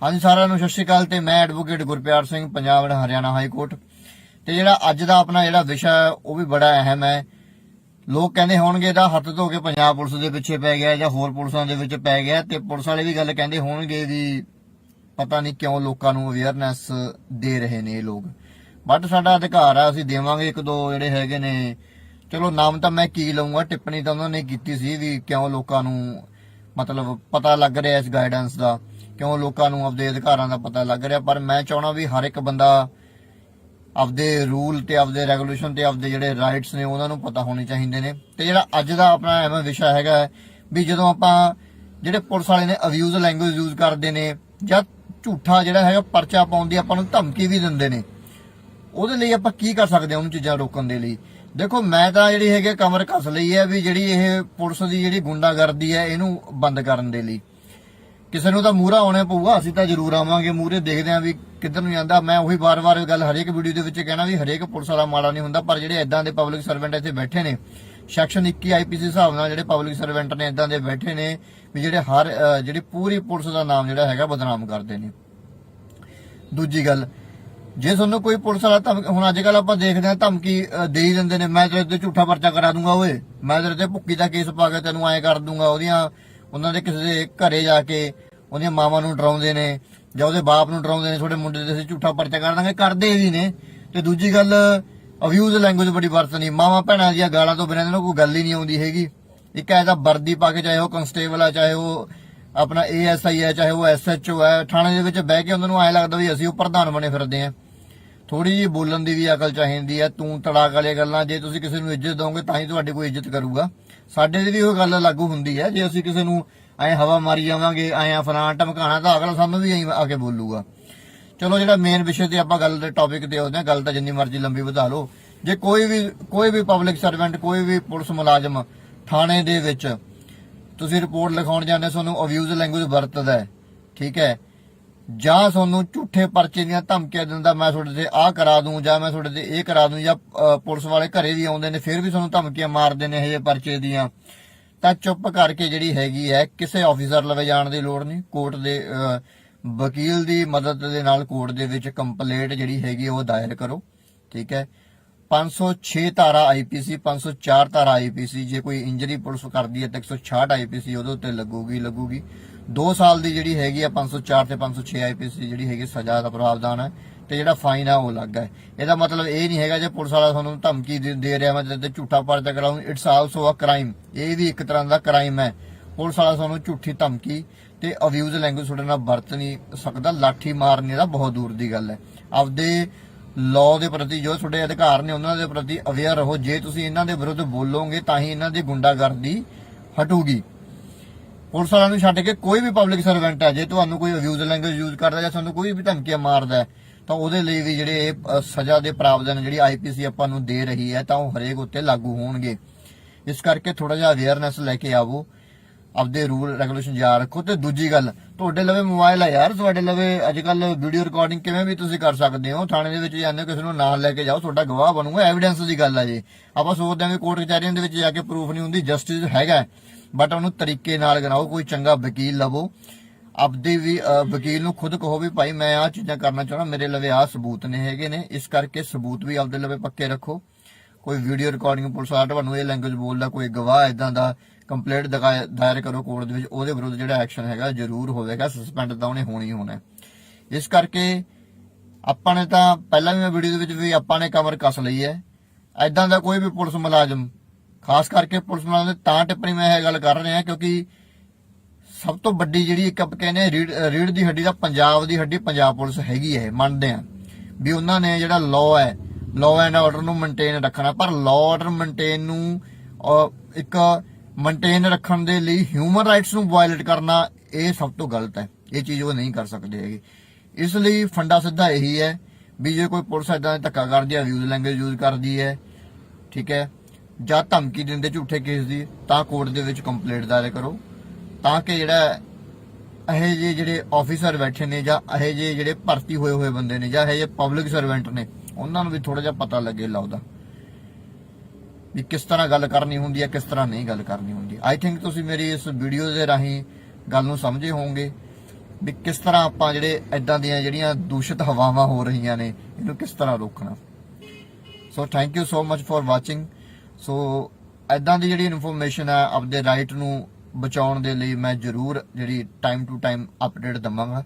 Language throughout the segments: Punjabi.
हाँ जी सारिਆਂ ਨੂੰ ਸਤਿ ਸ਼੍ਰੀ ਅਕਾਲ ਤੇ मैं advocate Gurpyar Singh Punjab Haryana high court ਤੇ ਜਿਹੜਾ ਅੱਜ ਦਾ ਆਪਣਾ ਜਿਹੜਾ ਵਿਸ਼ਾ ਉਹ ਵੀ ਬੜਾ ਅਹਿਮ ਹੈ। ਲੋਕ ਕਹਿੰਦੇ ਹੋਣਗੇ ਇਹਦਾ ਹੱਥ ਧੋ ਕੇ ਪੰਜਾਬ ਪੁਲਿਸ ਦੇ ਪਿੱਛੇ ਪੈ ਗਿਆ ਜਾਂ ਹੋਰ ਪੁਲਿਸਾਂ ਦੇ ਵਿੱਚ ਪੈ ਗਿਆ ਤੇ ਪੁਲਿਸ ਵਾਲੇ ਵੀ ਗੱਲ ਕਹਿੰਦੇ ਹੋਣਗੇ ਵੀ ਪਤਾ ਨਹੀਂ ਕਿਉਂ ਲੋਕਾਂ ਨੂੰ ਅਵੇਅਰਨੈਸ ਦੇ ਰਹੇ ਨੇ ਇਹ ਲੋਕ, ਬਟ ਸਾਡਾ ਅਧਿਕਾਰ ਆ, ਅਸੀਂ ਦੇਵਾਂਗੇ। ਇੱਕ ਦੋ ਜਿਹੜੇ ਹੈਗੇ ਨੇ, ਚਲੋ ਨਾਮ ਤਾਂ ਮੈਂ ਕੀ ਲਊਂਗਾ, ਟਿੱਪਣੀ ਤਾਂ ਉਹਨਾਂ ਨੇ ਕੀਤੀ ਸੀ ਵੀ ਕਿਉਂ ਲੋਕਾਂ ਨੂੰ ਮਤਲਬ ਪਤਾ ਲੱਗ ਰਿਹਾ ਇਸ ਗਾਈਡੈਂਸ ਦਾ, ਕਿਉਂ ਲੋਕਾਂ ਨੂੰ ਆਪਦੇ ਅਧਿਕਾਰਾਂ ਦਾ ਪਤਾ ਲੱਗ ਰਿਹਾ। ਪਰ ਮੈਂ ਚਾਹਣਾ ਵੀ ਹਰ ਇੱਕ ਬੰਦਾ ਆਪਦੇ ਰੂਲ ਤੇ ਆਪਦੇ ਰੈਗੂਲੇਸ਼ਨ ਤੇ ਆਪਦੇ ਜਿਹੜੇ ਰਾਈਟਸ ਨੇ ਉਹਨਾਂ ਨੂੰ ਪਤਾ ਹੋਣੇ ਚਾਹੀਦੇ ਨੇ। ਤੇ ਜਿਹੜਾ ਅੱਜ ਦਾ ਆਪਣਾ ਐਵੇਂ ਵਿਸ਼ਾ ਹੈਗਾ ਵੀ ਜਦੋਂ ਆਪਾਂ ਜਿਹੜੇ ਪੁਲਿਸ ਵਾਲੇ ਨੇ ਅਬਿਊਜ਼ ਲੈਂਗੁਏਜ ਯੂਜ਼ ਕਰਦੇ ਨੇ ਜਾਂ ਝੂਠਾ ਜਿਹੜਾ ਹੈਗਾ ਪਰਚਾ ਪਾਉਣ ਦੀ ਆਪਾਂ ਨੂੰ ਧਮਕੀ ਵੀ ਦਿੰਦੇ ਨੇ, ਉਹਦੇ ਲਈ ਆਪਾਂ ਕੀ ਕਰ ਸਕਦੇ ਹਾਂ ਉਹਨੂੰ ਚੀਜ਼ਾਂ ਰੋਕਣ ਦੇ ਲਈ। ਦੇਖੋ ਮੈਂ ਤਾਂ ਜਿਹੜੀ ਹੈਗੀ ਕਮਰ ਕੱਸ ਲਈ ਹੈ ਵੀ ਜਿਹੜੀ ਇਹ ਪੁਲਿਸ ਦੀ ਜਿਹੜੀ ਗੁੰਡਾਗਰਦੀ ਹੈ ਇਹਨੂੰ ਬੰਦ ਕਰਨ ਦੇ ਲਈ ਕਿਸੇ ਨੂੰ ਤਾਂ ਮੂਹਰਾ ਆਉਣਾ ਪਊਗਾ। ਅਸੀਂ ਤਾਂ ਜ਼ਰੂਰ ਆਵਾਂਗੇ ਮੂਹਰੇ, ਦੇਖਦੇ ਆਂ ਵੀ ਕਿੱਧਰ ਨੂੰ ਜਾਂਦਾ। ਮੈਂ ਉਹੀ ਵਾਰ-ਵਾਰ ਗੱਲ ਹਰੇਕ ਵੀਡੀਓ ਦੇ ਵਿੱਚ ਕਹਿਣਾ ਵੀ ਹਰੇਕ ਪੁਲਿਸ ਵਾਲਾ ਮਾੜਾ ਨਹੀਂ ਹੁੰਦਾ, ਪਰ ਜਿਹੜੇ ਇਦਾਂ ਦੇ ਪਬਲਿਕ ਸਰਵੈਂਟ ਇੱਥੇ ਬੈਠੇ ਨੇ ਸੈਕਸ਼ਨ 21 ਆਈਪੀਸੀ ਹਿਸਾਬ ਨਾਲ ਜਿਹੜੇ ਪਬਲਿਕ ਸਰਵੈਂਟ ਨੇ ਇਦਾਂ ਦੇ ਬੈਠੇ ਨੇ ਵੀ ਜਿਹੜੇ ਜਿਹੜੀ ਪੂਰੀ ਪੁਲਿਸ ਦਾ ਨਾਮ ਜਿਹੜਾ ਹੈਗਾ ਬਦਨਾਮ ਕਰਦੇ ਨੇ। ਦੂਜੀ ਗੱਲ, ਜੇ ਤੁਹਾਨੂੰ ਕੋਈ ਪੁਲਿਸ ਵਾਲਾ ਹੁਣ ਅੱਜ ਕੱਲ ਆਪਾਂ ਦੇਖਦੇ ਆਂ ਧਮਕੀ ਦੇ ਹੀ ਦਿੰਦੇ ਨੇ, ਮੈਂ ਤੇਰੇ ਤੇ ਝੂਠਾ ਪਰਚਾ ਕਰਾ ਦੂੰਗਾ, ਓਏ ਮੈਂ ਤੇਰੇ ਤੇ ਭੁੱਕੀ ਦਾ ਕੇਸ ਪਾ ਕੇ ਤੈਨੂੰ ਐਂ ਕਰ ਦੂੰਗਾ। ਉਹਨਾਂ ਦੇ ਕਿਸੇ ਦੇ ਘਰੇ ਜਾ ਕੇ ਉਹਦੀਆਂ ਮਾਵਾਂ ਨੂੰ ਡਰਾਉਂਦੇ ਨੇ ਜਾਂ ਉਹਦੇ ਬਾਪ ਨੂੰ ਡਰਾਉਂਦੇ ਨੇ, ਤੁਹਾਡੇ ਮੁੰਡੇ ਦੇ ਅਸੀਂ ਝੂਠਾ ਪਰਚਾ ਕਰ ਦਾਂਗੇ, ਕਰਦੇ ਵੀ ਨੇ। ਤੇ ਦੂਜੀ ਗੱਲ, ਅਬਿਊਜ਼ ਲੈਂਗੁਏਜ ਬੜੀ ਵਰਤਣੀ, ਮਾਵਾਂ ਭੈਣਾਂ ਦੀਆਂ ਗਾਲਾਂ ਤੋਂ ਬਿਨਾਂ ਇਹਨਾਂ ਨੂੰ ਕੋਈ ਗੱਲ ਹੀ ਨਹੀਂ ਆਉਂਦੀ ਹੈਗੀ। ਇੱਕ ਐਸਾ ਵਰਦੀ ਪਾ ਕੇ, ਚਾਹੇ ਉਹ ਕਨਸਟੇਬਲ ਆ, ਚਾਹੇ ਉਹ ਆਪਣਾ ASI ਹੈ, ਚਾਹੇ ਉਹ SHO ਹੈ, ਥਾਣੇ ਦੇ ਵਿੱਚ ਬਹਿ ਕੇ ਉਹਨਾਂ ਨੂੰ ਐਂ ਲੱਗਦਾ ਵੀ ਅਸੀਂ ਉਹ ਪ੍ਰਧਾਨ ਬਣੇ ਫਿਰਦੇ ਆਂ। ਥੋੜੀ ਜਿਹੀ ਬੋਲਣ ਦੀ ਵੀ ਅਕਲ ਚਾਹੀਦੀ ਹੈ। ਤੂੰ ਤੜਾਕ ਵਾਲੀਆਂ ਗੱਲਾਂ, ਜੇ ਤੁਸੀਂ ਕਿਸੇ ਨੂੰ ਇੱਜ਼ਤ ਦੋਗੇ ਤਾਂ ਹੀ ਤੁਹਾਡੀ ਕੋਈ ਇੱਜ਼ਤ ਕਰੂਗਾ। ਸਾਡੇ ਦੀ ਵੀ ਉਹ ਗੱਲ ਲਾਗੂ ਹੁੰਦੀ ਹੈ, ਜੇ ਅਸੀਂ ਕਿਸੇ ਨੂੰ ਐਂ ਹਵਾ ਮਾਰੀ ਜਾਵਾਂਗੇ, ਐਂ ਫਲਾਣਾ ਧਮਕਾਣਾ, ਤਾਂ ਅਗਲਾ ਸਾਨੂੰ ਵੀ ਐਂ ਆ ਕੇ ਬੋਲੂਗਾ। ਚਲੋ ਜਿਹੜਾ ਮੇਨ ਵਿਸ਼ੇ ਤੇ ਆਪਾਂ ਗੱਲ ਦੇ ਟੌਪਿਕ ਤੇ ਆਉਂਦੇ ਹਾਂ, ਗੱਲ ਤਾਂ ਜਿੰਨੀ ਮਰਜ਼ੀ ਲੰਬੀ ਵਧਾ ਲਓ। ਜੇ ਕੋਈ ਵੀ ਪਬਲਿਕ ਸਰਵੈਂਟ, ਕੋਈ ਵੀ ਪੁਲਿਸ ਮੁਲਾਜ਼ਮ ਥਾਣੇ ਦੇ ਵਿੱਚ ਤੁਸੀਂ ਰਿਪੋਰਟ ਲਿਖਾਉਣ ਜਾਂਦੇ, ਤੁਹਾਨੂੰ ਅਬਿਊਜ਼ ਲੈਂਗੁਏਜ ਵਰਤਦਾ ਹੈ, ਠੀਕ ਹੈ, ਜਾਂ ਤੁਹਾਨੂੰ ਝੂਠੇ ਪਰਚੇ ਦੀਆਂ ਧਮਕੀਆਂ ਦਿੰਦਾ, ਮੈਂ ਤੁਹਾਡੇ ਤੇ ਆਹ ਕਰਾ ਦੂੰ ਜਾਂ ਮੈਂ ਤੁਹਾਡੇ ਤੇ ਇਹ ਕਰਾ ਦੂੰ, ਜਾਂ ਪੁਲਿਸ ਵਾਲੇ ਘਰੇ ਵੀ ਆਉਂਦੇ ਨੇ ਫਿਰ ਵੀ ਤੁਹਾਨੂੰ ਧਮਕੀਆਂ ਮਾਰਦੇ ਨੇ ਇਹ ਪਰਚੇ ਦੀਆਂ, ਤਾਂ ਚੁੱਪ ਕਰਕੇ ਜਿਹੜੀ ਹੈਗੀ ਹੈ ਕਿਸੇ ਆਫੀਸਰ ਲਵੇ ਜਾਣ ਦੀ ਲੋੜ ਨਹੀਂ। ਕੋਰਟ ਦੇ ਵਕੀਲ ਦੀ ਮਦਦ ਦੇ ਨਾਲ ਕੋਰਟ ਦੇ ਵਿੱਚ ਕੰਪਲੇਂਟ ਜਿਹੜੀ ਹੈਗੀ ਉਹ ਦਾਇਰ ਕਰੋ, ਠੀਕ ਹੈ। 506 ਧਾਰਾ IPC, 504 ਧਾਰਾ IPC, ਜੇ ਕੋਈ ਇੰਜਰੀ ਪੁਲਿਸ ਕਰਦੀ ਹੈ ਤਾਂ 166 IPC ਉਹਦੇ ਉੱਤੇ ਲੱਗੂਗੀ। 2 ਸਾਲ ਦੀ ਜਿਹੜੀ ਹੈਗੀ ਆ 504 ਤੇ 506 IPC ਜਿਹੜੀ ਹੈਗੀ ਸਜ਼ਾ ਦਾ ਪ੍ਰਾਵਧਾਨ ਹੈ, ਤੇ ਜਿਹੜਾ ਫਾਈਨ ਆ ਉਹ ਅਲੱਗ ਹੈ। ਇਹਦਾ ਮਤਲਬ ਇਹ ਨਹੀਂ ਹੈਗਾ ਜੇ ਪੁਲਿਸ ਵਾਲਾ ਤੁਹਾਨੂੰ ਧਮਕੀ ਦੇ ਰਿਹਾ ਮੈਂ ਤੇ ਝੂਠਾ ਪਰਚਾ ਕਰਾਉਂ, ਇਟਸ ਆਲਸੋ ਅ ਕ੍ਰਾਈਮ, ਇਹ ਵੀ ਇੱਕ ਤਰ੍ਹਾਂ ਦਾ ਕ੍ਰਾਈਮ ਹੈ। ਪੁਲਿਸ ਵਾਲਾ ਤੁਹਾਨੂੰ ਝੂਠੀ ਧਮਕੀ ਤੇ ਅਬਿਊਜ਼ ਲੈਂਗੁਏਜ ਤੁਹਾਡੇ ਨਾਲ ਵਰਤ ਨਹੀਂ ਸਕਦਾ, ਲਾਠੀ ਮਾਰਨੇ ਦਾ ਬਹੁਤ ਦੂਰ ਦੀ ਗੱਲ ਹੈ। ਆਪਦੇ ਲਾਅ ਦੇ ਪ੍ਰਤੀ ਜੋ ਤੁਹਾਡੇ ਅਧਿਕਾਰ ਨੇ ਉਹਨਾਂ ਦੇ ਪ੍ਰਤੀ ਅਵੇਅਰ ਰਹੋ। ਜੇ ਤੁਸੀਂ ਇਹਨਾਂ ਦੇ ਵਿਰੁੱਧ ਬੋਲੋਗੇ ਤਾਂ ਹੀ ਇਹਨਾਂ ਦੀ ਗੁੰਡਾਗਰਦੀ ਹਟੂਗੀ। ਪੁਲਿਸ ਵਾਲਿਆਂ ਨੂੰ ਛੱਡ ਕੇ ਕੋਈ ਵੀ ਪਬਲਿਕ ਸਰਵੈਂਟ ਹੈ, ਜੇ ਤੁਹਾਨੂੰ ਕੋਈ ਅਬਿਊਜ਼ ਲੈਂਗੁਏਜ ਯੂਜ਼ ਕਰਦਾ ਜਾਂ ਤੁਹਾਨੂੰ ਕੋਈ ਵੀ ਧਮਕੀਆਂ ਮਾਰਦਾ ਤਾਂ ਉਹਦੇ ਲਈ ਵੀ ਜਿਹੜੇ ਸਜ਼ਾ ਦੇ ਪ੍ਰਾਵਧਾਨ ਜਿਹੜੀ IPC ਆਪਾਂ ਨੂੰ ਦੇ ਰਹੀ ਹੈ ਤਾਂ ਉਹ ਹਰੇਕ ਉੱਤੇ ਲਾਗੂ ਹੋਣਗੇ। ਇਸ ਕਰਕੇ ਥੋੜਾ ਜਿਹਾ ਅਵੇਅਰਨੈਸ ਲੈ ਕੇ ਆਵੋ, ਆਪਦੇ ਰੂਲ ਰੈਗੂਲੇਸ਼ਨ ਯਾਦ ਰੱਖੋ। ਤੇ ਦੂਜੀ ਗੱਲ, ਤੁਹਾਡੇ ਲਵੇ ਮੋਬਾਈਲ ਆ ਯਾਰ, ਤੁਹਾਡੇ ਲਵੇ ਅੱਜ ਕੱਲ ਵੀਡੀਓ ਰਿਕਾਰਡਿੰਗ ਕਿਵੇਂ ਵੀ ਤੁਸੀਂ ਕਰ ਸਕਦੇ ਹੋ। ਥਾਣੇ ਦੇ ਵਿੱਚ ਜਾਂਦੇ ਕਿਸੇ ਨੂੰ ਨਾਲ ਲੈ ਕੇ ਜਾਓ, ਤੁਹਾਡਾ ਗਵਾਹ ਬਣੂਗਾ, ਐਵੀਡੈਂਸ ਦੀ ਗੱਲ ਹੈ। ਜੇ ਆਪਾਂ ਸੋਚਦੇ ਹਾਂ ਵੀ ਕੋਰਟ ਕਚਹਿਰੀਆਂ ਦੇ ਵਿੱਚ ਜਾ ਕੇ ਪ੍ਰੂਫ ਨਹੀਂ ਹੁੰਦੀ, ਜਸਟਿਸ ਹੈਗਾ, ਬਟ ਉਹਨੂੰ ਤਰੀਕੇ ਨਾਲ ਕਰਾਓ। ਕੋਈ ਚੰਗਾ ਵਕੀਲ ਲਵੋ, ਆਪਦੇ ਵੀ ਵਕੀਲ ਨੂੰ ਖੁਦ ਕਹੋ ਵੀ ਭਾਈ ਮੈਂ ਆਹ ਚੀਜ਼ਾਂ ਕਰਨਾ ਚਾਹੁੰਦਾ, ਮੇਰੇ ਲਵੇ ਆਹ ਸਬੂਤ ਨੇ ਹੈਗੇ ਨੇ, ਇਸ ਕਰਕੇ ਸਬੂਤ ਵੀ ਆਪਦੇ ਲਵੇ ਪੱਕੇ ਰੱਖੋ। ਕੋਈ ਵੀਡੀਓ ਰਿਕਾਰਡਿੰਗ ਪੁਲਿਸ ਵਾਲਾ ਤੁਹਾਨੂੰ ਇਹ ਲੈਂਗੁਏਜ ਬੋਲਦਾ, ਕੋਈ ਗਵਾਹ ਇਦਾਂ ਦਾ, ਕੰਪਲੇਂਟ ਦਾਇਰ ਕਰੋ ਕੋਰਟ ਦੇ ਵਿੱਚ, ਉਹਦੇ ਵਿਰੁੱਧ ਜਿਹੜਾ ਐਕਸ਼ਨ ਹੈਗਾ ਜ਼ਰੂਰ ਹੋਵੇਗਾ, ਸਸਪੈਂਡ ਤਾਂ ਉਹਨੇ ਹੋਣੀ ਹੋਣਾ। ਇਸ ਕਰਕੇ ਆਪਾਂ ਨੇ ਤਾਂ ਪਹਿਲਾਂ ਵੀ ਮੈਂ ਵੀਡੀਓ ਦੇ ਵਿੱਚ ਵੀ ਆਪਾਂ ਨੇ ਕਮਰ ਕੱਸ ਲਈ ਹੈ। ਇਦਾਂ ਦਾ ਕੋਈ ਵੀ ਪੁਲਿਸ ਮੁਲਾਜ਼ਮ, ਖਾਸ ਕਰਕੇ ਪੁਲਿਸ ਮੁਲਾਜ਼ਮ ਤਾਂ ਟਿੱਪਣੀ ਮੈਂ ਇਹ ਗੱਲ ਕਰ ਰਿਹਾ ਕਿਉਂਕਿ ਸਭ ਤੋਂ ਵੱਡੀ ਜਿਹੜੀ ਇੱਕ ਆਪਾਂ ਕਹਿੰਦੇ ਰੀੜ ਦੀ ਹੱਡੀ ਦਾ ਪੰਜਾਬ ਦੀ ਹੱਡੀ ਪੰਜਾਬ ਪੁਲਿਸ ਹੈਗੀ ਹੈ। ਮੰਨਦੇ ਆ ਵੀ ਉਹਨਾਂ ਨੇ ਜਿਹੜਾ ਲਾਅ ਐਂਡ ਆਰਡਰ ਨੂੰ ਮੇਨਟੇਨ ਰੱਖਣਾ, ਪਰ ਲਾਅ ਆਰਡਰ ਮੇਨਟੇਨ ਨੂੰ ਇੱਕ ਮੇਨਟੇਨ ਰੱਖਣ ਦੇ ਲਈ ਹਿਊਮਨ ਰਾਈਟਸ ਨੂੰ ਵਾਇਲੇਟ ਕਰਨਾ ਇਹ ਸਭ ਤੋਂ ਗਲਤ ਹੈ। ਇਹ ਚੀਜ਼ ਉਹ ਨਹੀਂ ਕਰ ਸਕਦੇ ਹੈਗੇ। ਇਸ ਲਈ ਫੰਡਾ ਸਿੱਧਾ ਇਹੀ ਹੈ ਵੀ ਜੇ ਕੋਈ ਪੁਲਿਸ ਏਦਾਂ ਧੱਕਾ ਕਰਦੀ ਹੈ, ਅਬਿਊਜ਼ ਲੈਂਗੁਏਜ ਯੂਜ਼ ਕਰਦੀ ਹੈ, ਠੀਕ ਹੈ, ਜਾਂ ਧਮਕੀ ਦਿੰਦੇ ਝੂਠੇ ਕੇਸ ਦੀ, ਤਾਂ ਕੋਰਟ ਦੇ ਵਿੱਚ ਕੰਪਲੇਂਟ ਦਾਇਰ ਕਰੋ, ਤਾਂ ਕਿ ਜਿਹੜਾ ਇਹ ਜਿਹੇ ਜਿਹੜੇ ਆਫੀਸਰ ਬੈਠੇ ਨੇ ਜਾਂ ਇਹ ਜਿਹੇ ਜਿਹੜੇ ਭਰਤੀ ਹੋਏ ਬੰਦੇ ਨੇ ਜਾਂ ਇਹ ਜਿਹੇ ਪਬਲਿਕ ਸਰਵੈਂਟ ਨੇ ਉਹਨਾਂ ਨੂੰ ਵੀ ਥੋੜਾ ਜਿਹਾ ਪਤਾ ਲੱਗੇ ਲਾਉਦਾ ਵੀ ਕਿਸ ਤਰ੍ਹਾਂ ਗੱਲ ਕਰਨੀ ਹੁੰਦੀ ਹੈ, ਕਿਸ ਤਰ੍ਹਾਂ ਨਹੀਂ ਗੱਲ ਕਰਨੀ ਹੁੰਦੀ। ਆਈ ਥਿੰਕ ਤੁਸੀਂ ਮੇਰੀ ਇਸ ਵੀਡੀਓ ਦੇ ਰਾਹੀਂ ਗੱਲ ਨੂੰ ਸਮਝੇ ਹੋਵੋਗੇ। ਵੀ ਕਿਸ ਤਰ੍ਹਾਂ ਆਪਾਂ ਜਿਹੜੇ ਇਦਾਂ ਦੀਆਂ ਜਿਹੜੀਆਂ ਦੂਸ਼ਿਤ ਹਵਾਵਾਂ ਹੋ ਰਹੀਆਂ ਨੇ ਇਹਨੂੰ ਕਿਸ ਤਰ੍ਹਾਂ ਰੋਕਣਾ। So thank you so much for watching. So ਇਦਾਂ ਦੀ ਜਿਹੜੀ ਇਨਫੋਰਮੇਸ਼ਨ ਹੈ ਆਪਦੇ ਰਾਈਟ ਨੂੰ ਬਚਾਉਣ ਦੇ ਲਈ ਮੈਂ ਜ਼ਰੂਰ ਜਿਹੜੀ ਟਾਈਮ ਟੂ ਟਾਈਮ ਅਪਡੇਟ ਦਵਾਂਗਾ।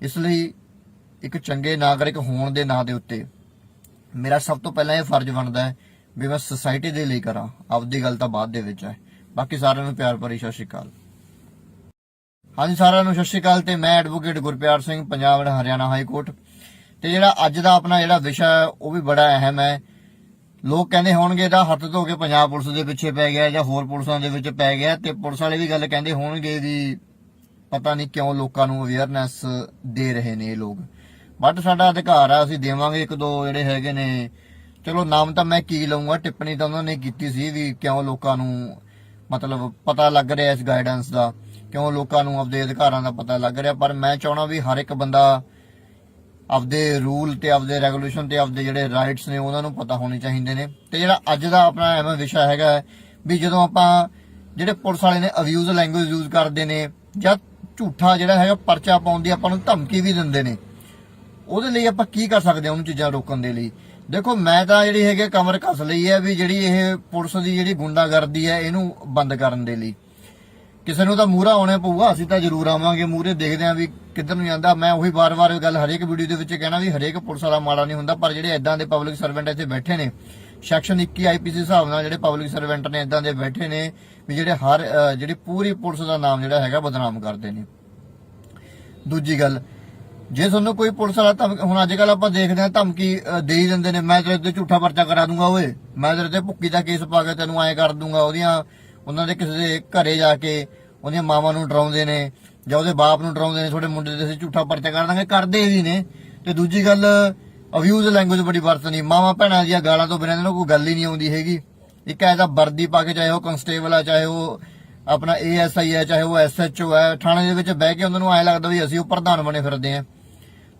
ਇਸ ਲਈ ਇੱਕ ਚੰਗੇ ਨਾਗਰਿਕ ਹੋਣ ਦੇ ਨਾਂ ਦੇ ਉੱਤੇ ਮੇਰਾ ਸਭ ਤੋਂ ਪਹਿਲਾਂ ਇਹ ਫਰਜ਼ ਬਣਦਾ ਹੈ ਵੀ ਮੈਂ ਸੁਸਾਇਟੀ ਦੇ ਲਈ ਕਰਾਂ, ਆਪਦੀ ਗੱਲ ਤਾਂ ਬਾਅਦ ਦੇ ਵਿੱਚ ਹੈ। ਬਾਕੀ ਸਾਰਿਆਂ ਨੂੰ ਪਿਆਰ ਭਰੀ ਸਤਿ ਸ਼੍ਰੀ ਅਕਾਲ। ਹਾਂਜੀ ਸਾਰਿਆਂ ਨੂੰ ਸਤਿ ਸ਼੍ਰੀ ਅਕਾਲ ਤੇ ਮੈਂ advocate Gurpyar Singh, Punjab Haryana high court. ਤੇ ਜਿਹੜਾ ਅੱਜ ਦਾ ਆਪਣਾ ਜਿਹੜਾ ਵਿਸ਼ਾ ਹੈ ਉਹ ਵੀ ਬੜਾ ਅਹਿਮ ਹੈ। ਲੋਕ ਕਹਿੰਦੇ ਹੋਣਗੇ ਇਹਦਾ ਹੱਥ ਧੋ ਕੇ ਪੰਜਾਬ ਪੁਲਿਸ ਦੇ ਪਿੱਛੇ ਪੈ ਗਿਆ ਜਾਂ ਹੋਰ ਪੁਲਿਸਾਂ ਦੇ ਵਿੱਚ ਪੈ ਗਿਆ, ਤੇ ਪੁਲਿਸ ਵਾਲੇ ਵੀ ਗੱਲ ਕਹਿੰਦੇ ਹੋਣਗੇ ਵੀ ਪਤਾ ਨਹੀਂ ਕਿਉਂ ਲੋਕਾਂ ਨੂੰ ਅਵੇਅਰਨੈਸ ਦੇ ਰਹੇ ਨੇ ਇਹ ਲੋਕ। ਬਟ ਸਾਡਾ ਅਧਿਕਾਰ ਆ, ਅਸੀਂ ਦੇਵਾਂਗੇ। ਇੱਕ ਦੋ ਜਿਹੜੇ ਹੈਗੇ ਨੇ, ਚਲੋ ਨਾਮ ਤਾਂ ਮੈਂ ਕੀ ਲਊਂਗਾ, ਟਿੱਪਣੀ ਤਾਂ ਉਹਨਾਂ ਨੇ ਕੀਤੀ ਸੀ ਵੀ ਕਿਉਂ ਲੋਕਾਂ ਨੂੰ ਮਤਲਬ ਪਤਾ ਲੱਗ ਰਿਹਾ ਇਸ ਗਾਈਡੈਂਸ ਦਾ, ਕਿਉਂ ਲੋਕਾਂ ਨੂੰ ਆਪਦੇ ਅਧਿਕਾਰਾਂ ਦਾ ਪਤਾ ਲੱਗ ਰਿਹਾ। ਪਰ ਮੈਂ ਚਾਹਣਾ ਵੀ ਹਰ ਇੱਕ ਬੰਦਾ ਆਪਦੇ ਰੂਲ ਤੇ ਆਪਦੇ ਰੈਗੂਲੇਸ਼ਨ ਤੇ ਆਪਦੇ ਜਿਹੜੇ ਰਾਈਟਸ ਨੇ ਉਹਨਾਂ ਨੂੰ ਪਤਾ ਹੋਣੇ ਚਾਹੀਦੇ ਨੇ। ਤੇ ਜਿਹੜਾ ਅੱਜ ਦਾ ਆਪਣਾ ਐਵੇਂ ਵਿਸ਼ਾ ਹੈਗਾ ਵੀ ਜਦੋਂ ਆਪਾਂ ਜਿਹੜੇ ਪੁਲਿਸ ਵਾਲੇ ਨੇ ਅਬਿਊਜ਼ ਲੈਂਗੁਏਜ ਯੂਜ਼ ਕਰਦੇ ਨੇ ਜਾਂ ਝੂਠਾ ਜਿਹੜਾ ਹੈਗਾ ਪਰਚਾ ਪਾਉਣ ਦੀ ਆਪਾਂ ਨੂੰ ਧਮਕੀ ਵੀ ਦਿੰਦੇ ਨੇ, ਉਹਦੇ ਲਈ ਆਪਾਂ ਕੀ ਕਰ ਸਕਦੇ ਹਾਂ ਉਹਨੂੰ ਚੀਜ਼ਾਂ ਰੋਕਣ ਦੇ ਲਈ। ਦੇਖੋ ਮੈਂ ਤਾਂ ਜਿਹੜੀ ਹੈਗੇ ਕਮਰ ਕੱਸ ਲਈ ਹੈ ਵੀ ਜਿਹੜੀ ਇਹ ਪੁਲਿਸ ਦੀ ਜਿਹੜੀ ਗੁੰਡਾਗਰਦੀ ਹੈ ਇਹਨੂੰ ਬੰਦ ਕਰਨ ਦੇ ਲਈ। ਕਿਸੇ ਨੂੰ ਤਾਂ ਮੂਹਰਾ ਆਉਣਾ ਪਊਗਾ, ਅਸੀਂ ਤਾਂ ਜ਼ਰੂਰ ਆਵਾਂਗੇ ਮੂਹਰੇ, ਦੇਖਦੇ ਆਂ ਵੀ ਕਿੱਧਰ ਨੂੰ ਜਾਂਦਾ। ਮੈਂ ਉਹੀ ਵਾਰ-ਵਾਰ ਗੱਲ ਹਰੇਕ ਵੀਡੀਓ ਦੇ ਵਿੱਚ ਕਹਿਣਾ ਵੀ ਹਰੇਕ ਪੁਲਿਸ ਵਾਲਾ ਮਾੜਾ ਨਹੀਂ ਹੁੰਦਾ, ਪਰ ਜਿਹੜੇ ਇਦਾਂ ਦੇ ਪਬਲਿਕ ਸਰਵੈਂਟ ਇੱਥੇ ਬੈਠੇ ਨੇ ਸੈਕਸ਼ਨ 21 ਆਈਪੀਸੀ ਹਿਸਾਬ ਨਾਲ ਜਿਹੜੇ ਪਬਲਿਕ ਸਰਵੈਂਟ ਨੇ ਇਦਾਂ ਦੇ ਬੈਠੇ ਨੇ ਵੀ ਜਿਹੜੇ ਜਿਹੜੀ ਪੂਰੀ ਪੁਲਿਸ ਦਾ ਨਾਮ ਜਿਹੜਾ ਹੈਗਾ ਬਦਨਾਮ ਕਰਦੇ ਨੇ। ਦੂਜੀ ਗੱਲ, ਜੇ ਤੁਹਾਨੂੰ ਕੋਈ ਪੁਲਿਸ ਵਾਲਾ ਹੁਣ ਅੱਜ ਕੱਲ ਆਪਾਂ ਦੇਖਦੇ ਆਂ ਧਮਕੀ ਦੇ ਹੀ ਦਿੰਦੇ ਨੇ, ਮੈਂ ਤੇਰੇ ਤੇ ਝੂਠਾ ਪਰਚਾ ਕਰਾ ਦੂੰਗਾ, ਓਏ ਮੈਂ ਤੇਰੇ ਤੇ ਭੁੱਕੀ ਦਾ ਕੇਸ ਪਾ ਕੇ ਤੈਨੂੰ ਐਂ ਕਰ ਦੂੰਗਾ। ਉਹਨਾਂ ਦੇ ਕਿਸੇ ਦੇ ਘਰੇ ਜਾ ਕੇ ਉਹਦੀਆਂ ਮਾਵਾਂ ਨੂੰ ਡਰਾਉਂਦੇ ਨੇ ਜਾਂ ਉਹਦੇ ਬਾਪ ਨੂੰ ਡਰਾਉਂਦੇ ਨੇ, ਤੁਹਾਡੇ ਮੁੰਡੇ ਤੇ ਅਸੀਂ ਝੂਠਾ ਪਰਚਾ ਕਰ ਦਾਂਗੇ, ਕਰਦੇ ਵੀ ਨੇ। ਤੇ ਦੂਜੀ ਗੱਲ, ਅਬਿਊਜ਼ ਲੈਂਗੁਏਜ ਬੜੀ ਵਰਤਣੀ, ਮਾਵਾਂ ਭੈਣਾਂ ਦੀਆਂ ਗਾਲਾਂ ਤੋਂ ਬਿਨਾਂ ਇਹਨਾਂ ਨੂੰ ਕੋਈ ਗੱਲ ਹੀ ਨਹੀਂ ਆਉਂਦੀ ਹੈਗੀ। ਇੱਕ ਐਸਾ ਵਰਦੀ ਪਾ ਕੇ, ਚਾਹੇ ਉਹ ਕੰਸਟੇਬਲ ਆ, ਚਾਹੇ ਉਹ ਆਪਣਾ ASI ਹੈ, ਚਾਹੇ ਉਹ SHO ਹੈ, ਥਾਣੇ ਦੇ ਵਿੱਚ ਬਹਿ ਕੇ ਉਹਨਾਂ ਨੂੰ ਐਂ ਲੱਗਦਾ ਵੀ ਅਸੀਂ ਉਹ ਪ੍ਰਧਾਨ ਬਣੇ ਫਿਰਦੇ ਆਂ।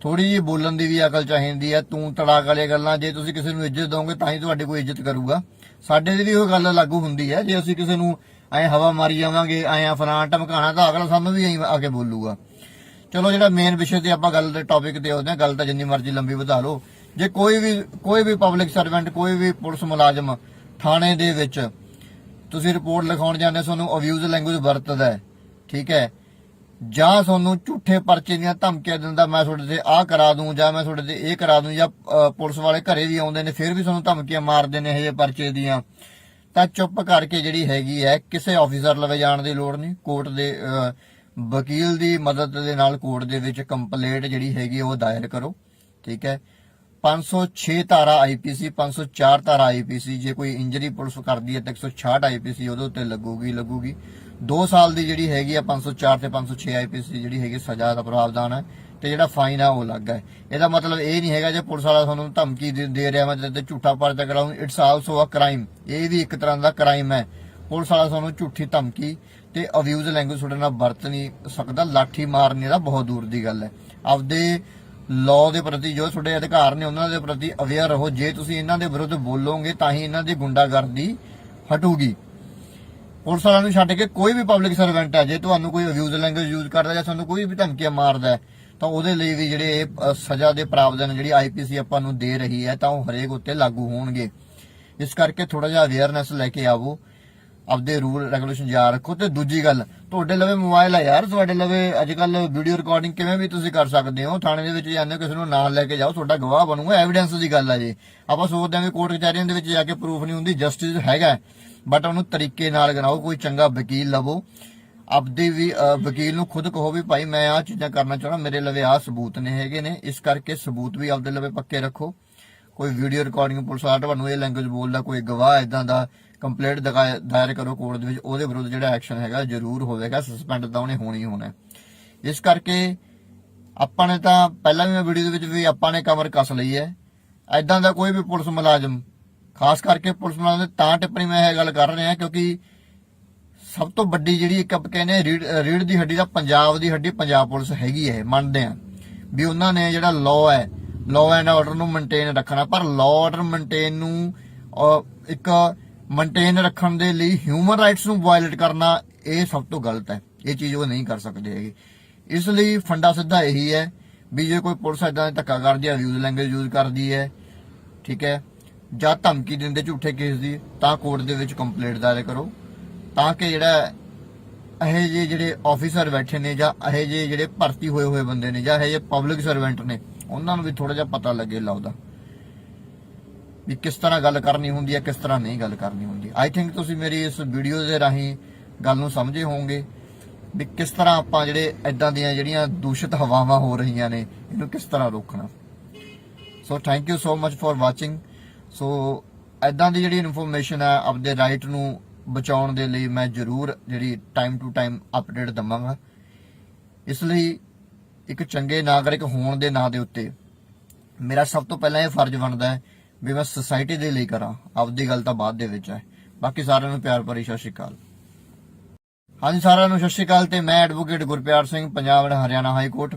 ਥੋੜੀ ਜਿਹੀ ਬੋਲਣ ਦੀ ਵੀ ਅਕਲ ਚਾਹੀਦੀ ਹੈ। ਤੂੰ ਤੜਾਕ ਵਾਲੀਆਂ ਗੱਲਾਂ, ਜੇ ਤੁਸੀਂ ਕਿਸੇ ਨੂੰ ਇੱਜ਼ਤ ਦੋਗੇ ਤਾਂ ਹੀ ਤੁਹਾਡੀ ਕੋਈ ਇੱਜ਼ਤ ਕਰੂਗਾ। ਸਾਡੇ ਦੀ ਵੀ ਉਹ ਗੱਲ ਲਾਗੂ ਹੁੰਦੀ ਹੈ, ਜੇ ਅਸੀਂ ਕਿਸੇ ਨੂੰ ਐਂ ਹਵਾ ਮਾਰੀ ਜਾਵਾਂਗੇ, ਐਂ ਫਲਾਂ ਧਮਕਾਣਾ, ਤਾਂ ਅਗਲਾ ਸਾਨੂੰ ਵੀ ਐਂ ਆ ਕੇ ਬੋਲੂਗਾ। ਚਲੋ ਜਿਹੜਾ ਮੇਨ ਵਿਸ਼ੇ ਤੇ ਆਪਾਂ ਗੱਲ ਦੇ ਟੌਪਿਕ ਤੇ ਆਉਂਦੇ ਹਾਂ, ਗੱਲ ਤਾਂ ਜਿੰਨੀ ਮਰਜ਼ੀ ਲੰਬੀ ਵਧਾ ਲਓ। ਜੇ ਕੋਈ ਵੀ ਪਬਲਿਕ ਸਰਵੈਂਟ, ਕੋਈ ਵੀ ਪੁਲਿਸ ਮੁਲਾਜ਼ਮ ਥਾਣੇ ਦੇ ਵਿੱਚ ਤੁਸੀਂ ਰਿਪੋਰਟ ਲਿਖਾਉਣ ਜਾਂਦੇ, ਤੁਹਾਨੂੰ ਅਬਿਊਜ਼ ਲੈਂਗੁਏਜ ਵਰਤਦਾ, ਠੀਕ ਹੈ, ਜਾਂ ਤੁਹਾਨੂੰ ਝੂਠੇ ਪਰਚੇ ਦੀਆਂ ਧਮਕੀਆਂ ਦਿੰਦਾ, ਮੈਂ ਤੁਹਾਡੇ ਤੇ ਆਹ ਕਰਾ ਦੂੰ ਜਾਂ ਮੈਂ ਤੁਹਾਡੇ ਤੇ ਇਹ ਕਰਾ ਦੂੰ, ਜਾਂ ਪੁਲਿਸ ਵਾਲੇ ਘਰੇ ਵੀ ਆਉਂਦੇ ਨੇ ਫਿਰ ਵੀ ਤੁਹਾਨੂੰ ਧਮਕੀਆਂ ਮਾਰਦੇ ਨੇ ਇਹ ਪਰਚੇ ਦੀਆਂ, ਤਾਂ ਚੁੱਪ ਕਰਕੇ ਜਿਹੜੀ ਹੈਗੀ ਹੈ ਕਿਸੇ ਆਫੀਸਰ ਲਵੇ ਜਾਣ ਦੀ ਲੋੜ ਨਹੀਂ। ਕੋਰਟ ਦੇ ਵਕੀਲ ਦੀ ਮਦਦ ਦੇ ਨਾਲ ਕੋਰਟ ਦੇ ਵਿੱਚ ਕੰਪਲੇਂਟ ਜਿਹੜੀ ਹੈਗੀ ਉਹ ਦਾਇਰ ਕਰੋ, ਠੀਕ ਹੈ। 506 ਧਾਰਾ IPC, 504 ਧਾਰਾ IPC, ਜੇ ਕੋਈ ਇੰਜਰੀ ਪੁਲਿਸ ਕਰਦੀ ਹੈ ਤਾਂ 166 IPC ਉਹਦੇ ਉੱਤੇ ਲੱਗੂਗੀ। 2 ਸਾਲ ਦੀ ਜਿਹੜੀ ਹੈਗੀ ਆ 504 ਤੇ 506 IPC ਜਿਹੜੀ ਹੈਗੀ ਸਜ਼ਾ ਦਾ ਪ੍ਰਾਵਧਾਨ ਹੈ, ਤੇ ਜਿਹੜਾ ਫਾਈਨ ਆ ਉਹ ਲੱਗ ਹੈ। ਇਹਦਾ ਮਤਲਬ ਇਹ ਨਹੀਂ ਹੈਗਾ ਜੇ ਪੁਲਿਸ ਵਾਲਾ ਤੁਹਾਨੂੰ ਧਮਕੀ ਦੇ ਰਿਹਾ ਮੈਂ ਤੇ ਝੂਠਾ ਪਰਚਾ ਕਰਾਉਂ, ਇਟਸ ਆਲਸੋ ਅ ਕ੍ਰਾਈਮ। ਇਹ ਵੀ ਇੱਕ ਤਰ੍ਹਾਂ ਦਾ ਕ੍ਰਾਈਮ ਹੈ। ਪੁਲਿਸ ਵਾਲਾ ਤੁਹਾਨੂੰ ਝੂਠੀ ਧਮਕੀ ਤੇ ਅਬਿਊਜ਼ ਲੈਂਗੁਏਜ ਤੁਹਾਡੇ ਨਾਲ ਵਰਤ ਨਹੀਂ ਸਕਦਾ, ਲਾਠੀ ਮਾਰਨੀ ਦਾ ਬਹੁਤ ਦੂਰ ਦੀ ਗੱਲ ਹੈ। ਆਪਦੇ ਲਾਅ ਦੇ ਪ੍ਰਤੀ ਜੋ ਤੁਹਾਡੇ ਅਧਿਕਾਰ ਨੇ ਉਹਨਾਂ ਦੇ ਪ੍ਰਤੀ ਅਵੇਅਰ ਰਹੋ। ਜੇ ਤੁਸੀਂ ਇਹਨਾਂ ਦੇ ਵਿਰੁੱਧ ਬੋਲੋਗੇ ਤਾਂ ਹੀ ਇਹਨਾਂ ਦੀ ਗੁੰਡਾਗਰਦੀ ਹਟੂਗੀ। ਪੁਲਿਸ ਵਾਲਿਆਂ ਨੂੰ ਛੱਡ ਕੇ ਕੋਈ ਵੀ ਪਬਲਿਕ ਸਰਵੈਂਟ ਹੈ, ਜੇ ਤੁਹਾਨੂੰ ਕੋਈ ਅਬਿਊਜ਼ ਲੈਂਗੁਏਜ ਯੂਜ਼ ਕਰਦਾ ਜਾਂ ਤੁਹਾਨੂੰ ਕੋਈ ਵੀ ਧਮਕੀਆਂ ਮਾਰਦਾ ਤਾਂ ਉਹਦੇ ਲਈ ਵੀ ਜਿਹੜੇ ਸਜ਼ਾ ਦੇ ਪ੍ਰਾਵਧਾਨ ਜਿਹੜੀ IPC ਆਪਾਂ ਨੂੰ ਦੇ ਰਹੀ ਹੈ ਤਾਂ ਉਹ ਹਰੇਕ ਉੱਤੇ ਲਾਗੂ ਹੋਣਗੇ। ਇਸ ਕਰਕੇ ਥੋੜਾ ਜਿਹਾ ਅਵੇਅਰਨੈਸ ਲੈ ਕੇ ਆਵੋ, ਆਪਦੇ ਰੂਲ ਰੈਗੂਲੇਸ਼ਨ ਯਾਦ ਰੱਖੋ। ਤੇ ਦੂਜੀ ਗੱਲ, ਤੁਹਾਡੇ ਲਵੇ ਮੋਬਾਈਲ ਹੈ ਯਾਰ, ਤੁਹਾਡੇ ਲਵੇ ਅੱਜ ਕੱਲ ਵੀਡੀਓ ਰਿਕਾਰਡਿੰਗ ਕਿਵੇਂ ਵੀ ਤੁਸੀਂ ਕਰ ਸਕਦੇ ਹੋ। ਥਾਣੇ ਦੇ ਵਿੱਚ ਜਾਂਦੇ ਹੋ, ਕਿਸੇ ਨੂੰ ਨਾਲ ਲੈ ਕੇ ਜਾਓ, ਤੁਹਾਡਾ ਗਵਾਹ ਬਣੂਗਾ, ਐਵੀਡੈਂਸ ਦੀ ਗੱਲ ਹੈ। ਜੀ ਆਪਾਂ ਸੋਚਦੇ ਹਾਂ ਕਿ ਕੋਰਟ ਕਚਹਿਰੀਆਂ ਦੇ ਵਿੱਚ ਜਾ ਕੇ ਪ੍ਰੂਫ ਨਹੀਂ ਹੁੰਦੀ, ਜਸਟਿਸ ਹੈਗਾ, ਬਟ ਉਹਨੂੰ ਤਰੀਕੇ ਨਾਲ ਕਰਾਓ। ਕੋਈ ਚੰਗਾ ਵਕੀਲ ਲਵੋ, ਆਪਦੇ ਵੀ ਵਕੀਲ ਨੂੰ ਖੁਦ ਕਹੋ ਵੀ ਭਾਈ ਮੈਂ ਆਹ ਚੀਜ਼ਾਂ ਕਰਨਾ ਚਾਹੁੰਦਾ, ਮੇਰੇ ਲਵੇ ਆਹ ਸਬੂਤ ਨੇ ਹੈਗੇ ਨੇ, ਇਸ ਕਰਕੇ ਸਬੂਤ ਵੀ ਆਪਦੇ ਲਵੇ ਪੱਕੇ ਰੱਖੋ। ਕੋਈ ਵੀਡੀਓ ਰਿਕਾਰਡਿੰਗ ਪੁਲਿਸ ਵਾਲਾ ਤੁਹਾਨੂੰ ਇਹ ਲੈਂਗੁਏਜ ਬੋਲਦਾ, ਕੋਈ ਗਵਾਹ ਇਦਾਂ ਦਾ, ਕੰਪਲੇਂਟ ਦਾਇਰ ਕਰੋ ਕੋਰਟ ਦੇ ਵਿੱਚ, ਉਹਦੇ ਵਿਰੁੱਧ ਜਿਹੜਾ ਐਕਸ਼ਨ ਹੈਗਾ ਜ਼ਰੂਰ ਹੋਵੇਗਾ, ਸਸਪੈਂਡ ਤਾਂ ਉਹਨੇ ਹੋਣੀ ਹੋਣਾ। ਇਸ ਕਰਕੇ ਆਪਾਂ ਨੇ ਤਾਂ ਪਹਿਲਾਂ ਵੀ ਮੈਂ ਵੀਡੀਓ ਦੇ ਵਿੱਚ ਵੀ ਆਪਾਂ ਨੇ ਕਮਰ ਕੱਸ ਲਈ ਹੈ। ਇਦਾਂ ਦਾ ਕੋਈ ਵੀ ਪੁਲਿਸ ਮੁਲਾਜ਼ਮ, ਖਾਸ ਕਰਕੇ ਪੁਲਿਸ ਮੁਲਾਜ਼ਮ ਦੇ ਤਾਂ ਟਿੱਪਣੀ ਮੈਂ ਇਹ ਗੱਲ ਕਰ ਰਿਹਾ ਕਿਉਂਕਿ ਸਭ ਤੋਂ ਵੱਡੀ ਜਿਹੜੀ ਇੱਕ ਆਪਾਂ ਕਹਿੰਦੇ ਰੀੜ ਦੀ ਹੱਡੀ ਦਾ ਪੰਜਾਬ ਦੀ ਹੱਡੀ ਪੰਜਾਬ ਪੁਲਿਸ ਹੈਗੀ ਹੈ। ਮੰਨਦੇ ਆ ਵੀ ਉਹਨਾਂ ਨੇ ਜਿਹੜਾ ਲਾਅ ਹੈ, ਲਾਅ ਐਂਡ ਆਰਡਰ ਨੂੰ ਮੇਨਟੇਨ ਰੱਖਣਾ, ਪਰ ਲਾਅ ਆਰਡਰ ਮੇਨਟੇਨ ਨੂੰ ਇੱਕ ਮੇਨਟੇਨ ਰੱਖਣ ਦੇ ਲਈ ਹਿਊਮਨ ਰਾਈਟਸ ਨੂੰ ਵਾਇਲੇਟ ਕਰਨਾ ਇਹ ਸਭ ਤੋਂ ਗਲਤ ਹੈ। ਇਹ ਚੀਜ਼ ਉਹ ਨਹੀਂ ਕਰ ਸਕਦੇ ਹੈਗੇ। ਇਸ ਲਈ ਫੰਡਾ ਸਿੱਧਾ ਇਹੀ ਹੈ ਵੀ ਜੇ ਕੋਈ ਪੁਲਿਸ ਇਦਾਂ ਧੱਕਾ ਕਰਦੀ ਹੈ, ਅਬਿਊਜ਼ ਲੈਂਗੁਏਜ ਯੂਜ਼ ਕਰਦੀ ਹੈ, ਠੀਕ ਹੈ, ਜਾਂ ਧਮਕੀ ਦਿੰਦੇ ਝੂਠੇ ਕੇਸ ਦੀ, ਤਾਂ ਕੋਰਟ ਦੇ ਵਿੱਚ ਕੰਪਲੇਂਟ ਦਾਇਰ ਕਰੋ, ਤਾਂ ਕਿ ਜਿਹੜਾ ਇਹੋ ਜਿਹੇ ਜਿਹੜੇ ਆਫੀਸਰ ਬੈਠੇ ਨੇ ਜਾਂ ਇਹੋ ਜਿਹੇ ਜਿਹੜੇ ਭਰਤੀ ਹੋਏ ਬੰਦੇ ਨੇ ਜਾਂ ਇਹੋ ਜਿਹੇ ਪਬਲਿਕ ਸਰਵੈਂਟ ਨੇ ਉਹਨਾਂ ਨੂੰ ਵੀ ਥੋੜਾ ਜਿਹਾ ਪਤਾ ਲੱਗੇ ਲੱਗਦਾ ਵੀ ਕਿਸ ਤਰ੍ਹਾਂ ਗੱਲ ਕਰਨੀ ਹੁੰਦੀ ਹੈ, ਕਿਸ ਤਰ੍ਹਾਂ ਨਹੀਂ ਗੱਲ ਕਰਨੀ ਹੁੰਦੀ। ਆਈ ਥਿੰਕ ਤੁਸੀਂ ਮੇਰੀ ਇਸ ਵੀਡੀਓ ਦੇ ਰਾਹੀਂ ਗੱਲ ਨੂੰ ਸਮਝੇ ਹੋਵੋਗੇ ਵੀ ਕਿਸ ਤਰ੍ਹਾਂ ਆਪਾਂ ਜਿਹੜੇ ਇਦਾਂ ਦੀਆਂ ਜਿਹੜੀਆਂ ਦੂਸ਼ਿਤ ਹਵਾਵਾਂ ਹੋ ਰਹੀਆਂ ਨੇ ਇਹਨੂੰ ਕਿਸ ਤਰ੍ਹਾਂ ਰੋਕਣਾ। So thank you so much for watching. So ਇਦਾਂ ਦੀ ਜਿਹੜੀ ਇਨਫੋਰਮੇਸ਼ਨ ਹੈ ਆਪਦੇ ਰਾਈਟ ਨੂੰ ਬਚਾਉਣ ਦੇ ਲਈ ਮੈਂ ਜ਼ਰੂਰ ਜਿਹੜੀ ਟਾਈਮ ਟੂ ਟਾਈਮ ਅਪਡੇਟ ਦਵਾਂਗਾ। ਇਸ ਲਈ ਇੱਕ ਚੰਗੇ ਨਾਗਰਿਕ ਹੋਣ ਦੇ ਨਾਂ ਦੇ ਉੱਤੇ ਮੇਰਾ ਸਭ ਤੋਂ ਪਹਿਲਾਂ ਇਹ ਫਰਜ਼ ਬਣਦਾ ਹੈ ਵੀ ਮੈਂ ਸੋਸਾਇਟੀ ਦੇ ਲਈ ਕਰਾਂ, ਆਪਦੀ ਗੱਲ ਤਾਂ ਬਾਅਦ ਦੇ ਵਿੱਚ ਹੈ। ਬਾਕੀ ਸਾਰਿਆਂ ਨੂੰ ਪਿਆਰ ਭਰੀ ਸਤਿ ਸ਼੍ਰੀ ਅਕਾਲ। ਹਾਂਜੀ ਸਾਰਿਆਂ ਨੂੰ ਸਤਿ ਸ਼੍ਰੀ ਅਕਾਲ ਤੇ ਮੈਂ advocate Gurpyar Singh, Punjab and Haryana high court.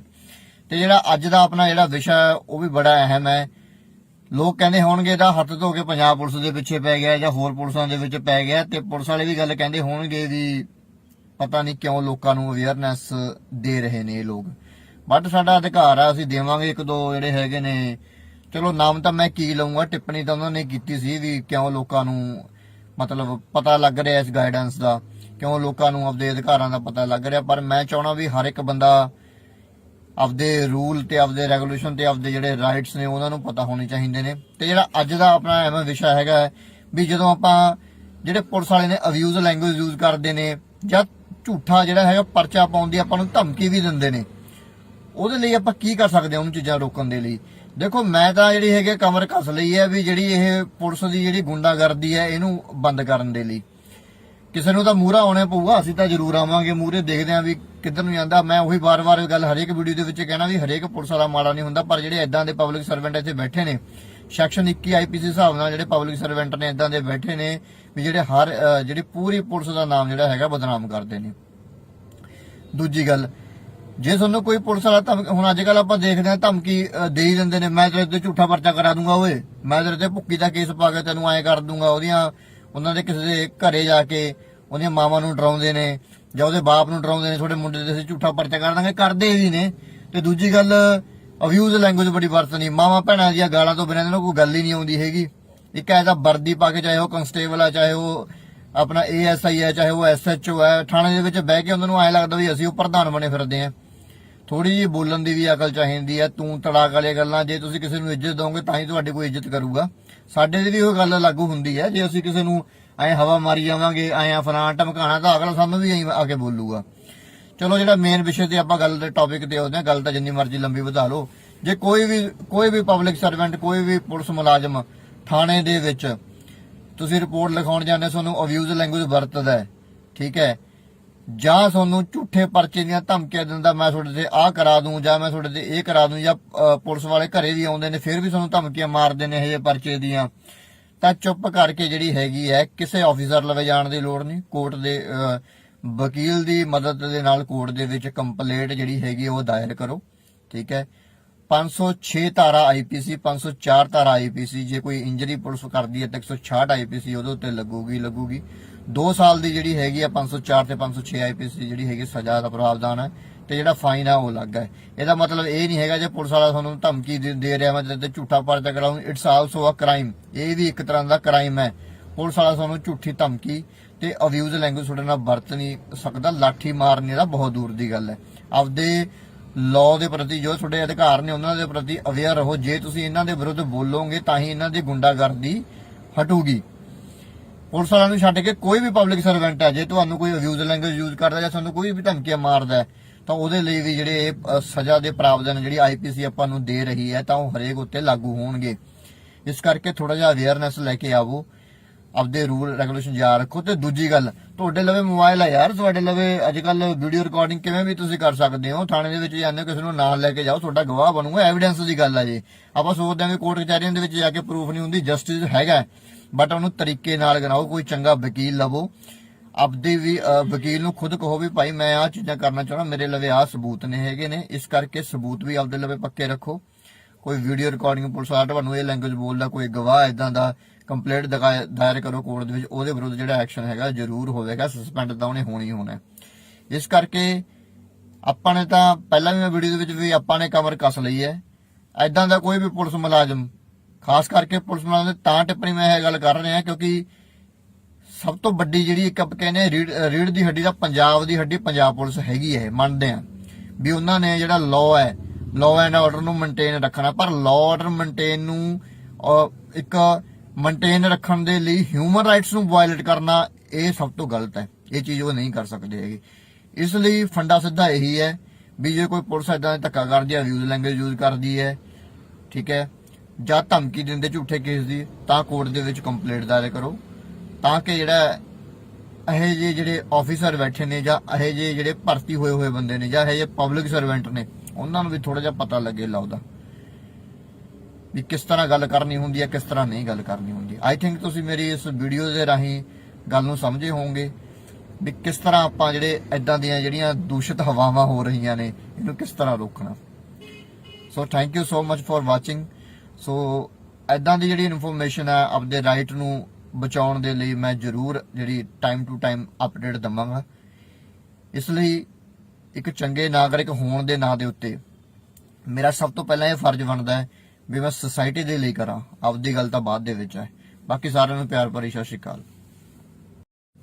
ਤੇ ਜਿਹੜਾ ਅੱਜ ਦਾ ਆਪਣਾ ਜਿਹੜਾ ਵਿਸ਼ਾ ਹੈ ਉਹ ਵੀ ਬੜਾ ਅਹਿਮ ਹੈ। ਲੋਕ ਕਹਿੰਦੇ ਹੋਣਗੇ ਇਹਦਾ ਹੱਥ ਧੋ ਕੇ ਪੰਜਾਬ ਪੁਲਿਸ ਦੇ ਪਿੱਛੇ ਪੈ ਗਿਆ ਜਾਂ ਹੋਰ ਪੁਲਿਸਾਂ ਦੇ ਵਿੱਚ ਪੈ ਗਿਆ, ਤੇ ਪੁਲਿਸ ਵਾਲੇ ਵੀ ਗੱਲ ਕਹਿੰਦੇ ਹੋਣਗੇ ਵੀ ਪਤਾ ਨਹੀਂ ਕਿਉਂ ਲੋਕਾਂ ਨੂੰ ਅਵੇਅਰਨੈਸ ਦੇ ਰਹੇ ਨੇ ਇਹ ਲੋਕ। ਬਟ ਸਾਡਾ ਅਧਿਕਾਰ ਆ, ਅਸੀਂ ਦੇਵਾਂਗੇ। ਇੱਕ ਦੋ ਜਿਹੜੇ ਹੈਗੇ ਨੇ, ਚਲੋ ਨਾਮ ਤਾਂ ਮੈਂ ਕੀ ਲਊਂਗਾ, ਟਿੱਪਣੀ ਤਾਂ ਉਹਨਾਂ ਨੇ ਕੀਤੀ ਸੀ ਵੀ ਕਿਉਂ ਲੋਕਾਂ ਨੂੰ ਮਤਲਬ ਪਤਾ ਲੱਗ ਰਿਹਾ ਇਸ ਗਾਈਡੈਂਸ ਦਾ, ਕਿਉਂ ਲੋਕਾਂ ਨੂੰ ਆਪਦੇ ਅਧਿਕਾਰਾਂ ਦਾ ਪਤਾ ਲੱਗ ਰਿਹਾ। ਪਰ ਮੈਂ ਚਾਹਣਾ ਵੀ ਹਰ ਇੱਕ ਬੰਦਾ ਆਪਦੇ ਰੂਲ ਤੇ ਆਪਦੇ ਰੈਗੂਲੇਸ਼ਨ ਤੇ ਆਪਦੇ ਜਿਹੜੇ ਰਾਈਟਸ ਨੇ ਉਹਨਾਂ ਨੂੰ ਪਤਾ ਹੋਣੇ ਚਾਹੀਦੇ ਨੇ। ਤੇ ਜਿਹੜਾ ਅੱਜ ਦਾ ਆਪਣਾ ਐਵੇਂ ਵਿਸ਼ਾ ਹੈਗਾ ਵੀ ਜਦੋਂ ਆਪਾਂ ਜਿਹੜੇ ਪੁਲਿਸ ਵਾਲੇ ਨੇ ਅਬਿਊਜ਼ ਲੈਂਗੁਏਜ ਯੂਜ਼ ਕਰਦੇ ਨੇ ਜਾਂ ਝੂਠਾ ਜਿਹੜਾ ਹੈਗਾ ਪਰਚਾ ਪਾਉਣ ਦੀ ਆਪਾਂ ਨੂੰ ਧਮਕੀ ਵੀ ਦਿੰਦੇ ਨੇ, ਉਹਦੇ ਲਈ ਆਪਾਂ ਕੀ ਕਰ ਸਕਦੇ ਹਾਂ ਉਹਨੂੰ ਚੀਜ਼ਾਂ ਰੋਕਣ ਦੇ ਲਈ। ਦੇਖੋ ਮੈਂ ਤਾਂ ਜਿਹੜੀ ਹੈਗੀ ਕਮਰ ਕੱਸ ਲਈ ਹੈ ਵੀ ਜਿਹੜੀ ਇਹ ਪੁਲਿਸ ਦੀ ਜਿਹੜੀ ਗੁੰਡਾਗਰਦੀ ਹੈ ਇਹਨੂੰ ਬੰਦ ਕਰਨ ਦੇ ਲਈ ਕਿਸੇ ਨੂੰ ਤਾਂ ਮੂਹਰਾ ਆਉਣਾ ਪਊਗਾ। ਅਸੀਂ ਤਾਂ ਜ਼ਰੂਰ ਆਵਾਂਗੇ ਮੂਹਰੇ, ਦੇਖਦੇ ਆਂ ਵੀ ਕਿੱਧਰ ਨੂੰ ਜਾਂਦਾ। ਮੈਂ ਉਹੀ ਵਾਰ-ਵਾਰ ਗੱਲ ਹਰੇਕ ਵੀਡੀਓ ਦੇ ਵਿੱਚ ਕਹਿਣਾ ਵੀ ਹਰੇਕ ਪੁਲਿਸ ਵਾਲਾ ਮਾੜਾ ਨਹੀਂ ਹੁੰਦਾ, ਪਰ ਜਿਹੜੇ ਇਦਾਂ ਦੇ ਪਬਲਿਕ ਸਰਵੈਂਟ ਇੱਥੇ ਬੈਠੇ ਨੇ ਸੈਕਸ਼ਨ 21 ਆਈਪੀਸੀ ਹਿਸਾਬ ਨਾਲ ਜਿਹੜੇ ਪਬਲਿਕ ਸਰਵੈਂਟ ਨੇ ਇਦਾਂ ਦੇ ਬੈਠੇ ਨੇ ਵੀ ਜਿਹੜੇ ਜਿਹੜੀ ਪੂਰੀ ਪੁਲਿਸ ਦਾ ਨਾਮ ਜਿਹੜਾ ਹੈਗਾ ਬਦਨਾਮ ਕਰਦੇ ਨੇ। ਦੂਜੀ ਗੱਲ, ਜੇ ਤੁਹਾਨੂੰ ਕੋਈ ਪੁਲਿਸ ਵਾਲਾ ਹੁਣ ਅੱਜ ਕੱਲ ਆਪਾਂ ਦੇਖਦੇ ਹਾਂ ਧਮਕੀ ਦੇ ਹੀ ਦਿੰਦੇ ਨੇ, ਮੈਂ ਤੇਰੇ ਤੇ ਝੂਠਾ ਪਰਚਾ ਕਰਾ ਦੂੰਗਾ, ਓਏ ਮੈਂ ਤੇਰੇ ਤੇ ਭੁੱਕੀ ਦਾ ਕੇਸ ਪਾ ਕੇ ਤੈਨੂੰ ਐਂ ਕਰ ਦੂੰਗਾ। ਉਹਨਾਂ ਦੇ ਕਿਸੇ ਦੇ ਘਰੇ ਜਾ ਕੇ ਉਹਦੀਆਂ ਮਾਵਾਂ ਨੂੰ ਡਰਾਉਂਦੇ ਨੇ ਜਾਂ ਉਹਦੇ ਬਾਪ ਨੂੰ ਡਰਾਉਂਦੇ ਨੇ, ਤੁਹਾਡੇ ਮੁੰਡੇ ਦੇ ਅਸੀਂ ਝੂਠਾ ਪਰਚਾ ਕਰ ਦਾਂਗੇ, ਕਰਦੇ ਵੀ ਨੇ। ਤੇ ਦੂਜੀ ਗੱਲ, ਅਬਿਊਜ਼ ਲੈਂਗੁਏਜ ਬੜੀ ਵਰਤਣੀ, ਮਾਵਾਂ ਭੈਣਾਂ ਦੀਆਂ ਗਾਲਾਂ ਤੋਂ ਬਿਨਾਂ ਇਹਨਾਂ ਨੂੰ ਕੋਈ ਗੱਲ ਹੀ ਨਹੀਂ ਆਉਂਦੀ ਹੈਗੀ। ਇੱਕ ਐਸਾ ਵਰਦੀ ਪਾ ਕੇ, ਚਾਹੇ ਉਹ ਕਨਸਟੇਬਲ ਆ, ਚਾਹੇ ਉਹ ਆਪਣਾ ASI ਹੈ, ਚਾਹੇ ਉਹ SHO ਹੈ, ਥਾਣੇ ਦੇ ਵਿੱਚ ਬਹਿ ਕੇ ਉਹਨਾਂ ਨੂੰ ਐਂ ਲੱਗਦਾ ਵੀ ਅਸੀਂ ਉਹ ਪ੍ਰਧਾਨ ਬਣੇ ਫਿਰਦੇ ਆਂ। ਥੋੜੀ ਜਿਹੀ ਬੋਲਣ ਦੀ ਵੀ ਅਕਲ ਚਾਹੀਦੀ ਹੈ। ਤੂੰ ਤੜਾਕ ਵਾਲੀਆਂ ਗੱਲਾਂ, ਜੇ ਤੁਸੀਂ ਕਿਸੇ ਨੂੰ ਇੱਜ਼ਤ ਦੋਗੇ ਤਾਂ ਹੀ ਤੁਹਾਡੀ ਕੋਈ ਇੱਜ਼ਤ ਕਰੂਗਾ। ਸਾਡੇ ਦੀ ਵੀ ਉਹ ਗੱਲ ਲਾਗੂ ਹੁੰਦੀ ਹੈ, ਜੇ ਅਸੀਂ ਕਿਸੇ ਨੂੰ ਐਂ ਹਵਾ ਮਾਰੀ ਜਾਵਾਂਗੇ, ਐਂ ਫਲਾਂ ਧਮਕਾਣਾ, ਤਾਂ ਅਗਲਾ ਸਾਨੂੰ ਵੀ ਐਂ ਆ ਕੇ ਬੋਲੂਗਾ। ਚਲੋ ਜਿਹੜਾ ਮੇਨ ਵਿਸ਼ੇ ਤੇ ਆਪਾਂ ਗੱਲ ਦੇ ਟੌਪਿਕ ਤੇ ਆਉਂਦੇ ਹਾਂ, ਗੱਲ ਤਾਂ ਜਿੰਨੀ ਮਰਜ਼ੀ ਲੰਬੀ ਵਧਾ ਲਓ। ਜੇ ਕੋਈ ਵੀ ਪਬਲਿਕ ਸਰਵੈਂਟ, ਕੋਈ ਵੀ ਪੁਲਿਸ ਮੁਲਾਜ਼ਮ ਥਾਣੇ ਦੇ ਵਿੱਚ ਤੁਸੀਂ ਰਿਪੋਰਟ ਲਿਖਾਉਣ ਜਾਂਦੇ, ਤੁਹਾਨੂੰ ਅਬਿਊਜ਼ ਲੈਂਗੁਏਜ ਵਰਤਦਾ ਹੈ, ਠੀਕ ਹੈ, ਜਾਂ ਤੁਹਾਨੂੰ ਝੂਠੇ ਪਰਚੇ ਦੀਆਂ ਧਮਕੀਆਂ ਦਿੰਦਾ, ਮੈਂ ਤੁਹਾਡੇ ਤੇ ਆਹ ਕਰਾ ਦੂੰ ਜਾਂ ਮੈਂ ਤੁਹਾਡੇ ਤੇ ਇਹ ਕਰਾ ਦੂੰ, ਜਾਂ ਪੁਲਿਸ ਵਾਲੇ ਘਰੇ ਵੀ ਆਉਂਦੇ ਨੇ ਫਿਰ ਵੀ ਤੁਹਾਨੂੰ ਧਮਕੀਆਂ ਮਾਰਦੇ ਨੇ ਇਹ ਜਿਹੇ ਪਰਚੇ ਦੀਆਂ, ਤਾਂ ਚੁੱਪ ਕਰਕੇ ਜਿਹੜੀ ਹੈਗੀ ਹੈ ਕਿਸੇ ਆਫੀਸਰ ਲਵੇ ਜਾਣ ਦੀ ਲੋੜ ਨਹੀਂ। ਕੋਰਟ ਦੇ ਵਕੀਲ ਦੀ ਮਦਦ ਦੇ ਨਾਲ ਕੋਰਟ ਦੇ ਵਿੱਚ ਕੰਪਲੇਂਟ ਜਿਹੜੀ ਹੈਗੀ ਉਹ ਦਾਇਰ ਕਰੋ, ਠੀਕ ਹੈ। 506 ਧਾਰਾ IPC, 504 ਧਾਰਾ IPC, ਜੇ ਕੋਈ ਇੰਜਰੀ ਪੁਲਿਸ ਕਰਦੀ ਹੈ ਤਾਂ 166 IPC ਉਹਦੇ ਉੱਤੇ ਲੱਗੂਗੀ। 2 ਸਾਲ ਦੀ ਜਿਹੜੀ ਹੈਗੀ ਆ 504 ਤੇ 506 IPC ਜਿਹੜੀ ਹੈਗੀ ਸਜ਼ਾ ਦਾ ਪ੍ਰਾਵਧਾਨ ਹੈ, ਤੇ ਜਿਹੜਾ ਫਾਈਨ ਆ ਉਹ ਅਲੱਗ ਹੈ। ਇਹਦਾ ਮਤਲਬ ਇਹ ਨਹੀਂ ਹੈਗਾ ਜੇ ਪੁਲਿਸ ਵਾਲਾ ਤੁਹਾਨੂੰ ਧਮਕੀ ਦੇ ਰਿਹਾ ਮੈਂ ਤੇਰੇ ਤੇ ਝੂਠਾ ਪਰਚਾ ਕਰਾਉਂ, ਇਟਸ ਆਲਸੋ ਅ ਕ੍ਰਾਈਮ। ਇਹ ਵੀ ਇੱਕ ਤਰ੍ਹਾਂ ਦਾ ਕ੍ਰਾਈਮ ਹੈ। ਪੁਲਿਸ ਵਾਲਾ ਤੁਹਾਨੂੰ ਝੂਠੀ ਧਮਕੀ ਤੇ ਅਬਿਊਜ਼ ਲੈਂਗੁਏਜ ਤੁਹਾਡੇ ਨਾਲ ਵਰਤ ਨਹੀਂ ਸਕਦਾ, ਲਾਠੀ ਮਾਰਨੇ ਦਾ ਬਹੁਤ ਦੂਰ ਦੀ ਗੱਲ ਹੈ। ਆਪਦੇ ਲਾਅ ਦੇ ਪ੍ਰਤੀ ਜੋ ਤੁਹਾਡੇ ਅਧਿਕਾਰ ਨੇ ਉਹਨਾਂ ਦੇ ਪ੍ਰਤੀ ਅਵੇਅਰ ਰਹੋ। ਜੇ ਤੁਸੀਂ ਇਹਨਾਂ ਦੇ ਵਿਰੁੱਧ ਬੋਲੋਗੇ ਤਾਂ ਹੀ ਇਹਨਾਂ ਦੀ ਗੁੰਡਾਗਰਦੀ ਹਟੂਗੀ। ਪੁਲਿਸ ਵਾਲਿਆਂ ਨੂੰ ਛੱਡ ਕੇ ਕੋਈ ਵੀ ਪਬਲਿਕ ਸਰਵੈਂਟ ਹੈ, ਜੇ ਤੁਹਾਨੂੰ ਕੋਈ ਅਬਿਊਜ਼ ਲੈਂਗੁਏਜ ਯੂਜ਼ ਕਰਦਾ ਜਾਂ ਤੁਹਾਨੂੰ ਕੋਈ ਵੀ ਧਮਕੀਆਂ ਮਾਰਦਾ ਤਾਂ ਉਹਦੇ ਲਈ ਵੀ ਜਿਹੜੇ ਸਜ਼ਾ ਦੇ ਪ੍ਰਾਵਧਾਨ ਜਿਹੜੀ IPC ਆਪਾਂ ਨੂੰ ਦੇ ਰਹੀ ਹੈ ਤਾਂ ਉਹ ਹਰੇਕ ਉੱਤੇ ਲਾਗੂ ਹੋਣਗੇ। ਇਸ ਕਰਕੇ ਥੋੜਾ ਜਿਹਾ ਅਵੇਅਰਨੈਸ ਲੈ ਕੇ ਆਵੋ, ਆਪਦੇ ਰੂਲ ਰੈਗੂਲੇਸ਼ਨ ਯਾਦ ਰੱਖੋ। ਤੇ ਦੂਜੀ ਗੱਲ, ਤੁਹਾਡੇ ਲਵੇ ਮੋਬਾਈਲ ਆ ਯਾਰ, ਤੁਹਾਡੇ ਲਵੇ ਅੱਜ ਕੱਲ ਵੀਡੀਓ ਰਿਕਾਰਡਿੰਗ ਕਿਵੇਂ ਵੀ ਤੁਸੀਂ ਕਰ ਸਕਦੇ ਹੋ। ਥਾਣੇ ਦੇ ਵਿੱਚ ਜਾਂਦੇ ਹੋ, ਕਿਸੇ ਨੂੰ ਨਾਲ ਲੈ ਕੇ ਜਾਓ, ਤੁਹਾਡਾ ਗਵਾਹ ਬਣੂਗਾ, ਐਵੀਡੈਂਸ ਦੀ ਗੱਲ ਆ। ਜੇ ਆਪਾਂ ਸੋਚਦੇ ਹਾਂ ਵੀ ਕੋਰਟ ਕਚਹਿਰੀਆਂ ਦੇ ਵਿੱਚ ਜਾ ਕੇ ਪ੍ਰੂਫ ਨਹੀਂ ਹੁੰਦੀ, ਜਸਟਿਸ ਹੈਗਾ, ਬਟ ਉਹਨੂੰ ਤਰੀਕੇ ਨਾਲ ਕਰਾਓ। ਕੋਈ ਚੰਗਾ ਵਕੀਲ ਲਵੋ, ਆਪਦੇ ਵੀ ਵਕੀਲ ਨੂੰ ਖੁਦ ਕਹੋ ਵੀ ਭਾਈ ਮੈਂ ਆਹ ਚੀਜ਼ਾਂ ਕਰਨਾ ਚਾਹੁੰਦਾ, ਮੇਰੇ ਲਵੇ ਆਹ ਸਬੂਤ ਨੇ ਹੈਗੇ ਨੇ, ਇਸ ਕਰਕੇ ਸਬੂਤ ਵੀ ਆਪਦੇ ਲਵੇ ਪੱਕੇ ਰੱਖੋ। ਕੋਈ ਵੀਡੀਓ ਰਿਕਾਰਡਿੰਗ ਪੁਲਿਸ ਵਾਲਾ ਤੁਹਾਨੂੰ ਇਹ ਲੈਂਗੁਏਜ ਬੋਲਦਾ, ਕੋਈ ਗਵਾਹ ਇਦਾਂ ਦਾ, ਕੰਪਲੇਂਟ ਦਾਇਰ ਕਰੋ ਕੋਰਟ ਦੇ ਵਿੱਚ, ਉਹਦੇ ਵਿਰੁੱਧ ਜਿਹੜਾ ਐਕਸ਼ਨ ਹੈਗਾ ਜ਼ਰੂਰ ਹੋਵੇਗਾ, ਸਸਪੈਂਡ ਤਾਂ ਉਹਨੇ ਹੋਣੀ ਹੋਣਾ। ਇਸ ਕਰਕੇ ਆਪਾਂ ਨੇ ਤਾਂ ਪਹਿਲਾਂ ਵੀ ਮੈਂ ਵੀਡੀਓ ਦੇ ਵਿੱਚ ਵੀ ਆਪਾਂ ਨੇ ਕਮਰ ਕੱਸ ਲਈ ਹੈ। ਐਦਾਂ ਦਾ ਕੋਈ ਵੀ ਪੁਲਿਸ ਮੁਲਾਜ਼ਮ, ਖਾਸ ਕਰਕੇ ਪੁਲਿਸ ਮੁਲਾਜ਼ਮ ਦੇ ਤਾਂ ਟਿੱਪਣੀ ਮੈਂ ਇਹ ਗੱਲ ਕਰ ਰਿਹਾ ਕਿਉਂਕਿ ਸਭ ਤੋਂ ਵੱਡੀ ਜਿਹੜੀ ਇੱਕ ਆਪਾਂ ਕਹਿੰਦੇ ਰੀੜ ਦੀ ਹੱਡੀ ਦਾ ਪੰਜਾਬ ਦੀ ਹੱਡੀ ਪੰਜਾਬ ਪੁਲਿਸ ਹੈਗੀ ਹੈ। ਮੰਨਦੇ ਆ ਵੀ ਉਹਨਾਂ ਨੇ ਜਿਹੜਾ ਲਾਅ ਹੈ, ਲਾਅ ਐਂਡ ਆਰਡਰ ਨੂੰ ਮੇਨਟੇਨ ਰੱਖਣਾ, ਪਰ ਲਾਅ ਆਰਡਰ ਮੇਨਟੇਨ ਨੂੰ ਇੱਕ ਮੇਨਟੇਨ ਰੱਖਣ ਦੇ ਲਈ ਹਿਊਮਨ ਰਾਈਟਸ ਨੂੰ ਵਾਇਲੇਟ ਕਰਨਾ ਇਹ ਸਭ ਤੋਂ ਗਲਤ ਹੈ। ਇਹ ਚੀਜ਼ ਉਹ ਨਹੀਂ ਕਰ ਸਕਦੇ ਹੈਗੇ। ਇਸ ਲਈ ਫੰਡਾ ਸਿੱਧਾ ਇਹੀ ਹੈ ਵੀ ਜੇ ਕੋਈ ਪੁਲਿਸ ਏਦਾਂ ਧੱਕਾ ਕਰਦੀ ਹੈ, ਅਬਿਊਜ਼ ਲੈਂਗੁਏਜ ਯੂਜ਼ ਕਰਦੀ ਹੈ, ਠੀਕ ਹੈ, ਜਾਂ ਧਮਕੀ ਦਿੰਦੇ ਝੂਠੇ ਕੇਸ ਦੀ, ਤਾਂ ਕੋਰਟ ਦੇ ਵਿੱਚ ਕੰਪਲੇਂਟ ਦਾਇਰ ਕਰੋ, ਤਾਂ ਕਿ ਜਿਹੜਾ ਇਹ ਜਿਹੇ ਜਿਹੜੇ ਆਫੀਸਰ ਬੈਠੇ ਨੇ ਜਾਂ ਇਹ ਜਿਹੇ ਜਿਹੜੇ ਭਰਤੀ ਹੋਏ ਬੰਦੇ ਨੇ ਜਾਂ ਇਹ ਜਿਹੇ ਪਬਲਿਕ ਸਰਵੈਂਟ ਨੇ ਉਹਨਾਂ ਨੂੰ ਵੀ ਥੋੜਾ ਜਿਹਾ ਪਤਾ ਲੱਗੇ ਲਾਅ ਦਾ ਵੀ ਕਿਸ ਤਰ੍ਹਾਂ ਗੱਲ ਕਰਨੀ ਹੁੰਦੀ ਹੈ, ਕਿਸ ਤਰ੍ਹਾਂ ਨਹੀਂ ਗੱਲ ਕਰਨੀ ਹੁੰਦੀ। ਆਈ ਥਿੰਕ ਤੁਸੀਂ ਮੇਰੀ ਇਸ ਵੀਡੀਓ ਦੇ ਰਾਹੀਂ ਗੱਲ ਨੂੰ ਸਮਝੇ ਹੋਵੋਗੇ ਵੀ ਕਿਸ ਤਰ੍ਹਾਂ ਆਪਾਂ ਜਿਹੜੇ ਇਦਾਂ ਦੀਆਂ ਜਿਹੜੀਆਂ ਦੂਸ਼ਿਤ ਹਵਾਵਾਂ ਹੋ ਰਹੀਆਂ ਨੇ ਇਹਨੂੰ ਕਿਸ ਤਰ੍ਹਾਂ ਰੋਕਣਾ। So thank you so much for watching. So ਇਦਾਂ ਦੀ ਜਿਹੜੀ ਇਨਫੋਰਮੇਸ਼ਨ ਹੈ ਆਪਦੇ ਰਾਈਟ ਨੂੰ ਬਚਾਉਣ ਦੇ ਲਈ ਮੈਂ ਜ਼ਰੂਰ ਜਿਹੜੀ ਟਾਈਮ ਟੂ ਟਾਈਮ ਅਪਡੇਟ ਦਵਾਂਗਾ। ਇਸ ਲਈ ਇੱਕ ਚੰਗੇ ਨਾਗਰਿਕ ਹੋਣ ਦੇ ਨਾਂ ਦੇ ਉੱਤੇ ਮੇਰਾ ਸਭ ਤੋਂ ਪਹਿਲਾਂ ਇਹ ਫਰਜ਼ ਬਣਦਾ ਹੈ ਵੀ ਮੈਂ ਸੋਸਾਇਟੀ ਦੇ ਲਈ ਕਰਾਂ, ਆਪਦੀ ਗੱਲ ਤਾਂ ਬਾਅਦ ਦੇ ਵਿੱਚ ਹੈ। ਬਾਕੀ ਸਾਰਿਆਂ ਨੂੰ ਪਿਆਰ ਭਰੀ ਸਤਿ ਸ਼੍ਰੀ ਅਕਾਲ।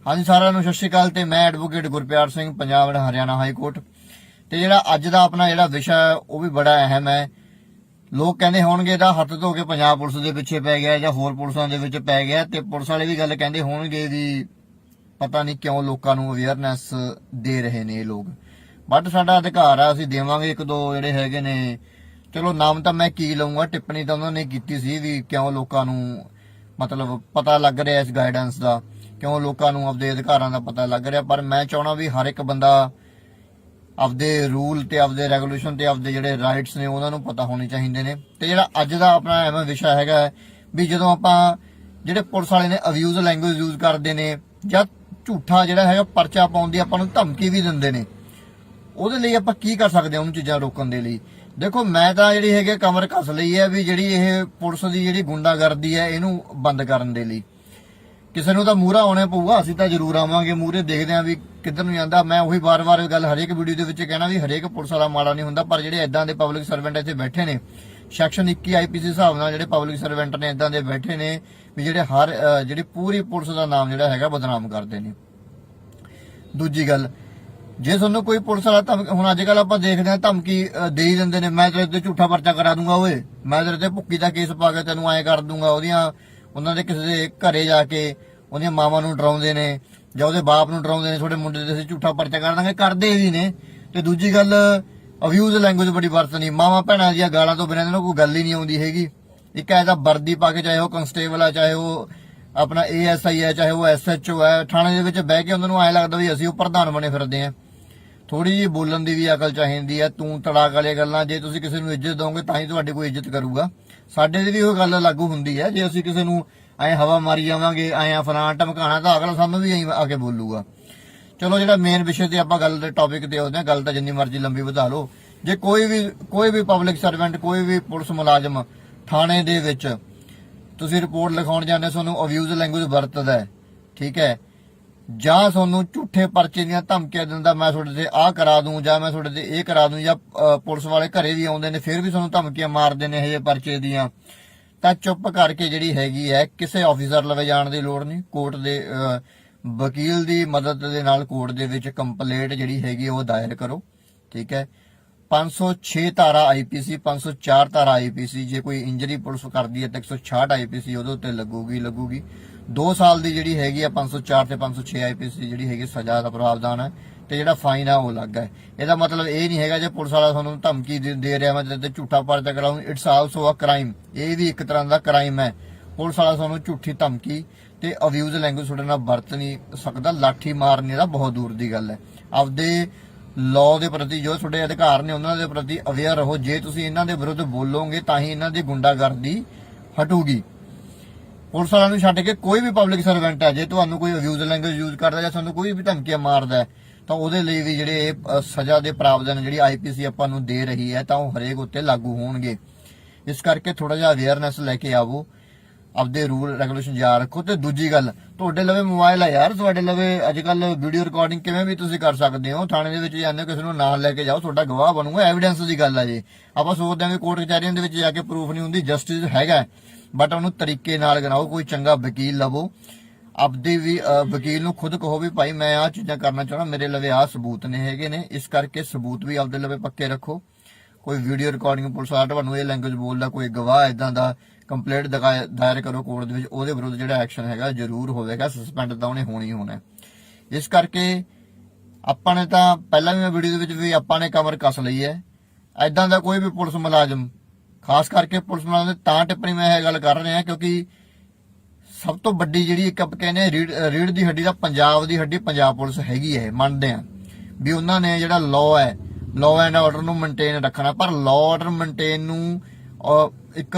ਹਾਂਜੀ ਸਾਰਿਆਂ ਨੂੰ ਸਤਿ ਸ਼੍ਰੀ ਅਕਾਲ ਤੇ ਮੈਂ advocate Gurpyar Singh, Punjab and Haryana high court. ਤੇ ਜਿਹੜਾ ਅੱਜ ਦਾ ਆਪਣਾ ਜਿਹੜਾ ਵਿਸ਼ਾ ਹੈ ਉਹ ਵੀ ਬੜਾ ਅਹਿਮ ਹੈ। ਲੋਕ ਕਹਿੰਦੇ ਹੋਣਗੇ ਇਹਦਾ ਹੱਥ ਧੋ ਕੇ ਪੰਜਾਬ ਪੁਲਿਸ ਦੇ ਪਿੱਛੇ ਪੈ ਗਿਆ ਜਾਂ ਹੋਰ ਪੁਲਿਸਾਂ ਦੇ ਵਿੱਚ ਪੈ ਗਿਆ, ਤੇ ਪੁਲਿਸ ਵਾਲੇ ਵੀ ਗੱਲ ਕਹਿੰਦੇ ਹੋਣਗੇ ਵੀ ਪਤਾ ਨਹੀਂ ਕਿਉਂ ਲੋਕਾਂ ਨੂੰ ਅਵੇਅਰਨੈਸ ਦੇ ਰਹੇ ਨੇ ਇਹ ਲੋਕ। ਬਟ ਸਾਡਾ ਅਧਿਕਾਰ ਆ, ਅਸੀਂ ਦੇਵਾਂਗੇ। ਇੱਕ ਦੋ ਜਿਹੜੇ ਹੈਗੇ ਨੇ, ਚਲੋ ਨਾਮ ਤਾਂ ਮੈਂ ਕੀ ਲਊਂਗਾ, ਟਿੱਪਣੀ ਤਾਂ ਉਹਨਾਂ ਨੇ ਕੀਤੀ ਸੀ ਵੀ ਕਿਉਂ ਲੋਕਾਂ ਨੂੰ ਮਤਲਬ ਪਤਾ ਲੱਗ ਰਿਹਾ ਇਸ ਗਾਈਡੈਂਸ ਦਾ, ਕਿਉਂ ਲੋਕਾਂ ਨੂੰ ਆਪਦੇ ਅਧਿਕਾਰਾਂ ਦਾ ਪਤਾ ਲੱਗ ਰਿਹਾ। ਪਰ ਮੈਂ ਚਾਹਣਾ ਵੀ ਹਰ ਇੱਕ ਬੰਦਾ ਆਪਦੇ ਰੂਲ ਤੇ ਆਪਦੇ ਰੈਗੂਲੇਸ਼ਨ ਤੇ ਆਪਦੇ ਜਿਹੜੇ ਰਾਈਟਸ ਨੇ ਉਹਨਾਂ ਨੂੰ ਪਤਾ ਹੋਣੇ ਚਾਹੀਦੇ ਨੇ। ਤੇ ਜਿਹੜਾ ਅੱਜ ਦਾ ਆਪਣਾ ਐਵੇਂ ਵਿਸ਼ਾ ਹੈਗਾ ਵੀ ਜਦੋਂ ਆਪਾਂ ਜਿਹੜੇ ਪੁਲਿਸ ਵਾਲੇ ਨੇ ਅਬਿਊਜ਼ ਲੈਂਗੁਏਜ ਯੂਜ਼ ਕਰਦੇ ਨੇ ਜਾਂ ਝੂਠਾ ਜਿਹੜਾ ਹੈਗਾ ਪਰਚਾ ਪਾਉਣ ਦੀ ਆਪਾਂ ਨੂੰ ਧਮਕੀ ਵੀ ਦਿੰਦੇ ਨੇ, ਉਹਦੇ ਲਈ ਆਪਾਂ ਕੀ ਕਰ ਸਕਦੇ ਹਾਂ ਉਹਨੂੰ ਚੀਜ਼ਾਂ ਰੋਕਣ ਦੇ ਲਈ। ਦੇਖੋ ਮੈਂ ਤਾਂ ਜਿਹੜੀ ਹੈਗੇ ਕਮਰ ਕੱਸ ਲਈ ਹੈ ਵੀ ਜਿਹੜੀ ਇਹ ਪੁਲਿਸ ਦੀ ਜਿਹੜੀ ਗੁੰਡਾਗਰਦੀ ਹੈ ਇਹਨੂੰ ਬੰਦ ਕਰਨ ਦੇ ਲਈ। ਕਿਸੇ ਨੂੰ ਤਾਂ ਮੂਹਰਾ ਆਉਣਾ ਪਊਗਾ, ਅਸੀਂ ਤਾਂ ਜ਼ਰੂਰ ਆਵਾਂਗੇ ਮੂਹਰੇ, ਦੇਖਦੇ ਆਂ ਵੀ ਕਿੱਧਰ ਨੂੰ ਜਾਂਦਾ। ਮੈਂ ਉਹੀ ਵਾਰ-ਵਾਰ ਗੱਲ ਹਰੇਕ ਵੀਡੀਓ ਦੇ ਵਿੱਚ ਕਹਿਣਾ ਵੀ ਹਰੇਕ ਪੁਲਿਸ ਵਾਲਾ ਮਾੜਾ ਨਹੀਂ ਹੁੰਦਾ, ਪਰ ਜਿਹੜੇ ਇਦਾਂ ਦੇ ਪਬਲਿਕ ਸਰਵੈਂਟ ਇੱਥੇ ਬੈਠੇ ਨੇ ਸੈਕਸ਼ਨ 21 ਆਈਪੀਸੀ ਹਿਸਾਬ ਨਾਲ ਜਿਹੜੇ ਪਬਲਿਕ ਸਰਵੈਂਟ ਨੇ ਇਦਾਂ ਦੇ ਬੈਠੇ ਨੇ ਵੀ ਜਿਹੜੇ ਜਿਹੜੀ ਪੂਰੀ ਪੁਲਿਸ ਦਾ ਨਾਮ ਜਿਹੜਾ ਹੈਗਾ ਬਦਨਾਮ ਕਰਦੇ ਨੇ। ਦੂਜੀ ਗੱਲ, ਜੇ ਤੁਹਾਨੂੰ ਕੋਈ ਪੁਲਿਸ ਵਾਲਾ ਹੁਣ ਅੱਜ ਕੱਲ ਆਪਾਂ ਦੇਖਦੇ ਹਾਂ ਧਮਕੀ ਦੇ ਹੀ ਦਿੰਦੇ ਨੇ, ਮੈਂ ਤੇਰੇ ਤੇ ਝੂਠਾ ਪਰਚਾ ਕਰਾ ਦੂੰਗਾ, ਓਏ ਮੈਂ ਤੇਰੇ ਤੇ ਭੁੱਕੀ ਦਾ ਕੇਸ ਪਾ ਕੇ ਤੈਨੂੰ ਐਂ ਕਰ ਦੂੰਗਾ। ਉਹਨਾਂ ਦੇ ਕਿਸੇ ਦੇ ਘਰੇ ਜਾ ਕੇ ਉਹਦੀਆਂ ਮਾਵਾਂ ਨੂੰ ਡਰਾਉਂਦੇ ਨੇ ਜਾਂ ਉਹਦੇ ਬਾਪ ਨੂੰ ਡਰਾਉਂਦੇ ਨੇ, ਤੁਹਾਡੇ ਮੁੰਡੇ ਤੇ ਅਸੀਂ ਝੂਠਾ ਪਰਚਾ ਕਰ ਦਾਂਗੇ, ਕਰਦੇ ਵੀ ਨੇ। ਤੇ ਦੂਜੀ ਗੱਲ, ਅਬਿਊਜ਼ ਲੈਂਗੁਏਜ ਬੜੀ ਵਰਤਣੀ, ਮਾਵਾਂ ਭੈਣਾਂ ਦੀਆਂ ਗਾਲਾਂ ਤੋਂ ਬਿਨਾਂ ਇਹਨਾਂ ਕੋਈ ਗੱਲ ਹੀ ਨਹੀਂ ਆਉਂਦੀ ਹੈਗੀ। ਇੱਕ ਐਸਾ ਵਰਦੀ ਪਾ ਕੇ, ਚਾਹੇ ਉਹ ਕਨਸਟੇਬਲ ਆ, ਚਾਹੇ ਉਹ ਆਪਣਾ ASI ਹੈ, ਚਾਹੇ ਉਹ SHO ਹੈ, ਥਾਣੇ ਦੇ ਵਿੱਚ ਬਹਿ ਕੇ ਉਹਨਾਂ ਨੂੰ ਐਂ ਲੱਗਦਾ ਵੀ ਅਸੀਂ ਉਹ ਪ੍ਰਧਾਨ ਬਣੇ ਫਿਰਦੇ ਆਂ। ਥੋੜੀ ਜਿਹੀ ਬੋਲਣ ਦੀ ਵੀ ਅਕਲ ਚਾਹੀਦੀ ਹੈ। ਤੂੰ ਤੜਾਕ ਵਾਲੀਆਂ ਗੱਲਾਂ, ਜੇ ਤੁਸੀਂ ਕਿਸੇ ਨੂੰ ਇੱਜ਼ਤ ਦੋਗੇ ਤਾਂ ਹੀ ਤੁਹਾਡੀ ਕੋਈ ਇੱਜ਼ਤ ਕਰੂਗਾ। ਸਾਡੇ ਦੀ ਵੀ ਉਹ ਗੱਲ ਲਾਗੂ ਹੁੰਦੀ ਹੈ, ਜੇ ਅਸੀਂ ਕਿਸੇ ਨੂੰ ਐਂ ਹਵਾ ਮਾਰੀ ਜਾਵਾਂਗੇ, ਐਂ ਫਲਾਣਾ ਧਮਕਾਣਾ, ਤਾਂ ਅਗਲਾ ਸਾਨੂੰ ਵੀ ਐਂ ਆ ਕੇ ਬੋਲੂਗਾ। ਚਲੋ ਜਿਹੜਾ ਮੇਨ ਵਿਸ਼ੇ ਤੇ ਆਪਾਂ ਗੱਲ ਦੇ ਟੌਪਿਕ ਤੇ ਆਉਂਦੇ ਹਾਂ, ਗੱਲ ਤਾਂ ਜਿੰਨੀ ਮਰਜ਼ੀ ਲੰਬੀ ਵਧਾ ਲਓ। ਜੇ ਕੋਈ ਵੀ ਪਬਲਿਕ ਸਰਵੈਂਟ, ਕੋਈ ਵੀ ਪੁਲਿਸ ਮੁਲਾਜ਼ਮ ਥਾਣੇ ਦੇ ਵਿੱਚ ਤੁਸੀਂ ਰਿਪੋਰਟ ਲਿਖਾਉਣ ਜਾਂਦੇ, ਤੁਹਾਨੂੰ ਅਬਿਊਜ਼ ਲੈਂਗੁਏਜ ਵਰਤਦਾ ਹੈ, ਠੀਕ ਹੈ, ਜਾਂ ਤੁਹਾਨੂੰ ਝੂਠੇ ਪਰਚੇ ਦੀਆਂ ਧਮਕੀਆਂ ਦਿੰਦਾ, ਮੈਂ ਤੁਹਾਡੇ ਤੇ ਆਹ ਕਰਾ ਦੂੰ ਜਾਂ ਮੈਂ ਤੁਹਾਡੇ ਤੇ ਇਹ ਕਰਾ ਦੂੰ, ਜਾਂ ਪੁਲਿਸ ਵਾਲੇ ਘਰੇ ਵੀ ਆਉਂਦੇ ਨੇ ਫਿਰ ਵੀ ਤੁਹਾਨੂੰ ਧਮਕੀਆਂ ਮਾਰਦੇ ਨੇ ਇਹ ਜਿਹੇ ਪਰਚੇ ਦੀਆਂ, ਤਾਂ ਚੁੱਪ ਕਰਕੇ ਜਿਹੜੀ ਹੈਗੀ ਹੈ ਕਿਸੇ ਆਫੀਸਰ ਲਵੇ ਜਾਣ ਦੀ ਲੋੜ ਨਹੀਂ। ਕੋਰਟ ਦੇ ਵਕੀਲ ਦੀ ਮਦਦ ਦੇ ਨਾਲ ਕੋਰਟ ਦੇ ਵਿੱਚ ਕੰਪਲੇਂਟ ਜਿਹੜੀ ਹੈਗੀ ਉਹ ਦਾਇਰ ਕਰੋ, ਠੀਕ ਹੈ। 506 ਧਾਰਾ IPC, 504 ਧਾਰਾ IPC, ਜੇ ਕੋਈ ਇੰਜਰੀ ਪੁਲਿਸ ਕਰਦੀ ਹੈ ਤਾਂ 166 IPC ਉਹਦੇ ਉੱਤੇ ਲੱਗੂਗੀ। 2 ਸਾਲ ਦੀ ਜਿਹੜੀ ਹੈਗੀ ਆ 504 ਤੇ 506 IPC ਜਿਹੜੀ ਹੈਗੀ ਸਜ਼ਾ ਦਾ ਪ੍ਰਾਵਧਾਨ ਹੈ, ਤੇ ਜਿਹੜਾ ਫਾਈਨ ਆ ਉਹ ਲੱਗਾ ਹੈ। ਇਹਦਾ ਮਤਲਬ ਇਹ ਨਹੀਂ ਹੈਗਾ ਜੇ ਪੁਲਿਸ ਵਾਲਾ ਤੁਹਾਨੂੰ ਧਮਕੀ ਦੇ ਰਿਹਾ ਮੈਂ ਤੇ ਝੂਠਾ ਪਰਚਾ ਕਰਾਉਂ, ਇਟਸ ਆਲਸੋ ਅ ਕ੍ਰਾਈਮ, ਇਹ ਵੀ ਇੱਕ ਤਰ੍ਹਾਂ ਦਾ ਕ੍ਰਾਈਮ ਹੈ। ਪੁਲਿਸ ਵਾਲਾ ਤੁਹਾਨੂੰ ਝੂਠੀ ਧਮਕੀ ਤੇ ਅਬਿਊਜ਼ ਲੈਂਗੁਏਜ ਤੁਹਾਡੇ ਨਾਲ ਵਰਤ ਨਹੀਂ ਸਕਦਾ, ਲਾਠੀ ਮਾਰਨੇ ਦਾ ਬਹੁਤ ਦੂਰ ਦੀ ਗੱਲ ਹੈ। ਆਪਦੇ ਲਾਅ ਦੇ ਪ੍ਰਤੀ ਜੋ ਤੁਹਾਡੇ ਅਧਿਕਾਰ ਨੇ ਉਹਨਾਂ ਦੇ ਪ੍ਰਤੀ ਅਵੇਅਰ ਰਹੋ। ਜੇ ਤੁਸੀਂ ਇਹਨਾਂ ਦੇ ਵਿਰੁੱਧ ਬੋਲੋਗੇ ਤਾਂ ਹੀ ਇਹਨਾਂ ਦੀ ਗੁੰਡਾਗਰਦੀ ਹਟੂਗੀ। ਪੁਲਿਸ ਵਾਲਿਆਂ ਨੂੰ ਛੱਡ ਕੇ ਕੋਈ ਵੀ ਪਬਲਿਕ ਸਰਵੈਂਟ ਹੈ, ਜੇ ਤੁਹਾਨੂੰ ਕੋਈ ਅਬਿਊਜ਼ ਲੈਂਗੁਏਜ ਯੂਜ਼ ਕਰਦਾ ਜਾਂ ਤੁਹਾਨੂੰ ਕੋਈ ਵੀ ਧਮਕੀਆਂ ਮਾਰਦਾ ਤਾਂ ਉਹਦੇ ਲਈ ਵੀ ਜਿਹੜੇ ਸਜ਼ਾ ਦੇ ਪ੍ਰਾਵਧਾਨ ਜਿਹੜੀ IPC ਆਪਾਂ ਨੂੰ ਦੇ ਰਹੀ ਹੈ ਤਾਂ ਉਹ ਹਰੇਕ ਉੱਤੇ ਲਾਗੂ ਹੋਣਗੇ। ਇਸ ਕਰਕੇ ਥੋੜਾ ਜਿਹਾ ਅਵੇਅਰਨੈਸ ਲੈ ਕੇ ਆਵੋ। ਆਪਦੇ ਰੂਲ ਰੈਗੂਲੇਸ਼ਨ ਯਾਦ ਰੱਖੋ। ਤੇ ਦੂਜੀ ਗੱਲ, ਤੁਹਾਡੇ ਲਵੇ ਮੋਬਾਈਲ ਆ ਯਾਰ, ਤੁਹਾਡੇ ਲਵੇ ਅੱਜ ਕੱਲ ਵੀਡੀਓ ਰਿਕਾਰਡਿੰਗ ਕਿਵੇਂ ਵੀ ਤੁਸੀਂ ਕਰ ਸਕਦੇ ਹੋ। ਥਾਣੇ ਦੇ ਵਿੱਚ ਜਾਂਦੇ ਹੋ, ਕਿਸੇ ਨੂੰ ਨਾਲ ਲੈ ਕੇ ਜਾਓ, ਤੁਹਾਡਾ ਗਵਾਹ ਬਣੂਗਾ, ਐਵੀਡੈਂਸ ਦੀ ਗੱਲ ਆ ਜੀ। ਆਪਾਂ ਸੋਚਦੇ ਹਾਂ ਵੀ ਕੋਰਟ ਕਚਹਿਰੀਆਂ ਦੇ ਵਿੱਚ ਜਾ ਕੇ ਪ੍ਰੂਫ ਨਹੀਂ ਹੁੰਦੀ, ਜਸਟਿਸ ਹੈਗਾ, ਬਟ ਉਹਨੂੰ ਤਰੀਕੇ ਨਾਲ ਕਰਾਓ। ਕੋਈ ਚੰਗਾ ਵਕੀਲ ਲਵੋ, ਆਪਦੇ ਵੀ ਵਕੀਲ ਨੂੰ ਖੁਦ ਕਹੋ ਵੀ ਭਾਈ ਮੈਂ ਆਹ ਚੀਜ਼ਾਂ ਕਰਨਾ ਚਾਹੁੰਦਾ, ਮੇਰੇ ਲਵੇ ਆਹ ਸਬੂਤ ਨੇ ਹੈਗੇ ਨੇ, ਇਸ ਕਰਕੇ ਸਬੂਤ ਵੀ ਆਪਦੇ ਲਵੇ ਪੱਕੇ ਰੱਖੋ। ਕੋਈ ਵੀਡੀਓ ਰਿਕਾਰਡਿੰਗ ਪੁਲਿਸ ਵਾਲਾ ਤੁਹਾਨੂੰ ਇਹ ਲੈਂਗੁਏਜ ਬੋਲਦਾ, ਕੋਈ ਗਵਾਹ ਇਦਾਂ ਦਾ, ਕੰਪਲੇਂਟ ਦਾਇਰ ਕਰੋ ਕੋਰਟ ਦੇ ਵਿੱਚ, ਉਹਦੇ ਵਿਰੁੱਧ ਜਿਹੜਾ ਐਕਸ਼ਨ ਹੈਗਾ ਜ਼ਰੂਰ ਹੋਵੇਗਾ, ਸਸਪੈਂਡ ਤਾਂ ਉਹਨੇ ਹੋਣੀ ਹੋਣਾ। ਇਸ ਕਰਕੇ ਆਪਾਂ ਨੇ ਤਾਂ ਪਹਿਲਾਂ ਵੀ ਮੈਂ ਵੀਡੀਓ ਦੇ ਵਿੱਚ ਵੀ ਆਪਾਂ ਨੇ ਕਮਰ ਕੱਸ ਲਈ ਹੈ। ਇਦਾਂ ਦਾ ਕੋਈ ਵੀ ਪੁਲਿਸ ਮੁਲਾਜ਼ਮ, ਖਾਸ ਕਰਕੇ ਪੁਲਿਸ ਮੁਲਾਜ਼ਮ ਤਾਂ ਟਿੱਪਣੀ ਮੈਂ ਇਹ ਗੱਲ ਕਰ ਰਿਹਾ ਕਿਉਂਕਿ ਸਭ ਤੋਂ ਵੱਡੀ ਜਿਹੜੀ ਇੱਕ ਆਪਾਂ ਕਹਿੰਦੇ ਰੀੜ ਦੀ ਹੱਡੀ ਦਾ ਪੰਜਾਬ ਦੀ ਹੱਡੀ ਪੰਜਾਬ ਪੁਲਿਸ ਹੈਗੀ ਹੈ। ਮੰਨਦੇ ਆ ਵੀ ਉਹਨਾਂ ਨੇ ਜਿਹੜਾ ਲਾਅ ਐਂਡ ਆਰਡਰ ਨੂੰ ਮੇਨਟੇਨ ਰੱਖਣਾ, ਪਰ ਲਾਅ ਆਰਡਰ ਮੇਨਟੇਨ ਨੂੰ ਇੱਕ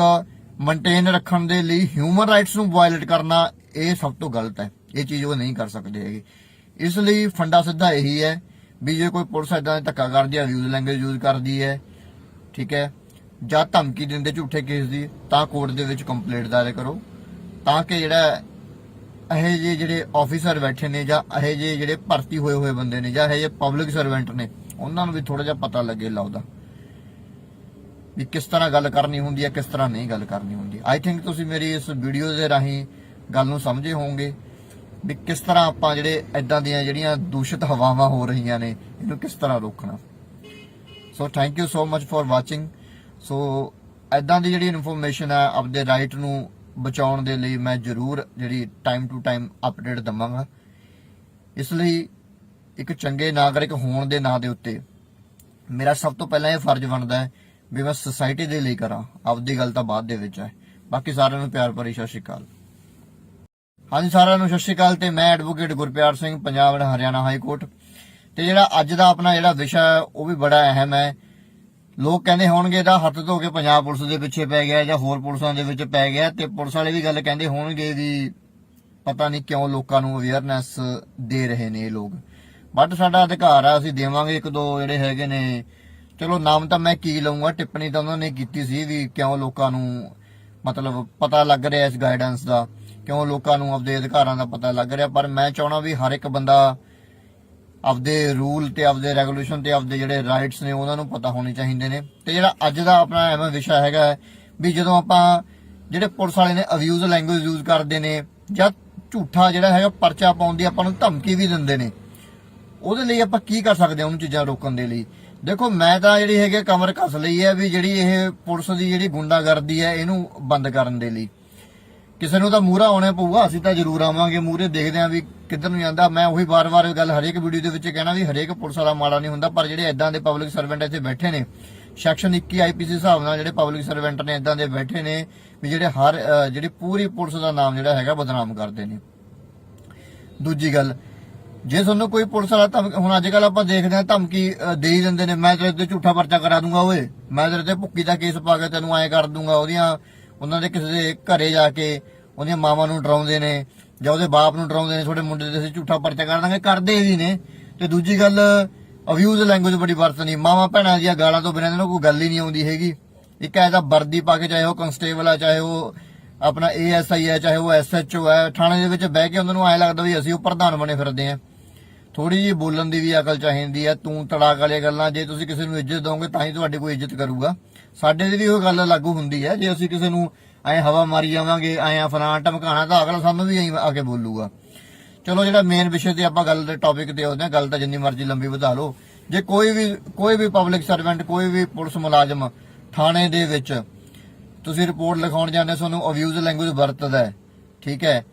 ਮੇਨਟੇਨ ਰੱਖਣ ਦੇ ਲਈ ਹਿਊਮਨ ਰਾਈਟਸ ਨੂੰ ਵਾਇਲੇਟ ਕਰਨਾ, ਇਹ ਸਭ ਤੋਂ ਗਲਤ ਹੈ। ਇਹ ਚੀਜ਼ ਉਹ ਨਹੀਂ ਕਰ ਸਕਦੇ ਹੈਗੇ। ਇਸ ਲਈ ਫੰਡਾ ਸਿੱਧਾ ਇਹੀ ਹੈ ਵੀ ਜੇ ਕੋਈ ਪੁਲਿਸ ਇਦਾਂ ਦਾ ਧੱਕਾ ਕਰਦੀ ਹੈ, ਅਬਿਊਜ਼ ਲੈਂਗੁਏਜ ਯੂਜ਼ ਕਰਦੀ ਹੈ, ਠੀਕ ਹੈ, ਜਾਂ ਧਮਕੀ ਦਿੰਦੇ ਝੂਠੇ ਕੇਸ ਦੀ, ਤਾਂ ਕੋਰਟ ਦੇ ਵਿੱਚ ਕੰਪਲੇਂਟ ਦਾਇਰ ਕਰੋ, ਤਾਂ ਕਿ ਜਿਹੜਾ ਇਹੋ ਜਿਹੇ ਜਿਹੜੇ ਆਫੀਸਰ ਬੈਠੇ ਨੇ ਜਾਂ ਇਹੋ ਜਿਹੇ ਜਿਹੜੇ ਭਰਤੀ ਹੋਏ ਬੰਦੇ ਨੇ ਜਾਂ ਇਹੋ ਜਿਹੇ ਪਬਲਿਕ ਸਰਵੈਂਟ ਨੇ, ਉਹਨਾਂ ਨੂੰ ਵੀ ਥੋੜਾ ਜਿਹਾ ਪਤਾ ਲੱਗੇ ਲਾਉਦਾ ਵੀ ਕਿਸ ਤਰ੍ਹਾਂ ਗੱਲ ਕਰਨੀ ਹੁੰਦੀ ਹੈ, ਕਿਸ ਤਰ੍ਹਾਂ ਨਹੀਂ ਗੱਲ ਕਰਨੀ ਹੁੰਦੀ। ਆਈ ਥਿੰਕ ਤੁਸੀਂ ਮੇਰੀ ਇਸ ਵੀਡੀਓ ਦੇ ਰਾਹੀਂ ਗੱਲ ਨੂੰ ਸਮਝੇ ਹੋਵੋਗੇ ਵੀ ਕਿਸ ਤਰ੍ਹਾਂ ਆਪਾਂ ਜਿਹੜੇ ਇਦਾਂ ਦੀਆਂ ਜਿਹੜੀਆਂ ਦੂਸ਼ਿਤ ਹਵਾਵਾਂ ਹੋ ਰਹੀਆਂ ਨੇ, ਇਹਨੂੰ ਕਿਸ ਤਰ੍ਹਾਂ ਰੋਕਣਾ। So thank you so much for watching. So ਇਦਾਂ ਦੀ ਜਿਹੜੀ ਇਨਫੋਰਮੇਸ਼ਨ ਹੈ ਆਪਦੇ ਰਾਈਟ ਨੂੰ ਬਚਾਉਣ ਦੇ ਲਈ ਮੈਂ ਜ਼ਰੂਰ ਜਿਹੜੀ ਟਾਈਮ ਟੂ ਟਾਈਮ ਅਪਡੇਟ ਦਵਾਂਗਾ। ਇਸ ਲਈ ਇੱਕ ਚੰਗੇ ਨਾਗਰਿਕ ਹੋਣ ਦੇ ਨਾਂ ਦੇ ਉੱਤੇ ਮੇਰਾ ਸਭ ਤੋਂ ਪਹਿਲਾਂ ਇਹ ਫਰਜ਼ ਬਣਦਾ ਹੈ ਵੀ ਮੈਂ ਸੋਸਾਇਟੀ ਦੇ ਲਈ ਕਰਾਂ, ਆਪਦੀ ਗੱਲ ਤਾਂ ਬਾਅਦ ਦੇ ਵਿੱਚ ਹੈ। ਬਾਕੀ ਸਾਰਿਆਂ ਨੂੰ ਪਿਆਰ ਭਰੀ ਸਤਿ ਸ਼੍ਰੀ ਅਕਾਲ। ਹਾਂਜੀ, ਸਾਰਿਆਂ ਨੂੰ ਸਤਿ ਸ਼੍ਰੀ ਅਕਾਲ। ਤੇ ਮੈਂ advocate Gurpyar Singh, Punjab and Haryana high court. ਤੇ ਜਿਹੜਾ ਅੱਜ ਦਾ ਆਪਣਾ ਜਿਹੜਾ ਵਿਸ਼ਾ ਹੈ ਉਹ ਵੀ ਬੜਾ ਅਹਿਮ ਹੈ। ਲੋਕ ਕਹਿੰਦੇ ਹੋਣਗੇ ਇਹਦਾ ਹੱਥ ਧੋ ਕੇ ਪੰਜਾਬ ਪੁਲਿਸ ਦੇ ਪਿੱਛੇ ਪੈ ਗਿਆ ਜਾਂ ਹੋਰ ਪੁਲਿਸਾਂ ਦੇ ਵਿੱਚ ਪੈ ਗਿਆ, ਤੇ ਪੁਲਿਸ ਵਾਲੇ ਵੀ ਗੱਲ ਕਹਿੰਦੇ ਹੋਣਗੇ ਵੀ ਪਤਾ ਨਹੀਂ ਕਿਉਂ ਲੋਕਾਂ ਨੂੰ ਅਵੇਅਰਨੈਸ ਦੇ ਰਹੇ ਨੇ ਇਹ ਲੋਕ, ਬਟ ਸਾਡਾ ਅਧਿਕਾਰ ਆ, ਅਸੀਂ ਦੇਵਾਂਗੇ। ਇੱਕ ਦੋ ਜਿਹੜੇ ਹੈਗੇ ਨੇ, ਚਲੋ ਨਾਮ ਤਾਂ ਮੈਂ ਕੀ ਲਊਂਗਾ, ਟਿੱਪਣੀ ਤਾਂ ਉਹਨਾਂ ਨੇ ਕੀਤੀ ਸੀ ਵੀ ਕਿਉਂ ਲੋਕਾਂ ਨੂੰ ਮਤਲਬ ਪਤਾ ਲੱਗ ਰਿਹਾ ਇਸ ਗਾਈਡੈਂਸ ਦਾ, ਕਿਉਂ ਲੋਕਾਂ ਨੂੰ ਆਪਦੇ ਅਧਿਕਾਰਾਂ ਦਾ ਪਤਾ ਲੱਗ ਰਿਹਾ। ਪਰ ਮੈਂ ਚਾਹਣਾ ਵੀ ਹਰ ਇੱਕ ਬੰਦਾ ਆਪਦੇ ਰੂਲ ਤੇ ਆਪਦੇ ਰੈਗੂਲੇਸ਼ਨ ਤੇ ਆਪਦੇ ਜਿਹੜੇ ਰਾਈਟਸ ਨੇ ਉਹਨਾਂ ਨੂੰ ਪਤਾ ਹੋਣੇ ਚਾਹੀਦੇ ਨੇ। ਤੇ ਜਿਹੜਾ ਅੱਜ ਦਾ ਆਪਣਾ ਐਵੇਂ ਵਿਸ਼ਾ ਹੈਗਾ ਵੀ ਜਦੋਂ ਆਪਾਂ ਜਿਹੜੇ ਪੁਲਿਸ ਵਾਲੇ ਨੇ ਅਬਿਊਜ਼ ਲੈਂਗੁਏਜ ਯੂਜ਼ ਕਰਦੇ ਨੇ ਜਾਂ ਝੂਠਾ ਜਿਹੜਾ ਹੈਗਾ ਪਰਚਾ ਪਾਉਣ ਦੀ ਆਪਾਂ ਨੂੰ ਧਮਕੀ ਵੀ ਦਿੰਦੇ ਨੇ, ਉਹਦੇ ਲਈ ਆਪਾਂ ਕੀ ਕਰ ਸਕਦੇ ਹਾਂ ਉਹਨੂੰ ਚੀਜ਼ਾਂ ਰੋਕਣ ਦੇ ਲਈ। ਦੇਖੋ ਮੈਂ ਤਾਂ ਜਿਹੜੀ ਹੈਗੇ ਕਮਰ ਕੱਸ ਲਈ ਹੈ ਵੀ ਜਿਹੜੀ ਇਹ ਪੁਲਿਸ ਦੀ ਜਿਹੜੀ ਗੁੰਡਾਗਰਦੀ ਹੈ ਇਹਨੂੰ ਬੰਦ ਕਰਨ ਦੇ ਲਈ ਕਿਸੇ ਨੂੰ ਤਾਂ ਮੂਹਰਾ ਆਉਣਾ ਪਊਗਾ। ਅਸੀਂ ਤਾਂ ਜ਼ਰੂਰ ਆਵਾਂਗੇ ਮੂਹਰੇ, ਦੇਖਦੇ ਆਂ ਵੀ ਕਿੱਧਰ ਨੂੰ ਜਾਂਦਾ। ਮੈਂ ਉਹੀ ਵਾਰ-ਵਾਰ ਗੱਲ ਹਰੇਕ ਵੀਡੀਓ ਦੇ ਵਿੱਚ ਕਹਿਣਾ ਵੀ ਹਰੇਕ ਪੁਲਿਸ ਵਾਲਾ ਮਾੜਾ ਨਹੀਂ ਹੁੰਦਾ, ਪਰ ਜਿਹੜੇ ਇਦਾਂ ਦੇ ਪਬਲਿਕ ਸਰਵੈਂਟ ਇੱਥੇ ਬੈਠੇ ਨੇ, ਸੈਕਸ਼ਨ 21 ਆਈਪੀਸੀ ਹਿਸਾਬ ਨਾਲ ਜਿਹੜੇ ਪਬਲਿਕ ਸਰਵੈਂਟ ਨੇ ਇਦਾਂ ਦੇ ਬੈਠੇ ਨੇ ਵੀ ਜਿਹੜੇ ਜਿਹੜੀ ਪੂਰੀ ਪੁਲਿਸ ਦਾ ਨਾਮ ਜਿਹੜਾ ਹੈਗਾ ਬਦਨਾਮ ਕਰਦੇ ਨੇ। ਦੂਜੀ ਗੱਲ, ਜੇ ਤੁਹਾਨੂੰ ਕੋਈ ਪੁਲਿਸ ਵਾਲਾ ਹੁਣ ਅੱਜ ਕੱਲ ਆਪਾਂ ਦੇਖਦੇ ਹਾਂ ਧਮਕੀ ਦੇ ਹੀ ਦਿੰਦੇ ਨੇ, ਮੈਂ ਤੇਰੇ ਤੇ ਝੂਠਾ ਪਰਚਾ ਕਰਾ ਦੂੰਗਾ, ਓਏ ਮੈਂ ਤੇਰੇ ਤੇ ਭੁੱਕੀ ਦਾ ਕੇਸ ਪਾ ਕੇ ਤੈਨੂੰ ਐਂ ਕਰ ਦੂੰਗਾ। ਉਹਨਾਂ ਦੇ ਕਿਸੇ ਦੇ ਘਰੇ ਜਾ ਕੇ ਉਹਦੀਆਂ ਮਾਵਾਂ ਨੂੰ ਡਰਾਉਂਦੇ ਨੇ ਜਾਂ ਉਹਦੇ ਬਾਪ ਨੂੰ ਡਰਾਉਂਦੇ ਨੇ, ਤੁਹਾਡੇ ਮੁੰਡੇ ਤੇ ਅਸੀਂ ਝੂਠਾ ਪਰਚਾ ਕਰ ਦਾਂਗੇ, ਕਰਦੇ ਵੀ ਨੇ। ਤੇ ਦੂਜੀ ਗੱਲ, ਅਬਿਊਜ਼ ਲੈਂਗੁਏਜ ਬੜੀ ਵਰਤਣੀ, ਮਾਵਾਂ ਭੈਣਾਂ ਦੀਆਂ ਗਾਲਾਂ ਤੋਂ ਬਿਨਾਂ ਇਹਨਾਂ ਨੂੰ ਕੋਈ ਗੱਲ ਹੀ ਨਹੀਂ ਆਉਂਦੀ ਹੈਗੀ। ਇੱਕ ਐਸਾ ਵਰਦੀ ਪਾ ਕੇ, ਚਾਹੇ ਉਹ ਕਨਸਟੇਬਲ ਆ, ਚਾਹੇ ਉਹ ਆਪਣਾ ASI ਹੈ, ਚਾਹੇ ਉਹ SHO ਹੈ, ਥਾਣੇ ਦੇ ਵਿੱਚ ਬਹਿ ਕੇ ਉਹਨਾਂ ਨੂੰ ਐਂ ਲੱਗਦਾ ਵੀ ਅਸੀਂ ਉਹ ਪ੍ਰਧਾਨ ਬਣੇ ਫਿਰਦੇ ਆਂ। ਥੋੜੀ ਜਿਹੀ ਬੋਲਣ ਦੀ ਵੀ ਅਕਲ ਚਾਹੀਦੀ ਹੈ। ਤੂੰ ਤੜਾਕ ਵਾਲੀਆਂ ਗੱਲਾਂ, ਜੇ ਤੁਸੀਂ ਕਿਸੇ ਨੂੰ ਇੱਜ਼ਤ ਦੋਗੇ ਤਾਂ ਹੀ ਤੁਹਾਡੀ ਕੋਈ ਇੱਜ਼ਤ ਕਰੂਗਾ। ਸਾਡੇ ਦੀ ਵੀ ਉਹ ਗੱਲ ਲਾਗੂ ਹੁੰਦੀ ਹੈ, ਜੇ ਅਸੀਂ ਕਿਸੇ ਨੂੰ ਐਂ ਹਵਾ ਮਾਰੀ ਜਾਵਾਂਗੇ, ਐਂ ਫਲਾਂ ਧਮਕਾਣਾ, ਤਾਂ ਅਗਲਾ ਸਾਨੂੰ ਵੀ ਐਂ ਆ ਕੇ ਬੋਲੂਗਾ। ਚਲੋ ਜਿਹੜਾ ਮੇਨ ਵਿਸ਼ੇ ਤੇ ਆਪਾਂ ਗੱਲ ਦੇ ਟੌਪਿਕ ਤੇ ਆਉਂਦੇ ਹਾਂ, ਗੱਲ ਤਾਂ ਜਿੰਨੀ ਮਰਜ਼ੀ ਲੰਬੀ ਵਧਾ ਲਓ। ਜੇ ਕੋਈ ਵੀ ਪਬਲਿਕ ਸਰਵੈਂਟ, ਕੋਈ ਵੀ ਪੁਲਿਸ ਮੁਲਾਜ਼ਮ ਥਾਣੇ ਦੇ ਵਿੱਚ ਤੁਸੀਂ ਰਿਪੋਰਟ ਲਿਖਾਉਣ ਜਾਂਦੇ, ਤੁਹਾਨੂੰ ਅਬਿਊਜ਼ ਲੈਂਗੁਏਜ ਵਰਤਦਾ, ਠੀਕ ਹੈ,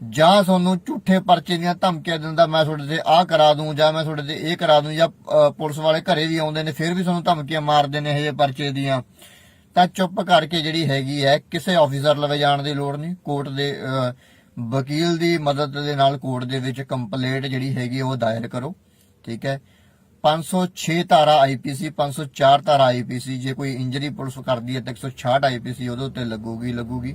ਜਾਂ ਤੁਹਾਨੂੰ ਝੂਠੇ ਪਰਚੇ ਦੀਆਂ ਧਮਕੀਆਂ ਦਿੰਦਾ, ਮੈਂ ਤੁਹਾਡੇ ਤੇ ਆਹ ਕਰਾ ਦੂੰ ਜਾਂ ਮੈਂ ਤੁਹਾਡੇ ਤੇ ਇਹ ਕਰਾ ਦੂੰ, ਜਾਂ ਪੁਲਿਸ ਵਾਲੇ ਘਰੇ ਵੀ ਆਉਂਦੇ ਨੇ ਫਿਰ ਵੀ ਤੁਹਾਨੂੰ ਧਮਕੀਆਂ ਮਾਰਦੇ ਨੇ ਇਹ ਜਿਹੇ ਪਰਚੇ ਦੀਆਂ, ਤਾਂ ਚੁੱਪ ਕਰਕੇ ਜਿਹੜੀ ਹੈਗੀ ਹੈ ਕਿਸੇ ਆਫੀਸਰ ਲਵੇ ਜਾਣ ਦੀ ਲੋੜ ਨਹੀਂ। ਕੋਰਟ ਦੇ ਵਕੀਲ ਦੀ ਮਦਦ ਦੇ ਨਾਲ ਕੋਰਟ ਦੇ ਵਿੱਚ ਕੰਪਲੇਂਟ ਜਿਹੜੀ ਹੈਗੀ ਉਹ ਦਾਇਰ ਕਰੋ, ਠੀਕ ਹੈ। 506 ਧਾਰਾ IPC, 504 ਧਾਰਾ IPC, ਜੇ ਕੋਈ ਇੰਜਰੀ ਪੁਲਿਸ ਕਰਦੀ ਹੈ ਤਾਂ 166 IPC ਉਹਦੇ ਉੱਤੇ ਲੱਗੂਗੀ।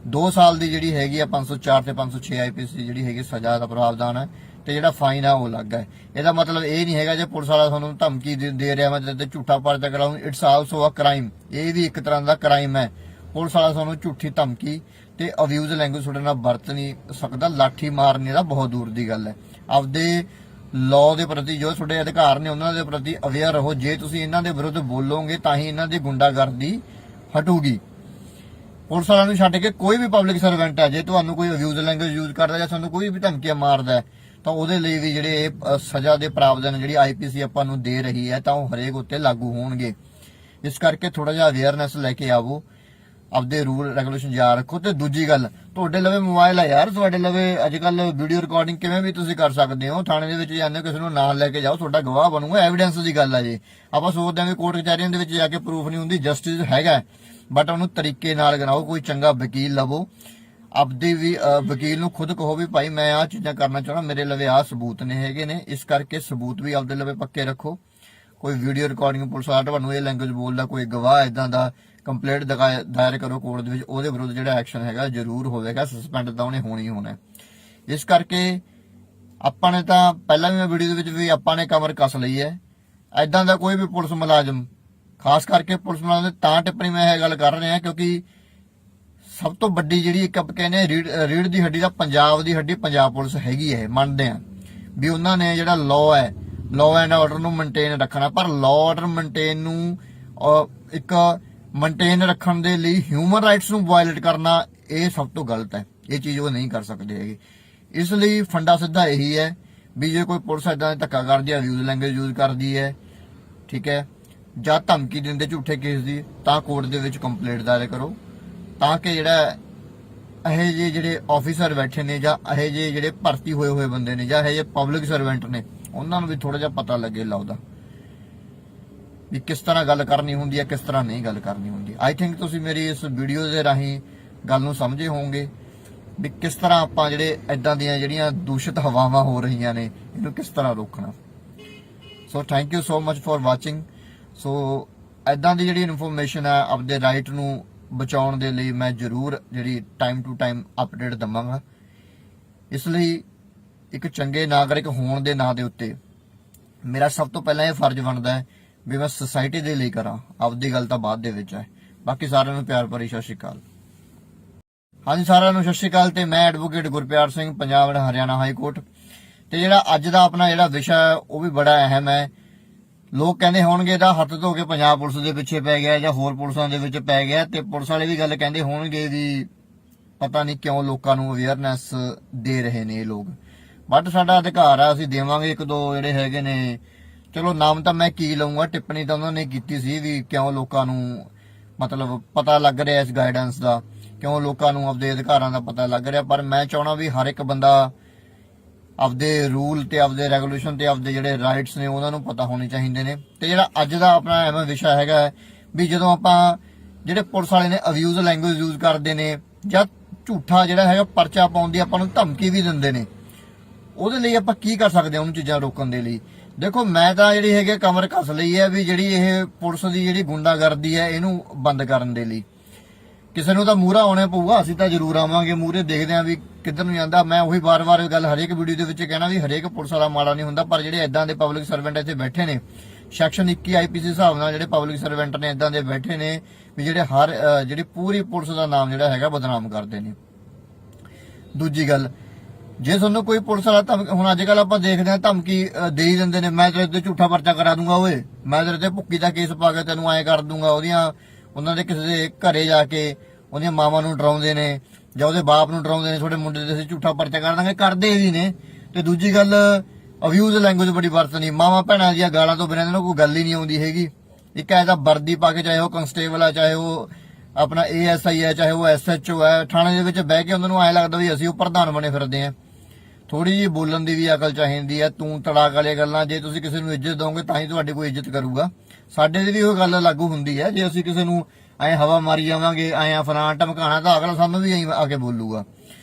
2 ਸਾਲ ਦੀ ਜਿਹੜੀ ਹੈਗੀ ਆ 504 ਤੇ 506 IPC ਜਿਹੜੀ ਹੈਗੀ ਸਜ਼ਾ ਦਾ ਪ੍ਰਾਵਧਾਨ ਹੈ, ਤੇ ਜਿਹੜਾ ਫਾਈਨ ਆ ਉਹ ਲੱਗਾ ਹੈ। ਇਹਦਾ ਮਤਲਬ ਇਹ ਨਹੀਂ ਹੈਗਾ ਜੇ ਪੁਲਿਸ ਵਾਲਾ ਤੁਹਾਨੂੰ ਧਮਕੀ ਦੇ ਰਿਹਾ ਮੈਂ ਤੇ ਝੂਠਾ ਪਰਚਾ ਕਰਾਉਂ, ਇਟਸ ਆਲਸੋ ਅ ਕ੍ਰਾਈਮ। ਇਹ ਵੀ ਇੱਕ ਤਰ੍ਹਾਂ ਦਾ ਕ੍ਰਾਈਮ ਹੈ। ਪੁਲਿਸ ਵਾਲਾ ਤੁਹਾਨੂੰ ਝੂਠੀ ਧਮਕੀ ਤੇ ਅਬਿਊਜ਼ ਲੈਂਗੁਏਜ ਤੁਹਾਡੇ ਨਾਲ ਵਰਤ ਨਹੀਂ ਸਕਦਾ। ਲਾਠੀ ਮਾਰਨੇ ਦਾ ਬਹੁਤ ਦੂਰ ਦੀ ਗੱਲ ਹੈ। ਆਪਦੇ ਲਾਅ ਦੇ ਪ੍ਰਤੀ ਜੋ ਤੁਹਾਡੇ ਅਧਿਕਾਰ ਨੇ ਉਹਨਾਂ ਦੇ ਪ੍ਰਤੀ ਅਵੇਅਰ ਰਹੋ। ਜੇ ਤੁਸੀਂ ਇਹਨਾਂ ਦੇ ਵਿਰੁੱਧ ਬੋਲੋਗੇ ਤਾਂ ਹੀ ਇਹਨਾਂ ਦੀ ਗੁੰਡਾਗਰਦੀ ਹਟੂਗੀ। ਪੁਲਿਸ ਵਾਲਿਆਂ ਨੂੰ ਛੱਡ ਕੇ ਕੋਈ ਵੀ ਪਬਲਿਕ ਸਰਵੈਂਟ ਹੈ, ਜੇ ਤੁਹਾਨੂੰ ਕੋਈ ਅਬਿਊਜ਼ ਲੈਂਗੁਏਜ ਯੂਜ਼ ਕਰਦਾ ਜਾਂ ਤੁਹਾਨੂੰ ਕੋਈ ਵੀ ਧਮਕੀਆਂ ਮਾਰਦਾ ਤਾਂ ਉਹਦੇ ਲਈ ਵੀ ਜਿਹੜੇ ਸਜ਼ਾ ਦੇ ਪ੍ਰਾਵਧਾਨ ਜਿਹੜੀ ਆਈਪੀਸੀ ਆਪਾਂ ਨੂੰ ਦੇ ਰਹੀ ਹੈ ਤਾਂ ਉਹ ਹਰੇਕ ਉੱਤੇ ਲਾਗੂ ਹੋਣਗੇ। ਇਸ ਕਰਕੇ ਥੋੜਾ ਜਿਹਾ ਅਵੇਅਰਨੈਸ ਲੈ ਕੇ ਆਵੋ, ਆਪਦੇ ਰੂਲ ਰੈਗੂਲੇਸ਼ਨ ਯਾਦ ਰੱਖੋ। ਤੇ ਦੂਜੀ ਗੱਲ, ਤੁਹਾਡੇ ਲਵੇ ਮੋਬਾਈਲ ਹੈ ਯਾਰ, ਤੁਹਾਡੇ ਲਵੇ ਅੱਜ ਕੱਲ ਵੀਡੀਓ ਰਿਕਾਰਡਿੰਗ ਕਿਵੇਂ ਵੀ ਤੁਸੀਂ ਕਰ ਸਕਦੇ ਹੋ। ਥਾਣੇ ਦੇ ਵਿੱਚ ਜਾਂਦੇ ਕਿਸੇ ਨੂੰ ਨਾਲ ਲੈ ਕੇ ਜਾਓ, ਤੁਹਾਡਾ ਗਵਾਹ ਬਣੂਗਾ, ਐਵੀਡੈਂਸ ਦੀ ਗੱਲ ਹੈ। ਜੀ ਆਪਾਂ ਸੋਚਦੇ ਹਾਂ ਕਿ ਕੋਰਟ ਕਚਹਿਰੀਆਂ ਦੇ ਵਿੱਚ ਜਾ ਕੇ ਪ੍ਰੂਫ ਨਹੀਂ ਹੁੰਦੀ, ਜਸਟਿਸ ਹੈਗਾ, ਬਟ ਉਹਨੂੰ ਤਰੀਕੇ ਨਾਲ ਕਰਾਓ। ਕੋਈ ਚੰਗਾ ਵਕੀਲ ਲਵੋ, ਆਪਦੇ ਵੀ ਵਕੀਲ ਨੂੰ ਖੁਦ ਕਹੋ ਵੀ ਭਾਈ ਮੈਂ ਆਹ ਚੀਜ਼ਾਂ ਕਰਨਾ ਚਾਹੁੰਦਾ, ਮੇਰੇ ਲਵੇ ਆਹ ਸਬੂਤ ਨੇ ਹੈਗੇ ਨੇ। ਇਸ ਕਰਕੇ ਸਬੂਤ ਵੀ ਆਪਦੇ ਲਵੇ ਪੱਕੇ ਰੱਖੋ। ਕੋਈ ਵੀਡੀਓ ਰਿਕਾਰਡਿੰਗ ਪੁਲਿਸ ਵਾਲਾ ਤੁਹਾਨੂੰ ਇਹ ਲੈਂਗੁਏਜ ਬੋਲਦਾ, ਕੋਈ ਗਵਾਹ ਇਦਾਂ ਦਾ, ਕੰਪਲੇਂਟ ਦਾਇਰ ਕਰੋ ਕੋਰਟ ਦੇ ਵਿੱਚ, ਉਹਦੇ ਵਿਰੁੱਧ ਜਿਹੜਾ ਐਕਸ਼ਨ ਹੈਗਾ ਜ਼ਰੂਰ ਹੋਵੇਗਾ, ਸਸਪੈਂਡ ਤਾਂ ਉਹਨੇ ਹੋਣੀ ਹੋਣਾ। ਇਸ ਕਰਕੇ ਆਪਾਂ ਨੇ ਤਾਂ ਪਹਿਲਾਂ ਵੀ ਮੈਂ ਵੀਡੀਓ ਦੇ ਵਿੱਚ ਵੀ ਆਪਾਂ ਨੇ ਕਮਰ ਕੱਸ ਲਈ ਹੈ। ਇਦਾਂ ਦਾ ਕੋਈ ਵੀ ਪੁਲਿਸ ਮੁਲਾਜ਼ਮ, ਖਾਸ ਕਰਕੇ ਪੁਲਿਸ ਮੁਲਾਜ਼ਮ ਦੇ ਤਾਂ ਟਿੱਪਣੀ ਮੈਂ ਇਹ ਗੱਲ ਕਰ ਰਿਹਾ ਕਿਉਂਕਿ ਸਭ ਤੋਂ ਵੱਡੀ ਜਿਹੜੀ ਇੱਕ ਆਪਾਂ ਕਹਿੰਦੇ ਰੀੜ ਦੀ ਹੱਡੀ ਦਾ ਪੰਜਾਬ ਦੀ ਹੱਡੀ ਪੰਜਾਬ ਪੁਲਿਸ ਹੈਗੀ ਹੈ। ਮੰਨਦੇ ਆ ਵੀ ਉਹਨਾਂ ਨੇ ਜਿਹੜਾ ਲਾਅ ਹੈ, ਲਾਅ ਐਂਡ ਆਰਡਰ ਨੂੰ ਮੇਨਟੇਨ ਰੱਖਣਾ, ਪਰ ਲਾਅ ਆਰਡਰ ਮੇਨਟੇਨ ਨੂੰ ਇੱਕ ਮੇਨਟੇਨ ਰੱਖਣ ਦੇ ਲਈ ਹਿਊਮਨ ਰਾਈਟਸ ਨੂੰ ਵਾਇਲੇਟ ਕਰਨਾ ਇਹ ਸਭ ਤੋਂ ਗਲਤ ਹੈ। ਇਹ ਚੀਜ਼ ਉਹ ਨਹੀਂ ਕਰ ਸਕਦੇ ਹੈਗੇ। ਇਸ ਲਈ ਫੰਡਾ ਸਿੱਧਾ ਇਹੀ ਹੈ ਵੀ ਜੇ ਕੋਈ ਪੁਲਿਸ ਏਦਾਂ ਧੱਕਾ ਕਰਦੀ ਹੈ, ਅਬਿਊਜ਼ ਲੈਂਗੁਏਜ ਯੂਜ਼ ਕਰਦੀ ਹੈ, ਠੀਕ ਹੈ, ਜਾਂ ਧਮਕੀ ਦਿੰਦੇ ਝੂਠੇ ਕੇਸ ਦੀ, ਤਾਂ ਕੋਰਟ ਦੇ ਵਿੱਚ ਕੰਪਲੇਂਟ ਦਾਇਰ ਕਰੋ, ਤਾਂ ਕਿ ਜਿਹੜਾ ਇਹ ਜਿਹੇ ਜਿਹੜੇ ਆਫੀਸਰ ਬੈਠੇ ਨੇ ਜਾਂ ਇਹ ਜਿਹੇ ਜਿਹੜੇ ਭਰਤੀ ਹੋਏ ਬੰਦੇ ਨੇ ਜਾਂ ਇਹ ਜਿਹੇ ਪਬਲਿਕ ਸਰਵੈਂਟ ਨੇ ਉਹਨਾਂ ਨੂੰ ਵੀ ਥੋੜਾ ਜਿਹਾ ਪਤਾ ਲੱਗੇ ਲਾਉਦਾ ਵੀ ਕਿਸ ਤਰ੍ਹਾਂ ਗੱਲ ਕਰਨੀ ਹੁੰਦੀ ਹੈ, ਕਿਸ ਤਰ੍ਹਾਂ ਨਹੀਂ ਗੱਲ ਕਰਨੀ ਹੁੰਦੀ। ਆਈ ਥਿੰਕ ਤੁਸੀਂ ਮੇਰੀ ਇਸ ਵੀਡੀਓ ਦੇ ਰਾਹੀਂ ਗੱਲ ਨੂੰ ਸਮਝੇ ਹੋਵੋਗੇ ਵੀ ਕਿਸ ਤਰ੍ਹਾਂ ਆਪਾਂ ਜਿਹੜੇ ਇਦਾਂ ਦੀਆਂ ਜਿਹੜੀਆਂ ਦੂਸ਼ਿਤ ਹਵਾਵਾਂ ਹੋ ਰਹੀਆਂ ਨੇ ਇਹਨੂੰ ਕਿਸ ਤਰ੍ਹਾਂ ਰੋਕਣਾ। So thank you so much for watching. So ਇਦਾਂ ਦੀ ਜਿਹੜੀ ਇਨਫੋਰਮੇਸ਼ਨ ਹੈ ਆਪਦੇ ਰਾਈਟ ਨੂੰ ਬਚਾਉਣ ਦੇ ਲਈ ਮੈਂ ਜ਼ਰੂਰ ਜਿਹੜੀ ਟਾਈਮ ਟੂ ਟਾਈਮ ਅਪਡੇਟ ਦਵਾਂਗਾ। ਇਸ ਲਈ ਇੱਕ ਚੰਗੇ ਨਾਗਰਿਕ ਹੋਣ ਦੇ ਨਾਂ ਦੇ ਉੱਤੇ ਮੇਰਾ ਸਭ ਤੋਂ ਪਹਿਲਾਂ ਇਹ ਫਰਜ਼ ਬਣਦਾ ਹੈ ਵੀ ਮੈਂ ਸੋਸਾਇਟੀ ਦੇ ਲਈ ਕਰਾਂ, ਆਪਦੀ ਗੱਲ ਤਾਂ ਬਾਅਦ ਦੇ ਵਿੱਚ ਹੈ। ਬਾਕੀ ਸਾਰਿਆਂ ਨੂੰ ਪਿਆਰ ਭਰੀ ਸਤਿ ਸ਼੍ਰੀ ਅਕਾਲ। ਹਾਂਜੀ ਸਾਰਿਆਂ ਨੂੰ ਸਤਿ ਸ਼੍ਰੀ ਅਕਾਲ। ਤੇ ਮੈਂ advocate Gurpyar Singh, Punjab and Haryana high court. ਤੇ ਜਿਹੜਾ ਅੱਜ ਦਾ ਆਪਣਾ ਜਿਹੜਾ ਵਿਸ਼ਾ ਹੈ ਉਹ ਵੀ ਬੜਾ ਅਹਿਮ ਹੈ। ਲੋਕ ਕਹਿੰਦੇ ਹੋਣਗੇ ਇਹਦਾ ਹੱਥ ਧੋ ਕੇ ਪੰਜਾਬ ਪੁਲਿਸ ਦੇ ਪਿੱਛੇ ਪੈ ਗਿਆ ਜਾਂ ਹੋਰ ਪੁਲਿਸਾਂ ਦੇ ਵਿੱਚ ਪੈ ਗਿਆ, ਤੇ ਪੁਲਿਸ ਵਾਲੇ ਵੀ ਗੱਲ ਕਹਿੰਦੇ ਹੋਣਗੇ ਵੀ ਪਤਾ ਨਹੀਂ ਕਿਉਂ ਲੋਕਾਂ ਨੂੰ ਅਵੇਅਰਨੈਸ ਦੇ ਰਹੇ ਨੇ ਇਹ ਲੋਕ। ਬਟ ਸਾਡਾ ਅਧਿਕਾਰ ਆ, ਅਸੀਂ ਦੇਵਾਂਗੇ। ਇੱਕ ਦੋ ਜਿਹੜੇ ਹੈਗੇ ਨੇ, ਚਲੋ ਨਾਮ ਤਾਂ ਮੈਂ ਕੀ ਲਊਂਗਾ, ਟਿੱਪਣੀ ਤਾਂ ਉਹਨਾਂ ਨੇ ਕੀਤੀ ਸੀ ਵੀ ਕਿਉਂ ਲੋਕਾਂ ਨੂੰ ਮਤਲਬ ਪਤਾ ਲੱਗ ਰਿਹਾ ਇਸ ਗਾਈਡੈਂਸ ਦਾ, ਕਿਉਂ ਲੋਕਾਂ ਨੂੰ ਆਪਦੇ ਅਧਿਕਾਰਾਂ ਦਾ ਪਤਾ ਲੱਗ ਰਿਹਾ। ਪਰ ਮੈਂ ਚਾਹਣਾ ਵੀ ਹਰ ਇੱਕ ਬੰਦਾ ਆਪਦੇ ਰੂਲ ਤੇ ਆਪਦੇ ਰੈਗੂਲੇਸ਼ਨ ਤੇ ਆਪਦੇ ਜਿਹੜੇ ਰਾਈਟਸ ਨੇ ਉਹਨਾਂ ਨੂੰ ਪਤਾ ਹੋਣੇ ਚਾਹੀਦੇ ਨੇ। ਤੇ ਜਿਹੜਾ ਅੱਜ ਦਾ ਆਪਣਾ ਐਵੇਂ ਵਿਸ਼ਾ ਹੈਗਾ ਵੀ ਜਦੋਂ ਆਪਾਂ ਜਿਹੜੇ ਪੁਲਿਸ ਵਾਲੇ ਨੇ ਅਬਿਊਜ਼ ਲੈਂਗੁਏਜ ਯੂਜ਼ ਕਰਦੇ ਨੇ ਜਾਂ ਝੂਠਾ ਜਿਹੜਾ ਹੈਗਾ ਪਰਚਾ ਪਾਉਣ ਦੀ ਆਪਾਂ ਨੂੰ ਧਮਕੀ ਵੀ ਦਿੰਦੇ ਨੇ, ਉਹਦੇ ਲਈ ਆਪਾਂ ਕੀ ਕਰ ਸਕਦੇ ਹਾਂ ਉਹਨੂੰ ਚੀਜ਼ਾਂ ਰੋਕਣ ਦੇ ਲਈ। ਦੇਖੋ ਮੈਂ ਤਾਂ ਜਿਹੜੀ ਹੈਗੀ ਕਮਰ ਕੱਸ ਲਈ ਹੈ ਵੀ ਜਿਹੜੀ ਇਹ ਪੁਲਿਸ ਦੀ ਜਿਹੜੀ ਗੁੰਡਾਗਰਦੀ ਹੈ ਇਹਨੂੰ ਬੰਦ ਕਰਨ ਦੇ ਲਈ ਕਿਸੇ ਨੂੰ ਤਾਂ ਮੂਹਰਾ ਆਉਣਾ ਪਊਗਾ। ਅਸੀਂ ਤਾਂ ਜ਼ਰੂਰ ਆਵਾਂਗੇ ਮੂਹਰੇ, ਦੇਖਦੇ ਆਂ ਵੀ ਕਿੱਧਰ ਨੂੰ ਜਾਂਦਾ। ਮੈਂ ਉਹੀ ਵਾਰ-ਵਾਰ ਗੱਲ ਹਰੇਕ ਵੀਡੀਓ ਦੇ ਵਿੱਚ ਕਹਿਣਾ ਵੀ ਹਰੇਕ ਪੁਲਿਸ ਵਾਲਾ ਮਾੜਾ ਨਹੀਂ ਹੁੰਦਾ, ਪਰ ਜਿਹੜੇ ਇਦਾਂ ਦੇ ਪਬਲਿਕ ਸਰਵੈਂਟ ਇੱਥੇ ਬੈਠੇ ਨੇ ਸੈਕਸ਼ਨ 21 ਆਈਪੀਸੀ ਹਿਸਾਬ ਨਾਲ ਜਿਹੜੇ ਪਬਲਿਕ ਸਰਵੈਂਟ ਨੇ ਇਦਾਂ ਦੇ ਬੈਠੇ ਨੇ ਵੀ ਜਿਹੜੇ ਜਿਹੜੀ ਪੂਰੀ ਪੁਲਿਸ ਦਾ ਨਾਮ ਜਿਹੜਾ ਹੈਗਾ ਬਦਨਾਮ ਕਰਦੇ ਨੇ। ਦੂਜੀ ਗੱਲ, ਜੇ ਤੁਹਾਨੂੰ ਕੋਈ ਪੁਲਿਸ ਵਾਲਾ ਹੁਣ ਅੱਜ ਕੱਲ ਆਪਾਂ ਦੇਖਦੇ ਹਾਂ ਧਮਕੀ ਦੇ ਹੀ ਦਿੰਦੇ ਨੇ, ਮੈਂ ਤੇਰੇ ਤੇ ਝੂਠਾ ਪਰਚਾ ਕਰਾ ਦੂੰਗਾ, ਓਏ ਮੈਂ ਤੇਰੇ ਤੇ ਭੁੱਕੀ ਦਾ ਕੇਸ ਪਾ ਕੇ ਤੈਨੂੰ ਐਂ ਕਰ ਦੂੰਗਾ। ਉਹਨਾਂ ਦੇ ਕਿਸੇ ਦੇ ਘਰੇ ਜਾ ਕੇ ਉਹਦੀਆਂ ਮਾਵਾਂ ਨੂੰ ਡਰਾਉਂਦੇ ਨੇ ਜਾਂ ਉਹਦੇ ਬਾਪ ਨੂੰ ਡਰਾਉਂਦੇ ਨੇ, ਤੁਹਾਡੇ ਮੁੰਡੇ ਦੇ ਅਸੀਂ ਝੂਠਾ ਪਰਚਾ ਕਰ ਦਾਂਗੇ, ਕਰਦੇ ਵੀ ਨੇ। ਤੇ ਦੂਜੀ ਗੱਲ, ਅਬਿਊਜ਼ ਲੈਂਗੁਏਜ ਬੜੀ ਵਰਤਣੀ, ਮਾਵਾਂ ਭੈਣਾਂ ਦੀਆਂ ਗਾਲਾਂ ਤੋਂ ਬਿਨਾਂ ਇਹਨਾਂ ਨੂੰ ਕੋਈ ਗੱਲ ਹੀ ਨਹੀਂ ਆਉਂਦੀ ਹੈਗੀ। ਇੱਕ ਐਸਾ ਵਰਦੀ ਪਾ ਕੇ, ਚਾਹੇ ਉਹ ਕਨਸਟੇਬਲ ਆ, ਚਾਹੇ ਉਹ ਆਪਣਾ ASI ਹੈ, ਚਾਹੇ ਉਹ SHO ਹੈ, ਥਾਣੇ ਦੇ ਵਿੱਚ ਬਹਿ ਕੇ ਉਹਨਾਂ ਨੂੰ ਐਂ ਲੱਗਦਾ ਵੀ ਅਸੀਂ ਉਹ ਪ੍ਰਧਾਨ ਬਣੇ ਫਿਰਦੇ ਆ। ਥੋੜੀ ਜਿਹੀ ਬੋਲਣ ਦੀ ਵੀ ਅਕਲ ਚਾਹੀਦੀ ਹੈ। ਤੂੰ ਤੜਾਕ ਵਾਲੀਆਂ ਗੱਲਾਂ, ਜੇ ਤੁਸੀਂ ਕਿਸੇ ਨੂੰ ਇੱਜ਼ਤ ਦੋਗੇ ਤਾਂ ਹੀ ਤੁਹਾਡੀ ਕੋਈ ਇੱਜ਼ਤ ਕਰੂਗਾ। ਸਾਡੇ ਦੀ ਵੀ ਉਹ ਗੱਲ ਲਾਗੂ ਹੁੰਦੀ ਹੈ, ਜੇ ਅਸੀਂ ਕਿਸੇ ਨੂੰ ਐਂ ਹਵਾ ਮਾਰੀ ਜਾਵਾਂਗੇ, ਐਂ ਫਲਾਣਾ ਧਮਕਾਣਾ, ਤਾਂ ਅਗਲਾ ਸਾਨੂੰ ਵੀ ਐਂ ਆ ਕੇ ਬੋਲੂਗਾ।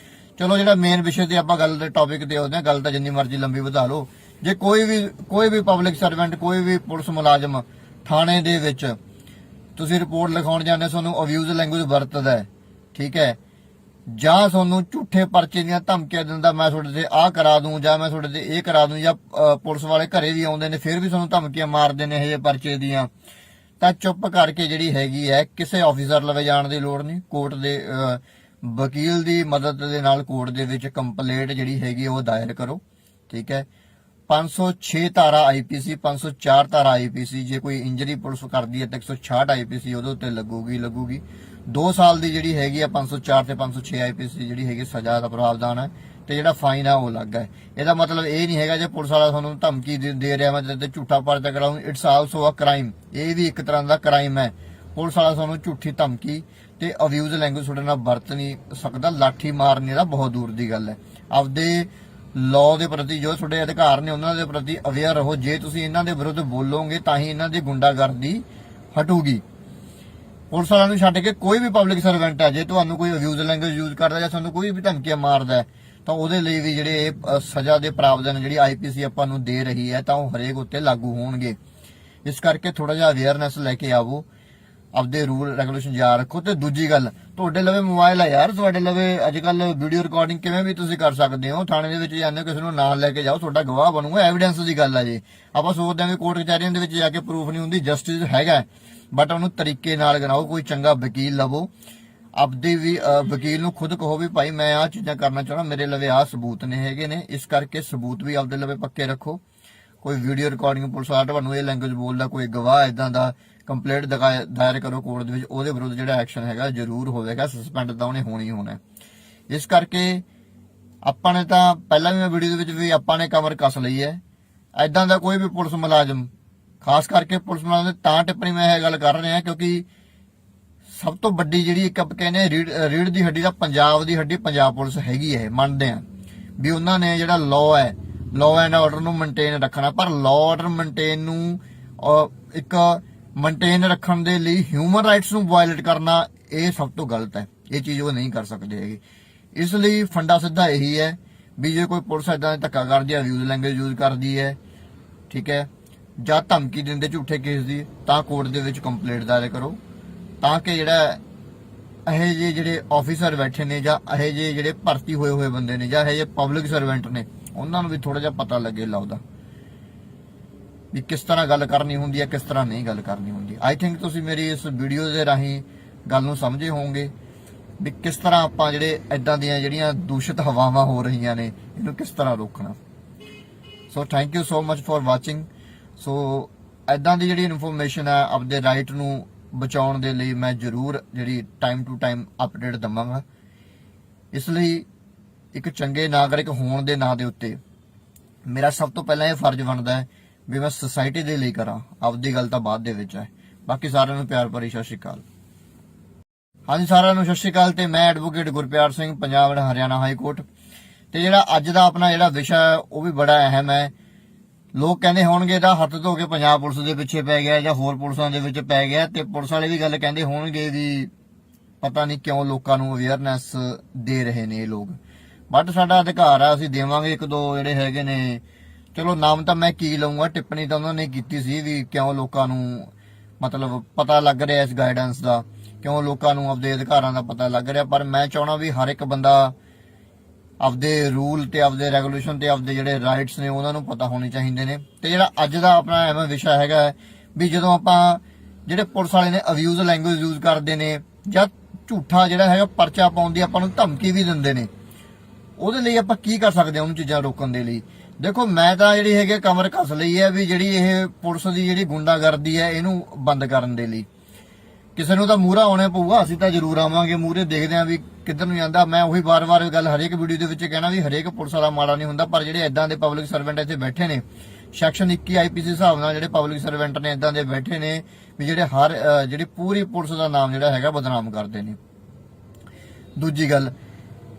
ਚਲੋ ਜਿਹੜਾ ਮੇਨ ਵਿਸ਼ੇ ਤੇ ਆਪਾਂ ਗੱਲ ਦੇ ਟੌਪਿਕ ਤੇ ਆਉਂਦੇ ਹਾਂ, ਗੱਲ ਤਾਂ ਜਿੰਨੀ ਮਰਜ਼ੀ ਲੰਬੀ ਵਧਾ ਲਓ। ਜੇ ਕੋਈ ਵੀ ਪਬਲਿਕ ਸਰਵੈਂਟ, ਕੋਈ ਵੀ ਪੁਲਿਸ ਮੁਲਾਜ਼ਮ ਥਾਣੇ ਦੇ ਵਿੱਚ ਤੁਸੀਂ ਰਿਪੋਰਟ ਲਿਖਾਉਣ ਜਾਂਦੇ, ਤੁਹਾਨੂੰ ਅਬਿਊਜ਼ ਲੈਂਗੁਏਜ ਵਰਤਦਾ ਹੈ, ਠੀਕ ਹੈ, ਜਾਂ ਤੁਹਾਨੂੰ ਝੂਠੇ ਪਰਚੇ ਦੀਆਂ ਧਮਕੀਆਂ ਦਿੰਦਾ, ਮੈਂ ਤੁਹਾਡੇ ਤੇ ਆਹ ਕਰਾ ਦੂੰ ਜਾਂ ਮੈਂ ਤੁਹਾਡੇ ਤੇ ਇਹ ਕਰਾ ਦੂੰ, ਜਾਂ ਪੁਲਿਸ ਵਾਲੇ ਘਰੇ ਵੀ ਆਉਂਦੇ ਨੇ ਫਿਰ ਵੀ ਤੁਹਾਨੂੰ ਧਮਕੀਆਂ ਮਾਰਦੇ ਨੇ ਇਹ ਪਰਚੇ ਦੀਆਂ, ਤਾਂ ਚੁੱਪ ਕਰਕੇ ਜਿਹੜੀ ਹੈਗੀ ਹੈ ਕਿਸੇ ਆਫੀਸਰ ਲਵੇ ਜਾਣ ਦੀ ਲੋੜ ਨਹੀਂ। ਕੋਰਟ ਦੇ ਵਕੀਲ ਦੀ ਮਦਦ ਦੇ ਨਾਲ ਕੋਰਟ ਦੇ ਵਿੱਚ ਕੰਪਲੇਂਟ ਜਿਹੜੀ ਹੈਗੀ ਉਹ ਦਾਇਰ ਕਰੋ। ਠੀਕ ਹੈ। 506 ਧਾਰਾ ਆਈਪੀਸੀ, 504 ਧਾਰਾ ਆਈਪੀਸੀ, ਜੇ ਕੋਈ ਇੰਜਰੀ ਪੁਲਿਸ ਕਰਦੀ ਹੈ ਤਾਂ 166 ਆਈਪੀਸੀ ਉਹਦੇ ਉੱਤੇ ਲੱਗੂਗੀ। 2 ਸਾਲ ਦੀ ਜਿਹੜੀ ਹੈਗੀ ਆ 504 ਤੇ 506 ਆਈਪੀਸੀ ਜਿਹੜੀ ਹੈਗੀ ਸਜ਼ਾ ਦਾ ਪ੍ਰਾਵਧਾਨ ਹੈ ਤੇ ਜਿਹੜਾ ਫਾਈਨ ਆ ਉਹ ਅਲੱਗ ਹੈ। ਇਹਦਾ ਮਤਲਬ ਇਹ ਨਹੀਂ ਹੈਗਾ ਜੇ ਪੁਲਿਸ ਵਾਲਾ ਤੁਹਾਨੂੰ ਧਮਕੀ ਦੇ ਰਿਹਾ ਮੈਂ ਤੇ ਝੂਠਾ ਪਰਚਾ ਕਰਾਉਂ, ਇਟਸ ਆਲਸੋ ਅ ਕ੍ਰਾਈਮ। ਇਹ ਵੀ ਇੱਕ ਤਰ੍ਹਾਂ ਦਾ ਕ੍ਰਾਈਮ ਹੈ। ਪੁਲਿਸ ਵਾਲਾ ਤੁਹਾਨੂੰ ਝੂਠੀ ਧਮਕੀ ਤੇ ਅਬਿਊਜ਼ ਲੈਂਗੁਏਜ ਤੁਹਾਡੇ ਨਾਲ ਵਰਤ ਨਹੀਂ ਸਕਦਾ। ਲਾਠੀ ਮਾਰਨੇ ਦਾ ਬਹੁਤ ਦੂਰ ਦੀ ਗੱਲ ਹੈ। ਆਪਦੇ ਲਾਅ ਦੇ ਪ੍ਰਤੀ ਜੋ ਤੁਹਾਡੇ ਅਧਿਕਾਰ ਨੇ ਉਹਨਾਂ ਦੇ ਪ੍ਰਤੀ ਅਵੇਅਰ ਰਹੋ। ਜੇ ਤੁਸੀਂ ਇਹਨਾਂ ਦੇ ਵਿਰੁੱਧ ਬੋਲੋਗੇ ਤਾਂ ਹੀ ਇਹਨਾਂ ਦੀ ਗੁੰਡਾਗਰਦੀ ਹਟੂਗੀ। ਪੁਲਿਸ ਵਾਲਿਆਂ ਨੂੰ ਛੱਡ ਕੇ ਕੋਈ ਵੀ ਪਬਲਿਕ ਸਰਵੈਂਟ ਹੈ, ਜੇ ਤੁਹਾਨੂੰ ਕੋਈ ਅਬਿਊਜ਼ ਲੈਂਗੁਏਜ ਯੂਜ਼ ਕਰਦਾ ਜਾਂ ਤੁਹਾਨੂੰ ਕੋਈ ਵੀ ਧਮਕੀਆਂ ਮਾਰਦਾ ਤਾਂ ਉਹਦੇ ਲਈ ਵੀ ਜਿਹੜੇ ਸਜ਼ਾ ਦੇ ਪ੍ਰਾਵਧਾਨ ਜਿਹੜੀ ਆਈਪੀਸੀ ਆਪਾਂ ਨੂੰ ਦੇ ਰਹੀ ਹੈ ਤਾਂ ਉਹ ਹਰੇਕ ਉੱਤੇ ਲਾਗੂ ਹੋਣਗੇ। ਇਸ ਕਰਕੇ ਥੋੜਾ ਜਿਹਾ ਅਵੇਅਰਨੈਸ ਲੈ ਕੇ ਆਵੋ, ਆਪਦੇ ਰੂਲ ਰੈਗੂਲੇਸ਼ਨ ਯਾਦ ਰੱਖੋ। ਤੇ ਦੂਜੀ ਗੱਲ, ਤੁਹਾਡੇ ਲਵੇ ਮੋਬਾਈਲ ਆ ਯਾਰ, ਤੁਹਾਡੇ ਲਵੇ ਅੱਜ ਕੱਲ ਵੀਡੀਓ ਰਿਕਾਰਡਿੰਗ ਕਿਵੇਂ ਵੀ ਤੁਸੀਂ ਕਰ ਸਕਦੇ ਹੋ। ਥਾਣੇ ਦੇ ਵਿੱਚ ਜਾਂਦੇ ਹੋ, ਕਿਸੇ ਨੂੰ ਨਾਲ ਲੈ ਕੇ ਜਾਓ, ਤੁਹਾਡਾ ਗਵਾਹ ਬਣੂਗਾ, ਐਵੀਡੈਂਸ ਦੀ ਗੱਲ ਆ। ਜੇ ਆਪਾਂ ਸੋਚਦੇ ਹਾਂ ਕਿ ਕੋਰਟ ਕਚਹਿਰੀਆਂ ਦੇ ਵਿੱਚ ਜਾ ਕੇ ਪ੍ਰੂਫ ਨਹੀਂ ਹੁੰਦੀ, ਜਸਟਿਸ ਹੈਗਾ, ਬਟ ਉਹਨੂੰ ਤਰੀਕੇ ਨਾਲ ਗਨਾਓ। ਕੋਈ ਚੰਗਾ ਵਕੀਲ ਲਵੋ, ਆਪਦੇ ਵੀ ਵਕੀਲ ਨੂੰ ਖੁਦ ਕਹੋ ਵੀ ਭਾਈ ਮੈਂ ਆਹ ਚੀਜ਼ਾਂ ਕਰਨਾ ਚਾਹਣਾ, ਮੇਰੇ ਲਵੇ ਆਹ ਸਬੂਤ ਨੇ ਹੈਗੇ ਨੇ। ਇਸ ਕਰਕੇ ਸਬੂਤ ਵੀ ਆਪਦੇ ਲਵੇ ਪੱਕੇ ਰੱਖੋ। ਕੋਈ ਵੀਡੀਓ ਰਿਕਾਰਡਿੰਗ ਪੁਲਿਸ ਵਾਲਾ ਤੁਹਾਨੂੰ ਇਹ ਲੈਂਗੁਏਜ ਬੋਲਦਾ, ਕੋਈ ਗਵਾਹ ਇਦਾਂ ਦਾ, ਕੰਪਲੇਂਟ ਦਾਇਰ ਕਰੋ ਕੋਰਟ ਦੇ ਵਿੱਚ। ਉਹਦੇ ਵਿਰੁੱਧ ਜਿਹੜਾ ਐਕਸ਼ਨ ਹੈਗਾ ਜ਼ਰੂਰ ਹੋਵੇਗਾ, ਸਸਪੈਂਡ ਤਾਂ ਉਹਨੇ ਹੋਣੀ ਹੋਣਾ। ਇਸ ਕਰਕੇ ਆਪਾਂ ਨੇ ਤਾਂ ਪਹਿਲਾਂ ਵੀ ਮੈਂ ਵੀਡੀਓ ਦੇ ਵਿੱਚ ਵੀ ਆਪਾਂ ਨੇ ਕਮਰ ਕੱਸ ਲਈ ਹੈ। ਇਦਾਂ ਦਾ ਕੋਈ ਵੀ ਪੁਲਿਸ ਮੁਲਾਜ਼ਮ, ਖਾਸ ਕਰਕੇ ਪੁਲਿਸ ਮੁਲਾਜ਼ਮ ਤਾਂ ਟਿੱਪਣੀ ਮੈਂ ਇਹ ਗੱਲ ਕਰ ਰਿਹਾ ਕਿਉਂਕਿ ਸਭ ਤੋਂ ਵੱਡੀ ਜਿਹੜੀ ਇੱਕ ਆਪਾਂ ਕਹਿੰਦੇ ਰੀੜ ਦੀ ਹੱਡੀ ਦਾ ਪੰਜਾਬ ਦੀ ਹੱਡੀ ਪੰਜਾਬ ਪੁਲਿਸ ਹੈਗੀ ਹੈ। ਮੰਨਦੇ ਆ ਵੀ ਉਹਨਾਂ ਨੇ ਜਿਹੜਾ ਲਾਅ ਹੈ, ਲਾਅ ਐਂਡ ਆਰਡਰ ਨੂੰ ਮੇਨਟੇਨ ਰੱਖਣਾ, ਪਰ ਲਾਅ ਆਰਡਰ ਮੇਨਟੇਨ ਨੂੰ ਇੱਕ ਮੇਨਟੇਨ ਰੱਖਣ ਦੇ ਲਈ ਹਿਊਮਨ ਰਾਈਟਸ ਨੂੰ ਵਾਇਲੇਟ ਕਰਨਾ ਇਹ ਸਭ ਤੋਂ ਗਲਤ ਹੈ। ਇਹ ਚੀਜ਼ ਉਹ ਨਹੀਂ ਕਰ ਸਕਦੇ ਹੈਗੇ। ਇਸ ਲਈ ਫੰਡਾ ਸਿੱਧਾ ਇਹੀ ਹੈ ਵੀ ਜੇ ਕੋਈ ਪੁਲਿਸ ਇਦਾਂ ਧੱਕਾ ਕਰਦੀ ਹੈ, ਅਬਿਊਜ਼ ਲੈਂਗੁਏਜ ਯੂਜ਼ ਕਰਦੀ ਹੈ, ਠੀਕ ਹੈ, ਜਾਂ ਧਮਕੀ ਦਿੰਦੇ ਝੂਠੇ ਕੇਸ ਦੀ, ਤਾਂ ਕੋਰਟ ਦੇ ਵਿੱਚ ਕੰਪਲੇਂਟ ਦਾਇਰ ਕਰੋ, ਤਾਂ ਕਿ ਜਿਹੜਾ ਇਹ ਜਿਹੇ ਜਿਹੜੇ ਆਫੀਸਰ ਬੈਠੇ ਨੇ ਜਾਂ ਇਹ ਜਿਹੇ ਜਿਹੜੇ ਭਰਤੀ ਹੋਏ ਬੰਦੇ ਨੇ ਜਾਂ ਇਹ ਜਿਹੇ ਪਬਲਿਕ ਸਰਵੈਂਟ ਨੇ ਉਹਨਾਂ ਨੂੰ ਵੀ ਥੋੜਾ ਜਿਹਾ ਪਤਾ ਲੱਗੇ ਲਾਉਦਾ ਵੀ ਕਿਸ ਤਰ੍ਹਾਂ ਗੱਲ ਕਰਨੀ ਹੁੰਦੀ ਹੈ, ਕਿਸ ਤਰ੍ਹਾਂ ਨਹੀਂ ਗੱਲ ਕਰਨੀ ਹੁੰਦੀ। ਆਈ ਥਿੰਕ ਤੁਸੀਂ ਮੇਰੀ ਇਸ ਵੀਡੀਓ ਦੇ ਰਾਹੀਂ ਗੱਲ ਨੂੰ ਸਮਝੇ ਹੋਵੋਗੇ ਵੀ ਕਿਸ ਤਰ੍ਹਾਂ ਆਪਾਂ ਜਿਹੜੇ ਇਦਾਂ ਦੀਆਂ ਜਿਹੜੀਆਂ ਦੂਸ਼ਿਤ ਹਵਾਵਾਂ ਹੋ ਰਹੀਆਂ ਨੇ ਇਹਨੂੰ ਕਿਸ ਤਰ੍ਹਾਂ ਰੋਕਣਾ। So thank you so much for watching. So ਇਦਾਂ ਦੀ ਜਿਹੜੀ ਇਨਫੋਰਮੇਸ਼ਨ ਹੈ ਆਪਦੇ ਰਾਈਟ ਨੂੰ ਬਚਾਉਣ ਦੇ ਲਈ ਮੈਂ ਜ਼ਰੂਰ ਜਿਹੜੀ ਟਾਈਮ ਟੂ ਟਾਈਮ ਅਪਡੇਟ ਦਵਾਂਗਾ। ਇਸ ਲਈ ਇੱਕ ਚੰਗੇ ਨਾਗਰਿਕ ਹੋਣ ਦੇ ਨਾਂ ਦੇ ਉੱਤੇ ਮੇਰਾ ਸਭ ਤੋਂ ਪਹਿਲਾਂ ਇਹ ਫਰਜ਼ ਬਣਦਾ ਹੈ ਵੀ ਮੈਂ ਸੋਸਾਇਟੀ ਦੇ ਲਈ ਕਰਾਂ, ਆਪਦੀ ਗੱਲ ਤਾਂ ਬਾਅਦ ਦੇ ਵਿੱਚ ਹੈ। ਬਾਕੀ ਸਾਰਿਆਂ ਨੂੰ ਪਿਆਰ ਭਰੀ ਸਤਿ ਸ਼੍ਰੀ ਅਕਾਲ। ਹਾਂਜੀ ਸਾਰਿਆਂ ਨੂੰ ਸਤਿ ਸ਼੍ਰੀ ਅਕਾਲ। ਤੇ ਮੈਂ advocate Gurpyar Singh, Punjab Haryana high court. ਤੇ ਜਿਹੜਾ ਅੱਜ ਦਾ ਆਪਣਾ ਜਿਹੜਾ ਵਿਸ਼ਾ ਹੈ ਉਹ ਵੀ ਬੜਾ ਅਹਿਮ ਹੈ। ਲੋਕ ਕਹਿੰਦੇ ਹੋਣਗੇ ਇਹਦਾ ਹੱਥ ਧੋ ਕੇ ਪੰਜਾਬ ਪੁਲਿਸ ਦੇ ਪਿੱਛੇ ਪੈ ਗਿਆ ਜਾਂ ਹੋਰ ਪੁਲਿਸਾਂ ਦੇ ਵਿੱਚ ਪੈ ਗਿਆ, ਤੇ ਪੁਲਿਸ ਵਾਲੇ ਵੀ ਗੱਲ ਕਹਿੰਦੇ ਹੋਣਗੇ ਵੀ ਪਤਾ ਨਹੀਂ ਕਿਉਂ ਲੋਕਾਂ ਨੂੰ ਅਵੇਅਰਨੈਸ ਦੇ ਰਹੇ ਨੇ ਇਹ ਲੋਕ। ਬਟ ਸਾਡਾ ਅਧਿਕਾਰ ਆ, ਅਸੀਂ ਦੇਵਾਂਗੇ। ਇੱਕ ਦੋ ਜਿਹੜੇ ਹੈਗੇ ਨੇ, ਚਲੋ ਨਾਮ ਤਾਂ ਮੈਂ ਕੀ ਲਊਂਗਾ, ਟਿੱਪਣੀ ਤਾਂ ਉਹਨਾਂ ਨੇ ਕੀਤੀ ਸੀ ਵੀ ਕਿਉਂ ਲੋਕਾਂ ਨੂੰ ਮਤਲਬ ਪਤਾ ਲੱਗ ਰਿਹਾ ਇਸ ਗਾਈਡੈਂਸ ਦਾ, ਕਿਉਂ ਲੋਕਾਂ ਨੂੰ ਆਪਦੇ ਅਧਿਕਾਰਾਂ ਦਾ ਪਤਾ ਲੱਗ ਰਿਹਾ। ਪਰ ਮੈਂ ਚਾਹਣਾ ਵੀ ਹਰ ਇੱਕ ਬੰਦਾ ਆਪਦੇ ਰੂਲ ਤੇ ਆਪਦੇ ਰੈਗੂਲੇਸ਼ਨ ਤੇ ਆਪਦੇ ਜਿਹੜੇ ਰਾਈਟਸ ਨੇ ਉਹਨਾਂ ਨੂੰ ਪਤਾ ਹੋਣੇ ਚਾਹੀਦੇ ਨੇ। ਤੇ ਜਿਹੜਾ ਅੱਜ ਦਾ ਆਪਣਾ ਐਵੇਂ ਵਿਸ਼ਾ ਹੈਗਾ ਵੀ ਜਦੋਂ ਆਪਾਂ ਜਿਹੜੇ ਪੁਲਿਸ ਵਾਲੇ ਨੇ ਅਬਿਊਜ਼ ਲੈਂਗੁਏਜ ਯੂਜ਼ ਕਰਦੇ ਨੇ ਜਾਂ ਝੂਠਾ ਜਿਹੜਾ ਹੈਗਾ ਪਰਚਾ ਪਾਉਣ ਦੀ ਆਪਾਂ ਨੂੰ ਧਮਕੀ ਵੀ ਦਿੰਦੇ ਨੇ, ਉਹਦੇ ਲਈ ਆਪਾਂ ਕੀ ਕਰ ਸਕਦੇ ਹਾਂ ਉਹਨੂੰ ਚੀਜ਼ਾਂ ਰੋਕਣ ਦੇ ਲਈ। ਦੇਖੋ ਮੈਂ ਤਾਂ ਜਿਹੜੀ ਹੈਗੀ ਕਮਰ ਕੱਸ ਲਈ ਹੈ ਵੀ ਜਿਹੜੀ ਇਹ ਪੁਲਿਸ ਦੀ ਜਿਹੜੀ ਗੁੰਡਾਗਰਦੀ ਹੈ ਇਹਨੂੰ ਬੰਦ ਕਰਨ ਦੇ ਲਈ। ਕਿਸੇ ਨੂੰ ਤਾਂ ਮੂਹਰਾ ਆਉਣਾ ਪਊਗਾ, ਅਸੀਂ ਤਾਂ ਜ਼ਰੂਰ ਆਵਾਂਗੇ ਮੂਹਰੇ, ਦੇਖਦੇ ਆਂ ਵੀ ਕਿੱਧਰ ਨੂੰ ਜਾਂਦਾ। ਮੈਂ ਉਹੀ ਵਾਰ-ਵਾਰ ਗੱਲ ਹਰੇਕ ਵੀਡੀਓ ਦੇ ਵਿੱਚ ਕਹਿਣਾ ਵੀ ਹਰੇਕ ਪੁਲਿਸ ਵਾਲਾ ਮਾੜਾ ਨਹੀਂ ਹੁੰਦਾ, ਪਰ ਜਿਹੜੇ ਇਦਾਂ ਦੇ ਪਬਲਿਕ ਸਰਵੈਂਟ ਇੱਥੇ ਬੈਠੇ ਨੇ ਸੈਕਸ਼ਨ 21 ਆਈਪੀਸੀ ਹਿਸਾਬ ਨਾਲ ਜਿਹੜੇ ਪਬਲਿਕ ਸਰਵੈਂਟ ਨੇ ਇਦਾਂ ਦੇ ਬੈਠੇ ਨੇ ਵੀ ਜਿਹੜੇ ਜਿਹੜੀ ਪੂਰੀ ਪੁਲਿਸ ਦਾ ਨਾਮ ਜਿਹੜਾ ਹੈਗਾ ਬਦਨਾਮ ਕਰਦੇ ਨੇ। ਦੂਜੀ ਗੱਲ,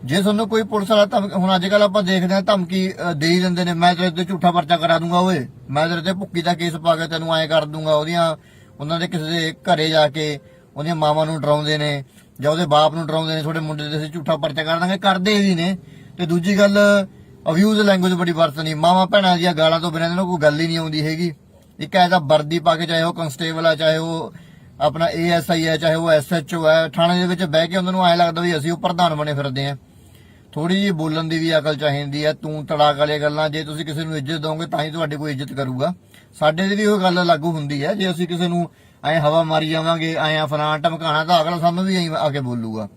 ਜੇ ਤੁਹਾਨੂੰ ਕੋਈ ਪੁਲਿਸ ਵਾਲਾ ਹੁਣ ਅੱਜ ਕੱਲ ਆਪਾਂ ਦੇਖਦੇ ਹਾਂ ਧਮਕੀ ਦੇ ਹੀ ਦਿੰਦੇ ਨੇ, ਮੈਂ ਤੇਰੇ ਤੇ ਝੂਠਾ ਪਰਚਾ ਕਰਾ ਦੂੰਗਾ, ਓਏ ਮੈਂ ਤੇਰੇ ਤੇ ਭੁੱਕੀ ਦਾ ਕੇਸ ਪਾ ਕੇ ਤੈਨੂੰ ਐਂ ਕਰ ਦੂੰਗਾ। ਉਹਨਾਂ ਦੇ ਕਿਸੇ ਦੇ ਘਰੇ ਜਾ ਕੇ ਉਹਦੀਆਂ ਮਾਵਾਂ ਨੂੰ ਡਰਾਉਂਦੇ ਨੇ ਜਾਂ ਉਹਦੇ ਬਾਪ ਨੂੰ ਡਰਾਉਂਦੇ ਨੇ, ਤੁਹਾਡੇ ਮੁੰਡੇ ਤੇ ਅਸੀਂ ਝੂਠਾ ਪਰਚਾ ਕਰ ਦਾਂਗੇ, ਕਰਦੇ ਵੀ ਨੇ। ਤੇ ਦੂਜੀ ਗੱਲ, ਅਬਿਊਜ਼ ਲੈਂਗੁਏਜ ਬੜੀ ਵਰਤਣੀ, ਮਾਵਾਂ ਭੈਣਾਂ ਦੀਆਂ ਗਾਲਾਂ ਤੋਂ ਬਿਨਾਂ ਇਹਨਾਂ ਨੂੰ ਕੋਈ ਗੱਲ ਹੀ ਨਹੀਂ ਆਉਂਦੀ ਹੈਗੀ। ਇੱਕ ਐਸਾ ਵਰਦੀ ਪਾ ਕੇ, ਚਾਹੇ ਉਹ ਕੰਸਟੇਬਲ ਆ, ਚਾਹੇ ਉਹ ਆਪਣਾ ASI ਹੈ, ਚਾਹੇ ਉਹ SHO ਹੈ, ਥਾਣੇ ਦੇ ਵਿੱਚ ਬਹਿ ਕੇ ਉਹਨਾਂ ਨੂੰ ਐਂ ਲੱਗਦਾ ਵੀ ਅਸੀਂ ਉਹ ਪ੍ਰਧਾਨ ਬਣੇ ਫਿਰਦੇ ਆਂ। ਥੋੜੀ ਜਿਹੀ ਬੋਲਣ ਦੀ ਵੀ ਅਕਲ ਚਾਹੀਦੀ ਹੈ। ਤੂੰ ਤੜਾਕ ਵਾਲੀਆਂ ਗੱਲਾਂ, ਜੇ ਤੁਸੀਂ ਕਿਸੇ ਨੂੰ ਇੱਜ਼ਤ ਦੋਗੇ ਤਾਂ ਹੀ ਤੁਹਾਡੀ ਕੋਈ ਇੱਜ਼ਤ ਕਰੂਗਾ। ਸਾਡੇ ਦੀ ਵੀ ਉਹ ਗੱਲ ਲਾਗੂ ਹੁੰਦੀ ਹੈ, ਜੇ ਅਸੀਂ ਕਿਸੇ ਨੂੰ ਐ ਹਵਾ ਮਾਰੀ ਜਾਵਾਂਗੇ ਐ ਫਲਾਣਾ ਧਮਕਾਣਾ ਤਾਂ ਅਗਲਾ ਸਾਨੂੰ ਵੀ ਐਂ ਆ ਕੇ ਬੋਲੂਗਾ।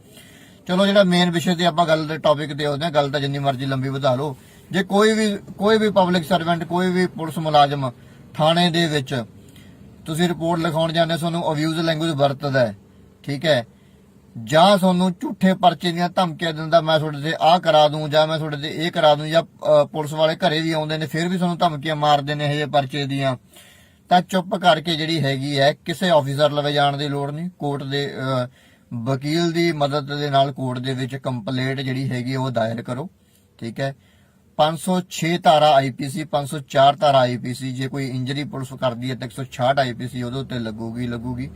ਚਲੋ ਜਿਹੜਾ ਮੇਨ ਵਿਸ਼ੇ ਤੇ ਆਪਾਂ ਗੱਲ ਦੇ ਟੌਪਿਕ ਤੇ ਆਉਂਦੇ ਹਾਂ, ਗੱਲ ਤਾਂ ਜਿੰਨੀ ਮਰਜ਼ੀ ਲੰਬੀ ਵਧਾ ਲਓ। ਜੇ ਕੋਈ ਵੀ ਪਬਲਿਕ ਸਰਵੈਂਟ, ਕੋਈ ਵੀ ਪੁਲਿਸ ਮੁਲਾਜ਼ਮ ਥਾਣੇ ਦੇ ਵਿੱਚ ਤੁਸੀਂ ਰਿਪੋਰਟ ਲਿਖਾਉਣ ਜਾਂਦੇ, ਤੁਹਾਨੂੰ ਅਬਿਊਜ਼ ਲੈਂਗੁਏਜ ਵਰਤਦਾ ਹੈ, ਠੀਕ ਹੈ, ਜਾਂ ਤੁਹਾਨੂੰ ਝੂਠੇ ਪਰਚੇ ਦੀਆਂ ਧਮਕੀਆਂ ਦਿੰਦਾ, ਮੈਂ ਤੁਹਾਡੇ ਤੇ ਆਹ ਕਰਾ ਦੂੰ ਜਾਂ ਮੈਂ ਤੁਹਾਡੇ ਤੇ ਇਹ ਕਰਾ ਦੂੰ, ਜਾਂ ਪੁਲਿਸ ਵਾਲੇ ਘਰੇ ਵੀ ਆਉਂਦੇ ਨੇ ਫਿਰ ਵੀ ਤੁਹਾਨੂੰ ਧਮਕੀਆਂ ਮਾਰਦੇ ਨੇ ਇਹ ਪਰਚੇ ਦੀਆਂ, ਤਾਂ ਚੁੱਪ ਕਰਕੇ ਜਿਹੜੀ ਹੈਗੀ ਹੈ ਕਿਸੇ ਆਫੀਸਰ ਲਵੇ ਜਾਣ ਦੀ ਲੋੜ ਨਹੀਂ। ਕੋਰਟ ਦੇ ਵਕੀਲ ਦੀ ਮਦਦ ਦੇ ਨਾਲ ਕੋਰਟ ਦੇ ਵਿੱਚ ਕੰਪਲੇਂਟ ਜਿਹੜੀ ਹੈਗੀ ਉਹ ਦਾਇਰ ਕਰੋ, ਠੀਕ ਹੈ। 506 ਧਾਰਾ ਆਈਪੀਸੀ, 504 ਧਾਰਾ ਆਈਪੀਸੀ, ਜੇ ਕੋਈ ਇੰਜਰੀ ਪੁਲਿਸ ਕਰਦੀ ਹੈ ਤਾਂ 166 ਆਈਪੀਸੀ ਉਹਦੇ ਉੱਤੇ ਲੱਗੂਗੀ।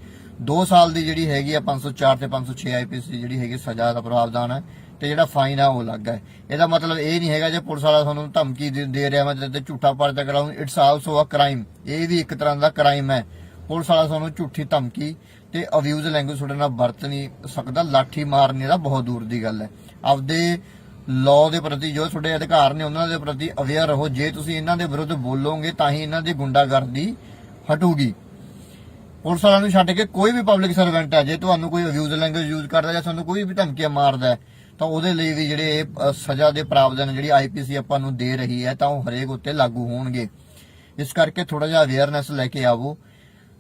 2 ਸਾਲ ਦੀ ਜਿਹੜੀ ਹੈਗੀ ਆ 504 ਤੇ 506 ਆਈਪੀਸੀ ਜਿਹੜੀ ਹੈਗੀ ਸਜ਼ਾ ਦਾ ਪ੍ਰਾਵਧਾਨ ਹੈ, ਤੇ ਜਿਹੜਾ ਫਾਈਨ ਆ ਉਹ ਲੱਗਾ ਹੈ। ਇਹਦਾ ਮਤਲਬ ਇਹ ਨਹੀਂ ਹੈਗਾ ਜੇ ਪੁਲਿਸ ਵਾਲਾ ਤੁਹਾਨੂੰ ਧਮਕੀ ਦੇ ਰਿਹਾ ਮੈਂ ਤੇ ਝੂਠਾ ਪਰਚਾ ਕਰਾਉਂ, ਇਟਸ ਆਲਸੋ ਅ ਕ੍ਰਾਈਮ, ਇਹ ਵੀ ਇੱਕ ਤਰ੍ਹਾਂ ਦਾ ਕ੍ਰਾਈਮ ਹੈ। ਪੁਲਿਸ ਵਾਲਾ ਤੁਹਾਨੂੰ ਝੂਠੀ ਧਮਕੀ ਤੇ ਅਬਿਊਜ਼ ਲੈਂਗੁਏਜ ਤੁਹਾਡੇ ਨਾਲ ਵਰਤ ਨਹੀਂ ਸਕਦਾ, ਲਾਠੀ ਮਾਰਨੇ ਦਾ ਬਹੁਤ ਦੂਰ ਦੀ ਗੱਲ ਹੈ। ਆਪਦੇ ਲਾਅ ਦੇ ਪ੍ਰਤੀ ਜੋ ਤੁਹਾਡੇ ਅਧਿਕਾਰ ਨੇ ਉਹਨਾਂ ਦੇ ਪ੍ਰਤੀ ਅਵੇਅਰ ਰਹੋ। ਜੇ ਤੁਸੀਂ ਇਹਨਾਂ ਦੇ ਵਿਰੁੱਧ ਬੋਲੋਗੇ ਤਾਂ ਹੀ ਇਹਨਾਂ ਦੀ ਗੁੰਡਾਗਰਦੀ ਹਟੂਗੀ। ਪੁਲਿਸ ਵਾਲਿਆਂ ਨੂੰ ਛੱਡ ਕੇ ਕੋਈ ਵੀ ਪਬਲਿਕ ਸਰਵੈਂਟ ਹੈ, ਜੇ ਤੁਹਾਨੂੰ ਕੋਈ ਅਬਿਊਜ਼ ਲੈਂਗੁਏਜ ਯੂਜ਼ ਕਰਦਾ ਜਾਂ ਤੁਹਾਨੂੰ ਕੋਈ ਵੀ ਧਮਕੀਆਂ ਮਾਰਦਾ ਤਾਂ ਉਹਦੇ ਲਈ ਵੀ ਜਿਹੜੇ ਸਜ਼ਾ ਦੇ ਪ੍ਰਾਵਧਾਨ ਜਿਹੜੀ ਆਈਪੀਸੀ ਆਪਾਂ ਨੂੰ ਦੇ ਰਹੀ ਹੈ ਤਾਂ ਉਹ ਹਰੇਕ ਉੱਤੇ ਲਾਗੂ ਹੋਣਗੇ। ਇਸ ਕਰਕੇ ਥੋੜਾ ਜਿਹਾ ਅਵੇਅਰਨੈਸ ਲੈ ਕੇ ਆਵੋ,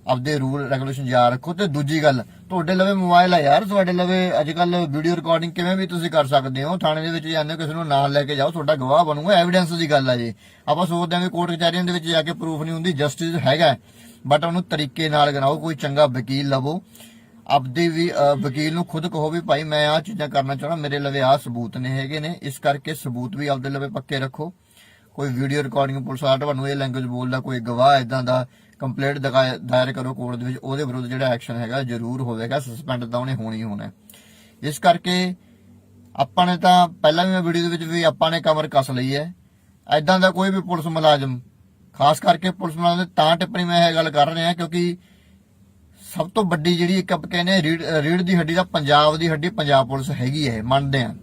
ਆਪਦੇ ਰੂਲ ਰੈਗੂਲੇਸ਼ਨ ਯਾਦ ਰੱਖੋ। ਤੇ ਦੂਜੀ ਗੱਲ, ਤੁਹਾਡੇ ਲਵੇ ਮੋਬਾਈਲ ਆ ਯਾਰ, ਤੁਹਾਡੇ ਲਵੇ ਅੱਜ ਕੱਲ ਵੀਡੀਓ ਰਿਕਾਰਡਿੰਗ ਕਿਵੇਂ ਵੀ ਤੁਸੀਂ ਕਰ ਸਕਦੇ ਹੋ। ਥਾਣੇ ਦੇ ਵਿੱਚ ਜਾਂਦੇ ਹੋ, ਕਿਸੇ ਨੂੰ ਨਾਲ ਲੈ ਕੇ ਜਾਓ, ਤੁਹਾਡਾ ਗਵਾਹ ਬਣੂਗਾ, ਐਵੀਡੈਂਸ ਦੀ ਗੱਲ ਆ। ਜੀ ਆਪਾਂ ਸੋਚਦੇ ਹਾਂ ਕਿ ਕੋਰਟ ਕਚਹਿਰੀਆਂ ਦੇ ਵਿੱਚ ਜਾ ਕੇ ਪ੍ਰੂਫ ਨਹੀਂ ਹੁੰਦੀ, ਜਸਟਿਸ ਹੈਗਾ, ਬਟ ਉਹਨੂੰ ਤਰੀਕੇ ਨਾਲ ਕਰਾਓ। ਕੋਈ ਚੰਗਾ ਵਕੀਲ ਲਵੋ, ਆਪਦੇ ਵੀ ਵਕੀਲ ਨੂੰ ਖੁਦ ਕਹੋ ਵੀ ਭਾਈ ਮੈਂ ਆਹ ਚੀਜ਼ਾਂ ਕਰਨਾ ਚਾਹੁੰਦਾ, ਮੇਰੇ ਲਵੇ ਆਹ ਸਬੂਤ ਨੇ ਹੈਗੇ ਨੇ, ਇਸ ਕਰਕੇ ਸਬੂਤ ਵੀ ਆਪਦੇ ਲਵੇ ਪੱਕੇ ਰੱਖੋ। ਕੋਈ ਵੀਡੀਓ ਰਿਕਾਰਡਿੰਗ ਪੁਲਿਸ ਵਾਲਾ ਤੁਹਾਨੂੰ ਇਹ ਲੈਂਗੁਏਜ ਬੋਲਦਾ, ਕੋਈ ਗਵਾਹ ਇਦਾਂ ਦਾ, ਕੰਪਲੇਂਟ ਦਾਇਰ ਕਰੋ ਕੋਰਟ ਦੇ ਵਿੱਚ, ਉਹਦੇ ਵਿਰੁੱਧ ਜਿਹੜਾ ਐਕਸ਼ਨ ਹੈਗਾ ਜ਼ਰੂਰ ਹੋਵੇਗਾ, ਸਸਪੈਂਡ ਤਾਂ ਉਹਨੇ ਹੋਣੀ ਹੋਣਾ। ਇਸ ਕਰਕੇ ਆਪਾਂ ਨੇ ਤਾਂ ਪਹਿਲਾਂ ਵੀ ਮੈਂ ਵੀਡੀਓ ਦੇ ਵਿੱਚ ਵੀ ਆਪਾਂ ਨੇ ਕਮਰ ਕੱਸ ਲਈ ਹੈ। ਐਦਾਂ ਦਾ ਕੋਈ ਵੀ ਪੁਲਿਸ ਮੁਲਾਜ਼ਮ, ਖਾਸ ਕਰਕੇ ਪੁਲਿਸ ਮੁਲਾਜ਼ਮ ਤਾਂ ਟਿੱਪਣੀ ਮੈਂ ਇਹ ਗੱਲ ਕਰ ਰਿਹਾ ਕਿਉਂਕਿ ਸਭ ਤੋਂ ਵੱਡੀ ਜਿਹੜੀ ਇੱਕ ਆਪਾਂ ਕਹਿੰਦੇ ਰੀੜ ਦੀ ਹੱਡੀ ਦਾ ਪੰਜਾਬ ਦੀ ਹੱਡੀ ਪੰਜਾਬ ਪੁਲਿਸ ਹੈਗੀ ਹੈ। ਮੰਨਦੇ ਆ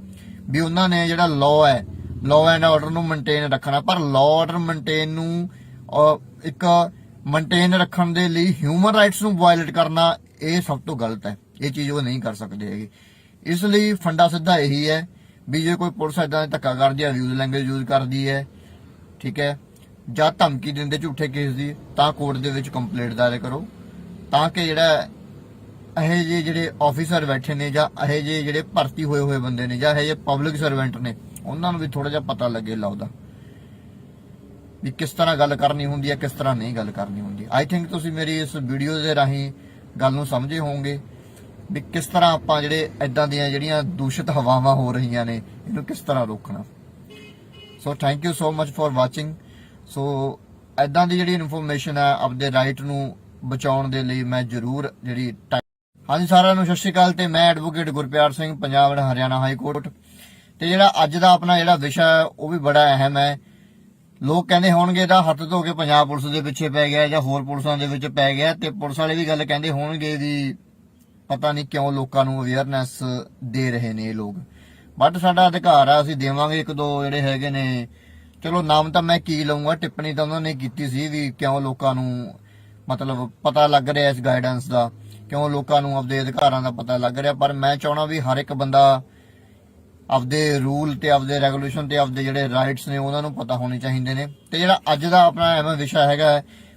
ਵੀ ਉਹਨਾਂ ਨੇ ਜਿਹੜਾ ਲਾਅ ਹੈ, ਲਾਅ ਐਂਡ ਆਰਡਰ ਨੂੰ ਮੇਨਟੇਨ ਰੱਖਣਾ, ਪਰ ਲਾਅ ਆਰਡਰ ਮੇਨਟੇਨ ਨੂੰ ਇੱਕ ਮੇਨਟੇਨ ਰੱਖਣ ਦੇ ਲਈ ਹਿਊਮਨ ਰਾਈਟਸ ਨੂੰ ਵਾਇਲੇਟ ਕਰਨਾ ਇਹ ਸਭ ਤੋਂ ਗਲਤ ਹੈ। ਇਹ ਚੀਜ਼ ਉਹ ਨਹੀਂ ਕਰ ਸਕਦੇ ਹੈਗੇ। ਇਸ ਲਈ ਫੰਡਾ ਸਿੱਧਾ ਇਹੀ ਹੈ ਵੀ ਜੇ ਕੋਈ ਪੁਲਿਸ ਏਦਾਂ ਦਾ ਧੱਕਾ ਕਰਦੀ ਹੈ, ਅਬਿਊਜ਼ ਲੈਂਗੁਏਜ ਯੂਜ਼ ਕਰਦੀ ਹੈ, ਠੀਕ ਹੈ, ਜਾਂ ਧਮਕੀ ਦਿੰਦੇ ਝੂਠੇ ਕੇਸ ਦੀ, ਤਾਂ ਕੋਰਟ ਦੇ ਵਿੱਚ ਕੰਪਲੇਂਟ ਦਾਇਰ ਕਰੋ, ਤਾਂ ਕਿ ਜਿਹੜਾ ਇਹ ਜਿਹੇ ਜਿਹੜੇ ਆਫੀਸਰ ਬੈਠੇ ਨੇ ਜਾਂ ਇਹ ਜਿਹੇ ਜਿਹੜੇ ਭਰਤੀ ਹੋਏ ਬੰਦੇ ਨੇ ਜਾਂ ਇਹ ਜਿਹੇ ਪਬਲਿਕ ਸਰਵੈਂਟ ਨੇ ਉਹਨਾਂ ਨੂੰ ਵੀ ਥੋੜਾ ਜਿਹਾ ਪਤਾ ਲੱਗੇ ਲਾਉਦਾ ਵੀ ਕਿਸ ਤਰ੍ਹਾਂ ਗੱਲ ਕਰਨੀ ਹੁੰਦੀ ਹੈ, ਕਿਸ ਤਰ੍ਹਾਂ ਨਹੀਂ ਗੱਲ ਕਰਨੀ ਹੁੰਦੀ। ਆਈ ਥਿੰਕ ਤੁਸੀਂ ਮੇਰੀ ਇਸ ਵੀਡੀਓ ਦੇ ਰਾਹੀਂ ਗੱਲ ਨੂੰ ਸਮਝੇ ਹੋਵੋਗੇ ਵੀ ਕਿਸ ਤਰ੍ਹਾਂ ਆਪਾਂ ਜਿਹੜੇ ਇਦਾਂ ਦੀਆਂ ਜਿਹੜੀਆਂ ਦੂਸ਼ਿਤ ਹਵਾਵਾਂ ਹੋ ਰਹੀਆਂ ਨੇ ਇਹਨੂੰ ਕਿਸ ਤਰ੍ਹਾਂ ਰੋਕਣਾ। So thank you so much for watching. So ਇਦਾਂ ਦੀ ਜਿਹੜੀ ਇਨਫੋਰਮੇਸ਼ਨ ਹੈ ਆਪਦੇ ਰਾਈਟ ਨੂੰ ਬਚਾਉਣ ਦੇ ਲਈ ਮੈਂ ਜ਼ਰੂਰ ਜਿਹੜੀ ਹਾਂਜੀ ਸਾਰਿਆਂ ਨੂੰ ਸਤਿ ਸ਼੍ਰੀ ਅਕਾਲ। ਤੇ ਮੈਂ advocate Gurpyar Singh, Punjab and Haryana high court. ਤੇ ਜਿਹੜਾ ਅੱਜ ਦਾ ਆਪਣਾ ਜਿਹੜਾ ਵਿਸ਼ਾ ਉਹ ਵੀ ਬੜਾ ਅਹਿਮ ਹੈ। ਲੋਕ ਕਹਿੰਦੇ ਹੋਣਗੇ ਇਹਦਾ ਹੱਥ ਧੋ ਕੇ ਪੰਜਾਬ ਪੁਲਿਸ ਦੇ ਪਿੱਛੇ ਪੈ ਗਿਆ ਜਾਂ ਹੋਰ ਪੁਲਿਸਾਂ ਦੇ ਵਿੱਚ ਪੈ ਗਿਆ, ਤੇ ਪੁਲਿਸ ਵਾਲੇ ਵੀ ਗੱਲ ਕਹਿੰਦੇ ਹੋਣਗੇ ਵੀ ਪਤਾ ਨਹੀਂ ਕਿਉਂ ਲੋਕਾਂ ਨੂੰ ਅਵੇਅਰਨੈਸ ਦੇ ਰਹੇ ਨੇ ਇਹ ਲੋਕ, ਬਟ ਸਾਡਾ ਅਧਿਕਾਰ ਆ, ਅਸੀਂ ਦੇਵਾਂਗੇ। ਇੱਕ ਦੋ ਜਿਹੜੇ ਹੈਗੇ ਨੇ, ਚਲੋ ਨਾਮ ਤਾਂ ਮੈਂ ਕੀ ਲਊਂਗਾ, ਟਿੱਪਣੀ ਤਾਂ ਉਹਨਾਂ ਨੇ ਕੀਤੀ ਸੀ ਵੀ ਕਿਉਂ ਲੋਕਾਂ ਨੂੰ ਮਤਲਬ ਪਤਾ ਲੱਗ ਰਿਹਾ ਇਸ ਗਾਈਡੈਂਸ ਦਾ, ਕਿਉਂ ਲੋਕਾਂ ਨੂੰ ਆਪਦੇ ਅਧਿਕਾਰਾਂ ਦਾ ਪਤਾ ਲੱਗ ਰਿਹਾ। ਪਰ ਮੈਂ ਚਾਹਣਾ ਵੀ ਹਰ ਇੱਕ ਬੰਦਾ ਆਪਦੇ ਰੂਲ ਤੇ ਆਪਦੇ ਰੈਗੂਲੇਸ਼ਨ ਤੇ ਆਪਦੇ ਜਿਹੜੇ ਰਾਈਟਸ ਨੇ ਉਹਨਾਂ ਨੂੰ ਪਤਾ ਹੋਣੇ ਚਾਹੀਦੇ ਨੇ। ਤੇ ਜਿਹੜਾ ਅੱਜ ਦਾ ਆਪਣਾ ਐਵੇਂ ਵਿਸ਼ਾ ਹੈਗਾ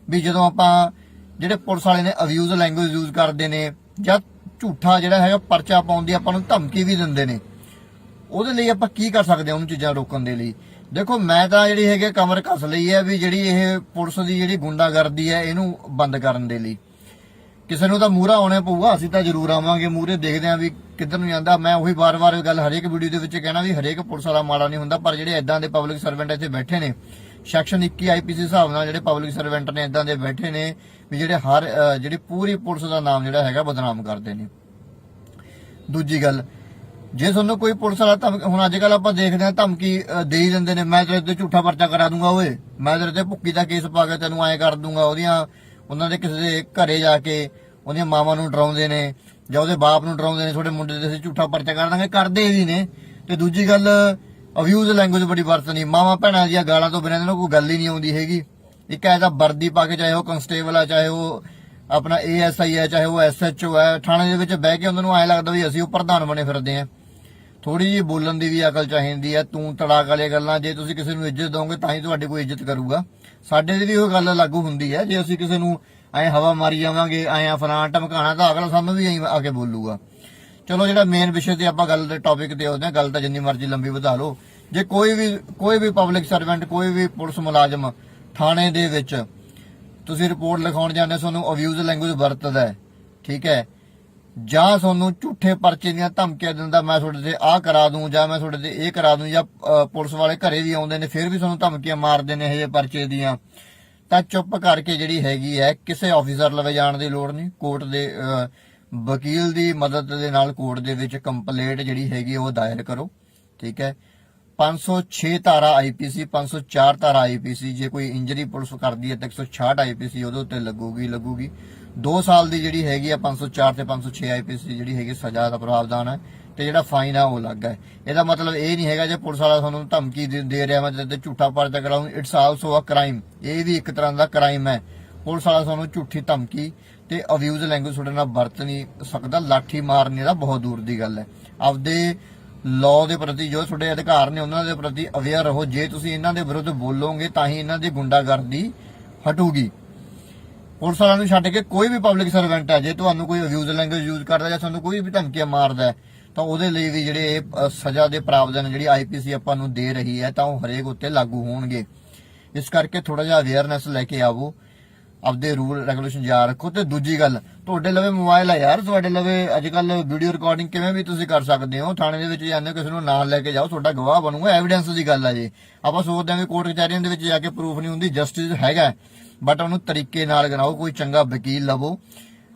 ਵੀ ਜਦੋਂ ਆਪਾਂ ਜਿਹੜੇ ਪੁਲਿਸ ਵਾਲੇ ਨੇ ਅਬਿਊਜ਼ ਲੈਂਗੁਏਜ ਯੂਜ਼ ਕਰਦੇ ਨੇ ਜਾਂ ਝੂਠਾ ਜਿਹੜਾ ਹੈਗਾ ਪਰਚਾ ਪਾਉਣ ਦੀ ਆਪਾਂ ਨੂੰ ਧਮਕੀ ਵੀ ਦਿੰਦੇ ਨੇ, ਉਹਦੇ ਲਈ ਆਪਾਂ ਕੀ ਕਰ ਸਕਦੇ ਹਾਂ ਉਹਨੂੰ ਚੀਜ਼ਾਂ ਰੋਕਣ ਦੇ ਲਈ। ਦੇਖੋ ਮੈਂ ਤਾਂ ਜਿਹੜੀ ਹੈਗੀ ਕਮਰ ਕੱਸ ਲਈ ਹੈ ਵੀ ਜਿਹੜੀ ਇਹ ਪੁਲਿਸ ਦੀ ਜਿਹੜੀ ਗੁੰਡਾਗਰਦੀ ਹੈ ਇਹਨੂੰ ਬੰਦ ਕਰਨ ਦੇ ਲਈ ਕਿਸੇ ਨੂੰ ਤਾਂ ਮੂਹਰਾ ਆਉਣਾ ਪਊਗਾ। ਅਸੀਂ ਤਾਂ ਜ਼ਰੂਰ ਆਵਾਂਗੇ ਮੂਹਰੇ, ਦੇਖਦੇ ਆਂ ਵੀ ਕਿੱਧਰ ਨੂੰ ਜਾਂਦਾ। ਮੈਂ ਉਹੀ ਵਾਰ-ਵਾਰ ਗੱਲ ਹਰੇਕ ਵੀਡੀਓ ਦੇ ਵਿੱਚ ਕਹਿਣਾ ਵੀ ਹਰੇਕ ਪੁਲਿਸ ਵਾਲਾ ਮਾੜਾ ਨਹੀਂ ਹੁੰਦਾ, ਪਰ ਜਿਹੜੇ ਇਦਾਂ ਦੇ ਪਬਲਿਕ ਸਰਵੈਂਟ ਇੱਥੇ ਬੈਠੇ ਨੇ ਸੈਕਸ਼ਨ 21 ਆਈਪੀਸੀ ਹਿਸਾਬ ਨਾਲ ਜਿਹੜੇ ਪਬਲਿਕ ਸਰਵੈਂਟ ਨੇ ਇਦਾਂ ਦੇ ਬੈਠੇ ਨੇ ਵੀ ਜਿਹੜੇ ਜਿਹੜੀ ਪੂਰੀ ਪੁਲਿਸ ਦਾ ਨਾਮ ਜਿਹੜਾ ਹੈਗਾ ਬਦਨਾਮ ਕਰਦੇ ਨੇ। ਦੂਜੀ ਗੱਲ, ਜੇ ਤੁਹਾਨੂੰ ਕੋਈ ਪੁਲਿਸ ਵਾਲਾ ਹੁਣ ਅੱਜ ਕੱਲ ਆਪਾਂ ਦੇਖਦੇ ਹਾਂ ਧਮਕੀ ਦੇ ਹੀ ਦਿੰਦੇ ਨੇ, ਮੈਂ ਤੇਰੇ ਤੇ ਝੂਠਾ ਪਰਚਾ ਕਰਾ ਦੂੰਗਾ, ਓਏ ਮੈਂ ਤੇਰੇ ਤੇ ਭੁੱਕੀ ਦਾ ਕੇਸ ਪਾ ਕੇ ਤੈਨੂੰ ਐਂ ਕਰ ਦੂੰਗਾ। ਉਹਨਾਂ ਦੇ ਕਿਸੇ ਦੇ ਘਰੇ ਜਾ ਕੇ ਉਹਦੀਆਂ ਮਾਵਾਂ ਨੂੰ ਡਰਾਉਂਦੇ ਨੇ ਜਾਂ ਉਹਦੇ ਬਾਪ ਨੂੰ ਡਰਾਉਂਦੇ ਨੇ, ਤੁਹਾਡੇ ਮੁੰਡੇ ਤੇ ਅਸੀਂ ਝੂਠਾ ਪਰਚਾ ਕਰ ਦਾਂਗੇ, ਕਰਦੇ ਵੀ ਨੇ। ਤੇ ਦੂਜੀ ਗੱਲ, ਅਬਿਊਜ਼ ਲੈਂਗੁਏਜ ਬੜੀ ਵਰਤਣੀ, ਮਾਵਾਂ ਭੈਣਾਂ ਦੀਆਂ ਗਾਲਾਂ ਤੋਂ ਬਿਨਾਂ ਇਹਨਾਂ ਨੂੰ ਕੋਈ ਗੱਲ ਹੀ ਨਹੀਂ ਆਉਂਦੀ ਹੈਗੀ। ਇੱਕ ਐਸਾ ਵਰਦੀ ਪਾ ਕੇ, ਚਾਹੇ ਉਹ ਕਨਸਟੇਬਲ ਆ ਚਾਹੇ ਉਹ ਆਪਣਾ ASI ਹੈ, ਚਾਹੇ ਉਹ SHO ਹੈ, ਥਾਣੇ ਦੇ ਵਿੱਚ ਬਹਿ ਕੇ ਉਹਨਾਂ ਨੂੰ ਐਂ ਲੱਗਦਾ ਵੀ ਅਸੀਂ ਉਹ ਪ੍ਰਧਾਨ ਬਣੇ ਫਿਰਦੇ ਆਂ। ਥੋੜੀ ਜਿਹੀ ਬੋਲਣ ਦੀ ਵੀ ਅਕਲ ਚਾਹੀਦੀ ਹੈ। ਤੂੰ ਤੜਾਕ ਵਾਲੀਆਂ ਗੱਲਾਂ, ਜੇ ਤੁਸੀਂ ਕਿਸੇ ਨੂੰ ਇੱਜ਼ਤ ਦੋਗੇ ਤਾਂ ਹੀ ਤੁਹਾਡੀ ਕੋਈ ਇੱਜ਼ਤ ਕਰੂਗਾ। ਸਾਡੇ ਦੀ ਵੀ ਉਹ ਗੱਲ ਲਾਗੂ ਹੁੰਦੀ ਹੈ, ਜੇ ਅਸੀਂ ਕਿਸੇ ਨੂੰ ਐਂ ਹਵਾ ਮਾਰੀ ਜਾਵਾਂਗੇ, ਐਂ ਫਲਾਂ ਧਮਕਾਣਾ, ਤਾਂ ਅਗਲਾ ਸਾਨੂੰ ਵੀ ਐਂ ਆ ਕੇ ਬੋਲੂਗਾ। ਚਲੋ ਜਿਹੜਾ ਮੇਨ ਵਿਸ਼ੇ ਤੇ ਆਪਾਂ ਗੱਲ ਦੇ ਟੌਪਿਕ ਤੇ ਆਉਂਦੇ ਹਾਂ, ਗੱਲ ਤਾਂ ਜਿੰਨੀ ਮਰਜ਼ੀ ਲੰਬੀ ਵਧਾ ਲਓ। ਜੇ ਕੋਈ ਵੀ ਪਬਲਿਕ ਸਰਵੈਂਟ, ਕੋਈ ਵੀ ਪੁਲਿਸ ਮੁਲਾਜ਼ਮ ਥਾਣੇ ਦੇ ਵਿੱਚ ਤੁਸੀਂ ਰਿਪੋਰਟ ਲਿਖਾਉਣ ਜਾਂਦੇ, ਤੁਹਾਨੂੰ ਅਬਿਊਜ਼ ਲੈਂਗੁਏਜ ਵਰਤਦਾ ਹੈ, ਠੀਕ ਹੈ, ਜਾਂ ਤੁਹਾਨੂੰ ਝੂਠੇ ਪਰਚੇ ਦੀਆਂ ਧਮਕੀਆਂ ਦਿੰਦਾ, ਮੈਂ ਤੁਹਾਡੇ ਤੇ ਆਹ ਕਰਾ ਦੂੰ ਜਾਂ ਮੈਂ ਤੁਹਾਡੇ ਤੇ ਇਹ ਕਰਾ ਦੂੰ, ਜਾਂ ਪੁਲਿਸ ਵਾਲੇ ਘਰੇ ਵੀ ਆਉਂਦੇ ਨੇ ਫਿਰ ਵੀ ਤੁਹਾਨੂੰ ਧਮਕੀਆਂ ਮਾਰਦੇ ਨੇ ਇਹ ਜਿਹੇ ਪਰਚੇ ਦੀਆਂ, ਤਾਂ ਚੁੱਪ ਕਰਕੇ ਜਿਹੜੀ ਹੈਗੀ ਹੈ, ਕਿਸੇ ਆਫੀਸਰ ਲਵੇ ਜਾਣ ਦੀ ਲੋੜ ਨਹੀਂ। ਕੋਰਟ ਦੇ ਵਕੀਲ ਦੀ ਮਦਦ ਦੇ ਨਾਲ ਕੋਰਟ ਦੇ ਵਿੱਚ ਕੰਪਲੇਂਟ ਜਿਹੜੀ ਹੈਗੀ ਉਹ ਦਾਇਰ ਕਰੋ, ਠੀਕ ਹੈ। 506 ਧਾਰਾ IPC, 504 ਧਾਰਾ IPC, ਜੇ ਕੋਈ ਇੰਜਰੀ ਪੁਲਿਸ ਕਰਦੀ ਹੈ ਤਾਂ 166 IPC ਉਹਦੇ ਉੱਤੇ ਲੱਗੂਗੀ। 2 ਸਾਲ ਦੀ ਜਿਹੜੀ ਹੈਗੀ ਆ 504 ਤੇ 506 IPC ਜਿਹੜੀ ਹੈਗੀ ਸਜ਼ਾ ਦਾ ਪ੍ਰਾਵਧਾਨ ਹੈ, ਤੇ ਜਿਹੜਾ ਫਾਈਨ ਆ ਉਹ ਅਲੱਗ ਹੈ। ਇਹਦਾ ਮਤਲਬ ਇਹ ਨਹੀਂ ਹੈਗਾ ਜੇ ਪੁਲਿਸ ਵਾਲਾ ਤੁਹਾਨੂੰ ਧਮਕੀ ਦੇ ਰਿਹਾ ਮੈਂ ਤੇ ਝੂਠਾ ਪਰਚਾ ਕਰਾਉਂ, ਇਟਸ ਆਲਸੋ ਅ ਕ੍ਰਾਈਮ, ਇਹ ਵੀ ਇੱਕ ਤਰ੍ਹਾਂ ਦਾ ਕ੍ਰਾਈਮ ਹੈ। ਪੁਲਿਸ ਵਾਲਾ ਤੁਹਾਨੂੰ ਝੂਠੀ ਧਮਕੀ ਤੇ ਅਬਿਊਜ਼ ਲੈਂਗੁਏਜ ਤੁਹਾਡੇ ਨਾਲ ਵਰਤ ਨਹੀਂ ਸਕਦਾ। ਲਾਠੀ ਮਾਰਨੇ ਦਾ ਬਹੁਤ ਦੂਰ ਦੀ ਗੱਲ ਹੈ। ਆਪਦੇ ਲਾਅ ਦੇ ਪ੍ਰਤੀ ਜੋ ਤੁਹਾਡੇ ਅਧਿਕਾਰ ਨੇ ਉਹਨਾਂ ਦੇ ਪ੍ਰਤੀ ਅਵੇਅਰ ਰਹੋ। ਜੇ ਤੁਸੀਂ ਇਹਨਾਂ ਦੇ ਵਿਰੁੱਧ ਬੋਲੋਗੇ ਤਾਂ ਹੀ ਇਹਨਾਂ ਦੀ ਗੁੰਡਾਗਰਦੀ ਹਟੂਗੀ। ਪੁਲਿਸ ਵਾਲਿਆਂ ਨੂੰ ਛੱਡ ਕੇ ਕੋਈ ਵੀ ਪਬਲਿਕ ਸਰਵੈਂਟ ਹੈ, ਜੇ ਤੁਹਾਨੂੰ ਕੋਈ ਅਬਿਊਜ਼ ਲੈਂਗੁਏਜ ਯੂਜ਼ ਕਰਦਾ ਜਾਂ ਤੁਹਾਨੂੰ ਕੋਈ ਵੀ ਧਮਕੀਆਂ ਮਾਰਦਾ ਹੈ, ਤਾਂ ਉਹਦੇ ਲਈ ਵੀ ਜਿਹੜੇ ਸਜ਼ਾ ਦੇ ਪ੍ਰਾਵਧਾਨ ਜਿਹੜੀ IPC ਆਪਾਂ ਨੂੰ ਦੇ ਰਹੀ ਹੈ, ਤਾਂ ਉਹ ਹਰੇਕ ਉੱਤੇ ਲਾਗੂ ਹੋਣਗੇ। ਇਸ ਕਰਕੇ ਥੋੜਾ ਜਿਹਾ ਅਵੇਅਰਨੈਸ ਲੈ ਕੇ ਆਵੋ, ਆਪਦੇ ਰੂਲ ਰੈਗੂਲੇਸ਼ਨ ਯਾਦ ਰੱਖੋ। ਤੇ ਦੂਜੀ ਗੱਲ, ਤੁਹਾਡੇ ਲਵੇ ਮੋਬਾਈਲ ਹੈ ਯਾਰ, ਤੁਹਾਡੇ ਲਵੇ ਅੱਜ ਕੱਲ ਵੀਡੀਓ ਰਿਕਾਰਡਿੰਗ ਕਿਵੇਂ ਵੀ ਤੁਸੀਂ ਕਰ ਸਕਦੇ ਹੋ। ਥਾਣੇ ਦੇ ਵਿੱਚ ਜਾਂਦੇ ਕਿਸੇ ਨੂੰ ਨਾਲ ਲੈ ਕੇ ਜਾਓ, ਤੁਹਾਡਾ ਗਵਾਹ ਬਣੂਗਾ, ਐਵੀਡੈਂਸ ਦੀ ਗੱਲ ਹੈ। ਜੀ ਆਪਾਂ ਸੋਚਦੇ ਹਾਂ ਵੀ ਕੋਰਟ ਕਚਹਿਰੀਆਂ ਦੇ ਵਿੱਚ ਜਾ ਕੇ ਪ੍ਰੂਫ ਨਹੀਂ ਹੁੰਦੀ, ਜਸਟਿਸ ਹੈਗਾ, ਬਟ ਉਹਨੂੰ ਤਰੀਕੇ ਨਾਲ ਕਰਾਓ। ਕੋਈ ਚੰਗਾ ਵਕੀਲ ਲਵੋ,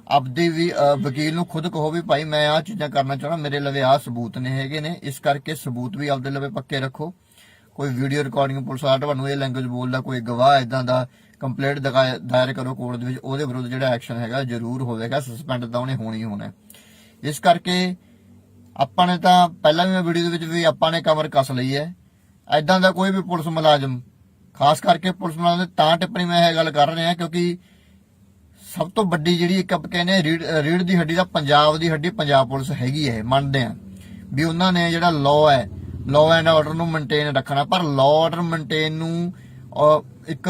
ਆਪਦੇ ਵੀ ਵਕੀਲ ਨੂੰ ਖੁਦ ਕਹੋ ਵੀ ਭਾਈ ਮੈਂ ਆਹ ਚੀਜ਼ਾਂ ਕਰਨਾ ਚਾਹੁੰਦਾ, ਮੇਰੇ ਲਵੇ ਆਹ ਸਬੂਤ ਨੇ ਹੈਗੇ ਨੇ, ਇਸ ਕਰਕੇ ਸਬੂਤ ਵੀ ਆਪਦੇ ਲਵੇ ਪੱਕੇ ਰੱਖੋ। ਕੋਈ ਵੀਡੀਓ ਰਿਕਾਰਡਿੰਗ ਪੁਲਿਸ ਵਾਲਾ ਤੁਹਾਨੂੰ ਇਹ ਲੈਂਗੁਏਜ ਬੋਲਦਾ, ਕੋਈ ਗਵਾਹ ਇਦਾਂ ਦਾ, ਕੰਪਲੇਂਟ ਦਾਇਰ ਕਰੋ ਕੋਰਟ ਦੇ ਵਿੱਚ, ਉਹਦੇ ਵਿਰੁੱਧ ਜਿਹੜਾ ਐਕਸ਼ਨ ਹੈਗਾ ਜ਼ਰੂਰ ਹੋਵੇਗਾ, ਸਸਪੈਂਡ ਤਾਂ ਉਹਨੇ ਹੋਣੀ ਹੋਣਾ। ਇਸ ਕਰਕੇ ਆਪਾਂ ਨੇ ਤਾਂ ਪਹਿਲਾਂ ਵੀ ਮੈਂ ਵੀਡੀਓ ਦੇ ਵਿੱਚ ਵੀ ਆਪਾਂ ਨੇ ਕਮਰ ਕੱਸ ਲਈ ਹੈ। ਇਦਾਂ ਦਾ ਕੋਈ ਵੀ ਪੁਲਿਸ ਮੁਲਾਜ਼ਮ, ਖਾਸ ਕਰਕੇ ਪੁਲਿਸ ਮੁਲਾਜ਼ਮ ਤਾਂ ਟਿੱਪਣੀ ਮੈਂ ਇਹ ਗੱਲ ਕਰ ਰਿਹਾ ਕਿਉਂਕਿ ਸਭ ਤੋਂ ਵੱਡੀ ਜਿਹੜੀ ਇੱਕ ਆਪਾਂ ਕਹਿੰਦੇ ਰੀੜ ਦੀ ਹੱਡੀ ਦਾ ਪੰਜਾਬ ਦੀ ਹੱਡੀ ਪੰਜਾਬ ਪੁਲਿਸ ਹੈਗੀ ਹੈ। ਮੰਨਦੇ ਆ ਵੀ ਉਹਨਾਂ ਨੇ ਜਿਹੜਾ ਲਾਅ ਐਂਡ ਆਰਡਰ ਨੂੰ ਮੇਨਟੇਨ ਰੱਖਣਾ, ਪਰ ਲਾਅ ਆਰਡਰ ਮੇਨਟੇਨ ਨੂੰ ਇੱਕ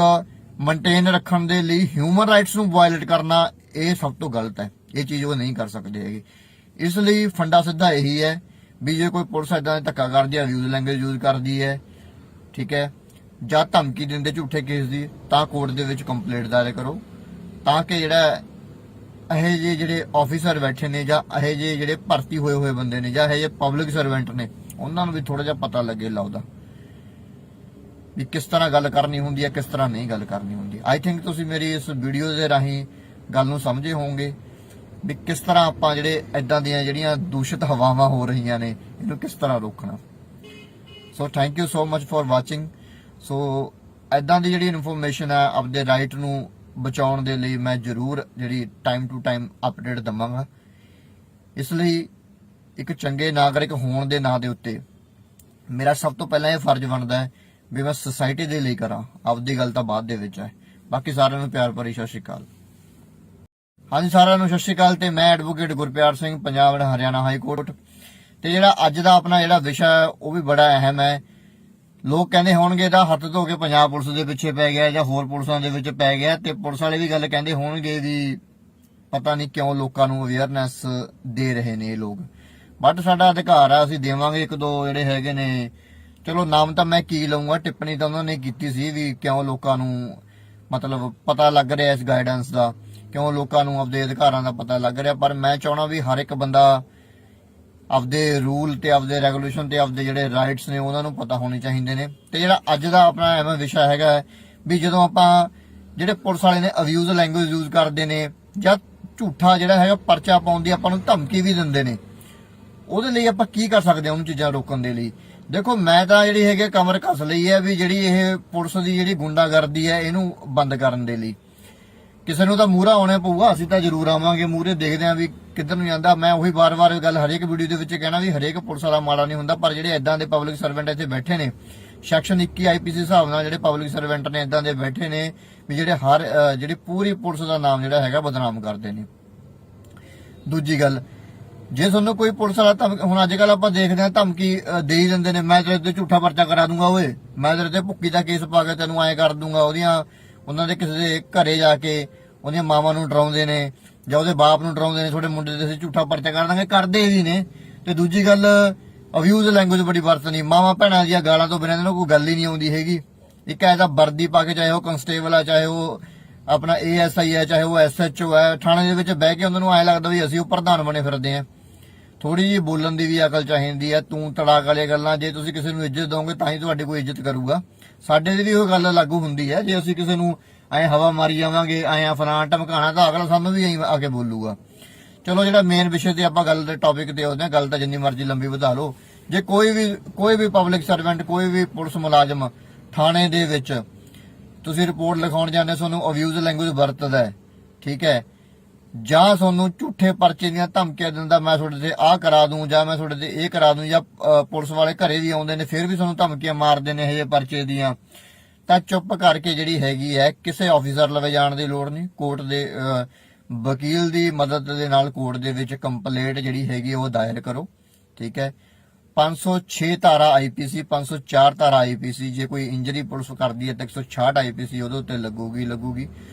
ਮੇਨਟੇਨ ਰੱਖਣ ਦੇ ਲਈ ਹਿਊਮਨ ਰਾਈਟਸ ਨੂੰ ਵਾਇਲੇਟ ਕਰਨਾ, ਇਹ ਸਭ ਤੋਂ ਗਲਤ ਹੈ। ਇਹ ਚੀਜ਼ ਉਹ ਨਹੀਂ ਕਰ ਸਕਦੇ ਹੈਗੇ। ਇਸ ਲਈ ਫੰਡਾ ਸਿੱਧਾ ਇਹੀ ਹੈ ਵੀ ਜੇ ਕੋਈ ਪੁਲਿਸ ਏਦਾਂ ਧੱਕਾ ਕਰਦੀ ਹੈ, ਅਬਿਊਜ਼ ਲੈਂਗੁਏਜ ਯੂਜ਼ ਕਰਦੀ ਹੈ, ਠੀਕ ਹੈ, ਜਾਂ ਧਮਕੀ ਦਿੰਦੇ ਝੂਠੇ ਕੇਸ ਦੀ, ਤਾਂ ਕੋਰਟ ਦੇ ਵਿੱਚ ਕੰਪਲੇਂਟ ਦਾਇਰ ਕਰੋ, ਤਾਂ ਕਿ ਜਿਹੜਾ ਇਹ ਜਿਹੇ ਜਿਹੜੇ ਆਫੀਸਰ ਬੈਠੇ ਨੇ ਜਾਂ ਇਹ ਜਿਹੇ ਜਿਹੜੇ ਭਰਤੀ ਹੋਏ ਬੰਦੇ ਨੇ ਜਾਂ ਇਹ ਜਿਹੇ ਪਬਲਿਕ ਸਰਵੈਂਟ ਨੇ, ਉਹਨਾਂ ਨੂੰ ਵੀ ਥੋੜਾ ਜਿਹਾ ਪਤਾ ਲੱਗੇ ਲਾਉਦਾ ਵੀ ਕਿਸ ਤਰ੍ਹਾਂ ਗੱਲ ਕਰਨੀ ਹੁੰਦੀ ਹੈ, ਕਿਸ ਤਰ੍ਹਾਂ ਨਹੀਂ ਗੱਲ ਕਰਨੀ ਹੁੰਦੀ। ਆਈ ਥਿੰਕ ਤੁਸੀਂ ਮੇਰੀ ਇਸ ਵੀਡੀਓ ਦੇ ਰਾਹੀਂ ਗੱਲ ਨੂੰ ਸਮਝੇ ਹੋਵੋਗੇ ਵੀ ਕਿਸ ਤਰ੍ਹਾਂ ਆਪਾਂ ਜਿਹੜੇ ਇਦਾਂ ਦੀਆਂ ਜਿਹੜੀਆਂ ਦੂਸ਼ਿਤ ਹਵਾਵਾਂ ਹੋ ਰਹੀਆਂ ਨੇ ਇਹਨੂੰ ਕਿਸ ਤਰ੍ਹਾਂ ਰੋਕਣਾ। So thank you so much for watching. So ਇਦਾਂ ਦੀ ਜਿਹੜੀ ਇਨਫੋਰਮੇਸ਼ਨ ਹੈ ਆਪਦੇ ਰਾਈਟ ਨੂੰ ਬਚਾਉਣ ਦੇ ਲਈ ਮੈਂ ਜ਼ਰੂਰ ਜਿਹੜੀ ਟਾਈਮ ਟੂ ਟਾਈਮ ਅਪਡੇਟ ਦਵਾਂਗਾ। ਇਸ ਲਈ ਇੱਕ ਚੰਗੇ ਨਾਗਰਿਕ ਹੋਣ ਦੇ ਨਾਂ ਦੇ ਉੱਤੇ ਮੇਰਾ ਸਭ ਤੋਂ ਪਹਿਲਾਂ ਇਹ ਫਰਜ਼ ਬਣਦਾ ਹੈ ਵੀ ਮੈਂ ਸੋਸਾਇਟੀ ਦੇ ਲਈ ਕਰਾਂ, ਆਪਦੀ ਗੱਲ ਤਾਂ ਬਾਅਦ ਦੇ ਵਿੱਚ ਹੈ। ਬਾਕੀ ਸਾਰਿਆਂ ਨੂੰ ਪਿਆਰ ਭਰੀ ਸਤਿ ਸ਼੍ਰੀ ਅਕਾਲ। ਹਾਂਜੀ ਸਾਰਿਆਂ ਨੂੰ ਸਤਿ ਸ਼੍ਰੀ ਅਕਾਲ। ਤੇ ਮੈਂ advocate Gurpyar Singh, Punjab Haryana high court. ਤੇ ਜਿਹੜਾ ਅੱਜ ਦਾ ਆਪਣਾ ਜਿਹੜਾ ਵਿਸ਼ਾ ਹੈ ਉਹ ਵੀ ਬੜਾ ਅਹਿਮ ਹੈ। ਲੋਕ ਕਹਿੰਦੇ ਹੋਣਗੇ ਇਹਦਾ ਹੱਥ ਧੋ ਕੇ ਪੰਜਾਬ ਪੁਲਿਸ ਦੇ ਪਿੱਛੇ ਪੈ ਗਿਆ ਜਾਂ ਹੋਰ ਪੁਲਿਸਾਂ ਦੇ ਵਿੱਚ ਪੈ ਗਿਆ, ਤੇ ਪੁਲਿਸ ਵਾਲੇ ਵੀ ਗੱਲ ਕਹਿੰਦੇ ਹੋਣਗੇ ਵੀ ਪਤਾ ਨਹੀਂ ਕਿਉਂ ਲੋਕਾਂ ਨੂੰ ਅਵੇਅਰਨੈਸ ਦੇ ਰਹੇ ਨੇ ਇਹ ਲੋਕ, ਬਟ ਸਾਡਾ ਅਧਿਕਾਰ ਆ, ਅਸੀਂ ਦੇਵਾਂਗੇ। ਇੱਕ ਦੋ ਜਿਹੜੇ ਹੈਗੇ ਨੇ, ਚਲੋ ਨਾਮ ਤਾਂ ਮੈਂ ਕੀ ਲਊਂਗਾ, ਟਿੱਪਣੀ ਤਾਂ ਉਹਨਾਂ ਨੇ ਕੀਤੀ ਸੀ ਵੀ ਕਿਉਂ ਲੋਕਾਂ ਨੂੰ ਮਤਲਬ ਪਤਾ ਲੱਗ ਰਿਹਾ ਇਸ ਗਾਈਡੈਂਸ ਦਾ, ਕਿਉਂ ਲੋਕਾਂ ਨੂੰ ਆਪਦੇ ਅਧਿਕਾਰਾਂ ਦਾ ਪਤਾ ਲੱਗ ਰਿਹਾ। ਪਰ ਮੈਂ ਚਾਹਣਾ ਵੀ ਹਰ ਇੱਕ ਬੰਦਾ ਆਪਦੇ ਰੂਲ ਤੇ ਆਪਦੇ ਰੈਗੂਲੇਸ਼ਨ ਤੇ ਆਪਦੇ ਜਿਹੜੇ ਰਾਈਟਸ ਨੇ ਉਹਨਾਂ ਨੂੰ ਪਤਾ ਹੋਣੇ ਚਾਹੀਦੇ ਨੇ। ਤੇ ਜਿਹੜਾ ਅੱਜ ਦਾ ਆਪਣਾ ਐਵੇਂ ਵਿਸ਼ਾ ਹੈਗਾ ਵੀ ਜਦੋਂ ਆਪਾਂ ਜਿਹੜੇ ਪੁਲਿਸ ਵਾਲੇ ਨੇ ਅਬਿਊਜ਼ ਲੈਂਗੁਏਜ ਯੂਜ਼ ਕਰਦੇ ਨੇ ਜਾਂ ਝੂਠਾ ਜਿਹੜਾ ਹੈਗਾ ਪਰਚਾ ਪਾਉਣ ਦੀ ਆਪਾਂ ਨੂੰ ਧਮਕੀ ਵੀ ਦਿੰਦੇ ਨੇ, ਉਹਦੇ ਲਈ ਆਪਾਂ ਕੀ ਕਰ ਸਕਦੇ ਹਾਂ ਉਹਨੂੰ ਚੀਜ਼ਾਂ ਰੋਕਣ ਦੇ ਲਈ। ਦੇਖੋ ਮੈਂ ਤਾਂ ਜਿਹੜੀ ਹੈਗੀ ਕਮਰ ਕੱਸ ਲਈ ਹੈ ਵੀ ਜਿਹੜੀ ਇਹ ਪੁਲਿਸ ਦੀ ਜਿਹੜੀ ਗੁੰਡਾਗਰਦੀ ਹੈ ਇਹਨੂੰ ਬੰਦ ਕਰਨ ਦੇ ਲਈ ਕਿਸੇ ਨੂੰ ਤਾਂ ਮੂਹਰਾ ਆਉਣਾ ਪਊਗਾ। ਅਸੀਂ ਤਾਂ ਜ਼ਰੂਰ ਆਵਾਂਗੇ ਮੂਹਰੇ, ਦੇਖਦੇ ਆਂ ਵੀ ਕਿੱਧਰ ਨੂੰ ਜਾਂਦਾ। ਮੈਂ ਉਹੀ ਵਾਰ-ਵਾਰ ਗੱਲ ਹਰੇਕ ਵੀਡੀਓ ਦੇ ਵਿੱਚ ਕਹਿਣਾ ਵੀ ਹਰੇਕ ਪੁਲਿਸ ਵਾਲਾ ਮਾੜਾ ਨਹੀਂ ਹੁੰਦਾ, ਪਰ ਜਿਹੜੇ ਇਦਾਂ ਦੇ ਪਬਲਿਕ ਸਰਵੈਂਟ ਇੱਥੇ ਬੈਠੇ ਨੇ ਸੈਕਸ਼ਨ 21 ਆਈਪੀਸੀ ਹਿਸਾਬ ਨਾਲ ਜਿਹੜੇ ਪਬਲਿਕ ਸਰਵੈਂਟ ਨੇ ਇਦਾਂ ਦੇ ਬੈਠੇ ਨੇ ਵੀ ਜਿਹੜੇ ਜਿਹੜੀ ਪੂਰੀ ਪੁਲਿਸ ਦਾ ਨਾਮ ਜਿਹੜਾ ਹੈਗਾ ਬਦਨਾਮ ਕਰਦੇ ਨੇ। ਦੂਜੀ ਗੱਲ, ਜੇ ਤੁਹਾਨੂੰ ਕੋਈ ਪੁਲਿਸ ਵਾਲਾ ਹੁਣ ਅੱਜ ਕੱਲ ਆਪਾਂ ਦੇਖਦੇ ਹਾਂ ਧਮਕੀ ਦੇ ਹੀ ਦਿੰਦੇ ਨੇ, ਮੈਂ ਤੇਰੇ ਤੇ ਝੂਠਾ ਪਰਚਾ ਕਰਾ ਦੂੰਗਾ, ਓਏ ਮੈਂ ਤੇਰੇ ਤੇ ਭੁੱਕੀ ਦਾ ਕੇਸ ਪਾ ਕੇ ਤੈਨੂੰ ਐਂ ਕਰ ਦੂੰਗਾ। ਉਹਨਾਂ ਦੇ ਕਿਸੇ ਦੇ ਘਰੇ ਜਾ ਕੇ ਉਹਦੀਆਂ ਮਾਵਾਂ ਨੂੰ ਡਰਾਉਂਦੇ ਨੇ ਜਾਂ ਉਹਦੇ ਬਾਪ ਨੂੰ ਡਰਾਉਂਦੇ ਨੇ, ਤੁਹਾਡੇ ਮੁੰਡੇ ਤੇ ਅਸੀਂ ਝੂਠਾ ਪਰਚਾ ਕਰ ਦਾਂਗੇ, ਕਰਦੇ ਵੀ ਨੇ। ਤੇ ਦੂਜੀ ਗੱਲ, ਅਬਿਊਜ਼ ਲੈਂਗੁਏਜ ਬੜੀ ਵਰਤਣੀ, ਮਾਵਾਂ ਭੈਣਾਂ ਦੀਆਂ ਗਾਲਾਂ ਤੋਂ ਬਿਨਾਂ ਇਹਨਾਂ ਨੂੰ ਕੋਈ ਗੱਲ ਹੀ ਨਹੀਂ ਆਉਂਦੀ ਹੈਗੀ। ਇੱਕ ਐਸਾ ਵਰਦੀ ਪਾ ਕੇ, ਚਾਹੇ ਉਹ ਕਨਸਟੇਬਲ ਆ, ਚਾਹੇ ਉਹ ਆਪਣਾ ASI ਹੈ, ਚਾਹੇ ਉਹ SHO ਹੈ, ਥਾਣੇ ਦੇ ਵਿੱਚ ਬਹਿ ਕੇ ਉਹਨਾਂ ਨੂੰ ਐਂ ਲੱਗਦਾ ਵੀ ਅਸੀਂ ਉਹ ਪ੍ਰਧਾਨ ਬਣੇ ਫਿਰਦੇ ਆ। ਥੋੜੀ ਜਿਹੀ ਬੋਲਣ ਦੀ ਵੀ ਅਕਲ ਚਾਹੀਦੀ ਹੈ। ਤੂੰ ਤੜਾਕ ਵਾਲੀਆਂ ਗੱਲਾਂ, ਜੇ ਤੁਸੀਂ ਕਿਸੇ ਨੂੰ ਇੱਜ਼ਤ ਦੋਗੇ ਤਾਂ ਹੀ ਤੁਹਾਡੀ ਕੋਈ ਇੱਜ਼ਤ ਕਰੂਗਾ। ਸਾਡੇ ਦੀ ਵੀ ਉਹ ਗੱਲ ਲਾਗੂ ਹੁੰਦੀ ਹੈ, ਜੇ ਅਸੀਂ ਕਿਸੇ ਨੂੰ ਐਂ ਹਵਾ ਮਾਰੀ ਜਾਵਾਂਗੇ, ਐਂ ਫਲਾਣਾ ਧਮਕਾਣਾ, ਤਾਂ ਅਗਲਾ ਸਾਨੂੰ ਵੀ ਐਂ ਆ ਕੇ ਬੋਲੂਗਾ। ਚਲੋ ਜਿਹੜਾ ਮੇਨ ਵਿਸ਼ੇ ਤੇ ਆਪਾਂ ਗੱਲ ਦੇ ਟੌਪਿਕ ਤੇ ਆਉਂਦੇ ਹਾਂ, ਗੱਲ ਤਾਂ ਜਿੰਨੀ ਮਰਜ਼ੀ ਲੰਬੀ ਵਧਾ ਲਓ। ਜੇ ਕੋਈ ਵੀ ਪਬਲਿਕ ਸਰਵੈਂਟ, ਕੋਈ ਵੀ ਪੁਲਿਸ ਮੁਲਾਜ਼ਮ ਥਾਣੇ ਦੇ ਵਿੱਚ ਤੁਸੀਂ ਰਿਪੋਰਟ ਲਿਖਾਉਣ ਜਾਂਦੇ, ਤੁਹਾਨੂੰ ਅਬਿਊਜ਼ ਲੈਂਗੁਏਜ ਵਰਤਦਾ ਹੈ, ਠੀਕ ਹੈ, ਜਾਂ ਤੁਹਾਨੂੰ ਝੂਠੇ ਪਰਚੇ ਦੀਆਂ ਧਮਕੀਆਂ ਦਿੰਦਾ, ਮੈਂ ਤੁਹਾਡੇ ਤੇ ਆਹ ਕਰਾ ਦੂੰ ਜਾਂ ਮੈਂ ਤੁਹਾਡੇ ਤੇ ਇਹ ਕਰਾ ਦੂੰ, ਜਾਂ ਪੁਲਿਸ ਵਾਲੇ ਘਰੇ ਵੀ ਆਉਂਦੇ ਨੇ ਫਿਰ ਵੀ ਤੁਹਾਨੂੰ ਧਮਕੀਆਂ ਮਾਰਦੇ ਨੇ ਇਹ ਪਰਚੇ ਦੀਆਂ, ਤਾਂ ਚੁੱਪ ਕਰਕੇ ਜਿਹੜੀ ਹੈਗੀ ਹੈ, ਕਿਸੇ ਆਫੀਸਰ ਲਵੇ ਜਾਣ ਦੀ ਲੋੜ ਨਹੀਂ। ਕੋਰਟ ਦੇ ਵਕੀਲ ਦੀ ਮਦਦ ਦੇ ਨਾਲ ਕੋਰਟ ਦੇ ਵਿੱਚ ਕੰਪਲੇਂਟ ਜਿਹੜੀ ਹੈਗੀ ਉਹ ਦਾਇਰ ਕਰੋ, ਠੀਕ ਹੈ। 506 ਧਾਰਾ IPC, 504 ਧਾਰਾ IPC, ਜੇ ਕੋਈ ਇੰਜਰੀ ਪੁਲਿਸ ਕਰਦੀ ਹੈ ਤਾਂ 166 IPC ਉਹਦੇ ਉੱਤੇ ਲੱਗੂਗੀ।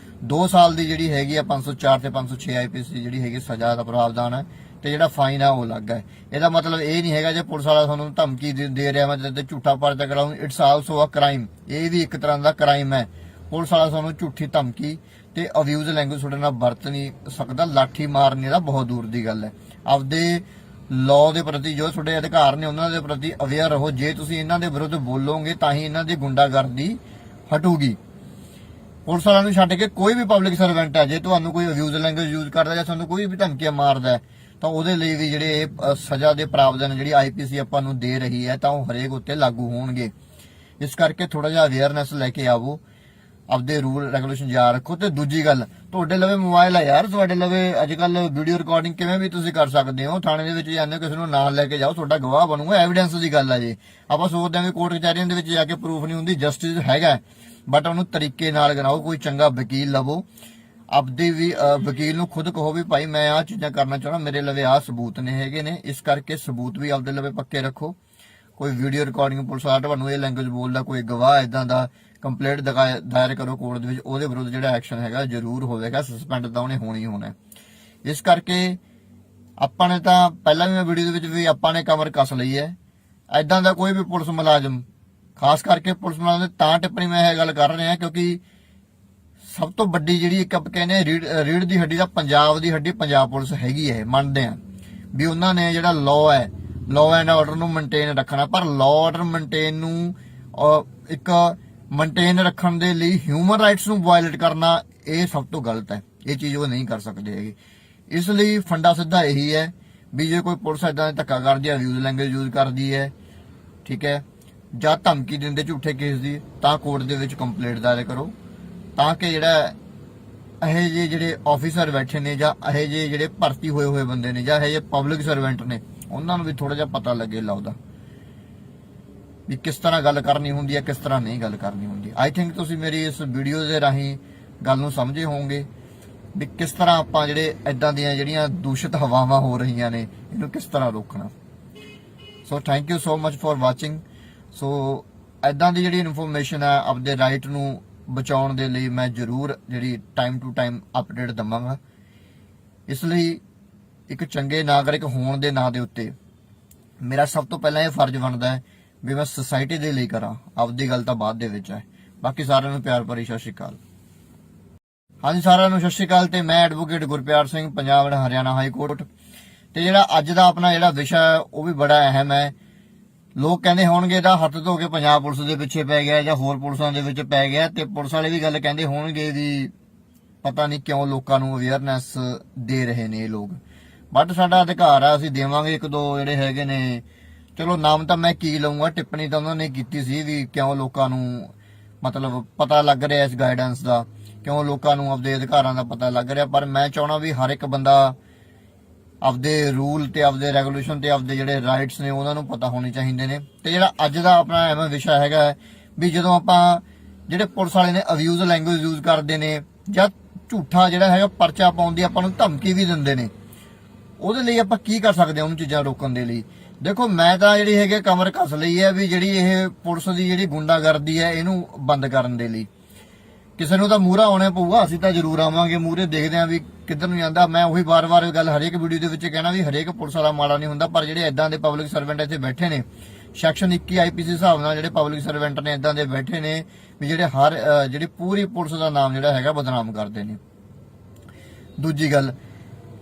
2 ਸਾਲ ਦੀ ਜਿਹੜੀ ਹੈਗੀ ਆ 504 ਤੇ 506 IPC ਜਿਹੜੀ ਹੈਗੀ ਸਜ਼ਾ ਦਾ ਪ੍ਰਾਵਧਾਨ ਹੈ, ਤੇ ਜਿਹੜਾ ਫਾਈਨ ਆ ਉਹ ਲੱਗਾ ਹੈ। ਇਹਦਾ ਮਤਲਬ ਇਹ ਨਹੀਂ ਹੈਗਾ ਜੇ ਪੁਲਿਸ ਵਾਲਾ ਤੁਹਾਨੂੰ ਧਮਕੀ ਦੇ ਰਿਹਾ ਮੈਂ ਤੇ ਝੂਠਾ ਪਰਚਾ ਕਰਾਉਂ, ਇਟਸ ਆਲਸੋ ਅ ਕ੍ਰਾਈਮ, ਇਹ ਵੀ ਇੱਕ ਤਰ੍ਹਾਂ ਦਾ ਕ੍ਰਾਈਮ ਹੈ। ਪੁਲਿਸ ਵਾਲਾ ਤੁਹਾਨੂੰ ਝੂਠੀ ਧਮਕੀ ਤੇ ਅਬਿਊਜ਼ ਲੈਂਗੁਏਜ ਤੁਹਾਡੇ ਨਾਲ ਵਰਤ ਨਹੀਂ ਸਕਦਾ, ਲਾਠੀ ਮਾਰਨੇ ਦਾ ਬਹੁਤ ਦੂਰ ਦੀ ਗੱਲ ਹੈ। ਆਪਦੇ ਲਾਅ ਦੇ ਪ੍ਰਤੀ, ਜੋ ਤੁਹਾਡੇ ਅਧਿਕਾਰ ਨੇ ਉਹਨਾਂ ਦੇ ਪ੍ਰਤੀ ਅਵੇਅਰ ਰਹੋ। ਜੇ ਤੁਸੀਂ ਇਹਨਾਂ ਦੇ ਵਿਰੁੱਧ ਬੋਲੋਗੇ ਤਾਂ ਹੀ ਇਹਨਾਂ ਦੀ ਗੁੰਡਾਗਰਦੀ ਹਟੂਗੀ। ਪੁਲਿਸ ਵਾਲਿਆਂ ਨੂੰ ਛੱਡ ਕੇ ਕੋਈ ਵੀ ਪਬਲਿਕ ਸਰਵੈਂਟ ਹੈ, ਜੇ ਤੁਹਾਨੂੰ ਕੋਈ ਅਬਿਊਜ਼ ਲੈਂਗੁਏਜ ਯੂਜ਼ ਕਰਦਾ ਜਾਂ ਤੁਹਾਨੂੰ ਕੋਈ ਵੀ ਧਮਕੀਆਂ ਮਾਰਦਾ ਤਾਂ ਉਹਦੇ ਲਈ ਵੀ ਜਿਹੜੇ ਸਜ਼ਾ ਦੇ ਪ੍ਰਾਵਧਾਨ ਜਿਹੜੀ IPC ਆਪਾਂ ਨੂੰ ਦੇ ਰਹੀ ਹੈ ਤਾਂ ਉਹ ਹਰੇਕ ਉੱਤੇ ਲਾਗੂ ਹੋਣਗੇ। ਇਸ ਕਰਕੇ ਥੋੜਾ ਜਿਹਾ ਅਵੇਅਰਨੈਸ ਲੈ ਕੇ ਆਵੋ, ਆਪਦੇ ਰੂਲ ਰੈਗੂਲੇਸ਼ਨ ਯਾਦ ਰੱਖੋ। ਤੇ ਦੂਜੀ ਗੱਲ, ਤੁਹਾਡੇ ਲਵੇ ਮੋਬਾਈਲ ਹੈ ਯਾਰ, ਤੁਹਾਡੇ ਲਵੇ ਅੱਜ ਕੱਲ ਵੀਡੀਓ ਰਿਕਾਰਡਿੰਗ ਕਿਵੇਂ ਵੀ ਤੁਸੀਂ ਕਰ ਸਕਦੇ ਹੋ। ਥਾਣੇ ਦੇ ਵਿੱਚ ਜਾਂਦੇ ਹੋ, ਕਿਸੇ ਨੂੰ ਨਾਲ ਲੈ ਕੇ ਜਾਓ, ਤੁਹਾਡਾ ਗਵਾਹ ਬਣੂਗਾ, ਐਵੀਡੈਂਸ ਦੀ ਗੱਲ ਹੈ। ਜੀ ਆਪਾਂ ਸੋਚਦੇ ਹਾਂ ਕਿ ਕੋਰਟ ਕਚਹਿਰੀਆਂ ਦੇ ਵਿੱਚ ਜਾ ਕੇ ਪ੍ਰੂਫ ਨਹੀਂ ਹੁੰਦੀ, ਜਸਟਿਸ ਹੈਗਾ, ਬਟ ਉਹਨੂੰ ਤਰੀਕੇ ਨਾਲ ਗਨਾਓ। ਕੋਈ ਚੰਗਾ ਵਕੀਲ ਲਵੋ, ਆਪਦੇ ਵੀ ਵਕੀਲ ਨੂੰ ਖੁਦ ਕਹੋ ਵੀ ਭਾਈ ਮੈਂ ਆਹ ਚੀਜ਼ਾਂ ਕਰਨਾ ਚਾਹੁੰਦਾ, ਮੇਰੇ ਲਵੇ ਆਹ ਸਬੂਤ ਨੇ ਹੈਗੇ ਨੇ, ਇਸ ਕਰਕੇ ਸਬੂਤ ਵੀ ਆਪਦੇ ਲਵੇ ਪੱਕੇ ਰੱਖੋ। ਕੋਈ ਵੀਡੀਓ ਰਿਕਾਰਡਿੰਗ ਪੁਲਿਸ ਵਾਲਾ ਤੁਹਾਨੂੰ ਇਹ ਲੈਂਗੁਏਜ ਬੋਲਦਾ, ਕੋਈ ਗਵਾਹ ਇਦਾਂ ਦਾ, ਕੰਪਲੇਂਟ ਦਾਇਰ ਕਰੋ ਕੋਰਟ ਦੇ ਵਿੱਚ, ਉਹਦੇ ਵਿਰੁੱਧ ਜਿਹੜਾ ਐਕਸ਼ਨ ਹੈਗਾ ਜ਼ਰੂਰ ਹੋਵੇਗਾ, ਸਸਪੈਂਡ ਤਾਂ ਉਹਨੇ ਹੋਣੀ ਹੋਣਾ। ਇਸ ਕਰਕੇ ਆਪਾਂ ਨੇ ਤਾਂ ਪਹਿਲਾਂ ਵੀ ਮੈਂ ਵੀਡੀਓ ਦੇ ਵਿੱਚ ਵੀ ਆਪਾਂ ਨੇ ਕਮਰ ਕੱਸ ਲਈ ਹੈ। ਇਦਾਂ ਦਾ ਕੋਈ ਵੀ ਪੁਲਿਸ ਮੁਲਾਜ਼ਮ, ਖਾਸ ਕਰਕੇ ਪੁਲਿਸ ਮੁਲਾਜ਼ਮ ਦੇ ਤਾਂ ਟਿੱਪਣੀ ਮੈਂ ਇਹ ਗੱਲ ਕਰ ਰਿਹਾ ਕਿਉਂਕਿ ਸਭ ਤੋਂ ਵੱਡੀ ਜਿਹੜੀ ਇੱਕ ਆਪਾਂ ਕਹਿੰਦੇ ਰੀੜ ਦੀ ਹੱਡੀ ਦਾ ਪੰਜਾਬ ਦੀ ਹੱਡੀ ਪੰਜਾਬ ਪੁਲਿਸ ਹੈਗੀ ਹੈ। ਮੰਨਦੇ ਆ ਵੀ ਉਹਨਾਂ ਨੇ ਜਿਹੜਾ ਲਾਅ ਹੈ, ਲਾਅ ਐਂਡ ਆਰਡਰ ਨੂੰ ਮੇਨਟੇਨ ਰੱਖਣਾ, ਪਰ ਲਾਅ ਆਰਡਰ ਮੇਨਟੇਨ ਨੂੰ ਇੱਕ ਮੇਨਟੇਨ ਰੱਖਣ ਦੇ ਲਈ ਹਿਊਮਨ ਰਾਈਟਸ ਨੂੰ ਵਾਇਲੇਟ ਕਰਨਾ ਇਹ ਸਭ ਤੋਂ ਗਲਤ ਹੈ। ਇਹ ਚੀਜ਼ ਉਹ ਨਹੀਂ ਕਰ ਸਕਦੇ ਹੈਗੇ। ਇਸ ਲਈ ਫੰਡਾ ਸਿੱਧਾ ਇਹੀ ਹੈ ਵੀ ਜੇ ਕੋਈ ਪੁਲਿਸ ਇਦਾਂ ਦਾ ਧੱਕਾ ਕਰਦੀ ਹੈ, ਅਬਿਊਜ਼ ਲੈਂਗੁਏਜ ਯੂਜ਼ ਕਰਦੀ ਹੈ, ਠੀਕ ਹੈ, ਜਾਂ ਧਮਕੀ ਦਿੰਦੇ ਝੂਠੇ ਕੇਸ ਦੀ, ਤਾਂ ਕੋਰਟ ਦੇ ਵਿੱਚ ਕੰਪਲੇਂਟ ਦਾਇਰ ਕਰੋ, ਤਾਂ ਕਿ ਜਿਹੜਾ ਇਹ ਜਿਹੇ ਜਿਹੜੇ ਆਫੀਸਰ ਬੈਠੇ ਨੇ ਜਾਂ ਇਹ ਜਿਹੇ ਜਿਹੜੇ ਭਰਤੀ ਹੋਏ ਬੰਦੇ ਨੇ ਜਾਂ ਇਹ ਜਿਹੇ ਪਬਲਿਕ ਸਰਵੈਂਟ ਨੇ, ਉਹਨਾਂ ਨੂੰ ਵੀ ਥੋੜਾ ਜਿਹਾ ਪਤਾ ਲੱਗੇ ਲਾਉਦਾ ਵੀ ਕਿਸ ਤਰ੍ਹਾਂ ਗੱਲ ਕਰਨੀ ਹੁੰਦੀ ਹੈ, ਕਿਸ ਤਰ੍ਹਾਂ ਨਹੀਂ ਗੱਲ ਕਰਨੀ ਹੁੰਦੀ। ਆਈ ਥਿੰਕ ਤੁਸੀਂ ਮੇਰੀ ਇਸ ਵੀਡੀਓ ਦੇ ਰਾਹੀਂ ਗੱਲ ਨੂੰ ਸਮਝੇ ਹੋਵੋਗੇ ਵੀ ਕਿਸ ਤਰ੍ਹਾਂ ਆਪਾਂ ਜਿਹੜੇ ਇਦਾਂ ਦੀਆਂ ਜਿਹੜੀਆਂ ਦੂਸ਼ਿਤ ਹਵਾਵਾਂ ਹੋ ਰਹੀਆਂ ਨੇ ਇਹਨੂੰ ਕਿਸ ਤਰ੍ਹਾਂ ਰੋਕਣਾ। So thank you so much for watching. So ਇਦਾਂ ਦੀ ਜਿਹੜੀ ਇਨਫੋਰਮੇਸ਼ਨ ਹੈ ਆਪਦੇ ਰਾਈਟ ਨੂੰ ਬਚਾਉਣ ਦੇ ਲਈ ਮੈਂ ਜ਼ਰੂਰ ਜਿਹੜੀ ਟਾਈਮ ਟੂ ਟਾਈਮ ਅਪਡੇਟ ਦਵਾਂਗਾ। ਇਸ ਲਈ ਇੱਕ ਚੰਗੇ ਨਾਗਰਿਕ ਹੋਣ ਦੇ ਨਾਂ ਦੇ ਉੱਤੇ ਮੇਰਾ ਸਭ ਤੋਂ ਪਹਿਲਾਂ ਇਹ ਫਰਜ਼ ਬਣਦਾ ਹੈ ਵੀ ਮੈਂ ਸੋਸਾਇਟੀ ਦੇ ਲਈ ਕਰਾਂ, ਆਪਦੀ ਗੱਲ ਤਾਂ ਬਾਅਦ ਦੇ ਵਿੱਚ ਹੈ। ਬਾਕੀ ਸਾਰਿਆਂ ਨੂੰ ਪਿਆਰ ਭਰੀ ਸਤਿ ਸ਼੍ਰੀ ਅਕਾਲ। ਹਾਂਜੀ ਸਾਰਿਆਂ ਨੂੰ ਸਤਿ ਸ਼੍ਰੀ ਅਕਾਲ। ਤੇ ਮੈਂ advocate Gurpyar Singh, Punjab and Haryana high court. ਤੇ ਜਿਹੜਾ ਅੱਜ ਦਾ ਆਪਣਾ ਜਿਹੜਾ ਵਿਸ਼ਾ ਉਹ ਵੀ ਬੜਾ ਅਹਿਮ ਹੈ। ਲੋਕ ਕਹਿੰਦੇ ਹੋਣਗੇ ਇਹਦਾ ਹੱਥ ਧੋ ਕੇ ਪੰਜਾਬ ਪੁਲਿਸ ਦੇ ਪਿੱਛੇ ਪੈ ਗਿਆ ਜਾਂ ਹੋਰ ਪੁਲਿਸਾਂ ਦੇ ਵਿੱਚ ਪੈ ਗਿਆ, ਤੇ ਪੁਲਿਸ ਵਾਲੇ ਵੀ ਗੱਲ ਕਹਿੰਦੇ ਹੋਣਗੇ ਵੀ ਪਤਾ ਨਹੀਂ ਕਿਉਂ ਲੋਕਾਂ ਨੂੰ ਅਵੇਅਰਨੈਸ ਦੇ ਰਹੇ ਨੇ ਇਹ ਲੋਕ, ਬਟ ਸਾਡਾ ਅਧਿਕਾਰ ਆ, ਅਸੀਂ ਦੇਵਾਂਗੇ। ਇੱਕ ਦੋ ਜਿਹੜੇ ਹੈਗੇ ਨੇ, ਚਲੋ ਨਾਮ ਤਾਂ ਮੈਂ ਕੀ ਲਊਂਗਾ, ਟਿੱਪਣੀ ਤਾਂ ਉਹਨਾਂ ਨੇ ਕੀਤੀ ਸੀ ਵੀ ਕਿਉਂ ਲੋਕਾਂ ਨੂੰ ਮਤਲਬ ਪਤਾ ਲੱਗ ਰਿਹਾ ਇਸ ਗਾਈਡੈਂਸ ਦਾ, ਕਿਉਂ ਲੋਕਾਂ ਨੂੰ ਆਪਦੇ ਅਧਿਕਾਰਾਂ ਦਾ ਪਤਾ ਲੱਗ ਰਿਹਾ। ਪਰ ਮੈਂ ਚਾਹਣਾ ਵੀ ਹਰ ਇੱਕ ਬੰਦਾ ਆਪਦੇ ਰੂਲ ਤੇ ਆਪਦੇ ਰੈਗੂਲੇਸ਼ਨ ਤੇ ਆਪਦੇ ਜਿਹੜੇ ਰਾਈਟਸ ਨੇ ਉਹਨਾਂ ਨੂੰ ਪਤਾ ਹੋਣੇ ਚਾਹੀਦੇ ਨੇ। ਤੇ ਜਿਹੜਾ ਅੱਜ ਦਾ ਆਪਣਾ ਐਵੇਂ ਵਿਸ਼ਾ ਹੈਗਾ ਵੀ ਜਦੋਂ ਆਪਾਂ ਜਿਹੜੇ ਪੁਲਿਸ ਵਾਲੇ ਨੇ ਅਬਿਊਜ਼ ਲੈਂਗੁਏਜ ਯੂਜ਼ ਕਰਦੇ ਨੇ ਜਾਂ ਝੂਠਾ ਜਿਹੜਾ ਹੈਗਾ ਪਰਚਾ ਪਾਉਣ ਦੀ ਆਪਾਂ ਨੂੰ ਧਮਕੀ ਵੀ ਦਿੰਦੇ ਨੇ, ਉਹਦੇ ਲਈ ਆਪਾਂ ਕੀ ਕਰ ਸਕਦੇ ਹਾਂ ਉਹਨੂੰ ਚੀਜ਼ਾਂ ਰੋਕਣ ਦੇ ਲਈ। ਦੇਖੋ ਮੈਂ ਤਾਂ ਜਿਹੜੀ ਹੈਗੇ ਕਮਰ ਕੱਸ ਲਈ ਹੈ ਵੀ ਜਿਹੜੀ ਇਹ ਪੁਲਿਸ ਦੀ ਜਿਹੜੀ ਗੁੰਡਾਗਰਦੀ ਹੈ ਇਹਨੂੰ ਬੰਦ ਕਰਨ ਦੇ ਲਈ। ਕਿਸੇ ਨੂੰ ਤਾਂ ਮੂਹਰਾ ਆਉਣਾ ਪਊਗਾ, ਅਸੀਂ ਤਾਂ ਜ਼ਰੂਰ ਆਵਾਂਗੇ ਮੂਹਰੇ, ਦੇਖਦੇ ਆਂ ਵੀ ਕਿੱਧਰ ਨੂੰ ਜਾਂਦਾ। ਮੈਂ ਉਹੀ ਵਾਰ-ਵਾਰ ਗੱਲ ਹਰੇਕ ਵੀਡੀਓ ਦੇ ਵਿੱਚ ਕਹਿਣਾ ਵੀ ਹਰੇਕ ਪੁਲਿਸ ਵਾਲਾ ਮਾੜਾ ਨਹੀਂ ਹੁੰਦਾ, ਪਰ ਜਿਹੜੇ ਇਦਾਂ ਦੇ ਪਬਲਿਕ ਸਰਵੈਂਟ ਇੱਥੇ ਬੈਠੇ ਨੇ ਸੈਕਸ਼ਨ 21 ਆਈਪੀਸੀ ਹਿਸਾਬ ਨਾਲ ਜਿਹੜੇ ਪਬਲਿਕ ਸਰਵੈਂਟ ਨੇ ਇਦਾਂ ਦੇ ਬੈਠੇ ਨੇ ਵੀ ਜਿਹੜੇ ਜਿਹੜੀ ਪੂਰੀ ਪੁਲਿਸ ਦਾ ਨਾਮ ਜਿਹੜਾ ਹੈਗਾ ਬਦਨਾਮ ਕਰਦੇ ਨੇ। ਦੂਜੀ ਗੱਲ,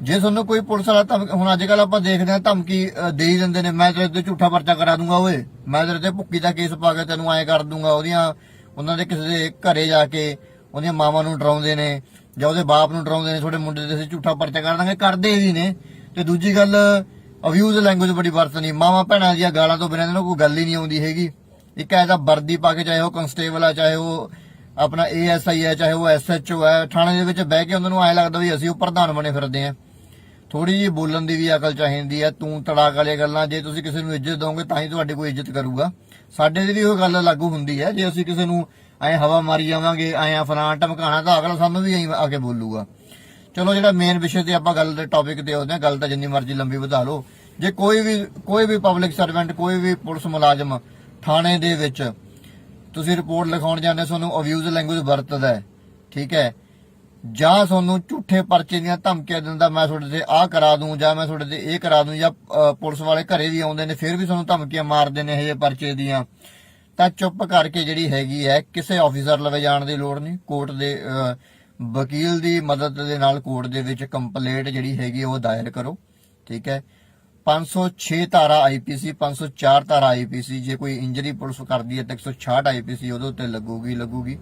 ਜੇ ਤੁਹਾਨੂੰ ਕੋਈ ਪੁਲਿਸ ਵਾਲਾ ਹੁਣ ਅੱਜ ਕੱਲ ਆਪਾਂ ਦੇਖਦੇ ਆਂ ਧਮਕੀ ਦੇ ਹੀ ਦਿੰਦੇ ਨੇ, ਮੈਂ ਤੇਰੇ ਤੇ ਝੂਠਾ ਪਰਚਾ ਕਰਾ ਦੂੰਗਾ, ਓਏ ਮੈਂ ਤੇਰੇ ਤੇ ਭੁੱਕੀ ਦਾ ਕੇਸ ਪਾ ਕੇ ਤੈਨੂੰ ਐਂ ਕਰ ਦੂੰਗਾ। ਉਹਨਾਂ ਦੇ ਕਿਸੇ ਦੇ ਘਰੇ ਜਾ ਕੇ ਉਹਦੀਆਂ ਮਾਵਾਂ ਨੂੰ ਡਰਾਉਂਦੇ ਨੇ ਜਾਂ ਉਹਦੇ ਬਾਪ ਨੂੰ ਡਰਾਉਂਦੇ ਨੇ, ਤੁਹਾਡੇ ਮੁੰਡੇ ਤੇ ਅਸੀਂ ਝੂਠਾ ਪਰਚਾ ਕਰ ਦਾਂਗੇ, ਕਰਦੇ ਵੀ ਨੇ। ਤੇ ਦੂਜੀ ਗੱਲ, ਅਬਿਊਜ਼ ਲੈਂਗੁਏਜ ਬੜੀ ਵਰਤਣੀ, ਮਾਵਾਂ ਭੈਣਾਂ ਦੀਆਂ ਗਾਲਾਂ ਤੋਂ ਬਿਨਾਂ ਇਹਨਾਂ ਨੂੰ ਕੋਈ ਗੱਲ ਹੀ ਨਹੀਂ ਆਉਂਦੀ ਹੈਗੀ। ਇੱਕ ਐਸਾ ਵਰਦੀ ਪਾ ਕੇ, ਚਾਹੇ ਉਹ ਕਨਸਟੇਬਲ ਆ, ਚਾਹੇ ਉਹ ਆਪਣਾ ASI ਹੈ, ਚਾਹੇ ਉਹ SHO ਹੈ, ਥਾਣੇ ਦੇ ਵਿੱਚ ਬਹਿ ਕੇ ਉਹਨਾਂ ਨੂੰ ਐਂ ਲੱਗਦਾ ਵੀ ਅਸੀਂ ਉਹ ਪ੍ਰਧਾਨ ਬਣੇ ਫਿਰਦੇ ਆਂ। ਥੋੜੀ ਜਿਹੀ ਬੋਲਣ ਦੀ ਵੀ ਅਕਲ ਚਾਹੀਦੀ ਹੈ। ਤੂੰ ਤੜਾਕ ਵਾਲੀਆਂ ਗੱਲਾਂ, ਜੇ ਤੁਸੀਂ ਕਿਸੇ ਨੂੰ ਇੱਜ਼ਤ ਦੋਗੇ ਤਾਂ ਹੀ ਤੁਹਾਡੀ ਕੋਈ ਇੱਜ਼ਤ ਕਰੂਗਾ। ਸਾਡੇ ਦੀ ਵੀ ਉਹ ਗੱਲ ਲਾਗੂ ਹੁੰਦੀ ਹੈ, ਜੇ ਅਸੀਂ ਕਿਸੇ ਨੂੰ ਐਂ ਹਵਾ ਮਾਰੀ ਜਾਵਾਂਗੇ, ਐਂ ਫਲਾਂ ਧਮਕਾਣਾ, ਤਾਂ ਅਗਲਾ ਸਾਨੂੰ ਵੀ ਐਂ ਆ ਕੇ ਬੋਲੂਗਾ। ਚਲੋ ਜਿਹੜਾ ਮੇਨ ਵਿਸ਼ੇ ਤੇ ਆਪਾਂ ਗੱਲ ਦੇ ਟੌਪਿਕ ਤੇ ਆਉਂਦੇ ਹਾਂ, ਗੱਲ ਤਾਂ ਜਿੰਨੀ ਮਰਜ਼ੀ ਲੰਬੀ ਵਧਾ ਲਓ। ਜੇ ਕੋਈ ਵੀ ਪਬਲਿਕ ਸਰਵੈਂਟ, ਕੋਈ ਵੀ ਪੁਲਿਸ ਮੁਲਾਜ਼ਮ ਥਾਣੇ ਦੇ ਵਿੱਚ ਤੁਸੀਂ ਰਿਪੋਰਟ ਲਿਖਾਉਣ ਜਾਂਦੇ, ਤੁਹਾਨੂੰ ਅਬਿਊਜ਼ ਲੈਂਗੁਏਜ ਵਰਤਦਾ ਹੈ, ਠੀਕ ਹੈ, ਜਾਂ ਤੁਹਾਨੂੰ ਝੂਠੇ ਪਰਚੇ ਦੀਆਂ ਧਮਕੀਆਂ ਦਿੰਦਾ, ਮੈਂ ਤੁਹਾਡੇ ਤੇ ਆਹ ਕਰਾ ਦੂੰ ਜਾਂ ਮੈਂ ਤੁਹਾਡੇ ਤੇ ਇਹ ਕਰਾ ਦੂੰ, ਜਾਂ ਪੁਲਿਸ ਵਾਲੇ ਘਰੇ ਵੀ ਆਉਂਦੇ ਨੇ ਫਿਰ ਵੀ ਤੁਹਾਨੂੰ ਧਮਕੀਆਂ ਮਾਰਦੇ ਨੇ ਇਹ ਜਿਹੇ ਪਰਚੇ ਦੀਆਂ, ਤਾਂ ਚੁੱਪ ਕਰਕੇ ਜਿਹੜੀ ਹੈਗੀ ਹੈ ਕਿਸੇ ਆਫੀਸਰ ਲਵੇ ਜਾਣ ਦੀ ਲੋੜ ਨਹੀਂ। ਕੋਰਟ ਦੇ ਵਕੀਲ ਦੀ ਮਦਦ ਦੇ ਨਾਲ ਕੋਰਟ ਦੇ ਵਿੱਚ ਕੰਪਲੇਂਟ ਜਿਹੜੀ ਹੈਗੀ ਉਹ ਦਾਇਰ ਕਰੋ, ਠੀਕ ਹੈ। 506 ਧਾਰਾ IPC, 504 ਧਾਰਾ IPC, ਜੇ ਕੋਈ ਇੰਜਰੀ ਪੁਲਿਸ ਕਰਦੀ ਹੈ ਤਾਂ 166 IPC ਉਹਦੇ ਉੱਤੇ ਲੱਗੂਗੀ।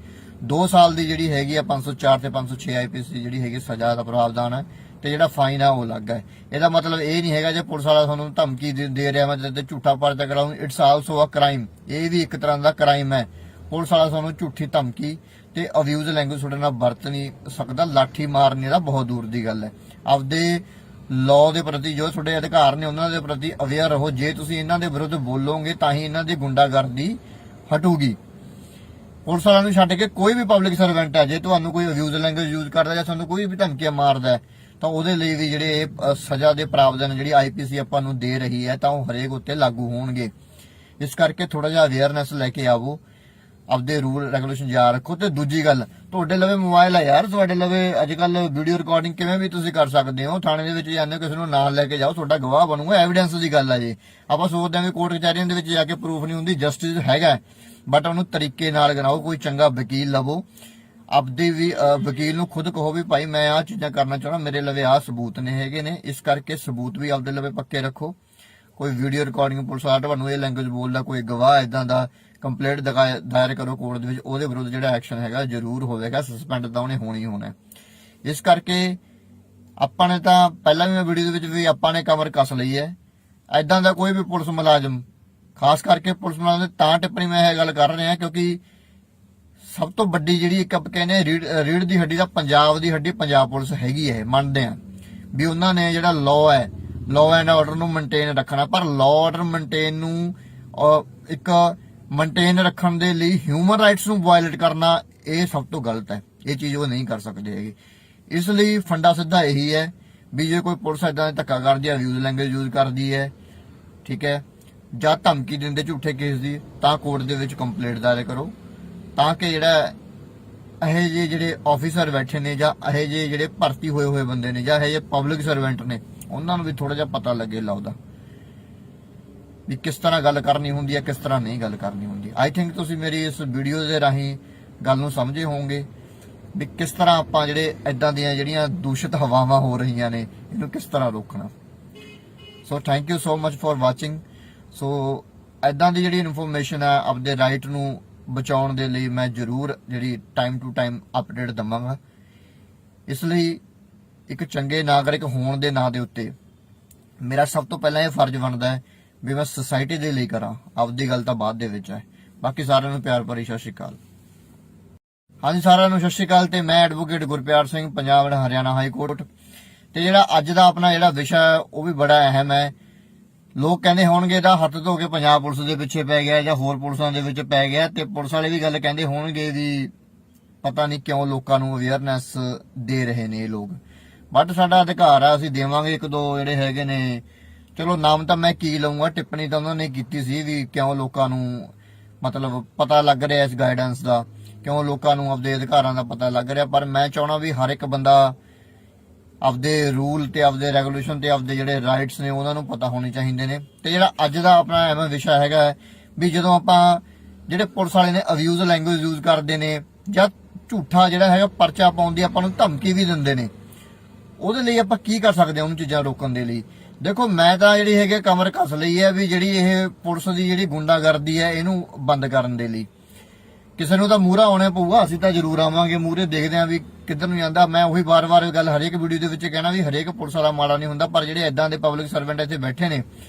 2 ਸਾਲ ਦੀ ਜਿਹੜੀ ਹੈਗੀ ਆ 504 ਤੇ 506 IPC ਜਿਹੜੀ ਹੈਗੀ ਸਜ਼ਾ ਦਾ ਪ੍ਰਾਵਧਾਨ ਹੈ, ਤੇ ਜਿਹੜਾ ਫਾਈਨ ਆ ਉਹ ਅਲੱਗ ਹੈ। ਇਹਦਾ ਮਤਲਬ ਇਹ ਨਹੀਂ ਹੈਗਾ ਜੇ ਪੁਲਿਸ ਵਾਲਾ ਤੁਹਾਨੂੰ ਧਮਕੀ ਦੇ ਰਿਹਾ ਮੈਂ ਤੇਰੇ ਤੇ ਝੂਠਾ ਪਰਚਾ ਕਰਾਉਂ, ਇਟਸ ਆਲਸੋ ਅ ਕ੍ਰਾਈਮ, ਇਹ ਵੀ ਇੱਕ ਤਰ੍ਹਾਂ ਦਾ ਕ੍ਰਾਈਮ ਹੈ। ਪੁਲਿਸ ਵਾਲਾ ਤੁਹਾਨੂੰ ਝੂਠੀ ਧਮਕੀ ਤੇ ਅਬਿਊਜ਼ ਲੈਂਗੁਏਜ ਤੁਹਾਡੇ ਨਾਲ ਵਰਤ ਨਹੀਂ ਸਕਦਾ, ਲਾਠੀ ਮਾਰਨੇ ਦਾ ਬਹੁਤ ਦੂਰ ਦੀ ਗੱਲ ਹੈ। ਆਪਦੇ ਲਾਅ ਦੇ ਪ੍ਰਤੀ ਜੋ ਤੁਹਾਡੇ ਅਧਿਕਾਰ ਨੇ ਉਹਨਾਂ ਦੇ ਪ੍ਰਤੀ ਅਵੇਅਰ ਰਹੋ। ਜੇ ਤੁਸੀਂ ਇਹਨਾਂ ਦੇ ਵਿਰੁੱਧ ਬੋਲੋਗੇ ਤਾਂ ਹੀ ਇਹਨਾਂ ਦੀ ਗੁੰਡਾਗਰਦੀ ਹਟੂਗੀ। ਪੁਲਿਸ ਵਾਲਿਆਂ ਨੂੰ ਛੱਡ ਕੇ ਕੋਈ ਵੀ ਪਬਲਿਕ ਸਰਵੈਂਟ ਹੈ, ਜੇ ਤੁਹਾਨੂੰ ਕੋਈ ਅਬਿਊਜ਼ ਲੈਂਗੁਏਜ ਯੂਜ਼ ਕਰਦਾ ਜਾਂ ਤੁਹਾਨੂੰ ਕੋਈ ਵੀ ਧਮਕੀਆਂ ਮਾਰਦਾ ਤਾਂ ਉਹਦੇ ਲਈ ਵੀ ਜਿਹੜੇ ਸਜ਼ਾ ਦੇ ਪ੍ਰਾਵਧਾਨ ਜਿਹੜੀ IPC ਆਪਾਂ ਨੂੰ ਦੇ ਰਹੀ ਹੈ ਤਾਂ ਉਹ ਹਰੇਕ ਉੱਤੇ ਲਾਗੂ ਹੋਣਗੇ। ਇਸ ਕਰਕੇ ਥੋੜਾ ਜਿਹਾ ਅਵੇਅਰਨੈਸ ਲੈ ਕੇ ਆਵੋ, ਆਪਦੇ ਰੂਲ ਰੈਗੂਲੇਸ਼ਨ ਯਾਦ ਰੱਖੋ। ਤੇ ਦੂਜੀ ਗੱਲ, ਤੁਹਾਡੇ ਲਵੇ ਮੋਬਾਈਲ ਹੈ ਯਾਰ, ਤੁਹਾਡੇ ਲਵੇ ਅੱਜ ਕੱਲ ਵੀਡੀਓ ਰਿਕਾਰਡਿੰਗ ਕਿਵੇਂ ਵੀ ਤੁਸੀਂ ਕਰ ਸਕਦੇ ਹੋ। ਥਾਣੇ ਦੇ ਵਿੱਚ ਜਾਂਦੇ ਹੋ, ਕਿਸੇ ਨੂੰ ਨਾਲ ਲੈ ਕੇ ਜਾਓ, ਤੁਹਾਡਾ ਗਵਾਹ ਬਣੂਗਾ, ਐਵੀਡੈਂਸ ਦੀ ਗੱਲ ਹੈ। ਜੀ ਆਪਾਂ ਸੋਚਦੇ ਹਾਂ ਵੀ ਕੋਰਟ ਕਚਹਿਰੀਆਂ ਦੇ ਵਿੱਚ ਜਾ ਕੇ ਪ੍ਰੂਫ ਨਹੀਂ ਹੁੰਦੀ, ਜਸਟਿਸ ਹੈਗਾ, ਬਟ ਉਹਨੂੰ ਤਰੀਕੇ ਨਾਲ ਕਰਾਓ। ਕੋਈ ਚੰਗਾ ਵਕੀਲ ਲਵੋ, ਆਪਦੇ ਵੀ ਵਕੀਲ ਨੂੰ ਖੁਦ ਕਹੋ ਵੀ ਭਾਈ ਮੈਂ ਆਹ ਚੀਜ਼ਾਂ ਕਰਨਾ ਚਾਹੁੰਦਾ, ਮੇਰੇ ਲਵੇ ਆਹ ਸਬੂਤ ਨੇ ਹੈਗੇ ਨੇ, ਇਸ ਕਰਕੇ ਸਬੂਤ ਵੀ ਆਪਦੇ ਲਵੇ ਪੱਕੇ ਰੱਖੋ। ਕੋਈ ਵੀਡੀਓ ਰਿਕਾਰਡਿੰਗ ਪੁਲਿਸ ਵਾਲਾ ਤੁਹਾਨੂੰ ਇਹ ਲੈਂਗੁਏਜ ਬੋਲਦਾ, ਕੋਈ ਗਵਾਹ ਇਦਾਂ ਦਾ, ਕੰਪਲੇਂਟ ਦਾਇਰ ਕਰੋ ਕੋਰਟ ਦੇ ਵਿੱਚ, ਉਹਦੇ ਵਿਰੁੱਧ ਜਿਹੜਾ ਐਕਸ਼ਨ ਹੈਗਾ ਜ਼ਰੂਰ ਹੋਵੇਗਾ, ਸਸਪੈਂਡ ਤਾਂ ਉਹਨੇ ਹੋਣੀ ਹੋਣਾ। ਇਸ ਕਰਕੇ ਆਪਾਂ ਨੇ ਤਾਂ ਪਹਿਲਾਂ ਵੀ ਮੈਂ ਵੀਡੀਓ ਦੇ ਵਿੱਚ ਵੀ ਆਪਾਂ ਨੇ ਕਮਰ ਕੱਸ ਲਈ ਹੈ। ਇਦਾਂ ਦਾ ਕੋਈ ਵੀ ਪੁਲਿਸ ਮੁਲਾਜ਼ਮ, ਖਾਸ ਕਰਕੇ ਪੁਲਿਸ ਮੁਲਾਜ਼ਮ ਦੇ ਤਾਂ ਟਿੱਪਣੀ ਮੈਂ ਇਹ ਗੱਲ ਕਰ ਰਿਹਾ ਕਿਉਂਕਿ ਸਭ ਤੋਂ ਵੱਡੀ ਜਿਹੜੀ ਇੱਕ ਆਪਾਂ ਕਹਿੰਦੇ ਰੀੜ ਦੀ ਹੱਡੀ ਦਾ ਪੰਜਾਬ ਦੀ ਹੱਡੀ ਪੰਜਾਬ ਪੁਲਿਸ ਹੈਗੀ ਹੈ। ਮੰਨਦੇ ਆ ਵੀ ਉਹਨਾਂ ਨੇ ਜਿਹੜਾ ਲਾਅ ਹੈ, ਲਾਅ ਐਂਡ ਆਰਡਰ ਨੂੰ ਮੇਨਟੇਨ ਰੱਖਣਾ, ਪਰ ਲਾਅ ਆਰਡਰ ਮੇਨਟੇਨ ਨੂੰ ਇੱਕ ਮੇਨਟੇਨ ਰੱਖਣ ਦੇ ਲਈ ਹਿਊਮਨ ਰਾਈਟਸ ਨੂੰ ਵਾਇਲੇਟ ਕਰਨਾ ਇਹ ਸਭ ਤੋਂ ਗਲਤ ਹੈ। ਇਹ ਚੀਜ਼ ਉਹ ਨਹੀਂ ਕਰ ਸਕਦੇ ਹੈਗੇ। ਇਸ ਲਈ ਫੰਡਾ ਸਿੱਧਾ ਇਹੀ ਹੈ ਵੀ ਜੇ ਕੋਈ ਪੁਲਿਸ ਏਦਾਂ ਧੱਕਾ ਕਰਦੀ ਹੈ, ਅਬਿਊਜ਼ ਲੈਂਗੁਏਜ ਯੂਜ਼ ਕਰਦੀ ਹੈ, ਠੀਕ ਹੈ, ਜਾਂ ਧਮਕੀ ਦਿੰਦੇ ਝੂਠੇ ਕੇਸ ਦੀ, ਤਾਂ ਕੋਰਟ ਦੇ ਵਿੱਚ ਕੰਪਲੇਂਟ ਦਾਇਰ ਕਰੋ, ਤਾਂ ਕਿ ਜਿਹੜਾ ਇਹ ਜਿਹੇ ਜਿਹੜੇ ਆਫੀਸਰ ਬੈਠੇ ਨੇ ਜਾਂ ਇਹ ਜਿਹੇ ਜਿਹੜੇ ਭਰਤੀ ਹੋਏ ਬੰਦੇ ਨੇ ਜਾਂ ਇਹ ਜਿਹੇ ਪਬਲਿਕ ਸਰਵੈਂਟ ਨੇ ਉਹਨਾਂ ਨੂੰ ਵੀ ਥੋੜਾ ਜਿਹਾ ਪਤਾ ਲੱਗੇ ਲਾਉਦਾ ਵੀ ਕਿਸ ਤਰ੍ਹਾਂ ਗੱਲ ਕਰਨੀ ਹੁੰਦੀ ਹੈ, ਕਿਸ ਤਰ੍ਹਾਂ ਨਹੀਂ ਗੱਲ ਕਰਨੀ ਹੁੰਦੀ। ਆਈ ਥਿੰਕ ਤੁਸੀਂ ਮੇਰੀ ਇਸ ਵੀਡੀਓ ਦੇ ਰਾਹੀਂ ਗੱਲ ਨੂੰ ਸਮਝੇ ਹੋਵੋਗੇ ਵੀ ਕਿਸ ਤਰ੍ਹਾਂ ਆਪਾਂ ਜਿਹੜੇ ਇਦਾਂ ਦੀਆਂ ਜਿਹੜੀਆਂ ਦੂਸ਼ਿਤ ਹਵਾਵਾਂ ਹੋ ਰਹੀਆਂ ਨੇ ਇਹਨੂੰ ਕਿਸ ਤਰ੍ਹਾਂ ਰੋਕਣਾ। So thank you so much for watching. So ਇਦਾਂ ਦੀ ਜਿਹੜੀ ਇਨਫੋਰਮੇਸ਼ਨ ਹੈ ਆਪਦੇ ਰਾਈਟ ਨੂੰ ਬਚਾਉਣ ਦੇ ਲਈ ਮੈਂ ਜ਼ਰੂਰ ਜਿਹੜੀ ਟਾਈਮ ਟੂ ਟਾਈਮ ਅਪਡੇਟ ਦਵਾਂਗਾ। ਇਸ ਲਈ ਇੱਕ ਚੰਗੇ ਨਾਗਰਿਕ ਹੋਣ ਦੇ ਨਾਂ ਦੇ ਉੱਤੇ ਮੇਰਾ ਸਭ ਤੋਂ ਪਹਿਲਾਂ ਇਹ ਫਰਜ਼ ਬਣਦਾ ਹੈ ਵੀ ਮੈਂ ਸੋਸਾਇਟੀ ਦੇ ਲਈ ਕਰਾਂ, ਆਪਦੀ ਗੱਲ ਤਾਂ ਬਾਅਦ ਦੇ ਵਿੱਚ ਹੈ। ਬਾਕੀ ਸਾਰਿਆਂ ਨੂੰ ਪਿਆਰ ਭਰੀ ਸਤਿ ਸ਼੍ਰੀ ਅਕਾਲ। ਹਾਂਜੀ ਸਾਰਿਆਂ ਨੂੰ ਸਤਿ ਸ਼੍ਰੀ ਅਕਾਲ। ਤੇ ਮੈਂ advocate Gurpyar Singh, Punjab and Haryana high court. ਤੇ ਜਿਹੜਾ ਅੱਜ ਦਾ ਆਪਣਾ ਜਿਹੜਾ ਵਿਸ਼ਾ ਹੈ ਉਹ ਵੀ ਬੜਾ ਅਹਿਮ ਹੈ। ਲੋਕ ਕਹਿੰਦੇ ਹੋਣਗੇ ਇਹਦਾ ਹੱਥ ਧੋ ਕੇ ਪੰਜਾਬ ਪੁਲਿਸ ਦੇ ਪਿੱਛੇ ਪੈ ਗਿਆ ਜਾਂ ਹੋਰ ਪੁਲਿਸਾਂ ਦੇ ਵਿੱਚ ਪੈ ਗਿਆ, ਤੇ ਪੁਲਿਸ ਵਾਲੇ ਵੀ ਗੱਲ ਕਹਿੰਦੇ ਹੋਣਗੇ ਵੀ ਪਤਾ ਨਹੀਂ ਕਿਉਂ ਲੋਕਾਂ ਨੂੰ ਅਵੇਅਰਨੈਸ ਦੇ ਰਹੇ ਨੇ ਇਹ ਲੋਕ। ਬਟ ਸਾਡਾ ਅਧਿਕਾਰ ਆ, ਅਸੀਂ ਦੇਵਾਂਗੇ। ਇੱਕ ਦੋ ਜਿਹੜੇ ਹੈਗੇ ਨੇ, ਚਲੋ ਨਾਮ ਤਾਂ ਮੈਂ ਕੀ ਲਊਂਗਾ, ਟਿੱਪਣੀ ਤਾਂ ਉਹਨਾਂ ਨੇ ਕੀਤੀ ਸੀ ਵੀ ਕਿਉਂ ਲੋਕਾਂ ਨੂੰ ਮਤਲਬ ਪਤਾ ਲੱਗ ਰਿਹਾ ਇਸ ਗਾਈਡੈਂਸ ਦਾ, ਕਿਉਂ ਲੋਕਾਂ ਨੂੰ ਆਪਦੇ ਅਧਿਕਾਰਾਂ ਦਾ ਪਤਾ ਲੱਗ ਰਿਹਾ। ਪਰ ਮੈਂ ਚਾਹਣਾ ਵੀ ਹਰ ਇੱਕ ਬੰਦਾ ਆਪਦੇ ਰੂਲ ਤੇ ਆਪਦੇ ਰੈਗੂਲੇਸ਼ਨ ਤੇ ਆਪਦੇ ਜਿਹੜੇ ਰਾਈਟਸ ਨੇ ਉਹਨਾਂ ਨੂੰ ਪਤਾ ਹੋਣੇ ਚਾਹੀਦੇ ਨੇ। ਤੇ ਜਿਹੜਾ ਅੱਜ ਦਾ ਆਪਣਾ ਐਵੇਂ ਵਿਸ਼ਾ ਹੈਗਾ ਵੀ ਜਦੋਂ ਆਪਾਂ ਜਿਹੜੇ ਪੁਲਿਸ ਵਾਲੇ ਨੇ ਅਬਿਊਜ਼ ਲੈਂਗੁਏਜ ਯੂਜ਼ ਕਰਦੇ ਨੇ ਜਾਂ ਝੂਠਾ ਜਿਹੜਾ ਹੈਗਾ ਪਰਚਾ ਪਾਉਣ ਦੀ ਆਪਾਂ ਨੂੰ ਧਮਕੀ ਵੀ ਦਿੰਦੇ ਨੇ, ਉਹਦੇ ਲਈ ਆਪਾਂ ਕੀ ਕਰ ਸਕਦੇ ਹਾਂ ਉਹਨੂੰ ਚੀਜ਼ਾਂ ਰੋਕਣ ਦੇ ਲਈ। ਦੇਖੋ ਮੈਂ ਤਾਂ ਜਿਹੜੀ ਹੈਗੇ ਕਮਰ ਕੱਸ ਲਈ ਹੈ ਵੀ ਜਿਹੜੀ ਇਹ ਪੁਲਿਸ ਦੀ ਜਿਹੜੀ ਗੁੰਡਾਗਰਦੀ ਹੈ ਇਹਨੂੰ ਬੰਦ ਕਰਨ ਦੇ ਲਈ ਕਿਸੇ ਨੂੰ ਤਾਂ ਮੂਹਰਾ ਆਉਣਾ ਪਊਗਾ। ਅਸੀਂ ਤਾਂ ਜ਼ਰੂਰ ਆਵਾਂਗੇ ਮੂਹਰੇ, ਦੇਖਦੇ ਆਂ ਵੀ ਕਿੱਧਰ ਨੂੰ ਜਾਂਦਾ। ਮੈਂ ਉਹੀ ਵਾਰ-ਵਾਰ ਗੱਲ ਹਰੇਕ ਵੀਡੀਓ ਦੇ ਵਿੱਚ ਕਹਿਣਾ ਵੀ ਹਰੇਕ ਪੁਲਿਸ ਵਾਲਾ ਮਾੜਾ ਨਹੀਂ ਹੁੰਦਾ, ਪਰ ਜਿਹੜੇ ਇਦਾਂ ਦੇ ਪਬਲਿਕ ਸਰਵੈਂਟ ਇੱਥੇ ਬੈਠੇ ਨੇ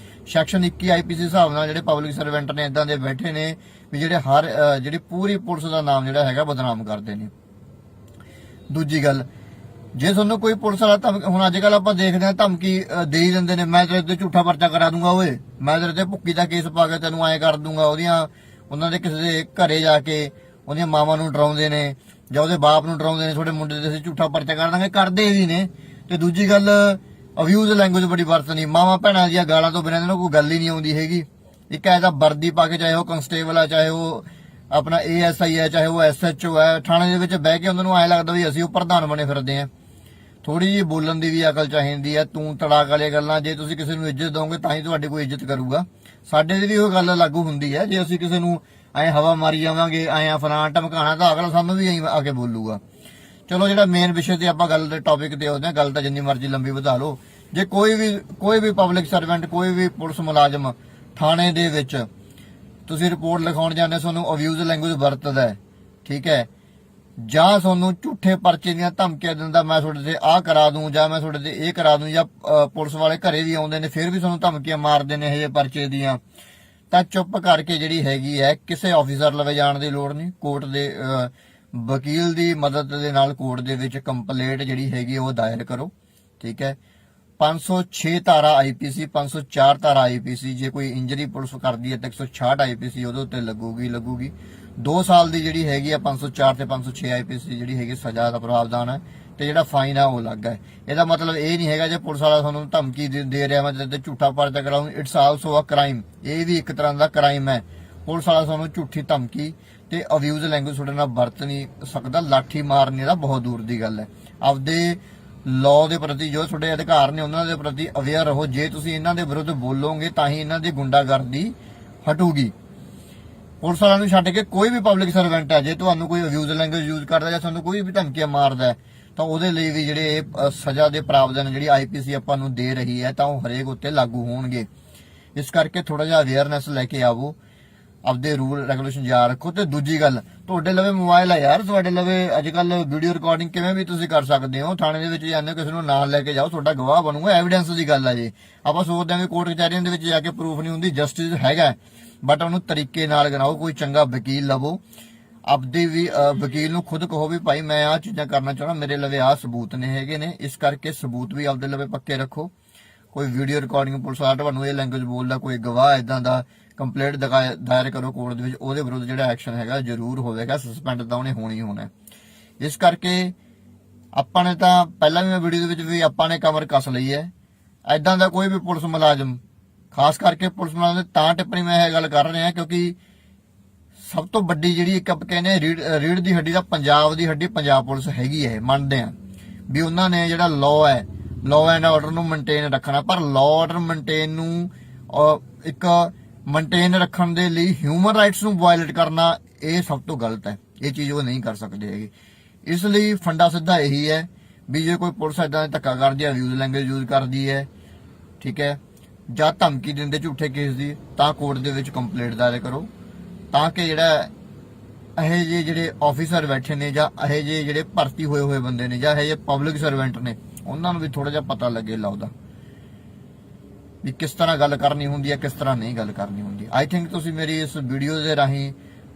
ਸੈਕਸ਼ਨ 21 ਆਈਪੀਸੀ ਹਿਸਾਬ ਨਾਲ ਜਿਹੜੇ ਪਬਲਿਕ ਸਰਵੈਂਟ ਨੇ ਇਦਾਂ ਦੇ ਬੈਠੇ ਨੇ ਵੀ ਜਿਹੜੇ ਜਿਹੜੀ ਪੂਰੀ ਪੁਲਿਸ ਦਾ ਨਾਮ ਜਿਹੜਾ ਹੈਗਾ ਬਦਨਾਮ ਕਰਦੇ ਨੇ। ਦੂਜੀ ਗੱਲ, ਜੇ ਤੁਹਾਨੂੰ ਕੋਈ ਪੁਲਿਸ ਵਾਲਾ ਹੁਣ ਅੱਜ ਕੱਲ ਆਪਾਂ ਦੇਖਦੇ ਹਾਂ ਧਮਕੀ ਦੇ ਹੀ ਦਿੰਦੇ ਨੇ, ਮੈਂ ਤੇਰੇ ਤੇ ਝੂਠਾ ਪਰਚਾ ਕਰਾ ਦੂੰਗਾ, ਓਏ ਮੈਂ ਤੇਰੇ ਤੇ ਭੁੱਕੀ ਦਾ ਕੇਸ ਪਾ ਕੇ ਤੈਨੂੰ ਐਂ ਕਰ ਦੂੰਗਾ। ਉਹਨਾਂ ਦੇ ਕਿਸੇ ਦੇ ਘਰੇ ਜਾ ਕੇ ਉਹਦੀਆਂ ਮਾਵਾਂ ਨੂੰ ਡਰਾਉਂਦੇ ਨੇ ਜਾਂ ਉਹਦੇ ਬਾਪ ਨੂੰ ਡਰਾਉਂਦੇ ਨੇ, ਤੁਹਾਡੇ ਮੁੰਡੇ ਦੇ ਅਸੀਂ ਝੂਠਾ ਪਰਚਾ ਕਰ ਦਾਂਗੇ, ਕਰਦੇ ਵੀ ਨੇ। ਤੇ ਦੂਜੀ ਗੱਲ, ਅਬਿਊਜ਼ ਲੈਂਗੁਏਜ ਬੜੀ ਵਰਤਣੀ, ਮਾਵਾਂ ਭੈਣਾਂ ਦੀਆਂ ਗਾਲਾਂ ਤੋਂ ਬਿਨਾਂ ਇਹਨਾਂ ਨੂੰ ਕੋਈ ਗੱਲ ਹੀ ਨਹੀਂ ਆਉਂਦੀ ਹੈਗੀ। ਇੱਕ ਐਸਾ ਵਰਦੀ ਪਾ ਕੇ, ਚਾਹੇ ਉਹ ਕਨਸਟੇਬਲ ਆ, ਚਾਹੇ ਉਹ ਆਪਣਾ ASI ਹੈ, ਚਾਹੇ ਉਹ SHO ਹੈ, ਥਾਣੇ ਦੇ ਵਿੱਚ ਬਹਿ ਕੇ ਉਹਨਾਂ ਨੂੰ ਐਂ ਲੱਗਦਾ ਵੀ ਅਸੀਂ ਉਹ ਪ੍ਰਧਾਨ ਬਣੇ ਫਿਰਦੇ ਆਂ। ਥੋੜੀ ਜਿਹੀ ਬੋਲਣ ਦੀ ਵੀ ਅਕਲ ਚਾਹੀਦੀ ਹੈ। ਤੂੰ ਤੜਾਕ ਵਾਲੀਆਂ ਗੱਲਾਂ, ਜੇ ਤੁਸੀਂ ਕਿਸੇ ਨੂੰ ਇੱਜ਼ਤ ਦੋਗੇ ਤਾਂ ਹੀ ਤੁਹਾਡੀ ਕੋਈ ਇੱਜ਼ਤ ਕਰੂਗਾ। ਸਾਡੇ ਦੀ ਵੀ ਉਹ ਗੱਲ ਲਾਗੂ ਹੁੰਦੀ ਹੈ, ਜੇ ਅਸੀਂ ਕਿਸੇ ਨੂੰ ਐਂ ਹਵਾ ਮਾਰੀ ਜਾਵਾਂਗੇ, ਐਂ ਫਲਾਂ ਧਮਕਾਣਾ, ਤਾਂ ਅਗਲਾ ਸਾਨੂੰ ਵੀ ਐਂ ਆ ਕੇ ਬੋਲੂਗਾ। ਚਲੋ ਜਿਹੜਾ ਮੇਨ ਵਿਸ਼ੇ ਤੇ ਆਪਾਂ ਗੱਲ ਦੇ ਟੌਪਿਕ ਤੇ ਆਉਂਦੇ ਹਾਂ, ਗੱਲ ਤਾਂ ਜਿੰਨੀ ਮਰਜ਼ੀ ਲੰਬੀ ਵਧਾ ਲਓ। ਜੇ ਕੋਈ ਵੀ ਪਬਲਿਕ ਸਰਵੈਂਟ, ਕੋਈ ਵੀ ਪੁਲਿਸ ਮੁਲਾਜ਼ਮ ਥਾਣੇ ਦੇ ਵਿੱਚ ਤੁਸੀਂ ਰਿਪੋਰਟ ਲਿਖਾਉਣ ਜਾਂਦੇ, ਤੁਹਾਨੂੰ ਅਬਿਊਜ਼ ਲੈਂਗੁਏਜ ਵਰਤਦਾ ਹੈ, ਠੀਕ ਹੈ, ਜਾਂ ਤੁਹਾਨੂੰ ਝੂਠੇ ਪਰਚੇ ਦੀਆਂ ਧਮਕੀਆਂ ਦਿੰਦਾ, ਮੈਂ ਤੁਹਾਡੇ ਤੇ ਆਹ ਕਰਾ ਦੂੰ ਜਾਂ ਮੈਂ ਤੁਹਾਡੇ ਤੇ ਇਹ ਕਰਾ ਦੂੰ, ਜਾਂ ਪੁਲਿਸ ਵਾਲੇ ਘਰੇ ਵੀ ਆਉਂਦੇ ਨੇ ਫਿਰ ਵੀ ਤੁਹਾਨੂੰ ਧਮਕੀਆਂ ਮਾਰਦੇ ਨੇ ਇਹ ਪਰਚੇ ਦੀਆਂ, ਤਾਂ ਚੁੱਪ ਕਰਕੇ ਜਿਹੜੀ ਹੈਗੀ ਹੈ ਕਿਸੇ ਆਫੀਸਰ ਲਵੇ ਜਾਣ ਦੀ ਲੋੜ ਨਹੀਂ। ਕੋਰਟ ਦੇ ਵਕੀਲ ਦੀ ਮਦਦ ਦੇ ਨਾਲ ਕੋਰਟ ਦੇ ਵਿੱਚ ਕੰਪਲੇਂਟ ਜਿਹੜੀ ਹੈਗੀ ਉਹ ਦਾਇਰ ਕਰੋ, ਠੀਕ ਹੈ। 506 ਧਾਰਾ IPC, 504 ਧਾਰਾ IPC, ਜੇ ਕੋਈ ਇੰਜਰੀ ਪੁਲਿਸ ਕਰਦੀ ਹੈ ਤਾਂ 166 IPC ਉਹਦੇ ਉੱਤੇ ਲੱਗੂਗੀ। 2 ਸਾਲ ਦੀ ਜਿਹੜੀ ਹੈਗੀ ਆ 504 ਤੇ 506 IPC ਜਿਹੜੀ ਹੈਗੀ ਸਜ਼ਾ ਦਾ ਪ੍ਰਾਵਧਾਨ ਹੈ, ਤੇ ਜਿਹੜਾ ਫਾਈਨ ਆ ਉਹ ਅਲੱਗ ਹੈ। ਇਹਦਾ ਮਤਲਬ ਇਹ ਨਹੀਂ ਹੈਗਾ ਜੇ ਪੁਲਿਸ ਵਾਲਾ ਤੁਹਾਨੂੰ ਧਮਕੀ ਦੇ ਰਿਹਾ ਮੈਂ ਤੇ ਝੂਠਾ ਪਰਚਾ ਕਰਾਉਂ, ਇਟਸ ਆਲਸੋ ਅ ਕ੍ਰਾਈਮ, ਇਹ ਵੀ ਇੱਕ ਤਰ੍ਹਾਂ ਦਾ ਕ੍ਰਾਈਮ ਹੈ। ਪੁਲਿਸ ਵਾਲਾ ਤੁਹਾਨੂੰ ਝੂਠੀ ਧਮਕੀ ਤੇ ਅਬਿਊਜ਼ ਲੈਂਗੁਏਜ ਤੁਹਾਡੇ ਨਾਲ ਵਰਤ ਨਹੀਂ ਸਕਦਾ, ਲਾਠੀ ਮਾਰਨੇ ਦਾ ਬਹੁਤ ਦੂਰ ਦੀ ਗੱਲ ਹੈ। ਆਪਦੇ ਲਾਅ ਦੇ ਪ੍ਰਤੀ ਜੋ ਤੁਹਾਡੇ ਅਧਿਕਾਰ ਨੇ ਉਹਨਾਂ ਦੇ ਪ੍ਰਤੀ ਅਵੇਅਰ ਰਹੋ। ਜੇ ਤੁਸੀਂ ਇਹਨਾਂ ਦੇ ਵਿਰੁੱਧ ਬੋਲੋਗੇ ਤਾਂ ਹੀ ਇਹਨਾਂ ਦੀ ਗੁੰਡਾਗਰਦੀ ਹਟੂਗੀ। ਪੁਲਿਸ ਵਾਲਿਆਂ ਨੂੰ ਛੱਡ ਕੇ ਕੋਈ ਵੀ ਪਬਲਿਕ ਸਰਵੈਂਟ ਹੈ, ਜੇ ਤੁਹਾਨੂੰ ਕੋਈ ਅਬਿਊਜ਼ ਲੈਂਗੁਏਜ ਯੂਜ਼ ਕਰਦਾ ਜਾਂ ਤੁਹਾਨੂੰ ਕੋਈ ਵੀ ਧਮਕੀਆਂ ਮਾਰਦਾ ਤਾਂ ਉਹਦੇ ਲਈ ਵੀ ਜਿਹੜੇ ਸਜ਼ਾ ਦੇ ਪ੍ਰਾਵਧਾਨ ਜਿਹੜੀ IPC ਆਪਾਂ ਨੂੰ ਦੇ ਰਹੀ ਹੈ ਤਾਂ ਉਹ ਹਰੇਕ ਉੱਤੇ ਲਾਗੂ ਹੋਣਗੇ। ਇਸ ਕਰਕੇ ਥੋੜਾ ਜਿਹਾ ਅਵੇਅਰਨੈਸ ਲੈ ਕੇ ਆਵੋ, ਆਪਦੇ ਰੂਲ ਰੈਗੂਲੇਸ਼ਨ ਯਾਦ ਰੱਖੋ। ਤੇ ਦੂਜੀ ਗੱਲ, ਤੁਹਾਡੇ ਲਵੇ ਮੋਬਾਈਲ ਆ ਯਾਰ, ਤੁਹਾਡੇ ਲਵੇ ਅੱਜ ਕੱਲ ਵੀਡੀਓ ਰਿਕਾਰਡਿੰਗ ਕਿਵੇਂ ਵੀ ਤੁਸੀਂ ਕਰ ਸਕਦੇ ਹੋ। ਥਾਣੇ ਦੇ ਵਿੱਚ ਜਾਂਦੇ ਕਿਸੇ ਨੂੰ ਨਾਲ ਲੈ ਕੇ ਜਾਓ, ਤੁਹਾਡਾ ਗਵਾਹ ਬਣੂਗਾ, ਐਵੀਡੈਂਸ ਦੀ ਗੱਲ ਆ। ਜੇ ਆਪਾਂ ਸੋਚਦੇ ਹਾਂ ਵੀ ਕੋਰਟ ਕਚਹਿਰੀਆਂ ਦੇ ਵਿੱਚ ਜਾ ਕੇ ਪ੍ਰੂਫ ਨਹੀਂ ਹੁੰਦੀ, ਜਸਟਿਸ ਹੈਗਾ, ਬਟ ਉਹਨੂੰ ਤਰੀਕੇ ਨਾਲ ਕਰਾਓ। ਕੋਈ ਚੰਗਾ ਵਕੀਲ ਲਵੋ, ਆਪਦੇ ਵੀ ਵਕੀਲ ਨੂੰ ਖੁਦ ਕਹੋ ਵੀ ਭਾਈ ਮੈਂ ਆਹ ਚੀਜ਼ਾਂ ਕਰਨਾ ਚਾਹੁੰਦਾ, ਮੇਰੇ ਲਵੇ ਆਹ ਸਬੂਤ ਨੇ ਹੈਗੇ ਨੇ, ਇਸ ਕਰਕੇ ਸਬੂਤ ਵੀ ਆਪਦੇ ਲਵੇ ਪੱਕੇ ਰੱਖੋ। ਕੋਈ ਵੀਡੀਓ ਰਿਕਾਰਡਿੰਗ ਪੁਲਿਸ ਵਾਲਾ ਤੁਹਾਨੂੰ ਇਹ ਲੈਂਗੁਏਜ ਬੋਲਦਾ, ਕੋਈ ਗਵਾਹ ਇਦਾਂ ਦਾ, ਕੰਪਲੇਂਟ ਦਾਇਰ ਕਰੋ ਕੋਰਟ ਦੇ ਵਿੱਚ, ਉਹਦੇ ਵਿਰੁੱਧ ਜਿਹੜਾ ਐਕਸ਼ਨ ਹੈਗਾ ਜ਼ਰੂਰ ਹੋਵੇਗਾ, ਸਸਪੈਂਡ ਤਾਂ ਉਹਨੇ ਹੋਣੀ ਹੋਣਾ। ਇਸ ਕਰਕੇ ਆਪਾਂ ਨੇ ਤਾਂ ਪਹਿਲਾਂ ਵੀ ਮੈਂ ਵੀਡੀਓ ਦੇ ਵਿੱਚ ਵੀ ਆਪਾਂ ਨੇ ਕਮਰ ਕੱਸ ਲਈ ਹੈ। ਇਦਾਂ ਦਾ ਕੋਈ ਵੀ ਪੁਲਿਸ ਮੁਲਾਜ਼ਮ, ਖਾਸ ਕਰਕੇ ਪੁਲਿਸ ਮੁਲਾਜ਼ਮ ਤਾਂ ਟਿੱਪਣੀ ਮੈਂ ਇਹ ਗੱਲ ਕਰ ਰਿਹਾ ਕਿਉਂਕਿ ਸਭ ਤੋਂ ਵੱਡੀ ਜਿਹੜੀ ਇੱਕ ਆਪਾਂ ਕਹਿੰਦੇ ਰੀੜ ਦੀ ਹੱਡੀ ਦਾ ਪੰਜਾਬ ਦੀ ਹੱਡੀ ਪੰਜਾਬ ਪੁਲਿਸ ਹੈਗੀ ਹੈ। ਮੰਨਦੇ ਆ ਵੀ ਉਹਨਾਂ ਨੇ ਜਿਹੜਾ ਲਾਅ ਐਂਡ ਆਰਡਰ ਨੂੰ ਮੇਨਟੇਨ ਰੱਖਣਾ, ਪਰ ਲਾਅ ਆਰਡਰ ਮੇਨਟੇਨ ਰੱਖਣ ਦੇ ਲਈ ਹਿਊਮਨ ਰਾਈਟਸ ਨੂੰ ਵਾਇਲੇਟ ਕਰਨਾ ਇਹ ਸਭ ਤੋਂ ਗਲਤ ਹੈ। ਇਹ ਚੀਜ਼ ਉਹ ਨਹੀਂ ਕਰ ਸਕਦੇ ਹੈਗੇ। ਇਸ ਲਈ ਫੰਡਾ ਸਿੱਧਾ ਇਹੀ ਹੈ ਵੀ ਜੇ ਕੋਈ ਪੁਲਿਸ ਇਦਾਂ ਧੱਕਾ ਕਰਦੀ ਹੈ, ਅਬਿਊਜ਼ ਲੈਂਗੁਏਜ ਯੂਜ਼ ਕਰਦੀ ਹੈ, ਠੀਕ ਹੈ, ਜਾਂ ਧਮਕੀ ਦਿੰਦੇ ਝੂਠੇ ਕੇਸ ਦੀ, ਤਾਂ ਕੋਰਟ ਦੇ ਵਿੱਚ ਕੰਪਲੇਂਟ ਦਾਇਰ ਕਰੋ, ਤਾਂ ਕਿ ਜਿਹੜਾ ਇਹ ਜਿਹੜੇ ਆਫੀਸਰ ਬੈਠੇ ਨੇ ਜਾਂ ਇਹ ਜਿਹੜੇ ਭਰਤੀ ਹੋਏ ਬੰਦੇ ਨੇ ਜਾਂ ਇਹ ਪਬਲਿਕ ਸਰਵੈਂਟ ਨੇ ਉਹਨਾਂ ਨੂੰ ਵੀ ਥੋੜਾ ਜਿਹਾ ਪਤਾ ਲੱਗੇ ਲਾਉਦਾ ਵੀ ਕਿਸ ਤਰ੍ਹਾਂ ਗੱਲ ਕਰਨੀ ਹੁੰਦੀ ਹੈ, ਕਿਸ ਤਰ੍ਹਾਂ ਨਹੀਂ ਗੱਲ ਕਰਨੀ ਹੁੰਦੀ। ਆਈ ਥਿੰਕ ਤੁਸੀਂ ਮੇਰੀ ਇਸ ਵੀਡੀਓ ਦੇ ਰਾਹੀਂ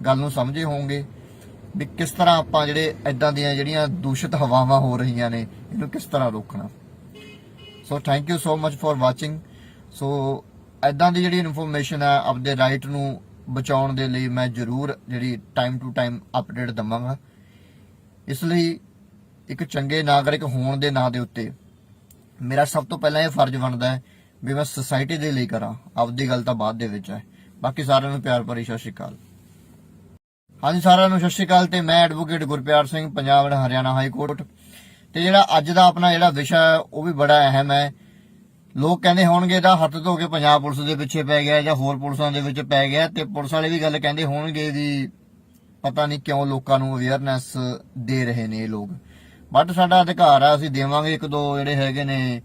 ਗੱਲ ਨੂੰ ਸਮਝੇ ਹੋਵੋਗੇ ਵੀ ਕਿਸ ਤਰ੍ਹਾਂ ਆਪਾਂ ਜਿਹੜੇ ਇਦਾਂ ਦੀਆਂ ਜਿਹੜੀਆਂ ਦੂਸ਼ਿਤ ਹਵਾਵਾਂ ਹੋ ਰਹੀਆਂ ਨੇ ਇਹਨੂੰ ਕਿਸ ਤਰ੍ਹਾਂ ਰੋਕਣਾ। So thank you so much for watching. So ਐਦਾਂ ਦੀ ਜਿਹੜੀ ਇਨਫੋਰਮੇਸ਼ਨ ਹੈ ਆਪਦੇ ਰਾਈਟ ਨੂੰ ਬਚਾਉਣ ਦੇ ਲਈ ਮੈਂ ਜ਼ਰੂਰ ਜਿਹੜੀ ਟਾਈਮ ਟੂ ਟਾਈਮ ਅਪਡੇਟ ਦਵਾਂਗਾ। ਇਸ ਲਈ ਇੱਕ ਚੰਗੇ ਨਾਗਰਿਕ ਹੋਣ ਦੇ ਨਾਂ ਦੇ ਉੱਤੇ ਮੇਰਾ ਸਭ ਤੋਂ ਪਹਿਲਾਂ ਇਹ ਫਰਜ਼ ਬਣਦਾ ਹੈ ਵੀ ਮੈਂ ਸੋਸਾਇਟੀ ਦੇ ਲਈ ਕਰਾਂ, ਆਪਦੀ ਗੱਲ ਤਾਂ ਬਾਅਦ ਦੇ ਵਿੱਚ ਹੈ। ਬਾਕੀ ਸਾਰਿਆਂ ਨੂੰ ਪਿਆਰ ਭਰੀ ਸਤਿ ਸ਼੍ਰੀ ਅਕਾਲ। ਹਾਂਜੀ ਸਾਰਿਆਂ ਨੂੰ ਸਤਿ ਸ਼੍ਰੀ ਅਕਾਲ ਤੇ ਮੈਂ advocate Gurpyar Singh, Punjab Haryana high court. ਤੇ ਜਿਹੜਾ ਅੱਜ ਦਾ ਆਪਣਾ ਜਿਹੜਾ ਵਿਸ਼ਾ ਹੈ ਉਹ ਵੀ ਬੜਾ ਅਹਿਮ ਹੈ। ਲੋਕ ਕਹਿੰਦੇ ਹੋਣਗੇ ਇਹਦਾ ਹੱਥ ਧੋ ਕੇ ਪੰਜਾਬ ਪੁਲਿਸ ਦੇ ਪਿੱਛੇ ਪੈ ਗਿਆ ਜਾਂ ਹੋਰ ਪੁਲਿਸਾਂ ਦੇ ਵਿੱਚ ਪੈ ਗਿਆ, ਤੇ ਪੁਲਿਸ ਵਾਲੇ ਵੀ ਗੱਲ ਕਹਿੰਦੇ ਹੋਣਗੇ ਵੀ ਪਤਾ ਨਹੀਂ ਕਿਉਂ ਲੋਕਾਂ ਨੂੰ ਅਵੇਅਰਨੈਸ ਦੇ ਰਹੇ ਨੇ ਇਹ ਲੋਕ। ਬਟ ਸਾਡਾ ਅਧਿਕਾਰ ਆ, ਅਸੀਂ ਦੇਵਾਂਗੇ। ਇੱਕ ਦੋ ਜਿਹੜੇ ਹੈਗੇ ਨੇ,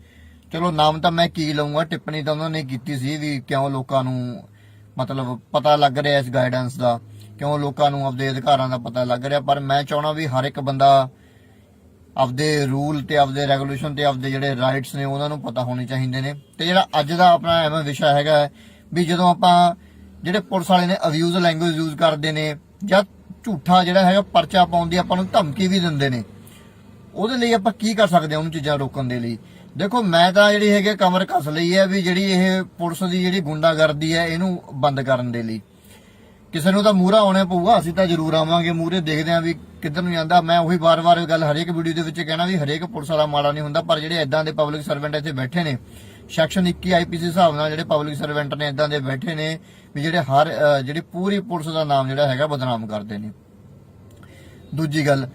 ਚਲੋ ਨਾਮ ਤਾਂ ਮੈਂ ਕੀ ਲਊਂਗਾ, ਟਿੱਪਣੀ ਤਾਂ ਉਹਨਾਂ ਨੇ ਕੀਤੀ ਸੀ ਵੀ ਕਿਉਂ ਲੋਕਾਂ ਨੂੰ ਮਤਲਬ ਪਤਾ ਲੱਗ ਰਿਹਾ ਇਸ ਗਾਈਡੈਂਸ ਦਾ, ਕਿਉਂ ਲੋਕਾਂ ਨੂੰ ਆਪਦੇ ਅਧਿਕਾਰਾਂ ਦਾ ਪਤਾ ਲੱਗ ਰਿਹਾ। ਪਰ ਮੈਂ ਚਾਹਣਾ ਵੀ ਹਰ ਇੱਕ ਬੰਦਾ ਆਪਦੇ ਰੂਲ ਤੇ ਆਪਦੇ ਰੈਗੂਲੇਸ਼ਨ ਤੇ ਆਪਦੇ ਜਿਹੜੇ ਰਾਈਟਸ ਨੇ ਉਹਨਾਂ ਨੂੰ ਪਤਾ ਹੋਣੇ ਚਾਹੀਦੇ ਨੇ। ਤੇ ਜਿਹੜਾ ਅੱਜ ਦਾ ਆਪਣਾ ਐਵੇਂ ਵਿਸ਼ਾ ਹੈਗਾ ਵੀ ਜਦੋਂ ਆਪਾਂ ਜਿਹੜੇ ਪੁਲਿਸ ਵਾਲੇ ਨੇ ਅਬਿਊਜ਼ ਲੈਂਗੁਏਜ ਯੂਜ਼ ਕਰਦੇ ਨੇ ਜਾਂ ਝੂਠਾ ਜਿਹੜਾ ਹੈਗਾ ਪਰਚਾ ਪਾਉਣ ਦੀ ਆਪਾਂ ਨੂੰ ਧਮਕੀ ਵੀ ਦਿੰਦੇ ਨੇ, ਉਹਦੇ ਲਈ ਆਪਾਂ ਕੀ ਕਰ ਸਕਦੇ ਹਾਂ ਉਹਨੂੰ ਚੀਜ਼ਾਂ ਰੋਕਣ ਦੇ ਲਈ। ਦੇਖੋ ਮੈਂ ਤਾਂ ਜਿਹੜੀ ਹੈਗੀ ਕਮਰ ਕੱਸ ਲਈ ਹੈ ਵੀ ਜਿਹੜੀ ਇਹ ਪੁਲਿਸ ਦੀ ਜਿਹੜੀ ਗੁੰਡਾਗਰਦੀ ਹੈ ਇਹਨੂੰ ਬੰਦ ਕਰਨ ਦੇ ਲਈ ਕਿਸੇ ਨੂੰ ਤਾਂ ਮੂਹਰਾ ਆਉਣਾ ਪਊਗਾ। ਅਸੀਂ ਤਾਂ ਜ਼ਰੂਰ ਆਵਾਂਗੇ ਮੂਹਰੇ, ਦੇਖਦੇ ਆਂ ਵੀ ਕਿੱਧਰ ਨੂੰ ਜਾਂਦਾ। ਮੈਂ ਉਹੀ ਵਾਰ-ਵਾਰ ਗੱਲ ਹਰੇਕ ਵੀਡੀਓ ਦੇ ਵਿੱਚ ਕਹਿਣਾ ਵੀ ਹਰੇਕ ਪੁਲਿਸ ਵਾਲਾ ਮਾੜਾ ਨਹੀਂ ਹੁੰਦਾ, ਪਰ ਜਿਹੜੇ ਐਦਾਂ ਦੇ ਪਬਲਿਕ ਸਰਵੈਂਟ ਇੱਥੇ ਬੈਠੇ ਨੇ ਸੈਕਸ਼ਨ 21 ਆਈਪੀਸੀ ਹਿਸਾਬ ਨਾਲ ਜਿਹੜੇ ਪਬਲਿਕ ਸਰਵੈਂਟ ਨੇ ਐਦਾਂ ਦੇ ਬੈਠੇ ਨੇ ਵੀ ਜਿਹੜੇ ਜਿਹੜੀ ਪੂਰੀ ਪੁਲਿਸ ਦਾ ਨਾਮ ਜਿਹੜਾ ਹੈਗਾ ਬਦਨਾਮ ਕਰਦੇ ਨੇ। ਦੂਜੀ ਗੱਲ,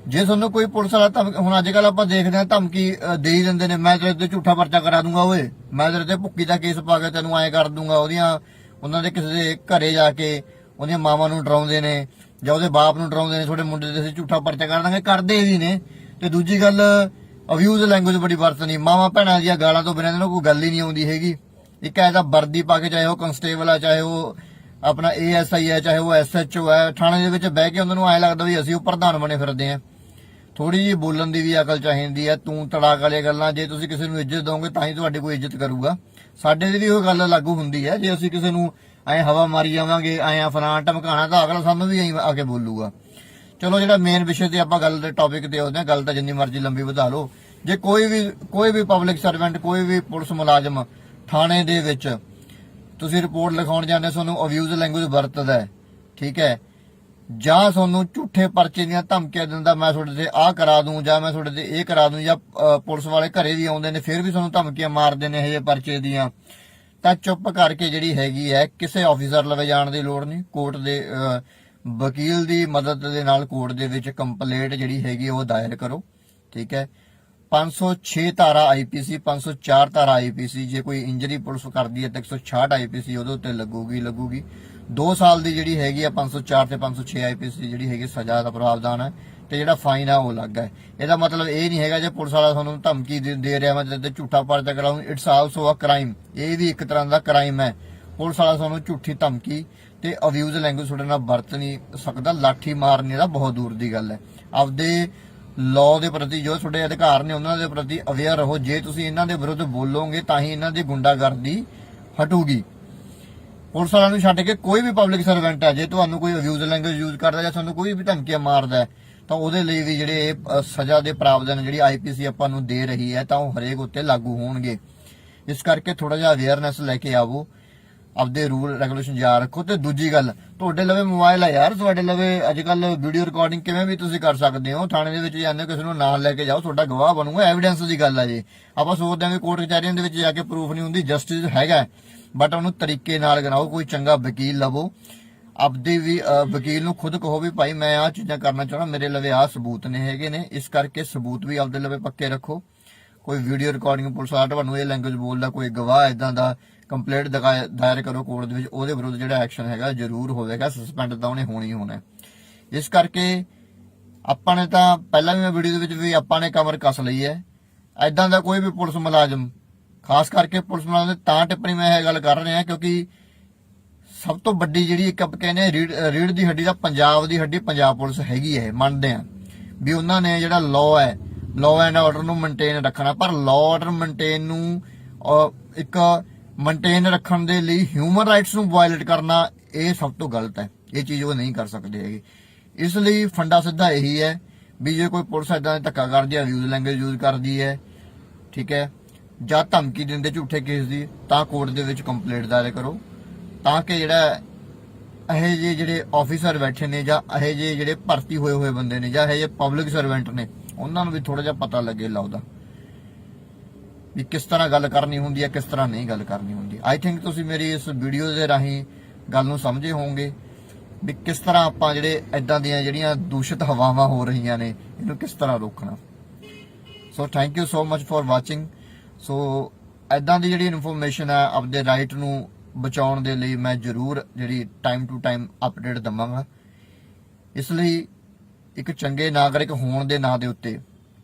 ਜੇ ਤੁਹਾਨੂੰ ਕੋਈ ਪੁਲਿਸ ਵਾਲਾ ਹੁਣ ਅੱਜ ਕੱਲ ਆਪਾਂ ਦੇਖਦੇ ਹਾਂ ਧਮਕੀ ਦੇ ਹੀ ਦਿੰਦੇ ਨੇ, ਮੈਂ ਤੇਰੇ ਤੇ ਝੂਠਾ ਪਰਚਾ ਕਰਾ ਦੂੰਗਾ, ਓਏ ਮੈਂ ਤੇਰੇ ਤੇ ਭੁੱਕੀ ਦਾ ਕੇਸ ਪਾ ਕੇ ਤੈਨੂੰ ਐਂ ਕਰ ਦੂੰਗਾ। ਉਹਨਾਂ ਦੇ ਕਿਸੇ ਦੇ ਘਰੇ ਜਾ ਕੇ ਉਹਦੀਆਂ ਮਾਵਾਂ ਨੂੰ ਡਰਾਉਂਦੇ ਨੇ ਜਾਂ ਉਹਦੇ ਬਾਪ ਨੂੰ ਡਰਾਉਂਦੇ ਨੇ, ਤੁਹਾਡੇ ਮੁੰਡੇ ਤੇ ਅਸੀਂ ਝੂਠਾ ਪਰਚਾ ਕਰ ਦਾਂਗੇ, ਕਰਦੇ ਵੀ ਨੇ। ਤੇ ਦੂਜੀ ਗੱਲ, ਅਬਿਊਜ਼ ਲੈਂਗੁਏਜ ਬੜੀ ਵਰਤਣੀ, ਮਾਵਾਂ ਭੈਣਾਂ ਦੀਆਂ ਗਾਲਾਂ ਤੋਂ ਬਿਨਾਂ ਇਹਨਾਂ ਨੂੰ ਕੋਈ ਗੱਲ ਹੀ ਨਹੀਂ ਆਉਂਦੀ ਹੈਗੀ। ਇੱਕ ਐਸਾ ਵਰਦੀ ਪਾ ਕੇ, ਚਾਹੇ ਉਹ ਕਨਸਟੇਬਲ ਆ, ਚਾਹੇ ਉਹ ਆਪਣਾ ASI ਹੈ, ਚਾਹੇ ਉਹ SHO ਹੈ, ਥਾਣੇ ਦੇ ਵਿੱਚ ਬਹਿ ਕੇ ਉਹਨਾਂ ਨੂੰ ਐਂ ਲੱਗਦਾ ਵੀ ਅਸੀਂ ਉਹ ਪ੍ਰਧਾਨ ਬਣੇ ਫਿਰਦੇ ਆਂ। ਥੋੜੀ ਜਿਹੀ ਬੋਲਣ ਦੀ ਵੀ ਅਕਲ ਚਾਹੀਦੀ ਹੈ। ਤੂੰ ਤੜਾਕ ਵਾਲੀਆਂ ਗੱਲਾਂ, ਜੇ ਤੁਸੀਂ ਕਿਸੇ ਨੂੰ ਇੱਜ਼ਤ ਦੋਗੇ ਤਾਂ ਹੀ ਤੁਹਾਡੀ ਕੋਈ ਇੱਜ਼ਤ ਕਰੂਗਾ। ਸਾਡੇ ਦੀ ਵੀ ਉਹ ਗੱਲ ਲਾਗੂ ਹੁੰਦੀ ਹੈ, ਜੇ ਅਸੀਂ ਕਿਸੇ ਨੂੰ ਐਂ ਹਵਾ ਮਾਰੀ ਜਾਵਾਂਗੇ, ਐਂ ਫਲਾਣਾ ਧਮਕਾਣਾ, ਤਾਂ ਅਗਲਾ ਸਾਨੂੰ ਵੀ ਐਂ ਆ ਕੇ ਬੋਲੂਗਾ। ਚਲੋ ਜਿਹੜਾ ਮੇਨ ਵਿਸ਼ੇ ਤੇ ਆਪਾਂ ਗੱਲ ਦੇ ਟੌਪਿਕ ਤੇ ਆਉਂਦੇ ਹਾਂ, ਗੱਲ ਤਾਂ ਜਿੰਨੀ ਮਰਜ਼ੀ ਲੰਬੀ ਵਧਾ ਲਓ। ਜੇ ਕੋਈ ਵੀ ਪਬਲਿਕ ਸਰਵੈਂਟ, ਕੋਈ ਵੀ ਪੁਲਿਸ ਮੁਲਾਜ਼ਮ ਥਾਣੇ ਦੇ ਵਿੱਚ ਤੁਸੀਂ ਰਿਪੋਰਟ ਲਿਖਾਉਣ ਜਾਂਦੇ, ਤੁਹਾਨੂੰ ਅਬਿਊਜ਼ ਲੈਂਗੁਏਜ ਵਰਤਦਾ, ਠੀਕ ਹੈ, ਜਾਂ ਤੁਹਾਨੂੰ ਝੂਠੇ ਪਰਚੇ ਦੀਆਂ ਧਮਕੀਆਂ ਦਿੰਦਾ, ਮੈਂ ਤੁਹਾਡੇ ਤੇ ਆਹ ਕਰਾ ਦੂੰ ਜਾਂ ਮੈਂ ਤੁਹਾਡੇ ਤੇ ਇਹ ਕਰਾ ਦੂੰ, ਜਾਂ ਪੁਲਿਸ ਵਾਲੇ ਘਰੇ ਵੀ ਆਉਂਦੇ ਨੇ ਫਿਰ ਵੀ ਤੁਹਾਨੂੰ ਧਮਕੀਆਂ ਮਾਰਦੇ ਨੇ ਇਹ ਪਰਚੇ ਦੀਆਂ, ਤਾਂ ਚੁੱਪ ਕਰਕੇ ਜਿਹੜੀ ਹੈਗੀ ਹੈ ਕਿਸੇ ਆਫੀਸਰ ਲਵੇ ਜਾਣ ਦੀ ਲੋੜ ਨਹੀਂ। ਕੋਰਟ ਦੇ ਵਕੀਲ ਦੀ ਮਦਦ ਦੇ ਨਾਲ ਕੋਰਟ ਦੇ ਵਿੱਚ ਕੰਪਲੇਂਟ ਜਿਹੜੀ ਹੈਗੀ ਉਹ ਦਾਇਰ ਕਰੋ, ਠੀਕ ਹੈ। 506 ਧਾਰਾ IPC, 504 ਧਾਰਾ IPC, ਜੇ ਕੋਈ ਇੰਜਰੀ ਪੁਲਿਸ ਕਰਦੀ ਹੈ ਤਾਂ 166 IPC ਉਹਦੇ ਉੱਤੇ ਲੱਗੂਗੀ। 2 ਸਾਲ ਦੀ ਜਿਹੜੀ ਹੈਗੀ ਆ 504 ਤੇ 506 IPC ਜਿਹੜੀ ਹੈਗੀ ਸਜ਼ਾ ਦਾ ਪ੍ਰਾਵਧਾਨ ਹੈ, ਤੇ ਜਿਹੜਾ ਫਾਈਨ ਆ ਉਹ ਲੱਗ ਹੈ। ਇਹਦਾ ਮਤਲਬ ਇਹ ਨਹੀਂ ਹੈਗਾ ਜੇ ਪੁਲਿਸ ਵਾਲਾ ਤੁਹਾਨੂੰ ਧਮਕੀ ਦੇ ਰਿਹਾ ਮੈਂ ਤੇ ਝੂਠਾ ਪਰਚਾ ਕਰਾਉਂ, ਇਟਸ ਆਲਸੋ ਅ ਕ੍ਰਾਈਮ। ਇਹ ਵੀ ਇੱਕ ਤਰ੍ਹਾਂ ਦਾ ਕ੍ਰਾਈਮ ਹੈ। ਪੁਲਿਸ ਵਾਲਾ ਤੁਹਾਨੂੰ ਝੂਠੀ ਧਮਕੀ ਤੇ ਅਬਿਊਜ਼ ਲੈਂਗੁਏਜ ਤੁਹਾਡੇ ਨਾਲ ਵਰਤ ਨਹੀਂ ਸਕਦਾ। ਲਾਠੀ ਮਾਰਨੇ ਦਾ ਬਹੁਤ ਦੂਰ ਦੀ ਗੱਲ ਹੈ। ਆਪਦੇ ਲਾਅ ਦੇ ਪ੍ਰਤੀ ਜੋ ਤੁਹਾਡੇ ਅਧਿਕਾਰ ਨੇ ਉਹਨਾਂ ਦੇ ਪ੍ਰਤੀ ਅਵੇਅਰ ਰਹੋ। ਜੇ ਤੁਸੀਂ ਇਹਨਾਂ ਦੇ ਵਿਰੁੱਧ ਬੋਲੋਗੇ ਤਾਂ ਹੀ ਇਹਨਾਂ ਦੀ ਗੁੰਡਾਗਰਦੀ ਹਟੂਗੀ। ਪੁਲਿਸ ਵਾਲਿਆਂ ਨੂੰ ਛੱਡ ਕੇ ਕੋਈ ਵੀ ਪਬਲਿਕ ਸਰਵੈਂਟ ਹੈ, ਜੇ ਤੁਹਾਨੂੰ ਕੋਈ ਅਬਿਊਜ਼ ਲੈਂਗੁਏਜ ਯੂਜ਼ ਕਰਦਾ ਜਾਂ ਤੁਹਾਨੂੰ ਕੋਈ ਵੀ ਧਮਕੀਆਂ ਮਾਰਦਾ ਤਾਂ ਉਹਦੇ ਲਈ ਵੀ ਜਿਹੜੇ ਸਜ਼ਾ ਦੇ ਪ੍ਰਾਵਧਾਨ ਜਿਹੜੀ IPC ਆਪਾਂ ਨੂੰ ਦੇ ਰਹੀ ਹੈ ਤਾਂ ਉਹ ਹਰੇਕ ਉੱਤੇ ਲਾਗੂ ਹੋਣਗੇ। ਇਸ ਕਰਕੇ ਥੋੜਾ ਜਿਹਾ ਅਵੇਅਰਨੈਸ ਲੈ ਕੇ ਆਵੋ, ਆਪਦੇ ਰੂਲ ਰੈਗੂਲੇਸ਼ਨ ਯਾਦ ਰੱਖੋ। ਤੇ ਦੂਜੀ ਗੱਲ, ਤੁਹਾਡੇ ਲਵੇ ਮੋਬਾਈਲ ਹੈ ਯਾਰ, ਤੁਹਾਡੇ ਲਵੇ ਅੱਜ ਕੱਲ ਵੀਡੀਓ ਰਿਕਾਰਡਿੰਗ ਕਿਵੇਂ ਵੀ ਤੁਸੀਂ ਕਰ ਸਕਦੇ ਹੋ। ਥਾਣੇ ਦੇ ਵਿੱਚ ਜਾਂਦੇ ਕਿਸੇ ਨੂੰ ਨਾਲ ਲੈ ਕੇ ਜਾਓ, ਤੁਹਾਡਾ ਗਵਾਹ ਬਣੂਗਾ, ਐਵੀਡੈਂਸ ਦੀ ਗੱਲ ਹੈ। ਜੀ ਆਪਾਂ ਸੋਚਦੇ ਹਾਂ ਵੀ ਕੋਰਟ ਕਚਹਿਰੀਆਂ ਦੇ ਵਿੱਚ ਜਾ ਕੇ ਪ੍ਰੂਫ ਨਹੀਂ ਹੁੰਦੀ, ਜਸਟਿਸ ਹੈਗਾ, ਬਟ ਉਹਨੂੰ ਤਰੀਕੇ ਨਾਲ ਕਰਾਓ। ਕੋਈ ਚੰਗਾ ਵਕੀਲ ਲਵੋ, ਆਪਦੇ ਵੀ ਵਕੀਲ ਨੂੰ ਖੁਦ ਕਹੋ ਵੀ ਭਾਈ ਮੈਂ ਆਹ ਚੀਜ਼ਾਂ ਕਰਨਾ ਚਾਹੁੰਦਾ, ਮੇਰੇ ਲਵੇ ਆਹ ਸਬੂਤ ਨੇ ਹੈਗੇ ਨੇ, ਇਸ ਕਰਕੇ ਸਬੂਤ ਵੀ ਆਪਦੇ ਲਵੇ ਪੱਕੇ ਰੱਖੋ। ਕੋਈ ਵੀਡੀਓ ਰਿਕਾਰਡਿੰਗ ਪੁਲਿਸ ਵਾਲਾ ਤੁਹਾਨੂੰ ਇਹ ਲੈਂਗੁਏਜ ਬੋਲਦਾ, ਕੋਈ ਗਵਾਹ ਇਦਾਂ ਦਾ, ਕੰਪਲੇਂਟ ਦਾਇਰ ਕਰੋ ਕੋਰਟ ਦੇ ਵਿੱਚ, ਉਹਦੇ ਵਿਰੁੱਧ ਜਿਹੜਾ ਐਕਸ਼ਨ ਹੈਗਾ ਜ਼ਰੂਰ ਹੋਵੇਗਾ, ਸਸਪੈਂਡ ਤਾਂ ਉਹਨੇ ਹੋਣੀ ਹੋਣਾ। ਇਸ ਕਰਕੇ ਆਪਾਂ ਨੇ ਤਾਂ ਪਹਿਲਾਂ ਵੀ ਮੈਂ ਵੀਡੀਓ ਦੇ ਵਿੱਚ ਵੀ ਆਪਾਂ ਨੇ ਕਮਰ ਕੱਸ ਲਈ ਹੈ। ਇਦਾਂ ਦਾ ਕੋਈ ਵੀ ਪੁਲਿਸ ਮੁਲਾਜ਼ਮ, ਖਾਸ ਕਰਕੇ ਪੁਲਿਸ ਮੁਲਾਜ਼ਮ ਤਾਂ ਟਿੱਪਣੀ ਮੈਂ ਇਹ ਗੱਲ ਕਰ ਰਿਹਾ ਕਿਉਂਕਿ ਸਭ ਤੋਂ ਵੱਡੀ ਜਿਹੜੀ ਇੱਕ ਆਪਾਂ ਕਹਿੰਦੇ ਰੀੜ ਦੀ ਹੱਡੀ ਦਾ ਪੰਜਾਬ ਦੀ ਹੱਡੀ ਪੰਜਾਬ ਪੁਲਿਸ ਹੈਗੀ ਹੈ। ਮੰਨਦੇ ਆ ਵੀ ਉਹਨਾਂ ਨੇ ਜਿਹੜਾ ਲਾਅ ਹੈ, ਲਾਅ ਐਂਡ ਆਰਡਰ ਨੂੰ ਮੇਨਟੇਨ ਰੱਖਣਾ, ਪਰ ਲਾਅ ਆਰਡਰ ਮੇਨਟੇਨ ਨੂੰ ਇੱਕ ਮੇਨਟੇਨ ਰੱਖਣ ਦੇ ਲਈ ਹਿਊਮਨ ਰਾਈਟਸ ਨੂੰ ਵਾਇਲੇਟ ਕਰਨਾ ਇਹ ਸਭ ਤੋਂ ਗਲਤ ਹੈ। ਇਹ ਚੀਜ਼ ਉਹ ਨਹੀਂ ਕਰ ਸਕਦੇ ਹੈਗੇ। ਇਸ ਲਈ ਫੰਡਾ ਸਿੱਧਾ ਇਹੀ ਹੈ ਵੀ ਜੇ ਕੋਈ ਪੁਲਿਸ ਇਦਾਂ ਦਾ ਧੱਕਾ ਕਰਦੀ ਹੈ, ਅਬਿਊਜ਼ ਲੈਂਗੁਏਜ ਯੂਜ਼ ਕਰਦੀ ਹੈ, ਠੀਕ ਹੈ, ਜਾਂ ਧਮਕੀ ਦਿੰਦੇ ਝੂਠੇ ਕੇਸ ਦੀ ਤਾਂ ਕੋਰਟ ਦੇ ਵਿੱਚ ਕੰਪਲੇਂਟ ਦਾਇਰ ਕਰੋ, ਤਾਂ ਕਿ ਜਿਹੜਾ ਇਹੋ ਜਿਹੇ ਜਿਹੜੇ ਆਫੀਸਰ ਬੈਠੇ ਨੇ ਜਾਂ ਇਹੋ ਜਿਹੇ ਜਿਹੜੇ ਭਰਤੀ ਹੋਏ ਬੰਦੇ ਨੇ ਜਾਂ ਇਹੋ ਜਿਹੇ ਪਬਲਿਕ ਸਰਵੈਂਟ ਨੇ ਉਹਨਾਂ ਨੂੰ ਵੀ ਥੋੜਾ ਜਿਹਾ ਪਤਾ ਲੱਗੇ ਲਾਉਦਾ ਵੀ ਕਿਸ ਤਰ੍ਹਾਂ ਗੱਲ ਕਰਨੀ ਹੁੰਦੀ ਹੈ, ਕਿਸ ਤਰ੍ਹਾਂ ਨਹੀਂ ਗੱਲ ਕਰਨੀ ਹੁੰਦੀ। ਆਈ ਥਿੰਕ ਤੁਸੀਂ ਮੇਰੀ ਇਸ ਵੀਡੀਓ ਦੇ ਰਾਹੀਂ ਗੱਲ ਨੂੰ ਸਮਝੇ ਹੋਵੋਗੇ ਵੀ ਕਿਸ ਤਰ੍ਹਾਂ ਆਪਾਂ ਜਿਹੜੇ ਇਦਾਂ ਦੀਆਂ ਜਿਹੜੀਆਂ ਦੂਸ਼ਿਤ ਹਵਾਵਾਂ ਹੋ ਰਹੀਆਂ ਨੇ ਇਹਨੂੰ ਕਿਸ ਤਰ੍ਹਾਂ ਰੋਕਣਾ। So thank you so much for watching. So ਇਦਾਂ ਦੀ ਜਿਹੜੀ ਇਨਫੋਰਮੇਸ਼ਨ ਹੈ ਆਪਦੇ ਰਾਈਟ ਨੂੰ ਬਚਾਉਣ ਦੇ ਲਈ ਮੈਂ ਜ਼ਰੂਰ ਜਿਹੜੀ ਟਾਈਮ ਟੂ ਟਾਈਮ ਅਪਡੇਟ ਦਵਾਂਗਾ। ਇਸ ਲਈ ਇੱਕ ਚੰਗੇ ਨਾਗਰਿਕ ਹੋਣ ਦੇ ਨਾਂ ਦੇ ਉੱਤੇ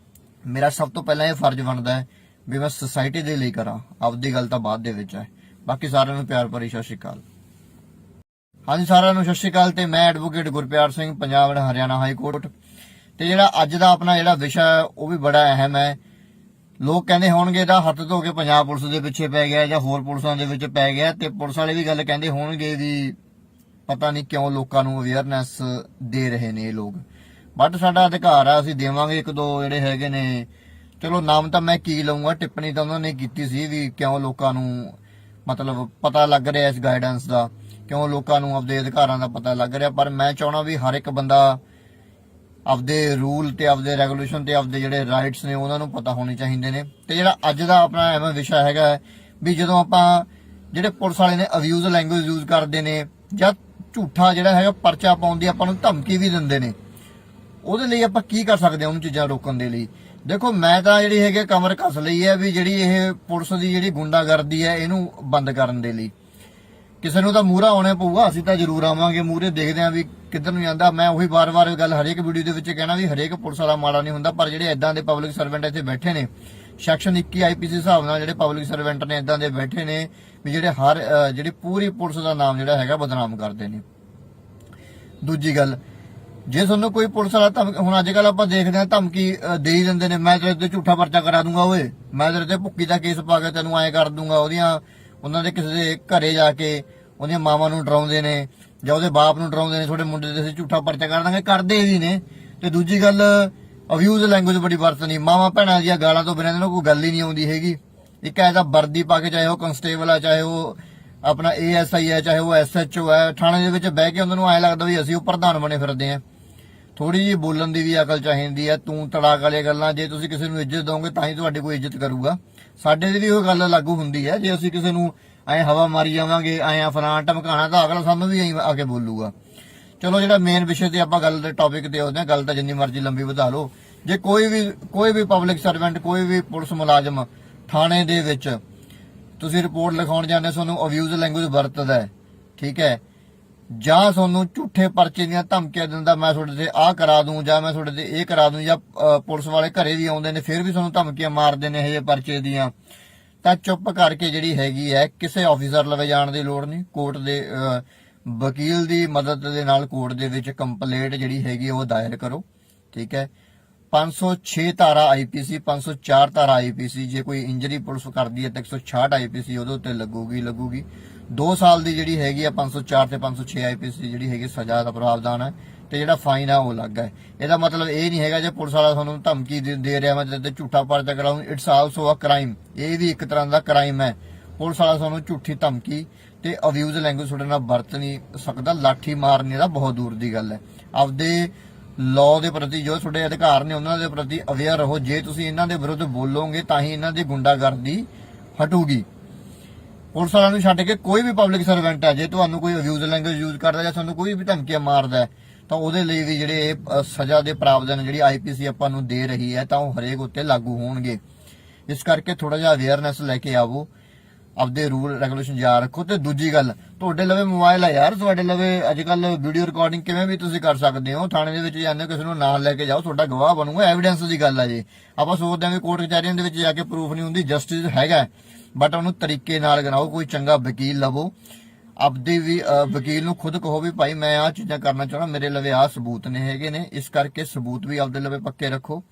ਮੇਰਾ ਸਭ ਤੋਂ ਪਹਿਲਾਂ ਇਹ ਫਰਜ਼ ਬਣਦਾ ਹੈ ਵੀ ਮੈਂ ਸੁਸਾਇਟੀ ਦੇ ਲਈ ਕਰਾਂ, ਆਪਦੀ ਗੱਲ ਤਾਂ ਬਾਅਦ ਦੇ ਵਿੱਚ ਹੈ। ਬਾਕੀ ਸਾਰਿਆਂ ਨੂੰ ਪਿਆਰ ਭਰੀ ਸਤਿ ਸ਼੍ਰੀ ਅਕਾਲ। ਹਾਂਜੀ ਸਾਰਿਆਂ ਨੂੰ ਸਤਿ ਸ਼੍ਰੀ ਅਕਾਲ ਤੇ ਮੈਂ advocate Gurpyar Singh, Punjab and Haryana high court. ਤੇ ਜਿਹੜਾ ਅੱਜ ਦਾ ਆਪਣਾ ਜਿਹੜਾ ਵਿਸ਼ਾ ਹੈ ਉਹ ਵੀ ਬੜਾ ਅਹਿਮ ਹੈ। ਲੋਕ ਕਹਿੰਦੇ ਹੋਣਗੇ ਇਹਦਾ ਹੱਥ ਧੋ ਕੇ ਪੰਜਾਬ ਪੁਲਿਸ ਦੇ ਪਿੱਛੇ ਪੈ ਗਿਆ ਜਾਂ ਹੋਰ ਪੁਲਿਸਾਂ ਦੇ ਵਿੱਚ ਪੈ ਗਿਆ, ਤੇ ਪੁਲਿਸ ਵਾਲੇ ਵੀ ਗੱਲ ਕਹਿੰਦੇ ਹੋਣਗੇ ਵੀ ਪਤਾ ਨਹੀਂ ਕਿਉਂ ਲੋਕਾਂ ਨੂੰ ਅਵੇਅਰਨੈਸ ਦੇ ਰਹੇ ਨੇ ਇਹ ਲੋਕ। ਬਟ ਸਾਡਾ ਅਧਿਕਾਰ ਆ, ਅਸੀਂ ਦੇਵਾਂਗੇ। ਇੱਕ ਦੋ ਜਿਹੜੇ ਹੈਗੇ ਨੇ, ਚਲੋ ਨਾਮ ਤਾਂ ਮੈਂ ਕੀ ਲਵਾਂਗਾ, ਟਿੱਪਣੀ ਤਾਂ ਉਹਨਾਂ ਨੇ ਕੀਤੀ ਸੀ ਵੀ ਕਿਉਂ ਲੋਕਾਂ ਨੂੰ ਮਤਲਬ ਪਤਾ ਲੱਗ ਰਿਹਾ ਇਸ ਗਾਈਡੈਂਸ ਦਾ, ਕਿਉਂ ਲੋਕਾਂ ਨੂੰ ਆਪਦੇ ਅਧਿਕਾਰਾਂ ਦਾ ਪਤਾ ਲੱਗ ਰਿਹਾ। ਪਰ ਮੈਂ ਚਾਹਣਾ ਵੀ ਹਰ ਇੱਕ ਬੰਦਾ ਆਪਦੇ ਰੂਲ ਤੇ ਆਪਦੇ ਰੈਗੂਲੇਸ਼ਨ ਤੇ ਆਪਦੇ ਜਿਹੜੇ ਰਾਈਟਸ ਨੇ ਉਹਨਾਂ ਨੂੰ ਪਤਾ ਹੋਣੇ ਚਾਹੀਦੇ ਨੇ। ਤੇ ਜਿਹੜਾ ਅੱਜ ਦਾ ਆਪਣਾ ਐਵੇਂ ਵਿਸ਼ਾ ਹੈਗਾ ਵੀ ਜਦੋਂ ਆਪਾਂ ਜਿਹੜੇ ਪੁਲਿਸ ਵਾਲੇ ਨੇ ਅਬਿਊਜ਼ ਲੈਂਗੁਏਜ ਯੂਜ਼ ਕਰਦੇ ਨੇ ਜਾਂ ਝੂਠਾ ਜਿਹੜਾ ਹੈਗਾ ਪਰਚਾ ਪਾਉਣ ਦੀ ਆਪਾਂ ਨੂੰ ਧਮਕੀ ਵੀ ਦਿੰਦੇ ਨੇ, ਉਹਦੇ ਲਈ ਆਪਾਂ ਕੀ ਕਰ ਸਕਦੇ ਹਾਂ ਉਹਨੂੰ ਚੀਜ਼ਾਂ ਰੋਕਣ ਦੇ ਲਈ। ਦੇਖੋ ਮੈਂ ਤਾਂ ਜਿਹੜੀ ਹੈਗੇ ਕਮਰ ਕੱਸ ਲਈ ਹੈ ਵੀ ਜਿਹੜੀ ਇਹ ਪੁਲਿਸ ਦੀ ਜਿਹੜੀ ਗੁੰਡਾਗਰਦੀ ਹੈ ਇਹਨੂੰ ਬੰਦ ਕਰਨ ਦੇ ਲਈ ਕਿਸੇ ਨੂੰ ਤਾਂ ਮੂਹਰਾ ਆਉਣਾ ਪਊਗਾ। ਅਸੀਂ ਤਾਂ ਜ਼ਰੂਰ ਆਵਾਂਗੇ ਮੂਹਰੇ, ਦੇਖਦੇ ਆਂ ਵੀ ਕਿੱਧਰ ਨੂੰ ਜਾਂਦਾ। ਮੈਂ ਉਹੀ ਵਾਰ-ਵਾਰ ਗੱਲ ਹਰੇਕ ਵੀਡੀਓ ਦੇ ਵਿੱਚ ਕਹਿਣਾ ਵੀ ਹਰੇਕ ਪੁਲਿਸ ਵਾਲਾ ਮਾੜਾ ਨਹੀਂ ਹੁੰਦਾ, ਪਰ ਜਿਹੜੇ ਇਦਾਂ ਦੇ ਪਬਲਿਕ ਸਰਵੈਂਟ ਇੱਥੇ ਬੈਠੇ ਨੇ ਸੈਕਸ਼ਨ 21 ਆਈਪੀਸੀ ਹਿਸਾਬ ਨਾਲ ਜਿਹੜੇ ਪਬਲਿਕ ਸਰਵੈਂਟ ਨੇ ਇਦਾਂ ਦੇ ਬੈਠੇ ਨੇ ਵੀ ਜਿਹੜੇ ਹਰ ਜਿਹੜੀ ਪੂਰੀ ਪੁਲਿਸ ਦਾ ਨਾਮ ਜਿਹੜਾ ਹੈਗਾ ਬਦਨਾਮ ਕਰਦੇ ਨੇ। ਦੂਜੀ ਗੱਲ, ਜੇ ਤੁਹਾਨੂੰ ਕੋਈ ਪੁਲਿਸ ਵਾਲਾ ਹੁਣ ਅੱਜ ਕੱਲ ਆਪਾਂ ਦੇਖਦੇ ਹਾਂ ਧਮਕੀ ਦੇ ਹੀ ਦਿੰਦੇ ਨੇ, ਮੈਂ ਤੇਰੇ ਤੇ ਝੂਠਾ ਪਰਚਾ ਕਰਾ ਦੂੰਗਾ, ਓਏ ਮੈਂ ਤੇਰੇ ਤੇ ਭੁੱਕੀ ਦਾ ਕੇਸ ਪਾ ਕੇ ਤੈਨੂੰ ਐਂ ਕਰ ਦੂੰਗਾ। ਉਹਨਾਂ ਦੇ ਕਿਸੇ ਦੇ ਘਰੇ ਜਾ ਕੇ ਉਹਦੀਆਂ ਮਾਵਾਂ ਨੂੰ ਡਰਾਉਂਦੇ ਨੇ ਜਾਂ ਉਹਦੇ ਬਾਪ ਨੂੰ ਡਰਾਉਂਦੇ ਨੇ, ਤੁਹਾਡੇ ਮੁੰਡੇ ਤੇ ਅਸੀਂ ਝੂਠਾ ਪਰਚਾ ਕਰ ਦਾਂਗੇ, ਕਰਦੇ ਵੀ ਨੇ। ਤੇ ਦੂਜੀ ਗੱਲ, ਅਬਿਊਜ਼ ਲੈਂਗੁਏਜ ਬੜੀ ਵਰਤਣੀ, ਮਾਵਾਂ ਭੈਣਾਂ ਦੀਆਂ ਗਾਲਾਂ ਤੋਂ ਬਿਨਾਂ ਇਹਨਾਂ ਨੂੰ ਕੋਈ ਗੱਲ ਹੀ ਨਹੀਂ ਆਉਂਦੀ ਹੈਗੀ। ਇੱਕ ਐਸਾ ਵਰਦੀ ਪਾ ਕੇ, ਚਾਹੇ ਉਹ ਕਨਸਟੇਬਲ ਆ, ਚਾਹੇ ਉਹ ਆਪਣਾ ASI ਹੈ, ਚਾਹੇ ਉਹ SHO ਹੈ, ਥਾਣੇ ਦੇ ਵਿੱਚ ਬਹਿ ਕੇ ਉਹਨਾਂ ਨੂੰ ਐਂ ਲੱਗਦਾ ਵੀ ਅਸੀਂ ਉਹ ਪ੍ਰਧਾਨ ਬਣੇ ਫਿਰਦੇ ਆਂ। ਥੋੜੀ ਜਿਹੀ ਬੋਲਣ ਦੀ ਵੀ ਅਕਲ ਚਾਹੀਦੀ ਹੈ। ਤੂੰ ਤੜਾਕ ਵਾਲੀਆਂ ਗੱਲਾਂ, ਜੇ ਤੁਸੀਂ ਕਿਸੇ ਨੂੰ ਇੱਜ਼ਤ ਦੋਗੇ ਤਾਂ ਹੀ ਤੁਹਾਡੀ ਕੋਈ ਇੱਜ਼ਤ ਕਰੂਗਾ। ਸਾਡੇ ਦੀ ਵੀ ਉਹ ਗੱਲ ਲਾਗੂ ਹੁੰਦੀ ਹੈ, ਜੇ ਅਸੀਂ ਕਿਸੇ ਨੂੰ ਐਂ ਹਵਾ ਮਾਰੀ ਜਾਵਾਂਗੇ, ਐਂ ਫਲਾਂ ਧਮਕਾਣਾ, ਤਾਂ ਅਗਲਾ ਸਾਨੂੰ ਵੀ ਐਂ ਆ ਕੇ ਬੋਲੂਗਾ। ਚਲੋ ਜਿਹੜਾ ਮੇਨ ਵਿਸ਼ੇ ਤੇ ਆਪਾਂ ਗੱਲ ਦੇ ਟੌਪਿਕ ਤੇ ਆਉਂਦੇ ਹਾਂ, ਗੱਲ ਤਾਂ ਜਿੰਨੀ ਮਰਜ਼ੀ ਲੰਬੀ ਵਧਾ ਲਓ। ਜੇ ਕੋਈ ਵੀ ਪਬਲਿਕ ਸਰਵੈਂਟ, ਕੋਈ ਵੀ ਪੁਲਿਸ ਮੁਲਾਜ਼ਮ ਥਾਣੇ ਦੇ ਵਿੱਚ ਤੁਸੀਂ ਰਿਪੋਰਟ ਲਿਖਾਉਣ ਜਾਂਦੇ, ਤੁਹਾਨੂੰ ਅਬਿਊਜ਼ ਲੈਂਗੁਏਜ ਵਰਤਦਾ ਹੈ, ਠੀਕ ਹੈ, ਜਾਂ ਤੁਹਾਨੂੰ ਝੂਠੇ ਪਰਚੇ ਦੀਆਂ ਧਮਕੀਆਂ ਦਿੰਦਾ, ਮੈਂ ਤੁਹਾਡੇ ਤੇ ਆਹ ਕਰਾ ਦੂੰ ਜਾਂ ਮੈਂ ਤੁਹਾਡੇ ਤੇ ਇਹ ਕਰਾ ਦੂੰ, ਜਾਂ ਪੁਲਿਸ ਵਾਲੇ ਘਰੇ ਵੀ ਆਉਂਦੇ ਨੇ ਫਿਰ ਵੀ ਤੁਹਾਨੂੰ ਧਮਕੀਆਂ ਮਾਰਦੇ ਨੇ ਇਹ ਜਿਹੇ ਪਰਚੇ ਦੀਆਂ, ਤਾਂ ਚੁੱਪ ਕਰਕੇ ਜਿਹੜੀ ਹੈਗੀ ਹੈ ਕਿਸੇ ਆਫੀਸਰ ਲਵੇ ਜਾਣ ਦੀ ਲੋੜ ਨਹੀਂ। ਕੋਰਟ ਦੇ ਵਕੀਲ ਦੀ ਮਦਦ ਦੇ ਨਾਲ ਕੋਰਟ ਦੇ ਵਿੱਚ ਕੰਪਲੇਂਟ ਜਿਹੜੀ ਹੈਗੀ ਉਹ ਦਾਇਰ ਕਰੋ, ਠੀਕ ਹੈ। 506 ਧਾਰਾ IPC, 504 ਧਾਰਾ IPC, ਜੇ ਕੋਈ ਇੰਜਰੀ ਪੁਲਿਸ ਕਰਦੀ ਹੈ ਤਾਂ 166 IPC ਉਹਦੇ ਉੱਤੇ ਲੱਗੂਗੀ। 2 ਸਾਲ ਦੀ ਜਿਹੜੀ ਹੈਗੀ ਆ 504 ਤੇ 506 IPC ਜਿਹੜੀ ਹੈਗੀ ਸਜ਼ਾ ਦਾ ਪ੍ਰਾਵਧਾਨ ਹੈ, ਤੇ ਜਿਹੜਾ ਫਾਈਨ ਆ ਉਹ ਅਲੱਗ ਹੈ। ਇਹਦਾ ਮਤਲਬ ਇਹ ਨਹੀਂ ਹੈਗਾ ਜੇ ਪੁਲਿਸ ਵਾਲਾ ਤੁਹਾਨੂੰ ਧਮਕੀ ਦੇ ਰਿਹਾ ਮੈਂ ਤੇ ਝੂਠਾ ਪਰਚਾ ਕਰਾਉਂ, ਇਟਸ ਆਲਸੋ ਅ ਕ੍ਰਾਈਮ। ਇਹ ਵੀ ਇੱਕ ਤਰ੍ਹਾਂ ਦਾ ਕ੍ਰਾਈਮ ਹੈ। ਪੁਲਿਸ ਵਾਲਾ ਤੁਹਾਨੂੰ ਝੂਠੀ ਧਮਕੀ ਤੇ ਅਬਿਊਜ਼ ਲੈਂਗੁਏਜ ਤੁਹਾਡੇ ਨਾਲ ਵਰਤ ਨਹੀਂ ਸਕਦਾ, ਲਾਠੀ ਮਾਰਨੇ ਦਾ ਬਹੁਤ ਦੂਰ ਦੀ ਗੱਲ ਹੈ। ਆਪਦੇ ਲਾਅ ਦੇ ਪ੍ਰਤੀ ਜੋ ਤੁਹਾਡੇ ਅਧਿਕਾਰ ਨੇ ਉਹਨਾਂ ਦੇ ਪ੍ਰਤੀ ਅਵੇਅਰ ਰਹੋ। ਜੇ ਤੁਸੀਂ ਇਹਨਾਂ ਦੇ ਵਿਰੁੱਧ ਬੋਲੋਗੇ ਤਾਂ ਹੀ ਇਹਨਾਂ ਦੀ ਗੁੰਡਾਗਰਦੀ ਹਟੂਗੀ। ਪੁਲਿਸ ਵਾਲਿਆਂ ਨੂੰ ਛੱਡ ਕੇ ਕੋਈ ਵੀ ਪਬਲਿਕ ਸਰਵੈਂਟ ਹੈ, ਜੇ ਤੁਹਾਨੂੰ ਕੋਈ ਅਬਿਊਜ਼ ਲੈਂਗੁਏਜ ਯੂਜ਼ ਕਰਦਾ ਜਾਂ ਤੁਹਾਨੂੰ ਕੋਈ ਵੀ ਧਮਕੀਆਂ ਮਾਰਦਾ ਤਾਂ ਉਹਦੇ ਲਈ ਵੀ ਜਿਹੜੇ ਸਜ਼ਾ ਦੇ ਪ੍ਰਾਵਧਾਨ ਜਿਹੜੀ IPC ਆਪਾਂ ਨੂੰ ਦੇ ਰਹੀ ਹੈ ਤਾਂ ਉਹ ਹਰੇਕ ਉੱਤੇ ਲਾਗੂ ਹੋਣਗੇ। ਇਸ ਕਰਕੇ ਥੋੜਾ ਜਿਹਾ ਅਵੇਅਰਨੈਸ ਲੈ ਕੇ ਆਵੋ, ਆਪਦੇ ਰੂਲ ਰੈਗੂਲੇਸ਼ਨ ਯਾਦ ਰੱਖੋ। ਤੇ ਦੂਜੀ ਗੱਲ, ਤੁਹਾਡੇ ਲਵੇ ਮੋਬਾਈਲ ਆ ਯਾਰ, ਤੁਹਾਡੇ ਲਵੇ ਅੱਜ ਕੱਲ ਵੀਡੀਓ ਰਿਕਾਰਡਿੰਗ ਕਿਵੇਂ ਵੀ ਤੁਸੀਂ ਕਰ ਸਕਦੇ ਹੋ। ਥਾਣੇ ਦੇ ਵਿੱਚ ਜਾਂਦੇ ਹੋ, ਕਿਸੇ ਨੂੰ ਨਾਲ ਲੈ ਕੇ ਜਾਓ, ਤੁਹਾਡਾ ਗਵਾਹ ਬਣੂਗਾ, ਐਵੀਡੈਂਸ ਦੀ ਗੱਲ ਹੈ। ਜੇ ਆਪਾਂ ਸੋਚਦੇ ਹਾਂ ਵੀ ਕੋਰਟ ਕਚਹਿਰੀਆਂ ਦੇ ਵਿੱਚ ਜਾ ਕੇ ਪ੍ਰੂਫ ਨਹੀਂ ਹੁੰਦੀ, ਜਸਟਿਸ ਹੈਗਾ, ਬਟ ਉਹਨੂੰ ਤਰੀਕੇ ਨਾਲ ਕਰਾਓ। ਕੋਈ ਚੰਗਾ ਵਕੀਲ ਲਵੋ, ਆਪਦੇ ਵੀ ਵਕੀਲ ਨੂੰ ਖੁਦ ਕਹੋ ਵੀ ਭਾਈ ਮੈਂ ਆਹ ਚੀਜ਼ਾਂ ਕਰਨਾ ਚਾਹੁੰਦਾ, ਮੇਰੇ ਲਵੇ ਆਹ ਸਬੂਤ ਨੇ ਹੈਗੇ ਨੇ, ਇਸ ਕਰਕੇ ਸਬੂਤ ਵੀ ਆਪਦੇ ਲਵੇ ਪੱਕੇ ਰੱਖੋ।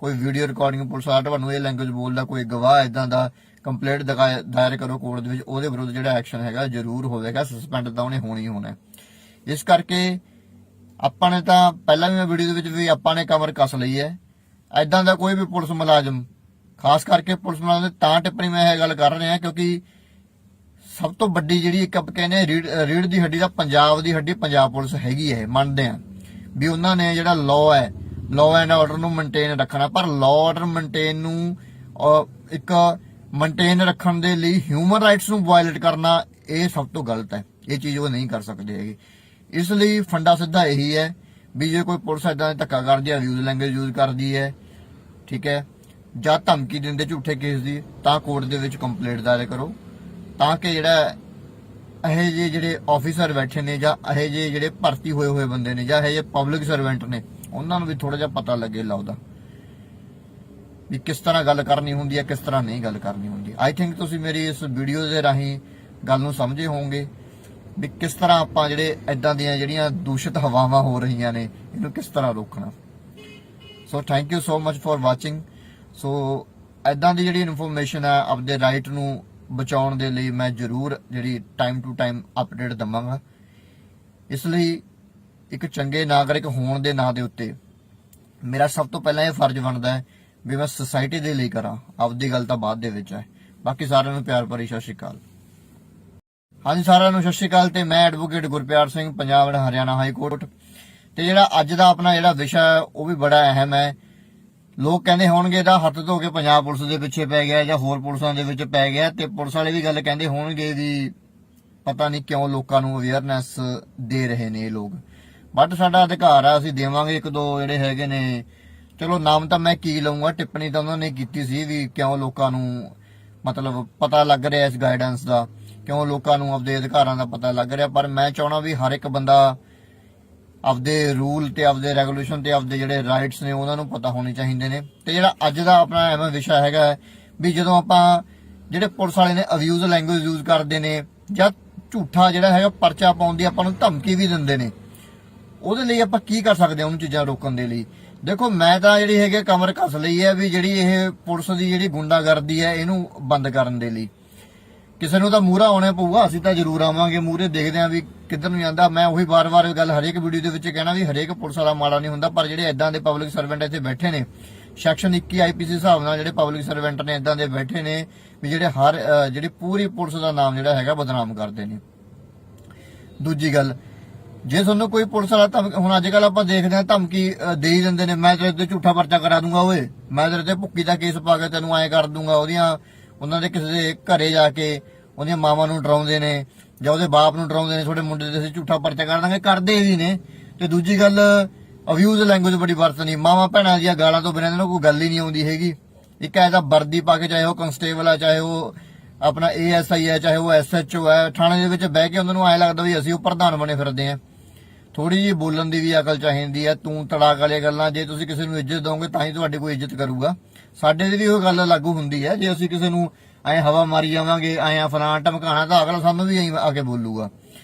ਕੋਈ ਵੀਡੀਓ ਰਿਕਾਰਡਿੰਗ ਪੁਲਿਸ ਵਾਲਾ ਤੁਹਾਨੂੰ ਇਹ ਲੈਂਗੁਏਜ ਬੋਲਦਾ, ਕੋਈ ਗਵਾਹ ਇਦਾਂ ਦਾ, ਕੰਪਲੇਂਟ ਦਾਇਰ ਕਰੋ ਕੋਰਟ ਦੇ ਵਿੱਚ, ਉਹਦੇ ਵਿਰੁੱਧ ਜਿਹੜਾ ਐਕਸ਼ਨ ਹੈਗਾ ਜ਼ਰੂਰ ਹੋਵੇਗਾ, ਸਸਪੈਂਡ ਤਾਂ ਉਹਨੇ ਹੋਣੀ ਹੋਣਾ। ਇਸ ਕਰਕੇ ਆਪਾਂ ਨੇ ਤਾਂ ਪਹਿਲਾਂ ਵੀ ਮੈਂ ਵੀਡੀਓ ਦੇ ਵਿੱਚ ਵੀ ਆਪਾਂ ਨੇ ਕਮਰ ਕੱਸ ਲਈ ਹੈ। ਇਦਾਂ ਦਾ ਕੋਈ ਵੀ ਪੁਲਿਸ ਮੁਲਾਜ਼ਮ ਖਾਸ ਕਰਕੇ ਪੁਲਿਸ ਮੁਲਾਜ਼ਮ ਦੇ ਤਾਂ ਟਿੱਪਣੀ ਮੈਂ ਇਹ ਗੱਲ ਕਰ ਰਿਹਾ ਕਿਉਂਕਿ ਸਭ ਤੋਂ ਵੱਡੀ ਜਿਹੜੀ ਇੱਕ ਆਪਾਂ ਕਹਿੰਦੇ ਰੀੜ ਦੀ ਹੱਡੀ ਦਾ ਪੰਜਾਬ ਦੀ ਹੱਡੀ ਪੰਜਾਬ ਪੁਲਿਸ ਹੈਗੀ ਹੈ, ਮੰਨਦੇ ਆ ਵੀ ਉਹਨਾਂ ਨੇ ਜਿਹੜਾ ਲਾਅ ਹੈ, ਲਾਅ ਐਂਡ ਆਰਡਰ ਨੂੰ ਮੇਨਟੇਨ ਰੱਖਣਾ, ਪਰ ਲਾਅ ਆਰਡਰ ਮੇਨਟੇਨ ਨੂੰ ਇੱਕ ਮੇਨਟੇਨ ਰੱਖਣ ਦੇ ਲਈ ਹਿਊਮਨ ਰਾਈਟਸ ਨੂੰ ਵਾਇਲੇਟ ਕਰਨਾ ਇਹ ਸਭ ਤੋਂ ਗਲਤ ਹੈ। ਇਹ ਚੀਜ਼ ਉਹ ਨਹੀਂ ਕਰ ਸਕਦੇ ਹੈਗੇ। ਇਸ ਲਈ ਫੰਡਾ ਸਿੱਧਾ ਇਹੀ ਹੈ ਵੀ ਜੇ ਕੋਈ ਪੁਲਿਸ ਏਦਾਂ ਧੱਕਾ ਕਰਦੀ ਹੈ, ਅਬਿਊਜ਼ ਲੈਂਗੁਏਜ ਯੂਜ਼ ਕਰਦੀ ਹੈ, ਠੀਕ ਹੈ, ਜਾਂ ਧਮਕੀ ਦਿੰਦੇ ਝੂਠੇ ਕੇਸ ਦੀ, ਤਾਂ ਕੋਰਟ ਦੇ ਵਿੱਚ ਕੰਪਲੇਂਟ ਦਾਇਰ ਕਰੋ, ਤਾਂ ਕਿ ਜਿਹੜਾ ਇਹ ਜਿਹੇ ਜਿਹੜੇ ਆਫੀਸਰ ਬੈਠੇ ਨੇ ਜਾਂ ਇਹ ਜਿਹੇ ਜਿਹੜੇ ਭਰਤੀ ਹੋਏ ਬੰਦੇ ਨੇ ਜਾਂ ਇਹ ਜਿਹੇ ਪਬਲਿਕ ਸਰਵੈਂਟ ਨੇ ਉਹਨਾਂ ਨੂੰ ਵੀ ਥੋੜਾ ਜਿਹਾ ਪਤਾ ਲੱਗੇ ਲਾਉਦਾ ਵੀ ਕਿਸ ਤਰ੍ਹਾਂ ਗੱਲ ਕਰਨੀ ਹੁੰਦੀ ਹੈ, ਕਿਸ ਤਰ੍ਹਾਂ ਨਹੀਂ ਗੱਲ ਕਰਨੀ ਹੁੰਦੀ। ਆਈ ਥਿੰਕ ਤੁਸੀਂ ਮੇਰੀ ਇਸ ਵੀਡੀਓ ਦੇ ਰਾਹੀਂ ਗੱਲ ਨੂੰ ਸਮਝੇ ਹੋਵੋਗੇ ਵੀ ਕਿਸ ਤਰ੍ਹਾਂ ਆਪਾਂ ਜਿਹੜੇ ਇਦਾਂ ਦੀਆਂ ਜਿਹੜੀਆਂ ਦੂਸ਼ਿਤ ਹਵਾਵਾਂ ਹੋ ਰਹੀਆਂ ਨੇ ਇਹਨੂੰ ਕਿਸ ਤਰ੍ਹਾਂ ਰੋਕਣਾ। So thank you so much for watching. So ਇਦਾਂ ਦੀ ਜਿਹੜੀ ਇਨਫੋਰਮੇਸ਼ਨ ਹੈ ਆਪਦੇ ਰਾਈਟ ਨੂੰ ਬਚਾਉਣ ਦੇ ਲਈ ਮੈਂ ਜ਼ਰੂਰ ਜਿਹੜੀ ਟਾਈਮ ਟੂ ਟਾਈਮ ਅਪਡੇਟ ਦਵਾਂਗਾ। ਇਸ ਲਈ ਇੱਕ ਚੰਗੇ ਨਾਗਰਿਕ ਹੋਣ ਦੇ ਨਾਂ ਦੇ ਉੱਤੇ ਮੇਰਾ ਸਭ ਤੋਂ ਪਹਿਲਾਂ ਇਹ ਫਰਜ਼ ਬਣਦਾ ਹੈ ਵੀ ਮੈਂ ਸੋਸਾਇਟੀ ਦੇ ਲਈ ਕਰਾਂ, ਆਪਦੀ ਗੱਲ ਤਾਂ ਬਾਅਦ ਦੇ ਵਿੱਚ ਹੈ। ਬਾਕੀ ਸਾਰਿਆਂ ਨੂੰ ਪਿਆਰ ਭਰੀ ਸਤਿ ਸ਼੍ਰੀ ਅਕਾਲ। ਹਾਂਜੀ ਸਾਰਿਆਂ ਨੂੰ ਸਤਿ ਸ਼੍ਰੀ ਅਕਾਲ ਤੇ ਮੈਂ advocate Gurpyar Singh, Punjab and Haryana high court. ਤੇ ਜਿਹੜਾ ਅੱਜ ਦਾ ਆਪਣਾ ਜਿਹੜਾ ਵਿਸ਼ਾ ਹੈ ਉਹ ਵੀ ਬੜਾ ਅਹਿਮ ਹੈ। ਲੋਕ ਕਹਿੰਦੇ ਹੋਣਗੇ ਇਹਦਾ ਹੱਥ ਧੋ ਕੇ ਪੰਜਾਬ ਪੁਲਿਸ ਦੇ ਪਿੱਛੇ ਪੈ ਗਿਆ ਜਾਂ ਹੋਰ ਪੁਲਿਸਾਂ ਦੇ ਵਿੱਚ ਪੈ ਗਿਆ, ਤੇ ਪੁਲਿਸ ਵਾਲੇ ਵੀ ਗੱਲ ਕਹਿੰਦੇ ਹੋਣਗੇ ਵੀ ਪਤਾ ਨਹੀਂ ਕਿਉਂ ਲੋਕਾਂ ਨੂੰ ਅਵੇਅਰਨੈਸ ਦੇ ਰਹੇ ਨੇ ਇਹ ਲੋਕ। ਬਟ ਸਾਡਾ ਅਧਿਕਾਰ ਆ, ਅਸੀਂ ਦੇਵਾਂਗੇ। ਇੱਕ ਦੋ ਜਿਹੜੇ ਹੈਗੇ ਨੇ, ਚਲੋ ਨਾਮ ਤਾਂ ਮੈਂ ਕੀ ਲਊਂਗਾ, ਟਿੱਪਣੀ ਤਾਂ ਉਹਨਾਂ ਨੇ ਕੀਤੀ ਸੀ ਵੀ ਕਿਉਂ ਲੋਕਾਂ ਨੂੰ ਮਤਲਬ ਪਤਾ ਲੱਗ ਰਿਹਾ ਇਸ ਗਾਈਡੈਂਸ ਦਾ, ਕਿਉਂ ਲੋਕਾਂ ਨੂੰ ਆਪਦੇ ਅਧਿਕਾਰਾਂ ਦਾ ਪਤਾ ਲੱਗ ਰਿਹਾ। ਪਰ ਮੈਂ ਚਾਹਣਾ ਵੀ ਹਰ ਇੱਕ ਬੰਦਾ ਆਪਦੇ ਰੂਲ ਤੇ ਆਪਦੇ ਰੈਗੂਲੇਸ਼ਨ ਤੇ ਆਪਦੇ ਜਿਹੜੇ ਰਾਈਟਸ ਨੇ ਉਹਨਾਂ ਨੂੰ ਪਤਾ ਹੋਣੇ ਚਾਹੀਦੇ ਨੇ। ਤੇ ਜਿਹੜਾ ਅੱਜ ਦਾ ਆਪਣਾ ਐਵੇਂ ਵਿਸ਼ਾ ਹੈਗਾ ਵੀ ਜਦੋਂ ਆਪਾਂ ਜਿਹੜੇ ਪੁਲਿਸ ਵਾਲੇ ਨੇ ਅਬਿਊਜ਼ ਲੈਂਗੁਏਜ ਯੂਜ਼ ਕਰਦੇ ਨੇ ਜਾਂ ਝੂਠਾ ਜਿਹੜਾ ਹੈਗਾ ਪਰਚਾ ਪਾਉਣ ਦੀ ਆਪਾਂ ਨੂੰ ਧਮਕੀ ਵੀ ਦਿੰਦੇ ਨੇ, ਉਹਦੇ ਲਈ ਆਪਾਂ ਕੀ ਕਰ ਸਕਦੇ ਹਾਂ ਉਹਨੂੰ ਚੀਜ਼ਾਂ ਰੋਕਣ ਦੇ ਲਈ। ਦੇਖੋ ਮੈਂ ਤਾਂ ਜਿਹੜੀ ਹੈਗੇ ਕਮਰ ਕੱਸ ਲਈ ਹੈ ਵੀ ਜਿਹੜੀ ਇਹ ਪੁਲਿਸ ਦੀ ਜਿਹੜੀ ਗੁੰਡਾਗਰਦੀ ਹੈ ਇਹਨੂੰ ਬੰਦ ਕਰਨ ਦੇ ਲਈ ਕਿਸੇ ਨੂੰ ਤਾਂ ਮੂਹਰਾ ਆਉਣਾ ਪਊਗਾ। ਅਸੀਂ ਤਾਂ ਜ਼ਰੂਰ ਆਵਾਂਗੇ ਮੂਹਰੇ, ਦੇਖਦੇ ਆਂ ਵੀ ਕਿੱਧਰ ਨੂੰ ਜਾਂਦਾ। ਮੈਂ ਉਹੀ ਵਾਰ-ਵਾਰ ਗੱਲ ਹਰੇਕ ਵੀਡੀਓ ਦੇ ਵਿੱਚ ਕਹਿਣਾ ਵੀ ਹਰੇਕ ਪੁਲਿਸ ਵਾਲਾ ਮਾੜਾ ਨਹੀਂ ਹੁੰਦਾ, ਪਰ ਜਿਹੜੇ ਇਦਾਂ ਦੇ ਪਬਲਿਕ ਸਰਵੈਂਟ ਇੱਥੇ ਬੈਠੇ ਨੇ ਸੈਕਸ਼ਨ 21 ਆਈਪੀਸੀ ਹਿਸਾਬ ਨਾਲ ਜਿਹੜੇ ਪਬਲਿਕ ਸਰਵੈਂਟ ਨੇ ਇਦਾਂ ਦੇ ਬੈਠੇ ਨੇ ਵੀ ਜਿਹੜੇ ਜਿਹੜੀ ਪੂਰੀ ਪੁਲਿਸ ਦਾ ਨਾਮ ਜਿਹੜਾ ਹੈਗਾ ਬਦਨਾਮ ਕਰਦੇ ਨੇ। ਦੂਜੀ ਗੱਲ, ਜੇ ਤੁਹਾਨੂੰ ਕੋਈ ਪੁਲਿਸ ਵਾਲਾ ਹੁਣ ਅੱਜ ਕੱਲ ਆਪਾਂ ਦੇਖਦੇ ਹਾਂ ਧਮਕੀ ਦੇ ਹੀ ਦਿੰਦੇ ਨੇ, ਮੈਂ ਤੇਰੇ ਤੇ ਝੂਠਾ ਪਰਚਾ ਕਰਾ ਦੂੰਗਾ, ਓਏ ਮੈਂ ਤੇਰੇ ਤੇ ਭੁੱਕੀ ਦਾ ਕੇਸ ਪਾ ਕੇ ਤੈਨੂੰ ਐਂ ਕਰ ਦੂੰਗਾ। ਉਹਨਾਂ ਦੇ ਕਿਸੇ ਦੇ ਘਰੇ ਜਾ ਕੇ ਉਹਦੀਆਂ ਮਾਵਾਂ ਨੂੰ ਡਰਾਉਂਦੇ ਨੇ ਜਾਂ ਉਹਦੇ ਬਾਪ ਨੂੰ ਡਰਾਉਂਦੇ ਨੇ, ਤੁਹਾਡੇ ਮੁੰਡੇ ਦੇ ਅਸੀਂ ਝੂਠਾ ਪਰਚਾ ਕਰ ਦਾਂਗੇ, ਕਰਦੇ ਵੀ ਨੇ। ਤੇ ਦੂਜੀ ਗੱਲ, ਅਬਿਊਜ਼ ਲੈਂਗੁਏਜ ਬੜੀ ਵਰਤਣੀ, ਮਾਵਾਂ ਭੈਣਾਂ ਦੀਆਂ ਗਾਲਾਂ ਤੋਂ ਬਿਨਾਂ ਇਹਨਾਂ ਨੂੰ ਕੋਈ ਗੱਲ ਹੀ ਨਹੀਂ ਆਉਂਦੀ ਹੈਗੀ। ਇੱਕ ਐਸਾ ਵਰਦੀ ਪਾ ਕੇ, ਚਾਹੇ ਉਹ ਕਨਸਟੇਬਲ ਆ, ਚਾਹੇ ਉਹ ਆਪਣਾ ASI ਹੈ, ਚਾਹੇ ਉਹ SHO ਹੈ, ਥਾਣੇ ਦੇ ਵਿੱਚ ਬਹਿ ਕੇ ਉਹਨਾਂ ਨੂੰ ਐਂ ਲੱਗਦਾ ਵੀ ਅਸੀਂ ਉਹ ਪ੍ਰਧਾਨ ਬਣੇ ਫਿਰਦੇ ਆਂ। ਥੋੜੀ ਜਿਹੀ ਬੋਲਣ ਦੀ ਵੀ ਅਕਲ ਚਾਹੀਦੀ ਹੈ। ਤੂੰ ਤੜਾਕ ਵਾਲੀਆਂ ਗੱਲਾਂ, ਜੇ ਤੁਸੀਂ ਕਿਸੇ ਨੂੰ ਇੱਜ਼ਤ ਦੋਗੇ ਤਾਂ ਹੀ ਤੁਹਾਡੀ ਕੋਈ ਇੱਜ਼ਤ ਕਰੂਗਾ। ਸਾਡੇ ਦੀ ਵੀ ਉਹ ਗੱਲ ਲਾਗੂ ਹੁੰਦੀ ਹੈ, ਜੇ ਅਸੀਂ ਕਿਸੇ ਨੂੰ ਐਂ ਹਵਾ ਮਾਰੀ ਜਾਵਾਂਗੇ, ਐਂ ਫਲਾਂ ਧਮਕਾਣਾ, ਤਾਂ ਅਗਲਾ ਸਾਨੂੰ ਵੀ ਐਂ ਆ ਕੇ ਬੋਲੂਗਾ।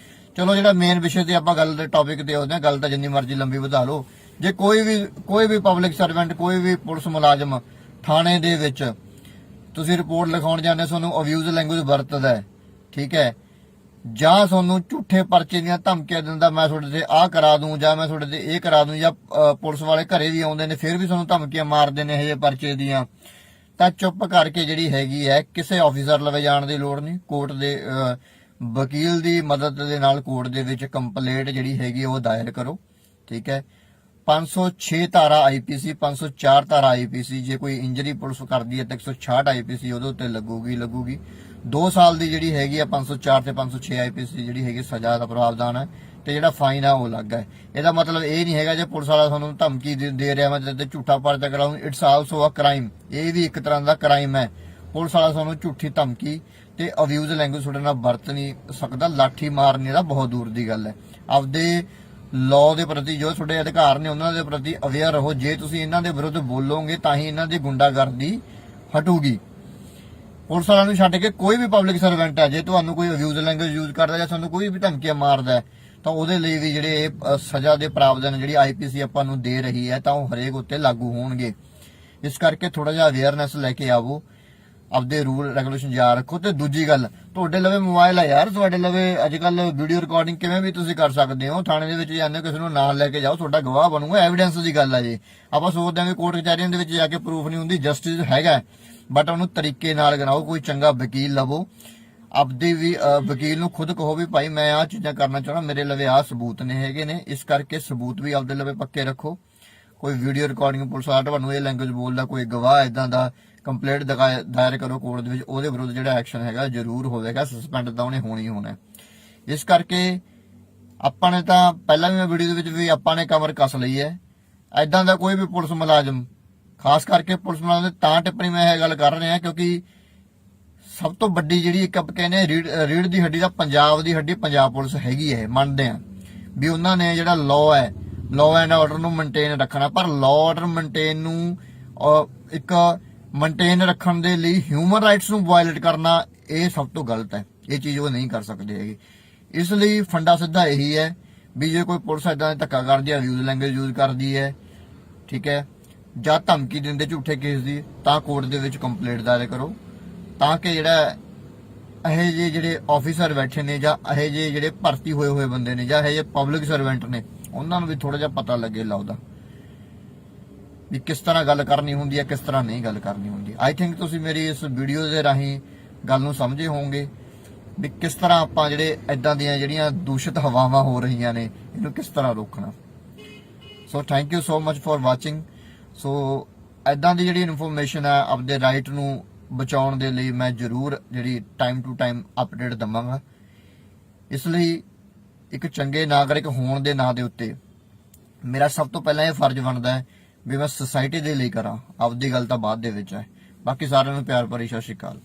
ਚਲੋ ਜਿਹੜਾ ਮੇਨ ਵਿਸ਼ੇ ਤੇ ਆਪਾਂ ਗੱਲ ਦੇ ਟੌਪਿਕ ਤੇ ਆਉਂਦੇ ਹਾਂ, ਗੱਲ ਤਾਂ ਜਿੰਨੀ ਮਰਜ਼ੀ ਲੰਬੀ ਵਧਾ ਲਓ। ਜੇ ਕੋਈ ਵੀ ਪਬਲਿਕ ਸਰਵੈਂਟ, ਕੋਈ ਵੀ ਪੁਲਿਸ ਮੁਲਾਜ਼ਮ ਥਾਣੇ ਦੇ ਵਿੱਚ ਤੁਸੀਂ ਰਿਪੋਰਟ ਲਿਖਾਉਣ ਜਾਂਦੇ, ਤੁਹਾਨੂੰ ਅਬਿਊਜ਼ ਲੈਂਗੁਏਜ ਵਰਤਦਾ ਹੈ, ਠੀਕ ਹੈ, ਜਾਂ ਤੁਹਾਨੂੰ ਝੂਠੇ ਪਰਚੇ ਦੀਆਂ ਧਮਕੀਆਂ ਦਿੰਦਾ, ਮੈਂ ਤੁਹਾਡੇ ਤੇ ਆਹ ਕਰਾ ਦੂੰ ਜਾਂ ਮੈਂ ਤੁਹਾਡੇ ਤੇ ਇਹ ਕਰਾ ਦੂੰ, ਜਾਂ ਪੁਲਿਸ ਵਾਲੇ ਘਰੇ ਵੀ ਆਉਂਦੇ ਨੇ ਫਿਰ ਵੀ ਤੁਹਾਨੂੰ ਧਮਕੀਆਂ ਮਾਰਦੇ ਨੇ ਇਹ ਜਿਹੇ ਪਰਚੇ ਦੀਆਂ, ਤਾਂ ਚੁੱਪ ਕਰਕੇ ਜਿਹੜੀ ਹੈਗੀ ਹੈ ਕਿਸੇ ਆਫੀਸਰ ਲਵੇ ਜਾਣ ਦੀ ਲੋੜ ਨਹੀਂ। ਕੋਰਟ ਦੇ ਵਕੀਲ ਦੀ ਮਦਦ ਦੇ ਨਾਲ ਕੋਰਟ ਦੇ ਵਿੱਚ ਕੰਪਲੇਂਟ ਜਿਹੜੀ ਹੈਗੀ ਉਹ ਦਾਇਰ ਕਰੋ, ਠੀਕ ਹੈ। 506 ਧਾਰਾ IPC, 504 ਧਾਰਾ IPC, ਜੇ ਕੋਈ ਇੰਜਰੀ ਪੁਲਿਸ ਕਰਦੀ ਹੈ ਤਾਂ 166 IPC ਉਹਦੇ ਉੱਤੇ ਲੱਗੂਗੀ। 2 ਸਾਲ ਦੀ ਜਿਹੜੀ ਹੈਗੀ ਆ 504 ਤੇ 506 IPC ਜਿਹੜੀ ਹੈਗੀ ਸਜ਼ਾ ਦਾ ਪ੍ਰਾਵਧਾਨ ਹੈ, ਤੇ ਜਿਹੜਾ ਫਾਈਨ ਆ ਉਹ ਅਲੱਗ ਹੈ। ਇਹਦਾ ਮਤਲਬ ਇਹ ਨਹੀਂ ਹੈਗਾ ਜੇ ਪੁਲਿਸ ਵਾਲਾ ਤੁਹਾਨੂੰ ਧਮਕੀ ਦੇ ਰਿਹਾ ਮੈਂ ਤੇ ਝੂਠਾ ਪਰਚਾ ਕਰਾਉਂ, ਇਟਸ ਆਲਸੋ ਅ ਕ੍ਰਾਈਮ। ਇਹ ਵੀ ਇੱਕ ਤਰ੍ਹਾਂ ਦਾ ਕ੍ਰਾਈਮ ਹੈ। ਪੁਲਿਸ ਵਾਲਾ ਤੁਹਾਨੂੰ ਝੂਠੀ ਧਮਕੀ ਤੇ ਅਬਿਊਜ਼ ਲੈਂਗੁਏਜ ਤੁਹਾਡੇ ਨਾਲ ਵਰਤ ਨਹੀਂ ਸਕਦਾ। ਲਾਠੀ ਮਾਰਨੀ ਦਾ ਬਹੁਤ ਦੂਰ ਦੀ ਗੱਲ ਹੈ। ਆਪਦੇ ਲਾਅ ਦੇ ਪ੍ਰਤੀ ਜੋ ਤੁਹਾਡੇ ਅਧਿਕਾਰ ਨੇ ਉਹਨਾਂ ਦੇ ਪ੍ਰਤੀ ਅਵੇਅਰ ਰਹੋ। ਜੇ ਤੁਸੀਂ ਇਹਨਾਂ ਦੇ ਵਿਰੁੱਧ ਬੋਲੋਗੇ ਤਾਂ ਹੀ ਇਹਨਾਂ ਦੀ ਗੁੰਡਾਗਰਦੀ ਹਟੂਗੀ। ਪੁਲਿਸ ਵਾਲਿਆਂ ਨੂੰ ਛੱਡ ਕੇ ਕੋਈ ਵੀ ਪਬਲਿਕ ਸਰਵੈਂਟ ਹੈ, ਜੇ ਤੁਹਾਨੂੰ ਕੋਈ ਅਬਿਊਜ਼ ਲੈਂਗੁਏਜ ਯੂਜ਼ ਕਰਦਾ ਜਾਂ ਤੁਹਾਨੂੰ ਕੋਈ ਵੀ ਧਮਕੀਆਂ ਮਾਰਦਾ ਤਾਂ ਉਹਦੇ ਲਈ ਵੀ ਜਿਹੜੇ ਸਜ਼ਾ ਦੇ ਪ੍ਰਾਵਧਾਨ ਜਿਹੜੀ IPC ਆਪਾਂ ਨੂੰ ਦੇ ਰਹੀ ਹੈ ਤਾਂ ਉਹ ਹਰੇਕ ਉੱਤੇ ਲਾਗੂ ਹੋਣਗੇ। ਇਸ ਕਰਕੇ ਥੋੜਾ ਜਿਹਾ ਅਵੇਅਰਨੈਸ ਲੈ ਕੇ ਆਵੋ, ਆਪਦੇ ਰੂਲ ਰੈਗੂਲੇਸ਼ਨ ਯਾਦ ਰੱਖੋ। ਤੇ ਦੂਜੀ ਗੱਲ, ਤੁਹਾਡੇ ਲਵੇ ਮੋਬਾਈਲ ਆ ਯਾਰ, ਤੁਹਾਡੇ ਲਵੇ ਅੱਜ ਕੱਲ ਵੀਡੀਓ ਰਿਕਾਰਡਿੰਗ ਕਿਵੇਂ ਵੀ ਤੁਸੀਂ ਕਰ ਸਕਦੇ ਹੋ। ਥਾਣੇ ਦੇ ਵਿੱਚ ਜਾਂਦੇ ਹੋ, ਕਿਸੇ ਨੂੰ ਨਾਲ ਲੈ ਕੇ ਜਾਓ, ਤੁਹਾਡਾ ਗਵਾਹ ਬਣੂਗਾ, ਐਵੀਡੈਂਸ ਦੀ ਗੱਲ ਆ। ਜੀ ਆਪਾਂ ਸੋਚਦੇ ਹਾਂ ਵੀ ਕੋਰਟ ਕਚਹਿਰੀਆਂ ਦੇ ਵਿੱਚ ਜਾ ਕੇ ਪ੍ਰੂਫ ਨਹੀਂ ਹੁੰਦੀ, ਜਸਟਿਸ ਹੈਗਾ, ਬਟ ਉਹਨੂੰ ਤਰੀਕੇ ਨਾਲ ਕਰਾਓ, ਕੋਈ ਚੰਗਾ ਵਕੀਲ ਲਵੋ, ਆਪਦੇ ਵੀ ਵਕੀਲ ਨੂੰ ਖੁਦ ਕਹੋ ਵੀ ਭਾਈ ਮੈਂ ਆਹ ਚੀਜ਼ਾਂ ਕਰਨਾ ਚਾਹੁੰਦਾ, ਮੇਰੇ ਲਵੇ ਆਹ ਸਬੂਤ ਨੇ ਹੈਗੇ ਨੇ, ਇਸ ਕਰਕੇ ਸਬੂਤ ਵੀ ਆਪਦੇ ਲਵੇ ਪੱਕੇ ਰੱਖੋ। ਕੋਈ ਵੀਡੀਓ ਰਿਕਾਰਡਿੰਗ ਪੁਲਿਸ ਵਾਲਾ ਤੁਹਾਨੂੰ ਇਹ ਲੈਂਗੁਏਜ ਬੋਲਦਾ, ਕੋਈ ਗਵਾਹ ਇਦਾਂ ਦਾ, ਕੰਪਲੇਂਟ ਦਾਇਰ ਕਰੋ ਕੋਰਟ ਦੇ ਵਿੱਚ, ਉਹਦੇ ਵਿਰੁੱਧ ਜਿਹੜਾ ਐਕਸ਼ਨ ਹੈਗਾ ਜ਼ਰੂਰ ਹੋਵੇਗਾ, ਸਸਪੈਂਡ ਤਾਂ ਉਹਨੇ ਹੋਣੀ ਹੋਣਾ। ਇਸ ਕਰਕੇ ਆਪਾਂ ਨੇ ਤਾਂ ਪਹਿਲਾਂ ਵੀ ਮੈਂ ਵੀਡੀਓ ਦੇ ਵਿੱਚ ਵੀ ਆਪਾਂ ਨੇ ਕਮਰ ਕੱਸ ਲਈ ਹੈ। ਇਦਾਂ ਦਾ ਕੋਈ ਵੀ ਪੁਲਿਸ ਮੁਲਾਜ਼ਮ, ਖਾਸ ਕਰਕੇ ਪੁਲਿਸ ਮੁਲਾਜ਼ਮ ਤਾਂ ਟਿੱਪਣੀ ਮੈਂ ਇਹ ਗੱਲ ਕਰ ਰਿਹਾ ਕਿਉਂਕਿ ਸਭ ਤੋਂ ਵੱਡੀ ਜਿਹੜੀ ਇੱਕ ਆਪਾਂ ਕਹਿੰਦੇ ਰੀੜ ਦੀ ਹੱਡੀ ਦਾ ਪੰਜਾਬ ਦੀ ਹੱਡੀ ਪੰਜਾਬ ਪੁਲਿਸ ਹੈਗੀ ਹੈ। ਮੰਨਦੇ ਆ ਵੀ ਉਹਨਾਂ ਨੇ ਜਿਹੜਾ ਲਾਅ ਹੈ, ਲਾਅ ਐਂਡ ਆਰਡਰ ਨੂੰ ਮੇਨਟੇਨ ਰੱਖਣਾ, ਪਰ ਲਾਅ ਆਰਡਰ ਮੇਨਟੇਨ ਨੂੰ ਇੱਕ ਮੇਨਟੇਨ ਰੱਖਣ ਦੇ ਲਈ ਹਿਊਮਨ ਰਾਈਟਸ ਨੂੰ ਵਾਇਲੇਟ ਕਰਨਾ ਇਹ ਸਭ ਤੋਂ ਗਲਤ ਹੈ। ਇਹ ਚੀਜ਼ ਉਹ ਨਹੀਂ ਕਰ ਸਕਦੇ ਹੈਗੇ। ਇਸ ਲਈ ਫੰਡਾ ਸਿੱਧਾ ਇਹੀ ਹੈ ਵੀ ਜੇ ਕੋਈ ਪੁਲਿਸ ਇਦਾਂ ਦਾ ਧੱਕਾ ਕਰਦੀ ਹੈ, ਅਬਿਊਜ਼ ਲੈਂਗੁਏਜ ਯੂਜ਼ ਕਰਦੀ ਹੈ, ਠੀਕ ਹੈ, ਜਾਂ ਧਮਕੀ ਦਿੰਦੇ ਝੂਠੇ ਕੇਸ ਦੀ, ਤਾਂ ਕੋਰਟ ਦੇ ਵਿੱਚ ਕੰਪਲੇਂਟ ਦਾਇਰ ਕਰੋ, ਤਾਂ ਕਿ ਜਿਹੜਾ ਇਹ ਜਿਹੇ ਜਿਹੜੇ ਆਫੀਸਰ ਬੈਠੇ ਨੇ ਜਾਂ ਇਹ ਜਿਹੇ ਜਿਹੜੇ ਭਰਤੀ ਹੋਏ ਬੰਦੇ ਨੇ ਜਾਂ ਇਹ ਜਿਹੇ ਪਬਲਿਕ ਸਰਵੈਂਟ ਨੇ, ਉਹਨਾਂ ਨੂੰ ਵੀ ਥੋੜਾ ਜਿਹਾ ਪਤਾ ਲੱਗੇ ਲਾਉਦਾ ਵੀ ਕਿਸ ਤਰ੍ਹਾਂ ਗੱਲ ਕਰਨੀ ਹੁੰਦੀ ਹੈ, ਕਿਸ ਤਰ੍ਹਾਂ ਨਹੀਂ ਗੱਲ ਕਰਨੀ ਹੁੰਦੀ। ਆਈ ਥਿੰਕ ਤੁਸੀਂ ਮੇਰੀ ਇਸ ਵੀਡੀਓ ਦੇ ਰਾਹੀਂ ਗੱਲ ਨੂੰ ਸਮਝੇ ਹੋਵੋਗੇ ਵੀ ਕਿਸ ਤਰ੍ਹਾਂ ਆਪਾਂ ਜਿਹੜੇ ਇਦਾਂ ਦੀਆਂ ਜਿਹੜੀਆਂ ਦੂਸ਼ਿਤ ਹਵਾਵਾਂ ਹੋ ਰਹੀਆਂ ਨੇ ਇਹਨੂੰ ਕਿਸ ਤਰ੍ਹਾਂ ਰੋਕਣਾ। So thank you so much for watching. So ਇਦਾਂ ਦੀ ਜਿਹੜੀ ਇਨਫੋਰਮੇਸ਼ਨ ਹੈ ਆਪਦੇ ਰਾਈਟ ਨੂੰ ਬਚਾਉਣ ਦੇ ਲਈ ਮੈਂ ਜ਼ਰੂਰ ਜਿਹੜੀ ਟਾਈਮ ਟੂ ਟਾਈਮ ਅਪਡੇਟ ਦਵਾਂਗਾ। ਇਸ ਲਈ ਇੱਕ ਚੰਗੇ ਨਾਗਰਿਕ ਹੋਣ ਦੇ ਨਾਂ ਦੇ ਉੱਤੇ ਮੇਰਾ ਸਭ ਤੋਂ ਪਹਿਲਾਂ ਇਹ ਫਰਜ਼ ਬਣਦਾ ਹੈ ਵੀ ਮੈਂ ਸੁਸਾਇਟੀ ਦੇ ਲਈ ਕਰਾਂ, ਆਪਦੀ ਗੱਲ ਤਾਂ ਬਾਅਦ ਦੇ ਵਿੱਚ ਹੈ। ਬਾਕੀ ਸਾਰਿਆਂ ਨੂੰ ਪਿਆਰ ਭਰੀ ਸਤਿ ਸ਼੍ਰੀ ਅਕਾਲ।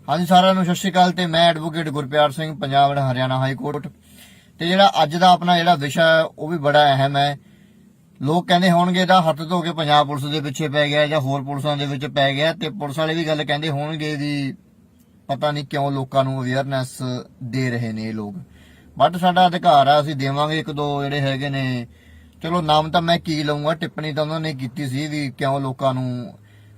ਹਾਂਜੀ ਸਾਰਿਆਂ ਨੂੰ ਸਤਿ ਸ਼੍ਰੀ ਅਕਾਲ ਤੇ ਮੈਂ advocate Gurpyar Singh, Punjab and Haryana high court. ਤੇ ਜਿਹੜਾ ਅੱਜ ਦਾ ਆਪਣਾ ਜਿਹੜਾ ਵਿਸ਼ਾ ਹੈ ਉਹ ਵੀ ਬੜਾ ਅਹਿਮ ਹੈ। ਲੋਕ ਕਹਿੰਦੇ ਹੋਣਗੇ ਇਹਦਾ ਹੱਥ ਧੋ ਕੇ ਪੰਜਾਬ ਪੁਲਿਸ ਦੇ ਪਿੱਛੇ ਪੈ ਗਿਆ ਜਾਂ ਹੋਰ ਪੁਲਿਸਾਂ ਦੇ ਵਿੱਚ ਪੈ ਗਿਆ, ਤੇ ਪੁਲਿਸ ਵਾਲੇ ਵੀ ਗੱਲ ਕਹਿੰਦੇ ਹੋਣਗੇ ਵੀ ਪਤਾ ਨਹੀਂ ਕਿਉਂ ਲੋਕਾਂ ਨੂੰ ਅਵੇਅਰਨੈਸ ਦੇ ਰਹੇ ਨੇ ਇਹ ਲੋਕ। ਬਟ ਸਾਡਾ ਅਧਿਕਾਰ ਆ, ਅਸੀਂ ਦੇਵਾਂਗੇ। ਇੱਕ ਦੋ ਜਿਹੜੇ ਹੈਗੇ ਨੇ, ਚਲੋ ਨਾਮ ਤਾਂ ਮੈਂ ਕੀ ਲਊਂਗਾ, ਟਿੱਪਣੀ ਤਾਂ ਉਹਨਾਂ ਨੇ ਕੀਤੀ ਸੀ ਵੀ ਕਿਉਂ ਲੋਕਾਂ ਨੂੰ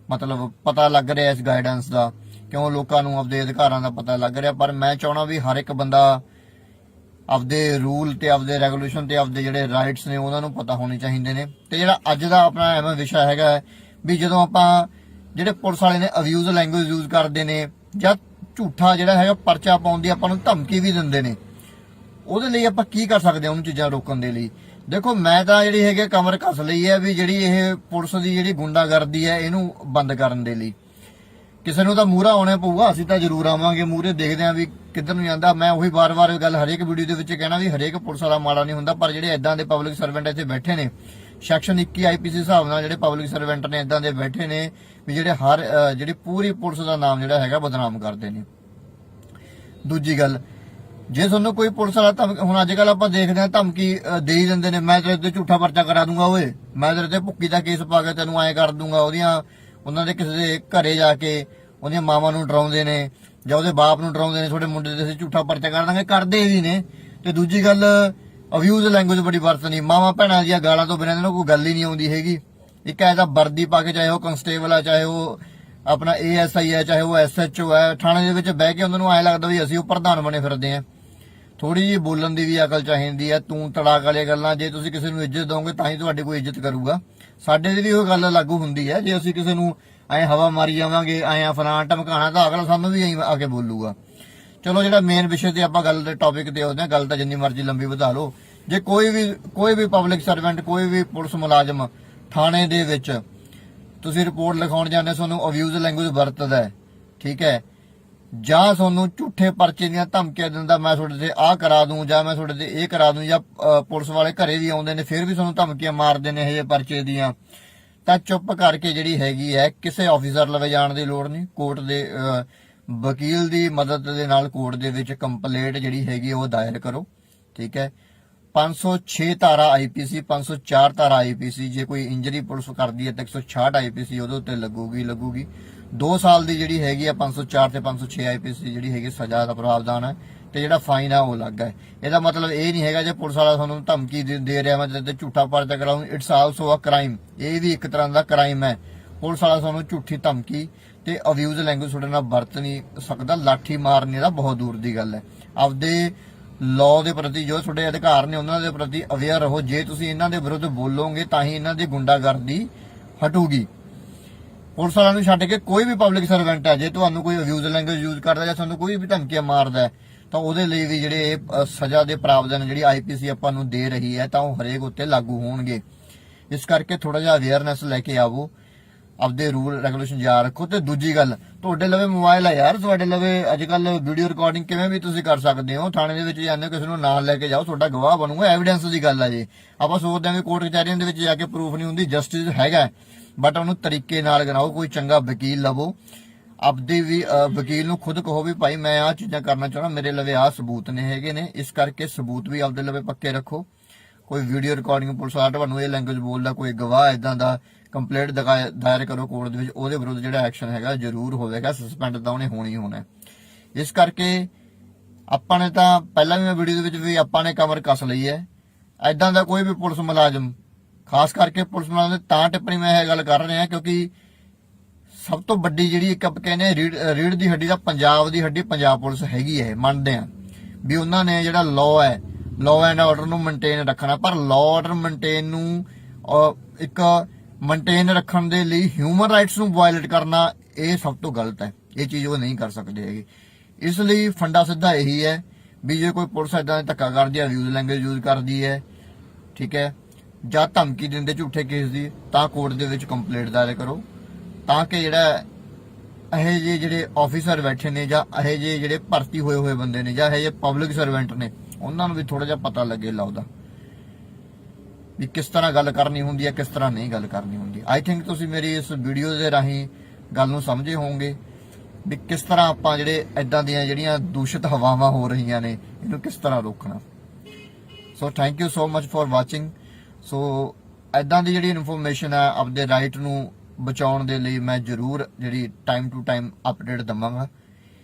ਮਤਲਬ ਪਤਾ ਲੱਗ ਰਿਹਾ ਇਸ ਗਾਈਡੈਂਸ ਦਾ, ਕਿਉਂ ਲੋਕਾਂ ਨੂੰ ਆਪਦੇ ਅਧਿਕਾਰਾਂ ਦਾ ਪਤਾ ਲੱਗ ਰਿਹਾ। ਪਰ ਮੈਂ ਚਾਹਣਾ ਵੀ ਹਰ ਇੱਕ ਬੰਦਾ ਆਪਦੇ ਰੂਲ ਤੇ ਆਪਦੇ ਰੈਗੂਲੇਸ਼ਨ ਤੇ ਆਪਦੇ ਜਿਹੜੇ ਰਾਈਟਸ ਨੇ ਉਹਨਾਂ ਨੂੰ ਪਤਾ ਹੋਣੇ ਚਾਹੀਦੇ ਨੇ। ਤੇ ਜਿਹੜਾ ਅੱਜ ਦਾ ਆਪਣਾ ਐਵੇਂ ਵਿਸ਼ਾ ਹੈਗਾ ਵੀ ਜਦੋਂ ਆਪਾਂ ਜਿਹੜੇ ਪੁਲਿਸ ਵਾਲੇ ਨੇ ਅਬਿਊਜ਼ ਲੈਂਗੁਏਜ ਯੂਜ਼ ਕਰਦੇ ਨੇ ਜਾਂ ਝੂਠਾ ਜਿਹੜਾ ਹੈਗਾ ਪਰਚਾ ਪਾਉਣ ਦੀ ਆਪਾਂ ਨੂੰ ਧਮਕੀ ਵੀ ਦਿੰਦੇ ਨੇ, ਉਹਦੇ ਲਈ ਆਪਾਂ ਕੀ ਕਰ ਸਕਦੇ ਹਾਂ ਉਹਨੂੰ ਚੀਜ਼ਾਂ ਰੋਕਣ ਦੇ ਲਈ। ਦੇਖੋ ਮੈਂ ਤਾਂ ਜਿਹੜੀ ਹੈਗੀ ਕਮਰ ਕੱਸ ਲਈ ਹੈ ਵੀ ਜਿਹੜੀ ਇਹ ਪੁਲਿਸ ਦੀ ਜਿਹੜੀ ਗੁੰਡਾਗਰਦੀ ਹੈ ਇਹਨੂੰ ਬੰਦ ਕਰਨ ਦੇ ਲਈ। ਕਿਸੇ ਨੂੰ ਤਾਂ ਮੂਹਰਾ ਆਉਣਾ ਪਊਗਾ, ਅਸੀਂ ਤਾਂ ਜ਼ਰੂਰ ਆਵਾਂਗੇ ਮੂਹਰੇ, ਦੇਖਦੇ ਆਂ ਵੀ ਕਿੱਧਰ ਨੂੰ ਜਾਂਦਾ। ਮੈਂ ਉਹੀ ਵਾਰ-ਵਾਰ ਗੱਲ ਹਰੇਕ ਵੀਡੀਓ ਦੇ ਵਿੱਚ ਕਹਿਣਾ ਵੀ ਹਰੇਕ ਪੁਲਿਸ ਵਾਲਾ ਮਾੜਾ ਨਹੀਂ ਹੁੰਦਾ, ਪਰ ਜਿਹੜੇ ਇਦਾਂ ਦੇ ਪਬਲਿਕ ਸਰਵੈਂਟ ਇੱਥੇ ਬੈਠੇ ਨੇ, ਸੈਕਸ਼ਨ 21 ਆਈਪੀਸੀ ਹਿਸਾਬ ਨਾਲ ਜਿਹੜੇ ਪਬਲਿਕ ਸਰਵੈਂਟ ਨੇ ਇਦਾਂ ਦੇ ਬੈਠੇ ਨੇ ਵੀ ਜਿਹੜੇ ਜਿਹੜੀ ਪੂਰੀ ਪੁਲਿਸ ਦਾ ਨਾਮ ਜਿਹੜਾ ਹੈਗਾ ਬਦਨਾਮ ਕਰਦੇ ਨੇ। ਦੂਜੀ ਗੱਲ, ਜੇ ਤੁਹਾਨੂੰ ਕੋਈ ਪੁਲਿਸ ਵਾਲਾ ਹੁਣ ਅੱਜ ਕੱਲ ਆਪਾਂ ਦੇਖਦੇ ਹਾਂ ਧਮਕੀ ਦੇ ਹੀ ਦਿੰਦੇ ਨੇ, ਮੈਂ ਤੇਰੇ ਤੇ ਝੂਠਾ ਪਰਚਾ ਕਰਾ ਦੂੰਗਾ, ਓਏ ਮੈਂ ਤੇਰੇ ਤੇ ਭੁੱਕੀ ਦਾ ਕੇਸ ਪਾ ਕੇ ਤੈਨੂੰ ਐਂ ਕਰ ਦੂੰਗਾ। ਉਹਨਾਂ ਦੇ ਕਿਸੇ ਦੇ ਘਰੇ ਜਾ ਕੇ ਉਹਦੀਆਂ ਮਾਵਾਂ ਨੂੰ ਡਰਾਉਂਦੇ ਨੇ ਜਾਂ ਉਹਦੇ ਬਾਪ ਨੂੰ ਡਰਾਉਂਦੇ ਨੇ, ਤੁਹਾਡੇ ਮੁੰਡੇ ਤੇ ਅਸੀਂ ਝੂਠਾ ਪਰਚਾ ਕਰ ਦਾਂਗੇ, ਕਰਦੇ ਵੀ ਨੇ। ਤੇ ਦੂਜੀ ਗੱਲ, ਅਬਿਊਜ਼ ਲੈਂਗੁਏਜ ਬੜੀ ਵਰਤਣੀ, ਮਾਵਾਂ ਭੈਣਾਂ ਦੀਆਂ ਗਾਲਾਂ ਤੋਂ ਬਿਨਾਂ ਇਹਨਾਂ ਨੂੰ ਕੋਈ ਗੱਲ ਹੀ ਨਹੀਂ ਆਉਂਦੀ ਹੈਗੀ। ਇੱਕ ਐਸਾ ਵਰਦੀ ਪਾ ਕੇ, ਚਾਹੇ ਉਹ ਕਨਸਟੇਬਲ ਆ, ਚਾਹੇ ਉਹ ਆਪਣਾ ASI ਹੈ, ਚਾਹੇ ਉਹ SHO ਹੈ, ਥਾਣੇ ਦੇ ਵਿੱਚ ਬਹਿ ਕੇ ਉਹਨਾਂ ਨੂੰ ਐਂ ਲੱਗਦਾ ਵੀ ਅਸੀਂ ਉਹ ਪ੍ਰਧਾਨ ਬਣੇ ਫਿਰਦੇ ਆਂ। ਥੋੜੀ ਜਿਹੀ ਬੋਲਣ ਦੀ ਵੀ ਅਕਲ ਚਾਹੀਦੀ ਹੈ। ਤੂੰ ਤੜਾਕ ਵਾਲੀਆਂ ਗੱਲਾਂ, ਜੇ ਤੁਸੀਂ ਕਿਸੇ ਨੂੰ ਇੱਜ਼ਤ ਦੋਗੇ ਤਾਂ ਹੀ ਤੁਹਾਡੀ ਕੋਈ ਇੱਜ਼ਤ ਕਰੂਗਾ। ਸਾਡੇ ਦੀ ਵੀ ਉਹ ਗੱਲ ਲਾਗੂ ਹੁੰਦੀ ਹੈ, ਜੇ ਅਸੀਂ ਕਿਸੇ ਨੂੰ ਐਂ ਹਵਾ ਮਾਰੀ ਜਾਵਾਂਗੇ, ਐਂ ਫਲਾਂ ਧਮਕਾਣਾ, ਤਾਂ ਅਗਲਾ ਸਾਨੂੰ ਵੀ ਐਂ ਆ ਕੇ ਬੋਲੂਗਾ। ਚਲੋ ਜਿਹੜਾ ਮੇਨ ਵਿਸ਼ੇ ਤੇ ਆਪਾਂ ਗੱਲ ਦੇ ਟੌਪਿਕ ਤੇ ਆਉਂਦੇ ਹਾਂ, ਗੱਲ ਤਾਂ ਜਿੰਨੀ ਮਰਜ਼ੀ ਲੰਬੀ ਵਧਾ ਲਓ। ਜੇ ਕੋਈ ਵੀ ਪਬਲਿਕ ਸਰਵੈਂਟ, ਕੋਈ ਵੀ ਪੁਲਿਸ ਮੁਲਾਜ਼ਮ ਥਾਣੇ ਦੇ ਵਿੱਚ ਤੁਸੀਂ ਰਿਪੋਰਟ ਲਿਖਾਉਣ ਜਾਂਦੇ, ਤੁਹਾਨੂੰ ਅਬਿਊਜ਼ ਲੈਂਗੁਏਜ ਵਰਤਦਾ, ਠੀਕ ਹੈ, ਜਾਂ ਤੁਹਾਨੂੰ ਝੂਠੇ ਪਰਚੇ ਦੀਆਂ ਧਮਕੀਆਂ ਦਿੰਦਾ, ਮੈਂ ਤੁਹਾਡੇ ਤੇ ਆਹ ਕਰਾ ਦੂੰ ਜਾਂ ਮੈਂ ਤੁਹਾਡੇ ਤੇ ਇਹ ਕਰਾ ਦੂੰ, ਜਾਂ ਪੁਲਿਸ ਵਾਲੇ ਘਰੇ ਵੀ ਆਉਂਦੇ ਨੇ ਫਿਰ ਵੀ ਤੁਹਾਨੂੰ ਧਮਕੀਆਂ ਮਾਰਦੇ ਨੇ ਇਹ ਜਿਹੇ ਪਰਚੇ ਦੀਆਂ, ਤਾਂ ਚੁੱਪ ਕਰਕੇ ਜਿਹੜੀ ਹੈਗੀ ਹੈ ਕਿਸੇ ਆਫੀਸਰ ਲਵੇ ਜਾਣ ਦੀ ਲੋੜ ਨਹੀਂ। ਕੋਰਟ ਦੇ ਵਕੀਲ ਦੀ ਮਦਦ ਦੇ ਨਾਲ ਕੋਰਟ ਦੇ ਵਿੱਚ ਕੰਪਲੇਂਟ ਜਿਹੜੀ ਹੈਗੀ ਉਹ ਦਾਇਰ ਕਰੋ, ਠੀਕ ਹੈ। 506 ਧਾਰਾ IPC, 504 ਧਾਰਾ IPC, ਜੇ ਕੋਈ ਇੰਜਰੀ ਪੁਲਿਸ ਕਰਦੀ ਹੈ ਤਾਂ 166 IPC ਉਹਦੇ ਉੱਤੇ ਲੱਗੂਗੀ। 2 ਸਾਲ ਦੀ ਜਿਹੜੀ ਹੈਗੀ ਆ 504 ਤੇ 506 IPC ਜਿਹੜੀ ਹੈਗੀ ਸਜ਼ਾ ਦਾ ਪ੍ਰਾਵਧਾਨ ਹੈ, ਤੇ ਜਿਹੜਾ ਫਾਈਨ ਆ ਉਹ ਅਲੱਗ ਹੈ। ਇਹਦਾ ਮਤਲਬ ਇਹ ਨਹੀਂ ਹੈਗਾ ਜੇ ਪੁਲਿਸ ਵਾਲਾ ਤੁਹਾਨੂੰ ਧਮਕੀ ਦੇ ਰਿਹਾ ਮੈਂ ਤੇ ਝੂਠਾ ਪਰਚਾ ਕਰਾਉਂ, ਇਟਸ ਆਲਸੋ ਅ ਕ੍ਰਾਈਮ। ਇਹ ਵੀ ਇੱਕ ਤਰ੍ਹਾਂ ਦਾ ਕ੍ਰਾਈਮ ਹੈ। ਪੁਲਿਸ ਵਾਲਾ ਤੁਹਾਨੂੰ ਝੂਠੀ ਧਮਕੀ ਤੇ ਅਬਿਊਜ਼ ਲੈਂਗੁਏਜ ਤੁਹਾਡੇ ਨਾਲ ਵਰਤ ਨਹੀਂ ਸਕਦਾ, ਲਾਠੀ ਮਾਰਨੇ ਦਾ ਬਹੁਤ ਦੂਰ ਦੀ ਗੱਲ ਹੈ। ਆਪਦੇ ਲਾਅ ਦੇ ਪ੍ਰਤੀ ਜੋ ਤੁਹਾਡੇ ਅਧਿਕਾਰ ਨੇ ਉਹਨਾਂ ਦੇ ਪ੍ਰਤੀ ਅਵੇਅਰ ਰਹੋ। ਜੇ ਤੁਸੀਂ ਇਹਨਾਂ ਦੇ ਵਿਰੁੱਧ ਬੋਲੋਗੇ ਤਾਂ ਹੀ ਇਹਨਾਂ ਦੀ ਗੁੰਡਾਗਰਦੀ ਹਟੂਗੀ। ਪੁਲਿਸ ਵਾਲਿਆਂ ਨੂੰ ਛੱਡ ਕੇ ਕੋਈ ਵੀ ਪਬਲਿਕ ਸਰਵੈਂਟ ਹੈ, ਜੇ ਤੁਹਾਨੂੰ ਕੋਈ ਅਬਿਊਜ਼ ਲੈਂਗੁਏਜ ਯੂਜ਼ ਕਰਦਾ ਜਾਂ ਤੁਹਾਨੂੰ ਕੋਈ ਵੀ ਧਮਕੀਆਂ ਮਾਰਦਾ ਤਾਂ ਉਹਦੇ ਲਈ ਵੀ ਜਿਹੜੇ ਸਜ਼ਾ ਦੇ ਪ੍ਰਾਵਧਾਨ ਜਿਹੜੀ ਆਈਪੀਸੀ ਆਪਾਂ ਨੂੰ ਦੇ ਰਹੀ ਹੈ ਤਾਂ ਉਹ ਹਰੇਕ ਉੱਤੇ ਲਾਗੂ ਹੋਣਗੇ। ਇਸ ਕਰਕੇ ਥੋੜਾ ਜਿਹਾ ਅਵੇਅਰਨੈਸ ਲੈ ਕੇ ਆਵੋ, ਆਪਦੇ ਰੂਲ ਰੈਗੂਲੇਸ਼ਨ ਯਾਦ ਰੱਖੋ। ਤੇ ਦੂਜੀ ਗੱਲ, ਤੁਹਾਡੇ ਲਵੇ ਮੋਬਾਈਲ ਹੈ ਯਾਰ, ਤੁਹਾਡੇ ਲਵੇ ਅੱਜ ਕੱਲ ਵੀਡੀਓ ਰਿਕਾਰਡਿੰਗ ਕਿਵੇਂ ਵੀ ਤੁਸੀਂ ਕਰ ਸਕਦੇ ਹੋ। ਥਾਣੇ ਦੇ ਵਿੱਚ ਜਾਂਦੇ ਕਿਸੇ ਨੂੰ ਨਾਲ ਲੈ ਕੇ ਜਾਓ, ਤੁਹਾਡਾ ਗਵਾਹ ਬਣੂਗਾ, ਐਵੀਡੈਂਸ ਦੀ ਗੱਲ ਹੈ ਜੀ। ਆਪਾਂ ਸੋਚਦੇ ਹਾਂ ਵੀ ਕੋਰਟ ਕਚਹਿਰੀਆਂ ਦੇ ਵਿੱਚ ਜਾ ਕੇ ਪ੍ਰੂਫ ਨਹੀਂ ਹੁੰਦੀ, ਜਸਟਿਸ ਹੈਗਾ ਬਟ ਉਹਨੂੰ ਤਰੀਕੇ ਨਾਲ ਕਰਾਓ। ਕੋਈ ਚੰਗਾ ਵਕੀਲ ਲਵੋ, ਆਪਦੇ ਵੀ ਵਕੀਲ ਨੂੰ ਖੁਦ ਕਹੋ ਵੀ ਭਾਈ ਮੈਂ ਆਹ ਚੀਜ਼ਾਂ ਕਰਨਾ ਚਾਹੁੰਦਾ, ਮੇਰੇ ਲਵੇ ਆਹ ਸਬੂਤ ਨੇ ਹੈਗੇ ਨੇ, ਇਸ ਕਰਕੇ ਸਬੂਤ ਵੀ ਆਪਦੇ ਲਵੇ ਪੱਕੇ ਰੱਖੋ। ਕੋਈ ਵੀਡੀਓ ਰਿਕਾਰਡਿੰਗ ਪੁਲਿਸ ਵਾਲਾ ਤੁਹਾਨੂੰ ਇਹ ਲੈਂਗੁਏਜ ਬੋਲਦਾ, ਕੋਈ ਗਵਾਹ ਇਦਾਂ ਦਾ, ਕੰਪਲੇਂਟ ਦਾਇਰ ਕਰੋ ਕੋਰਟ ਦੇ ਵਿੱਚ, ਉਹਦੇ ਵਿਰੁੱਧ ਜਿਹੜਾ ਐਕਸ਼ਨ ਹੈਗਾ ਜ਼ਰੂਰ ਹੋਵੇਗਾ, ਸਸਪੈਂਡ ਤਾਂ ਉਹਨੇ ਹੋਣੀ ਹੋਣਾ। ਇਸ ਕਰਕੇ ਆਪਾਂ ਨੇ ਤਾਂ ਪਹਿਲਾਂ ਵੀ ਮੈਂ ਵੀਡੀਓ ਦੇ ਵਿੱਚ ਵੀ ਆਪਾਂ ਨੇ ਕਮਰ ਕੱਸ ਲਈ ਹੈ। ਇਦਾਂ ਦਾ ਕੋਈ ਵੀ ਪੁਲਿਸ ਮੁਲਾਜ਼ਮ, ਖਾਸ ਕਰਕੇ ਪੁਲਿਸ ਮੁਲਾਜ਼ਮ ਦੇ ਤਾਂ ਟਿੱਪਣੀ ਮੈਂ ਇਹ ਗੱਲ ਕਰ ਰਿਹਾ ਕਿਉਂਕਿ ਸਭ ਤੋਂ ਵੱਡੀ ਜਿਹੜੀ ਇੱਕ ਆਪਾਂ ਕਹਿੰਦੇ ਰੀੜ ਦੀ ਹੱਡੀ ਦਾ ਪੰਜਾਬ ਦੀ ਹੱਡੀ ਪੰਜਾਬ ਪੁਲਿਸ ਹੈਗੀ ਹੈ। ਮੰਨਦੇ ਆ ਵੀ ਉਹਨਾਂ ਨੇ ਜਿਹੜਾ ਲਾਅ ਹੈ, ਲਾਅ ਐਂਡ ਆਰਡਰ ਨੂੰ ਮੇਨਟੇਨ ਰੱਖਣਾ, ਪਰ ਲਾਅ ਆਰਡਰ ਮੇਨਟੇਨ ਨੂੰ ਇੱਕ ਮੇਨਟੇਨ ਰੱਖਣ ਦੇ ਲਈ ਹਿਊਮਨ ਰਾਈਟਸ ਨੂੰ ਵਾਇਲੇਟ ਕਰਨਾ ਇਹ ਸਭ ਤੋਂ ਗਲਤ ਹੈ। ਇਹ ਚੀਜ਼ ਉਹ ਨਹੀਂ ਕਰ ਸਕਦੇ ਹੈਗੇ। ਇਸ ਲਈ ਫੰਡਾ ਸਿੱਧਾ ਇਹੀ ਹੈ ਵੀ ਜੇ ਕੋਈ ਪੁਲਿਸ ਇਦਾਂ ਧੱਕਾ ਕਰਦੀ ਹੈ, ਅਬਿਊਜ਼ ਲੈਂਗੁਏਜ ਯੂਜ਼ ਕਰਦੀ ਹੈ, ਠੀਕ ਹੈ, ਜਾਂ ਧਮਕੀ ਦਿੰਦੇ ਝੂਠੇ ਕੇਸ ਦੀ, ਤਾਂ ਕੋਰਟ ਦੇ ਵਿੱਚ ਕੰਪਲੇਂਟ ਦਾਇਰ ਕਰੋ, ਤਾਂ ਕਿ ਜਿਹੜਾ ਇਹ ਜਿਹੇ ਜਿਹੜੇ ਆਫੀਸਰ ਬੈਠੇ ਨੇ ਜਾਂ ਇਹ ਜਿਹੇ ਜਿਹੜੇ ਭਰਤੀ ਹੋਏ ਬੰਦੇ ਨੇ ਜਾਂ ਇਹ ਜਿਹੇ ਪਬਲਿਕ ਸਰਵੈਂਟ ਨੇ, ਉਹਨਾਂ ਨੂੰ ਵੀ ਥੋੜਾ ਜਿਹਾ ਪਤਾ ਲੱਗੇ ਲਾਉਦਾ ਵੀ ਕਿਸ ਤਰ੍ਹਾਂ ਗੱਲ ਕਰਨੀ ਹੁੰਦੀ ਹੈ, ਕਿਸ ਤਰ੍ਹਾਂ ਨਹੀਂ ਗੱਲ ਕਰਨੀ ਹੁੰਦੀ। ਆਈ ਥਿੰਕ ਤੁਸੀਂ ਮੇਰੀ ਇਸ ਵੀਡੀਓ ਦੇ ਰਾਹੀਂ ਗੱਲ ਨੂੰ ਸਮਝੇ ਹੋਵੋਗੇ ਵੀ ਕਿਸ ਤਰ੍ਹਾਂ ਆਪਾਂ ਜਿਹੜੇ ਇਦਾਂ ਦੀਆਂ ਜਿਹੜੀਆਂ ਦੂਸ਼ਿਤ ਹਵਾਵਾਂ ਹੋ ਰਹੀਆਂ ਨੇ ਇਹਨੂੰ ਕਿਸ ਤਰ੍ਹਾਂ ਰੋਕਣਾ। So thank you so much for watching. So ਇਦਾਂ ਦੀ ਜਿਹੜੀ ਇਨਫੋਰਮੇਸ਼ਨ ਹੈ ਆਪਦੇ ਰਾਈਟ ਨੂੰ ਬਚਾਉਣ ਦੇ ਲਈ ਮੈਂ ਜ਼ਰੂਰ ਜਿਹੜੀ ਟਾਈਮ ਟੂ ਟਾਈਮ ਅਪਡੇਟ ਦਵਾਂਗਾ।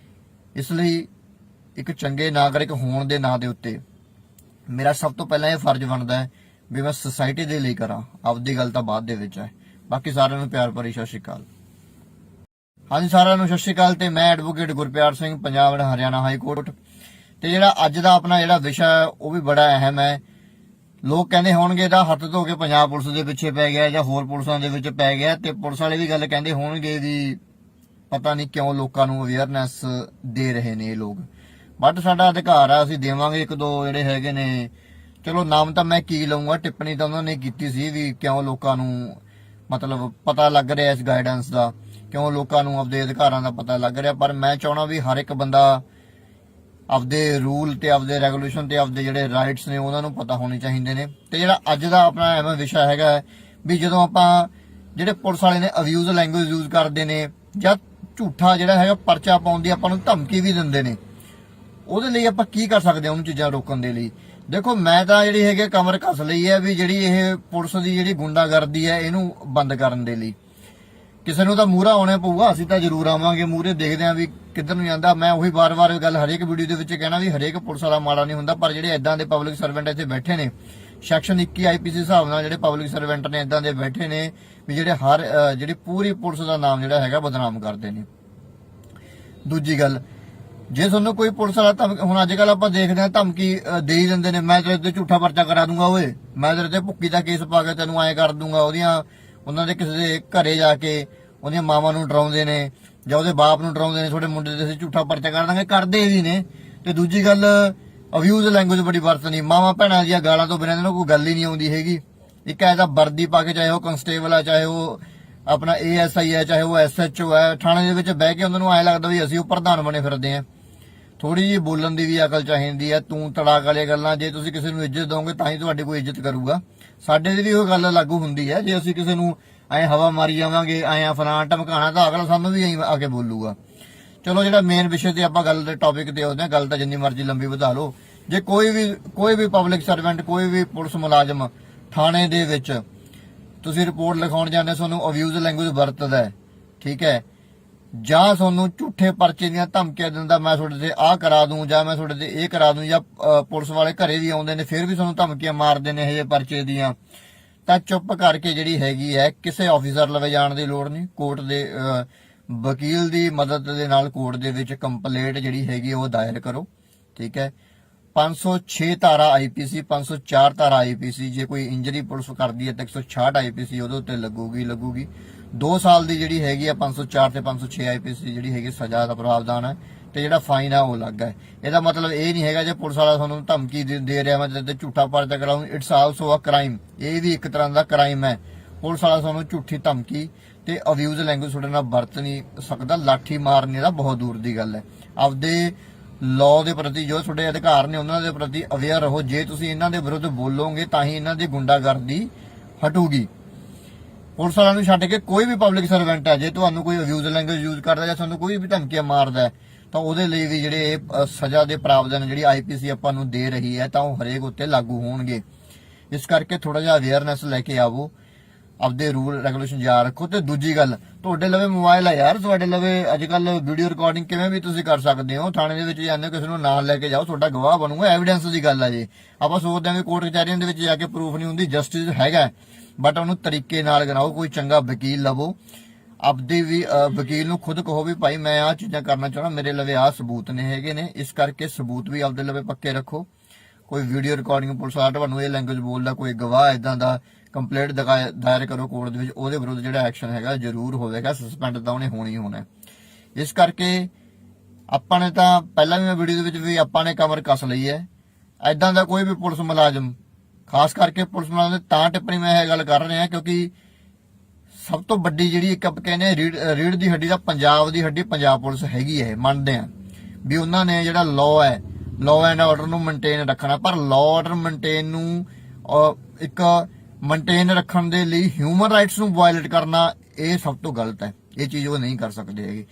ਇਸ ਲਈ ਇੱਕ ਚੰਗੇ ਨਾਗਰਿਕ ਹੋਣ ਦੇ ਨਾਂ ਦੇ ਉੱਤੇ ਮੇਰਾ ਸਭ ਤੋਂ ਪਹਿਲਾਂ ਇਹ ਫਰਜ਼ ਬਣਦਾ ਹੈ ਵੀ ਮੈਂ ਸੋਸਾਇਟੀ ਦੇ ਲਈ ਕਰਾਂ, ਆਪਦੀ ਗੱਲ ਤਾਂ ਬਾਅਦ ਦੇ ਵਿੱਚ ਹੈ। ਬਾਕੀ ਸਾਰਿਆਂ ਨੂੰ ਪਿਆਰ ਭਰੀ ਸਤਿ ਸ਼੍ਰੀ ਅਕਾਲ। ਹਾਂਜੀ ਸਾਰਿਆਂ ਨੂੰ ਸਤਿ ਸ਼੍ਰੀ ਅਕਾਲ। ਤੇ ਮੈਂ advocate Gurpyar Singh, Punjab and Haryana high court. ਤੇ ਜਿਹੜਾ ਅੱਜ ਦਾ ਆਪਣਾ ਜਿਹੜਾ ਵਿਸ਼ਾ ਹੈ ਉਹ ਵੀ ਬੜਾ ਅਹਿਮ ਹੈ। ਲੋਕ ਕਹਿੰਦੇ ਹੋਣਗੇ ਇਹਦਾ ਹੱਥ ਧੋ ਕੇ ਪੰਜਾਬ ਪੁਲਿਸ ਦੇ ਪਿੱਛੇ ਪੈ ਗਿਆ ਜਾਂ ਹੋਰ ਪੁਲਿਸਾਂ ਦੇ ਵਿੱਚ ਪੈ ਗਿਆ, ਤੇ ਪੁਲਿਸ ਵਾਲੇ ਵੀ ਗੱਲ ਕਹਿੰਦੇ ਹੋਣਗੇ ਵੀ ਪਤਾ ਨਹੀਂ ਕਿਉਂ ਲੋਕਾਂ ਨੂੰ ਅਵੇਅਰਨੈਸ ਦੇ ਰਹੇ ਨੇ ਇਹ ਲੋਕ। ਬਟ ਸਾਡਾ ਅਧਿਕਾਰ ਆ, ਅਸੀਂ ਦੇਵਾਂਗੇ। ਇੱਕ ਦੋ ਜਿਹੜੇ ਹੈਗੇ ਨੇ, ਚਲੋ ਨਾਮ ਤਾਂ ਮੈਂ ਕੀ ਲਊਂਗਾ, ਟਿੱਪਣੀ ਤਾਂ ਉਹਨਾਂ ਨੇ ਕੀਤੀ ਸੀ ਵੀ ਕਿਉਂ ਲੋਕਾਂ ਨੂੰ ਮਤਲਬ ਪਤਾ ਲੱਗ ਰਿਹਾ ਇਸ ਗਾਈਡੈਂਸ ਦਾ, ਕਿਉਂ ਲੋਕਾਂ ਨੂੰ ਆਪਦੇ ਅਧਿਕਾਰਾਂ ਦਾ ਪਤਾ ਲੱਗ ਰਿਹਾ। ਪਰ ਮੈਂ ਚਾਹਣਾ ਵੀ ਹਰ ਇੱਕ ਬੰਦਾ ਆਪਦੇ ਰੂਲ ਤੇ ਆਪਦੇ ਰੈਗੂਲੇਸ਼ਨ ਤੇ ਆਪਦੇ ਜਿਹੜੇ ਰਾਈਟਸ ਨੇ ਉਹਨਾਂ ਨੂੰ ਪਤਾ ਹੋਣੇ ਚਾਹੀਦੇ ਨੇ। ਤੇ ਜਿਹੜਾ ਅੱਜ ਦਾ ਆਪਣਾ ਐਵੇਂ ਵਿਸ਼ਾ ਹੈਗਾ ਵੀ ਜਦੋਂ ਆਪਾਂ ਜਿਹੜੇ ਪੁਲਿਸ ਵਾਲੇ ਨੇ ਅਬਿਊਜ਼ ਲੈਂਗੁਏਜ ਯੂਜ਼ ਕਰਦੇ ਨੇ ਜਾਂ ਝੂਠਾ ਜਿਹੜਾ ਹੈਗਾ ਪਰਚਾ ਪਾਉਣ ਦੀ ਆਪਾਂ ਨੂੰ ਧਮਕੀ ਵੀ ਦਿੰਦੇ ਨੇ, ਉਹਦੇ ਲਈ ਆਪਾਂ ਕੀ ਕਰ ਸਕਦੇ ਹਾਂ ਉਹਨੂੰ ਚੀਜ਼ਾਂ ਰੋਕਣ ਦੇ ਲਈ। ਦੇਖੋ ਮੈਂ ਤਾਂ ਜਿਹੜੀ ਹੈਗੇ ਕਮਰ ਕੱਸ ਲਈ ਹੈ ਵੀ ਜਿਹੜੀ ਇਹ ਪੁਲਿਸ ਦੀ ਜਿਹੜੀ ਗੁੰਡਾਗਰਦੀ ਹੈ ਇਹਨੂੰ ਬੰਦ ਕਰਨ ਦੇ ਲਈ ਕਿਸੇ ਨੂੰ ਤਾਂ ਮੂਹਰਾ ਆਉਣਾ ਪਊਗਾ। ਅਸੀਂ ਤਾਂ ਜ਼ਰੂਰ ਆਵਾਂਗੇ ਮੂਹਰੇ, ਦੇਖਦੇ ਆਂ ਵੀ ਕਿੱਧਰ ਨੂੰ ਜਾਂਦਾ। ਮੈਂ ਉਹੀ ਵਾਰ-ਵਾਰ ਗੱਲ ਹਰੇਕ ਵੀਡੀਓ ਦੇ ਵਿੱਚ ਕਹਿਣਾ ਵੀ ਹਰੇਕ ਪੁਲਿਸ ਵਾਲਾ ਮਾੜਾ ਨਹੀਂ ਹੁੰਦਾ, ਪਰ ਜਿਹੜੇ ਇਦਾਂ ਦੇ ਪਬਲਿਕ ਸਰਵੈਂਟ ਇੱਥੇ ਬੈਠੇ ਨੇ ਸੈਕਸ਼ਨ 21 ਆਈਪੀਸੀ ਹਿਸਾਬ ਨਾਲ ਜਿਹੜੇ ਪਬਲਿਕ ਸਰਵੈਂਟ ਨੇ ਇਦਾਂ ਦੇ ਬੈਠੇ ਨੇ ਵੀ ਜਿਹੜੇ ਹਰ ਜਿਹੜੀ ਪੂਰੀ ਪੁਲਿਸ ਦਾ ਨਾਮ ਜਿਹੜਾ ਹੈਗਾ ਬਦਨਾਮ ਕਰਦੇ ਨੇ। ਦੂਜੀ ਗੱਲ, ਜੇ ਤੁਹਾਨੂੰ ਕੋਈ ਪੁਲਿਸ ਵਾਲਾ ਹੁਣ ਅੱਜ ਕੱਲ ਆਪਾਂ ਦੇਖਦੇ ਹਾਂ ਧਮਕੀ ਦੇ ਹੀ ਦਿੰਦੇ ਨੇ, ਮੈਂ ਤੇਰੇ ਤੇ ਝੂਠਾ ਪਰਚਾ ਕਰਾ ਦੂੰਗਾ, ਓਏ ਮੈਂ ਤੇਰੇ ਤੇ ਭੁੱਕੀ ਦਾ ਕੇਸ ਪਾ ਕੇ ਤੈਨੂੰ ਐਂ ਕਰ ਦੂੰਗਾ। ਉਹਨਾਂ ਦੇ ਕਿਸੇ ਦੇ ਘਰੇ ਜਾ ਕੇ ਉਹਦੀਆਂ ਮਾਵਾਂ ਨੂੰ ਡਰਾਉਂਦੇ ਨੇ ਜਾਂ ਉਹਦੇ ਬਾਪ ਨੂੰ ਡਰਾਉਂਦੇ ਨੇ, ਤੁਹਾਡੇ ਮੁੰਡੇ ਤੇ ਅਸੀਂ ਝੂਠਾ ਪਰਚਾ ਕਰ ਦਾਂਗੇ, ਕਰਦੇ ਵੀ ਨੇ। ਤੇ ਦੂਜੀ ਗੱਲ, ਅਬਿਊਜ਼ ਲੈਂਗੁਏਜ ਬੜੀ ਵਰਤਣੀ, ਮਾਵਾਂ ਭੈਣਾਂ ਦੀਆਂ ਗਾਲਾਂ ਤੋਂ ਬਿਨਾਂ ਇਹਨਾਂ ਨੂੰ ਕੋਈ ਗੱਲ ਹੀ ਨਹੀਂ ਆਉਂਦੀ ਹੈਗੀ। ਇੱਕ ਐਦਾ ਵਰਦੀ ਪਾ ਕੇ, ਚਾਹੇ ਉਹ ਕਨਸਟੇਬਲ ਆ, ਚਾਹੇ ਉਹ ਆਪਣਾ ASI ਹੈ, ਚਾਹੇ ਉਹ SHO ਹੈ, ਥਾਣੇ ਦੇ ਵਿੱਚ ਬਹਿ ਕੇ ਉਹਨਾਂ ਨੂੰ ਐਂ ਲੱਗਦਾ ਵੀ ਅਸੀਂ ਉਹ ਪ੍ਰਧਾਨ ਬਣੇ ਫਿਰਦੇ ਆਂ। ਥੋੜੀ ਜਿਹੀ ਬੋਲਣ ਦੀ ਵੀ ਅਕਲ ਚਾਹੀਦੀ ਹੈ। ਤੂੰ ਤੜਾਕ ਵਾਲੀਆਂ ਗੱਲਾਂ, ਜੇ ਤੁਸੀਂ ਕਿਸੇ ਨੂੰ ਇੱਜ਼ਤ ਦੋਗੇ ਤਾਂ ਹੀ ਤੁਹਾਡੀ ਕੋਈ ਇੱਜ਼ਤ ਕਰੂਗਾ। ਸਾਡੇ ਦੀ ਵੀ ਉਹ ਗੱਲ ਲਾਗੂ ਹੁੰਦੀ ਹੈ, ਜੇ ਅਸੀਂ ਕਿਸੇ ਨੂੰ ਐ ਹਵਾ ਮਾਰੀ ਜਾਵਾਂਗੇ, ਐਂ ਫਲਾਂ ਧਮਕਾਣਾ, ਤਾਂ ਅਗਲਾ ਸਾਨੂੰ ਵੀ ਆ ਕੇ ਬੋਲੂਗਾ। ਚਲੋ ਜਿਹੜਾ ਮੇਨ ਵਿਸ਼ੇ ਤੇ ਆਪਾਂ ਗੱਲ ਦੇ ਟੌਪਿਕ ਤੇ ਆਉਂਦੇ ਹਾਂ, ਗੱਲ ਤਾਂ ਜਿੰਨੀ ਮਰਜ਼ੀ ਲੰਬੀ ਵਧਾ ਲਓ। ਜੇ ਕੋਈ ਵੀ ਪਬਲਿਕ ਸਰਵੈਂਟ, ਕੋਈ ਵੀ ਪੁਲਿਸ ਮੁਲਾਜ਼ਮ ਥਾਣੇ ਦੇ ਵਿੱਚ ਤੁਸੀਂ ਰਿਪੋਰਟ ਲਿਖਾਉਣ ਜਾਂਦੇ, ਤੁਹਾਨੂੰ ਅਬਿਊਜ਼ ਲੈਂਗੁਏਜ ਵਰਤਦਾ, ਠੀਕ ਹੈ, ਜਾਂ ਤੁਹਾਨੂੰ ਝੂਠੇ ਪਰਚੇ ਦੀਆਂ ਧਮਕੀਆਂ ਦਿੰਦਾ, ਮੈਂ ਤੁਹਾਡੇ ਤੇ ਆਹ ਕਰਾ ਦੂੰ ਜਾਂ ਮੈਂ ਤੁਹਾਡੇ ਤੇ ਇਹ ਕਰਾ ਦੂੰ, ਜਾਂ ਪੁਲਿਸ ਵਾਲੇ ਘਰੇ ਵੀ ਆਉਂਦੇ ਨੇ ਫਿਰ ਵੀ ਤੁਹਾਨੂੰ ਧਮਕੀਆਂ ਮਾਰਦੇ ਨੇ ਇਹ ਜਿਹੇ ਪਰਚੇ ਦੀਆਂ, ਤਾਂ ਚੁੱਪ ਕਰਕੇ ਜਿਹੜੀ ਹੈਗੀ ਹੈ ਕਿਸੇ ਆਫੀਸਰ ਲਵੇ ਜਾਣ ਦੀ ਲੋੜ ਨਹੀਂ। ਕੋਰਟ ਦੇ ਵਕੀਲ ਦੀ ਮਦਦ ਦੇ ਨਾਲ ਕੋਰਟ ਦੇ ਵਿੱਚ ਕੰਪਲੇਂਟ ਜਿਹੜੀ ਹੈਗੀ ਉਹ ਦਾਇਰ ਕਰੋ, ਠੀਕ ਹੈ। 506 ਧਾਰਾ IPC, 504 ਧਾਰਾ IPC, ਜੇ ਕੋਈ ਇੰਜਰੀ ਪੁਲਿਸ ਕਰਦੀ ਹੈ ਤਾਂ 166 IPC ਉਹਦੇ ਉੱਤੇ ਲੱਗੂਗੀ। 2 ਸਾਲ ਦੀ ਜਿਹੜੀ ਹੈਗੀ ਆ 504 ਤੇ 506 ਆਈਪੀਸੀ ਦੀ ਜਿਹੜੀ ਹੈਗੀ ਸਜ਼ਾ ਦਾ ਪ੍ਰਾਵਧਾਨ ਹੈ ਤੇ ਜਿਹੜਾ ਫਾਈਨ ਆ ਉਹ ਅਲੱਗ ਹੈ। ਇਹਦਾ ਮਤਲਬ ਇਹ ਨਹੀਂ ਹੈਗਾ ਜੇ ਪੁਲਿਸ ਵਾਲਾ ਤੁਹਾਨੂੰ ਧਮਕੀ ਦੇ ਰਿਹਾ ਮੈਂ ਤੇ ਝੂਠਾ ਪਰਚਾ ਕਰਾਉਂ, ਇਟਸ ਆਲਸੋ ਅ ਕ੍ਰਾਈਮ। ਇਹ ਵੀ ਇੱਕ ਤਰ੍ਹਾਂ ਦਾ ਕ੍ਰਾਈਮ ਹੈ। ਪੁਲਿਸ ਵਾਲਾ ਤੁਹਾਨੂੰ ਝੂਠੀ ਧਮਕੀ ਤੇ ਅਬਿਊਜ਼ ਲੈਂਗੁਏਜ ਤੁਹਾਡੇ ਨਾਲ ਵਰਤ ਨਹੀਂ ਸਕਦਾ। ਲਾਠੀ ਮਾਰਨੇ ਦਾ ਬਹੁਤ ਦੂਰ ਦੀ ਗੱਲ ਹੈ। ਆਪਦੇ ਲਾਅ ਦੇ ਪ੍ਰਤੀ ਜੋ ਤੁਹਾਡੇ ਅਧਿਕਾਰ ਨੇ ਉਹਨਾਂ ਦੇ ਪ੍ਰਤੀ ਅਵੇਅਰ ਰਹੋ। ਜੇ ਤੁਸੀਂ ਇਹਨਾਂ ਦੇ ਵਿਰੁੱਧ ਬੋਲੋਗੇ ਤਾਂ ਹੀ ਇਹਨਾਂ ਦੀ ਗੁੰਡਾਗਰਦੀ ਹਟੂਗੀ। ਪੁਲਿਸ ਵਾਲਿਆਂ ਨੂੰ ਛੱਡ ਕੇ ਕੋਈ ਵੀ ਪਬਲਿਕ ਸਰਵੈਂਟ ਹੈ, ਜੇ ਤੁਹਾਨੂੰ ਕੋਈ ਅਬਿਊਜ਼ ਲੈਂਗੁਏਜ ਯੂਜ਼ ਕਰਦਾ ਜਾਂ ਤੁਹਾਨੂੰ ਕੋਈ ਵੀ ਧਮਕੀਆਂ ਮਾਰਦਾ ਹੈ ਤਾਂ ਉਹਦੇ ਲਈ ਵੀ ਜਿਹੜੇ ਸਜ਼ਾ ਦੇ ਪ੍ਰਾਵਧਾਨ ਜਿਹੜੀ ਆਈਪੀਸੀ ਆਪਾਂ ਨੂੰ ਦੇ ਰਹੀ ਹੈ ਤਾਂ ਉਹ ਹਰੇਕ ਉੱਤੇ ਲਾਗੂ ਹੋਣਗੇ। ਇਸ ਕਰਕੇ ਥੋੜਾ ਜਿਹਾ ਅਵੇਅਰਨੈਸ ਲੈ ਕੇ ਆਵੋ, ਆਪਦੇ ਰੂਲ ਰੈਗੂਲੇਸ਼ਨ ਯਾਦ ਰੱਖੋ। ਤੇ ਦੂਜੀ ਗੱਲ, ਤੁਹਾਡੇ ਲਵੇ ਮੋਬਾਈਲ ਹੈ ਯਾਰ, ਤੁਹਾਡੇ ਲਵੇ ਅੱਜ ਕੱਲ ਵੀਡੀਓ ਰਿਕਾਰਡਿੰਗ ਕਿਵੇਂ ਵੀ ਤੁਸੀਂ ਕਰ ਸਕਦੇ ਹੋ। ਥਾਣੇ ਦੇ ਵਿੱਚ ਜਾਂਦੇ ਹੋ, ਕਿਸੇ ਨੂੰ ਨਾਲ ਲੈ ਕੇ ਜਾਓ, ਤੁਹਾਡਾ ਗਵਾਹ ਬਣੂਗਾ, ਐਵੀਡੈਂਸ ਦੀ ਗੱਲ ਹੈ। ਜੀ ਆਪਾਂ ਸੋਚਦੇ ਹਾਂ ਵੀ ਕੋਰਟ ਕਚਹਿਰੀਆਂ ਦੇ ਵਿੱਚ ਜਾ ਕੇ ਪ੍ਰੂਫ ਨਹੀਂ ਹੁੰਦੀ, ਜਸਟਿਸ ਹੈਗਾ, ਬਟ ਉਹਨੂੰ ਤਰੀਕੇ ਨਾਲ ਕਰਾਓ। ਕੋਈ ਚੰਗਾ ਵਕੀਲ ਲਵੋ, ਆਪਦੇ ਵੀ ਵਕੀਲ ਨੂੰ ਖੁਦ ਕਹੋ ਵੀ ਭਾਈ ਮੈਂ ਆਹ ਚੀਜ਼ਾਂ ਕਰਨਾ ਚਾਹੁੰਦਾ, ਮੇਰੇ ਲਵੇ ਆਹ ਸਬੂਤ ਨੇ ਹੈਗੇ ਨੇ। ਇਸ ਕਰਕੇ ਸਬੂਤ ਵੀ ਆਪਦੇ ਲਵੇ ਪੱਕੇ ਰੱਖੋ। ਕੋਈ ਵੀਡੀਓ ਰਿਕਾਰਡਿੰਗ ਪੁਲਿਸ ਵਾਲਾ ਤੁਹਾਨੂੰ ਇਹ ਲੈਂਗੁਏਜ ਬੋਲਦਾ, ਕੋਈ ਗਵਾਹ ਇਦਾਂ ਦਾ, ਕੰਪਲੇਂਟ ਦਾਇਰ ਕਰੋ ਕੋਰਟ ਦੇ ਵਿੱਚ, ਉਹਦੇ ਵਿਰੁੱਧ ਜਿਹੜਾ ਐਕਸ਼ਨ ਹੈਗਾ ਜ਼ਰੂਰ ਹੋਵੇਗਾ। ਸਸਪੈਂਡ ਤਾਂ ਉਹਨੇ ਹੋਣੀ ਹੋਣਾ। ਇਸ ਕਰਕੇ ਆਪਾਂ ਨੇ ਤਾਂ ਪਹਿਲਾਂ ਵੀ ਮੈਂ ਵੀਡੀਓ ਦੇ ਵਿੱਚ ਵੀ ਆਪਾਂ ਨੇ ਕਮਰ ਕੱਸ ਲਈ ਹੈ। ਇਦਾਂ ਦਾ ਕੋਈ ਵੀ ਪੁਲਿਸ ਮੁਲਾਜ਼ਮ, ਖਾਸ ਕਰਕੇ ਪੁਲਿਸ ਮੁਲਾਜ਼ਮ ਤਾਂ ਟਿੱਪਣੀ ਮੈਂ ਇਹ ਗੱਲ ਕਰ ਰਿਹਾ ਕਿਉਂਕਿ ਸਭ ਤੋਂ ਵੱਡੀ ਜਿਹੜੀ ਇੱਕ ਆਪਾਂ ਕਹਿੰਦੇ ਰੀੜ ਦੀ ਹੱਡੀ ਦਾ ਪੰਜਾਬ ਦੀ ਹੱਡੀ ਪੰਜਾਬ ਪੁਲਿਸ ਹੈਗੀ ਹੈ। ਮੰਨਦੇ ਆ ਵੀ ਉਹਨਾਂ ਨੇ ਜਿਹੜਾ ਲਾਅ ਹੈ, ਲਾਅ ਐਂਡ ਆਰਡਰ ਨੂੰ ਮੇਨਟੇਨ ਰੱਖਣਾ, ਪਰ ਲਾਅ ਆਰਡਰ ਮੇਨਟੇਨ ਨੂੰ ਇੱਕ ਮੇਨਟੇਨ ਰੱਖਣ ਦੇ ਲਈ ਹਿਊਮਨ ਰਾਈਟਸ ਨੂੰ ਵਾਇਲੇਟ ਕਰਨਾ ਇਹ ਸਭ ਤੋਂ ਗਲਤ ਹੈ। ਇਹ ਚੀਜ਼ ਉਹ ਨਹੀਂ ਕਰ ਸਕਦੇ ਹੈਗੇ।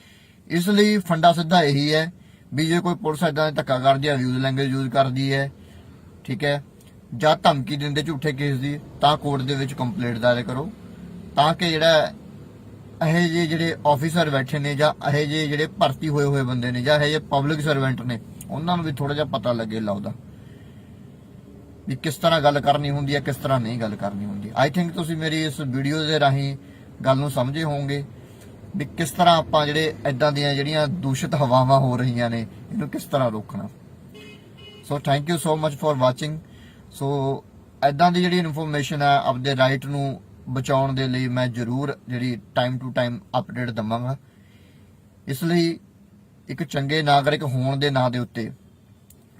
ਇਸ ਲਈ ਫੰਡਾ ਸਿੱਧਾ ਇਹੀ ਹੈ ਵੀ ਜੇ ਕੋਈ ਪੁਲਿਸ ਇਦਾਂ ਧੱਕਾ ਕਰਦੀ ਹੈ, ਅਬਿਊਜ਼ ਲੈਂਗੁਏਜ ਯੂਜ਼ ਕਰਦੀ ਹੈ, ਠੀਕ ਹੈ, ਜਾਂ ਧਮਕੀ ਦਿੰਦੇ ਝੂਠੇ ਕੇਸ ਦੀ, ਤਾਂ ਕੋਰਟ ਦੇ ਵਿੱਚ ਕੰਪਲੇਂਟ ਦਾਇਰ ਕਰੋ, ਤਾਂ ਕਿ ਜਿਹੜਾ ਇਹ ਜਿਹੇ ਜਿਹੜੇ ਆਫੀਸਰ ਬੈਠੇ ਨੇ ਜਾਂ ਇਹ ਜਿਹੇ ਜਿਹੜੇ ਭਰਤੀ ਹੋਏ ਬੰਦੇ ਨੇ ਜਾਂ ਇਹ ਜਿਹੇ ਪਬਲਿਕ ਸਰਵੈਂਟ ਨੇ ਉਹਨਾਂ ਨੂੰ ਵੀ ਥੋੜਾ ਜਿਹਾ ਪਤਾ ਲੱਗੇ ਲਾਉਦਾ ਵੀ ਕਿਸ ਤਰ੍ਹਾਂ ਗੱਲ ਕਰਨੀ ਹੁੰਦੀ ਹੈ, ਕਿਸ ਤਰ੍ਹਾਂ ਨਹੀਂ ਗੱਲ ਕਰਨੀ ਹੁੰਦੀ। ਆਈ ਥਿੰਕ ਤੁਸੀਂ ਮੇਰੀ ਇਸ ਵੀਡੀਓ ਦੇ ਰਾਹੀਂ ਗੱਲ ਨੂੰ ਸਮਝੇ ਹੋਵੋਗੇ ਵੀ ਕਿਸ ਤਰ੍ਹਾਂ ਆਪਾਂ ਜਿਹੜੇ ਇਦਾਂ ਦੀਆਂ ਜਿਹੜੀਆਂ ਦੂਸ਼ਿਤ ਹਵਾਵਾਂ ਹੋ ਰਹੀਆਂ ਨੇ ਇਹਨੂੰ ਕਿਸ ਤਰ੍ਹਾਂ ਰੋਕਣਾ। So thank you so much for watching. So ਇਦਾਂ ਦੀ ਜਿਹੜੀ ਇਨਫੋਰਮੇਸ਼ਨ ਹੈ ਆਪਦੇ ਰਾਈਟ ਨੂੰ ਬਚਾਉਣ ਦੇ ਲਈ ਮੈਂ ਜ਼ਰੂਰ ਜਿਹੜੀ ਟਾਈਮ ਟੂ ਟਾਈਮ ਅਪਡੇਟ ਦਵਾਂਗਾ। ਇਸ ਲਈ ਇੱਕ ਚੰਗੇ ਨਾਗਰਿਕ ਹੋਣ ਦੇ ਨਾਂ ਦੇ ਉੱਤੇ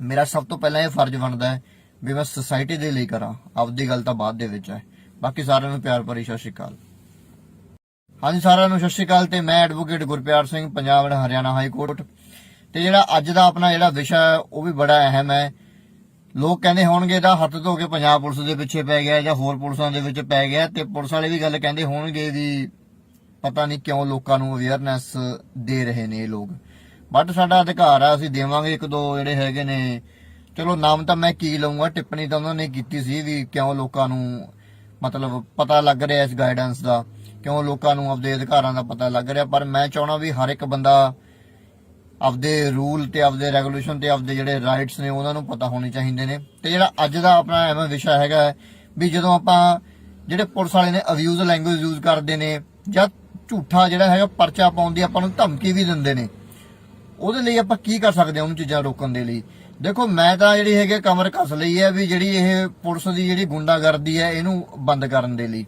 ਮੇਰਾ ਸਭ ਤੋਂ ਪਹਿਲਾਂ ਇਹ ਫਰਜ਼ ਬਣਦਾ ਹੈ ਵੀ ਮੈਂ ਸੁਸਾਇਟੀ ਦੇ ਲਈ ਕਰਾਂ, ਆਪਦੀ ਗੱਲ ਤਾਂ ਬਾਅਦ ਦੇ ਵਿੱਚ ਹੈ। ਬਾਕੀ ਸਾਰਿਆਂ ਨੂੰ ਪਿਆਰ ਭਰੀ ਸਤਿ ਸ਼੍ਰੀ ਅਕਾਲ। ਹਾਂਜੀ ਸਾਰਿਆਂ ਨੂੰ ਸਤਿ ਸ਼੍ਰੀ ਅਕਾਲ। ਤੇ ਮੈਂ advocate Gurpyar Singh, Punjab Haryana high court. ਤੇ ਜਿਹੜਾ ਅੱਜ ਦਾ ਆਪਣਾ ਜਿਹੜਾ ਵਿਸ਼ਾ ਹੈ ਉਹ ਵੀ ਬੜਾ ਅਹਿਮ ਹੈ। ਲੋਕ ਕਹਿੰਦੇ ਹੋਣਗੇ ਇਹਦਾ ਹੱਥ ਧੋ ਕੇ ਪੰਜਾਬ ਪੁਲਿਸ ਦੇ ਪਿੱਛੇ ਪੈ ਗਿਆ ਜਾਂ ਹੋਰ ਪੁਲਿਸਾਂ ਦੇ ਵਿੱਚ ਪੈ ਗਿਆ, ਤੇ ਪੁਲਿਸ ਵਾਲੇ ਵੀ ਗੱਲ ਕਹਿੰਦੇ ਹੋਣਗੇ ਵੀ ਪਤਾ ਨਹੀਂ ਕਿਉਂ ਲੋਕਾਂ ਨੂੰ ਅਵੇਅਰਨੈਸ ਦੇ ਰਹੇ ਨੇ ਇਹ ਲੋਕ। ਬਟ ਸਾਡਾ ਅਧਿਕਾਰ ਆ, ਅਸੀਂ ਦੇਵਾਂਗੇ। ਇੱਕ ਦੋ ਜਿਹੜੇ ਹੈਗੇ ਨੇ, ਚਲੋ ਨਾਮ ਤਾਂ ਮੈਂ ਕੀ ਲਊਂਗਾ, ਟਿੱਪਣੀ ਤਾਂ ਉਹਨਾਂ ਨੇ ਕੀਤੀ ਸੀ ਵੀ ਕਿਉਂ ਲੋਕਾਂ ਨੂੰ ਮਤਲਬ ਪਤਾ ਲੱਗ ਰਿਹਾ ਇਸ ਗਾਈਡੈਂਸ ਦਾ, ਕਿਉਂ ਲੋਕਾਂ ਨੂੰ ਆਪਦੇ ਅਧਿਕਾਰਾਂ ਦਾ ਪਤਾ ਲੱਗ ਰਿਹਾ। ਪਰ ਮੈਂ ਚਾਹਣਾ ਵੀ ਹਰ ਇੱਕ ਬੰਦਾ ਆਪਦੇ ਰੂਲ ਤੇ ਆਪਦੇ ਰੈਗੂਲੇਸ਼ਨ ਤੇ ਆਪਦੇ ਜਿਹੜੇ ਰਾਈਟਸ ਨੇ ਉਹਨਾਂ ਨੂੰ ਪਤਾ ਹੋਣੇ ਚਾਹੀਦੇ ਨੇ। ਤੇ ਜਿਹੜਾ ਅੱਜ ਦਾ ਆਪਣਾ ਐਵੇਂ ਵਿਸ਼ਾ ਹੈਗਾ ਵੀ ਜਦੋਂ ਆਪਾਂ ਜਿਹੜੇ ਪੁਲਿਸ ਵਾਲੇ ਨੇ ਅਬਿਊਜ਼ ਲੈਂਗੁਏਜ ਯੂਜ਼ ਕਰਦੇ ਨੇ ਜਾਂ ਝੂਠਾ ਜਿਹੜਾ ਹੈਗਾ ਪਰਚਾ ਪਾਉਣ ਦੀ ਆਪਾਂ ਨੂੰ ਧਮਕੀ ਵੀ ਦਿੰਦੇ ਨੇ, ਉਹਦੇ ਲਈ ਆਪਾਂ ਕੀ ਕਰ ਸਕਦੇ ਹਾਂ ਉਹਨੂੰ ਚੀਜ਼ਾਂ ਰੋਕਣ ਦੇ ਲਈ। ਦੇਖੋ ਮੈਂ ਤਾਂ ਜਿਹੜੀ ਹੈਗੇ ਕਮਰ ਕੱਸ ਲਈ ਹੈ ਵੀ ਜਿਹੜੀ ਇਹ ਪੁਲਿਸ ਦੀ ਜਿਹੜੀ ਗੁੰਡਾਗਰਦੀ ਹੈ ਇਹਨੂੰ ਬੰਦ ਕਰਨ ਦੇ ਲਈ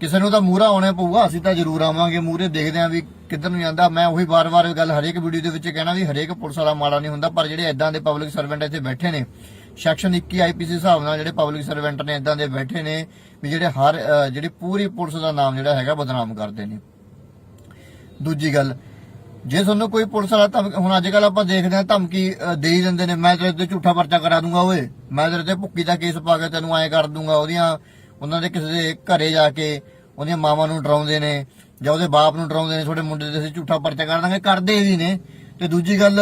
ਕਿਸੇ ਨੂੰ ਤਾਂ ਮੂਹਰਾ ਆਉਣਾ ਪਊਗਾ। ਅਸੀਂ ਤਾਂ ਜ਼ਰੂਰ ਆਵਾਂਗੇ ਮੂਹਰੇ, ਦੇਖਦੇ ਆਂ ਵੀ ਕਿੱਧਰ ਨੂੰ ਜਾਂਦਾ। ਮੈਂ ਉਹੀ ਵਾਰ-ਵਾਰ ਗੱਲ ਹਰੇਕ ਵੀਡੀਓ ਦੇ ਵਿੱਚ ਕਹਿਣਾ ਵੀ ਹਰੇਕ ਪੁਲਿਸ ਵਾਲਾ ਮਾੜਾ ਨਹੀਂ ਹੁੰਦਾ, ਪਰ ਜਿਹੜੇ ਇਦਾਂ ਦੇ ਪਬਲਿਕ ਸਰਵੈਂਟ ਇੱਥੇ ਬੈਠੇ ਨੇ ਸੈਕਸ਼ਨ 21 ਆਈਪੀਸੀ ਹਿਸਾਬ ਨਾਲ ਜਿਹੜੇ ਪਬਲਿਕ ਸਰਵੈਂਟ ਨੇ ਇਦਾਂ ਦੇ ਬੈਠੇ ਨੇ ਵੀ ਜਿਹੜੇ ਜਿਹੜੀ ਪੂਰੀ ਪੁਲਿਸ ਦਾ ਨਾਮ ਜਿਹੜਾ ਹੈਗਾ ਬਦਨਾਮ ਕਰਦੇ ਨੇ। ਦੂਜੀ ਗੱਲ, ਜੇ ਤੁਹਾਨੂੰ ਕੋਈ ਪੁਲਿਸ ਵਾਲਾ ਹੁਣ ਅੱਜ ਕੱਲ ਆਪਾਂ ਦੇਖਦੇ ਹਾਂ ਧਮਕੀ ਦੇ ਹੀ ਦਿੰਦੇ ਨੇ, ਮੈਂ ਤੇਰੇ ਤੇ ਝੂਠਾ ਪਰਚਾ ਕਰਾ ਦੂੰਗਾ, ਓਏ ਮੈਂ ਤੇਰੇ ਤੇ ਭੁੱਕੀ ਦਾ ਕੇਸ ਪਾ ਕੇ ਤੈਨੂੰ ਐਂ ਕਰ ਦੂੰਗਾ। ਉਹਨਾਂ ਦੇ ਕਿਸੇ ਦੇ ਘਰੇ ਜਾ ਕੇ ਉਹਦੀਆਂ ਮਾਵਾਂ ਨੂੰ ਡਰਾਉਂਦੇ ਨੇ ਜਾਂ ਉਹਦੇ ਬਾਪ ਨੂੰ ਡਰਾਉਂਦੇ ਨੇ, ਤੁਹਾਡੇ ਮੁੰਡੇ ਤੇ ਅਸੀਂ ਝੂਠਾ ਪਰਚਾ ਕਰ ਦਾਂਗੇ, ਕਰਦੇ ਵੀ ਨੇ। ਤੇ ਦੂਜੀ ਗੱਲ,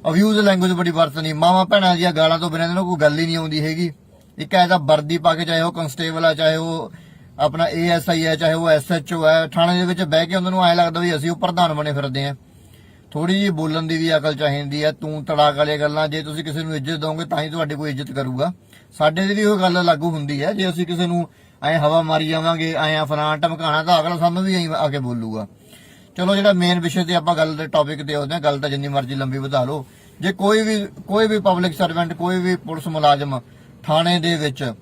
ਅਬਿਊਜ਼ ਲੈਂਗੁਏਜ ਬੜੀ ਵਰਤਣੀ, ਮਾਵਾਂ ਭੈਣਾਂ ਦੀਆਂ ਗਾਲਾਂ ਤੋਂ ਬਿਨਾਂ ਇਹਨਾਂ ਨੂੰ ਕੋਈ ਗੱਲ ਹੀ ਨਹੀਂ ਆਉਂਦੀ ਹੈਗੀ। ਇੱਕ ਐਸਾ ਵਰਦੀ ਪਾ ਕੇ, ਚਾਹੇ ਉਹ ਕਨਸਟੇਬਲ ਆ, ਚਾਹੇ ਉਹ ਆਪਣਾ ASI ਹੈ, ਚਾਹੇ ਉਹ SHO ਹੈ, ਥਾਣੇ ਦੇ ਵਿੱਚ ਬਹਿ ਕੇ ਉਹਨਾਂ ਨੂੰ ਐਂ ਲੱਗਦਾ ਵੀ ਅਸੀਂ ਉਹ ਪ੍ਰਧਾਨ ਬਣੇ ਫਿਰਦੇ ਆ। ਥੋੜੀ ਜਿਹੀ ਬੋਲਣ ਦੀ ਵੀ ਅਕਲ ਚਾਹੀਦੀ ਹੈ। ਤੂੰ ਤੜਾਕ ਵਾਲੀਆਂ ਗੱਲਾਂ, ਜੇ ਤੁਸੀਂ ਕਿਸੇ ਨੂੰ ਇੱਜ਼ਤ ਦੋਗੇ ਤਾਂ ਹੀ ਤੁਹਾਡੀ ਕੋਈ ਇੱਜ਼ਤ ਕਰੂਗਾ। ਸਾਡੇ ਦੀ ਵੀ ਉਹ ਗੱਲ ਲਾਗੂ ਹੁੰਦੀ ਹੈ, ਜੇ ਅਸੀਂ ਕਿਸੇ ਨੂੰ ਐਂ ਹਵਾ ਮਾਰੀ ਜਾਵਾਂਗੇ, ਐਂ ਫਲਾਣਾ ਧਮਕਾਣਾ, ਤਾਂ ਅਗਲਾ ਸਾਨੂੰ ਵੀ ਐਂ ਆ ਕੇ ਬੋਲੂਗਾ। ਚਲੋ ਜਿਹੜਾ ਮੇਨ ਵਿਸ਼ੇ ਤੇ ਆਪਾਂ ਗੱਲ ਦੇ ਟੌਪਿਕ ਤੇ ਆਉਂਦੇ ਹਾਂ, ਗੱਲ ਤਾਂ ਜਿੰਨੀ ਮਰਜ਼ੀ ਲੰਬੀ ਵਧਾ ਲਓ। ਜੇ ਕੋਈ ਵੀ ਪਬਲਿਕ ਸਰਵੈਂਟ, ਕੋਈ ਵੀ ਪੁਲਿਸ ਮੁਲਾਜ਼ਮ ਥਾਣੇ ਦੇ ਵਿੱਚ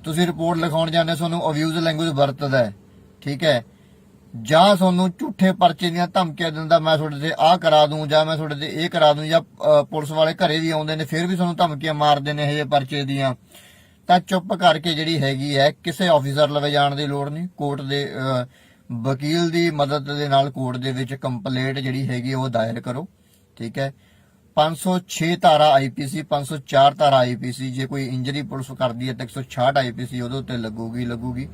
ਤੁਸੀਂ ਰਿਪੋਰਟ ਲਿਖਾਉਣ ਜਾਂਦੇ, ਤੁਹਾਨੂੰ ਅਬਿਊਜ਼ ਲੈਂਗੁਏਜ ਵਰਤਦਾ ਹੈ, ਠੀਕ ਹੈ, ਜਾਂ ਤੁਹਾਨੂੰ ਝੂਠੇ ਪਰਚੇ ਦੀਆਂ ਧਮਕੀਆਂ ਦਿੰਦਾ, ਮੈਂ ਤੁਹਾਡੇ ਤੇ ਆਹ ਕਰਾ ਦੂੰ ਜਾਂ ਮੈਂ ਤੁਹਾਡੇ ਤੇ ਇਹ ਕਰਾ ਦੂੰ, ਜਾਂ ਪੁਲਿਸ ਵਾਲੇ ਘਰੇ ਵੀ ਆਉਂਦੇ ਨੇ ਫਿਰ ਵੀ ਤੁਹਾਨੂੰ ਧਮਕੀਆਂ ਮਾਰਦੇ ਨੇ ਇਹ ਜਿਹੇ ਪਰਚੇ ਦੀਆਂ, ਤਾਂ ਚੁੱਪ ਕਰਕੇ ਜਿਹੜੀ ਹੈਗੀ ਹੈ ਕਿਸੇ ਆਫੀਸਰ ਲਵੇ ਜਾਣ ਦੀ ਲੋੜ ਨਹੀਂ। ਕੋਰਟ ਦੇ ਵਕੀਲ ਦੀ ਮਦਦ ਦੇ ਨਾਲ ਕੋਰਟ ਦੇ ਵਿੱਚ ਕੰਪਲੇਂਟ ਜਿਹੜੀ ਹੈਗੀ ਉਹ ਦਾਇਰ ਕਰੋ। ਠੀਕ ਹੈ। 506 ਧਾਰਾ ਆਈਪੀਸੀ, 504 ਧਾਰਾ ਆਈਪੀਸੀ, ਜੇ ਕੋਈ ਇੰਜਰੀ ਪੁਲਿਸ ਕਰਦੀ ਹੈ ਤਾਂ 166 ਆਈਪੀਸੀ ਉਹਦੇ ਉੱਤੇ ਲੱਗੂਗੀ।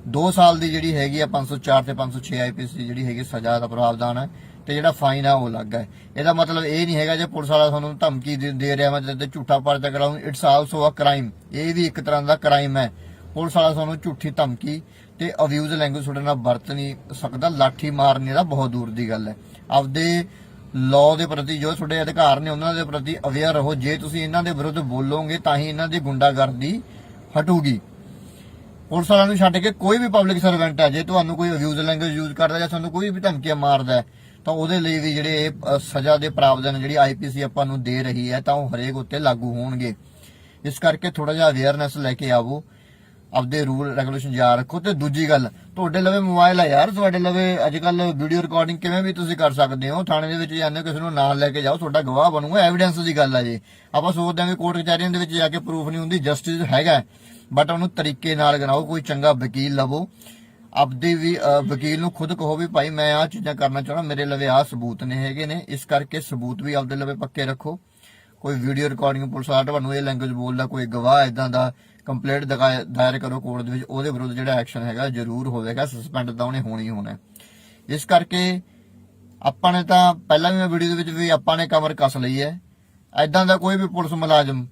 2 ਸਾਲ ਦੀ ਜਿਹੜੀ ਹੈਗੀ ਆ 504 ਤੇ 506 ਆਈਪੀਸੀ ਜਿਹੜੀ ਹੈਗੀ ਸਜ਼ਾ ਦਾ ਪ੍ਰਾਵਧਾਨ ਹੈ, ਤੇ ਜਿਹੜਾ ਫਾਈਨ ਆ ਉਹ ਲੱਗਾ ਹੈ। ਇਹਦਾ ਮਤਲਬ ਇਹ ਨਹੀਂ ਹੈਗਾ ਜੇ ਪੁਲਿਸ ਵਾਲਾ ਤੁਹਾਨੂੰ ਧਮਕੀ ਦੇ ਰਿਹਾ ਮੈਂ ਤੇ ਝੂਠਾ ਪਰਚਾ ਕਰਾਉਂ, ਇਟਸ ਆਲਸੋ ਅ ਕ੍ਰਾਈਮ। ਇਹ ਵੀ ਇੱਕ ਤਰ੍ਹਾਂ ਦਾ ਕ੍ਰਾਈਮ ਹੈ। ਪੁਲਿਸ ਵਾਲਾ ਤੁਹਾਨੂੰ ਝੂਠੀ ਧਮਕੀ ਤੇ ਅਬਿਊਜ਼ ਲੈਂਗੁਏਜ ਤੁਹਾਡੇ ਨਾਲ ਵਰਤ ਨਹੀਂ ਸਕਦਾ। ਲਾਠੀ ਮਾਰਨੇ ਦਾ ਬਹੁਤ ਦੂਰ ਦੀ ਗੱਲ ਹੈ। ਆਪਦੇ ਲਾਅ ਦੇ ਪ੍ਰਤੀ ਜੋ ਤੁਹਾਡੇ ਅਧਿਕਾਰ ਨੇ ਉਹਨਾਂ ਦੇ ਪ੍ਰਤੀ ਅਵੇਅਰ ਰਹੋ। ਜੇ ਤੁਸੀਂ ਇਹਨਾਂ ਦੇ ਵਿਰੁੱਧ ਬੋਲੋਗੇ ਤਾਂ ਹੀ ਇਹਨਾਂ ਦੀ ਗੁੰਡਾਗਰਦੀ ਹਟੂਗੀ। ਪੁਲਿਸ ਵਾਲਿਆਂ ਨੂੰ ਛੱਡ ਕੇ ਕੋਈ ਵੀ ਪਬਲਿਕ ਸਰਵੈਂਟ ਹੈ, ਜੇ ਤੁਹਾਨੂੰ ਕੋਈ ਅਬਿਊਜ਼ ਲੈਂਗੁਏਜ ਯੂਜ਼ ਕਰਦਾ ਜਾਂ ਤੁਹਾਨੂੰ ਕੋਈ ਵੀ ਧਮਕੀਆਂ ਮਾਰਦਾ ਤਾਂ ਉਹਦੇ ਲਈ ਵੀ ਜਿਹੜੇ ਸਜ਼ਾ ਦੇ ਪ੍ਰਾਵਧਾਨ ਜਿਹੜੀ ਆਈਪੀਸੀ ਆਪਾਂ ਨੂੰ ਦੇ ਰਹੀ ਹੈ ਤਾਂ ਉਹ ਹਰੇਕ ਉੱਤੇ ਲਾਗੂ ਹੋਣਗੇ। ਇਸ ਕਰਕੇ ਥੋੜਾ ਜਿਹਾ ਅਵੇਅਰਨੈਸ ਲੈ ਕੇ ਆਵੋ, ਆਪਦੇ ਰੂਲ ਰੈਗੂਲੇਸ਼ਨ ਯਾਦ ਰੱਖੋ। ਤੇ ਦੂਜੀ ਗੱਲ, ਤੁਹਾਡੇ ਲਵੇ ਮੋਬਾਈਲ ਹੈ ਯਾਰ, ਤੁਹਾਡੇ ਲਵੇ ਅੱਜ ਕੱਲ ਵੀਡੀਓ ਰਿਕਾਰਡਿੰਗ ਕਿਵੇਂ ਵੀ ਤੁਸੀਂ ਕਰ ਸਕਦੇ ਹੋ। ਥਾਣੇ ਦੇ ਵਿੱਚ ਜਾਂਦੇ ਹੋ, ਕਿਸੇ ਨੂੰ ਨਾਲ ਲੈ ਕੇ ਜਾਓ, ਤੁਹਾਡਾ ਗਵਾਹ ਬਣੂਗਾ, ਐਵੀਡੈਂਸ ਦੀ ਗੱਲ ਆ। ਜੀ ਆਪਾਂ ਸੋਚਦੇ ਹਾਂ ਕਿ ਕੋਰਟ ਕਚਹਿਰੀਆਂ ਦੇ ਵਿੱਚ ਜਾ ਕੇ ਪ੍ਰੂਫ ਨਹੀਂ ਹੁੰਦੀ, ਜਸਟਿਸ ਹੈਗਾ, ਬਟ ਉਹਨੂੰ ਤਰੀਕੇ ਨਾਲ ਗਨਾਓ। ਕੋਈ ਚੰਗਾ ਵਕੀਲ ਲਵੋ, ਆਪਦੇ ਵੀ ਵਕੀਲ ਨੂੰ ਖੁਦ ਕਹੋ ਵੀ ਭਾਈ ਮੈਂ ਆਹ ਚੀਜ਼ਾਂ ਕਰਨਾ ਚਾਹੁੰਦਾ, ਮੇਰੇ ਲਵੇ ਆਹ ਸਬੂਤ ਨੇ ਹੈਗੇ ਨੇ, ਇਸ ਕਰਕੇ ਸਬੂਤ ਵੀ ਆਪਦੇ ਲਵੇ ਪੱਕੇ ਰੱਖੋ। ਕੋਈ ਵੀਡੀਓ ਰਿਕਾਰਡਿੰਗ ਪੁਲਿਸ ਵਾਲਾ ਤੁਹਾਨੂੰ ਇਹ ਲੈਂਗੁਏਜ ਬੋਲਦਾ, ਕੋਈ ਗਵਾਹ ਇਦਾਂ ਦਾ, ਕੰਪਲੇਂਟ ਦਾਇਰ ਕਰੋ ਕੋਰਟ ਦੇ ਵਿੱਚ, ਉਹਦੇ ਵਿਰੁੱਧ ਜਿਹੜਾ ਐਕਸ਼ਨ ਹੈਗਾ ਜ਼ਰੂਰ ਹੋਵੇਗਾ, ਸਸਪੈਂਡ ਤਾਂ ਉਹਨੇ ਹੋਣੀ ਹੋਣਾ। ਇਸ ਕਰਕੇ ਆਪਾਂ ਨੇ ਤਾਂ ਪਹਿਲਾਂ ਵੀ ਮੈਂ ਵੀਡੀਓ ਦੇ ਵਿੱਚ ਵੀ ਆਪਾਂ ਨੇ ਕਮਰ ਕੱਸ ਲਈ ਹੈ। ਇਦਾਂ ਦਾ ਕੋਈ ਵੀ ਪੁਲਿਸ ਮੁਲਾਜ਼ਮ,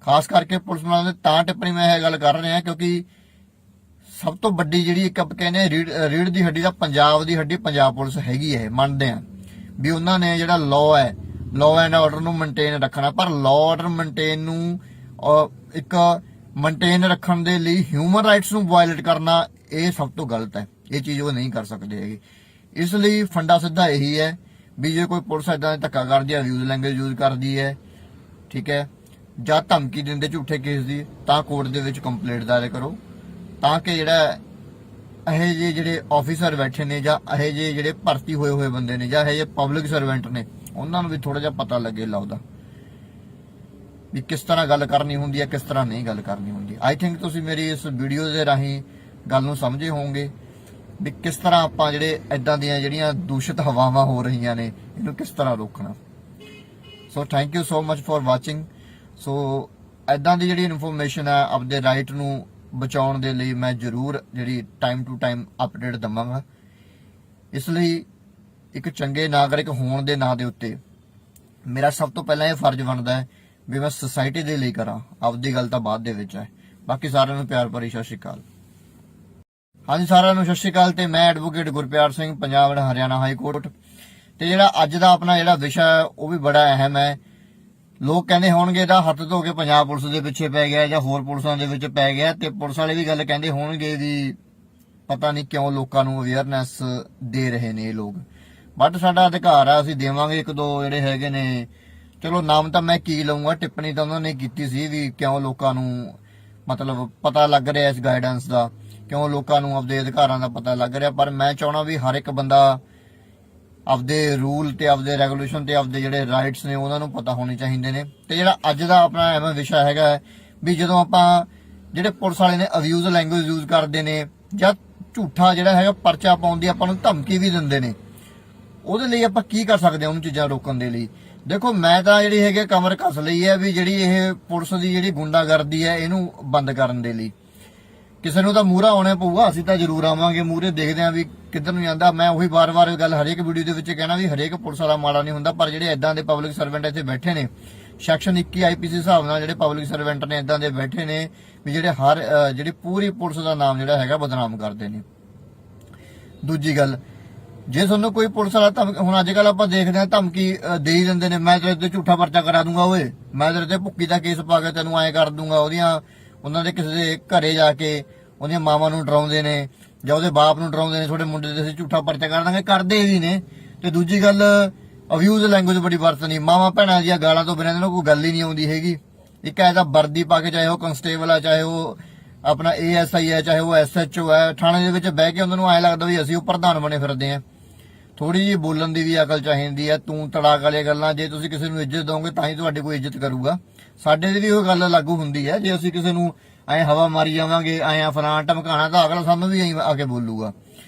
ਖਾਸ ਕਰਕੇ ਪੁਲਿਸ ਮੁਲਾਜ਼ਮ ਤਾਂ ਟਿੱਪਣੀ ਮੈਂ ਇਹ ਗੱਲ ਕਰ ਰਿਹਾ ਕਿਉਂਕਿ ਸਭ ਤੋਂ ਵੱਡੀ ਜਿਹੜੀ ਇੱਕ ਆਪਾਂ ਕਹਿੰਦੇ ਰੀੜ ਦੀ ਹੱਡੀ ਦਾ ਪੰਜਾਬ ਦੀ ਹੱਡੀ ਪੰਜਾਬ ਪੁਲਿਸ ਹੈਗੀ ਹੈ। ਮੰਨਦੇ ਆ ਵੀ ਉਹਨਾਂ ਨੇ ਜਿਹੜਾ ਲਾਅ ਹੈ, ਲਾਅ ਐਂਡ ਆਰਡਰ ਨੂੰ ਮੇਨਟੇਨ ਰੱਖਣਾ, ਪਰ ਲਾਅ ਆਰਡਰ ਮੇਨਟੇਨ ਨੂੰ ਇੱਕ ਮੇਨਟੇਨ ਰੱਖਣ ਦੇ ਲਈ ਹਿਊਮਨ ਰਾਈਟਸ ਨੂੰ ਵਾਇਲੇਟ ਕਰਨਾ ਇਹ ਸਭ ਤੋਂ ਗਲਤ ਹੈ। ਇਹ ਚੀਜ਼ ਉਹ ਨਹੀਂ ਕਰ ਸਕਦੇ ਹੈਗੇ। ਇਸ ਲਈ ਫੰਡਾ ਸਿੱਧਾ ਇਹੀ ਹੈ ਵੀ ਜੇ ਕੋਈ ਪੁਲਿਸ ਇਦਾਂ ਦਾ ਧੱਕਾ ਕਰਦੀ ਹੈ, ਅਬਿਊਜ਼ ਲੈਂਗੁਏਜ ਯੂਜ਼ ਕਰਦੀ ਹੈ, ਠੀਕ ਹੈ, ਜਾਂ ਧਮਕੀ ਦਿੰਦੇ ਝੂਠੇ ਕੇਸ ਦੀ, ਤਾਂ ਕੋਰਟ ਦੇ ਵਿੱਚ ਕੰਪਲੇਂਟ ਦਾਇਰ ਕਰੋ, ਤਾਂ ਕਿ ਜਿਹੜਾ ਇਹ ਜਿਹੇ ਜਿਹੜੇ ਆਫੀਸਰ ਬੈਠੇ ਨੇ ਜਾਂ ਇਹ ਜਿਹੇ ਜਿਹੜੇ ਭਰਤੀ ਹੋਏ ਬੰਦੇ ਨੇ ਜਾਂ ਇਹ ਜਿਹੇ ਪਬਲਿਕ ਸਰਵੈਂਟ ਨੇ ਉਹਨਾਂ ਨੂੰ ਵੀ ਥੋੜਾ ਜਿਹਾ ਪਤਾ ਲੱਗੇ ਲਾਉਦਾ ਵੀ ਕਿਸ ਤਰ੍ਹਾਂ ਗੱਲ ਕਰਨੀ ਹੁੰਦੀ ਹੈ, ਕਿਸ ਤਰ੍ਹਾਂ ਨਹੀਂ ਗੱਲ ਕਰਨੀ ਹੁੰਦੀ। ਆਈ ਥਿੰਕ ਤੁਸੀਂ ਮੇਰੀ ਇਸ ਵੀਡੀਓ ਦੇ ਰਾਹੀਂ ਗੱਲ ਨੂੰ ਸਮਝੇ ਹੋਵੋਗੇ ਵੀ ਕਿਸ ਤਰ੍ਹਾਂ ਆਪਾਂ ਜਿਹੜੇ ਇਦਾਂ ਦੀਆਂ ਜਿਹੜੀਆਂ ਦੂਸ਼ਿਤ ਹਵਾਵਾਂ ਹੋ ਰਹੀਆਂ ਨੇ ਇਹਨੂੰ ਕਿਸ ਤਰ੍ਹਾਂ ਰੋਕਣਾ। So thank you so much for watching. So ਇਦਾਂ ਦੀ ਜਿਹੜੀ ਇਨਫੋਰਮੇਸ਼ਨ ਹੈ ਆਪਦੇ ਰਾਈਟ ਨੂੰ ਬਚਾਉਣ ਦੇ ਲਈ ਮੈਂ ਜ਼ਰੂਰ ਜਿਹੜੀ ਟਾਈਮ ਟੂ ਟਾਈਮ ਅਪਡੇਟ ਦਵਾਂਗਾ। ਇਸ ਲਈ ਇੱਕ ਚੰਗੇ ਨਾਗਰਿਕ ਹੋਣ ਦੇ ਨਾਂ ਦੇ ਉੱਤੇ ਮੇਰਾ ਸਭ ਤੋਂ ਪਹਿਲਾਂ ਇਹ ਫਰਜ਼ ਬਣਦਾ ਹੈ ਵੀ ਮੈਂ ਸੁਸਾਇਟੀ ਦੇ ਲਈ ਕਰਾਂ, ਆਪਦੀ ਗੱਲ ਤਾਂ ਬਾਅਦ ਦੇ ਵਿੱਚ ਹੈ। ਬਾਕੀ ਸਾਰਿਆਂ ਨੂੰ ਪਿਆਰ ਭਰੀ ਸਤਿ ਸ਼੍ਰੀ ਅਕਾਲ। ਹਾਂਜੀ ਸਾਰਿਆਂ ਨੂੰ ਸਤਿ ਸ਼੍ਰੀ ਅਕਾਲ। ਤੇ ਮੈਂ advocate Gurpyar Singh, Punjab and Haryana high court. ਤੇ ਜਿਹੜਾ ਅੱਜ ਦਾ ਆਪਣਾ ਜਿਹੜਾ ਵਿਸ਼ਾ ਹੈ ਉਹ ਵੀ ਬੜਾ ਅਹਿਮ ਹੈ। ਲੋਕ ਕਹਿੰਦੇ ਹੋਣਗੇ ਇਹਦਾ ਹੱਥ ਧੋ ਕੇ ਪੰਜਾਬ ਪੁਲਿਸ ਦੇ ਪਿੱਛੇ ਪੈ ਗਿਆ ਜਾਂ ਹੋਰ ਪੁਲਿਸਾਂ ਦੇ ਵਿੱਚ ਪੈ ਗਿਆ, ਤੇ ਪੁਲਿਸ ਵਾਲੇ ਵੀ ਗੱਲ ਕਹਿੰਦੇ ਹੋਣਗੇ ਵੀ ਪਤਾ ਨਹੀਂ ਕਿਉਂ ਲੋਕਾਂ ਨੂੰ ਅਵੇਅਰਨੈਸ ਦੇ ਰਹੇ ਨੇ ਇਹ ਲੋਕ, ਬਟ ਸਾਡਾ ਅਧਿਕਾਰ ਆ, ਅਸੀਂ ਦੇਵਾਂਗੇ। ਇੱਕ ਦੋ ਜਿਹੜੇ ਹੈਗੇ ਨੇ, ਚਲੋ ਨਾਮ ਤਾਂ ਮੈਂ ਕੀ ਲਊਂਗਾ, ਟਿੱਪਣੀ ਤਾਂ ਉਹਨਾਂ ਨੇ ਕੀਤੀ ਸੀ ਵੀ ਕਿਉਂ ਲੋਕਾਂ ਨੂੰ ਮਤਲਬ ਪਤਾ ਲੱਗ ਰਿਹਾ ਇਸ ਗਾਈਡੈਂਸ ਦਾ, ਕਿਉਂ ਲੋਕਾਂ ਨੂੰ ਆਪਦੇ ਅਧਿਕਾਰਾਂ ਦਾ ਪਤਾ ਲੱਗ ਰਿਹਾ। ਪਰ ਮੈਂ ਚਾਹਣਾ ਵੀ ਹਰ ਇੱਕ ਬੰਦਾ ਆਪਦੇ ਰੂਲ ਤੇ ਆਪਦੇ ਰੈਗੂਲੇਸ਼ਨ ਤੇ ਆਪਦੇ ਜਿਹੜੇ ਰਾਈਟਸ ਨੇ ਉਹਨਾਂ ਨੂੰ ਪਤਾ ਹੋਣੇ ਚਾਹੀਦੇ ਨੇ। ਤੇ ਜਿਹੜਾ ਅੱਜ ਦਾ ਆਪਣਾ ਐਵੇਂ ਵਿਸ਼ਾ ਹੈਗਾ ਵੀ ਜਦੋਂ ਆਪਾਂ ਜਿਹੜੇ ਪੁਲਿਸ ਵਾਲੇ ਨੇ ਅਬਿਊਜ਼ ਲੈਂਗੁਏਜ ਯੂਜ਼ ਕਰਦੇ ਨੇ ਜਾਂ ਝੂਠਾ ਜਿਹੜਾ ਹੈਗਾ ਪਰਚਾ ਪਾਉਣ ਦੀ ਆਪਾਂ ਨੂੰ ਧਮਕੀ ਵੀ ਦਿੰਦੇ ਨੇ, ਉਹਦੇ ਲਈ ਆਪਾਂ ਕੀ ਕਰ ਸਕਦੇ ਹਾਂ ਉਹਨੂੰ ਚੀਜ਼ਾਂ ਰੋਕਣ ਦੇ ਲਈ। ਦੇਖੋ ਮੈਂ ਤਾਂ ਜਿਹੜੀ ਹੈਗੀ ਕਮਰ ਕੱਸ ਲਈ ਹੈ ਵੀ ਜਿਹੜੀ ਇਹ ਪੁਲਿਸ ਦੀ ਜਿਹੜੀ ਗੁੰਡਾਗਰਦੀ ਹੈ ਇਹਨੂੰ ਬੰਦ ਕਰਨ ਦੇ ਲਈ। ਕਿਸੇ ਨੂੰ ਤਾਂ ਮੂਹਰਾ ਆਉਣਾ ਪਊਗਾ, ਅਸੀਂ ਤਾਂ ਜ਼ਰੂਰ ਆਵਾਂਗੇ ਮੂਹਰੇ, ਦੇਖਦੇ ਆਂ ਵੀ ਕਿੱਧਰ ਨੂੰ ਜਾਂਦਾ। ਮੈਂ ਉਹੀ ਵਾਰ-ਵਾਰ ਗੱਲ ਹਰੇਕ ਵੀਡੀਓ ਦੇ ਵਿੱਚ ਕਹਿਣਾ ਵੀ ਹਰੇਕ ਪੁਲਿਸ ਵਾਲਾ ਮਾੜਾ ਨਹੀਂ ਹੁੰਦਾ, ਪਰ ਜਿਹੜੇ ਇਦਾਂ ਦੇ ਪਬਲਿਕ ਸਰਵੈਂਟ ਇੱਥੇ ਬੈਠੇ ਨੇ ਸੈਕਸ਼ਨ 21 ਆਈਪੀਸੀ ਹਿਸਾਬ ਨਾਲ ਜਿਹੜੇ ਪਬਲਿਕ ਸਰਵੈਂਟ ਨੇ ਇਦਾਂ ਦੇ ਬੈਠੇ ਨੇ ਵੀ ਜਿਹੜੇ ਜਿਹੜੀ ਪੂਰੀ ਪੁਲਿਸ ਦਾ ਨਾਮ ਜਿਹੜਾ ਹੈਗਾ ਬਦਨਾਮ ਕਰਦੇ ਨੇ। ਦੂਜੀ ਗੱਲ, ਜੇ ਤੁਹਾਨੂੰ ਕੋਈ ਪੁਲਿਸ ਵਾਲਾ ਹੁਣ ਅੱਜ ਕੱਲ ਆਪਾਂ ਦੇਖਦੇ ਹਾਂ ਧਮਕੀ ਦੇ ਹੀ ਦਿੰਦੇ ਨੇ, ਮੈਂ ਤੇਰੇ ਤੇ ਝੂਠਾ ਪਰਚਾ ਕਰਾ ਦੂੰਗਾ, ਓਏ ਮੈਂ ਤੇਰੇ ਤੇ ਭੁੱਕੀ ਦਾ ਕੇਸ ਪਾ ਕੇ ਤੈਨੂੰ ਐਂ ਕਰ ਦੂੰਗਾ। ਉਹਨਾਂ ਦੇ ਕਿਸੇ ਦੇ ਘਰੇ ਜਾ ਕੇ ਉਹਦੀਆਂ ਮਾਵਾਂ ਨੂੰ ਡਰਾਉਂਦੇ ਨੇ ਜਾਂ ਉਹਦੇ ਬਾਪ ਨੂੰ ਡਰਾਉਂਦੇ ਨੇ, ਤੁਹਾਡੇ ਮੁੰਡੇ ਤੇ ਅਸੀਂ ਝੂਠਾ ਪਰਚਾ ਕਰ ਦਾਂਗੇ, ਕਰਦੇ ਵੀ ਨੇ। ਤੇ ਦੂਜੀ ਗੱਲ, ਅਬਿਊਜ਼ ਲੈਂਗੁਏਜ ਬੜੀ ਵਰਤਣੀ, ਮਾਵਾਂ ਭੈਣਾਂ ਦੀਆਂ ਗਾਲਾਂ ਤੋਂ ਬਿਨਾਂ ਇਹਨਾਂ ਨੂੰ ਕੋਈ ਗੱਲ ਹੀ ਨਹੀਂ ਆਉਂਦੀ ਹੈਗੀ। ਇੱਕ ਐਸਾ ਵਰਦੀ ਪਾ ਕੇ, ਚਾਹੇ ਉਹ ਕਨਸਟੇਬਲ ਆ, ਚਾਹੇ ਉਹ ਆਪਣਾ ASI ਹੈ, ਚਾਹੇ ਉਹ SHO ਹੈ, ਥਾਣੇ ਦੇ ਵਿੱਚ ਬਹਿ ਕੇ ਉਹਨਾਂ ਨੂੰ ਐਂ ਲੱਗਦਾ ਵੀ ਅਸੀਂ ਉਹ ਪ੍ਰਧਾਨ ਬਣੇ ਫਿਰਦੇ ਆਂ। ਥੋੜੀ ਜਿਹੀ ਬੋਲਣ ਦੀ ਵੀ ਅਕਲ ਚਾਹੀਦੀ ਹੈ। ਤੂੰ ਤੜਾਕ ਵਾਲੀਆਂ ਗੱਲਾਂ, ਜੇ ਤੁਸੀਂ ਕਿਸੇ ਨੂੰ ਇੱਜ਼ਤ ਦੋਗੇ ਤਾਂ ਹੀ ਤੁਹਾਡੀ ਕੋਈ ਇੱਜ਼ਤ ਕਰੂਗਾ। ਸਾਡੇ ਦੀ ਵੀ ਉਹ ਗੱਲ ਲਾਗੂ ਹੁੰਦੀ ਹੈ, ਜੇ ਅਸੀਂ ਕਿਸੇ ਨੂੰ ਐਂ ਹਵਾ ਮਾਰੀ ਜਾਵਾਂਗੇ, ਐਂ ਫਲਾਣ ਧਮਕਾਣਾ, ਤਾਂ ਅਗਲਾ ਸਾਨੂੰ ਵੀ ਐਂ ਆ ਕੇ ਬੋਲੂਗਾ।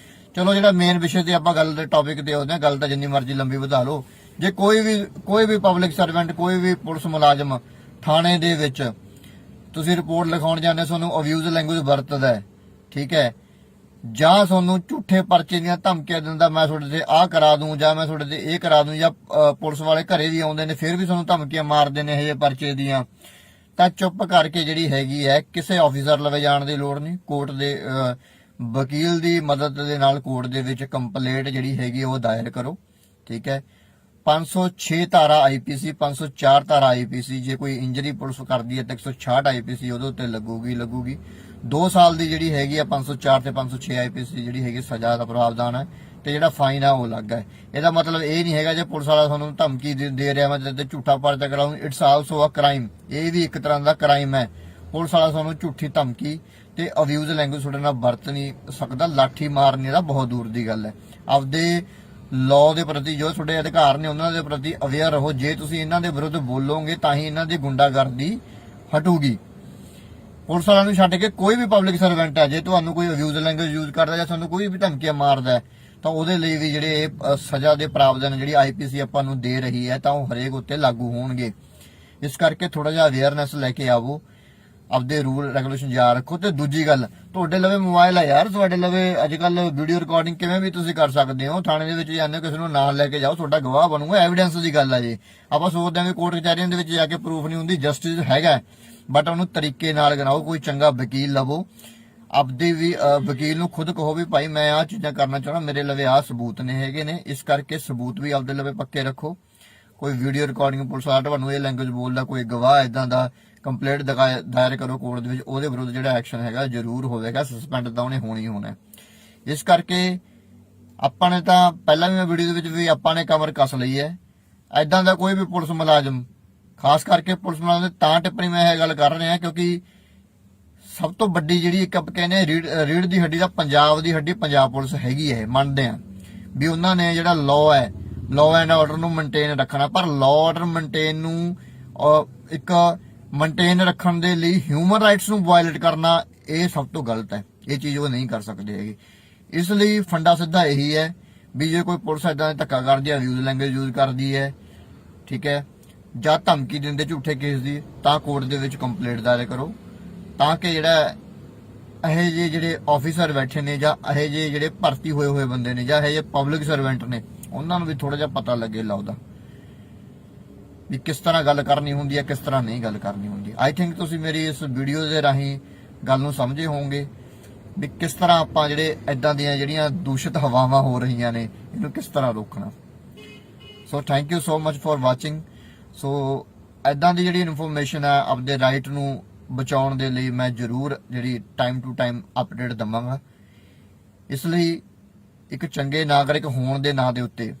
ਚਲੋ ਜਿਹੜਾ ਮੇਨ ਵਿਸ਼ੇ ਤੇ ਆਪਾਂ ਗੱਲ ਦੇ ਟੌਪਿਕ ਤੇ ਆਉਂਦੇ ਹਾਂ, ਗੱਲ ਤਾਂ ਜਿੰਨੀ ਮਰਜ਼ੀ ਲੰਬੀ ਵਧਾ ਲਓ। ਜੇ ਕੋਈ ਵੀ ਪਬਲਿਕ ਸਰਵੈਂਟ, ਕੋਈ ਵੀ ਪੁਲਿਸ ਮੁਲਾਜ਼ਮ ਥਾਣੇ ਦੇ ਵਿੱਚ ਤੁਸੀਂ ਰਿਪੋਰਟ ਲਿਖਾਉਣ ਜਾਂਦੇ, ਤੁਹਾਨੂੰ ਅਬਿਊਜ਼ ਲੈਂਗੁਏਜ ਵਰਤਦਾ ਹੈ, ਠੀਕ ਹੈ, ਜਾਂ ਤੁਹਾਨੂੰ ਝੂਠੇ ਪਰਚੇ ਦੀਆਂ ਧਮਕੀਆਂ ਦਿੰਦਾ, ਮੈਂ ਤੁਹਾਡੇ ਤੇ ਆਹ ਕਰਾ ਦੂੰ ਜਾਂ ਮੈਂ ਤੁਹਾਡੇ ਤੇ ਇਹ ਕਰਾ ਦੂੰ, ਜਾਂ ਪੁਲਿਸ ਵਾਲੇ ਘਰੇ ਵੀ ਆਉਂਦੇ ਨੇ ਫਿਰ ਵੀ ਤੁਹਾਨੂੰ ਧਮਕੀਆਂ ਮਾਰਦੇ ਨੇ ਇਹ ਜਿਹੇ ਪਰਚੇ ਦੀਆਂ, ਤਾਂ ਚੁੱਪ ਕਰਕੇ ਜਿਹੜੀ ਹੈਗੀ ਹੈ, ਕਿਸੇ ਆਫੀਸਰ ਲਵੇ ਜਾਣ ਦੀ ਲੋੜ ਨਹੀਂ। ਕੋਰਟ ਦੇ ਵਕੀਲ ਦੀ ਮਦਦ ਦੇ ਨਾਲ ਕੋਰਟ ਦੇ ਵਿੱਚ ਕੰਪਲੇਂਟ ਜਿਹੜੀ ਹੈਗੀ ਉਹ ਦਾਇਰ ਕਰੋ, ਠੀਕ ਹੈ। 506 ਧਾਰਾ IPC, 504 ਧਾਰਾ IPC, ਜੇ ਕੋਈ ਇੰਜਰੀ ਪੁਲਿਸ ਕਰਦੀ ਹੈ ਤਾਂ 166 IPC ਉਹਦੇ ਉੱਤੇ ਲੱਗੂਗੀ। 2 ਸਾਲ ਦੀ ਜਿਹੜੀ ਹੈਗੀ ਆ 504 ਤੇ 506 IPC ਜਿਹੜੀ ਹੈਗੀ ਸਜ਼ਾ ਦਾ ਪ੍ਰਾਵਧਾਨ ਹੈ, ਤੇ ਜਿਹੜਾ ਫਾਈਨ ਆ ਉਹ ਲੱਗ ਹੈ। ਇਹਦਾ ਮਤਲਬ ਇਹ ਨਹੀਂ ਹੈਗਾ ਜੇ ਪੁਲਿਸ ਵਾਲਾ ਤੁਹਾਨੂੰ ਧਮਕੀ ਦੇ ਰਿਹਾ ਮੈਂ ਤੇ ਝੂਠਾ ਪਰਚਾ ਕਰਾਉਂ, ਇਟਸ ਆਲਸੋ ਅ ਕ੍ਰਾਈਮ। ਇਹ ਵੀ ਇੱਕ ਤਰ੍ਹਾਂ ਦਾ ਕ੍ਰਾਈਮ ਹੈ। ਪੁਲਿਸ ਵਾਲਾ ਤੁਹਾਨੂੰ ਝੂਠੀ ਧਮਕੀ ਤੇ ਅਬਿਊਜ਼ ਲੈਂਗੁਏਜ ਤੁਹਾਡੇ ਨਾਲ ਵਰਤ ਨਹੀਂ ਸਕਦਾ, ਲਾਠੀ ਮਾਰਨੀ ਦਾ ਬਹੁਤ ਦੂਰ ਦੀ ਗੱਲ ਹੈ। ਆਪਦੇ ਲਾਅ ਦੇ ਪ੍ਰਤੀ, ਜੋ ਤੁਹਾਡੇ ਅਧਿਕਾਰ ਨੇ ਉਹਨਾਂ ਦੇ ਪ੍ਰਤੀ ਅਵੇਅਰ ਰਹੋ। ਜੇ ਤੁਸੀਂ ਇਹਨਾਂ ਦੇ ਵਿਰੁੱਧ ਬੋਲੋਗੇ ਤਾਂ ਹੀ ਇਹਨਾਂ ਦੀ ਗੁੰਡਾਗਰਦੀ ਹਟੂਗੀ। ਪੁਲਿਸ ਵਾਲਿਆਂ ਨੂੰ ਛੱਡ ਕੇ ਕੋਈ ਵੀ ਪਬਲਿਕ ਸਰਵੈਂਟ ਹੈ, ਜੇ ਤੁਹਾਨੂੰ ਕੋਈ ਅਬਿਊਜ਼ ਲੈਂਗੁਏਜ ਯੂਜ਼ ਕਰਦਾ ਜਾਂ ਤੁਹਾਨੂੰ ਕੋਈ ਵੀ ਧਮਕੀਆਂ ਮਾਰਦਾ ਤਾਂ ਉਹਦੇ ਲਈ ਵੀ ਜਿਹੜੇ ਸਜ਼ਾ ਦੇ ਪ੍ਰਾਵਧਾਨ ਜਿਹੜੀ IPC ਆਪਾਂ ਨੂੰ ਦੇ ਰਹੀ ਹੈ ਤਾਂ ਉਹ ਹਰੇਕ ਉੱਤੇ ਲਾਗੂ ਹੋਣਗੇ। ਇਸ ਕਰਕੇ ਥੋੜਾ ਜਿਹਾ ਅਵੇਅਰਨੈਸ ਲੈ ਕੇ ਆਵੋ, ਆਪਦੇ ਰੂਲ ਰੈਗੂਲੇਸ਼ਨ ਯਾਦ ਰੱਖੋ। ਤੇ ਦੂਜੀ ਗੱਲ, ਤੁਹਾਡੇ ਲਵੇ ਮੋਬਾਈਲ ਹੈ ਯਾਰ, ਤੁਹਾਡੇ ਲਵੇ ਅੱਜ ਕੱਲ ਵੀਡੀਓ ਰਿਕਾਰਡਿੰਗ ਕਿਵੇਂ ਵੀ ਤੁਸੀਂ ਕਰ ਸਕਦੇ ਹੋ। ਥਾਣੇ ਦੇ ਵਿੱਚ ਜਾਂਦੇ ਹੋ, ਕਿਸੇ ਨੂੰ ਨਾਲ ਲੈ ਕੇ ਜਾਓ, ਤੁਹਾਡਾ ਗਵਾਹ ਬਣੂਗਾ, ਐਵੀਡੈਂਸ ਦੀ ਗੱਲ ਹੈ। ਜੀ ਆਪਾਂ ਸੋਚਦੇ ਹਾਂ ਵੀ ਕੋਰਟ ਕਚਹਿਰੀਆਂ ਦੇ ਵਿੱਚ ਜਾ ਕੇ ਪ੍ਰੂਫ ਨਹੀਂ ਹੁੰਦੀ, ਜਸਟਿਸ ਹੈਗਾ, ਬਟ ਉਹਨੂੰ ਤਰੀਕੇ ਨਾਲ ਕਰਾਓ। ਕੋਈ ਚੰਗਾ ਵਕੀਲ ਲਵੋ, ਆਪਦੇ ਵੀ ਵਕੀਲ ਨੂੰ ਖੁਦ ਕਹੋ ਵੀ ਭਾਈ ਮੈਂ ਆਹ ਚੀਜ਼ਾਂ ਕਰਨਾ ਚਾਹੁੰਦਾ, ਮੇਰੇ ਲਵੇ ਆਹ ਸਬੂਤ ਨੇ ਹੈਗੇ ਨੇ, ਇਸ ਕਰਕੇ ਸਬੂਤ ਵੀ ਆਪਦੇ ਲਵੇ ਪੱਕੇ ਰੱਖੋ। ਕੋਈ ਵੀਡੀਓ ਰਿਕਾਰਡਿੰਗ ਪੁਲਿਸ ਵਾਲਾ ਤੁਹਾਨੂੰ ਇਹ ਲੈਂਗੁਏਜ ਬੋਲਦਾ, ਕੋਈ ਗਵਾਹ ਇਦਾਂ ਦਾ, ਕੰਪਲੇਂਟ ਦਾਇਰ ਕਰੋ ਕੋਰਟ ਦੇ ਵਿੱਚ, ਉਹਦੇ ਵਿਰੁੱਧ ਜਿਹੜਾ ਐਕਸ਼ਨ ਹੈਗਾ ਜ਼ਰੂਰ ਹੋਵੇਗਾ, ਸਸਪੈਂਡ ਤਾਂ ਉਹਨੇ ਹੋਣੀ ਹੋਣਾ। ਇਸ ਕਰਕੇ ਆਪਾਂ ਨੇ ਤਾਂ ਪਹਿਲਾਂ ਵੀ ਮੈਂ ਵੀਡੀਓ ਦੇ ਵਿੱਚ ਵੀ ਆਪਾਂ ਨੇ ਕਮਰ ਕੱਸ ਲਈ ਹੈ। ਇਦਾਂ ਦਾ ਕੋਈ ਵੀ ਪੁਲਿਸ ਮੁਲਾਜ਼ਮ, ਖਾਸ ਕਰਕੇ ਪੁਲਿਸ ਮੁਲਾਜ਼ਮ ਦੇ ਤਾਂ ਟਿੱਪਣੀ ਮੈਂ ਇਹ ਗੱਲ ਕਰ ਰਿਹਾ ਕਿਉਂਕਿ ਸਭ ਤੋਂ ਵੱਡੀ ਜਿਹੜੀ ਇੱਕ ਆਪਾਂ ਕਹਿੰਦੇ ਰੀੜ ਦੀ ਹੱਡੀ ਦਾ ਪੰਜਾਬ ਦੀ ਹੱਡੀ ਪੰਜਾਬ ਪੁਲਿਸ ਹੈਗੀ ਹੈ। ਮੰਨਦੇ ਆ ਵੀ ਉਹਨਾਂ ਨੇ ਜਿਹੜਾ ਲਾਅ ਹੈ, ਲਾਅ ਐਂਡ ਆਰਡਰ ਨੂੰ ਮੇਨਟੇਨ ਰੱਖਣਾ, ਪਰ ਲਾਅ ਆਰਡਰ ਮੇਨਟੇਨ ਨੂੰ ਇੱਕ ਮੇਨਟੇਨ ਰੱਖਣ ਦੇ ਲਈ ਹਿਊਮਨ ਰਾਈਟਸ ਨੂੰ ਵਾਇਲੇਟ ਕਰਨਾ ਇਹ ਸਭ ਤੋਂ ਗਲਤ ਹੈ। ਇਹ ਚੀਜ਼ ਉਹ ਨਹੀਂ ਕਰ ਸਕਦੇ ਹੈਗੇ। ਇਸ ਲਈ ਫੰਡਾ ਸਿੱਧਾ ਇਹੀ ਹੈ ਵੀ ਜੇ ਕੋਈ ਪੁਲਿਸ ਇਦਾਂ ਧੱਕਾ ਕਰਦੀ ਹੈ, ਅਬਿਊਜ਼ ਲੈਂਗੁਏਜ ਯੂਜ਼ ਕਰਦੀ ਹੈ, ਠੀਕ ਹੈ, ਜਾਂ ਧਮਕੀ ਦਿੰਦੇ ਝੂਠੇ ਕੇਸ ਦੀ, ਤਾਂ ਕੋਰਟ ਦੇ ਵਿੱਚ ਕੰਪਲੇਂਟ ਦਾਇਰ ਕਰੋ, ਤਾਂ ਕਿ ਜਿਹੜਾ ਇਹ ਜਿਹੇ ਜਿਹੜੇ ਆਫੀਸਰ ਬੈਠੇ ਨੇ ਜਾਂ ਇਹ ਜਿਹੇ ਜਿਹੜੇ ਭਰਤੀ ਹੋਏ ਬੰਦੇ ਨੇ ਜਾਂ ਇਹ ਜਿਹੇ ਪਬਲਿਕ ਸਰਵੈਂਟ ਨੇ ਉਹਨਾਂ ਨੂੰ ਵੀ ਥੋੜਾ ਜਿਹਾ ਪਤਾ ਲੱਗੇ ਲਾਉਦਾ ਵੀ ਕਿਸ ਤਰ੍ਹਾਂ ਗੱਲ ਕਰਨੀ ਹੁੰਦੀ ਹੈ, ਕਿਸ ਤਰ੍ਹਾਂ ਨਹੀਂ ਗੱਲ ਕਰਨੀ ਹੁੰਦੀ। ਆਈ ਥਿੰਕ ਤੁਸੀਂ ਮੇਰੀ ਇਸ ਵੀਡੀਓ ਦੇ ਰਾਹੀਂ ਗੱਲ ਨੂੰ ਸਮਝੇ ਹੋਵੋਗੇ ਵੀ ਕਿਸ ਤਰ੍ਹਾਂ ਆਪਾਂ ਜਿਹੜੇ ਇਦਾਂ ਦੀਆਂ ਜਿਹੜੀਆਂ ਦੂਸ਼ਿਤ ਹਵਾਵਾਂ ਹੋ ਰਹੀਆਂ ਨੇ ਇਹਨੂੰ ਕਿਸ ਤਰ੍ਹਾਂ ਰੋਕਣਾ। So thank you so much for watching. So ਇਦਾਂ ਦੀ ਜਿਹੜੀ ਇਨਫੋਰਮੇਸ਼ਨ ਹੈ ਆਪਦੇ ਰਾਈਟ ਨੂੰ ਬਚਾਉਣ ਦੇ ਲਈ ਮੈਂ ਜ਼ਰੂਰ ਜਿਹੜੀ ਟਾਈਮ ਟੂ ਟਾਈਮ ਅਪਡੇਟ ਦਵਾਂਗਾ। ਇਸ ਲਈ ਇੱਕ ਚੰਗੇ ਨਾਗਰਿਕ ਹੋਣ ਦੇ ਨਾਂ ਦੇ ਉੱਤੇ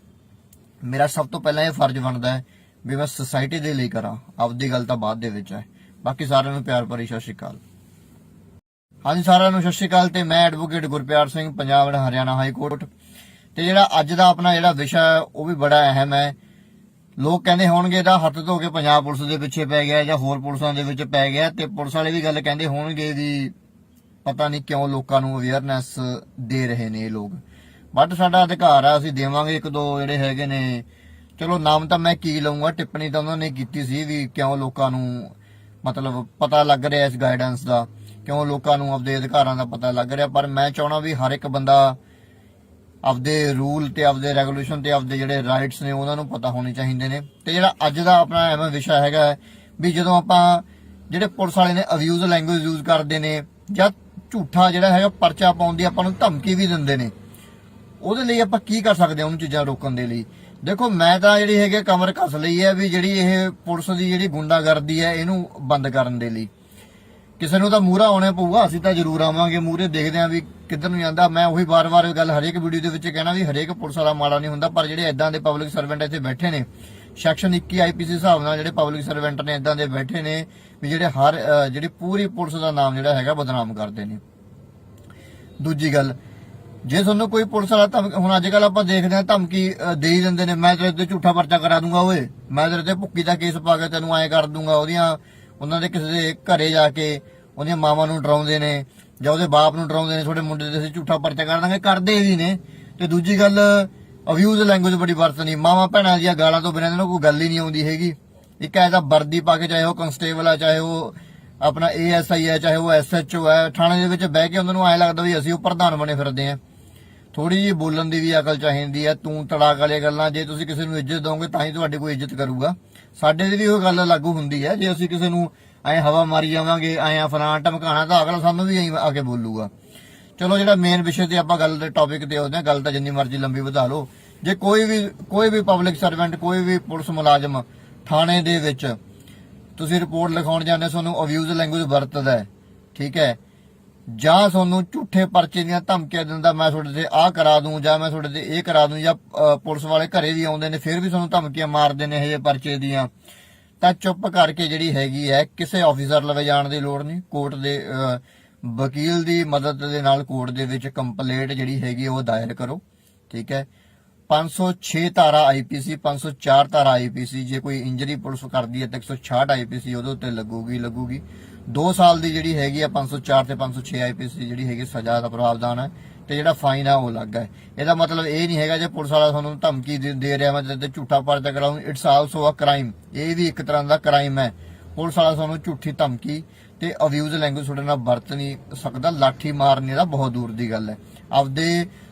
ਮੇਰਾ ਸਭ ਤੋਂ ਪਹਿਲਾਂ ਇਹ ਫਰਜ਼ ਬਣਦਾ ਹੈ ਵੀ ਮੈਂ ਸੋਸਾਇਟੀ ਦੇ ਲਈ ਕਰਾਂ, ਆਪਦੀ ਗੱਲ ਤਾਂ ਬਾਅਦ ਦੇ ਵਿੱਚ ਹੈ। ਬਾਕੀ ਸਾਰਿਆਂ ਨੂੰ ਪਿਆਰ ਭਰੀ ਸਤਿ ਸ਼੍ਰੀ ਅਕਾਲ। ਹਾਂਜੀ ਸਾਰਿਆਂ ਨੂੰ ਸਤਿ ਸ਼੍ਰੀ ਅਕਾਲ। ਤੇ ਮੈਂ advocate Gurpyar Singh, Punjab and Haryana high court. ਤੇ ਜਿਹੜਾ ਅੱਜ ਦਾ ਆਪਣਾ ਜਿਹੜਾ ਵਿਸ਼ਾ ਉਹ ਵੀ ਬੜਾ ਅਹਿਮ ਹੈ। ਲੋਕ ਕਹਿੰਦੇ ਹੋਣਗੇ ਇਹਦਾ ਹੱਥ ਧੋ ਕੇ ਪੰਜਾਬ ਪੁਲਿਸ ਦੇ ਪਿੱਛੇ ਪੈ ਗਿਆ ਜਾਂ ਹੋਰ ਪੁਲਿਸਾਂ ਦੇ ਵਿੱਚ ਪੈ ਗਿਆ, ਤੇ ਪੁਲਿਸ ਵਾਲੇ ਵੀ ਗੱਲ ਕਹਿੰਦੇ ਹੋਣਗੇ ਵੀ ਪਤਾ ਨਹੀਂ ਕਿਉਂ ਲੋਕਾਂ ਨੂੰ ਅਵੇਅਰਨੈਸ ਦੇ ਰਹੇ ਨੇ ਇਹ ਲੋਕ, ਬਟ ਸਾਡਾ ਅਧਿਕਾਰ ਆ, ਅਸੀਂ ਦੇਵਾਂਗੇ। ਇੱਕ ਦੋ ਜਿਹੜੇ ਹੈਗੇ ਨੇ, ਚਲੋ ਨਾਮ ਤਾਂ ਮੈਂ ਕੀ ਲਊਂਗਾ, ਟਿੱਪਣੀ ਤਾਂ ਉਹਨਾਂ ਨੇ ਕੀਤੀ ਸੀ ਵੀ ਕਿਉਂ ਲੋਕਾਂ ਨੂੰ ਮਤਲਬ ਪਤਾ ਲੱਗ ਰਿਹਾ ਇਸ ਗਾਈਡੈਂਸ ਦਾ, ਕਿਉਂ ਲੋਕਾਂ ਨੂੰ ਆਪਦੇ ਅਧਿਕਾਰਾਂ ਦਾ ਪਤਾ ਲੱਗ ਰਿਹਾ। ਪਰ ਮੈਂ ਚਾਹਣਾ ਵੀ ਹਰ ਇੱਕ ਬੰਦਾ ਆਪਦੇ ਰੂਲ ਤੇ ਆਪਦੇ ਰੈਗੂਲੇਸ਼ਨ ਤੇ ਆਪਦੇ ਜਿਹੜੇ ਰਾਈਟਸ ਨੇ ਉਹਨਾਂ ਨੂੰ ਪਤਾ ਹੋਣੇ ਚਾਹੀਦੇ ਨੇ। ਤੇ ਜਿਹੜਾ ਅੱਜ ਦਾ ਆਪਣਾ ਐਵੇਂ ਵਿਸ਼ਾ ਹੈਗਾ ਵੀ ਜਦੋਂ ਆਪਾਂ ਜਿਹੜੇ ਪੁਲਿਸ ਵਾਲੇ ਨੇ ਅਬਿਊਜ਼ ਲੈਂਗੁਏਜ ਯੂਜ਼ ਕਰਦੇ ਨੇ ਜਾਂ ਝੂਠਾ ਜਿਹੜਾ ਹੈਗਾ ਪਰਚਾ ਪਾਉਣ ਦੀ ਆਪਾਂ ਨੂੰ ਧਮਕੀ ਵੀ ਦਿੰਦੇ ਨੇ, ਉਹਦੇ ਲਈ ਆਪਾਂ ਕੀ ਕਰ ਸਕਦੇ ਹਾਂ ਉਹਨੂੰ ਚੀਜ਼ਾਂ ਰੋਕਣ ਦੇ ਲਈ। ਦੇਖੋ ਮੈਂ ਤਾਂ ਜਿਹੜੀ ਹੈਗੇ ਕਮਰ ਕੱਸ ਲਈ ਹੈ ਵੀ ਜਿਹੜੀ ਇਹ ਪੁਲਿਸ ਦੀ ਜਿਹੜੀ ਗੁੰਡਾਗਰਦੀ ਹੈ ਇਹਨੂੰ ਬੰਦ ਕਰਨ ਦੇ ਲਈ ਕਿਸੇ ਨੂੰ ਤਾਂ ਮੂਹਰਾ ਆਉਣਾ ਪਊਗਾ। ਅਸੀਂ ਤਾਂ ਜ਼ਰੂਰ ਆਵਾਂਗੇ ਮੂਹਰੇ, ਦੇਖਦੇ ਆਂ ਵੀ ਕਿੱਧਰ ਨੂੰ ਜਾਂਦਾ। ਮੈਂ ਉਹੀ ਵਾਰ-ਵਾਰ ਗੱਲ ਹਰੇਕ ਵੀਡੀਓ ਦੇ ਵਿੱਚ ਕਹਿਣਾ ਵੀ ਹਰੇਕ ਪੁਲਿਸ ਵਾਲਾ ਮਾੜਾ ਨਹੀਂ ਹੁੰਦਾ, ਪਰ ਜਿਹੜੇ ਇਦਾਂ ਦੇ ਪਬਲਿਕ ਸਰਵੈਂਟ ਇੱਥੇ ਬੈਠੇ ਨੇ ਸੈਕਸ਼ਨ 21 ਆਈਪੀਸੀ ਹਿਸਾਬ ਨਾਲ ਜਿਹੜੇ ਪਬਲਿਕ ਸਰਵੈਂਟ ਨੇ ਇਦਾਂ ਦੇ ਬੈਠੇ ਨੇ ਵੀ ਜਿਹੜੇ ਹਰ ਜਿਹੜੀ ਪੂਰੀ ਪੁਲਿਸ ਦਾ ਨਾਮ ਜਿਹੜਾ ਹੈਗਾ ਬਦਨਾਮ ਕਰਦੇ ਨੇ। ਦੂਜੀ ਗੱਲ, ਜੇ ਤੁਹਾਨੂੰ ਕੋਈ ਪੁਲਿਸ ਵਾਲਾ ਹੁਣ ਅੱਜ ਕੱਲ ਆਪਾਂ ਦੇਖਦੇ ਹਾਂ ਧਮਕੀ ਦੇ ਹੀ ਦਿੰਦੇ ਨੇ, ਮੈਂ ਤੇਰੇ ਤੇ ਝੂਠਾ ਪਰਚਾ ਕਰਾ ਦੂੰਗਾ, ਓਏ ਮੈਂ ਤੇਰੇ ਤੇ ਭੁੱਕੀ ਦਾ ਕੇਸ ਪਾ ਕੇ ਤੈਨੂੰ ਐਂ ਕਰ ਦੂੰਗਾ। ਉਹਨਾਂ ਦੇ ਕਿਸੇ ਦੇ ਘਰੇ ਜਾ ਕੇ ਉਹਦੀਆਂ ਮਾਵਾਂ ਨੂੰ ਡਰਾਉਂਦੇ ਨੇ ਜਾਂ ਉਹਦੇ ਬਾਪ ਨੂੰ ਡਰਾਉਂਦੇ ਨੇ, ਤੁਹਾਡੇ ਮੁੰਡੇ ਦੇ ਅਸੀਂ ਝੂਠਾ ਪਰਚਾ ਕਰ ਦਾਂਗੇ, ਕਰਦੇ ਵੀ ਨੇ। ਤੇ ਦੂਜੀ ਗੱਲ, ਅਬਿਊਜ਼ ਲੈਂਗੁਏਜ ਬੜੀ ਵਰਤਣੀ, ਮਾਵਾਂ ਭੈਣਾਂ ਦੀਆਂ ਗਾਲਾਂ ਤੋਂ ਬਿਨਾਂ ਇਹਨਾਂ ਨੂੰ ਕੋਈ ਗੱਲ ਹੀ ਨਹੀਂ ਆਉਂਦੀ ਹੈਗੀ। ਇੱਕ ਐਸਾ ਵਰਦੀ ਪਾ ਕੇ, ਚਾਹੇ ਉਹ ਕਨਸਟੇਬਲ ਆ, ਚਾਹੇ ਉਹ ਆਪਣਾ ASI ਹੈ, ਚਾਹੇ ਉਹ SHO ਹੈ, ਥਾਣੇ ਦੇ ਵਿੱਚ ਬਹਿ ਕੇ ਉਹਨਾਂ ਨੂੰ ਐਂ ਲੱਗਦਾ ਵੀ ਅਸੀਂ ਉਹ ਪ੍ਰਧਾਨ ਬਣੇ ਫਿਰਦੇ ਆ। ਥੋੜੀ ਜਿਹੀ ਬੋਲਣ ਦੀ ਵੀ ਅਕਲ ਚਾਹੀਦੀ ਹੈ। ਤੂੰ ਤੜਾਕ ਵਾਲੀਆਂ ਗੱਲਾਂ, ਜੇ ਤੁਸੀਂ ਕਿਸੇ ਨੂੰ ਇੱਜ਼ਤ ਦੋਗੇ ਤਾਂ ਹੀ ਤੁਹਾਡੀ ਕੋਈ ਇੱਜ਼ਤ ਕਰੂਗਾ। ਸਾਡੇ ਦੀ ਵੀ ਉਹ ਗੱਲ ਲਾਗੂ ਹੁੰਦੀ ਹੈ, ਜੇ ਅਸੀਂ ਕਿਸੇ ਨੂੰ ਐ ਹਵਾ ਮਾਰੀ ਜਾਵਾਂਗੇ, ਐ ਫਲਾਂ ਧਮਕਾਣਾ, ਤਾਂ ਅਗਲਾ ਸਾਨੂੰ ਵੀ ਐਂ ਆ ਕੇ ਬੋਲੂਗਾ। ਚਲੋ ਜਿਹੜਾ ਮੇਨ ਵਿਸ਼ੇ ਤੇ ਆਪਾਂ ਗੱਲ ਦੇ ਟੌਪਿਕ ਤੇ ਆਉਂਦੇ ਹਾਂ, ਗੱਲ ਤਾਂ ਜਿੰਨੀ ਮਰਜ਼ੀ ਲੰਬੀ ਵਧਾ ਲਓ। ਜੇ ਕੋਈ ਵੀ ਪਬਲਿਕ ਸਰਵੈਂਟ, ਕੋਈ ਵੀ ਪੁਲਿਸ ਮੁਲਾਜ਼ਮ ਥਾਣੇ ਦੇ ਵਿੱਚ ਤੁਸੀਂ ਰਿਪੋਰਟ ਲਿਖਾਉਣ ਜਾਂਦੇ, ਤੁਹਾਨੂੰ ਅਬਿਊਜ਼ ਲੈਂਗੁਏਜ ਵਰਤਦਾ ਹੈ, ਠੀਕ ਹੈ, ਜਾਂ ਤੁਹਾਨੂੰ ਝੂਠੇ ਪਰਚੇ ਦੀਆਂ ਧਮਕੀਆਂ ਦਿੰਦਾ, ਮੈਂ ਤੁਹਾਡੇ ਤੇ ਆਹ ਕਰਾ ਦੂੰ ਜਾਂ ਮੈਂ ਤੁਹਾਡੇ ਤੇ ਇਹ ਕਰਾ ਦੂੰ, ਜਾਂ ਪੁਲਿਸ ਵਾਲੇ ਘਰੇ ਵੀ ਆਉਂਦੇ ਨੇ ਫਿਰ ਵੀ ਤੁਹਾਨੂੰ ਧਮਕੀਆਂ ਮਾਰਦੇ ਨੇ ਇਹ ਪਰਚੇ ਦੀਆਂ, ਤਾਂ ਚੁੱਪ ਕਰਕੇ ਜਿਹੜੀ ਹੈਗੀ ਹੈ, ਕਿਸੇ ਆਫੀਸਰ ਲਵੇ ਜਾਣ ਦੀ ਲੋੜ ਨਹੀਂ। ਕੋਰਟ ਦੇ ਵਕੀਲ ਦੀ ਮਦਦ ਦੇ ਨਾਲ ਕੋਰਟ ਦੇ ਵਿੱਚ ਕੰਪਲੇਂਟ ਜਿਹੜੀ ਹੈਗੀ ਉਹ ਦਾਇਰ ਕਰੋ, ਠੀਕ ਹੈ। 506 ਧਾਰਾ IPC, 504 ਧਾਰਾ IPC, ਜੇ ਕੋਈ ਇੰਜਰੀ ਪੁਲਿਸ ਕਰਦੀ ਹੈ ਤਾਂ 166 IPC ਉਹਦੇ ਉੱਤੇ ਲੱਗੂਗੀ। 2 ਸਾਲ ਦੀ ਜਿਹੜੀ ਹੈਗੀ ਆ 504 ਤੇ 506 IPC ਜਿਹੜੀ ਹੈਗੀ ਸਜ਼ਾ ਦਾ ਪ੍ਰਾਵਧਾਨ ਹੈ, ਤੇ ਜਿਹੜਾ ਫਾਈਨ ਆ ਉਹ ਲੱਗਾ ਹੈ। ਇਹਦਾ ਮਤਲਬ ਇਹ ਨਹੀਂ ਹੈਗਾ ਜੇ ਪੁਲਿਸ ਵਾਲਾ ਤੁਹਾਨੂੰ ਧਮਕੀ ਦੇ ਰਿਹਾ ਮੈਂ ਤੇ ਝੂਠਾ ਪਰਚਾ ਕਰਾਉਂ, ਇਟਸ ਆਲਸੋ ਅ ਕ੍ਰਾਈਮ, ਇਹ ਵੀ ਇੱਕ ਤਰ੍ਹਾਂ ਦਾ ਕ੍ਰਾਈਮ ਹੈ। ਪੁਲਿਸ ਵਾਲਾ ਤੁਹਾਨੂੰ ਝੂਠੀ ਧਮਕੀ ਤੇ ਅਬਿਊਜ਼ ਲੈਂਗੁਏਜ ਤੁਹਾਡੇ ਨਾਲ ਵਰਤ ਨਹੀਂ ਸਕਦਾ, ਲਾਠੀ ਮਾਰਨੇ ਦਾ ਬਹੁਤ ਦੂਰ ਦੀ ਗੱਲ ਹੈ। ਆਪਦੇ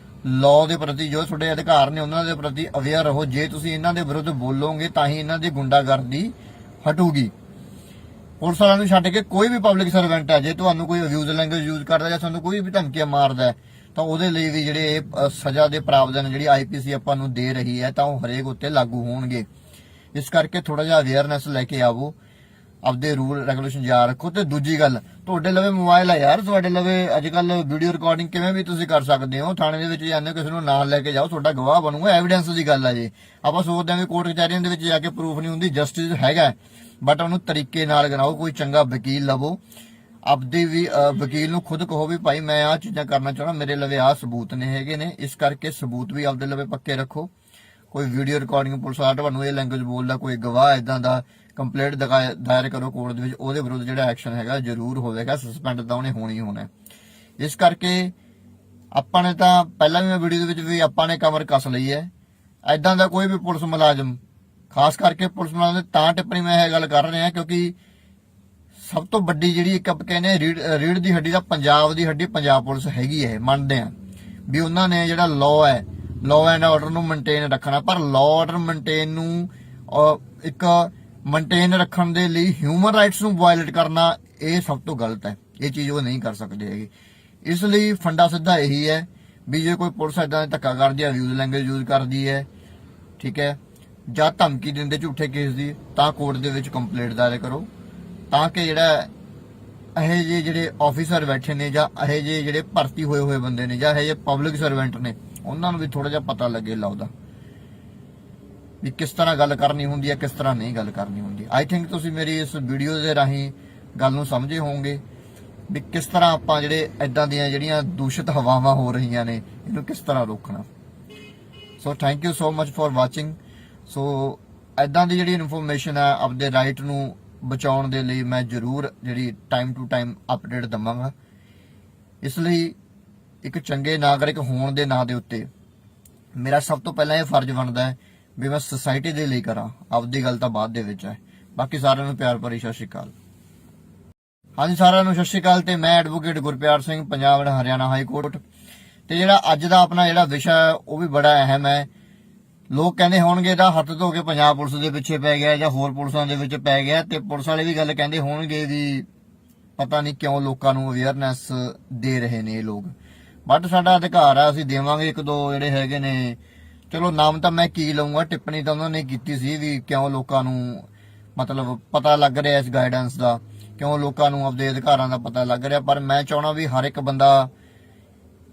ਲਾਅ ਦੇ ਪ੍ਰਤੀ ਜੋ ਤੁਹਾਡੇ ਅਧਿਕਾਰ ਨੇ ਉਹਨਾਂ ਦੇ ਪ੍ਰਤੀ ਅਵੇਅਰ ਰਹੋ। ਜੇ ਤੁਸੀਂ ਇਹਨਾਂ ਦੇ ਵਿਰੁੱਧ ਬੋਲੋਗੇ ਤਾਂ ਹੀ ਇਹਨਾਂ ਦੀ ਗੁੰਡਾਗਰਦੀ ਹਟੂਗੀ। ਪੁਲਿਸ ਵਾਲਿਆਂ ਨੂੰ ਛੱਡ ਕੇ ਕੋਈ ਵੀ ਪਬਲਿਕ ਸਰਵੈਂਟ ਹੈ, ਜੇ ਤੁਹਾਨੂੰ ਕੋਈ ਅਬਿਊਜ਼ ਲੈਂਗੁਏਜ ਯੂਜ਼ ਕਰਦਾ ਜਾਂ ਤੁਹਾਨੂੰ ਕੋਈ ਵੀ ਧਮਕੀਆਂ ਮਾਰਦਾ ਤਾਂ ਉਹਦੇ ਲਈ ਵੀ ਜਿਹੜੇ ਸਜ਼ਾ ਦੇ ਪ੍ਰਾਵਧਾਨ ਜਿਹੜੀ IPC ਆਪਾਂ ਨੂੰ ਦੇ ਰਹੀ ਹੈ ਤਾਂ ਉਹ ਹਰੇਕ ਉੱਤੇ ਲਾਗੂ ਹੋਣਗੇ। ਇਸ ਕਰਕੇ ਥੋੜਾ ਜਿਹਾ ਅਵੇਅਰਨੈਸ ਲੈ ਕੇ ਆਵੋ, ਆਪਦੇ ਰੂਲ ਰੈਗੂਲੇਸ਼ਨ ਯਾਦ ਰੱਖੋ। ਤੇ ਦੂਜੀ ਗੱਲ, ਤੁਹਾਡੇ ਲਵੇ ਮੋਬਾਈਲ ਆ ਯਾਰ, ਤੁਹਾਡੇ ਲਵੇ ਅੱਜ ਕੱਲ ਵੀਡੀਓ ਰਿਕਾਰਡਿੰਗ ਕਿਵੇਂ ਵੀ ਤੁਸੀਂ ਕਰ ਸਕਦੇ ਹੋ। ਥਾਣੇ ਦੇ ਵਿੱਚ ਜਾਂਦੇ ਕਿਸੇ ਨੂੰ ਨਾਲ ਲੈ ਕੇ ਜਾਓ, ਤੁਹਾਡਾ ਗਵਾਹ ਬਣੂਗਾ, ਐਵੀਡੈਂਸ ਦੀ ਗੱਲ ਆ। ਜੇ ਆਪਾਂ ਸੋਚਦੇ ਹਾਂ ਵੀ ਕੋਰਟ ਕਚਹਿਰੀਆਂ ਦੇ ਵਿੱਚ ਜਾ ਕੇ ਪ੍ਰੂਫ ਨਹੀਂ ਹੁੰਦੀ, ਜਸਟਿਸ ਹੈਗਾ, ਬਟ ਉਹਨੂੰ ਤਰੀਕੇ ਨਾਲ ਕਰਾਓ। ਕੋਈ ਚੰਗਾ ਵਕੀਲ ਲਵੋ, ਆਪਦੇ ਵੀ ਵਕੀਲ ਨੂੰ ਖੁਦ ਕਹੋ ਵੀ ਭਾਈ ਮੈਂ ਆਹ ਚੀਜ਼ਾਂ ਕਰਨਾ ਚਾਹੁੰਦਾ, ਮੇਰੇ ਲਵੇ ਆਹ ਸਬੂਤ ਨੇ ਹੈਗੇ ਨੇ, ਇਸ ਕਰਕੇ ਸਬੂਤ ਵੀ ਆਪਦੇ ਲਵੇ ਪੱਕੇ ਰੱਖੋ। ਕੋਈ ਵੀਡੀਓ ਰਿਕਾਰਡਿੰਗ ਪੁਲਿਸ ਵਾਲਾ ਤੁਹਾਨੂੰ ਇਹ ਲੈਂਗੁਏਜ ਬੋਲਦਾ, ਕੋਈ ਗਵਾਹ ਇਦਾਂ ਦਾ, ਕੰਪਲੇਂਟ ਦਾਇਰ ਕਰੋ ਕੋਰਟ ਦੇ ਵਿੱਚ, ਉਹਦੇ ਵਿਰੁੱਧ ਜਿਹੜਾ ਐਕਸ਼ਨ ਹੈਗਾ ਜ਼ਰੂਰ ਹੋਵੇਗਾ, ਸਸਪੈਂਡ ਤਾਂ ਉਹਨੇ ਹੋਣੀ ਹੋਣਾ। ਇਸ ਕਰਕੇ ਆਪਾਂ ਨੇ ਤਾਂ ਪਹਿਲਾਂ ਵੀ ਮੈਂ ਵੀਡੀਓ ਦੇ ਵਿੱਚ ਵੀ ਆਪਾਂ ਨੇ ਕਮਰ ਕੱਸ ਲਈ ਹੈ। ਇਦਾਂ ਦਾ ਕੋਈ ਵੀ ਪੁਲਿਸ ਮੁਲਾਜ਼ਮ, ਖਾਸ ਕਰਕੇ ਪੁਲਿਸ ਮੁਲਾਜ਼ਮ ਤਾਂ ਟਿੱਪਣੀ ਮੈਂ ਇਹ ਗੱਲ ਕਰ ਰਿਹਾ ਕਿਉਂਕਿ ਸਭ ਤੋਂ ਵੱਡੀ ਜਿਹੜੀ ਇੱਕ ਆਪਾਂ ਕਹਿੰਦੇ ਰੀੜ ਦੀ ਹੱਡੀ ਦਾ ਪੰਜਾਬ ਦੀ ਹੱਡੀ ਪੰਜਾਬ ਪੁਲਿਸ ਹੈਗੀ ਹੈ। ਮੰਨਦੇ ਆ ਵੀ ਉਹਨਾਂ ਨੇ ਜਿਹੜਾ ਲਾਅ ਐਂਡ ਆਰਡਰ ਨੂੰ ਮੇਨਟੇਨ ਰੱਖਣਾ, ਪਰ ਲਾਅ ਆਰਡਰ ਮੇਨਟੇਨ ਰੱਖਣ ਦੇ ਲਈ ਹਿਊਮਨ ਰਾਈਟਸ ਨੂੰ ਵਾਇਲੇਟ ਕਰਨਾ ਇਹ ਸਭ ਤੋਂ ਗਲਤ ਹੈ। ਇਹ ਚੀਜ਼ ਉਹ ਨਹੀਂ ਕਰ ਸਕਦੇ ਹੈਗੇ। ਇਸ ਲਈ ਫੰਡਾ ਸਿੱਧਾ ਇਹੀ ਹੈ ਵੀ ਜੇ ਕੋਈ ਪੁਲਿਸ ਇਦਾਂ ਧੱਕਾ ਕਰਦੀ ਹੈ, ਅਬਿਊਜ਼ ਲੈਂਗੁਏਜ ਯੂਜ਼ ਕਰਦੀ ਹੈ, ਠੀਕ ਹੈ, ਜਾਂ ਧਮਕੀ ਦਿੰਦੇ ਝੂਠੇ ਕੇਸ ਦੀ, ਤਾਂ ਕੋਰਟ ਦੇ ਵਿੱਚ ਕੰਪਲੇਂਟ ਦਾਇਰ ਕਰੋ, ਤਾਂ ਕਿ ਜਿਹੜਾ ਇਹ ਜਿਹੇ ਜਿਹੜੇ ਆਫੀਸਰ ਬੈਠੇ ਨੇ ਜਾਂ ਇਹ ਜਿਹੇ ਜਿਹੜੇ ਭਰਤੀ ਹੋਏ ਬੰਦੇ ਨੇ ਜਾਂ ਇਹ ਜਿਹੇ ਪਬਲਿਕ ਸਰਵੈਂਟ ਨੇ ਉਹਨਾਂ ਨੂੰ ਵੀ ਥੋੜਾ ਜਿਹਾ ਪਤਾ ਲੱਗੇ ਲਾਉਦਾ ਵੀ ਕਿਸ ਤਰ੍ਹਾਂ ਗੱਲ ਕਰਨੀ ਹੁੰਦੀ ਹੈ, ਕਿਸ ਤਰ੍ਹਾਂ ਨਹੀਂ ਗੱਲ ਕਰਨੀ ਹੁੰਦੀ। ਆਈ ਥਿੰਕ ਤੁਸੀਂ ਮੇਰੀ ਇਸ ਵੀਡੀਓ ਦੇ ਰਾਹੀਂ ਗੱਲ ਨੂੰ ਸਮਝੇ ਹੋਵੋਗੇ ਵੀ ਕਿਸ ਤਰ੍ਹਾਂ ਆਪਾਂ ਜਿਹੜੇ ਇਦਾਂ ਦੀਆਂ ਜਿਹੜੀਆਂ ਦੂਸ਼ਿਤ ਹਵਾਵਾਂ ਹੋ ਰਹੀਆਂ ਨੇ ਇਹਨੂੰ ਕਿਸ ਤਰ੍ਹਾਂ ਰੋਕਣਾ। So thank you so much for watching. So ਇਦਾਂ ਦੀ ਜਿਹੜੀ ਇਨਫੋਰਮੇਸ਼ਨ ਹੈ ਆਪਦੇ ਰਾਈਟ ਨੂੰ ਬਚਾਉਣ ਦੇ ਲਈ ਮੈਂ ਜ਼ਰੂਰ ਜਿਹੜੀ ਟਾਈਮ ਟੂ ਟਾਈਮ ਅਪਡੇਟ ਦਵਾਂਗਾ। ਇਸ ਲਈ ਇੱਕ ਚੰਗੇ ਨਾਗਰਿਕ ਹੋਣ ਦੇ ਨਾਂ ਦੇ ਉੱਤੇ ਮੇਰਾ ਸਭ ਤੋਂ ਪਹਿਲਾਂ ਇਹ ਫਰਜ਼ ਬਣਦਾ ਹੈ ਵੀ ਮੈਂ ਸੋਸਾਇਟੀ ਦੇ ਲਈ ਕਰਾਂ, ਆਪਦੀ ਗੱਲ ਤਾਂ ਬਾਅਦ ਦੇ ਵਿੱਚ ਹੈ। ਬਾਕੀ ਸਾਰਿਆਂ ਨੂੰ ਪਿਆਰ ਭਰੀ ਸਤਿ ਸ਼੍ਰੀ ਅਕਾਲ। ਹਾਂਜੀ ਸਾਰਿਆਂ ਨੂੰ ਸਤਿ ਸ਼੍ਰੀ ਅਕਾਲ। ਤੇ ਮੈਂ advocate Gurpyar Singh, Punjab Haryana high court. ਤੇ ਜਿਹੜਾ ਅੱਜ ਦਾ ਆਪਣਾ ਜਿਹੜਾ ਵਿਸ਼ਾ ਹੈ ਉਹ ਵੀ ਬੜਾ ਅਹਿਮ ਹੈ। ਲੋਕ ਕਹਿੰਦੇ ਹੋਣਗੇ ਇਹਦਾ ਹੱਥ ਧੋ ਕੇ ਪੰਜਾਬ ਪੁਲਿਸ ਦੇ ਪਿੱਛੇ ਪੈ ਗਿਆ ਜਾਂ ਹੋਰ ਪੁਲਿਸਾਂ ਦੇ ਵਿੱਚ ਪੈ ਗਿਆ, ਤੇ ਪੁਲਿਸ ਵਾਲੇ ਵੀ ਗੱਲ ਕਹਿੰਦੇ ਹੋਣਗੇ ਵੀ ਪਤਾ ਨਹੀਂ ਕਿਉਂ ਲੋਕਾਂ ਨੂੰ ਅਵੇਅਰਨੈਸ ਦੇ ਰਹੇ ਨੇ ਇਹ ਲੋਕ। ਬਟ ਸਾਡਾ ਅਧਿਕਾਰ ਆ, ਅਸੀਂ ਦੇਵਾਂਗੇ। ਇੱਕ ਦੋ ਜਿਹੜੇ ਹੈਗੇ ਨੇ, ਚਲੋ ਨਾਮ ਤਾਂ ਮੈਂ ਕੀ ਲਊਂਗਾ, ਟਿੱਪਣੀ ਤਾਂ ਉਹਨਾਂ ਨੇ ਕੀਤੀ ਸੀ ਵੀ ਕਿਉਂ ਲੋਕਾਂ ਨੂੰ ਮਤਲਬ ਪਤਾ ਲੱਗ ਰਿਹਾ ਇਸ ਗਾਈਡੈਂਸ ਦਾ, ਕਿਉਂ ਲੋਕਾਂ ਨੂੰ ਆਪਦੇ ਅਧਿਕਾਰਾਂ ਦਾ ਪਤਾ ਲੱਗ ਰਿਹਾ। ਪਰ ਮੈਂ ਚਾਹਣਾ ਵੀ ਹਰ ਇੱਕ ਬੰਦਾ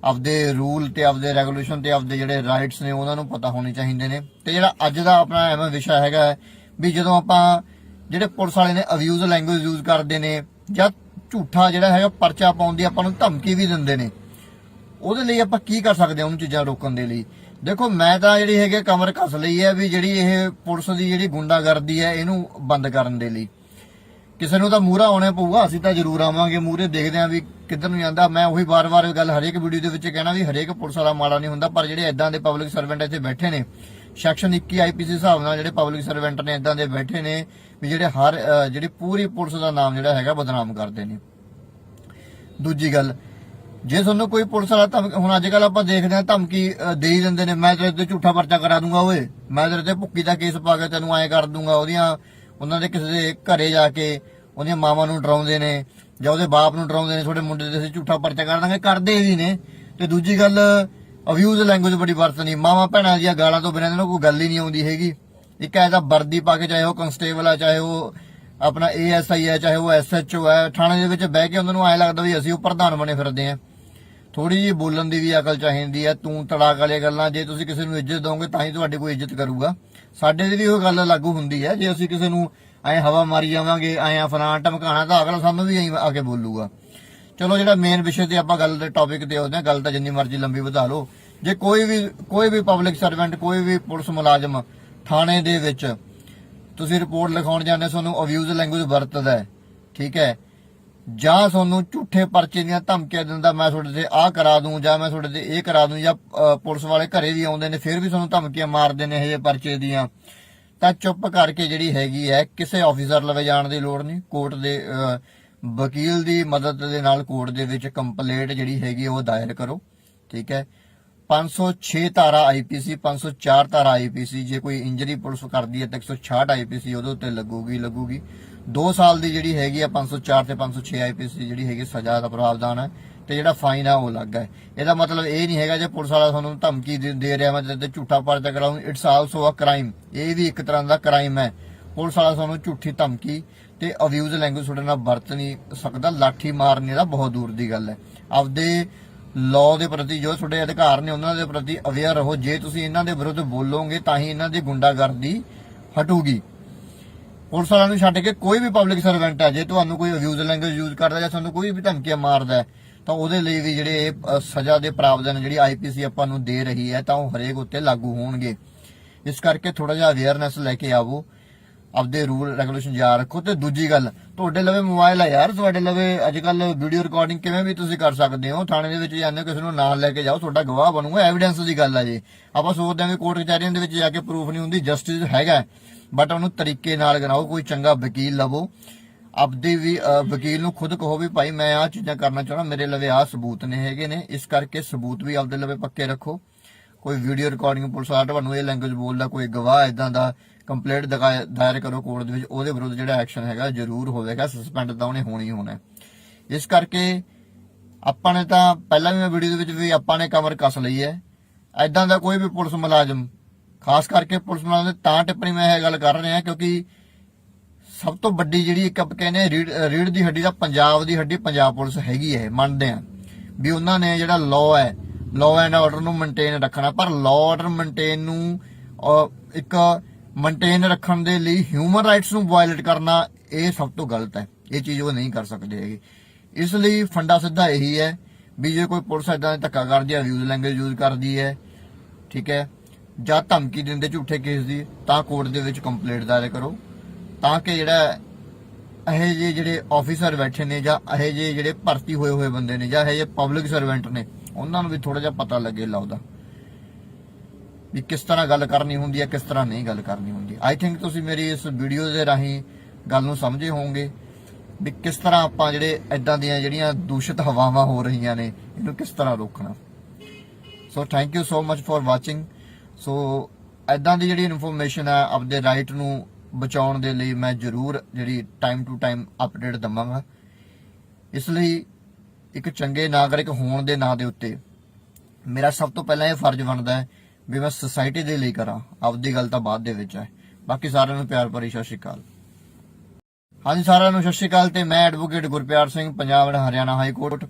ਆਪਦੇ ਰੂਲ ਤੇ ਆਪਦੇ ਰੈਗੂਲੇਸ਼ਨ ਤੇ ਆਪਦੇ ਜਿਹੜੇ ਰਾਈਟਸ ਨੇ ਉਹਨਾਂ ਨੂੰ ਪਤਾ ਹੋਣੇ ਚਾਹੀਦੇ ਨੇ। ਤੇ ਜਿਹੜਾ ਅੱਜ ਦਾ ਆਪਣਾ ਐਵੇਂ ਵਿਸ਼ਾ ਹੈਗਾ ਵੀ ਜਦੋਂ ਆਪਾਂ ਜਿਹੜੇ ਪੁਲਿਸ ਵਾਲੇ ਨੇ ਅਬਿਊਜ਼ ਲੈਂਗੁਏਜ ਯੂਜ਼ ਕਰਦੇ ਨੇ ਜਾਂ ਝੂਠਾ ਜਿਹੜਾ ਹੈਗਾ ਪਰਚਾ ਪਾਉਣ ਦੀ ਆਪਾਂ ਨੂੰ ਧਮਕੀ ਵੀ ਦਿੰਦੇ ਨੇ, ਉਹਦੇ ਲਈ ਆਪਾਂ ਕੀ ਕਰ ਸਕਦੇ ਹਾਂ ਉਹਨੂੰ ਚੀਜ਼ਾਂ ਰੋਕਣ ਦੇ ਲਈ। ਦੇਖੋ ਮੈਂ ਤਾਂ ਜਿਹੜੀ ਹੈਗੀ ਕਮਰ ਕੱਸ ਲਈ ਹੈ ਵੀ ਜਿਹੜੀ ਇਹ ਪੁਲਿਸ ਦੀ ਜਿਹੜੀ ਗੁੰਡਾਗਰਦੀ ਹੈ ਇਹਨੂੰ ਬੰਦ ਕਰਨ ਦੇ ਲਈ। ਕਿਸੇ ਨੂੰ ਤਾਂ ਮੂਹਰਾ ਆਉਣਾ ਪਊਗਾ, ਅਸੀਂ ਤਾਂ ਜ਼ਰੂਰ ਆਵਾਂਗੇ ਮੂਹਰੇ, ਦੇਖਦੇ ਆਂ ਵੀ ਕਿੱਧਰ ਨੂੰ ਜਾਂਦਾ। ਮੈਂ ਉਹੀ ਵਾਰ-ਵਾਰ ਗੱਲ ਹਰੇਕ ਵੀਡੀਓ ਦੇ ਵਿੱਚ ਕਹਿਣਾ ਵੀ ਹਰੇਕ ਪੁਲਿਸ ਵਾਲਾ ਮਾੜਾ ਨਹੀਂ ਹੁੰਦਾ, ਪਰ ਜਿਹੜੇ ਇਦਾਂ ਦੇ ਪਬਲਿਕ ਸਰਵੈਂਟ ਇੱਥੇ ਬੈਠੇ ਨੇ ਸੈਕਸ਼ਨ 21 ਆਈਪੀਸੀ ਹਿਸਾਬ ਨਾਲ ਜਿਹੜੇ ਪਬਲਿਕ ਸਰਵੈਂਟ ਨੇ ਇਦਾਂ ਦੇ ਬੈਠੇ ਨੇ ਵੀ ਜਿਹੜੇ ਜਿਹੜੀ ਪੂਰੀ ਪੁਲਿਸ ਦਾ ਨਾਮ ਜਿਹੜਾ ਹੈਗਾ ਬਦਨਾਮ ਕਰਦੇ ਨੇ। ਦੂਜੀ ਗੱਲ, ਜੇ ਤੁਹਾਨੂੰ ਕੋਈ ਪੁਲਿਸ ਵਾਲਾ ਹੁਣ ਅੱਜ ਕੱਲ ਆਪਾਂ ਦੇਖਦੇ ਹਾਂ ਧਮਕੀ ਦੇ ਹੀ ਦਿੰਦੇ ਨੇ, ਮੈਂ ਤੇਰੇ ਤੇ ਝੂਠਾ ਪਰਚਾ ਕਰਾ ਦੂੰਗਾ, ਓਏ ਮੈਂ ਤੇਰੇ ਤੇ ਭੁੱਕੀ ਦਾ ਕੇਸ ਪਾ ਕੇ ਤੈਨੂੰ ਐਂ ਕਰ ਦੂੰਗਾ। ਉਹਨਾਂ ਦੇ ਕਿਸੇ ਦੇ ਘਰੇ ਜਾ ਕੇ ਉਹਦੀਆਂ ਮਾਵਾਂ ਨੂੰ ਡਰਾਉਂਦੇ ਨੇ ਜਾਂ ਉਹਦੇ ਬਾਪ ਨੂੰ ਡਰਾਉਂਦੇ ਨੇ, ਤੁਹਾਡੇ ਮੁੰਡੇ ਤੇ ਅਸੀਂ ਝੂਠਾ ਪਰਚਾ ਕਰ ਦਾਂਗੇ, ਕਰਦੇ ਵੀ ਨੇ। ਤੇ ਦੂਜੀ ਗੱਲ, ਅਬਿਊਜ਼ ਲੈਂਗੁਏਜ ਬੜੀ ਵਰਤਣੀ, ਮਾਵਾਂ ਭੈਣਾਂ ਦੀਆਂ ਗਾਲਾਂ ਤੋਂ ਬਿਨਾਂ ਇਹਨਾਂ ਨੂੰ ਕੋਈ ਗੱਲ ਹੀ ਨਹੀਂ ਆਉਂਦੀ ਹੈਗੀ। ਇੱਕ ਐਸਾ ਵਰਦੀ ਪਾ ਕੇ, ਚਾਹੇ ਉਹ ਕਨਸਟੇਬਲ ਆ, ਚਾਹੇ ਉਹ ਆਪਣਾ ASI ਹੈ, ਚਾਹੇ ਉਹ SHO ਹੈ, ਥਾਣੇ ਦੇ ਵਿੱਚ ਬਹਿ ਕੇ ਉਹਨਾਂ ਨੂੰ ਐਂ ਲੱਗਦਾ ਵੀ ਅਸੀਂ ਉਹ ਪ੍ਰਧਾਨ ਬਣੇ ਫਿਰਦੇ ਆਂ। ਥੋੜੀ ਜਿਹੀ ਬੋਲਣ ਦੀ ਵੀ ਅਕਲ ਚਾਹੀਦੀ ਹੈ। ਤੂੰ ਤੜਾਕ ਵਾਲੀਆਂ ਗੱਲਾਂ, ਜੇ ਤੁਸੀਂ ਕਿਸੇ ਨੂੰ ਇੱਜ਼ਤ ਦੋਗੇ ਤਾਂ ਹੀ ਤੁਹਾਡੀ ਕੋਈ ਇੱਜ਼ਤ ਕਰੂਗਾ। ਸਾਡੇ ਦੀ ਵੀ ਉਹ ਗੱਲ ਲਾਗੂ ਹੁੰਦੀ ਹੈ, ਜੇ ਅਸੀਂ ਕਿਸੇ ਨੂੰ ਐਂ ਹਵਾ ਮਾਰੀ ਜਾਵਾਂਗੇ, ਐਂ ਫਲਾਣਾ ਧਮਕਾਣਾ, ਤਾਂ ਅਗਲਾ ਸਾਨੂੰ ਵੀ ਐਂ ਆ ਕੇ ਬੋਲੂਗਾ। ਚਲੋ ਜਿਹੜਾ ਮੇਨ ਵਿਸ਼ੇ ਤੇ ਆਪਾਂ ਗੱਲ ਦੇ ਟੌਪਿਕ ਤੇ ਆਉਂਦੇ ਹਾਂ, ਗੱਲ ਤਾਂ ਜਿੰਨੀ ਮਰਜ਼ੀ ਲੰਬੀ ਵਧਾ ਲਓ। ਜੇ ਕੋਈ ਵੀ ਪਬਲਿਕ ਸਰਵੈਂਟ, ਕੋਈ ਵੀ ਪੁਲਿਸ ਮੁਲਾਜ਼ਮ ਥਾਣੇ ਦੇ ਵਿੱਚ ਤੁਸੀਂ ਰਿਪੋਰਟ ਲਿਖਾਉਣ ਜਾਂਦੇ, ਤੁਹਾਨੂੰ ਅਬਿਊਜ਼ ਲੈਂਗੁਏਜ ਵਰਤਦਾ, ਠੀਕ ਹੈ, ਜਾਂ ਤੁਹਾਨੂੰ ਝੂਠੇ ਪਰਚੇ ਦੀਆਂ ਧਮਕੀਆਂ ਦਿੰਦਾ, ਮੈਂ ਤੁਹਾਡੇ ਤੇ ਆਹ ਕਰਾ ਦੂੰ ਜਾਂ ਮੈਂ ਤੁਹਾਡੇ ਤੇ ਇਹ ਕਰਾ ਦੂੰ, ਜਾਂ ਪੁਲਿਸ ਵਾਲੇ ਘਰੇ ਵੀ ਆਉਂਦੇ ਨੇ ਫਿਰ ਵੀ ਤੁਹਾਨੂੰ ਧਮਕੀਆਂ ਮਾਰਦੇ ਨੇ ਇਹ ਪਰਚੇ ਦੀਆਂ, ਤਾਂ ਚੁੱਪ ਕਰਕੇ ਜਿਹੜੀ ਹੈਗੀ ਹੈ ਕਿਸੇ ਆਫੀਸਰ ਲਵੇ ਜਾਣ ਦੀ ਲੋੜ ਨਹੀਂ। ਕੋਰਟ ਦੇ ਵਕੀਲ ਦੀ ਮਦਦ ਦੇ ਨਾਲ ਕੋਰਟ ਦੇ ਵਿੱਚ ਕੰਪਲੇਂਟ ਜਿਹੜੀ ਹੈਗੀ ਉਹ ਦਾਇਰ ਕਰੋ, ਠੀਕ ਹੈ। 506 ਧਾਰਾ IPC, 504 ਧਾਰਾ IPC, ਜੇ ਕੋਈ ਇੰਜਰੀ ਪੁਲਿਸ ਕਰਦੀ ਹੈ ਤਾਂ 166 IPC ਉਹਦੇ ਉੱਤੇ ਲੱਗੂਗੀ। 2 ਸਾਲ ਦੀ ਜਿਹੜੀ ਹੈਗੀ ਆ 504 ਤੇ 506 IPC ਜਿਹੜੀ ਹੈਗੀ ਸਜ਼ਾ ਦਾ ਪ੍ਰਾਵਧਾਨ ਹੈ, ਤੇ ਜਿਹੜਾ ਫਾਈਨ ਆ ਉਹ ਲੱਗ ਹੈ। ਇਹਦਾ ਮਤਲਬ ਇਹ ਨਹੀਂ ਹੈਗਾ ਜੇ ਪੁਲਿਸ ਵਾਲਾ ਤੁਹਾਨੂੰ ਧਮਕੀ ਦੇ ਰਿਹਾ ਮੈਂ ਤੇ ਝੂਠਾ ਪਰਚਾ ਕਰਾਉਂ, ਇਟਸ ਆਲਸੋ ਅ ਕ੍ਰਾਈਮ, ਇਹ ਵੀ ਇੱਕ ਤਰ੍ਹਾਂ ਦਾ ਕ੍ਰਾਈਮ ਹੈ। ਪੁਲਿਸ ਵਾਲਾ ਤੁਹਾਨੂੰ ਝੂਠੀ ਧਮਕੀ ਤੇ ਅਬਿਊਜ਼ ਲੈਂਗੁਏਜ ਤੁਹਾਡੇ ਨਾਲ ਵਰਤ ਨਹੀਂ ਸਕਦਾ, ਲਾਠੀ ਮਾਰਨੇ ਦਾ ਬਹੁਤ ਦੂਰ ਦੀ ਗੱਲ ਹੈ। ਆਪਦੇ ਲਾਅ ਦੇ ਪ੍ਰਤੀ ਜੋ ਤੁਹਾਡੇ ਅਧਿਕਾਰ ਨੇ ਉਹਨਾਂ ਦੇ ਪ੍ਰਤੀ ਅਵੇਅਰ ਰਹੋ। ਜੇ ਤੁਸੀਂ ਇਹਨਾਂ ਦੇ ਵਿਰੁੱਧ ਬੋਲੋਗੇ ਤਾਂ ਹੀ ਇਹਨਾਂ ਦੀ ਗੁੰਡਾਗਰਦੀ ਹਟੂਗੀ। ਪੁਲਿਸ ਵਾਲਿਆਂ ਨੂੰ ਛੱਡ ਕੇ ਕੋਈ ਵੀ ਪਬਲਿਕ ਸਰਵੈਂਟ ਹੈ, ਜੇ ਤੁਹਾਨੂੰ ਕੋਈ ਅਬਿਊਜ਼ ਲੈਂਗੁਏਜ ਯੂਜ਼ ਕਰਦਾ ਜਾਂ ਤੁਹਾਨੂੰ ਕੋਈ ਵੀ ਧਮਕੀਆਂ ਮਾਰਦਾ ਤਾਂ ਉਹਦੇ ਲਈ ਵੀ ਜਿਹੜੇ ਸਜ਼ਾ ਦੇ ਪ੍ਰਾਵਧਾਨ ਜਿਹੜੀ IPC ਆਪਾਂ ਨੂੰ ਦੇ ਰਹੀ ਹੈ ਤਾਂ ਉਹ ਹਰੇਕ ਉੱਤੇ ਲਾਗੂ ਹੋਣਗੇ। ਇਸ ਕਰਕੇ ਥੋੜਾ ਜਿਹਾ ਅਵੇਅਰਨੈਸ ਲੈ ਕੇ ਆਵੋ, ਆਪਦੇ ਰੂਲ ਰੈਗੂਲੇਸ਼ਨ ਯਾਦ ਰੱਖੋ। ਤੇ ਦੂਜੀ ਗੱਲ, ਤੁਹਾਡੇ ਲਵੇ ਮੋਬਾਈਲ ਹੈ ਯਾਰ, ਤੁਹਾਡੇ ਲਵੇ ਅੱਜ ਕੱਲ ਵੀਡੀਓ ਰਿਕਾਰਡਿੰਗ ਕਿਵੇਂ ਵੀ ਤੁਸੀਂ ਕਰ ਸਕਦੇ ਹੋ। ਥਾਣੇ ਦੇ ਵਿੱਚ ਜਾਂਦੇ ਕਿਸੇ ਨੂੰ ਨਾਲ ਲੈ ਕੇ ਜਾਓ, ਤੁਹਾਡਾ ਗਵਾਹ ਬਣੂਗਾ, ਐਵੀਡੈਂਸ ਦੀ ਗੱਲ ਹੈ। ਜੀ ਆਪਾਂ ਸੋਚਦੇ ਹਾਂ ਕਿ ਕੋਰਟ ਕਚਹਿਰੀਆਂ ਦੇ ਵਿੱਚ ਜਾ ਕੇ ਪ੍ਰੂਫ ਨਹੀਂ ਹੁੰਦੀ, ਜਸਟਿਸ ਹੈਗਾ, ਬਟ ਉਹਨੂੰ ਤਰੀਕੇ ਨਾਲ ਕਰਾਓ। ਕੋਈ ਚੰਗਾ ਵਕੀਲ ਲਵੋ, ਆਪਦੇ ਵੀ ਵਕੀਲ ਨੂੰ ਖੁਦ ਕਹੋ ਵੀ ਭਾਈ ਮੈਂ ਆਹ ਚੀਜ਼ਾਂ ਕਰਨਾ ਚਾਹੁੰਦਾ, ਮੇਰੇ ਲਵੇ ਆਹ ਸਬੂਤ ਨੇ ਹੈਗੇ ਨੇ, ਇਸ ਕਰਕੇ ਸਬੂਤ ਵੀ ਆਪਦੇ ਲਵੇ ਪੱਕੇ ਰੱਖੋ। ਕੋਈ ਵੀਡੀਓ ਰਿਕਾਰਡਿੰਗ ਪੁਲਿਸ ਵਾਲਾ ਤੁਹਾਨੂੰ ਇਹ ਲੈਂਗੁਏਜ ਬੋਲਦਾ, ਕੋਈ ਗਵਾਹ ਇਦਾਂ ਦਾ, ਕੰਪਲੇਂਟ ਦਾਇਰ ਕਰੋ ਕੋਰਟ ਦੇ ਵਿੱਚ, ਉਹਦੇ ਵਿਰੁੱਧ ਜਿਹੜਾ ਐਕਸ਼ਨ ਹੈਗਾ ਜ਼ਰੂਰ ਹੋਵੇਗਾ, ਸਸਪੈਂਡ ਤਾਂ ਉਹਨੇ ਹੋਣੀ ਹੋਣਾ। ਇਸ ਕਰਕੇ ਆਪਾਂ ਨੇ ਤਾਂ ਪਹਿਲਾਂ ਵੀ ਮੈਂ ਵੀਡੀਓ ਦੇ ਵਿੱਚ ਵੀ ਆਪਾਂ ਨੇ ਕਮਰ ਕੱਸ ਲਈ ਹੈ। ਇਦਾਂ ਦਾ ਕੋਈ ਵੀ ਪੁਲਿਸ ਮੁਲਾਜ਼ਮ, ਖਾਸ ਕਰਕੇ ਪੁਲਿਸ ਮੁਲਾਜ਼ਮ ਦੇ ਤਾਂ ਟਿੱਪਣੀ ਮੈਂ ਇਹ ਗੱਲ ਕਰ ਰਿਹਾ ਕਿਉਂਕਿ ਸਭ ਤੋਂ ਵੱਡੀ ਜਿਹੜੀ ਇੱਕ ਆਪਾਂ ਕਹਿੰਦੇ ਰੀੜ ਦੀ ਹੱਡੀ ਦਾ ਪੰਜਾਬ ਦੀ ਹੱਡੀ ਪੰਜਾਬ ਪੁਲਿਸ ਹੈਗੀ ਹੈ। ਮੰਨਦੇ ਆ ਵੀ ਉਹਨਾਂ ਨੇ ਜਿਹੜਾ ਲਾਅ ਹੈ, ਲਾਅ ਐਂਡ ਆਰਡਰ ਨੂੰ ਮੇਨਟੇਨ ਰੱਖਣਾ, ਪਰ ਲਾਅ ਆਰਡਰ ਮੇਨਟੇਨ ਨੂੰ ਇੱਕ ਮੇਨਟੇਨ ਰੱਖਣ ਦੇ ਲਈ ਹਿਊਮਨ ਰਾਈਟਸ ਨੂੰ ਵਾਇਲੇਟ ਕਰਨਾ ਇਹ ਸਭ ਤੋਂ ਗਲਤ ਹੈ। ਇਹ ਚੀਜ਼ ਉਹ ਨਹੀਂ ਕਰ ਸਕਦੇ ਹੈਗੇ। ਇਸ ਲਈ ਫੰਡਾ ਸਿੱਧਾ ਇਹੀ ਹੈ ਵੀ ਜੇ ਕੋਈ ਪੁਲਿਸ ਇਦਾਂ ਧੱਕਾ ਕਰਦੀ ਹੈ, ਅਬਿਊਜ਼ ਲੈਂਗੁਏਜ ਯੂਜ਼ ਕਰਦੀ ਹੈ, ਠੀਕ ਹੈ, ਜਾਂ ਧਮਕੀ ਦਿੰਦੇ ਝੂਠੇ ਕੇਸ ਦੀ, ਤਾਂ ਕੋਰਟ ਦੇ ਵਿੱਚ ਕੰਪਲੇਂਟ ਦਾਇਰ ਕਰੋ, ਤਾਂ ਕਿ ਜਿਹੜਾ ਇਹ ਜਿਹੇ ਜਿਹੜੇ ਆਫੀਸਰ ਬੈਠੇ ਨੇ ਜਾਂ ਇਹ ਜਿਹੇ ਜਿਹੜੇ ਭਰਤੀ ਹੋਏ ਬੰਦੇ ਨੇ ਜਾਂ ਇਹ ਜਿਹੇ ਪਬਲਿਕ ਸਰਵੈਂਟ ਨੇ ਉਹਨਾਂ ਨੂੰ ਵੀ ਥੋੜਾ ਜਿਹਾ ਪਤਾ ਲੱਗੇ ਲਾਉਦਾ ਵੀ ਕਿਸ ਤਰ੍ਹਾਂ ਗੱਲ ਕਰਨੀ ਹੁੰਦੀ ਹੈ, ਕਿਸ ਤਰ੍ਹਾਂ ਨਹੀਂ ਗੱਲ ਕਰਨੀ ਹੁੰਦੀ। ਆਈ ਥਿੰਕ ਤੁਸੀਂ ਮੇਰੀ ਇਸ ਵੀਡੀਓ ਦੇ ਰਾਹੀਂ ਗੱਲ ਨੂੰ ਸਮਝੇ ਹੋਵੋਗੇ ਵੀ ਕਿਸ ਤਰ੍ਹਾਂ ਆਪਾਂ ਜਿਹੜੇ ਇਦਾਂ ਦੀਆਂ ਜਿਹੜੀਆਂ ਦੂਸ਼ਿਤ ਹਵਾਵਾਂ ਹੋ ਰਹੀਆਂ ਨੇ ਇਹਨੂੰ ਕਿਸ ਤਰ੍ਹਾਂ ਰੋਕਣਾ। So thank you so much for watching. So ਇਦਾਂ ਦੀ ਜਿਹੜੀ ਇਨਫੋਰਮੇਸ਼ਨ ਹੈ ਆਪਦੇ ਰਾਈਟ ਨੂੰ ਬਚਾਉਣ ਦੇ ਲਈ ਮੈਂ ਜ਼ਰੂਰ ਜਿਹੜੀ ਟਾਈਮ ਟੂ ਟਾਈਮ ਅਪਡੇਟ ਦਵਾਂਗਾ। ਇਸ ਲਈ ਇੱਕ ਚੰਗੇ ਨਾਗਰਿਕ ਹੋਣ ਦੇ ਨਾਂ ਦੇ ਉੱਤੇ ਮੇਰਾ ਸਭ ਤੋਂ ਪਹਿਲਾਂ ਇਹ ਫਰਜ਼ ਬਣਦਾ ਹੈ ਵੀ ਮੈਂ ਸੋਸਾਇਟੀ ਦੇ ਲਈ ਕਰਾਂ, ਆਪਦੀ ਗੱਲ ਤਾਂ ਬਾਅਦ ਦੇ ਵਿੱਚ ਹੈ। ਬਾਕੀ ਸਾਰਿਆਂ ਨੂੰ ਪਿਆਰ ਭਰੀ ਸਤਿ ਸ਼੍ਰੀ ਅਕਾਲ। ਹਾਂਜੀ ਸਾਰਿਆਂ ਨੂੰ ਸਤਿ ਸ਼੍ਰੀ ਅਕਾਲ। ਤੇ ਮੈਂ advocate Gurpyar Singh, Punjab and Haryana high court.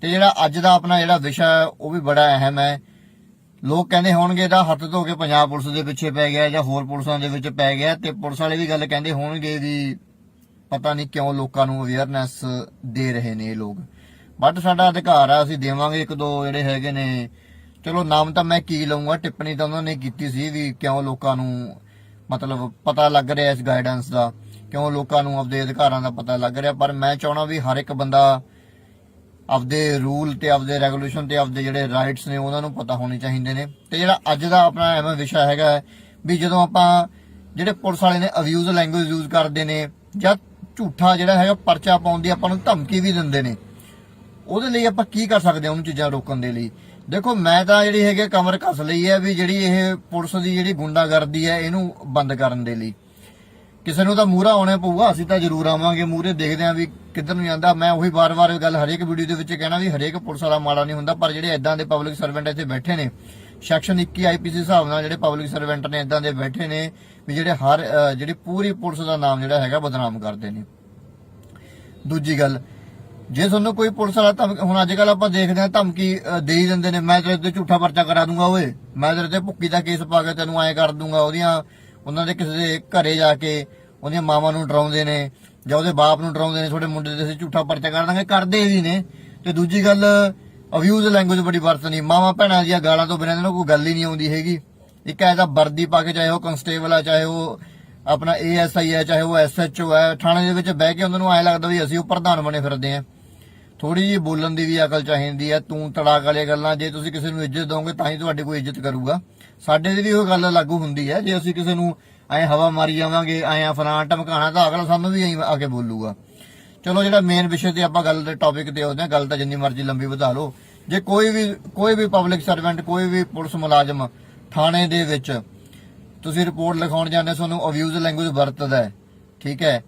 ਤੇ ਜਿਹੜਾ ਅੱਜ ਦਾ ਆਪਣਾ ਜਿਹੜਾ ਵਿਸ਼ਾ ਹੈ ਉਹ ਵੀ ਬੜਾ ਅਹਿਮ ਹੈ। ਲੋਕ ਕਹਿੰਦੇ ਹੋਣਗੇ ਇਹਦਾ ਹੱਥ ਧੋ ਕੇ ਪੰਜਾਬ ਪੁਲਿਸ ਦੇ ਪਿੱਛੇ ਪੈ ਗਿਆ ਜਾਂ ਹੋਰ ਪੁਲਿਸਾਂ ਦੇ ਵਿੱਚ ਪੈ ਗਿਆ, ਤੇ ਪੁਲਿਸ ਵਾਲੇ ਵੀ ਗੱਲ ਕਹਿੰਦੇ ਹੋਣਗੇ ਵੀ ਪਤਾ ਨਹੀਂ ਕਿਉਂ ਲੋਕਾਂ ਨੂੰ ਅਵੇਅਰਨੈਸ ਦੇ ਰਹੇ ਨੇ ਇਹ ਲੋਕ। ਬਟ ਸਾਡਾ ਅਧਿਕਾਰ ਆ, ਅਸੀਂ ਦੇਵਾਂਗੇ। ਇੱਕ ਦੋ ਜਿਹੜੇ ਹੈਗੇ ਨੇ, ਚਲੋ ਨਾਮ ਤਾਂ ਮੈਂ ਕੀ ਲਊਂਗਾ, ਟਿੱਪਣੀ ਤਾਂ ਉਹਨਾਂ ਨੇ ਕੀਤੀ ਸੀ ਵੀ ਕਿਉਂ ਲੋਕਾਂ ਨੂੰ ਮਤਲਬ ਪਤਾ ਲੱਗ ਰਿਹਾ ਇਸ ਗਾਈਡੈਂਸ ਦਾ, ਕਿਉਂ ਲੋਕਾਂ ਨੂੰ ਆਪਦੇ ਅਧਿਕਾਰਾਂ ਦਾ ਪਤਾ ਲੱਗ ਰਿਹਾ। ਪਰ ਮੈਂ ਚਾਹਣਾ ਵੀ ਹਰ ਇੱਕ ਬੰਦਾ ਆਪਦੇ ਰੂਲ ਤੇ ਆਪਦੇ ਰੈਗੂਲੇਸ਼ਨ ਤੇ ਆਪਦੇ ਜਿਹੜੇ ਰਾਈਟਸ ਨੇ ਉਹਨਾਂ ਨੂੰ ਪਤਾ ਹੋਣੇ ਚਾਹੀਦੇ ਨੇ। ਤੇ ਜਿਹੜਾ ਅੱਜ ਦਾ ਆਪਣਾ ਐਵੇਂ ਵਿਸ਼ਾ ਹੈਗਾ ਵੀ ਜਦੋਂ ਆਪਾਂ ਜਿਹੜੇ ਪੁਲਿਸ ਵਾਲੇ ਨੇ ਅਬਿਊਜ਼ ਲੈਂਗੁਏਜ ਯੂਜ਼ ਕਰਦੇ ਨੇ ਜਾਂ ਝੂਠਾ ਜਿਹੜਾ ਹੈਗਾ ਪਰਚਾ ਪਾਉਣ ਦੀ ਆਪਾਂ ਨੂੰ ਧਮਕੀ ਵੀ ਦਿੰਦੇ ਨੇ, ਉਹਦੇ ਲਈ ਆਪਾਂ ਕੀ ਕਰ ਸਕਦੇ ਹਾਂ ਉਹਨੂੰ ਚੀਜ਼ਾਂ ਰੋਕਣ ਦੇ ਲਈ। ਦੇਖੋ ਮੈਂ ਤਾਂ ਜਿਹੜੀ ਹੈਗੀ ਕਮਰ ਕੱਸ ਲਈ ਹੈ ਵੀ ਜਿਹੜੀ ਇਹ ਪੁਲਿਸ ਦੀ ਜਿਹੜੀ ਗੁੰਡਾਗਰਦੀ ਹੈ ਇਹਨੂੰ ਬੰਦ ਕਰਨ ਦੇ ਲਈ। ਕਿਸੇ ਨੂੰ ਤਾਂ ਮੂਹਰਾ ਆਉਣਾ ਪਊਗਾ, ਅਸੀਂ ਤਾਂ ਜ਼ਰੂਰ ਆਵਾਂਗੇ ਮੂਹਰੇ, ਦੇਖਦੇ ਆਂ ਵੀ ਕਿੱਧਰ ਨੂੰ ਜਾਂਦਾ। ਮੈਂ ਉਹੀ ਵਾਰ-ਵਾਰ ਗੱਲ ਹਰੇਕ ਵੀਡੀਓ ਦੇ ਵਿੱਚ ਕਹਿਣਾ ਵੀ ਹਰੇਕ ਪੁਲਿਸ ਵਾਲਾ ਮਾੜਾ ਨਹੀਂ ਹੁੰਦਾ, ਪਰ ਜਿਹੜੇ ਐਦਾਂ ਦੇ ਪਬਲਿਕ ਸਰਵੈਂਟ ਇੱਥੇ ਬੈਠੇ ਨੇ ਸੈਕਸ਼ਨ 21 ਆਈਪੀਸੀ ਹਿਸਾਬ ਨਾਲ ਜਿਹੜੇ ਪਬਲਿਕ ਸਰਵੈਂਟ ਨੇ ਐਦਾਂ ਦੇ ਬੈਠੇ ਨੇ ਵੀ ਜਿਹੜੇ ਜਿਹੜੀ ਪੂਰੀ ਪੁਲਿਸ ਦਾ ਨਾਮ ਜਿਹੜਾ ਹੈਗਾ ਬਦਨਾਮ ਕਰਦੇ ਨੇ। ਦੂਜੀ ਗੱਲ, ਜੇ ਤੁਹਾਨੂੰ ਕੋਈ ਪੁਲਿਸ ਵਾਲਾ ਹੁਣ ਅੱਜ ਕੱਲ ਆਪਾਂ ਦੇਖਦੇ ਹਾਂ ਧਮਕੀ ਦੇ ਹੀ ਦਿੰਦੇ ਨੇ, ਮੈਂ ਤੇਰੇ ਤੇ ਝੂਠਾ ਪਰਚਾ ਕਰਾ ਦੂੰਗਾ, ਓਏ ਮੈਂ ਤੇਰੇ ਤੇ ਭੁੱਕੀ ਦਾ ਕੇਸ ਪਾ ਕੇ ਤੈਨੂੰ ਐਂ ਕਰ ਦੂੰਗਾ। ਉਹਨਾਂ ਦੇ ਕਿਸੇ ਦੇ ਘਰੇ ਜਾ ਕੇ ਉਹਦੀਆਂ ਮਾਵਾਂ ਨੂੰ ਡਰਾਉਂਦੇ ਨੇ ਜਾਂ ਉਹਦੇ ਬਾਪ ਨੂੰ ਡਰਾਉਂਦੇ ਨੇ, ਤੁਹਾਡੇ ਮੁੰਡੇ ਤੇ ਅਸੀਂ ਝੂਠਾ ਪਰਚਾ ਕਰ ਦਾਂਗੇ, ਕਰਦੇ ਵੀ ਨੇ। ਤੇ ਦੂਜੀ ਗੱਲ, ਅਬਿਊਜ਼ ਲੈਂਗੁਏਜ ਬੜੀ ਵਰਤਣੀ, ਮਾਵਾਂ ਭੈਣਾਂ ਦੀਆਂ ਗਾਲਾਂ ਤੋਂ ਬਿਨਾਂ ਇਹਨਾਂ ਨੂੰ ਕੋਈ ਗੱਲ ਹੀ ਨਹੀਂ ਆਉਂਦੀ ਹੈਗੀ। ਇੱਕ ਐਸਾ ਵਰਦੀ ਪਾ ਕੇ, ਚਾਹੇ ਉਹ ਕਨਸਟੇਬਲ ਆ, ਚਾਹੇ ਉਹ ਆਪਣਾ ASI ਹੈ, ਚਾਹੇ ਉਹ SHO ਹੈ, ਥਾਣੇ ਦੇ ਵਿੱਚ ਬਹਿ ਕੇ ਉਹਨਾਂ ਨੂੰ ਐਂ ਲੱਗਦਾ ਵੀ ਅਸੀਂ ਉਹ ਪ੍ਰਧਾਨ ਬਣੇ ਫਿਰਦੇ ਆਂ। ਥੋੜੀ ਜਿਹੀ ਬੋਲਣ ਦੀ ਵੀ ਅਕਲ ਚਾਹੀਦੀ ਹੈ। ਤੂੰ ਤੜਾਕ ਵਾਲੀਆਂ ਗੱਲਾਂ, ਜੇ ਤੁਸੀਂ ਕਿਸੇ ਨੂੰ ਇੱਜ਼ਤ ਦੋਗੇ ਤਾਂ ਹੀ ਤੁਹਾਡੀ ਕੋਈ ਇੱਜ਼ਤ ਕਰੂਗਾ। ਸਾਡੇ ਦੀ ਵੀ ਉਹ ਗੱਲ ਲਾਗੂ ਹੁੰਦੀ ਹੈ, ਜੇ ਅਸੀਂ ਕਿਸੇ ਨੂੰ ਐਂ ਹਵਾ ਮਾਰੀ ਜਾਵਾਂਗੇ, ਐਂ ਫਲਾਂ ਧਮਕਾਣਾ, ਤਾਂ ਅਗਲਾ ਸਾਨੂੰ ਵੀ ਐਂ ਆ ਕੇ ਬੋਲੂਗਾ। ਚਲੋ ਜਿਹੜਾ ਮੇਨ ਵਿਸ਼ੇ ਤੇ ਆਪਾਂ ਗੱਲ ਦੇ ਟੌਪਿਕ ਤੇ ਆਉਂਦੇ ਹਾਂ, ਗੱਲ ਤਾਂ ਜਿੰਨੀ ਮਰਜ਼ੀ ਲੰਬੀ ਵਧਾ ਲਓ। ਜੇ ਕੋਈ ਵੀ ਪਬਲਿਕ ਸਰਵੈਂਟ, ਕੋਈ ਵੀ ਪੁਲਿਸ ਮੁਲਾਜ਼ਮ ਥਾਣੇ ਦੇ ਵਿੱਚ ਤੁਸੀਂ ਰਿਪੋਰਟ ਲਿਖਾਉਣ ਜਾਂਦੇ, ਤੁਹਾਨੂੰ ਅਬਿਊਜ਼ ਲੈਂਗੁਏਜ ਵਰਤਦਾ, ਠੀਕ ਹੈ,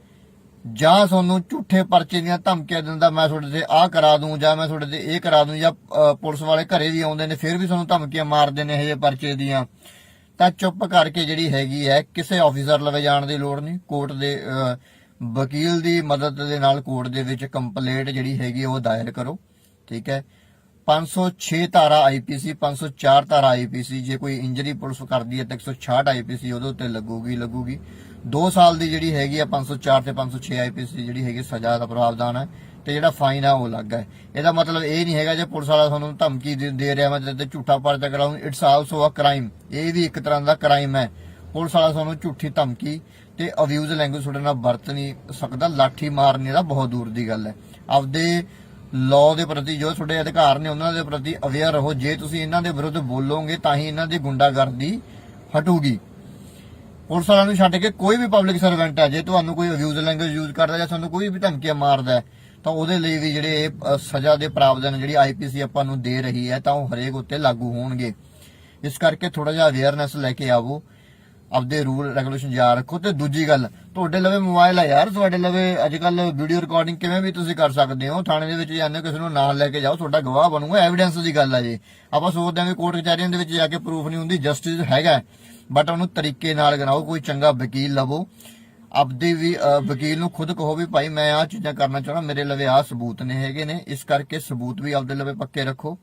ਜਾਂ ਤੁਹਾਨੂੰ ਝੂਠੇ ਪਰਚੇ ਦੀਆਂ ਧਮਕੀਆਂ ਦਿੰਦਾ, ਮੈਂ ਤੁਹਾਡੇ ਤੇ ਆਹ ਕਰਾ ਦੂੰ ਜਾਂ ਮੈਂ ਤੁਹਾਡੇ ਤੇ ਇਹ ਕਰਾ ਦੂੰ, ਜਾਂ ਪੁਲਿਸ ਵਾਲੇ ਘਰੇ ਵੀ ਆਉਂਦੇ ਨੇ ਫਿਰ ਵੀ ਤੁਹਾਨੂੰ ਧਮਕੀਆਂ ਮਾਰਦੇ ਨੇ ਇਹ ਜਿਹੇ ਪਰਚੇ ਦੀਆਂ, ਤਾਂ ਚੁੱਪ ਕਰਕੇ ਜਿਹੜੀ ਹੈਗੀ ਹੈ ਕਿਸੇ ਆਫੀਸਰ ਲਵੇ ਜਾਣ ਦੀ ਲੋੜ ਨਹੀਂ। ਕੋਰਟ ਦੇ ਵਕੀਲ ਦੀ ਮਦਦ ਦੇ ਨਾਲ ਕੋਰਟ ਦੇ ਵਿੱਚ ਕੰਪਲੇਂਟ ਜਿਹੜੀ ਹੈਗੀ ਉਹ ਦਾਇਰ ਕਰੋ, ਠੀਕ ਹੈ। 506 ਧਾਰਾ IPC, 504 ਧਾਰਾ IPC, ਜੇ ਕੋਈ ਇੰਜਰੀ ਪੁਲਿਸ ਕਰਦੀ ਹੈ ਤਾਂ 166 IPC ਉਹਦੇ ਉੱਤੇ ਲੱਗੂਗੀ। 2 ਸਾਲ ਦੀ ਜਿਹੜੀ ਹੈਗੀ ਆ 504 ਤੇ 506 IPC ਜਿਹੜੀ ਹੈਗੀ ਸਜ਼ਾ ਦਾ ਪ੍ਰਾਵਧਾਨ ਹੈ, ਤੇ ਜਿਹੜਾ ਫਾਈਨ ਆ ਉਹ ਲੱਗ ਹੈ। ਇਹਦਾ ਮਤਲਬ ਇਹ ਨਹੀਂ ਹੈਗਾ ਜੇ ਪੁਲਿਸ ਵਾਲਾ ਤੁਹਾਨੂੰ ਧਮਕੀ ਦੇ ਰਿਹਾ ਮੈਂ ਤੇ ਝੂਠਾ ਪਰਚਾ ਕਰਾਉਂ, ਇਟਸ ਆਲਸੋ ਅ ਕ੍ਰਾਈਮ, ਇਹ ਵੀ ਇੱਕ ਤਰ੍ਹਾਂ ਦਾ ਕ੍ਰਾਈਮ ਹੈ। ਪੁਲਿਸ ਵਾਲਾ ਤੁਹਾਨੂੰ ਝੂਠੀ ਧਮਕੀ ਤੇ ਅਬਿਊਜ਼ ਲੈਂਗੁਏਜ ਤੁਹਾਡੇ ਨਾਲ ਵਰਤ ਨਹੀਂ ਸਕਦਾ, ਲਾਠੀ ਮਾਰਨੇ ਦਾ ਬਹੁਤ ਦੂਰ ਦੀ ਗੱਲ ਹੈ। ਆਪਦੇ ਲਾਅ ਦੇ ਪ੍ਰਤੀ ਜੋ ਤੁਹਾਡੇ ਅਧਿਕਾਰ ਨੇ ਉਹਨਾਂ ਦੇ ਪ੍ਰਤੀ ਅਵੇਅਰ ਰਹੋ। ਜੇ ਤੁਸੀਂ ਇਹਨਾਂ ਦੇ ਵਿਰੁੱਧ ਬੋਲੋਗੇ ਤਾਂ ਹੀ ਇਹਨਾਂ ਦੀ ਗੁੰਡਾਗਰਦੀ ਹਟੂਗੀ। ਪੁਲਿਸ ਵਾਲਿਆਂ ਨੂੰ ਛੱਡ ਕੇ ਕੋਈ ਵੀ ਪਬਲਿਕ ਸਰਵੈਂਟ ਹੈ, ਜੇ ਤੁਹਾਨੂੰ ਕੋਈ ਅਬਿਊਜ਼ ਲੈਂਗੁਏਜ ਯੂਜ਼ ਕਰਦਾ ਜਾਂ ਤੁਹਾਨੂੰ ਕੋਈ ਵੀ ਧਮਕੀਆਂ ਮਾਰਦਾ ਤਾਂ ਉਹਦੇ ਲਈ ਵੀ ਜਿਹੜੇ ਸਜ਼ਾ ਦੇ ਪ੍ਰਾਵਧਾਨ ਜਿਹੜੀ IPC ਆਪਾਂ ਨੂੰ ਦੇ ਰਹੀ ਹੈ ਤਾਂ ਉਹ ਹਰੇਕ ਉੱਤੇ ਲਾਗੂ ਹੋਣਗੇ। ਇਸ ਕਰਕੇ ਥੋੜਾ ਜਿਹਾ ਅਵੇਅਰਨੈਸ ਲੈ ਕੇ ਆਵੋ, ਆਪਦੇ ਰੂਲ ਰੈਗੂਲੇਸ਼ਨ ਯਾਦ ਰੱਖੋ। ਤੇ ਦੂਜੀ ਗੱਲ, ਤੁਹਾਡੇ ਲਵੇ ਮੋਬਾਈਲ ਹੈ ਯਾਰ, ਤੁਹਾਡੇ ਲਵੇ ਅੱਜ ਕੱਲ ਵੀਡੀਓ ਰਿਕਾਰਡਿੰਗ ਕਿਵੇਂ ਵੀ ਤੁਸੀਂ ਕਰ ਸਕਦੇ ਹੋ। ਥਾਣੇ ਦੇ ਵਿੱਚ ਜਾਂਦੇ ਕਿਸੇ ਨੂੰ ਨਾਲ ਲੈ ਕੇ ਜਾਓ, ਤੁਹਾਡਾ ਗਵਾਹ ਬਣੂਗਾ, ਐਵੀਡੈਂਸ ਦੀ ਗੱਲ ਹੈ। ਜੀ ਆਪਾਂ ਸੋਚਦੇ ਹਾਂ ਕਿ ਕੋਰਟ ਕਚਹਿਰੀਆਂ ਦੇ ਵਿੱਚ ਜਾ ਕੇ ਪ੍ਰੂਫ ਨਹੀਂ ਹੁੰਦੀ, ਜਸਟਿਸ ਹੈਗਾ, ਬਟ ਉਹਨੂੰ ਤਰੀਕੇ ਨਾਲ ਕਰਾਓ। ਕੋਈ ਚੰਗਾ ਵਕੀਲ ਲਵੋ, ਆਪਦੇ ਵੀ ਵਕੀਲ ਨੂੰ ਖੁਦ ਕਹੋ ਵੀ ਭਾਈ ਮੈਂ ਆਹ ਚੀਜ਼ਾਂ ਕਰਨਾ ਚਾਹੁੰਦਾ, ਮੇਰੇ ਲਵੇ ਆਹ ਸਬੂਤ ਨੇ ਹੈਗੇ ਨੇ, ਇਸ ਕਰਕੇ ਸਬੂਤ ਵੀ ਆਪਦੇ ਲਵੇ ਪੱਕੇ ਰੱਖੋ।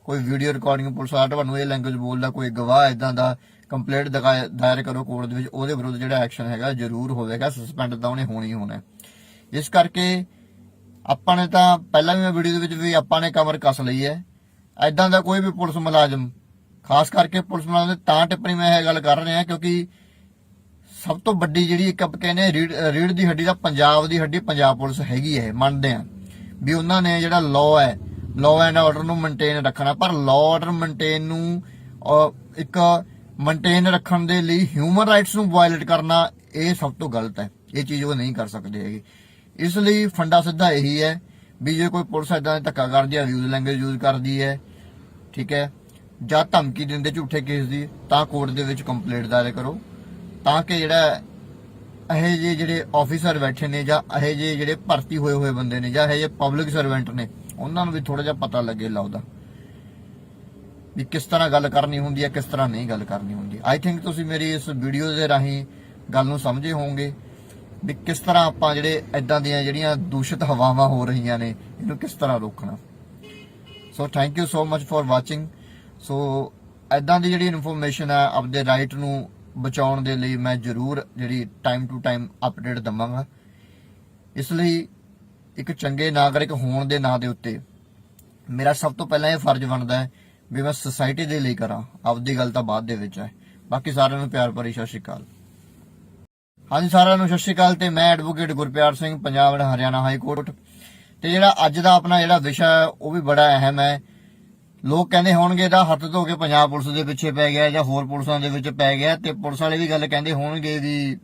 ਕੋਈ ਵੀਡੀਓ ਰਿਕਾਰਡਿੰਗ ਪੁਲਿਸ ਵਾਲਾ ਤੁਹਾਨੂੰ ਇਹ ਲੈਂਗੁਏਜ ਬੋਲਦਾ, ਕੋਈ ਗਵਾਹ ਇਦਾਂ ਦਾ, ਕੰਪਲੇਂਟ ਦਾਇਰ ਕਰੋ ਕੋਰਟ ਦੇ ਵਿੱਚ, ਉਹਦੇ ਵਿਰੁੱਧ ਜਿਹੜਾ ਐਕਸ਼ਨ ਹੈਗਾ ਜ਼ਰੂਰ ਹੋਵੇਗਾ, ਸਸਪੈਂਡ ਤਾਂ ਉਹਨੇ ਹੋਣੀ ਹੋਣਾ। ਇਸ ਕਰਕੇ ਆਪਾਂ ਨੇ ਤਾਂ ਪਹਿਲਾਂ ਵੀ ਮੈਂ ਵੀਡੀਓ ਦੇ ਵਿੱਚ ਵੀ ਆਪਾਂ ਨੇ ਕਮਰ ਕੱਸ ਲਈ ਹੈ। ਇਦਾਂ ਦਾ ਕੋਈ ਵੀ ਪੁਲਿਸ ਮੁਲਾਜ਼ਮ, ਖਾਸ ਕਰਕੇ ਪੁਲਿਸ ਮੁਲਾਜ਼ਮ ਦੇ ਤਾਂ ਟਿੱਪਣੀ ਮੈਂ ਇਹ ਗੱਲ ਕਰ ਰਿਹਾ ਕਿਉਂਕਿ ਸਭ ਤੋਂ ਵੱਡੀ ਜਿਹੜੀ ਇੱਕ ਆਪਾਂ ਕਹਿੰਦੇ ਰੀੜ ਦੀ ਹੱਡੀ ਦਾ ਪੰਜਾਬ ਦੀ ਹੱਡੀ ਪੰਜਾਬ ਪੁਲਿਸ ਹੈਗੀ ਹੈ। ਮੰਨਦੇ ਆ ਵੀ ਉਹਨਾਂ ਨੇ ਜਿਹੜਾ ਲਾਅ ਹੈ, ਲਾਅ ਐਂਡ ਆਰਡਰ ਨੂੰ ਮੇਨਟੇਨ ਰੱਖਣਾ, ਪਰ ਲਾਅ ਆਰਡਰ ਮੇਨਟੇਨ ਨੂੰ ਇੱਕ ਮੇਨਟੇਨ ਰੱਖਣ ਦੇ ਲਈ ਹਿਊਮਨ ਰਾਈਟਸ ਨੂੰ ਵਾਇਲੇਟ ਕਰਨਾ ਇਹ ਸਭ ਤੋਂ ਗਲਤ ਹੈ। ਇਹ ਚੀਜ਼ ਉਹ ਨਹੀਂ ਕਰ ਸਕਦੇ ਹੈਗੇ। ਇਸ ਲਈ ਫੰਡਾ ਸਿੱਧਾ ਇਹੀ ਹੈ ਵੀ ਜੇ ਕੋਈ ਪੁਲਿਸ ਇਦਾਂ ਧੱਕਾ ਕਰਦੀ ਹੈ, ਅਬਿਊਜ਼ ਲੈਂਗੁਏਜ ਯੂਜ਼ ਕਰਦੀ ਹੈ, ਠੀਕ ਹੈ, ਜਾਂ ਧਮਕੀ ਦਿੰਦੇ ਝੂਠੇ ਕੇਸ ਦੀ, ਤਾਂ ਕੋਰਟ ਦੇ ਵਿੱਚ ਕੰਪਲੇਂਟ ਦਾਇਰ ਕਰੋ, ਤਾਂ ਕਿ ਜਿਹੜਾ ਇਹ ਜਿਹੇ ਜਿਹੜੇ ਆਫੀਸਰ ਬੈਠੇ ਨੇ ਜਾਂ ਇਹ ਜਿਹੇ ਜਿਹੜੇ ਭਰਤੀ ਹੋਏ ਬੰਦੇ ਨੇ ਜਾਂ ਇਹ ਜਿਹੇ ਪਬਲਿਕ ਸਰਵੈਂਟ ਨੇ ਉਹਨਾਂ ਨੂੰ ਵੀ ਥੋੜਾ ਜਿਹਾ ਪਤਾ ਲੱਗੇ ਲਾਉਦਾ ਵੀ ਕਿਸ ਤਰ੍ਹਾਂ ਗੱਲ ਕਰਨੀ ਹੁੰਦੀ ਹੈ, ਕਿਸ ਤਰ੍ਹਾਂ ਨਹੀਂ ਗੱਲ ਕਰਨੀ ਹੁੰਦੀ। ਆਈ ਥਿੰਕ ਤੁਸੀਂ ਮੇਰੀ ਇਸ ਵੀਡੀਓ ਦੇ ਰਾਹੀਂ ਗੱਲ ਨੂੰ ਸਮਝੇ ਹੋਵੋਗੇ ਵੀ ਕਿਸ ਤਰ੍ਹਾਂ ਆਪਾਂ ਜਿਹੜੇ ਇਦਾਂ ਦੀਆਂ ਜਿਹੜੀਆਂ ਦੂਸ਼ਿਤ ਹਵਾਵਾਂ ਹੋ ਰਹੀਆਂ ਨੇ ਇਹਨੂੰ ਕਿਸ ਤਰ੍ਹਾਂ ਰੋਕਣਾ। So thank you so much for watching. So ਐਦਾਂ ਦੀ ਜਿਹੜੀ ਇਨਫੋਰਮੇਸ਼ਨ ਹੈ ਆਪਦੇ ਰਾਈਟ ਨੂੰ ਬਚਾਉਣ ਦੇ ਲਈ ਮੈਂ ਜ਼ਰੂਰ ਜਿਹੜੀ ਟਾਈਮ ਟੂ ਟਾਈਮ ਅਪਡੇਟ ਦਵਾਂਗਾ। ਇਸ ਲਈ ਇੱਕ ਚੰਗੇ ਨਾਗਰਿਕ ਹੋਣ ਦੇ ਨਾਂ ਦੇ ਉੱਤੇ ਮੇਰਾ ਸਭ ਤੋਂ ਪਹਿਲਾਂ ਇਹ ਫਰਜ਼ ਬਣਦਾ ਹੈ ਵੀ ਮੈਂ ਸੁਸਾਇਟੀ ਦੇ ਲਈ ਕਰਾਂ, ਆਪਦੀ ਗੱਲ ਤਾਂ ਬਾਅਦ ਦੇ ਵਿੱਚ ਹੈ। ਬਾਕੀ ਸਾਰਿਆਂ ਨੂੰ ਪਿਆਰ ਭਰੀ ਸਤਿ ਸ਼੍ਰੀ ਅਕਾਲ। ਹਾਂਜੀ ਸਾਰਿਆਂ ਨੂੰ ਸਤਿ ਸ਼੍ਰੀ ਅਕਾਲ ਤੇ ਮੈਂ advocate Gurpyar Singh, Punjab and Haryana high court. ਤੇ ਜਿਹੜਾ ਅੱਜ ਦਾ ਆਪਣਾ ਜਿਹੜਾ ਵਿਸ਼ਾ ਹੈ ਉਹ ਵੀ ਬੜਾ ਅਹਿਮ ਹੈ। ਲੋਕ ਕਹਿੰਦੇ ਹੋਣਗੇ ਇਹਦਾ ਹੱਥ ਧੋ ਕੇ ਪੰਜਾਬ ਪੁਲਿਸ ਦੇ ਪਿੱਛੇ ਪੈ ਗਿਆ ਜਾਂ ਹੋਰ ਪੁਲਿਸਾਂ ਦੇ ਵਿੱਚ ਪੈ ਗਿਆ, ਤੇ ਪੁਲਿਸ ਵਾਲੇ ਵੀ ਗੱਲ ਕਹਿੰਦੇ ਹੋਣਗੇ ਵੀ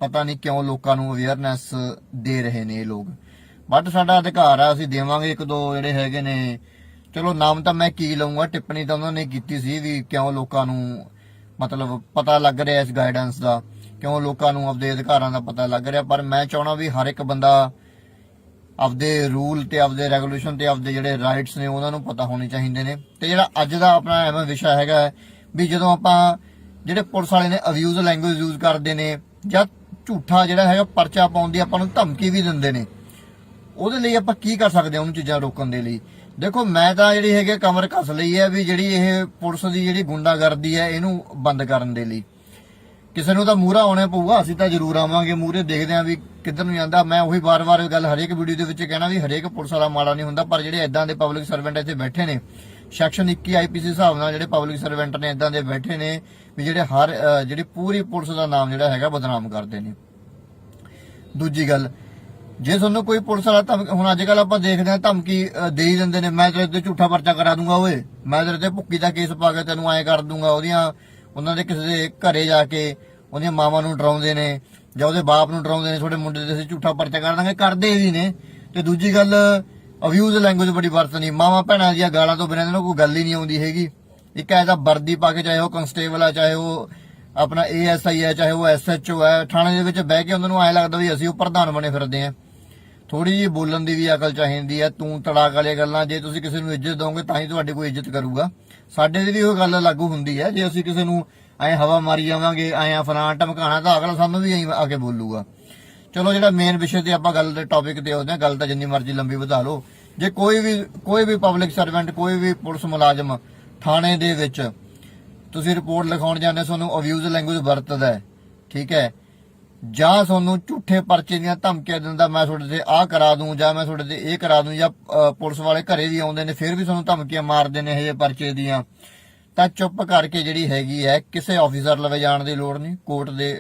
ਪਤਾ ਨਹੀਂ ਕਿਉਂ ਲੋਕਾਂ ਨੂੰ ਅਵੇਅਰਨੈਸ ਦੇ ਰਹੇ ਨੇ ਇਹ ਲੋਕ। ਬਟ ਸਾਡਾ ਅਧਿਕਾਰ ਆ, ਅਸੀਂ ਦੇਵਾਂਗੇ। ਇੱਕ ਦੋ ਜਿਹੜੇ ਹੈਗੇ ਨੇ, ਚਲੋ ਨਾਮ ਤਾਂ ਮੈਂ ਕੀ ਲਵਾਂਗਾ, ਟਿੱਪਣੀ ਤਾਂ ਉਹਨਾਂ ਨੇ ਕੀਤੀ ਸੀ ਵੀ ਕਿਉਂ ਲੋਕਾਂ ਨੂੰ ਮਤਲਬ ਪਤਾ ਲੱਗ ਰਿਹਾ ਇਸ ਗਾਈਡੈਂਸ ਦਾ, ਕਿਉਂ ਲੋਕਾਂ ਨੂੰ ਆਪਦੇ ਅਧਿਕਾਰਾਂ ਦਾ ਪਤਾ ਲੱਗ ਰਿਹਾ। ਪਰ ਮੈਂ ਚਾਹਣਾ ਵੀ ਹਰ ਇੱਕ ਬੰਦਾ ਆਪਦੇ ਰੂਲ ਤੇ ਆਪਦੇ ਰੈਗੂਲੇਸ਼ਨ ਤੇ ਆਪਦੇ ਜਿਹੜੇ ਰਾਈਟਸ ਨੇ ਉਹਨਾਂ ਨੂੰ ਪਤਾ ਹੋਣੇ ਚਾਹੀਦੇ ਨੇ। ਤੇ ਜਿਹੜਾ ਅੱਜ ਦਾ ਆਪਣਾ ਐਵੇਂ ਵਿਸ਼ਾ ਹੈਗਾ ਵੀ ਜਦੋਂ ਆਪਾਂ ਜਿਹੜੇ ਪੁਲਿਸ ਵਾਲੇ ਨੇ ਅਬਿਊਜ਼ ਲੈਂਗੁਏਜ ਯੂਜ਼ ਕਰਦੇ ਨੇ ਜਾਂ ਝੂਠਾ ਜਿਹੜਾ ਹੈਗਾ ਪਰਚਾ ਪਾਉਣ ਦੀ ਆਪਾਂ ਨੂੰ ਧਮਕੀ ਵੀ ਦਿੰਦੇ ਨੇ, ਉਹਦੇ ਲਈ ਆਪਾਂ ਕੀ ਕਰ ਸਕਦੇ ਹਾਂ ਉਹਨੂੰ ਚੀਜ਼ਾਂ ਰੋਕਣ ਦੇ ਲਈ। ਦੇਖੋ ਮੈਂ ਤਾਂ ਜਿਹੜੀ ਹੈਗੇ ਕਮਰ ਕੱਸ ਲਈ ਹੈ ਵੀ ਜਿਹੜੀ ਇਹ ਪੁਲਿਸ ਦੀ ਜਿਹੜੀ ਗੁੰਡਾਗਰਦੀ ਹੈ ਇਹਨੂੰ ਬੰਦ ਕਰਨ ਦੇ ਲਈ ਕਿਸੇ ਨੂੰ ਤਾਂ ਮੂਹਰਾ ਆਉਣਾ ਪਊਗਾ। ਅਸੀਂ ਤਾਂ ਜ਼ਰੂਰ ਆਵਾਂਗੇ ਮੂਹਰੇ, ਦੇਖਦੇ ਆਂ ਵੀ ਕਿੱਧਰ ਨੂੰ ਜਾਂਦਾ। ਮੈਂ ਉਹੀ ਵਾਰ-ਵਾਰ ਗੱਲ ਹਰੇਕ ਵੀਡੀਓ ਦੇ ਵਿੱਚ ਕਹਿਣਾ ਵੀ ਹਰੇਕ ਪੁਲਿਸ ਵਾਲਾ ਮਾੜਾ ਨਹੀਂ ਹੁੰਦਾ, ਪਰ ਜਿਹੜੇ ਇਦਾਂ ਦੇ ਪਬਲਿਕ ਸਰਵੈਂਟ ਇੱਥੇ ਬੈਠੇ ਨੇ ਸੈਕਸ਼ਨ 21 ਆਈਪੀਸੀ ਹਿਸਾਬ ਨਾਲ ਜਿਹੜੇ ਪਬਲਿਕ ਸਰਵੈਂਟ ਨੇ ਇਦਾਂ ਦੇ ਬੈਠੇ ਨੇ ਵੀ ਜਿਹੜੇ ਹਰ ਜਿਹੜੀ ਪੂਰੀ ਪੁਲਿਸ ਦਾ ਨਾਮ ਜਿਹੜਾ ਹੈਗਾ ਬਦਨਾਮ ਕਰਦੇ ਨੇ। ਦੂਜੀ ਗੱਲ, ਜੇ ਤੁਹਾਨੂੰ ਕੋਈ ਪੁਲਿਸ ਵਾਲਾ ਹੁਣ ਅੱਜ ਕੱਲ ਆਪਾਂ ਦੇਖਦੇ ਹਾਂ ਧਮਕੀ ਦੇ ਹੀ ਦਿੰਦੇ ਨੇ, ਮੈਂ ਤੇਰੇ ਤੇ ਝੂਠਾ ਪਰਚਾ ਕਰਾ ਦੂੰਗਾ, ਓਏ ਮੈਂ ਤੇਰੇ ਤੇ ਭੁੱਕੀ ਦਾ ਕੇਸ ਪਾ ਕੇ ਤੈਨੂੰ ਐਂ ਕਰ ਦੂੰਗਾ। ਉਹਨਾਂ ਦੇ ਕਿਸੇ ਦੇ ਘਰੇ ਜਾ ਕੇ ਉਹਦੀਆਂ ਮਾਵਾਂ ਨੂੰ ਡਰਾਉਂਦੇ ਨੇ ਜਾਂ ਉਹਦੇ ਬਾਪ ਨੂੰ ਡਰਾਉਂਦੇ ਨੇ, ਤੁਹਾਡੇ ਮੁੰਡੇ ਤੇ ਅਸੀਂ ਝੂਠਾ ਪਰਚਾ ਕਰ ਦਾਂਗੇ, ਕਰਦੇ ਵੀ ਨੇ। ਤੇ ਦੂਜੀ ਗੱਲ, ਅਬਿਊਜ਼ ਲੈਂਗੁਏਜ ਬੜੀ ਵਰਤਣੀ, ਮਾਵਾਂ ਭੈਣਾਂ ਦੀਆਂ ਗਾਲਾਂ ਤੋਂ ਬਿਨਾਂ ਇਹਨਾਂ ਨੂੰ ਕੋਈ ਗੱਲ ਹੀ ਨਹੀਂ ਆਉਂਦੀ ਹੈਗੀ। ਇੱਕ ਐਸਾ ਵਰਦੀ ਪਾ ਕੇ, ਚਾਹੇ ਉਹ ਕਨਸਟੇਬਲ ਆ, ਚਾਹੇ ਉਹ ਆਪਣਾ ASI ਹੈ, ਚਾਹੇ ਉਹ SHO ਹੈ, ਥਾਣੇ ਦੇ ਵਿੱਚ ਬਹਿ ਕੇ ਉਹਨਾਂ ਨੂੰ ਐਂ ਲੱਗਦਾ ਵੀ ਅਸੀਂ ਉਹ ਪ੍ਰਧਾਨ ਬਣੇ ਫਿਰਦੇ ਆਂ। ਥੋੜੀ ਜਿਹੀ ਬੋਲਣ ਦੀ ਵੀ ਅਕਲ ਚਾਹੀਦੀ ਹੈ। ਤੂੰ ਤੜਾਕ ਵਾਲੀਆਂ ਗੱਲਾਂ, ਜੇ ਤੁਸੀਂ ਕਿਸੇ ਨੂੰ ਇੱਜ਼ਤ ਦੋਗੇ ਤਾਂ ਹੀ ਤੁਹਾਡੀ ਕੋਈ ਇੱਜ਼ਤ ਕਰੂਗਾ। ਸਾਡੇ ਦੀ ਵੀ ਉਹ ਗੱਲ ਲਾਗੂ ਹੁੰਦੀ ਹੈ, ਜੇ ਅਸੀਂ ਕਿਸੇ ਨੂੰ ਐਂ ਹਵਾ ਮਾਰੀ ਜਾਵਾਂਗੇ, ਐਂ ਫਲਾਂ ਧਮਕਾਣਾ, ਤਾਂ ਅਗਲਾ ਸਾਨੂੰ ਵੀ ਐਂ ਆ ਕੇ ਬੋਲੂਗਾ। ਚਲੋ ਜਿਹੜਾ ਮੇਨ ਵਿਸ਼ੇ ਤੇ ਆਪਾਂ ਗੱਲ ਦੇ ਟੌਪਿਕ ਤੇ ਆਉਂਦੇ ਹਾਂ, ਗੱਲ ਤਾਂ ਜਿੰਨੀ ਮਰਜ਼ੀ ਲੰਬੀ ਵਧਾ ਲਓ। ਜੇ ਕੋਈ ਵੀ ਪਬਲਿਕ ਸਰਵੈਂਟ, ਕੋਈ ਵੀ ਪੁਲਿਸ ਮੁਲਾਜ਼ਮ ਥਾਣੇ ਦੇ ਵਿੱਚ ਤੁਸੀਂ ਰਿਪੋਰਟ ਲਿਖਾਉਣ ਜਾਂਦੇ, ਤੁਹਾਨੂੰ ਅਬਿਊਜ਼ ਲੈਂਗੁਏਜ ਵਰਤਦਾ ਹੈ, ਠੀਕ ਹੈ, ਜਾਂ ਤੁਹਾਨੂੰ ਝੂਠੇ ਪਰਚੇ ਦੀਆਂ ਧਮਕੀਆਂ ਦਿੰਦਾ, ਮੈਂ ਤੁਹਾਡੇ ਤੇ ਆਹ ਕਰਾ ਦੂੰ ਜਾਂ ਮੈਂ ਤੁਹਾਡੇ ਤੇ ਇਹ ਕਰਾ ਦੂੰ, ਜਾਂ ਪੁਲਿਸ ਵਾਲੇ ਘਰੇ ਵੀ ਆਉਂਦੇ ਨੇ ਫਿਰ ਵੀ ਤੁਹਾਨੂੰ ਧਮਕੀਆਂ ਮਾਰਦੇ ਨੇ ਇਹ ਪਰਚੇ ਦੀਆਂ, ਤਾਂ ਚੁੱਪ ਕਰਕੇ ਜਿਹੜੀ ਹੈਗੀ ਹੈ ਕਿਸੇ ਆਫੀਸਰ ਲਵੇ ਜਾਣ ਦੀ ਲੋੜ ਨਹੀਂ। ਕੋਰਟ ਦੇ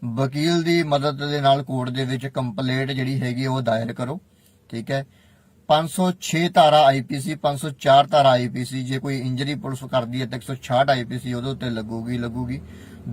ਵਕੀਲ ਦੀ ਮਦਦ ਦੇ ਨਾਲ ਕੋਰਟ ਦੇ ਵਿੱਚ ਕੰਪਲੇਂਟ ਜਿਹੜੀ ਹੈਗੀ ਉਹ ਦਾਇਰ ਕਰੋ, ਠੀਕ ਹੈ। 506 ਧਾਰਾ IPC, 504 ਧਾਰਾ IPC, ਜੇ ਕੋਈ ਇੰਜਰੀ ਪੁਲਿਸ ਕਰਦੀ ਹੈ ਤਾਂ 166 IPC ਉਹਦੇ ਉੱਤੇ ਲੱਗੂਗੀ।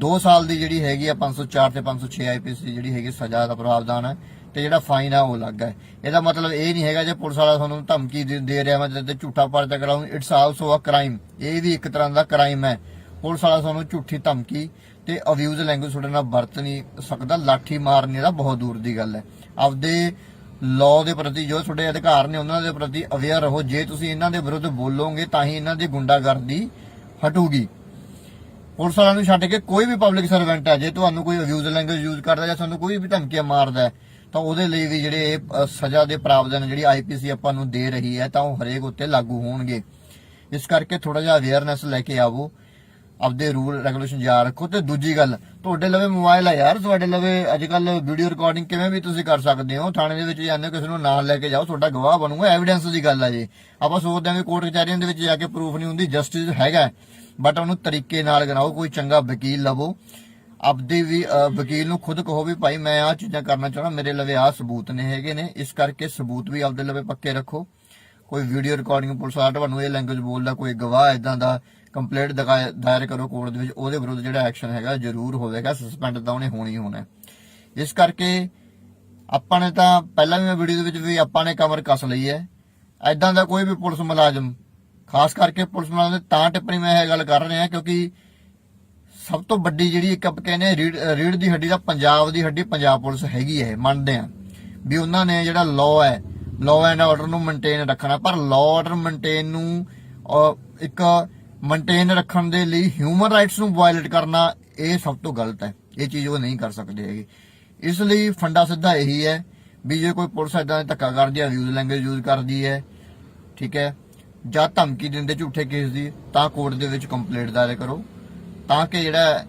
2 ਸਾਲ ਦੀ ਜਿਹੜੀ ਹੈਗੀ ਆ 504 ਤੇ 506 IPC ਜਿਹੜੀ ਹੈਗੀ ਸਜ਼ਾ ਦਾ ਪ੍ਰਾਵਧਾਨ ਹੈ, ਤੇ ਜਿਹੜਾ ਫਾਈਨ ਆ ਉਹ ਅਲੱਗ ਹੈ। ਇਹਦਾ ਮਤਲਬ ਇਹ ਨਹੀਂ ਹੈਗਾ ਜੇ ਪੁਲਿਸ ਵਾਲਾ ਤੁਹਾਨੂੰ ਧਮਕੀ ਦੇ ਰਿਹਾ ਮੈਂ ਤੇ ਝੂਠਾ ਪਰਚਾ ਕਰਾਉਂ, ਇਟਸ ਆਲਸੋ ਅ ਕ੍ਰਾਈਮ। ਇਹ ਵੀ ਇੱਕ ਤਰ੍ਹਾਂ ਦਾ ਕ੍ਰਾਈਮ ਹੈ। ਪੁਲਿਸ ਵਾਲਾ ਤੁਹਾਨੂੰ ਝੂਠੀ ਧਮਕੀ ਤੇ ਅਬਿਊਜ਼ ਲੈਂਗੁਏਜ ਤੁਹਾਡੇ ਨਾਲ ਵਰਤ ਨਹੀਂ ਸਕਦਾ, ਲਾਠੀ ਮਾਰਨੀ ਦਾ ਬਹੁਤ ਦੂਰ ਦੀ ਗੱਲ ਹੈ। ਆਪਦੇ ਲਾਅ ਦੇ ਪ੍ਰਤੀ ਜੋ ਤੁਹਾਡੇ ਅਧਿਕਾਰ ਨੇ ਉਹਨਾਂ ਦੇ ਪ੍ਰਤੀ ਅਵੇਅਰ ਰਹੋ। ਜੇ ਤੁਸੀਂ ਇਹਨਾਂ ਦੇ ਵਿਰੁੱਧ ਬੋਲੋਗੇ ਤਾਂ ਹੀ ਇਹਨਾਂ ਦੀ ਗੁੰਡਾਗਰਦੀ ਹਟੂਗੀ। ਪੁਲਿਸ ਵਾਲਿਆਂ ਨੂੰ ਛੱਡ ਕੇ ਕੋਈ ਵੀ ਪਬਲਿਕ ਸਰਵੈਂਟ ਹੈ, ਜੇ ਤੁਹਾਨੂੰ ਕੋਈ ਅਬਿਊਜ਼ ਲੈਂਗੁਏਜ ਯੂਜ਼ ਕਰਦਾ ਜਾਂ ਤੁਹਾਨੂੰ ਕੋਈ ਵੀ ਧਮਕੀਆਂ ਮਾਰਦਾ ਹੈ, ਤਾਂ ਉਹਦੇ ਲਈ ਵੀ ਜਿਹੜੇ ਸਜ਼ਾ ਦੇ ਪ੍ਰਾਵਧਾਨ ਜਿਹੜੀ IPC ਆਪਾਂ ਨੂੰ ਦੇ ਰਹੀ ਹੈ ਤਾਂ ਉਹ ਹਰੇਕ ਉੱਤੇ ਲਾਗੂ ਹੋਣਗੇ। ਇਸ ਕਰਕੇ ਥੋੜਾ ਜਿਹਾ ਅਵੇਅਰਨੈਸ ਲੈ ਕੇ ਆਵੋ, ਆਪਦੇ ਰੂਲ ਰੈਗੂਲੇਸ਼ਨ ਯਾਦ ਰੱਖੋ। ਤੇ ਦੂਜੀ ਗੱਲ, ਤੁਹਾਡੇ ਲਵੇ ਮੋਬਾਈਲ ਆ ਯਾਰ, ਤੁਹਾਡੇ ਲਵੇ ਅੱਜ ਕੱਲ ਵੀਡੀਓ ਰਿਕਾਰਡਿੰਗ ਕਿਵੇਂ ਵੀ ਤੁਸੀਂ ਕਰ ਸਕਦੇ ਹੋ। ਥਾਣੇ ਦੇ ਵਿੱਚ ਜਾਂਦੇ ਹੋ, ਕਿਸੇ ਨੂੰ ਨਾਲ ਲੈ ਕੇ ਜਾਓ, ਤੁਹਾਡਾ ਗਵਾਹ ਬਣੂਗਾ, ਐਵੀਡੈਂਸ ਦੀ ਗੱਲ ਆ। ਜੇ ਆਪਾਂ ਸੋਚਦੇ ਹਾਂ ਵੀ ਕੋਰਟ ਕਚਹਿਰੀਆਂ ਦੇ ਵਿੱਚ ਜਾ ਕੇ ਪ੍ਰੂਫ ਨਹੀਂ ਹੁੰਦੀ, ਜਸਟਿਸ ਹੈਗਾ, ਬਟ ਉਹਨੂੰ ਤਰੀਕੇ ਨਾਲ ਕਰਾਓ। ਕੋਈ ਚੰਗਾ ਵਕੀਲ ਲਵੋ, ਆਪਦੇ ਵੀ ਵਕੀਲ ਨੂੰ ਖੁਦ ਕਹੋ ਵੀ ਭਾਈ ਮੈਂ ਆਹ ਚੀਜ਼ਾਂ ਕਰਨਾ ਚਾਹੁੰਦਾ, ਮੇਰੇ ਲਵੇ ਆਹ ਸਬੂਤ ਨੇ ਹੈਗੇ ਨੇ, ਇਸ ਕਰਕੇ ਸਬੂਤ ਵੀ ਆਪਦੇ ਲਵੇ ਪੱਕੇ ਰੱਖੋ। ਕੋਈ ਵੀਡੀਓ ਰਿਕਾਰਡਿੰਗ ਪੁਲਿਸ ਵਾਲਾ ਤੁਹਾਨੂੰ ਇਹ ਲੈਂਗੁਏਜ ਬੋਲਦਾ, ਕੋਈ ਗਵਾਹ ਇਦਾਂ ਦਾ, ਕੰਪਲੇਂਟ ਦਾਇਰ ਕਰੋ ਕੋਰਟ ਦੇ ਵਿੱਚ, ਉਹਦੇ ਵਿਰੁੱਧ ਜਿਹੜਾ ਐਕਸ਼ਨ ਹੈਗਾ ਜ਼ਰੂਰ ਹੋਵੇਗਾ, ਸਸਪੈਂਡ ਤਾਂ ਉਹਨੇ ਹੋਣੀ ਹੋਣਾ। ਇਸ ਕਰਕੇ ਆਪਾਂ ਨੇ ਤਾਂ ਪਹਿਲਾਂ ਵੀ ਮੈਂ ਵੀਡੀਓ ਦੇ ਵਿੱਚ ਵੀ ਆਪਾਂ ਨੇ ਕਮਰ ਕੱਸ ਲਈ ਹੈ। ਇਦਾਂ ਦਾ ਕੋਈ ਵੀ ਪੁਲਿਸ ਮੁਲਾਜ਼ਮ, ਖਾਸ ਕਰਕੇ ਪੁਲਿਸ ਮੁਲਾਜ਼ਮ ਤਾਂ ਟਿੱਪਣੀ ਮੈਂ ਇਹ ਗੱਲ ਕਰ ਰਿਹਾ ਕਿਉਂਕਿ ਸਭ ਤੋਂ ਵੱਡੀ ਜਿਹੜੀ ਇੱਕ ਆਪਾਂ ਕਹਿੰਦੇ ਰੀੜ ਦੀ ਹੱਡੀ ਦਾ ਪੰਜਾਬ ਦੀ ਹੱਡੀ ਪੰਜਾਬ ਪੁਲਿਸ ਹੈਗੀ ਹੈ। ਮੰਨਦੇ ਆ ਵੀ ਉਹਨਾਂ ਨੇ ਜਿਹੜਾ ਲਾਅ ਹੈ, ਲਾਅ ਐਂਡ ਆਰਡਰ ਨੂੰ ਮੇਨਟੇਨ ਰੱਖਣਾ, ਪਰ ਲਾਅ ਆਰਡਰ ਮੇਨਟੇਨ ਨੂੰ ਇੱਕ ਮੇਨਟੇਨ ਰੱਖਣ ਦੇ ਲਈ ਹਿਊਮਨ ਰਾਈਟਸ ਨੂੰ ਵਾਇਲੇਟ ਕਰਨਾ ਇਹ ਸਭ ਤੋਂ ਗਲਤ ਹੈ। ਇਹ ਚੀਜ਼ ਉਹ ਨਹੀਂ ਕਰ ਸਕਦੇ ਹੈਗੇ। ਇਸ ਲਈ ਫੰਡਾ ਸਿੱਧਾ ਇਹੀ ਹੈ ਵੀ ਜੇ ਕੋਈ ਪੁਲਿਸ ਇਦਾਂ ਧੱਕਾ ਕਰਦੀ ਹੈ, ਅਬਿਊਜ਼ ਲੈਂਗੁਏਜ ਯੂਜ਼ ਕਰਦੀ ਹੈ, ਠੀਕ ਹੈ, ਜਾਂ ਧਮਕੀ ਦਿੰਦੇ ਝੂਠੇ ਕੇਸ ਦੀ ਤਾਂ ਕੋਰਟ ਦੇ ਵਿੱਚ ਕੰਪਲੇਂਟ ਦਾਇਰ ਕਰੋ, ਤਾਂ ਕਿ ਜਿਹੜਾ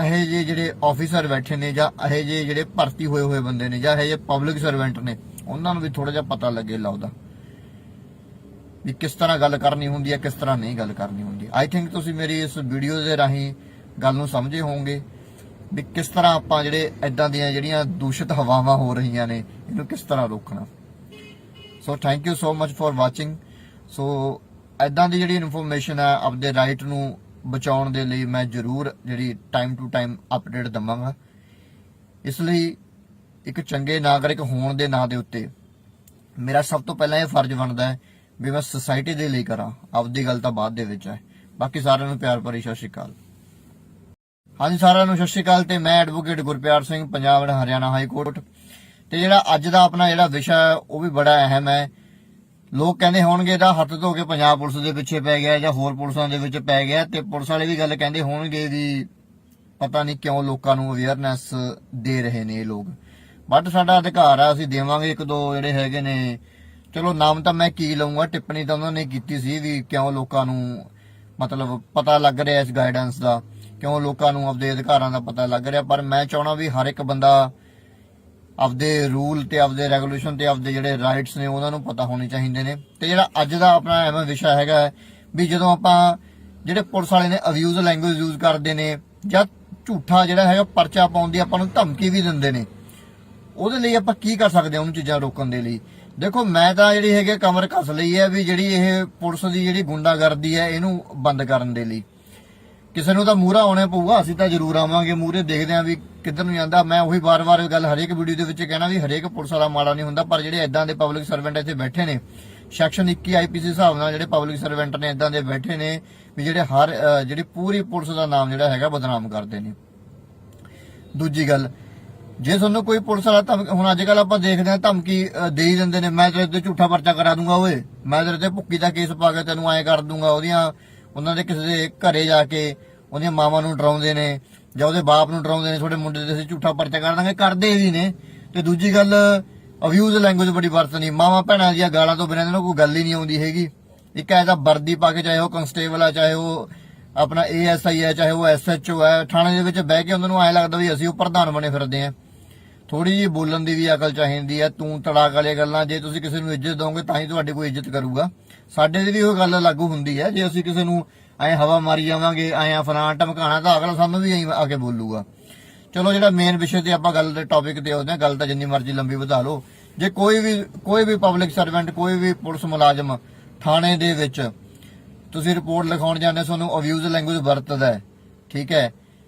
ਇਹ ਜਿਹੇ ਜਿਹੜੇ ਆਫੀਸਰ ਬੈਠੇ ਨੇ ਜਾਂ ਇਹ ਜਿਹੇ ਜਿਹੜੇ ਭਰਤੀ ਹੋਏ ਬੰਦੇ ਨੇ ਜਾਂ ਇਹ ਜਿਹੇ ਪਬਲਿਕ ਸਰਵੈਂਟ ਨੇ ਉਹਨਾਂ ਨੂੰ ਵੀ ਥੋੜਾ ਜਿਹਾ ਪਤਾ ਲੱਗੇ ਲਾਉਦਾ ਵੀ ਕਿਸ ਤਰ੍ਹਾਂ ਗੱਲ ਕਰਨੀ ਹੁੰਦੀ ਹੈ, ਕਿਸ ਤਰ੍ਹਾਂ ਨਹੀਂ ਗੱਲ ਕਰਨੀ ਹੁੰਦੀ। ਆਈ ਥਿੰਕ ਤੁਸੀਂ ਮੇਰੀ ਇਸ ਵੀਡੀਓ ਦੇ ਰਾਹੀਂ ਗੱਲ ਨੂੰ ਸਮਝੇ ਹੋਵੋਗੇ ਵੀ ਕਿਸ ਤਰ੍ਹਾਂ ਆਪਾਂ ਜਿਹੜੇ ਇਦਾਂ ਦੀਆਂ ਜਿਹੜੀਆਂ ਦੂਸ਼ਿਤ ਹਵਾਵਾਂ ਹੋ ਰਹੀਆਂ ਨੇ ਇਹਨੂੰ ਕਿਸ ਤਰ੍ਹਾਂ ਰੋਕਣਾ। So thank you so much for watching. So ਇਦਾਂ ਦੀ ਜਿਹੜੀ ਇਨਫੋਰਮੇਸ਼ਨ ਹੈ ਆਪਦੇ ਰਾਈਟ ਨੂੰ ਬਚਾਉਣ ਦੇ ਲਈ ਮੈਂ ਜ਼ਰੂਰ ਜਿਹੜੀ ਟਾਈਮ ਟੂ ਟਾਈਮ ਅਪਡੇਟ ਦਵਾਂਗਾ। ਇਸ ਲਈ ਇੱਕ ਚੰਗੇ ਨਾਗਰਿਕ ਹੋਣ ਦੇ ਨਾਂ ਦੇ ਉੱਤੇ ਮੇਰਾ ਸਭ ਤੋਂ ਪਹਿਲਾਂ ਇਹ ਫਰਜ਼ ਬਣਦਾ ਹੈ ਵੀ ਮੈਂ ਸੋਸਾਇਟੀ ਦੇ ਲਈ ਕਰਾਂ, ਆਪਦੀ ਗੱਲ ਤਾਂ ਬਾਅਦ ਦੇ ਵਿੱਚ ਹੈ। ਬਾਕੀ ਸਾਰਿਆਂ ਨੂੰ ਪਿਆਰ ਭਰੀ ਸਤਿ ਸ਼੍ਰੀ ਅਕਾਲ। ਹਾਂਜੀ ਸਾਰਿਆਂ ਨੂੰ ਸਤਿ ਸ਼੍ਰੀ ਅਕਾਲ ਤੇ ਮੈਂ advocate Gurpyar Singh, Punjab and Haryana high court. ਤੇ ਜਿਹੜਾ ਅੱਜ ਦਾ ਆਪਣਾ ਜਿਹੜਾ ਵਿਸ਼ਾ ਹੈ ਉਹ ਵੀ ਬੜਾ ਅਹਿਮ ਹੈ। ਲੋਕ ਕਹਿੰਦੇ ਹੋਣਗੇ ਇਹਦਾ ਹੱਥ ਧੋ ਕੇ ਪੰਜਾਬ ਪੁਲਿਸ ਦੇ ਪਿੱਛੇ ਪੈ ਗਿਆ ਜਾਂ ਹੋਰ ਪੁਲਿਸਾਂ ਦੇ ਵਿੱਚ ਪੈ ਗਿਆ, ਤੇ ਪੁਲਿਸ ਵਾਲੇ ਵੀ ਗੱਲ ਕਹਿੰਦੇ ਹੋਣਗੇ ਵੀ ਪਤਾ ਨਹੀਂ ਕਿਉਂ ਲੋਕਾਂ ਨੂੰ ਅਵੇਅਰਨੈਸ ਦੇ ਰਹੇ ਨੇ ਇਹ ਲੋਕ। ਬਟ ਸਾਡਾ ਅਧਿਕਾਰ ਆ, ਅਸੀਂ ਦੇਵਾਂਗੇ। ਇੱਕ ਦੋ ਜਿਹੜੇ ਹੈਗੇ ਨੇ, ਚਲੋ ਨਾਮ ਤਾਂ ਮੈਂ ਕੀ ਲਊਂਗਾ, ਟਿੱਪਣੀ ਤਾਂ ਉਹਨਾਂ ਨੇ ਕੀਤੀ ਸੀ ਵੀ ਕਿਉਂ ਲੋਕਾਂ ਨੂੰ ਮਤਲਬ ਪਤਾ ਲੱਗ ਰਿਹਾ ਇਸ ਗਾਈਡੈਂਸ ਦਾ, ਕਿਉਂ ਲੋਕਾਂ ਨੂੰ ਆਪਦੇ ਅਧਿਕਾਰਾਂ ਦਾ ਪਤਾ ਲੱਗ ਰਿਹਾ। ਪਰ ਮੈਂ ਚਾਹਣਾ ਵੀ ਹਰ ਇੱਕ ਬੰਦਾ ਆਪਦੇ ਰੂਲ ਤੇ ਆਪਦੇ ਰੈਗੂਲੇਸ਼ਨ ਤੇ ਆਪਦੇ ਜਿਹੜੇ ਰਾਈਟਸ ਨੇ ਉਹਨਾਂ ਨੂੰ ਪਤਾ ਹੋਣੇ ਚਾਹੀਦੇ ਨੇ। ਤੇ ਜਿਹੜਾ ਅੱਜ ਦਾ ਆਪਣਾ ਐਵੇਂ ਵਿਸ਼ਾ ਹੈਗਾ ਵੀ ਜਦੋਂ ਆਪਾਂ ਜਿਹੜੇ ਪੁਲਿਸ ਵਾਲੇ ਨੇ ਅਬਿਊਜ਼ ਲੈਂਗੁਏਜ ਯੂਜ਼ ਕਰਦੇ ਨੇ ਜਾਂ ਝੂਠਾ ਜਿਹੜਾ ਹੈਗਾ ਪਰਚਾ ਪਾਉਣ ਦੀ ਆਪਾਂ ਨੂੰ ਧਮਕੀ ਵੀ ਦਿੰਦੇ ਨੇ, ਉਹਦੇ ਲਈ ਆਪਾਂ ਕੀ ਕਰ ਸਕਦੇ ਹਾਂ ਉਹਨੂੰ ਚੀਜ਼ਾਂ ਰੋਕਣ ਦੇ ਲਈ। ਦੇਖੋ ਮੈਂ ਤਾਂ ਜਿਹੜੀ ਹੈਗੇ ਕਮਰ ਕੱਸ ਲਈ ਹੈ ਵੀ ਜਿਹੜੀ ਇਹ ਪੁਲਿਸ ਦੀ ਜਿਹੜੀ ਗੁੰਡਾਗਰਦੀ ਹੈ ਇਹਨੂੰ ਬੰਦ ਕਰਨ ਦੇ ਲਈ ਕਿਸੇ ਨੂੰ ਤਾਂ ਮੂਹਰਾ ਆਉਣਾ ਪਊਗਾ। ਅਸੀਂ ਤਾਂ ਜ਼ਰੂਰ ਆਵਾਂਗੇ ਮੂਹਰੇ, ਦੇਖਦੇ ਆਂ ਵੀ ਕਿੱਧਰ ਨੂੰ ਜਾਂਦਾ। ਮੈਂ ਉਹੀ ਵਾਰ-ਵਾਰ ਗੱਲ ਹਰੇਕ ਵੀਡੀਓ ਦੇ ਵਿੱਚ ਕਹਿਣਾ ਵੀ ਹਰੇਕ ਪੁਲਿਸ ਵਾਲਾ ਮਾੜਾ ਨਹੀਂ ਹੁੰਦਾ, ਪਰ ਜਿਹੜੇ ਇਦਾਂ ਦੇ ਪਬਲਿਕ ਸਰਵੈਂਟ ਇੱਥੇ ਬੈਠੇ ਨੇ ਸੈਕਸ਼ਨ 21 ਆਈਪੀਸੀ ਹਿਸਾਬ ਨਾਲ ਜਿਹੜੇ ਪਬਲਿਕ ਸਰਵੈਂਟ ਨੇ ਇਦਾਂ ਦੇ ਬੈਠੇ ਨੇ ਵੀ ਜਿਹੜੇ ਜਿਹੜੀ ਪੂਰੀ ਪੁਲਿਸ ਦਾ ਨਾਮ ਜਿਹੜਾ ਹੈਗਾ ਬਦਨਾਮ ਕਰਦੇ ਨੇ। ਦੂਜੀ ਗੱਲ, ਜੇ ਤੁਹਾਨੂੰ ਕੋਈ ਪੁਲਿਸ ਵਾਲਾ ਹੁਣ ਅੱਜ ਕੱਲ ਆਪਾਂ ਦੇਖਦੇ ਆਂ ਧਮਕੀ ਦੇ ਹੀ ਦਿੰਦੇ ਨੇ, ਮੈਂ ਤੇਰੇ ਤੇ ਝੂਠਾ ਪਰਚਾ ਕਰਾ ਦੂੰਗਾ, ਓਏ ਮੈਂ ਤੇਰੇ ਤੇ ਭੁੱਕੀ ਦਾ ਕੇਸ ਪਾ ਕੇ ਤੈਨੂੰ ਐਂ ਕਰ ਦੂੰਗਾ। ਉਹਨਾਂ ਦੇ ਕਿਸੇ ਦੇ ਘਰੇ ਜਾ ਕੇ ਉਹਦੀਆਂ ਮਾਵਾਂ ਨੂੰ ਡਰਾਉਂਦੇ ਨੇ ਜਾਂ ਉਹਦੇ ਬਾਪ ਨੂੰ ਡਰਾਉਂਦੇ ਨੇ, ਤੁਹਾਡੇ ਮੁੰਡੇ ਤੇ ਅਸੀਂ ਝੂਠਾ ਪਰਚਾ ਕਰ ਦਾਂਗੇ, ਕਰਦੇ ਵੀ ਨੇ। ਤੇ ਦੂਜੀ ਗੱਲ, ਅਬਿਊਜ਼ ਲੈਂਗੁਏਜ ਬੜੀ ਵਰਤਣੀ, ਮਾਵਾਂ ਭੈਣਾਂ ਦੀਆਂ ਗਾਲਾਂ ਤੋਂ ਬਿਨਾਂ ਇਹਨਾਂ ਨੂੰ ਕੋਈ ਗੱਲ ਹੀ ਨਹੀਂ ਆਉਂਦੀ ਹੈਗੀ। ਇੱਕ ਐਸਾ ਵਰਦੀ ਪਾ ਕੇ, ਚਾਹੇ ਉਹ ਕਨਸਟੇਬਲ ਆ, ਚਾਹੇ ਉਹ ਆਪਣਾ ASI ਹੈ, ਚਾਹੇ ਉਹ SHO ਹੈ, ਥਾਣੇ ਦੇ ਵਿੱਚ ਬਹਿ ਕੇ ਉਹਨਾਂ ਨੂੰ ਐਂ ਲੱਗਦਾ ਵੀ ਅਸੀਂ ਉਹ ਪ੍ਰਧਾਨ ਬਣੇ ਫਿਰਦੇ ਆਂ। ਥੋੜੀ ਜਿਹੀ ਬੋਲਣ ਦੀ ਵੀ ਅਕਲ ਚਾਹੀਦੀ ਹੈ। ਤੂੰ ਤੜਾਕ ਵਾਲੀਆਂ ਗੱਲਾਂ, ਜੇ ਤੁਸੀਂ ਕਿਸੇ ਨੂੰ ਇੱਜ਼ਤ ਦੋਗੇ ਤਾਂ ਹੀ ਤੁਹਾਡੀ ਕੋਈ ਇੱਜ਼ਤ ਕਰੂਗਾ। ਸਾਡੇ ਦੀ ਵੀ ਉਹ ਗੱਲ ਲਾਗੂ ਹੁੰਦੀ ਹੈ, ਜੇ ਅਸੀਂ ਕਿਸੇ ਨੂੰ ਐਂ ਹਵਾ ਮਾਰੀ ਜਾਵਾਂਗੇ, ਐਂ ਫਲਾਣਾ ਧਮਕਾਣਾ, ਤਾਂ ਅਗਲਾ ਸਾਨੂੰ ਵੀ ਐਂ ਆ ਕੇ ਬੋਲੂਗਾ। ਚਲੋ ਜਿਹੜਾ ਮੇਨ ਵਿਸ਼ੇ ਤੇ ਆਪਾਂ ਗੱਲ ਦੇ ਟੌਪਿਕ ਤੇ ਆਉਂਦੇ ਹਾਂ, ਗੱਲ ਤਾਂ ਜਿੰਨੀ ਮਰਜ਼ੀ ਲੰਬੀ ਵਧਾ ਲਓ। ਜੇ ਕੋਈ ਵੀ ਪਬਲਿਕ ਸਰਵੈਂਟ, ਕੋਈ ਵੀ ਪੁਲਿਸ ਮੁਲਾਜ਼ਮ ਥਾਣੇ ਦੇ ਵਿੱਚ ਤੁਸੀਂ ਰਿਪੋਰਟ ਲਿਖਾਉਣ ਜਾਂਦੇ, ਤੁਹਾਨੂੰ ਅਬਿਊਜ਼ ਲੈਂਗੁਏਜ ਵਰਤਦਾ ਹੈ, ਠੀਕ ਹੈ,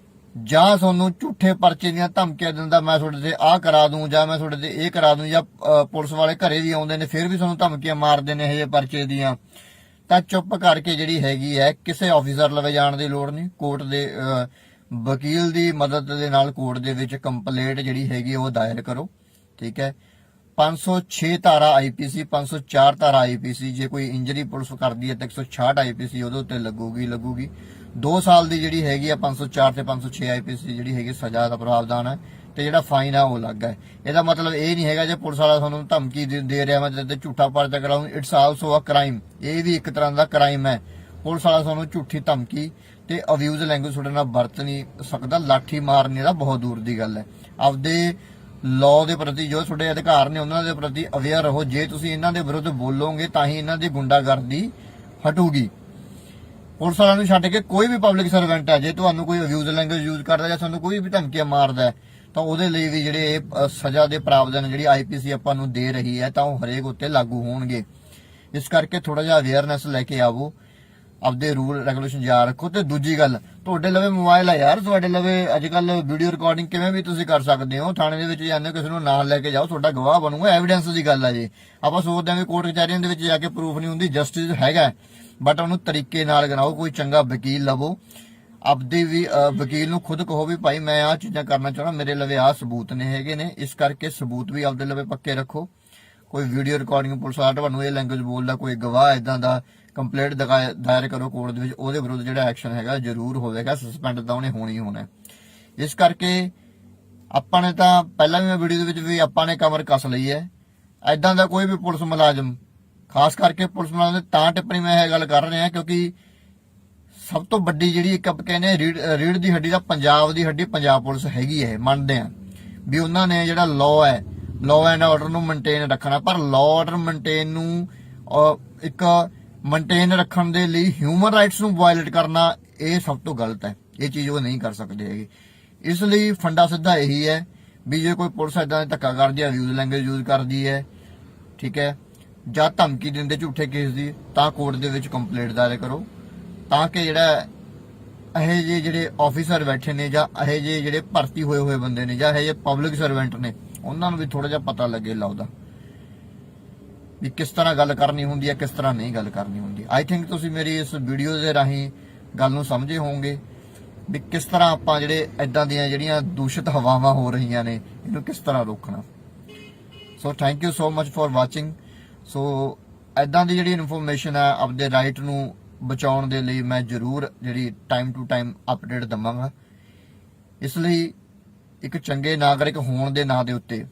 ਜਾਂ ਤੁਹਾਨੂੰ ਝੂਠੇ ਪਰਚੇ ਦੀਆਂ ਧਮਕੀਆਂ ਦਿੰਦਾ, ਮੈਂ ਤੁਹਾਡੇ ਤੇ ਆਹ ਕਰਾ ਦੂੰ ਜਾਂ ਮੈਂ ਤੁਹਾਡੇ ਤੇ ਇਹ ਕਰਾ ਦੂੰ, ਜਾਂ ਪੁਲਿਸ ਵਾਲੇ ਘਰੇ ਵੀ ਆਉਂਦੇ ਨੇ ਫਿਰ ਵੀ ਤੁਹਾਨੂੰ ਧਮਕੀਆਂ ਮਾਰਦੇ ਨੇ ਇਹ ਜਿਹੇ ਪਰਚੇ ਦੀਆਂ, ਤਾਂ ਚੁੱਪ ਕਰਕੇ ਜਿਹੜੀ ਹੈਗੀ ਹੈ ਕਿਸੇ ਆਫੀਸਰ ਲਵੇ ਜਾਣ ਦੀ ਲੋੜ ਨਹੀਂ। ਕੋਰਟ ਦੇ ਵਕੀਲ ਦੀ ਮਦਦ ਦੇ ਨਾਲ ਕੋਰਟ ਦੇ ਵਿੱਚ ਕੰਪਲੇਂਟ ਜਿਹੜੀ ਹੈਗੀ ਉਹ ਦਾਇਰ ਕਰੋ, ਠੀਕ ਹੈ। 506 ਧਾਰਾ IPC, 504 ਧਾਰਾ IPC, ਜੇ ਕੋਈ ਇੰਜਰੀ ਪੁਲਿਸ ਕਰਦੀ ਹੈ ਤਾਂ 166 IPC ਉਹਦੇ ਉੱਤੇ ਲੱਗੂਗੀ। 2 ਸਾਲ ਦੀ ਜਿਹੜੀ ਹੈਗੀ ਆ 504 ਤੇ 506 IPC ਜਿਹੜੀ ਹੈਗੀ ਸਜ਼ਾ ਦਾ ਪ੍ਰਾਵਧਾਨ ਹੈ, ਤੇ ਜਿਹੜਾ ਫਾਈਨ ਆ ਉਹ ਲੱਗਾ ਹੈ। ਇਹਦਾ ਮਤਲਬ ਇਹ ਨਹੀਂ ਹੈਗਾ ਜੇ ਪੁਲਿਸ ਵਾਲਾ ਤੁਹਾਨੂੰ ਧਮਕੀ ਦੇ ਰਿਹਾ ਮੈਂ ਤੇ ਝੂਠਾ ਪਰਚਾ ਕਰਾਉਂ, ਇਟਸ ਆਲਸੋ ਅ ਕ੍ਰਾਈਮ। ਇਹ ਵੀ ਇੱਕ ਤਰ੍ਹਾਂ ਦਾ ਕ੍ਰਾਈਮ ਹੈ। ਪੁਲਿਸ ਵਾਲਾ ਤੁਹਾਨੂੰ ਝੂਠੀ ਧਮਕੀ ਤੇ ਅਬਿਊਜ਼ ਲੈਂਗੁਏਜ ਤੁਹਾਡੇ ਨਾਲ ਵਰਤ ਨਹੀਂ ਸਕਦਾ। ਲਾਠੀ ਮਾਰਨੇ ਦਾ ਬਹੁਤ ਦੂਰ ਦੀ ਗੱਲ ਹੈ। ਆਪਦੇ ਲਾਅ ਦੇ ਪ੍ਰਤੀ ਜੋ ਤੁਹਾਡੇ ਅਧਿਕਾਰ ਨੇ ਉਹਨਾਂ ਦੇ ਪ੍ਰਤੀ ਅਵੇਅਰ ਰਹੋ। ਜੇ ਤੁਸੀਂ ਇਹਨਾਂ ਦੇ ਵਿਰੁੱਧ ਬੋਲੋਗੇ ਤਾਂ ਹੀ ਇਹਨਾਂ ਦੀ ਗੁੰਡਾਗਰਦੀ ਹਟੂਗੀ। ਪੁਲਿਸ ਵਾਲਿਆਂ ਨੂੰ ਛੱਡ ਕੇ ਕੋਈ ਵੀ ਪਬਲਿਕ ਸਰਵੈਂਟ ਹੈ, ਜੇ ਤੁਹਾਨੂੰ ਕੋਈ ਅਬਿਊਜ਼ ਲੈਂਗੁਏਜ ਯੂਜ਼ ਕਰਦਾ ਜਾਂ ਤੁਹਾਨੂੰ ਕੋਈ ਵੀ ਧਮਕੀਆਂ ਮਾਰਦਾ ਤਾਂ ਉਹਦੇ ਲਈ ਵੀ ਜਿਹੜੇ ਸਜ਼ਾ ਦੇ ਪ੍ਰਾਵਧਾਨ ਜਿਹੜੀ IPC ਆਪਾਂ ਨੂੰ ਦੇ ਰਹੀ ਹੈ ਤਾਂ ਉਹ ਹਰੇਕ ਉੱਤੇ ਲਾਗੂ ਹੋਣਗੇ। ਇਸ ਕਰਕੇ ਥੋੜਾ ਜਿਹਾ ਅਵੇਅਰਨੈਸ ਲੈ ਕੇ ਆਵੋ, ਆਪਦੇ ਰੂਲ ਰੈਗੂਲੇਸ਼ਨ ਯਾਦ ਰੱਖੋ। ਤੇ ਦੂਜੀ ਗੱਲ, ਤੁਹਾਡੇ ਲਵੇ ਮੋਬਾਈਲ ਆ ਯਾਰ, ਤੁਹਾਡੇ ਲਵੇ ਅੱਜ ਕੱਲ ਵੀਡੀਓ ਰਿਕਾਰਡਿੰਗ ਕਿਵੇਂ ਵੀ ਤੁਸੀਂ ਕਰ ਸਕਦੇ ਹੋ। ਥਾਣੇ ਦੇ ਵਿੱਚ ਜਾਂਦੇ ਹੋ, ਕਿਸੇ ਨੂੰ ਨਾਲ ਲੈ ਕੇ ਜਾਓ, ਤੁਹਾਡਾ ਗਵਾਹ ਬਣੂਗਾ, ਐਵੀਡੈਂਸ ਦੀ ਗੱਲ ਆ। ਜੀ ਆਪਾਂ ਸੋਚਦੇ ਹਾਂ ਵੀ ਕੋਰਟ ਕਚਹਿਰੀਆਂ ਦੇ ਵਿੱਚ ਜਾ ਕੇ ਪ੍ਰੂਫ ਨਹੀਂ ਹੁੰਦੀ, ਜਸਟਿਸ ਹੈਗਾ, ਬਟ ਉਹਨੂੰ ਤਰੀਕੇ ਨਾਲ ਕਰਾਓ। ਕੋਈ ਚੰਗਾ ਵਕੀਲ ਲਵੋ, ਆਪਦੇ ਵੀ ਵਕੀਲ ਨੂੰ ਖੁਦ ਕਹੋ ਵੀ ਭਾਈ ਮੈਂ ਆਹ ਚੀਜ਼ਾਂ ਕਰਨਾ ਚਾਹੁੰਦਾ, ਮੇਰੇ ਲਵੇ ਆਹ ਸਬੂਤ ਨੇ ਹੈਗੇ ਨੇ, ਇਸ ਕਰਕੇ ਸਬੂਤ ਵੀ ਆਪਦੇ ਲਵੇ ਪੱਕੇ ਰੱਖੋ। ਕੋਈ ਵੀਡੀਓ ਰਿਕਾਰਡਿੰਗ ਪੁਲਿਸ ਵਾਲਾ ਤੁਹਾਨੂੰ ਇਹ ਲੈਂਗੁਏਜ ਬੋਲਦਾ, ਕੋਈ ਗਵਾਹ ਇਦਾਂ ਦਾ, ਕੰਪਲੇਂਟ ਦਾਇਰ ਕਰੋ ਕੋਰਟ ਦੇ ਵਿੱਚ, ਉਹਦੇ ਵਿਰੁੱਧ ਜਿਹੜਾ ਐਕਸ਼ਨ ਹੈਗਾ ਜ਼ਰੂਰ ਹੋਵੇਗਾ, ਸਸਪੈਂਡ ਤਾਂ ਉਹਨੇ ਹੋਣੀ ਹੋਣਾ। ਇਸ ਕਰਕੇ ਆਪਾਂ ਨੇ ਤਾਂ ਪਹਿਲਾਂ ਵੀ ਮੈਂ ਵੀਡੀਓ ਦੇ ਵਿੱਚ ਵੀ ਆਪਾਂ ਨੇ ਕਮਰ ਕੱਸ ਲਈ ਹੈ। ਇਦਾਂ ਦਾ ਕੋਈ ਵੀ ਪੁਲਿਸ ਮੁਲਾਜ਼ਮ ਖਾਸ ਕਰਕੇ ਪੁਲਿਸ ਮੁਲਾਜ਼ਮ ਦੇ ਤਾਂ ਟਿੱਪਣੀ ਮੈਂ ਇਹ ਗੱਲ ਕਰ ਰਿਹਾ ਕਿਉਂਕਿ ਸਭ ਤੋਂ ਵੱਡੀ ਜਿਹੜੀ ਇੱਕ ਆਪਾਂ ਕਹਿੰਦੇ ਰੀੜ ਦੀ ਹੱਡੀ ਦਾ ਪੰਜਾਬ ਦੀ ਹੱਡੀ ਪੰਜਾਬ ਪੁਲਿਸ ਹੈਗੀ ਹੈ, ਮੰਨਦੇ ਆ ਵੀ ਉਹਨਾਂ ਨੇ ਜਿਹੜਾ ਲਾਅ ਐਂਡ ਆਰਡਰ ਨੂੰ ਮੇਨਟੇਨ ਰੱਖਣਾ, ਪਰ ਲਾਅ ਆਰਡਰ ਮੇਨਟੇਨ ਨੂੰ ਇੱਕ ਮੇਨਟੇਨ ਰੱਖਣ ਦੇ ਲਈ ਹਿਊਮਨ ਰਾਈਟਸ ਨੂੰ ਵਾਇਲੇਟ ਕਰਨਾ ਇਹ ਸਭ ਤੋਂ ਗਲਤ ਹੈ। ਇਹ ਚੀਜ਼ ਉਹ ਨਹੀਂ ਕਰ ਸਕਦੇ ਹੈਗੇ। ਇਸ ਲਈ ਫੰਡਾ ਸਿੱਧਾ ਇਹੀ ਹੈ ਵੀ ਜੇ ਕੋਈ ਪੁਲਿਸ ਇਦਾਂ ਦਾ ਧੱਕਾ ਕਰਦੀ ਹੈ, ਅਬਿਊਜ਼ ਲੈਂਗੁਏਜ ਯੂਜ਼ ਕਰਦੀ ਹੈ, ਠੀਕ ਹੈ, ਜਾਂ ਧਮਕੀ ਦਿੰਦੇ ਝੂਠੇ ਕੇਸ ਦੀ, ਤਾਂ ਕੋਰਟ ਦੇ ਵਿੱਚ ਕੰਪਲੇਂਟ ਦਾਇਰ ਕਰੋ, ਤਾਂ ਕਿ ਜਿਹੜਾ ਇਹ ਜਿਹੇ ਜਿਹੜੇ ਆਫੀਸਰ ਬੈਠੇ ਨੇ ਜਾਂ ਇਹ ਜਿਹੇ ਜਿਹੜੇ ਭਰਤੀ ਹੋਏ ਬੰਦੇ ਨੇ ਜਾਂ ਇਹ ਜਿਹੇ ਪਬਲਿਕ ਸਰਵੈਂਟ ਨੇ ਉਹਨਾਂ ਨੂੰ ਵੀ ਥੋੜਾ ਜਿਹਾ ਪਤਾ ਲੱਗੇ ਲਾਉਦਾ ਵੀ ਕਿਸ ਤਰ੍ਹਾਂ ਗੱਲ ਕਰਨੀ ਹੁੰਦੀ ਹੈ, ਕਿਸ ਤਰ੍ਹਾਂ ਨਹੀਂ ਗੱਲ ਕਰਨੀ ਹੁੰਦੀ। ਆਈ ਥਿੰਕ ਤੁਸੀਂ ਮੇਰੀ ਇਸ ਵੀਡੀਓ ਦੇ ਰਾਹੀਂ ਗੱਲ ਨੂੰ ਸਮਝੇ ਹੋਵੋਗੇ ਵੀ ਕਿਸ ਤਰ੍ਹਾਂ ਆਪਾਂ ਜਿਹੜੇ ਇਦਾਂ ਦੀਆਂ ਜਿਹੜੀਆਂ ਦੂਸ਼ਿਤ ਹਵਾਵਾਂ ਹੋ ਰਹੀਆਂ ਨੇ ਇਹਨੂੰ ਕਿਸ ਤਰ੍ਹਾਂ ਰੋਕਣਾ। So thank you so much for watching. So ਇਦਾਂ ਦੀ ਜਿਹੜੀ ਇਨਫੋਰਮੇਸ਼ਨ ਹੈ ਆਪਦੇ ਰਾਈਟ ਨੂੰ ਬਚਾਉਣ ਦੇ ਲਈ ਮੈਂ ਜ਼ਰੂਰ ਜਿਹੜੀ ਟਾਈਮ ਟੂ ਟਾਈਮ ਅਪਡੇਟ ਦਵਾਂਗਾ। ਇਸ ਲਈ ਇੱਕ ਚੰਗੇ ਨਾਗਰਿਕ ਹੋਣ ਦੇ ਨਾਂ ਦੇ ਉੱਤੇ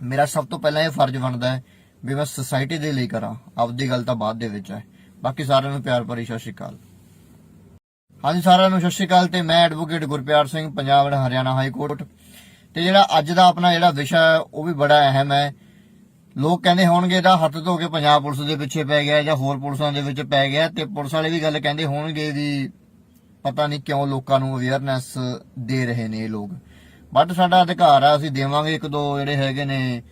ਮੇਰਾ ਸਭ ਤੋਂ ਪਹਿਲਾਂ ਇਹ ਫਰਜ਼ ਬਣਦਾ ਹੈ ਵੀ ਮੈਂ ਸੋਸਾਇਟੀ ਦੇ ਲਈ ਕਰਾਂ, ਆਪਦੀ ਗੱਲ ਤਾਂ ਬਾਅਦ ਦੇ ਵਿੱਚ ਹੈ। ਬਾਕੀ ਸਾਰਿਆਂ ਨੂੰ ਪਿਆਰ ਭਰੀ ਸਤਿ ਸ਼੍ਰੀ ਅਕਾਲ। ਹਾਂਜੀ ਸਾਰਿਆਂ ਨੂੰ ਸਤਿ ਸ਼੍ਰੀ ਅਕਾਲ ਤੇ ਮੈਂ advocate Gurpyar Singh, Punjab and Haryana high court. ਤੇ ਜਿਹੜਾ ਅੱਜ ਦਾ ਆਪਣਾ ਜਿਹੜਾ ਵਿਸ਼ਾ ਹੈ ਉਹ ਵੀ ਬੜਾ ਅਹਿਮ ਹੈ। ਲੋਕ ਕਹਿੰਦੇ ਹੋਣਗੇ ਇਹਦਾ ਹੱਥ ਧੋ ਕੇ ਪੰਜਾਬ ਪੁਲਿਸ ਦੇ ਪਿੱਛੇ ਪੈ ਗਿਆ ਜਾਂ ਹੋਰ ਪੁਲਿਸਾਂ ਦੇ ਵਿੱਚ ਪੈ ਗਿਆ, ਤੇ ਪੁਲਿਸ ਵਾਲੇ ਵੀ ਗੱਲ ਕਹਿੰਦੇ ਹੋਣਗੇ ਵੀ ਪਤਾ ਨਹੀਂ ਕਿਉਂ ਲੋਕਾਂ ਨੂੰ ਅਵੇਅਰਨੈਸ ਦੇ ਰਹੇ ਨੇ ਇਹ ਲੋਕ। ਬਟ ਸਾਡਾ ਅਧਿਕਾਰ ਆ, ਅਸੀਂ ਦੇਵਾਂਗੇ। ਇੱਕ ਦੋ ਜਿਹੜੇ ਹੈਗੇ ਨੇ,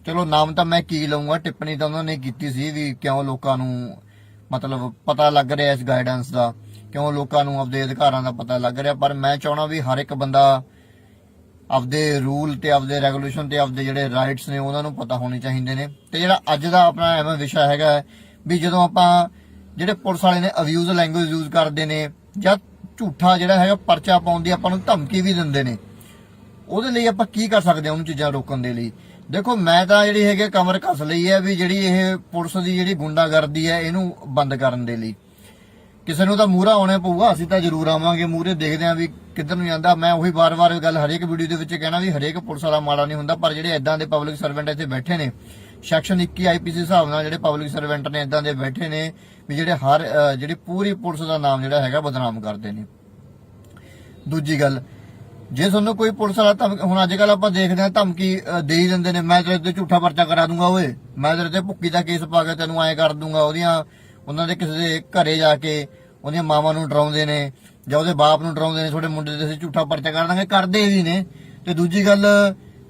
ਚਲੋ ਨਾਮ ਤਾਂ ਮੈਂ ਕੀ ਲਊਂਗਾ, ਟਿੱਪਣੀ ਤਾਂ ਉਹਨਾਂ ਨੇ ਕੀਤੀ ਸੀ ਵੀ ਕਿਉਂ ਲੋਕਾਂ ਨੂੰ ਮਤਲਬ ਪਤਾ ਲੱਗ ਰਿਹਾ ਇਸ ਗਾਈਡੈਂਸ ਦਾ, ਕਿਉਂ ਲੋਕਾਂ ਨੂੰ ਆਪਦੇ ਅਧਿਕਾਰਾਂ ਦਾ ਪਤਾ ਲੱਗ ਰਿਹਾ। ਪਰ ਮੈਂ ਚਾਹਣਾ ਵੀ ਹਰ ਇੱਕ ਬੰਦਾ ਆਪਦੇ ਰੂਲ ਤੇ ਆਪਦੇ ਰੈਗੂਲੇਸ਼ਨ ਤੇ ਆਪਦੇ ਜਿਹੜੇ ਰਾਈਟਸ ਨੇ ਉਹਨਾਂ ਨੂੰ ਪਤਾ ਹੋਣੇ ਚਾਹੀਦੇ ਨੇ। ਤੇ ਜਿਹੜਾ ਅੱਜ ਦਾ ਆਪਣਾ ਐਵੇਂ ਵਿਸ਼ਾ ਹੈਗਾ ਵੀ ਜਦੋਂ ਆਪਾਂ ਜਿਹੜੇ ਪੁਲਿਸ ਵਾਲੇ ਨੇ ਅਬਿਊਜ਼ ਲੈਂਗੁਏਜ ਯੂਜ਼ ਕਰਦੇ ਨੇ ਜਾਂ ਝੂਠਾ ਜਿਹੜਾ ਹੈਗਾ ਪਰਚਾ ਪਾਉਣ ਦੀ ਆਪਾਂ ਨੂੰ ਧਮਕੀ ਵੀ ਦਿੰਦੇ ਨੇ, ਉਹਦੇ ਲਈ ਆਪਾਂ ਕੀ ਕਰ ਸਕਦੇ ਹਾਂ ਉਹਨੂੰ ਚੀਜ਼ਾਂ ਰੋਕਣ ਦੇ ਲਈ। ਦੇਖੋ ਮੈਂ ਤਾਂ ਜਿਹੜੀ ਹੈਗੇ ਕਮਰ ਕੱਸ ਲਈ ਹੈ ਵੀ ਜਿਹੜੀ ਇਹ ਪੁਲਿਸ ਦੀ ਜਿਹੜੀ ਗੁੰਡਾਗਰਦੀ ਹੈ ਇਹਨੂੰ ਬੰਦ ਕਰਨ ਦੇ ਲਈ ਕਿਸੇ ਨੂੰ ਤਾਂ ਮੂਹਰਾ ਆਉਣਾ ਪਊਗਾ। ਅਸੀਂ ਤਾਂ ਜ਼ਰੂਰ ਆਵਾਂਗੇ ਮੂਹਰੇ, ਦੇਖਦੇ ਆਂ ਵੀ ਕਿੱਧਰ ਨੂੰ ਜਾਂਦਾ। ਮੈਂ ਉਹੀ ਵਾਰ-ਵਾਰ ਗੱਲ ਹਰੇਕ ਵੀਡੀਓ ਦੇ ਵਿੱਚ ਕਹਿਣਾ ਵੀ ਹਰੇਕ ਪੁਲਿਸ ਵਾਲਾ ਮਾੜਾ ਨਹੀਂ ਹੁੰਦਾ, ਪਰ ਜਿਹੜੇ ਇਦਾਂ ਦੇ ਪਬਲਿਕ ਸਰਵੈਂਟ ਇੱਥੇ ਬੈਠੇ ਨੇ ਸੈਕਸ਼ਨ 21 ਆਈਪੀਸੀ ਹਿਸਾਬ ਨਾਲ ਜਿਹੜੇ ਪਬਲਿਕ ਸਰਵੈਂਟ ਨੇ ਇਦਾਂ ਦੇ ਬੈਠੇ ਨੇ ਵੀ ਜਿਹੜੇ ਜਿਹੜੀ ਪੂਰੀ ਪੁਲਿਸ ਦਾ ਨਾਮ ਜਿਹੜਾ ਹੈਗਾ ਬਦਨਾਮ ਕਰਦੇ ਨੇ। ਦੂਜੀ ਗੱਲ, ਜੇ ਤੁਹਾਨੂੰ ਕੋਈ ਪੁਲਿਸ ਵਾਲਾ ਹੁਣ ਅੱਜ ਕੱਲ ਆਪਾਂ ਦੇਖਦੇ ਹਾਂ ਧਮਕੀ ਦੇ ਹੀ ਦਿੰਦੇ ਨੇ, ਮੈਂ ਤੇਰੇ ਤੇ ਝੂਠਾ ਪਰਚਾ ਕਰਾ ਦੂੰਗਾ, ਓਏ ਮੈਂ ਤੇਰੇ ਤੇ ਭੁੱਕੀ ਦਾ ਕੇਸ ਪਾ ਕੇ ਤੈਨੂੰ ਐਂ ਕਰ ਦੂੰਗਾ। ਉਹਨਾਂ ਦੇ ਕਿਸੇ ਦੇ ਘਰੇ ਜਾ ਕੇ ਉਹਦੀਆਂ ਮਾਵਾਂ ਨੂੰ ਡਰਾਉਂਦੇ ਨੇ ਜਾਂ ਉਹਦੇ ਬਾਪ ਨੂੰ ਡਰਾਉਂਦੇ ਨੇ, ਤੁਹਾਡੇ ਮੁੰਡੇ ਤੇ ਅਸੀਂ ਝੂਠਾ ਪਰਚਾ ਕਰ ਦਾਂਗੇ, ਕਰਦੇ ਵੀ ਨੇ। ਤੇ ਦੂਜੀ ਗੱਲ,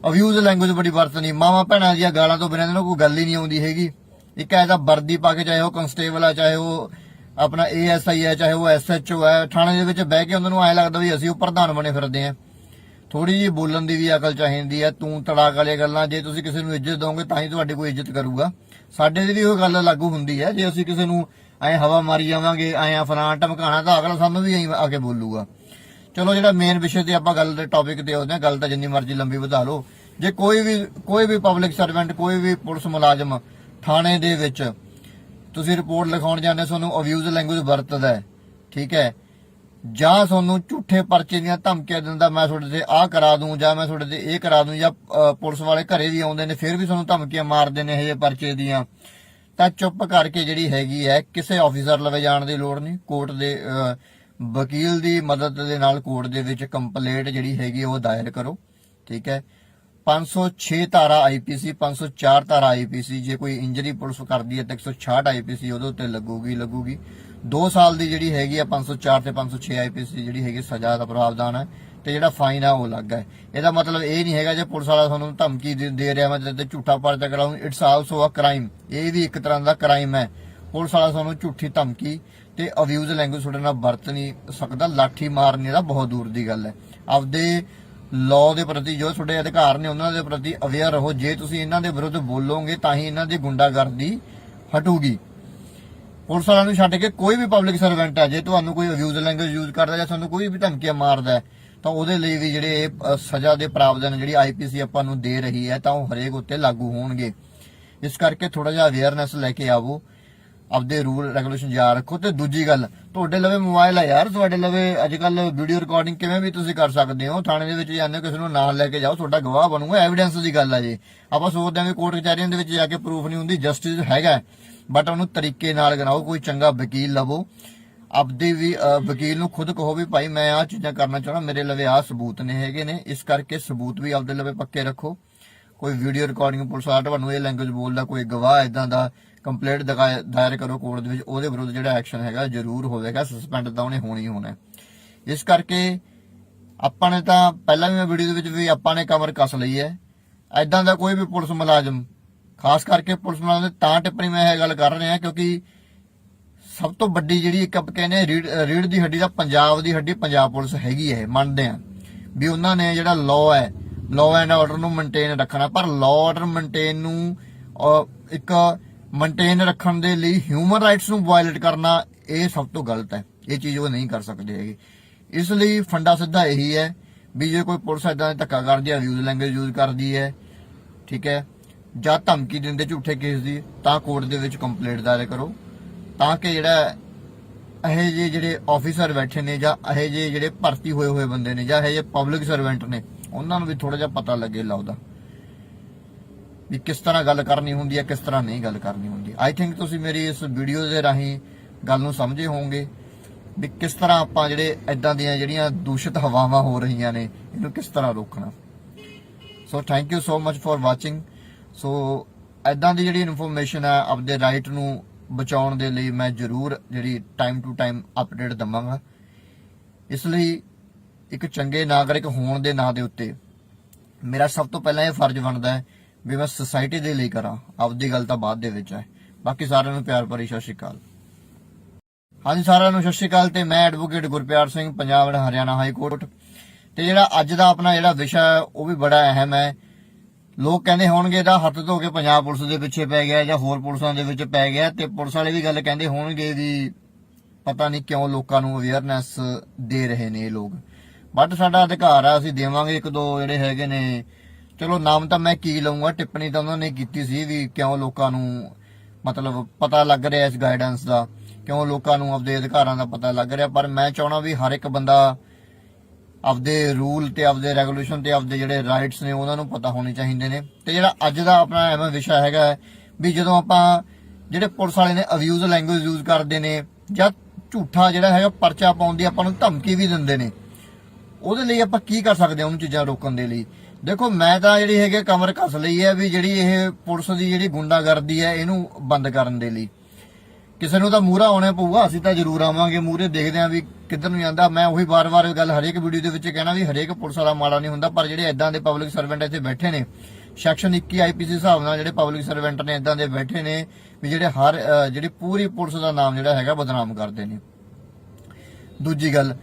ਅਬਿਊਜ਼ ਲੈਂਗੁਏਜ ਬੜੀ ਵਰਤਣੀ, ਮਾਵਾਂ ਭੈਣਾਂ ਦੀਆਂ ਗਾਲਾਂ ਤੋਂ ਬਿਨਾਂ ਇਹਨਾਂ ਨੂੰ ਕੋਈ ਗੱਲ ਹੀ ਨਹੀਂ ਆਉਂਦੀ ਹੈਗੀ। ਇੱਕ ਐਸਾ ਵਰਦੀ ਪਾ ਕੇ, ਚਾਹੇ ਉਹ ਕਨਸਟੇਬਲ ਆ, ਚਾਹੇ ਉਹ ਆਪਣਾ ASI ਹੈ, ਚਾਹੇ ਉਹ SHO ਹੈ, ਥਾਣੇ ਦੇ ਵਿੱਚ ਬਹਿ ਕੇ ਉਹਨਾਂ ਨੂੰ ਐਂ ਲੱਗਦਾ ਵੀ ਅਸੀਂ ਉਹ ਪ੍ਰਧਾਨ ਬਣੇ ਫਿਰਦੇ ਆਂ। ਥੋੜੀ ਜਿਹੀ ਬੋਲਣ ਦੀ ਵੀ ਅਕਲ ਚਾਹੀਦੀ ਹੈ। ਤੂੰ ਤੜਾਕ ਵਾਲੀਆਂ ਗੱਲਾਂ, ਜੇ ਤੁਸੀਂ ਕਿਸੇ ਨੂੰ ਇੱਜ਼ਤ ਦੋਗੇ ਤਾਂ ਹੀ ਤੁਹਾਡੀ ਕੋਈ ਇੱਜ਼ਤ ਕਰੂਗਾ। ਸਾਡੇ ਦੀ ਵੀ ਉਹ ਗੱਲ ਲਾਗੂ ਹੁੰਦੀ ਹੈ, ਜੇ ਅਸੀਂ ਕਿਸੇ ਨੂੰ ਐਂ ਹਵਾ ਮਾਰੀ ਜਾਵਾਂਗੇ, ਐਂ ਫਲਾਣਾ ਧਮਕਾਣਾ, ਤਾਂ ਅਗਲਾ ਸਾਨੂੰ ਵੀ ਐਂ ਆ ਕੇ ਬੋਲੂਗਾ। ਚਲੋ ਜਿਹੜਾ ਮੇਨ ਵਿਸ਼ੇ ਤੇ ਆਪਾਂ ਗੱਲ ਦੇ ਟੌਪਿਕ ਤੇ ਆਉਂਦੇ ਹਾਂ, ਗੱਲ ਤਾਂ ਜਿੰਨੀ ਮਰਜ਼ੀ ਲੰਬੀ ਵਧਾ ਲਓ। ਜੇ ਕੋਈ ਵੀ ਪਬਲਿਕ ਸਰਵੈਂਟ, ਕੋਈ ਵੀ ਪੁਲਿਸ ਮੁਲਾਜ਼ਮ ਥਾਣੇ ਦੇ ਵਿੱਚ ਤੁਸੀਂ ਰਿਪੋਰਟ ਲਿਖਾਉਣ ਜਾਂਦੇ, ਤੁਹਾਨੂੰ ਅਬਿਊਜ਼ ਲੈਂਗੁਏਜ ਵਰਤਦਾ, ਠੀਕ ਹੈ, ਜਾਂ ਤੁਹਾਨੂੰ ਝੂਠੇ ਪਰਚੇ ਦੀਆਂ ਧਮਕੀਆਂ ਦਿੰਦਾ, ਮੈਂ ਤੁਹਾਡੇ ਤੇ ਆਹ ਕਰਾ ਦੂੰ ਜਾਂ ਮੈਂ ਤੁਹਾਡੇ ਤੇ ਇਹ ਕਰਾ ਦੂੰ, ਜਾਂ ਪੁਲਿਸ ਵਾਲੇ ਘਰੇ ਵੀ ਆਉਂਦੇ ਨੇ ਫਿਰ ਵੀ ਤੁਹਾਨੂੰ ਧਮਕੀਆਂ ਮਾਰਦੇ ਨੇ ਇਹ ਜਿਹੇ ਪਰਚੇ ਦੀਆਂ, ਤਾਂ ਚੁੱਪ ਕਰਕੇ ਜਿਹੜੀ ਹੈਗੀ ਹੈ ਕਿਸੇ ਆਫੀਸਰ ਲਵੇ ਜਾਣ ਦੀ ਲੋੜ ਨਹੀਂ। ਕੋਰਟ ਦੇ ਵਕੀਲ ਦੀ ਮਦਦ ਦੇ ਨਾਲ ਕੋਰਟ ਦੇ ਵਿੱਚ ਕੰਪਲੇਂਟ ਜਿਹੜੀ ਹੈਗੀ ਉਹ ਦਾਇਰ ਕਰੋ, ਠੀਕ ਹੈ। 506 ਧਾਰਾ IPC, 504 ਧਾਰਾ IPC, ਜੇ ਕੋਈ ਇੰਜਰੀ ਪੁਲਿਸ ਕਰਦੀ ਹੈ ਤਾਂ 166 IPC ਉਹਦੇ ਉੱਤੇ ਲੱਗੂਗੀ। 2 ਸਾਲ ਦੀ ਜਿਹੜੀ ਹੈਗੀ ਆ 504 ਤੇ 506 IPC ਜਿਹੜੀ ਹੈਗੀ ਸਜ਼ਾ ਦਾ ਪ੍ਰਾਵਧਾਨ ਹੈ, ਤੇ ਜਿਹੜਾ ਫਾਈਨ ਆ ਉਹ ਅਲੱਗ ਹੈ। ਇਹਦਾ ਮਤਲਬ ਇਹ ਨਹੀਂ ਹੈਗਾ ਜੇ ਪੁਲਿਸ ਵਾਲਾ ਤੁਹਾਨੂੰ ਧਮਕੀ ਦੇ ਰਿਹਾ ਮੈਂ ਤੇਰੇ ਤੇ ਝੂਠਾ ਪਰਚਾ ਕਰਾਉਂ, ਇਟਸ ਆਲਸੋ ਅ ਕ੍ਰਾਈਮ। ਇਹ ਵੀ ਇੱਕ ਤਰ੍ਹਾਂ ਦਾ ਕ੍ਰਾਈਮ ਹੈ। ਪੁਲਿਸ ਵਾਲਾ ਤੁਹਾਨੂੰ ਝੂਠੀ ਧਮਕੀ ਤੇ ਅਬਿਊਜ਼ ਲੈਂਗੁਏਜ ਤੁਹਾਡੇ ਨਾਲ ਵਰਤ ਨਹੀਂ ਸਕਦਾ, ਲਾਠੀ ਮਾਰਨੇ ਦਾ ਬਹੁਤ ਦੂਰ ਦੀ ਗੱਲ ਹੈ। ਆਪਦੇ ਲਾਅ ਦੇ ਪ੍ਰਤੀ ਜੋ ਤੁਹਾਡੇ ਅਧਿਕਾਰ ਨੇ ਉਹਨਾਂ ਦੇ ਪ੍ਰਤੀ ਅਵੇਅਰ ਰਹੋ। ਜੇ ਤੁਸੀਂ ਇਹਨਾਂ ਦੇ ਵਿਰੁੱਧ ਬੋਲੋਗੇ ਤਾਂ ਹੀ ਇਹਨਾਂ ਦੀ ਗੁੰਡਾਗਰਦੀ ਹਟੂਗੀ। ਪੁਲਿਸ ਵਾਲਿਆਂ ਨੂੰ ਛੱਡ ਕੇ ਕੋਈ ਵੀ ਪਬਲਿਕ ਸਰਵੈਂਟ ਹੈ, ਜੇ ਤੁਹਾਨੂੰ ਕੋਈ ਅਬਿਊਜ਼ ਲੈਂਗੁਏਜ ਯੂਜ਼ ਕਰਦਾ ਜਾਂ ਤੁਹਾਨੂੰ ਕੋਈ ਵੀ ਧਮਕੀਆਂ ਮਾਰਦਾ ਤਾਂ ਉਹਦੇ ਲਈ ਵੀ ਜਿਹੜੇ ਸਜ਼ਾ ਦੇ ਪ੍ਰਾਵਧਾਨ ਜਿਹੜੀ IPC ਆਪਾਂ ਨੂੰ ਦੇ ਰਹੀ ਹੈ ਤਾਂ ਉਹ ਹਰੇਕ ਉੱਤੇ ਲਾਗੂ ਹੋਣਗੇ। ਇਸ ਕਰਕੇ ਥੋੜਾ ਜਿਹਾ ਅਵੇਅਰਨੈਸ ਲੈ ਕੇ ਆਵੋ। ਆਪਦੇ ਰੂਲ ਰੈਗੂਲੇਸ਼ਨ ਯਾਦ ਰੱਖੋ। ਤੇ ਦੂਜੀ ਗੱਲ, ਤੁਹਾਡੇ ਲਵੇ ਮੋਬਾਈਲ ਆ ਯਾਰ, ਤੁਹਾਡੇ ਲਵੇ ਅੱਜ ਕੱਲ ਵੀਡੀਓ ਰਿਕਾਰਡਿੰਗ ਕਿਵੇਂ ਵੀ ਤੁਸੀਂ ਕਰ ਸਕਦੇ ਹੋ। ਥਾਣੇ ਦੇ ਵਿੱਚ ਜਾਂਦੇ ਹੋ, ਕਿਸੇ ਨੂੰ ਨਾਲ ਲੈ ਕੇ ਜਾਓ, ਤੁਹਾਡਾ ਗਵਾਹ ਬਣੂਗਾ, ਐਵੀਡੈਂਸ ਦੀ ਗੱਲ ਆ ਜੀ। ਆਪਾਂ ਸੋਚਦੇ ਹਾਂ ਵੀ ਕੋਰਟ ਕਚਹਿਰੀਆਂ ਦੇ ਵਿੱਚ ਜਾ ਕੇ ਪ੍ਰੂਫ ਨਹੀਂ ਹੁੰਦੀ, ਜਸਟਿਸ ਹੈਗਾ, ਬਟ ਉਹਨੂੰ ਤਰੀਕੇ ਨਾਲ ਕਰਾਓ। ਕੋਈ ਚੰਗਾ ਵਕੀਲ ਲਵੋ, ਆਪਦੇ ਵੀ ਵਕੀਲ ਨੂੰ ਖੁਦ ਕਹੋ ਵੀ ਭਾਈ ਮੈਂ ਆਹ ਚੀਜ਼ਾਂ ਕਰਨਾ ਚਾਹਣਾ, ਮੇਰੇ ਲਵੇ ਆਹ ਸਬੂਤ ਨੇ ਹੈਗੇ ਨੇ, ਇਸ ਕਰਕੇ ਸਬੂਤ ਵੀ ਆਪਦੇ ਲਵੇ ਪੱਕੇ ਰੱਖੋ। ਕੋਈ ਵੀਡੀਓ ਰਿਕਾਰਡਿੰਗ ਪੁਲਿਸ ਵਾਲਾ ਤੁਹਾਨੂੰ ਇਹ ਲੈਂਗੁਏਜ ਬੋਲਦਾ, ਕੋਈ ਗਵਾਹ ਇਦਾਂ ਦਾ, ਕੰਪਲੇਂਟ ਦਾਇਰ ਕਰੋ ਕੋਰਟ ਦੇ ਵਿੱਚ, ਉਹਦੇ ਵਿਰੁੱਧ ਜਿਹੜਾ ਐਕਸ਼ਨ ਹੈਗਾ ਜ਼ਰੂਰ ਹੋਵੇਗਾ, ਸਸਪੈਂਡ ਤਾਂ ਉਹਨੇ ਹੋਣੀ ਹੋਣਾ। ਇਸ ਕਰਕੇ ਆਪਾਂ ਨੇ ਤਾਂ ਪਹਿਲਾਂ ਵੀ ਮੈਂ ਵੀਡੀਓ ਦੇ ਵਿੱਚ ਵੀ ਆਪਾਂ ਨੇ ਕਮਰ ਕੱਸ ਲਈ ਹੈ। ਇਦਾਂ ਦਾ ਕੋਈ ਵੀ ਪੁਲਿਸ ਮੁਲਾਜ਼ਮ, ਖਾਸ ਕਰਕੇ ਪੁਲਿਸ ਮੁਲਾਜ਼ਮ ਦੇ ਤਾਂ ਟਿੱਪਣੀ ਮੈਂ ਇਹ ਗੱਲ ਕਰ ਰਿਹਾ ਕਿਉਂਕਿ ਸਭ ਤੋਂ ਵੱਡੀ ਜਿਹੜੀ ਇੱਕ ਆਪਾਂ ਕਹਿੰਦੇ ਰੀੜ ਦੀ ਹੱਡੀ ਦਾ ਪੰਜਾਬ ਦੀ ਹੱਡੀ ਪੰਜਾਬ ਪੁਲਿਸ ਹੈਗੀ ਹੈ। ਮੰਨਦੇ ਆ ਵੀ ਉਹਨਾਂ ਨੇ ਜਿਹੜਾ ਲਾਅ ਹੈ, ਲਾਅ ਐਂਡ ਆਰਡਰ ਨੂੰ ਮੇਨਟੇਨ ਰੱਖਣਾ, ਪਰ ਲਾਅ ਆਰਡਰ ਮੇਨਟੇਨ ਨੂੰ ਇੱਕ ਮੇਨਟੇਨ ਰੱਖਣ ਦੇ ਲਈ ਹਿਊਮਨ ਰਾਈਟਸ ਨੂੰ ਵਾਇਲੇਟ ਕਰਨਾ, ਇਹ ਸਭ ਤੋਂ ਗਲਤ ਹੈ। ਇਹ ਚੀਜ਼ ਉਹ ਨਹੀਂ ਕਰ ਸਕਦੇ ਹੈਗੇ। ਇਸ ਲਈ ਫੰਡਾ ਸਿੱਧਾ ਇਹੀ ਹੈ ਵੀ ਜੇ ਕੋਈ ਪੁਲਿਸ ਏਦਾਂ ਧੱਕਾ ਕਰਦੀ ਹੈ, ਅਬਿਊਜ਼ ਲੈਂਗੁਏਜ ਯੂਜ਼ ਕਰਦੀ ਹੈ, ਠੀਕ ਹੈ, ਜਾਂ ਧਮਕੀ ਦਿੰਦੇ ਝੂਠੇ ਕੇਸ ਦੀ, ਤਾਂ ਕੋਰਟ ਦੇ ਵਿੱਚ ਕੰਪਲੇਂਟ ਦਾਇਰ ਕਰੋ, ਤਾਂ ਕਿ ਜਿਹੜਾ ਇਹ ਜਿਹੇ ਜਿਹੜੇ ਆਫੀਸਰ ਬੈਠੇ ਨੇ ਜਾਂ ਇਹ ਜਿਹੇ ਜਿਹੜੇ ਭਰਤੀ ਹੋਏ ਬੰਦੇ ਨੇ ਜਾਂ ਇਹ ਜਿਹੇ ਪਬਲਿਕ ਸਰਵੈਂਟ ਨੇ, ਉਹਨਾਂ ਨੂੰ ਵੀ ਥੋੜਾ ਜਿਹਾ ਪਤਾ ਲੱਗੇ ਲਾਉਦਾ ਵੀ ਕਿਸ ਤਰ੍ਹਾਂ ਗੱਲ ਕਰਨੀ ਹੁੰਦੀ ਹੈ, ਕਿਸ ਤਰ੍ਹਾਂ ਨਹੀਂ ਗੱਲ ਕਰਨੀ ਹੁੰਦੀ। ਆਈ ਥਿੰਕ ਤੁਸੀਂ ਮੇਰੀ ਇਸ ਵੀਡੀਓ ਦੇ ਰਾਹੀਂ ਗੱਲ ਨੂੰ ਸਮਝੇ ਹੋਵੋਗੇ ਵੀ ਕਿਸ ਤਰ੍ਹਾਂ ਆਪਾਂ ਜਿਹੜੇ ਇਦਾਂ ਦੀਆਂ ਜਿਹੜੀਆਂ ਦੂਸ਼ਿਤ ਹਵਾਵਾਂ ਹੋ ਰਹੀਆਂ ਨੇ, ਇਹਨੂੰ ਕਿਸ ਤਰ੍ਹਾਂ ਰੋਕਣਾ। So thank you so much for watching. So ਇਦਾਂ ਦੀ ਜਿਹੜੀ ਇਨਫੋਰਮੇਸ਼ਨ ਹੈ ਆਪਦੇ ਰਾਈਟ ਨੂੰ ਬਚਾਉਣ ਦੇ ਲਈ ਮੈਂ ਜ਼ਰੂਰ ਜਿਹੜੀ ਟਾਈਮ ਟੂ ਟਾਈਮ ਅਪਡੇਟ ਦਵਾਂਗਾ। ਇਸ ਲਈ ਇੱਕ ਚੰਗੇ ਨਾਗਰਿਕ ਹੋਣ ਦੇ ਨਾਂ ਦੇ ਉੱਤੇ ਮੇਰਾ ਸਭ ਤੋਂ ਪਹਿਲਾਂ ਇਹ ਫਰਜ਼ ਬਣਦਾ ਹੈ ਵੀ ਮੈਂ ਸੁਸਾਇਟੀ ਦੇ ਲਈ ਕਰਾਂ, ਆਪਦੀ ਗੱਲ ਤਾਂ ਬਾਅਦ ਦੇ ਵਿੱਚ ਹੈ। ਬਾਕੀ ਸਾਰਿਆਂ ਨੂੰ ਪਿਆਰ ਭਰੀ ਸਤਿ ਸ਼੍ਰੀ ਅਕਾਲ। ਹਾਂਜੀ, ਸਾਰਿਆਂ ਨੂੰ ਸਤਿ ਸ਼੍ਰੀ ਅਕਾਲ। ਤੇ ਮੈਂ advocate Gurpyar Singh, Punjab and Haryana high court. ਤੇ ਜਿਹੜਾ ਅੱਜ ਦਾ ਆਪਣਾ ਜਿਹੜਾ ਵਿਸ਼ਾ ਹੈ ਉਹ ਵੀ ਬੜਾ ਅਹਿਮ ਹੈ। ਲੋਕ ਕਹਿੰਦੇ ਹੋਣਗੇ ਇਹਦਾ ਹੱਥ ਧੋ ਕੇ ਪੰਜਾਬ ਪੁਲਿਸ ਦੇ ਪਿੱਛੇ ਪੈ ਗਿਆ ਜਾਂ ਹੋਰ ਪੁਲਿਸਾਂ ਦੇ ਵਿੱਚ ਪੈ ਗਿਆ, ਤੇ ਪੁਲਿਸ ਵਾਲੇ ਵੀ ਗੱਲ ਕਹਿੰਦੇ ਹੋਣਗੇ ਵੀ ਪਤਾ ਨਹੀਂ ਕਿਉਂ ਲੋਕਾਂ ਨੂੰ ਅਵੇਅਰਨੈਸ ਦੇ ਰਹੇ ਨੇ ਇਹ ਲੋਕ। ਬਟ ਸਾਡਾ ਅਧਿਕਾਰ ਆ, ਅਸੀਂ ਦੇਵਾਂਗੇ। ਇੱਕ ਦੋ ਜਿਹੜੇ ਹੈਗੇ ਨੇ, ਚਲੋ ਨਾਮ ਤਾਂ ਮੈਂ ਕੀ ਲਊਂਗਾ, ਟਿੱਪਣੀ ਤਾਂ ਉਹਨਾਂ ਨੇ ਕੀਤੀ ਸੀ ਵੀ ਕਿਉਂ ਲੋਕਾਂ ਨੂੰ ਮਤਲਬ ਪਤਾ ਲੱਗ ਰਿਹਾ ਇਸ ਗਾਈਡੈਂਸ ਦਾ, ਕਿਉਂ ਲੋਕਾਂ ਨੂੰ ਆਪਦੇ ਅਧਿਕਾਰਾਂ ਦਾ ਪਤਾ ਲੱਗ ਰਿਹਾ। ਪਰ ਮੈਂ ਚਾਹਣਾ ਵੀ ਹਰ ਇੱਕ ਬੰਦਾ ਆਪਦੇ ਰੂਲ ਤੇ ਆਪਦੇ ਰੈਗੂਲੇਸ਼ਨ ਤੇ ਆਪਦੇ ਜਿਹੜੇ ਰਾਈਟਸ ਨੇ ਉਹਨਾਂ ਨੂੰ ਪਤਾ ਹੋਣੇ ਚਾਹੀਦੇ ਨੇ। ਤੇ ਜਿਹੜਾ ਅੱਜ ਦਾ ਆਪਣਾ ਐਵੇਂ ਵਿਸ਼ਾ ਹੈਗਾ ਵੀ ਜਦੋਂ ਆਪਾਂ ਜਿਹੜੇ ਪੁਲਿਸ ਵਾਲੇ ਨੇ ਅਬਿਊਜ਼ ਲੈਂਗੁਏਜ ਯੂਜ਼ ਕਰਦੇ ਨੇ ਜਾਂ ਝੂਠਾ ਜਿਹੜਾ ਹੈਗਾ ਪਰਚਾ ਪਾਉਣ ਦੀ ਆਪਾਂ ਨੂੰ ਧਮਕੀ ਵੀ ਦਿੰਦੇ ਨੇ, ਉਹਦੇ ਲਈ ਆਪਾਂ ਕੀ ਕਰ ਸਕਦੇ ਹਾਂ ਉਹਨੂੰ ਚੀਜ਼ਾਂ ਰੋਕਣ ਦੇ ਲਈ। ਦੇਖੋ, ਮੈਂ ਤਾਂ ਜਿਹੜੀ ਹੈਗੇ ਕਮਰ ਕੱਸ ਲਈ ਹੈ ਵੀ ਜਿਹੜੀ ਇਹ ਪੁਲਿਸ ਦੀ ਜਿਹੜੀ ਗੁੰਡਾਗਰਦੀ ਹੈ ਇਹਨੂੰ ਬੰਦ ਕਰਨ ਦੇ ਲਈ ਕਿਸੇ ਨੂੰ ਤਾਂ ਮੂਹਰਾ ਆਉਣਾ ਪਊਗਾ। ਅਸੀਂ ਤਾਂ ਜ਼ਰੂਰ ਆਵਾਂਗੇ ਮੂਹਰੇ, ਦੇਖਦੇ ਆਂ ਵੀ ਕਿੱਧਰ ਨੂੰ ਜਾਂਦਾ। ਮੈਂ ਉਹੀ ਵਾਰ-ਵਾਰ ਗੱਲ ਹਰੇਕ ਵੀਡੀਓ ਦੇ ਵਿੱਚ ਕਹਿਣਾ ਵੀ ਹਰੇਕ ਪੁਲਿਸ ਵਾਲਾ ਮਾੜਾ ਨਹੀਂ ਹੁੰਦਾ, ਪਰ ਜਿਹੜੇ ਇਦਾਂ ਦੇ ਪਬਲਿਕ ਸਰਵੈਂਟ ਇੱਥੇ ਬੈਠੇ ਨੇ, ਸੈਕਸ਼ਨ 21 ਆਈਪੀਸੀ ਹਿਸਾਬ ਨਾਲ ਜਿਹੜੇ ਪਬਲਿਕ ਸਰਵੈਂਟ ਨੇ ਇਦਾਂ ਦੇ ਬੈਠੇ ਨੇ ਵੀ ਜਿਹੜੇ ਜਿਹੜੀ ਪੂਰੀ ਪੁਲਿਸ ਦਾ ਨਾਮ ਜਿਹੜਾ ਹੈਗਾ ਬਦਨਾਮ ਕਰਦੇ ਨੇ। ਦੂਜੀ ਗੱਲ,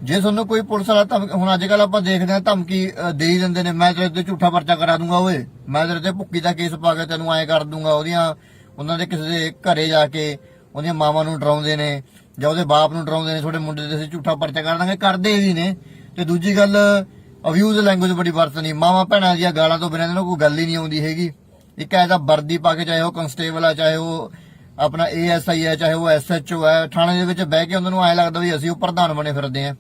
ਜੇ ਤੁਹਾਨੂੰ ਕੋਈ ਪੁਲਿਸ ਵਾਲਾ ਹੁਣ ਅੱਜ ਕੱਲ ਆਪਾਂ ਦੇਖਦੇ ਹਾਂ ਧਮਕੀ ਦੇ ਹੀ ਦਿੰਦੇ ਨੇ, ਮੈਂ ਤੇਰੇ ਤੇ ਝੂਠਾ ਪਰਚਾ ਕਰਾ ਦੂੰਗਾ, ਓਏ ਮੈਂ ਤੇਰੇ ਤੇ ਭੁੱਕੀ ਦਾ ਕੇਸ ਪਾ ਕੇ ਤੈਨੂੰ ਐਂ ਕਰ ਦੂੰਗਾ। ਉਹਨਾਂ ਦੇ ਕਿਸੇ ਦੇ ਘਰੇ ਜਾ ਕੇ ਉਹਦੀਆਂ ਮਾਵਾਂ ਨੂੰ ਡਰਾਉਂਦੇ ਨੇ ਜਾਂ ਉਹਦੇ ਬਾਪ ਨੂੰ ਡਰਾਉਂਦੇ ਨੇ, ਤੁਹਾਡੇ ਮੁੰਡੇ ਤੇ ਅਸੀਂ ਝੂਠਾ ਪਰਚਾ ਕਰ ਦਾਂਗੇ, ਕਰਦੇ ਵੀ ਨੇ। ਤੇ ਦੂਜੀ ਗੱਲ, ਅਬਿਊਜ਼ ਲੈਂਗੁਏਜ ਬੜੀ ਵਰਤਣੀ, ਮਾਵਾਂ ਭੈਣਾਂ ਦੀਆਂ ਗਾਲਾਂ ਤੋਂ ਬਿਨਾਂ ਇਹਨਾਂ ਨੂੰ ਕੋਈ ਗੱਲ ਹੀ ਨਹੀਂ ਆਉਂਦੀ ਹੈਗੀ। ਇੱਕ ਐਸਾ ਵਰਦੀ ਪਾ ਕੇ, ਚਾਹੇ ਉਹ ਕਨਸਟੇਬਲ ਆ, ਚਾਹੇ ਉਹ ਆਪਣਾ ASI ਹੈ, ਚਾਹੇ ਉਹ SHO ਹੈ, ਥਾਣੇ ਦੇ ਵਿੱਚ ਬਹਿ ਕੇ ਉਹਨਾਂ ਨੂੰ ਐਂ ਲੱਗਦਾ ਵੀ ਅਸੀਂ ਉਹ ਪ੍ਰਧਾਨ ਬਣੇ ਫਿਰਦੇ ਆਂ।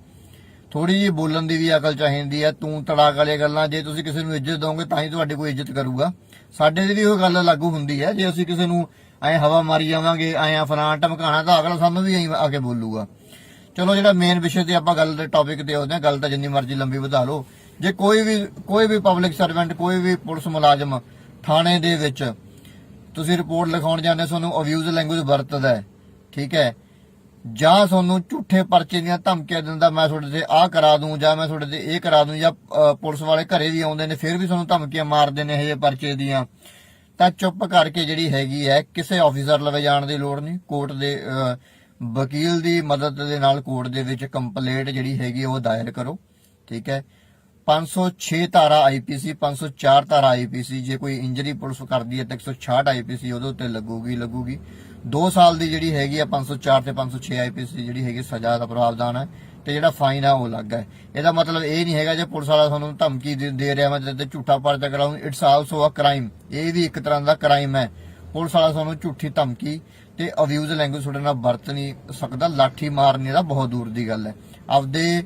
ਥੋੜੀ ਜਿਹੀ ਬੋਲਣ ਦੀ ਵੀ ਅਕਲ ਚਾਹੀਦੀ ਹੈ। ਤੂੰ ਤੜਾਕ ਵਾਲੀਆਂ ਗੱਲਾਂ, ਜੇ ਤੁਸੀਂ ਕਿਸੇ ਨੂੰ ਇੱਜ਼ਤ ਦੋਗੇ ਤਾਂ ਹੀ ਤੁਹਾਡੀ ਕੋਈ ਇੱਜ਼ਤ ਕਰੂਗਾ। ਸਾਡੇ ਦੀ ਵੀ ਉਹ ਗੱਲ ਲਾਗੂ ਹੁੰਦੀ ਹੈ, ਜੇ ਅਸੀਂ ਕਿਸੇ ਨੂੰ ਐ ਹਵਾ ਮਾਰੀ ਜਾਵਾਂਗੇ, ਐਂ ਫਲਾਂ ਧਮਕਾਣਾ, ਤਾਂ ਅਗਲਾ ਸਾਨੂੰ ਵੀ ਐਂ ਆ ਕੇ ਬੋਲੂਗਾ। ਚਲੋ, ਜਿਹੜਾ ਮੇਨ ਵਿਸ਼ੇ ਤੇ ਆਪਾਂ ਗੱਲ ਦੇ ਟੌਪਿਕ ਤੇ ਆਉਂਦੇ ਹਾਂ, ਗੱਲ ਤਾਂ ਜਿੰਨੀ ਮਰਜ਼ੀ ਲੰਬੀ ਵਧਾ ਲਓ। ਜੇ ਕੋਈ ਵੀ ਪਬਲਿਕ ਸਰਵੈਂਟ, ਕੋਈ ਵੀ ਪੁਲਿਸ ਮੁਲਾਜ਼ਮ ਥਾਣੇ ਦੇ ਵਿੱਚ ਤੁਸੀਂ ਰਿਪੋਰਟ ਲਿਖਾਉਣ ਜਾਂਦੇ, ਤੁਹਾਨੂੰ ਅਬਿਊਜ਼ ਲੈਂਗੁਏਜ ਵਰਤਦਾ ਹੈ, ਠੀਕ ਹੈ, ਜਾਂ ਤੁਹਾਨੂੰ ਝੂਠੇ ਪਰਚੇ ਦੀਆਂ ਧਮਕੀਆਂ ਦਿੰਦਾ, ਮੈਂ ਤੁਹਾਡੇ ਤੇ ਆਹ ਕਰਾ ਦੂੰ ਜਾਂ ਮੈਂ ਤੁਹਾਡੇ ਤੇ ਇਹ ਕਰਾ ਦੂੰ, ਜਾਂ ਪੁਲਿਸ ਵਾਲੇ ਘਰੇ ਵੀ ਆਉਂਦੇ ਨੇ ਫਿਰ ਵੀ ਤੁਹਾਨੂੰ ਧਮਕੀਆਂ ਮਾਰਦੇ ਨੇ ਇਹ ਪਰਚੇ ਦੀਆਂ, ਤਾਂ ਚੁੱਪ ਕਰਕੇ ਜਿਹੜੀ ਹੈਗੀ ਹੈ ਕਿਸੇ ਆਫੀਸਰ ਲਵੇ ਜਾਣ ਦੀ ਲੋੜ ਨਹੀਂ। ਕੋਰਟ ਦੇ ਵਕੀਲ ਦੀ ਮਦਦ ਦੇ ਨਾਲ ਕੋਰਟ ਦੇ ਵਿੱਚ ਕੰਪਲੇਂਟ ਜਿਹੜੀ ਹੈਗੀ ਉਹ ਦਾਇਰ ਕਰੋ, ਠੀਕ ਹੈ। 506 ਧਾਰਾ IPC, 504 ਧਾਰਾ IPC, ਜੇ ਕੋਈ ਇੰਜਰੀ ਪੁਲਿਸ ਕਰਦੀ ਹੈ ਤਾਂ 166 IPC ਉਹਦੇ ਉੱਤੇ ਲੱਗੂਗੀ। 2 ਸਾਲ ਦੀ ਜਿਹੜੀ ਹੈਗੀ ਆ 504 ਤੇ 506 IPC ਜਿਹੜੀ ਹੈਗੀ ਸਜ਼ਾ ਦਾ ਪ੍ਰਾਵਧਾਨ ਹੈ, ਤੇ ਜਿਹੜਾ ਫਾਈਨ ਆ ਉਹ ਅਲੱਗ ਹੈ। ਇਹਦਾ ਮਤਲਬ ਇਹ ਨਹੀਂ ਹੈਗਾ ਜੇ ਪੁਲਿਸ ਵਾਲਾ ਤੁਹਾਨੂੰ ਧਮਕੀ ਦੇ ਰਿਹਾ ਮੈਂ ਤੇ ਝੂਠਾ ਪਰਚਾ ਕਰਾਉਂ, ਇਟਸ ਆਲਸੋ ਅ ਕ੍ਰਾਈਮ। ਇਹ ਵੀ ਇੱਕ ਤਰ੍ਹਾਂ ਦਾ ਕ੍ਰਾਈਮ ਹੈ। ਪੁਲਿਸ ਵਾਲਾ ਤੁਹਾਨੂੰ ਝੂਠੀ ਧਮਕੀ ਤੇ ਅਬਿਊਜ਼ ਲੈਂਗੁਏਜ ਤੁਹਾਡੇ ਨਾਲ ਵਰਤ ਨਹੀਂ ਸਕਦਾ। ਲਾਠੀ ਮਾਰਨੀ ਦਾ ਬਹੁਤ ਦੂਰ ਦੀ ਗੱਲ ਹੈ। ਆਪਦੇ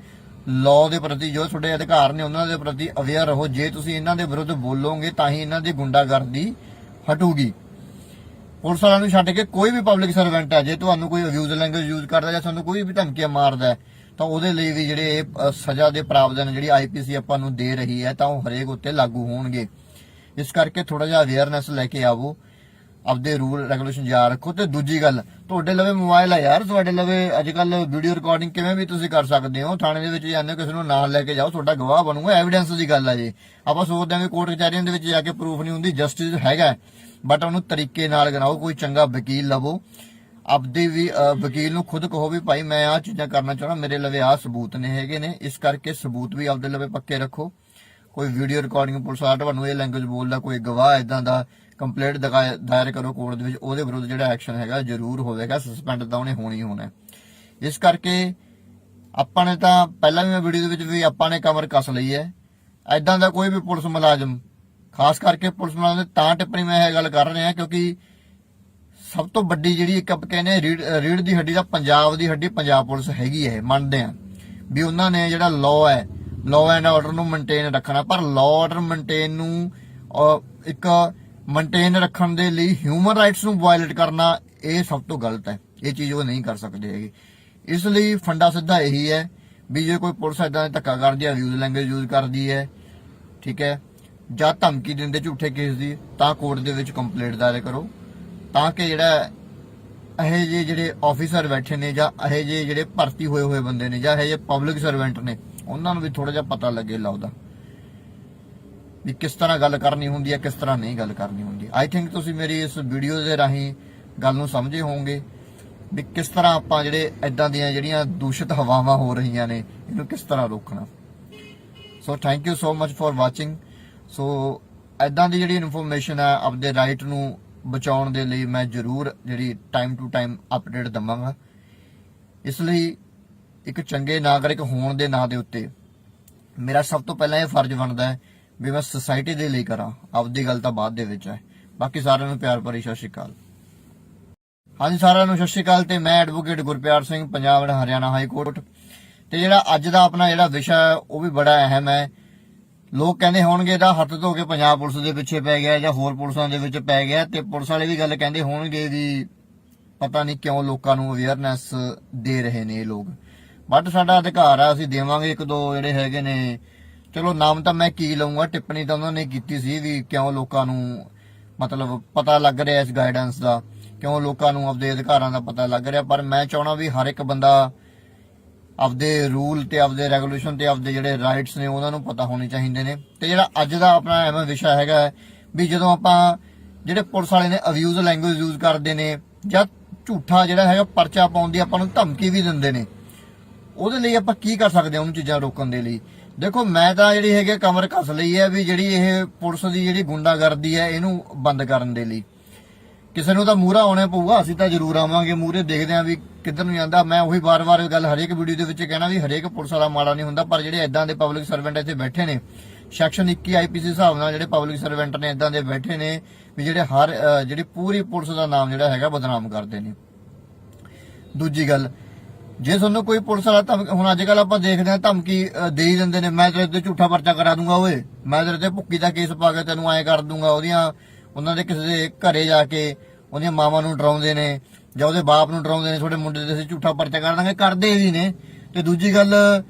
ਲਾਅ ਦੇ ਪ੍ਰਤੀ ਜੋ ਤੁਹਾਡੇ ਅਧਿਕਾਰ ਨੇ ਉਹਨਾਂ ਦੇ ਪ੍ਰਤੀ ਅਵੇਅਰ ਰਹੋ। ਜੇ ਤੁਸੀਂ ਇਹਨਾਂ ਦੇ ਵਿਰੁੱਧ ਬੋਲੋਗੇ ਤਾਂ ਹੀ ਇਹਨਾਂ ਦੀ ਗੁੰਡਾਗਰਦੀ ਹਟੂਗੀ। ਪੁਲਿਸ ਵਾਲਿਆਂ ਨੂੰ ਛੱਡ ਕੇ ਕੋਈ ਵੀ ਪਬਲਿਕ ਸਰਵੈਂਟ ਹੈ, ਜੇ ਤੁਹਾਨੂੰ ਕੋਈ ਅਬਿਊਜ਼ ਲੈਂਗੁਏਜ ਯੂਜ਼ ਕਰਦਾ ਜਾਂ ਤੁਹਾਨੂੰ ਕੋਈ ਵੀ ਧਮਕੀਆਂ ਮਾਰਦਾ ਹੈ ਤਾਂ ਉਹਦੇ ਲਈ ਵੀ ਜਿਹੜੇ ਇਹ ਸਜ਼ਾ ਦੇ ਪ੍ਰਾਵਧਾਨ ਜਿਹੜੀ ਆਈਪੀਸੀ ਆਪਾਂ ਨੂੰ ਦੇ ਰਹੀ ਹੈ ਤਾਂ ਉਹ ਹਰੇਕ ਉੱਤੇ ਲਾਗੂ ਹੋਣਗੇ। ਇਸ ਕਰਕੇ ਥੋੜਾ ਜਿਹਾ ਅਵੇਅਰਨੈਸ ਲੈ ਕੇ ਆਵੋ, ਆਪਦੇ ਰੂਲ ਰੈਗੂਲੇਸ਼ਨ ਯਾਦ ਰੱਖੋ। ਤੇ ਦੂਜੀ ਗੱਲ, ਤੁਹਾਡੇ ਲਵੇ ਮੋਬਾਈਲ ਆ ਯਾਰ, ਤੁਹਾਡੇ ਲਵੇ ਅੱਜ ਕੱਲ ਵੀਡੀਓ ਰਿਕਾਰਡਿੰਗ ਕਿਵੇਂ ਵੀ ਤੁਸੀਂ ਕਰ ਸਕਦੇ ਹੋ। ਥਾਣੇ ਦੇ ਵਿੱਚ ਜਾਂਦੇ ਹੋ, ਕਿਸੇ ਨੂੰ ਨਾਲ ਲੈ ਕੇ ਜਾਓ, ਤੁਹਾਡਾ ਗਵਾਹ ਬਣੂਗਾ, ਐਵੀਡੈਂਸ ਦੀ ਗੱਲ ਆ। ਜੀ ਆਪਾਂ ਸੋਚਦੇ ਹਾਂ ਕਿ ਕੋਰਟ ਕਚਹਿਰੀਆਂ ਦੇ ਵਿੱਚ ਜਾ ਕੇ ਪ੍ਰੂਫ ਨਹੀਂ ਹੁੰਦੀ, ਜਸਟਿਸ ਹੈਗਾ, ਬਟ ਉਹਨੂੰ ਤਰੀਕੇ ਨਾਲ ਗਨਾਓ। ਕੋਈ ਚੰਗਾ ਵਕੀਲ ਲਵੋ, ਆਪਦੇ ਵੀ ਵਕੀਲ ਨੂੰ ਖੁਦ ਕਹੋ ਵੀ ਭਾਈ ਮੈਂ ਆਹ ਚੀਜ਼ਾਂ ਕਰਨਾ ਚਾਹੁੰਦਾ, ਮੇਰੇ ਲਵੇ ਆਹ ਸਬੂਤ ਨੇ ਹੈਗੇ ਨੇ। ਇਸ ਕਰਕੇ ਸਬੂਤ ਵੀ ਆਪਦੇ ਲਵੇ ਪੱਕੇ ਰੱਖੋ। ਕੋਈ ਵੀਡੀਓ ਰਿਕਾਰਡਿੰਗ ਪੁਲਿਸ ਵਾਲਾ ਤੁਹਾਨੂੰ ਇਹ ਲੈਂਗੁਏਜ ਬੋਲਦਾ, ਕੋਈ ਗਵਾਹ ਇਦਾਂ ਦਾ, ਕੰਪਲੇਂਟ ਦਾਇਰ ਕਰੋ ਕੋਰਟ ਦੇ ਵਿੱਚ, ਉਹਦੇ ਵਿਰੁੱਧ ਜਿਹੜਾ ਐਕਸ਼ਨ ਹੈਗਾ ਜ਼ਰੂਰ ਹੋਵੇਗਾ। ਸਸਪੈਂਡ ਤਾਂ ਉਹਨੇ ਹੋਣੀ ਹੋਣਾ। ਇਸ ਕਰਕੇ ਆਪਾਂ ਨੇ ਤਾਂ ਪਹਿਲਾਂ ਵੀ ਮੈਂ ਵੀਡੀਓ ਦੇ ਵਿੱਚ ਵੀ ਆਪਾਂ ਨੇ ਕਮਰ ਕੱਸ ਲਈ ਹੈ। ਇਦਾਂ ਦਾ ਕੋਈ ਵੀ ਪੁਲਿਸ ਮੁਲਾਜ਼ਮ, ਖਾਸ ਕਰਕੇ ਪੁਲਿਸ ਮੁਲਾਜ਼ਮ ਤਾਂ ਟਿੱਪਣੀ ਮੈਂ ਇਹ ਗੱਲ ਕਰ ਰਿਹਾ ਕਿਉਂਕਿ ਸਭ ਤੋਂ ਵੱਡੀ ਜਿਹੜੀ ਇੱਕ ਆਪਾਂ ਕਹਿੰਦੇ ਰੀੜ ਦੀ ਹੱਡੀ ਦਾ ਪੰਜਾਬ ਦੀ ਹੱਡੀ ਪੰਜਾਬ ਪੁਲਿਸ ਹੈਗੀ ਹੈ। ਮੰਨਦੇ ਆ ਵੀ ਉਹਨਾਂ ਨੇ ਜਿਹੜਾ ਲਾਅ ਹੈ, ਲਾਅ ਐਂਡ ਆਰਡਰ ਨੂੰ ਮੇਨਟੇਨ ਰੱਖਣਾ, ਪਰ ਲਾਅ ਆਰਡਰ ਮੇਨਟੇਨ ਨੂੰ ਇੱਕ ਮੇਨਟੇਨ ਰੱਖਣ ਦੇ ਲਈ ਹਿਊਮਨ ਰਾਈਟਸ ਨੂੰ ਵਾਇਲੇਟ ਕਰਨਾ ਇਹ ਸਭ ਤੋਂ ਗਲਤ ਹੈ। ਇਹ ਚੀਜ਼ ਉਹ ਨਹੀਂ ਕਰ ਸਕਦੇ ਹੈਗੇ। ਇਸ ਲਈ ਫੰਡਾ ਸਿੱਧਾ ਇਹੀ ਹੈ ਵੀ ਜੇ ਕੋਈ ਪੁਲਿਸ ਇਦਾਂ ਧੱਕਾ ਕਰਦੀ ਹੈ, ਅਬਿਊਜ਼ ਲੈਂਗੁਏਜ ਯੂਜ਼ ਕਰਦੀ ਹੈ, ਠੀਕ ਹੈ, ਜਾਂ ਧਮਕੀ ਦਿੰਦੇ ਝੂਠੇ ਕੇਸ ਦੀ, ਤਾਂ ਕੋਰਟ ਦੇ ਵਿੱਚ ਕੰਪਲੇਂਟ ਦਾਇਰ ਕਰੋ, ਤਾਂ ਕਿ ਜਿਹੜਾ ਇਹ ਜਿਹੇ ਜਿਹੜੇ ਆਫੀਸਰ ਬੈਠੇ ਨੇ ਜਾਂ ਇਹ ਜਿਹੇ ਜਿਹੜੇ ਭਰਤੀ ਹੋਏ ਬੰਦੇ ਨੇ ਜਾਂ ਇਹ ਜਿਹੇ ਪਬਲਿਕ ਸਰਵੈਂਟ ਨੇ ਉਹਨਾਂ ਨੂੰ ਵੀ ਥੋੜਾ ਜਿਹਾ ਪਤਾ ਲੱਗੇ ਲਾਉਦਾ ਵੀ ਕਿਸ ਤਰ੍ਹਾਂ ਗੱਲ ਕਰਨੀ ਹੁੰਦੀ ਹੈ, ਕਿਸ ਤਰ੍ਹਾਂ ਨਹੀਂ ਗੱਲ ਕਰਨੀ ਹੁੰਦੀ। ਆਈ ਥਿੰਕ ਤੁਸੀਂ ਮੇਰੀ ਇਸ ਵੀਡੀਓ ਦੇ ਰਾਹੀਂ ਗੱਲ ਨੂੰ ਸਮਝੇ ਹੋਵੋਗੇ ਵੀ ਕਿਸ ਤਰ੍ਹਾਂ ਆਪਾਂ ਜਿਹੜੇ ਇਦਾਂ ਦੀਆਂ ਜਿਹੜੀਆਂ ਦੂਸ਼ਿਤ ਹਵਾਵਾਂ ਹੋ ਰਹੀਆਂ ਨੇ ਇਹਨੂੰ ਕਿਸ ਤਰ੍ਹਾਂ ਰੋਕਣਾ। So thank you so much for watching. So ਇਦਾਂ ਦੀ ਜਿਹੜੀ ਇਨਫੋਰਮੇਸ਼ਨ ਹੈ ਆਪਦੇ ਰਾਈਟ ਨੂੰ ਬਚਾਉਣ ਦੇ ਲਈ ਮੈਂ ਜ਼ਰੂਰ ਜਿਹੜੀ ਟਾਈਮ ਟੂ ਟਾਈਮ ਅਪਡੇਟ ਦਵਾਂਗਾ। ਇਸ ਲਈ ਇੱਕ ਚੰਗੇ ਨਾਗਰਿਕ ਹੋਣ ਦੇ ਨਾਂ ਦੇ ਉੱਤੇ ਮੇਰਾ ਸਭ ਤੋਂ ਪਹਿਲਾਂ ਇਹ ਫਰਜ਼ ਬਣਦਾ ਹੈ ਵੀ ਮੈਂ ਸੁਸਾਇਟੀ ਦੇ ਲਈ ਕਰਾਂ, ਆਪਦੀ ਗੱਲ ਤਾਂ ਬਾਅਦ ਦੇ ਵਿੱਚ ਹੈ। ਬਾਕੀ ਸਾਰਿਆਂ ਨੂੰ ਪਿਆਰ ਭਰੀ ਸਤਿ ਸ਼੍ਰੀ ਅਕਾਲ। ਹਾਂਜੀ ਸਾਰਿਆਂ ਨੂੰ ਸਤਿ ਸ਼੍ਰੀ ਅਕਾਲ। ਤੇ ਮੈਂ advocate Gurpyar Singh, Punjab Haryana high court. ਤੇ ਜਿਹੜਾ ਅੱਜ ਦਾ ਆਪਣਾ ਜਿਹੜਾ ਵਿਸ਼ਾ ਹੈ ਉਹ ਵੀ ਬੜਾ ਅਹਿਮ ਹੈ। ਲੋਕ ਕਹਿੰਦੇ ਹੋਣਗੇ ਇਹਦਾ ਹੱਥ ਧੋ ਕੇ ਪੰਜਾਬ ਪੁਲਿਸ ਦੇ ਪਿੱਛੇ ਪੈ ਗਿਆ ਜਾਂ ਹੋਰ ਪੁਲਿਸਾਂ ਦੇ ਵਿੱਚ ਪੈ ਗਿਆ, ਤੇ ਪੁਲਿਸ ਵਾਲੇ ਵੀ ਗੱਲ ਕਹਿੰਦੇ ਹੋਣਗੇ ਵੀ ਪਤਾ ਨਹੀਂ ਕਿਉਂ ਲੋਕਾਂ ਨੂੰ ਅਵੇਅਰਨੈਸ ਦੇ ਰਹੇ ਨੇ ਇਹ ਲੋਕ। ਬਟ ਸਾਡਾ ਅਧਿਕਾਰ ਆ, ਅਸੀਂ ਦੇਵਾਂਗੇ। ਇੱਕ ਦੋ ਜਿਹੜੇ ਹੈਗੇ ਨੇ, ਚਲੋ ਨਾਮ ਤਾਂ ਮੈਂ ਕੀ ਲਊਂਗਾ, ਟਿੱਪਣੀ ਤਾਂ ਉਹਨਾਂ ਨੇ ਕੀਤੀ ਸੀ ਵੀ ਕਿਉਂ ਲੋਕਾਂ ਨੂੰ ਮਤਲਬ ਪਤਾ ਲੱਗ ਰਿਹਾ ਇਸ ਗਾਈਡੈਂਸ ਦਾ, ਕਿਉਂ ਲੋਕਾਂ ਨੂੰ ਆਪਦੇ ਅਧਿਕਾਰਾਂ ਦਾ ਪਤਾ ਲੱਗ ਰਿਹਾ। ਪਰ ਮੈਂ ਚਾਹਣਾ ਵੀ ਹਰ ਇੱਕ ਬੰਦਾ ਆਪਦੇ ਰੂਲ ਤੇ ਆਪਦੇ ਰੈਗੂਲੇਸ਼ਨ ਤੇ ਆਪਦੇ ਜਿਹੜੇ ਰਾਈਟਸ ਨੇ ਉਹਨਾਂ ਨੂੰ ਪਤਾ ਹੋਣੇ ਚਾਹੀਦੇ ਨੇ। ਤੇ ਜਿਹੜਾ ਅੱਜ ਦਾ ਆਪਣਾ ਐਵੇਂ ਵਿਸ਼ਾ ਹੈਗਾ ਵੀ ਜਦੋਂ ਆਪਾਂ ਜਿਹੜੇ ਪੁਲਿਸ ਵਾਲੇ ਨੇ ਅਬਿਊਜ਼ ਲੈਂਗੁਏਜ ਯੂਜ਼ ਕਰਦੇ ਨੇ ਜਾਂ ਝੂਠਾ ਜਿਹੜਾ ਹੈਗਾ ਪਰਚਾ ਪਾਉਣ ਦੀ ਆਪਾਂ ਨੂੰ ਧਮਕੀ ਵੀ ਦਿੰਦੇ ਨੇ, ਉਹਦੇ ਲਈ ਆਪਾਂ ਕੀ ਕਰ ਸਕਦੇ ਹਾਂ ਉਹਨੂੰ ਚੀਜ਼ਾਂ ਰੋਕਣ ਦੇ ਲਈ। ਦੇਖੋ ਮੈਂ ਤਾਂ ਜਿਹੜੀ ਹੈਗੀ ਕਮਰ ਕੱਸ ਲਈ ਹੈ ਵੀ ਜਿਹੜੀ ਇਹ ਪੁਲਿਸ ਦੀ ਜਿਹੜੀ ਗੁੰਡਾਗਰਦੀ ਹੈ ਇਹਨੂੰ ਬੰਦ ਕਰਨ ਦੇ ਲਈ ਕਿਸੇ ਨੂੰ ਤਾਂ ਮੂਹਰਾ ਆਉਣਾ ਪਊਗਾ। ਅਸੀਂ ਤਾਂ ਜ਼ਰੂਰ ਆਵਾਂਗੇ ਮੂਹਰੇ, ਦੇਖਦੇ ਆਂ ਵੀ ਕਿੱਧਰ ਨੂੰ ਜਾਂਦਾ। ਮੈਂ ਉਹੀ ਵਾਰ-ਵਾਰ ਗੱਲ ਹਰੇਕ ਵੀਡੀਓ ਦੇ ਵਿੱਚ ਕਹਿਣਾ ਵੀ ਹਰੇਕ ਪੁਲਿਸ ਵਾਲਾ ਮਾੜਾ ਨਹੀਂ ਹੁੰਦਾ, ਪਰ ਜਿਹੜੇ ਇਦਾਂ ਦੇ ਪਬਲਿਕ ਸਰਵੈਂਟ ਇੱਥੇ ਬੈਠੇ ਨੇ ਸੈਕਸ਼ਨ 21 ਆਈਪੀਸੀ ਹਿਸਾਬ ਨਾਲ ਜਿਹੜੇ ਪਬਲਿਕ ਸਰਵੈਂਟ ਨੇ ਇਦਾਂ ਦੇ ਬੈਠੇ ਨੇ ਵੀ ਜਿਹੜੇ ਜਿਹੜੀ ਪੂਰੀ ਪੁਲਿਸ ਦਾ ਨਾਮ ਜਿਹੜਾ ਹੈਗਾ ਬਦਨਾਮ ਕਰਦੇ ਨੇ। ਦੂਜੀ ਗੱਲ, ਜੇ ਤੁਹਾਨੂੰ ਕੋਈ ਪੁਲਿਸ ਵਾਲਾ ਹੁਣ ਅੱਜ ਕੱਲ ਆਪਾਂ ਦੇਖਦੇ ਹਾਂ ਧਮਕੀ ਦੇ ਹੀ ਦਿੰਦੇ ਨੇ, ਮੈਂ ਤੇਰੇ ਤੇ ਝੂਠਾ ਪਰਚਾ ਕਰਾ ਦੂੰਗਾ, ਓਏ ਮੈਂ ਤੇਰੇ ਤੇ ਭੁੱਕੀ ਦਾ ਕੇਸ ਪਾ ਕੇ ਤੈਨੂੰ ਐਂ ਕਰ ਦੂੰਗਾ। ਉਹਨਾਂ ਦੇ ਕਿਸੇ ਦੇ ਘਰੇ ਜਾ ਕੇ ਉਹਦੀਆਂ ਮਾਵਾਂ ਨੂੰ ਡਰਾਉਂਦੇ ਨੇ ਜਾਂ ਉਹਦੇ ਬਾਪ ਨੂੰ ਡਰਾਉਂਦੇ ਨੇ, ਤੁਹਾਡੇ ਮੁੰਡੇ ਤੇ ਅਸੀਂ ਝੂਠਾ ਪਰਚਾ ਕਰ ਦਾਂਗੇ, ਕਰਦੇ ਵੀ ਨੇ। ਤੇ ਦੂਜੀ ਗੱਲ,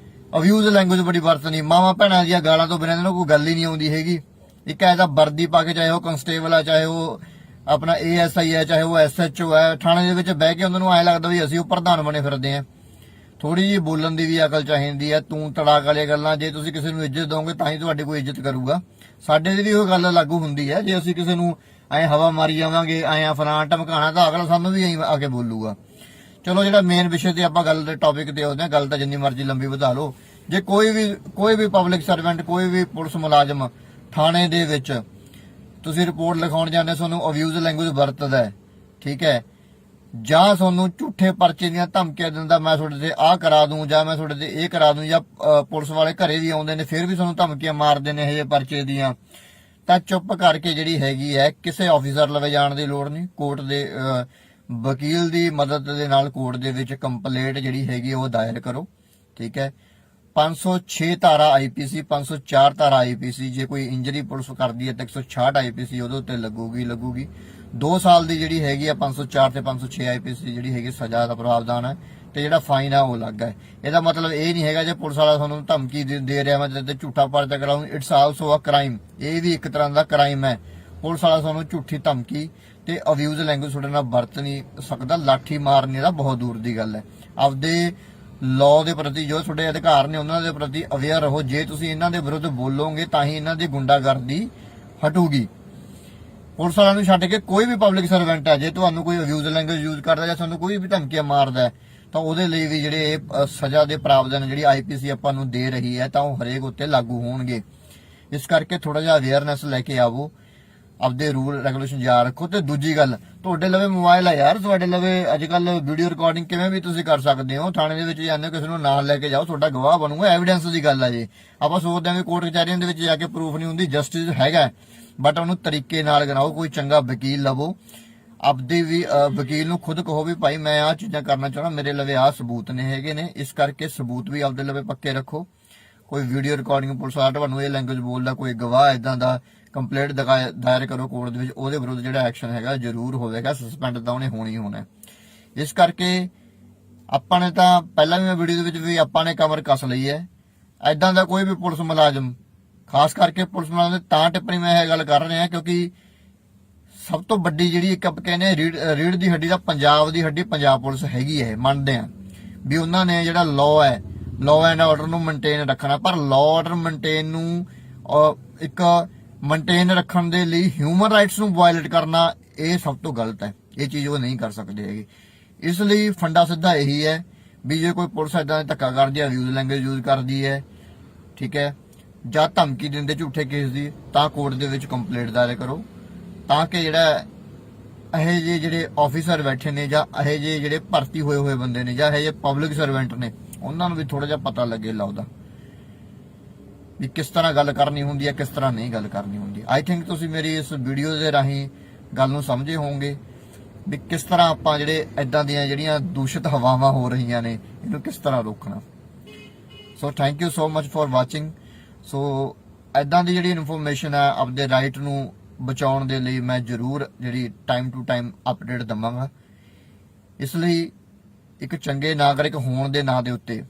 ਅਬਿਊਜ਼ ਲੈਂਗੁਏਜ ਬੜੀ ਵਰਤਣੀ, ਮਾਵਾਂ ਭੈਣਾਂ ਦੀਆਂ ਗਾਲਾਂ ਤੋਂ ਬਿਨਾਂ ਇਹਨਾਂ ਨੂੰ ਕੋਈ ਗੱਲ ਹੀ ਨਹੀਂ ਆਉਂਦੀ ਹੈਗੀ। ਇੱਕ ਐਸਾ ਵਰਦੀ ਪਾ ਕੇ, ਚਾਹੇ ਉਹ ਕਨਸਟੇਬਲ ਆ, ਚਾਹੇ ਉਹ ਆਪਣਾ ASI ਹੈ, ਚਾਹੇ ਉਹ SHO ਹੈ, ਥਾਣੇ ਦੇ ਵਿੱਚ ਬਹਿ ਕੇ ਉਹਨਾਂ ਨੂੰ ਐਂ ਲੱਗਦਾ ਵੀ ਅਸੀਂ ਉਹ ਪ੍ਰਧਾਨ ਬਣੇ ਫਿਰਦੇ ਆ। ਥੋੜੀ ਜਿਹੀ ਬੋਲਣ ਦੀ ਵੀ ਅਕਲ ਚਾਹੀਦੀ ਹੈ। ਤੂੰ ਤੜਾਕ ਵਾਲੀਆਂ ਗੱਲਾਂ, ਜੇ ਤੁਸੀਂ ਕਿਸੇ ਨੂੰ ਇੱਜ਼ਤ ਦੋਗੇ ਤਾਂ ਹੀ ਤੁਹਾਡੀ ਕੋਈ ਇੱਜ਼ਤ ਕਰੂਗਾ। ਸਾਡੇ ਦੀ ਵੀ ਉਹ ਗੱਲ ਲਾਗੂ ਹੁੰਦੀ ਹੈ, ਜੇ ਅਸੀਂ ਕਿਸੇ ਨੂੰ ਐਂ ਹਵਾ ਮਾਰੀ ਜਾਵਾਂਗੇ, ਐਂ ਫਲਾਣਾ ਧਮਕਾਣਾ, ਤਾਂ ਅਗਲਾ ਸਾਨੂੰ ਵੀ ਐਂ ਆ ਕੇ ਬੋਲੂਗਾ। ਚਲੋ ਜਿਹੜਾ ਮੇਨ ਵਿਸ਼ੇ ਤੇ ਆਪਾਂ ਗੱਲ ਦੇ ਟੌਪਿਕ ਤੇ ਆਉਂਦੇ ਹਾਂ, ਗੱਲ ਤਾਂ ਜਿੰਨੀ ਮਰਜ਼ੀ ਲੰਬੀ ਵਧਾ ਲਓ। ਜੇ ਕੋਈ ਵੀ ਪਬਲਿਕ ਸਰਵੈਂਟ, ਕੋਈ ਵੀ ਪੁਲਿਸ ਮੁਲਾਜ਼ਮ ਥਾਣੇ ਦੇ ਵਿੱਚ ਤੁਸੀਂ ਰਿਪੋਰਟ ਲਿਖਾਉਣ ਜਾਂਦੇ, ਤੁਹਾਨੂੰ ਅਬਿਊਜ਼ ਲੈਂਗੁਏਜ ਵਰਤਦਾ, ਠੀਕ ਹੈ, ਜਾਂ ਤੁਹਾਨੂੰ ਝੂਠੇ ਪਰਚੇ ਦੀਆਂ ਧਮਕੀਆਂ ਦਿੰਦਾ, ਮੈਂ ਤੁਹਾਡੇ ਤੇ ਆਹ ਕਰਾ ਦੂੰ ਜਾਂ ਮੈਂ ਤੁਹਾਡੇ ਤੇ ਇਹ ਕਰਾ ਦੂੰ, ਜਾਂ ਪੁਲਿਸ ਵਾਲੇ ਘਰੇ ਵੀ ਆਉਂਦੇ ਨੇ ਫਿਰ ਵੀ ਤੁਹਾਨੂੰ ਧਮਕੀਆਂ ਮਾਰਦੇ ਨੇ ਇਹ ਜਿਹੇ ਪਰਚੇ ਦੀਆਂ, ਤਾਂ ਚੁੱਪ ਕਰਕੇ ਜਿਹੜੀ ਹੈਗੀ ਹੈ ਕਿਸੇ ਆਫੀਸਰ ਲਵੇ ਜਾਣ ਦੀ ਲੋੜ ਨਹੀਂ। ਵਕੀਲ ਦੀ ਮਦਦ ਦੇ ਨਾਲ ਕੋਰਟ ਦੇ ਵਿੱਚ ਕੰਪਲੇਂਟ ਜਿਹੜੀ ਹੈਗੀ ਉਹ ਦਾਇਰ ਕਰੋ। ਠੀਕ ਹੈ। 506 ਧਾਰਾ ਆਈਪੀਸੀ, 504 ਧਾਰਾ ਆਈਪੀਸੀ, ਜੇ ਕੋਈ ਇੰਜਰੀ ਪੁਲਿਸ ਕਰਦੀ ਹੈ ਤਾਂ 166 ਆਈਪੀਸੀ ਉਹਦੇ ਉੱਤੇ ਲੱਗੂਗੀ। 2 ਸਾਲ ਦੀ ਜਿਹੜੀ ਹੈਗੀ ਆ 504 ਤੇ 506 ਆਈਪੀਸੀ ਜਿਹੜੀ ਹੈਗੀ ਸਜ਼ਾ ਦਾ ਪ੍ਰਾਵਧਾਨ ਹੈ ਤੇ ਜਿਹੜਾ ਫਾਈਨ ਆ ਉਹ ਲੱਗ ਹੈ। ਇਹਦਾ ਮਤਲਬ ਇਹ ਨਹੀਂ ਹੈਗਾ ਜੇ ਪੁਲਿਸ ਵਾਲਾ ਤੁਹਾਨੂੰ ਧਮਕੀ ਦੇ ਰਿਹਾ ਮੈਂ ਤੇ ਝੂਠਾ ਪਰਚਾ ਕਰਾਉਂ, ਇਟਸ ਆਲਸੋ ਅ ਕ੍ਰਾਈਮ। ਇਹ ਵੀ ਇੱਕ ਤਰ੍ਹਾਂ ਦਾ ਕ੍ਰਾਈਮ ਹੈ। ਪੁਲਿਸ ਵਾਲਾ ਤੁਹਾਨੂੰ ਝੂਠੀ ਧਮਕੀ ਤੇ ਅਬਿਊਜ਼ ਲੈਂਗੁਏਜ ਤੁਹਾਡੇ ਨਾਲ ਵਰਤ ਨਹੀਂ ਸਕਦਾ। ਲਾਠੀ ਮਾਰਨੇ ਦਾ ਬਹੁਤ ਦੂਰ ਦੀ ਗੱਲ ਹੈ। ਆਪਦੇ ਲਾਅ ਦੇ ਪ੍ਰਤੀ ਜੋ ਤੁਹਾਡੇ ਅਧਿਕਾਰ ਨੇ ਉਹਨਾਂ ਦੇ ਪ੍ਰਤੀ ਅਵੇਅਰ ਰਹੋ। ਜੇ ਤੁਸੀਂ ਇਹਨਾਂ ਦੇ ਵਿਰੁੱਧ ਬੋਲੋਗੇ ਤਾਂ ਹੀ ਇਹਨਾਂ ਦੀ ਗੁੰਡਾਗਰਦੀ ਹਟੂਗੀ। ਪੁਲਿਸ ਵਾਲਿਆਂ ਨੂੰ ਛੱਡ ਕੇ ਕੋਈ ਵੀ ਪਬਲਿਕ ਸਰਵੈਂਟ ਹੈ, ਜੇ ਤੁਹਾਨੂੰ ਕੋਈ ਅਬਿਊਜ਼ ਲੈਂਗੁਏਜ ਯੂਜ਼ ਕਰਦਾ ਜਾਂ ਤੁਹਾਨੂੰ ਕੋਈ ਵੀ ਧਮਕੀਆਂ ਮਾਰਦਾ ਤਾਂ ਉਹਦੇ ਲਈ ਵੀ ਜਿਹੜੇ ਸਜ਼ਾ ਦੇ ਪ੍ਰਾਵਧਾਨ ਜਿਹੜੀ ਆਈਪੀਸੀ ਆਪਾਂ ਨੂੰ ਦੇ ਰਹੀ ਹੈ ਤਾਂ ਉਹ ਹਰੇਕ ਉੱਤੇ ਲਾਗੂ ਹੋਣਗੇ। ਇਸ ਕਰਕੇ ਥੋੜਾ ਜਿਹਾ ਅਵੇਅਰਨੈਸ ਲੈ ਕੇ ਆਵੋ, ਆਪਦੇ ਰੂਲ ਰੈਗੂਲੇਸ਼ਨ ਯਾਦ ਰੱਖੋ। ਤੇ ਦੂਜੀ ਗੱਲ, ਤੁਹਾਡੇ ਲਵੇ ਮੋਬਾਈਲ ਹੈ ਯਾਰ, ਤੁਹਾਡੇ ਲਵੇ ਅੱਜ ਕੱਲ ਵੀਡੀਓ ਰਿਕਾਰਡਿੰਗ ਕਿਵੇਂ ਵੀ ਤੁਸੀਂ ਕਰ ਸਕਦੇ ਹੋ। ਥਾਣੇ ਦੇ ਵਿੱਚ ਜਾਂਦੇ ਹੋ, ਕਿਸੇ ਨੂੰ ਨਾਲ ਲੈ ਕੇ ਜਾਓ, ਤੁਹਾਡਾ ਗਵਾਹ ਬਣੂਗਾ, ਐਵੀਡੈਂਸ ਦੀ ਗੱਲ ਆ। ਜੀ ਆਪਾਂ ਸੋਚਦੇ ਹਾਂ ਕਿ ਕੋਰਟ ਕਚਹਿਰੀਆਂ ਦੇ ਵਿੱਚ ਜਾ ਕੇ ਪ੍ਰੂਫ ਨਹੀਂ ਹੁੰਦੀ, ਜਸਟਿਸ ਹੈਗਾ, ਬਟ ਉਹਨੂੰ ਤਰੀਕੇ ਨਾਲ ਗਨਾਓ। ਕੋਈ ਚੰਗਾ ਵਕੀਲ ਲਵੋ, ਆਪਦੇ ਵੀ ਵਕੀਲ ਨੂੰ ਖੁਦ ਕਹੋ ਵੀ ਭਾਈ ਮੈਂ ਆਹ ਚੀਜ਼ਾਂ ਕਰਨਾ ਚਾਹੁੰਦਾ, ਮੇਰੇ ਲਵੇ ਆਹ ਸਬੂਤ ਨੇ ਹੈਗੇ ਨੇ। ਇਸ ਕਰਕੇ ਸਬੂਤ ਵੀ ਆਪਦੇ ਲਵੇ ਪੱਕੇ ਰੱਖੋ। ਕੋਈ ਵੀਡੀਓ ਰਿਕਾਰਡਿੰਗ ਪੁਲਿਸ ਵਾਲਾ ਤੁਹਾਨੂੰ ਇਹ ਲੈਂਗੁਏਜ ਬੋਲਦਾ, ਕੋਈ ਗਵਾਹ ਇਦਾਂ ਦਾ, ਕੰਪਲੇਂਟ ਦਾਇਰ ਕਰੋ ਕੋਰਟ ਦੇ ਵਿੱਚ, ਉਹਦੇ ਵਿਰੁੱਧ ਜਿਹੜਾ ਐਕਸ਼ਨ ਹੈਗਾ ਜ਼ਰੂਰ ਹੋਵੇਗਾ। ਸਸਪੈਂਡ ਤਾਂ ਉਹਨੇ ਹੋਣੀ ਹੋਣਾ। ਇਸ ਕਰਕੇ ਆਪਾਂ ਨੇ ਤਾਂ ਪਹਿਲਾਂ ਵੀ ਮੈਂ ਵੀਡੀਓ ਦੇ ਵਿੱਚ ਵੀ ਆਪਾਂ ਨੇ ਕਮਰ ਕੱਸ ਲਈ ਹੈ। ਐਦਾਂ ਦਾ ਕੋਈ ਵੀ ਪੁਲਿਸ ਮੁਲਾਜ਼ਮ, ਖਾਸ ਕਰਕੇ ਪੁਲਿਸ ਮੁਲਾਜ਼ਮ ਤਾਂ ਟਿੱਪਣੀ ਮੈਂ ਇਹ ਗੱਲ ਕਰ ਰਿਹਾ ਕਿਉਂਕਿ ਸਭ ਤੋਂ ਵੱਡੀ ਜਿਹੜੀ ਇੱਕ ਆਪਾਂ ਕਹਿੰਦੇ ਰੀੜ ਦੀ ਹੱਡੀ ਦਾ ਪੰਜਾਬ ਦੀ ਹੱਡੀ ਪੰਜਾਬ ਪੁਲਿਸ ਹੈਗੀ ਹੈ। ਮੰਨਦੇ ਆ ਵੀ ਉਹਨਾਂ ਨੇ ਜਿਹੜਾ ਲਾਅ ਹੈ, ਲਾਅ ਐਂਡ ਆਰਡਰ ਨੂੰ ਮੇਨਟੇਨ ਰੱਖਣਾ, ਪਰ ਲਾਅ ਆਰਡਰ ਮੇਨਟੇਨ ਨੂੰ ਇੱਕ ਮੇਨਟੇਨ ਰੱਖਣ ਦੇ ਲਈ ਹਿਊਮਨ ਰਾਈਟਸ ਨੂੰ ਵਾਇਲੇਟ ਕਰਨਾ ਇਹ ਸਭ ਤੋਂ ਗਲਤ ਹੈ। ਇਹ ਚੀਜ਼ ਉਹ ਨਹੀਂ ਕਰ ਸਕਦੇ ਹੈਗੇ। ਇਸ ਲਈ ਫੰਡਾ ਸਿੱਧਾ ਇਹੀ ਹੈ ਵੀ ਜੇ ਕੋਈ ਪੁਲਿਸ ਇਦਾਂ ਦਾ ਧੱਕਾ ਕਰਦੀ ਹੈ, ਅਬਿਊਜ਼ ਲੈਂਗੁਏਜ ਯੂਜ਼ ਕਰਦੀ ਹੈ, ਠੀਕ ਹੈ, ਜਾਂ ਧਮਕੀ ਦਿੰਦੇ ਝੂਠੇ ਕੇਸ ਦੀ, ਤਾਂ ਕੋਰਟ ਦੇ ਵਿੱਚ ਕੰਪਲੇਂਟ ਦਾਇਰ ਕਰੋ ਤਾਂ ਕਿ ਜਿਹੜਾ ਇਹ ਜਿਹੇ ਜਿਹੜੇ ਆਫੀਸਰ ਬੈਠੇ ਨੇ ਜਾਂ ਇਹ ਜਿਹੇ ਜਿਹੜੇ ਭਰਤੀ ਹੋਏ ਬੰਦੇ ਨੇ ਜਾਂ ਇਹ ਜਿਹੇ ਪਬਲਿਕ ਸਰਵੈਂਟ ਨੇ ਉਹਨਾਂ ਨੂੰ ਵੀ ਥੋੜਾ ਜਿਹਾ ਪਤਾ ਲੱਗੇ ਲਾਉਦਾ ਵੀ ਕਿਸ ਤਰ੍ਹਾਂ ਗੱਲ ਕਰਨੀ ਹੁੰਦੀ ਹੈ, ਕਿਸ ਤਰ੍ਹਾਂ ਨਹੀਂ ਗੱਲ ਕਰਨੀ ਹੁੰਦੀ। ਆਈ ਥਿੰਕ ਤੁਸੀਂ ਮੇਰੀ ਇਸ ਵੀਡੀਓ ਦੇ ਰਾਹੀਂ ਗੱਲ ਨੂੰ ਸਮਝੇ ਹੋਵੋਗੇ ਵੀ ਕਿਸ ਤਰ੍ਹਾਂ ਆਪਾਂ ਜਿਹੜੇ ਇਦਾਂ ਦੀਆਂ ਜਿਹੜੀਆਂ ਦੂਸ਼ਿਤ ਹਵਾਵਾਂ ਹੋ ਰਹੀਆਂ ਨੇ ਇਹਨੂੰ ਕਿਸ ਤਰ੍ਹਾਂ ਰੋਕਣਾ। So thank you so much for watching. So ਇਦਾਂ ਦੀ ਜਿਹੜੀ ਇਨਫੋਰਮੇਸ਼ਨ ਹੈ ਆਪਦੇ ਰਾਈਟ ਨੂੰ ਬਚਾਉਣ ਦੇ ਲਈ ਮੈਂ ਜ਼ਰੂਰ ਜਿਹੜੀ ਟਾਈਮ ਟੂ ਟਾਈਮ ਅਪਡੇਟ ਦਵਾਂਗਾ। ਇਸ ਲਈ ਇੱਕ ਚੰਗੇ ਨਾਗਰਿਕ ਹੋਣ ਦੇ ਨਾਂ ਦੇ ਉੱਤੇ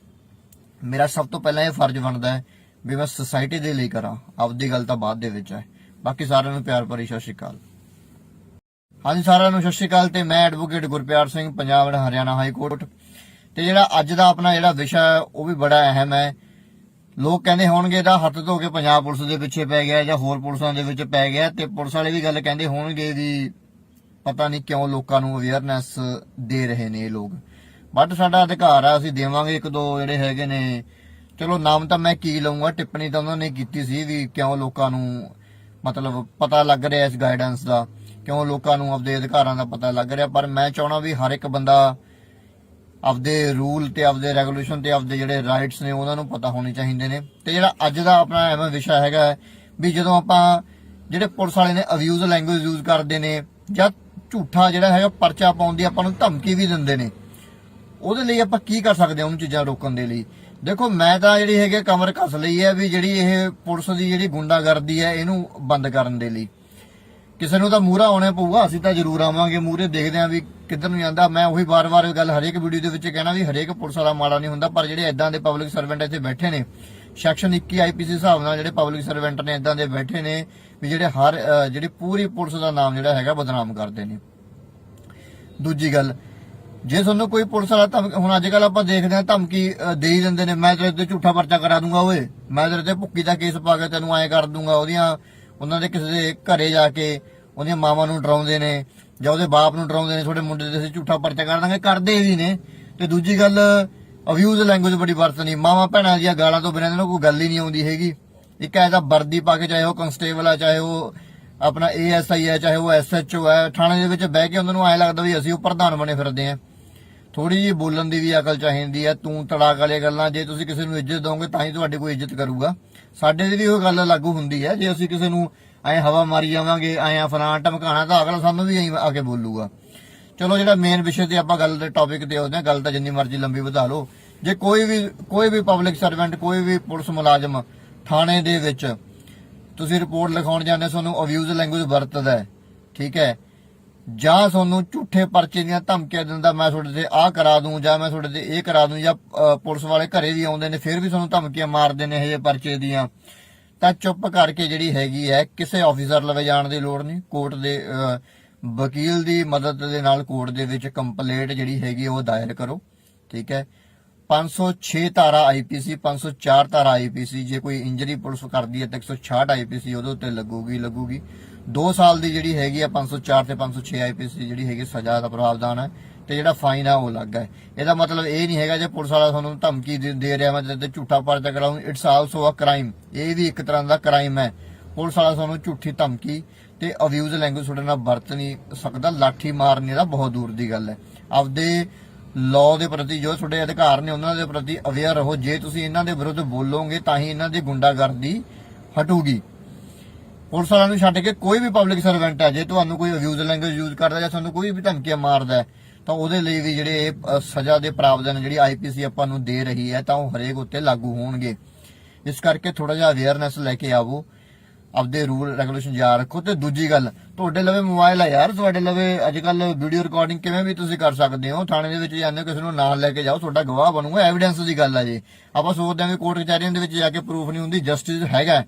ਮੇਰਾ ਸਭ ਤੋਂ ਪਹਿਲਾਂ ਇਹ ਫਰਜ਼ ਬਣਦਾ ਹੈ ਵੀ ਮੈਂ ਸੋਸਾਇਟੀ ਦੇ ਲਈ ਕਰਾਂ, ਆਪਦੀ ਗੱਲ ਤਾਂ ਬਾਅਦ ਦੇ ਵਿੱਚ ਹੈ। ਬਾਕੀ ਸਾਰਿਆਂ ਨੂੰ ਪਿਆਰ ਭਰੀ ਸਤਿ ਸ਼੍ਰੀ ਅਕਾਲ। ਹਾਂਜੀ ਸਾਰਿਆਂ ਨੂੰ ਸਤਿ ਸ਼੍ਰੀ ਅਕਾਲ ਤੇ ਮੈਂ advocate Gurpyar Singh, Punjab and Haryana high court. ਤੇ ਜਿਹੜਾ ਅੱਜ ਦਾ ਆਪਣਾ ਜਿਹੜਾ ਵਿਸ਼ਾ ਹੈ ਉਹ ਵੀ ਬੜਾ ਅਹਿਮ ਹੈ। ਲੋਕ ਕਹਿੰਦੇ ਹੋਣਗੇ ਇਹਦਾ ਹੱਥ ਧੋ ਕੇ ਪੰਜਾਬ ਪੁਲਿਸ ਦੇ ਪਿੱਛੇ ਪੈ ਗਿਆ ਜਾਂ ਹੋਰ ਪੁਲਿਸਾਂ ਦੇ ਵਿੱਚ ਪੈ ਗਿਆ, ਤੇ ਪੁਲਿਸ ਵਾਲੇ ਵੀ ਗੱਲ ਕਹਿੰਦੇ ਹੋਣਗੇ ਵੀ ਪਤਾ ਨਹੀਂ ਕਿਉਂ ਲੋਕਾਂ ਨੂੰ ਅਵੇਅਰਨੈਸ ਦੇ ਰਹੇ ਨੇ ਇਹ ਲੋਕ। ਬਟ ਸਾਡਾ ਅਧਿਕਾਰ ਆ, ਅਸੀਂ ਦੇਵਾਂਗੇ। ਇੱਕ ਦੋ ਜਿਹੜੇ ਹੈਗੇ ਨੇ, ਚਲੋ ਨਾਮ ਤਾਂ ਮੈਂ ਕੀ ਲਊਂਗਾ, ਟਿੱਪਣੀ ਤਾਂ ਉਹਨਾਂ ਨੇ ਕੀਤੀ ਸੀ ਵੀ ਕਿਉਂ ਲੋਕਾਂ ਨੂੰ ਮਤਲਬ ਪਤਾ ਲੱਗ ਰਿਹਾ ਇਸ ਗਾਈਡੈਂਸ ਦਾ, ਕਿਉਂ ਲੋਕਾਂ ਨੂੰ ਆਪਦੇ ਅਧਿਕਾਰਾਂ ਦਾ ਪਤਾ ਲੱਗ ਰਿਹਾ। ਪਰ ਮੈਂ ਚਾਹਣਾ ਵੀ ਹਰ ਇੱਕ ਬੰਦਾ ਆਪਦੇ ਰੂਲ ਤੇ ਆਪਦੇ ਰੈਗੂਲੇਸ਼ਨ ਤੇ ਆਪਦੇ ਜਿਹੜੇ ਰਾਈਟਸ ਨੇ ਉਹਨਾਂ ਨੂੰ ਪਤਾ ਹੋਣੇ ਚਾਹੀਦੇ ਨੇ। ਤੇ ਜਿਹੜਾ ਅੱਜ ਦਾ ਆਪਣਾ ਐਵੇਂ ਵਿਸ਼ਾ ਹੈਗਾ ਵੀ ਜਦੋਂ ਆਪਾਂ ਜਿਹੜੇ ਪੁਲਿਸ ਵਾਲੇ ਨੇ ਅਬਿਊਜ਼ ਲੈਂਗੁਏਜ ਯੂਜ਼ ਕਰਦੇ ਨੇ ਜਾਂ ਝੂਠਾ ਜਿਹੜਾ ਹੈਗਾ ਪਰਚਾ ਪਾਉਣ ਦੀ ਆਪਾਂ ਨੂੰ ਧਮਕੀ ਵੀ ਦਿੰਦੇ ਨੇ, ਉਹਦੇ ਲਈ ਆਪਾਂ ਕੀ ਕਰ ਸਕਦੇ ਹਾਂ ਉਹਨੂੰ ਚੀਜ਼ਾਂ ਰੋਕਣ ਦੇ ਲਈ। ਦੇਖੋ ਮੈਂ ਤਾਂ ਜਿਹੜੀ ਹੈਗੇ ਕਮਰ ਕੱਸ ਲਈ ਹੈ ਵੀ ਜਿਹੜੀ ਇਹ ਪੁਲਿਸ ਦੀ ਜਿਹੜੀ ਗੁੰਡਾਗਰਦੀ ਹੈ ਇਹਨੂੰ ਬੰਦ ਕਰਨ ਦੇ ਲਈ। ਕਿਸੇ ਨੂੰ ਤਾਂ ਮੂਹਰਾ ਆਉਣਾ ਪਊਗਾ, ਅਸੀਂ ਤਾਂ ਜ਼ਰੂਰ ਆਵਾਂਗੇ ਮੂਹਰੇ, ਦੇਖਦੇ ਆਂ ਵੀ ਕਿੱਧਰ ਨੂੰ ਜਾਂਦਾ। ਮੈਂ ਉਹੀ ਵਾਰ-ਵਾਰ ਗੱਲ ਹਰੇਕ ਵੀਡੀਓ ਦੇ ਵਿੱਚ ਕਹਿਣਾ ਵੀ ਹਰੇਕ ਪੁਲਿਸ ਵਾਲਾ ਮਾੜਾ ਨਹੀਂ ਹੁੰਦਾ, ਪਰ ਜਿਹੜੇ ਇਦਾਂ ਦੇ ਪਬਲਿਕ ਸਰਵੈਂਟ ਇੱਥੇ ਬੈਠੇ ਨੇ ਸੈਕਸ਼ਨ 21 ਆਈਪੀਸੀ ਹਿਸਾਬ ਨਾਲ ਜਿਹੜੇ ਪਬਲਿਕ ਸਰਵੈਂਟ ਨੇ ਇਦਾਂ ਦੇ ਬੈਠੇ ਨੇ ਵੀ ਜਿਹੜੇ ਜਿਹੜੀ ਪੂਰੀ ਪੁਲਿਸ ਦਾ ਨਾਮ ਜਿਹੜਾ ਹੈਗਾ ਬਦਨਾਮ ਕਰਦੇ ਨੇ। ਦੂਜੀ ਗੱਲ, ਜੇ ਤੁਹਾਨੂੰ ਕੋਈ ਪੁਲਿਸ ਵਾਲਾ ਹੁਣ ਅੱਜ ਕੱਲ ਆਪਾਂ ਦੇਖਦੇ ਹਾਂ ਧਮਕੀ ਦੇ ਹੀ ਦਿੰਦੇ ਨੇ, ਮੈਂ ਤੇਰੇ ਤੇ ਝੂਠਾ ਪਰਚਾ ਕਰਾ ਦੂੰਗਾ, ਓਏ ਮੈਂ ਤੇਰੇ ਤੇ ਭੁੱਕੀ ਦਾ ਕੇਸ ਪਾ ਕੇ ਤੈਨੂੰ ਐਂ ਕਰ ਦੂੰਗਾ। ਉਹਨਾਂ ਦੇ ਕਿਸੇ ਦੇ ਘਰੇ ਜਾ ਕੇ ਉਹਦੀਆਂ ਮਾਵਾਂ ਨੂੰ ਡਰਾਉਂਦੇ ਨੇ ਜਾਂ ਉਹਦੇ ਬਾਪ ਨੂੰ ਡਰਾਉਂਦੇ ਨੇ, ਤੁਹਾਡੇ ਮੁੰਡੇ ਤੇ ਅਸੀਂ ਝੂਠਾ ਪਰਚਾ ਕਰ ਦਾਂਗੇ, ਕਰਦੇ ਵੀ ਨੇ। ਤੇ ਦੂਜੀ ਗੱਲ, ਅਬਿਊਜ਼ ਲੈਂਗੁਏਜ ਬੜੀ ਵਰਤਣੀ, ਮਾਵਾਂ ਭੈਣਾਂ ਦੀਆਂ ਗਾਲਾਂ ਤੋਂ ਬਿਨਾਂ ਇਹਨਾਂ ਨੂੰ ਕੋਈ ਗੱਲ ਹੀ ਨਹੀਂ ਆਉਂਦੀ ਹੈਗੀ। ਇੱਕ ਐਸਾ ਵਰਦੀ ਪਾ ਕੇ, ਚਾਹੇ ਉਹ ਕੰਸਟੇਬਲ ਆ, ਚਾਹੇ ਉਹ ਆਪਣਾ ASI ਹੈ, ਚਾਹੇ ਉਹ SHO ਹੈ, ਥਾਣੇ ਦੇ ਵਿੱਚ ਬਹਿ ਕੇ ਉਹਨਾਂ ਨੂੰ ਐਂ ਲੱਗਦਾ ਵੀ ਅਸੀਂ ਉਹ ਪ੍ਰਧਾਨ ਬਣੇ ਫਿਰਦੇ ਆਂ। ਥੋੜੀ ਜਿਹੀ ਬੋਲਣ ਦੀ ਵੀ ਅਕਲ ਚਾਹੀਦੀ ਹੈ। ਤੂੰ ਤੜਾਕ ਵਾਲੀਆਂ ਗੱਲਾਂ, ਜੇ ਤੁਸੀਂ ਕਿਸੇ ਨੂੰ ਇੱਜ਼ਤ ਦੋਗੇ ਤਾਂ ਹੀ ਤੁਹਾਡੀ ਕੋਈ ਇੱਜ਼ਤ ਕਰੂਗਾ। ਸਾਡੇ ਦੀ ਵੀ ਉਹ ਗੱਲ ਲਾਗੂ ਹੁੰਦੀ ਹੈ, ਜੇ ਅਸੀਂ ਕਿਸੇ ਨੂੰ ਐਂ ਹਵਾ ਮਾਰੀ ਜਾਵਾਂਗੇ, ਐਂ ਫਲਾਂ ਧਮਕਾਣਾ, ਤਾਂ ਅਗਲਾ ਸਾਨੂੰ ਵੀ ਐਂ ਆ ਕੇ ਬੋਲੂਗਾ। ਚਲੋ ਜਿਹੜਾ ਮੇਨ ਵਿਸ਼ੇ ਤੇ ਆਪਾਂ ਗੱਲ ਦੇ ਟੌਪਿਕ ਤੇ ਆਉਂਦੇ ਹਾਂ, ਗੱਲ ਤਾਂ ਜਿੰਨੀ ਮਰਜ਼ੀ ਲੰਬੀ ਵਧਾ ਲਓ। ਜੇ ਕੋਈ ਵੀ ਪਬਲਿਕ ਸਰਵੈਂਟ, ਕੋਈ ਵੀ ਪੁਲਿਸ ਮੁਲਾਜ਼ਮ ਥਾਣੇ ਦੇ ਵਿੱਚ ਤੁਸੀਂ ਰਿਪੋਰਟ ਲਿਖਾਉਣ ਜਾਂਦੇ, ਤੁਹਾਨੂੰ ਅਬਿਊਜ਼ ਲੈਂਗੁਏਜ ਵਰਤਦਾ ਹੈ, ਠੀਕ ਹੈ, ਜਾਂ ਤੁਹਾਨੂੰ ਝੂਠੇ ਪਰਚੇ ਦੀਆਂ ਧਮਕੀਆਂ ਦਿੰਦਾ, ਮੈਂ ਤੁਹਾਡੇ ਤੇ ਆਹ ਕਰਾ ਦੂੰ ਜਾਂ ਮੈਂ ਤੁਹਾਡੇ ਤੇ ਇਹ ਕਰਾ ਦੂੰ, ਜਾਂ ਪੁਲਿਸ ਵਾਲੇ ਘਰੇ ਵੀ ਆਉਂਦੇ ਨੇ ਫਿਰ ਵੀ ਤੁਹਾਨੂੰ ਧਮਕੀਆਂ ਮਾਰਦੇ ਨੇ ਇਹ ਜਿਹੇ ਪਰਚੇ ਦੀਆਂ, ਤਾਂ ਚੁੱਪ ਕਰਕੇ ਜਿਹੜੀ ਹੈਗੀ ਹੈ ਕਿਸੇ ਆਫੀਸਰ ਲਵੇ ਜਾਣ ਦੀ ਲੋੜ ਨਹੀਂ। ਕੋਰਟ ਦੇ ਵਕੀਲ ਦੀ ਮਦਦ ਦੇ ਨਾਲ ਕੋਰਟ ਦੇ ਵਿੱਚ ਕੰਪਲੇਂਟ ਜਿਹੜੀ ਹੈਗੀ ਉਹ ਦਾਇਰ ਕਰੋ, ਠੀਕ ਹੈ। 506 ਧਾਰਾ ਆਈਪੀਸੀ, 504 ਧਾਰਾ ਆਈਪੀਸੀ, ਜੇ ਕੋਈ ਇੰਜਰੀ ਪੁਲਿਸ ਕਰਦੀ ਹੈ ਤਾਂ 166 ਆਈਪੀਸੀ ਉਹਦੇ ਉੱਤੇ ਲੱਗੂਗੀ। 2 ਸਾਲ ਦੀ ਜਿਹੜੀ ਹੈਗੀ ਆ 504 ਤੇ 506 ਆਈਪੀਸੀ ਜਿਹੜੀ ਹੈਗੀ ਸਜ਼ਾ ਦਾ ਪ੍ਰਾਵਧਾਨ ਹੈ, ਤੇ ਜਿਹੜਾ ਫਾਈਨ ਆ ਉਹ ਲੱਗ ਹੈ। ਇਹਦਾ ਮਤਲਬ ਇਹ ਨਹੀਂ ਹੈਗਾ ਜੇ ਪੁਲਿਸ ਵਾਲਾ ਤੁਹਾਨੂੰ ਧਮਕੀ ਦੇ ਰਿਹਾ ਮੈਂ ਤੇ ਝੂਠਾ ਪਰਚਾ ਕਰਾਉਂ, ਇਟਸ ਆਲਸੋ ਅ ਕ੍ਰਾਈਮ, ਇਹ ਵੀ ਇੱਕ ਤਰ੍ਹਾਂ ਦਾ ਕ੍ਰਾਈਮ ਹੈ। ਪੁਲਿਸ ਵਾਲਾ ਤੁਹਾਨੂੰ ਝੂਠੀ ਧਮਕੀ ਤੇ ਅਬਿਊਜ਼ ਲੈਂਗੁਏਜ ਤੁਹਾਡੇ ਨਾਲ ਵਰਤ ਨਹੀਂ ਸਕਦਾ, ਲਾਠੀ ਮਾਰਨੇ ਦਾ ਬਹੁਤ ਦੂਰ ਦੀ ਗੱਲ ਹੈ। ਆਪਦੇ ਲਾਅ ਦੇ ਪ੍ਰਤੀ ਜੋ ਤੁਹਾਡੇ ਅਧਿਕਾਰ ਨੇ ਉਹਨਾਂ ਦੇ ਪ੍ਰਤੀ ਅਵੇਅਰ ਰਹੋ। ਜੇ ਤੁਸੀਂ ਇਹਨਾਂ ਦੇ ਵਿਰੁੱਧ ਬੋਲੋਗੇ ਤਾਂ ਹੀ ਇਹਨਾਂ ਦੀ ਗੁੰਡਾਗਰਦੀ ਹਟੂਗੀ। ਪੁਲਿਸ ਵਾਲਿਆਂ ਨੂੰ ਛੱਡ ਕੇ ਕੋਈ ਵੀ ਪਬਲਿਕ ਸਰਵੈਂਟ ਹੈ, ਜੇ ਤੁਹਾਨੂੰ ਕੋਈ ਅਬਿਊਜ਼ ਲੈਂਗੁਏਜ ਯੂਜ਼ ਕਰਦਾ ਜਾਂ ਤੁਹਾਨੂੰ ਕੋਈ ਵੀ ਧਮਕੀਆਂ ਮਾਰਦਾ ਹੈ, ਤਾਂ ਉਹਦੇ ਲਈ ਵੀ ਜਿਹੜੇ ਸਜ਼ਾ ਦੇ ਪ੍ਰਾਵਧਾਨ ਜਿਹੜੀ ਆਈਪੀਸੀ ਆਪਾਂ ਨੂੰ ਦੇ ਰਹੀ ਹੈ ਤਾਂ ਉਹ ਹਰੇਕ ਉੱਤੇ ਲਾਗੂ ਹੋਣਗੇ। ਇਸ ਕਰਕੇ ਥੋੜਾ ਜਿਹਾ ਅਵੇਅਰਨੈਸ ਲੈ ਕੇ ਆਵੋ, ਆਪਦੇ ਰੂਲ ਰੈਗੂਲੇਸ਼ਨ ਯਾਦ ਰੱਖੋ। ਤੇ ਦੂਜੀ ਗੱਲ, ਤੁਹਾਡੇ ਲਵੇ ਮੋਬਾਈਲ ਆ ਯਾਰ, ਤੁਹਾਡੇ ਲਵੇ ਅੱਜ ਕੱਲ ਵੀਡੀਓ ਰਿਕਾਰਡਿੰਗ ਕਿਵੇਂ ਵੀ ਤੁਸੀਂ ਕਰ ਸਕਦੇ ਹੋ। ਥਾਣੇ ਦੇ ਵਿੱਚ ਜਾਂਦੇ ਹੋ, ਕਿਸੇ ਨੂੰ ਨਾਲ ਲੈ ਕੇ ਜਾਓ, ਤੁਹਾਡਾ ਗਵਾਹ ਬਣੂਗਾ, ਐਵੀਡੈਂਸ ਦੀ ਗੱਲ ਆ। ਜੀ ਆਪਾਂ ਸੋਚਦੇ ਹਾਂ ਵੀ ਕੋਰਟ ਕਚਹਿਰੀਆਂ ਦੇ ਵਿੱਚ ਜਾ ਕੇ ਪ੍ਰੂਫ ਨਹੀਂ ਹੁੰਦੀ, ਜਸਟਿਸ ਹੈਗਾ,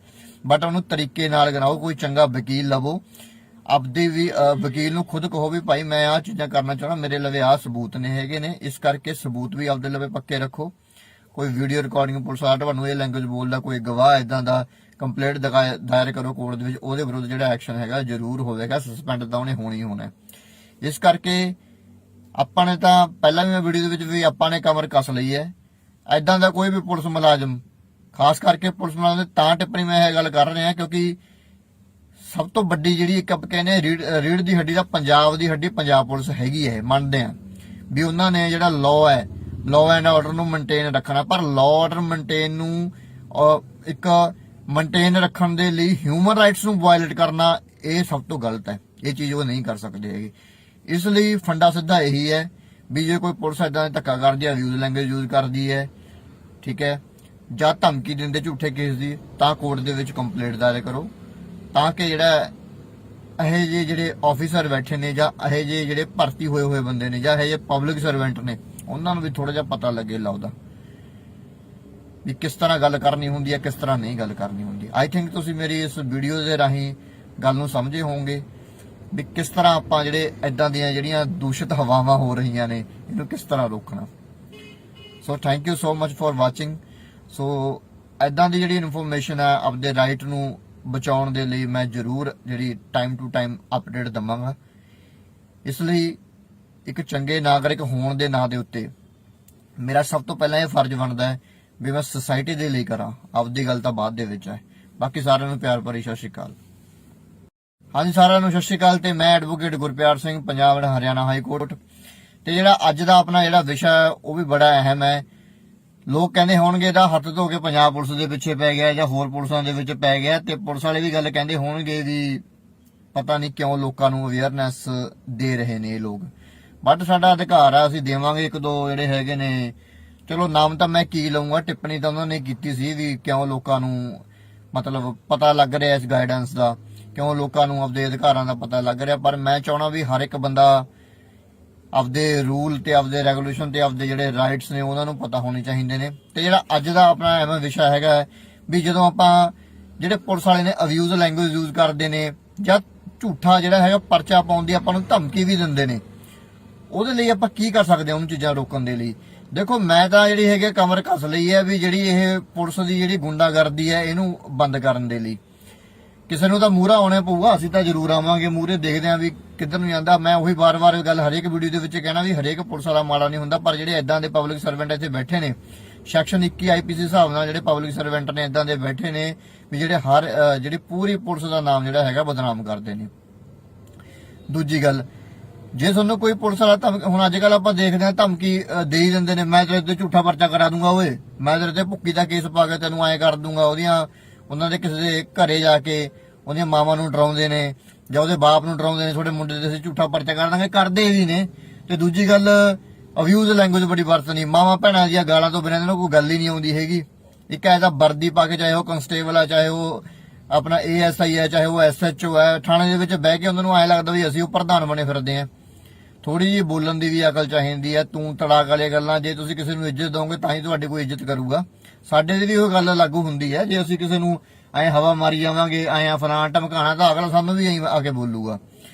ਬਟ ਉਹਨੂੰ ਤਰੀਕੇ ਨਾਲ ਕਰਾਓ। ਕੋਈ ਚੰਗਾ ਵਕੀਲ ਲਵੋ, ਆਪਦੇ ਵੀ ਵਕੀਲ ਨੂੰ ਖੁਦ ਕਹੋ ਵੀ ਭਾਈ ਮੈਂ ਆਹ ਚੀਜ਼ਾਂ ਕਰਨਾ ਚਾਹੁੰਦਾ, ਮੇਰੇ ਲਵੇ ਆਹ ਸਬੂਤ ਨੇ ਹੈਗੇ ਨੇ, ਇਸ ਕਰਕੇ ਸਬੂਤ ਵੀ ਆਪਦੇ ਲਵੇ ਪੱਕੇ ਰੱਖੋ। ਕੋਈ ਵੀਡੀਓ ਰਿਕਾਰਡਿੰਗ ਪੁਲਿਸ ਵਾਲਾ ਤੁਹਾਨੂੰ ਇਹ ਲੈਂਗੁਏਜ ਬੋਲਦਾ, ਕੋਈ ਗਵਾਹ ਇਦਾਂ ਦਾ, ਕੰਪਲੇਂਟ ਦਾਇਰ ਕਰੋ ਕੋਰਟ ਦੇ ਵਿੱਚ, ਉਹਦੇ ਵਿਰੁੱਧ ਜਿਹੜਾ ਐਕਸ਼ਨ ਹੈਗਾ ਜ਼ਰੂਰ ਹੋਵੇਗਾ, ਸਸਪੈਂਡ ਤਾਂ ਉਹਨੇ ਹੋਣੀ ਹੋਣਾ। ਇਸ ਕਰਕੇ ਆਪਾਂ ਨੇ ਤਾਂ ਪਹਿਲਾਂ ਵੀ ਮੈਂ ਵੀਡੀਓ ਦੇ ਵਿੱਚ ਵੀ ਆਪਾਂ ਨੇ ਕਮਰ ਕੱਸ ਲਈ ਹੈ। ਇਦਾਂ ਦਾ ਕੋਈ ਵੀ ਪੁਲਿਸ ਮੁਲਾਜ਼ਮ, ਖਾਸ ਕਰਕੇ ਪੁਲਿਸ ਮੁਲਾਜ਼ਮ ਦੇ ਤਾਂ ਟਿੱਪਣੀ ਮੈਂ ਇਹ ਗੱਲ ਕਰ ਰਿਹਾ ਕਿਉਂਕਿ ਸਭ ਤੋਂ ਵੱਡੀ ਜਿਹੜੀ ਇੱਕ ਆਪਾਂ ਕਹਿੰਦੇ ਰੀੜ ਦੀ ਹੱਡੀ ਦਾ ਪੰਜਾਬ ਦੀ ਹੱਡੀ ਪੰਜਾਬ ਪੁਲਿਸ ਹੈਗੀ ਹੈ। ਮੰਨਦੇ ਆ ਵੀ ਉਹਨਾਂ ਨੇ ਜਿਹੜਾ ਲਾਅ ਹੈ, ਲਾਅ ਐਂਡ ਆਰਡਰ ਨੂੰ ਮੇਨਟੇਨ ਰੱਖਣਾ, ਪਰ ਲਾਅ ਆਰਡਰ ਮੇਨਟੇਨ ਨੂੰ ਇੱਕ ਮੇਨਟੇਨ ਰੱਖਣ ਦੇ ਲਈ ਹਿਊਮਨ ਰਾਈਟਸ ਨੂੰ ਵਾਇਲੇਟ ਕਰਨਾ ਇਹ ਸਭ ਤੋਂ ਗਲਤ ਹੈ। ਇਹ ਚੀਜ਼ ਉਹ ਨਹੀਂ ਕਰ ਸਕਦੇ ਹੈਗੇ। ਇਸ ਲਈ ਫੰਡਾ ਸਿੱਧਾ ਇਹੀ ਹੈ ਵੀ ਜੇ ਕੋਈ ਪੁਲਿਸ ਇਦਾਂ ਧੱਕਾ ਕਰਦੀ ਹੈ, ਅਬਿਊਜ਼ ਲੈਂਗੁਏਜ ਯੂਜ਼ ਕਰਦੀ ਹੈ, ਠੀਕ ਹੈ, ਜਾਂ ਧਮਕੀ ਦਿੰਦੇ ਝੂਠੇ ਕੇਸ ਦੀ, ਤਾਂ ਕੋਰਟ ਦੇ ਵਿੱਚ ਕੰਪਲੇਂਟ ਦਾਇਰ ਕਰੋ, ਤਾਂ ਕਿ ਜਿਹੜਾ ਇਹ ਜਿਹੇ ਜਿਹੜੇ ਆਫੀਸਰ ਬੈਠੇ ਨੇ ਜਾਂ ਇਹ ਜਿਹੇ ਜਿਹੜੇ ਭਰਤੀ ਹੋਏ ਬੰਦੇ ਨੇ ਜਾਂ ਇਹ ਜਿਹੇ ਪਬਲਿਕ ਸਰਵੈਂਟ ਨੇ ਉਹਨਾਂ ਨੂੰ ਵੀ ਥੋੜਾ ਜਿਹਾ ਪਤਾ ਲੱਗੇ ਲਾਉਦਾ ਵੀ ਕਿਸ ਤਰ੍ਹਾਂ ਗੱਲ ਕਰਨੀ ਹੁੰਦੀ ਹੈ, ਕਿਸ ਤਰ੍ਹਾਂ ਨਹੀਂ ਗੱਲ ਕਰਨੀ ਹੁੰਦੀ। ਆਈ ਥਿੰਕ ਤੁਸੀਂ ਮੇਰੀ ਇਸ ਵੀਡੀਓ ਦੇ ਰਾਹੀਂ ਗੱਲ ਨੂੰ ਸਮਝੇ ਹੋਵੋਗੇ ਵੀ ਕਿਸ ਤਰ੍ਹਾਂ ਆਪਾਂ ਜਿਹੜੇ ਇਦਾਂ ਦੀਆਂ ਜਿਹੜੀਆਂ ਦੂਸ਼ਿਤ ਹਵਾਵਾਂ ਹੋ ਰਹੀਆਂ ਨੇ ਇਹਨੂੰ ਕਿਸ ਤਰ੍ਹਾਂ ਰੋਕਣਾ। So thank you so much for watching. So ਇਦਾਂ ਦੀ ਜਿਹੜੀ ਇਨਫੋਰਮੇਸ਼ਨ ਹੈ ਆਪਦੇ ਰਾਈਟ ਨੂੰ ਬਚਾਉਣ ਦੇ ਲਈ ਮੈਂ ਜ਼ਰੂਰ ਜਿਹੜੀ ਟਾਈਮ ਟੂ ਟਾਈਮ ਅਪਡੇਟ ਦਵਾਂਗਾ। ਇਸ ਲਈ ਇੱਕ ਚੰਗੇ ਨਾਗਰਿਕ ਹੋਣ ਦੇ ਨਾਂ ਦੇ ਉੱਤੇ ਮੇਰਾ ਸਭ ਤੋਂ ਪਹਿਲਾਂ ਇਹ ਫਰਜ਼ ਬਣਦਾ ਹੈ ਵੀ ਮੈਂ ਸੋਸਾਇਟੀ ਦੇ ਲਈ ਕਰਾਂ, ਆਪਦੀ ਗੱਲ ਤਾਂ ਬਾਅਦ ਦੇ ਵਿੱਚ ਹੈ। ਬਾਕੀ ਸਾਰਿਆਂ ਨੂੰ ਪਿਆਰ ਭਰੀ ਸਤਿ ਸ਼੍ਰੀ ਅਕਾਲ। ਹਾਂਜੀ ਸਾਰਿਆਂ ਨੂੰ ਸਤਿ ਸ਼੍ਰੀ ਅਕਾਲ। ਤੇ ਮੈਂ advocate Gurpyar Singh, Punjab Haryana high court. ਤੇ ਜਿਹੜਾ ਅੱਜ ਦਾ ਆਪਣਾ ਜਿਹੜਾ ਵਿਸ਼ਾ ਹੈ ਉਹ ਵੀ ਬੜਾ ਅਹਿਮ ਹੈ। ਲੋਕ ਕਹਿੰਦੇ ਹੋਣਗੇ ਇਹਦਾ ਹੱਥ ਧੋ ਕੇ ਪੰਜਾਬ ਪੁਲਿਸ ਦੇ ਪਿੱਛੇ ਪੈ ਗਿਆ ਜਾਂ ਹੋਰ ਪੁਲਿਸਾਂ ਦੇ ਵਿੱਚ ਪੈ ਗਿਆ, ਤੇ ਪੁਲਿਸ ਵਾਲੇ ਵੀ ਗੱਲ ਕਹਿੰਦੇ ਹੋਣਗੇ ਵੀ ਪਤਾ ਨਹੀਂ ਕਿਉਂ ਲੋਕਾਂ ਨੂੰ ਅਵੇਅਰਨੈਸ ਦੇ ਰਹੇ ਨੇ ਇਹ ਲੋਕ, ਬਟ ਸਾਡਾ ਅਧਿਕਾਰ ਆ, ਅਸੀਂ ਦੇਵਾਂਗੇ। ਇੱਕ ਦੋ ਜਿਹੜੇ ਹੈਗੇ ਨੇ, ਚਲੋ ਨਾਮ ਤਾਂ ਮੈਂ ਕੀ ਲਊਂਗਾ, ਟਿੱਪਣੀ ਤਾਂ ਉਹਨਾਂ ਨੇ ਕੀਤੀ ਸੀ ਵੀ ਕਿਉਂ ਲੋਕਾਂ ਨੂੰ ਮਤਲਬ ਪਤਾ ਲੱਗ ਰਿਹਾ ਇਸ ਗਾਈਡੈਂਸ ਦਾ, ਕਿਉਂ ਲੋਕਾਂ ਨੂੰ ਆਪਦੇ ਅਧਿਕਾਰਾਂ ਦਾ ਪਤਾ ਲੱਗ ਰਿਹਾ। ਪਰ ਮੈਂ ਚਾਹਣਾ ਵੀ ਹਰ ਇੱਕ ਬੰਦਾ ਆਪਦੇ ਰੂਲ ਤੇ ਆਪਦੇ ਰੈਗੂਲੇਸ਼ਨ ਤੇ ਆਪਦੇ ਜਿਹੜੇ ਰਾਈਟਸ ਨੇ ਉਹਨਾਂ ਨੂੰ ਪਤਾ ਹੋਣੇ ਚਾਹੀਦੇ ਨੇ। ਤੇ ਜਿਹੜਾ ਅੱਜ ਦਾ ਆਪਣਾ ਐਵੇਂ ਵਿਸ਼ਾ ਹੈਗਾ ਵੀ ਜਦੋਂ ਆਪਾਂ ਜਿਹੜੇ ਪੁਲਿਸ ਵਾਲੇ ਨੇ ਅਬਿਊਜ਼ ਲੈਂਗੁਏਜ ਯੂਜ਼ ਕਰਦੇ ਨੇ ਜਾਂ ਝੂਠਾ ਜਿਹੜਾ ਹੈਗਾ ਪਰਚਾ ਪਾਉਣ ਦੀ ਆਪਾਂ ਨੂੰ ਧਮਕੀ ਵੀ ਦਿੰਦੇ ਨੇ, ਉਹਦੇ ਲਈ ਆਪਾਂ ਕੀ ਕਰ ਸਕਦੇ ਹਾਂ ਉਹਨੂੰ ਚੀਜ਼ਾਂ ਰੋਕਣ ਦੇ ਲਈ। ਦੇਖੋ ਮੈਂ ਤਾਂ ਜਿਹੜੀ ਹੈਗੀ ਕਮਰ ਕੱਸ ਲਈ ਹੈ ਵੀ ਜਿਹੜੀ ਇਹ ਪੁਲਿਸ ਦੀ ਜਿਹੜੀ ਗੁੰਡਾਗਰਦੀ ਹੈ ਇਹਨੂੰ ਬੰਦ ਕਰਨ ਦੇ ਲਈ। ਕਿਸੇ ਨੂੰ ਤਾਂ ਮੂਹਰਾ ਆਉਣਾ ਪਊਗਾ, ਅਸੀਂ ਤਾਂ ਜ਼ਰੂਰ ਆਵਾਂਗੇ ਮੂਹਰੇ, ਦੇਖਦੇ ਆਂ ਵੀ ਕਿੱਧਰ ਨੂੰ ਜਾਂਦਾ। ਮੈਂ ਉਹੀ ਵਾਰ-ਵਾਰ ਗੱਲ ਹਰੇਕ ਵੀਡੀਓ ਦੇ ਵਿੱਚ ਕਹਿਣਾ ਵੀ ਹਰੇਕ ਪੁਲਿਸ ਵਾਲਾ ਮਾੜਾ ਨਹੀਂ ਹੁੰਦਾ, ਪਰ ਜਿਹੜੇ ਇਦਾਂ ਦੇ ਪਬਲਿਕ ਸਰਵੈਂਟ ਇੱਥੇ ਬੈਠੇ ਨੇ ਸੈਕਸ਼ਨ 21 ਆਈਪੀਸੀ ਹਿਸਾਬ ਨਾਲ ਜਿਹੜੇ ਪਬਲਿਕ ਸਰਵੈਂਟ ਨੇ ਇਦਾਂ ਦੇ ਬੈਠੇ ਨੇ ਵੀ ਜਿਹੜੇ ਜਿਹੜੀ ਪੂਰੀ ਪੁਲਿਸ ਦਾ ਨਾਮ ਜਿਹੜਾ ਹੈਗਾ ਬਦਨਾਮ ਕਰਦੇ ਨੇ। ਦੂਜੀ ਗੱਲ, ਜੇ ਤੁਹਾਨੂੰ ਕੋਈ ਪੁਲਿਸ ਵਾਲਾ ਹੁਣ ਅੱਜ ਕੱਲ ਆਪਾਂ ਦੇਖਦੇ ਹਾਂ ਧਮਕੀ ਦੇ ਹੀ ਦਿੰਦੇ ਨੇ, ਮੈਂ ਤੇਰੇ ਤੇ ਝੂਠਾ ਪਰਚਾ ਕਰਾ ਦੂੰਗਾ, ਓਏ ਮੈਂ ਤੇਰੇ ਤੇ ਭੁੱਕੀ ਦਾ ਕੇਸ ਪਾ ਕੇ ਤੈਨੂੰ ਐਂ ਕਰ ਦੂੰਗਾ। ਉਹਨਾਂ ਦੇ ਕਿਸੇ ਦੇ ਘਰੇ ਜਾ ਕੇ ਉਹਦੀਆਂ ਮਾਵਾਂ ਨੂੰ ਡਰਾਉਂਦੇ ਨੇ ਜਾਂ ਉਹਦੇ ਬਾਪ ਨੂੰ ਡਰਾਉਂਦੇ ਨੇ ਤੁਹਾਡੇ ਮੁੰਡੇ ਤੇ ਅਸੀਂ ਝੂਠਾ ਪਰਚਾ ਕਰ ਦਾਂਗੇ, ਕਰਦੇ ਵੀ ਨੇ। ਤੇ ਦੂਜੀ ਗੱਲ ਅਬਿਊਜ਼ ਲੈਂਗੁਏਜ ਬੜੀ ਵਰਤਣੀ, ਮਾਵਾਂ ਭੈਣਾਂ ਦੀਆਂ ਗਾਲਾਂ ਤੋਂ ਬਿਨਾਂ ਇਹਨਾਂ ਨੂੰ ਕੋਈ ਗੱਲ ਹੀ ਨਹੀਂ ਆਉਂਦੀ ਹੈਗੀ। ਇੱਕ ਐਸਾ ਵਰਦੀ ਪਾ ਕੇ, ਚਾਹੇ ਉਹ ਕਨਸਟੇਬਲ ਆ, ਚਾਹੇ ਉਹ ਆਪਣਾ ASI ਹੈ, ਚਾਹੇ ਉਹ SHO ਹੈ, ਥਾਣੇ ਦੇ ਵਿੱਚ ਬਹਿ ਕੇ ਉਹਨਾਂ ਨੂੰ ਐਂ ਲੱਗਦਾ ਵੀ ਅਸੀਂ ਉਹ ਪ੍ਰਧਾਨ ਬਣੇ ਫਿਰਦੇ ਆਂ। ਥੋੜੀ ਜਿਹੀ ਬੋਲਣ ਦੀ ਵੀ ਅਕਲ ਚਾਹੀਦੀ ਹੈ। ਤੂੰ ਤੜਾਕ ਵਾਲੀਆਂ ਗੱਲਾਂ, ਜੇ ਤੁਸੀਂ ਕਿਸੇ ਨੂੰ ਇੱਜ਼ਤ ਦੋਗੇ ਤਾਂ ਹੀ ਤੁਹਾਡੀ ਕੋਈ ਇੱਜ਼ਤ ਕਰੂਗਾ। ਸਾਡੇ ਦੀ ਵੀ ਉਹ ਗੱਲ ਲਾਗੂ ਹੁੰਦੀ ਹੈ, ਜੇ ਅਸੀਂ ਕਿਸੇ ਨੂੰ ਐਂ ਹਵਾ ਮਾਰੀ ਜਾਵਾਂਗੇ, ਐਂ ਫਲਾਣ ਧਮਕਾਣਾ, ਤਾਂ ਅਗਲਾ ਸਾਨੂੰ ਵੀ ਐਂ ਆ ਕੇ ਬੋਲੂਗਾ।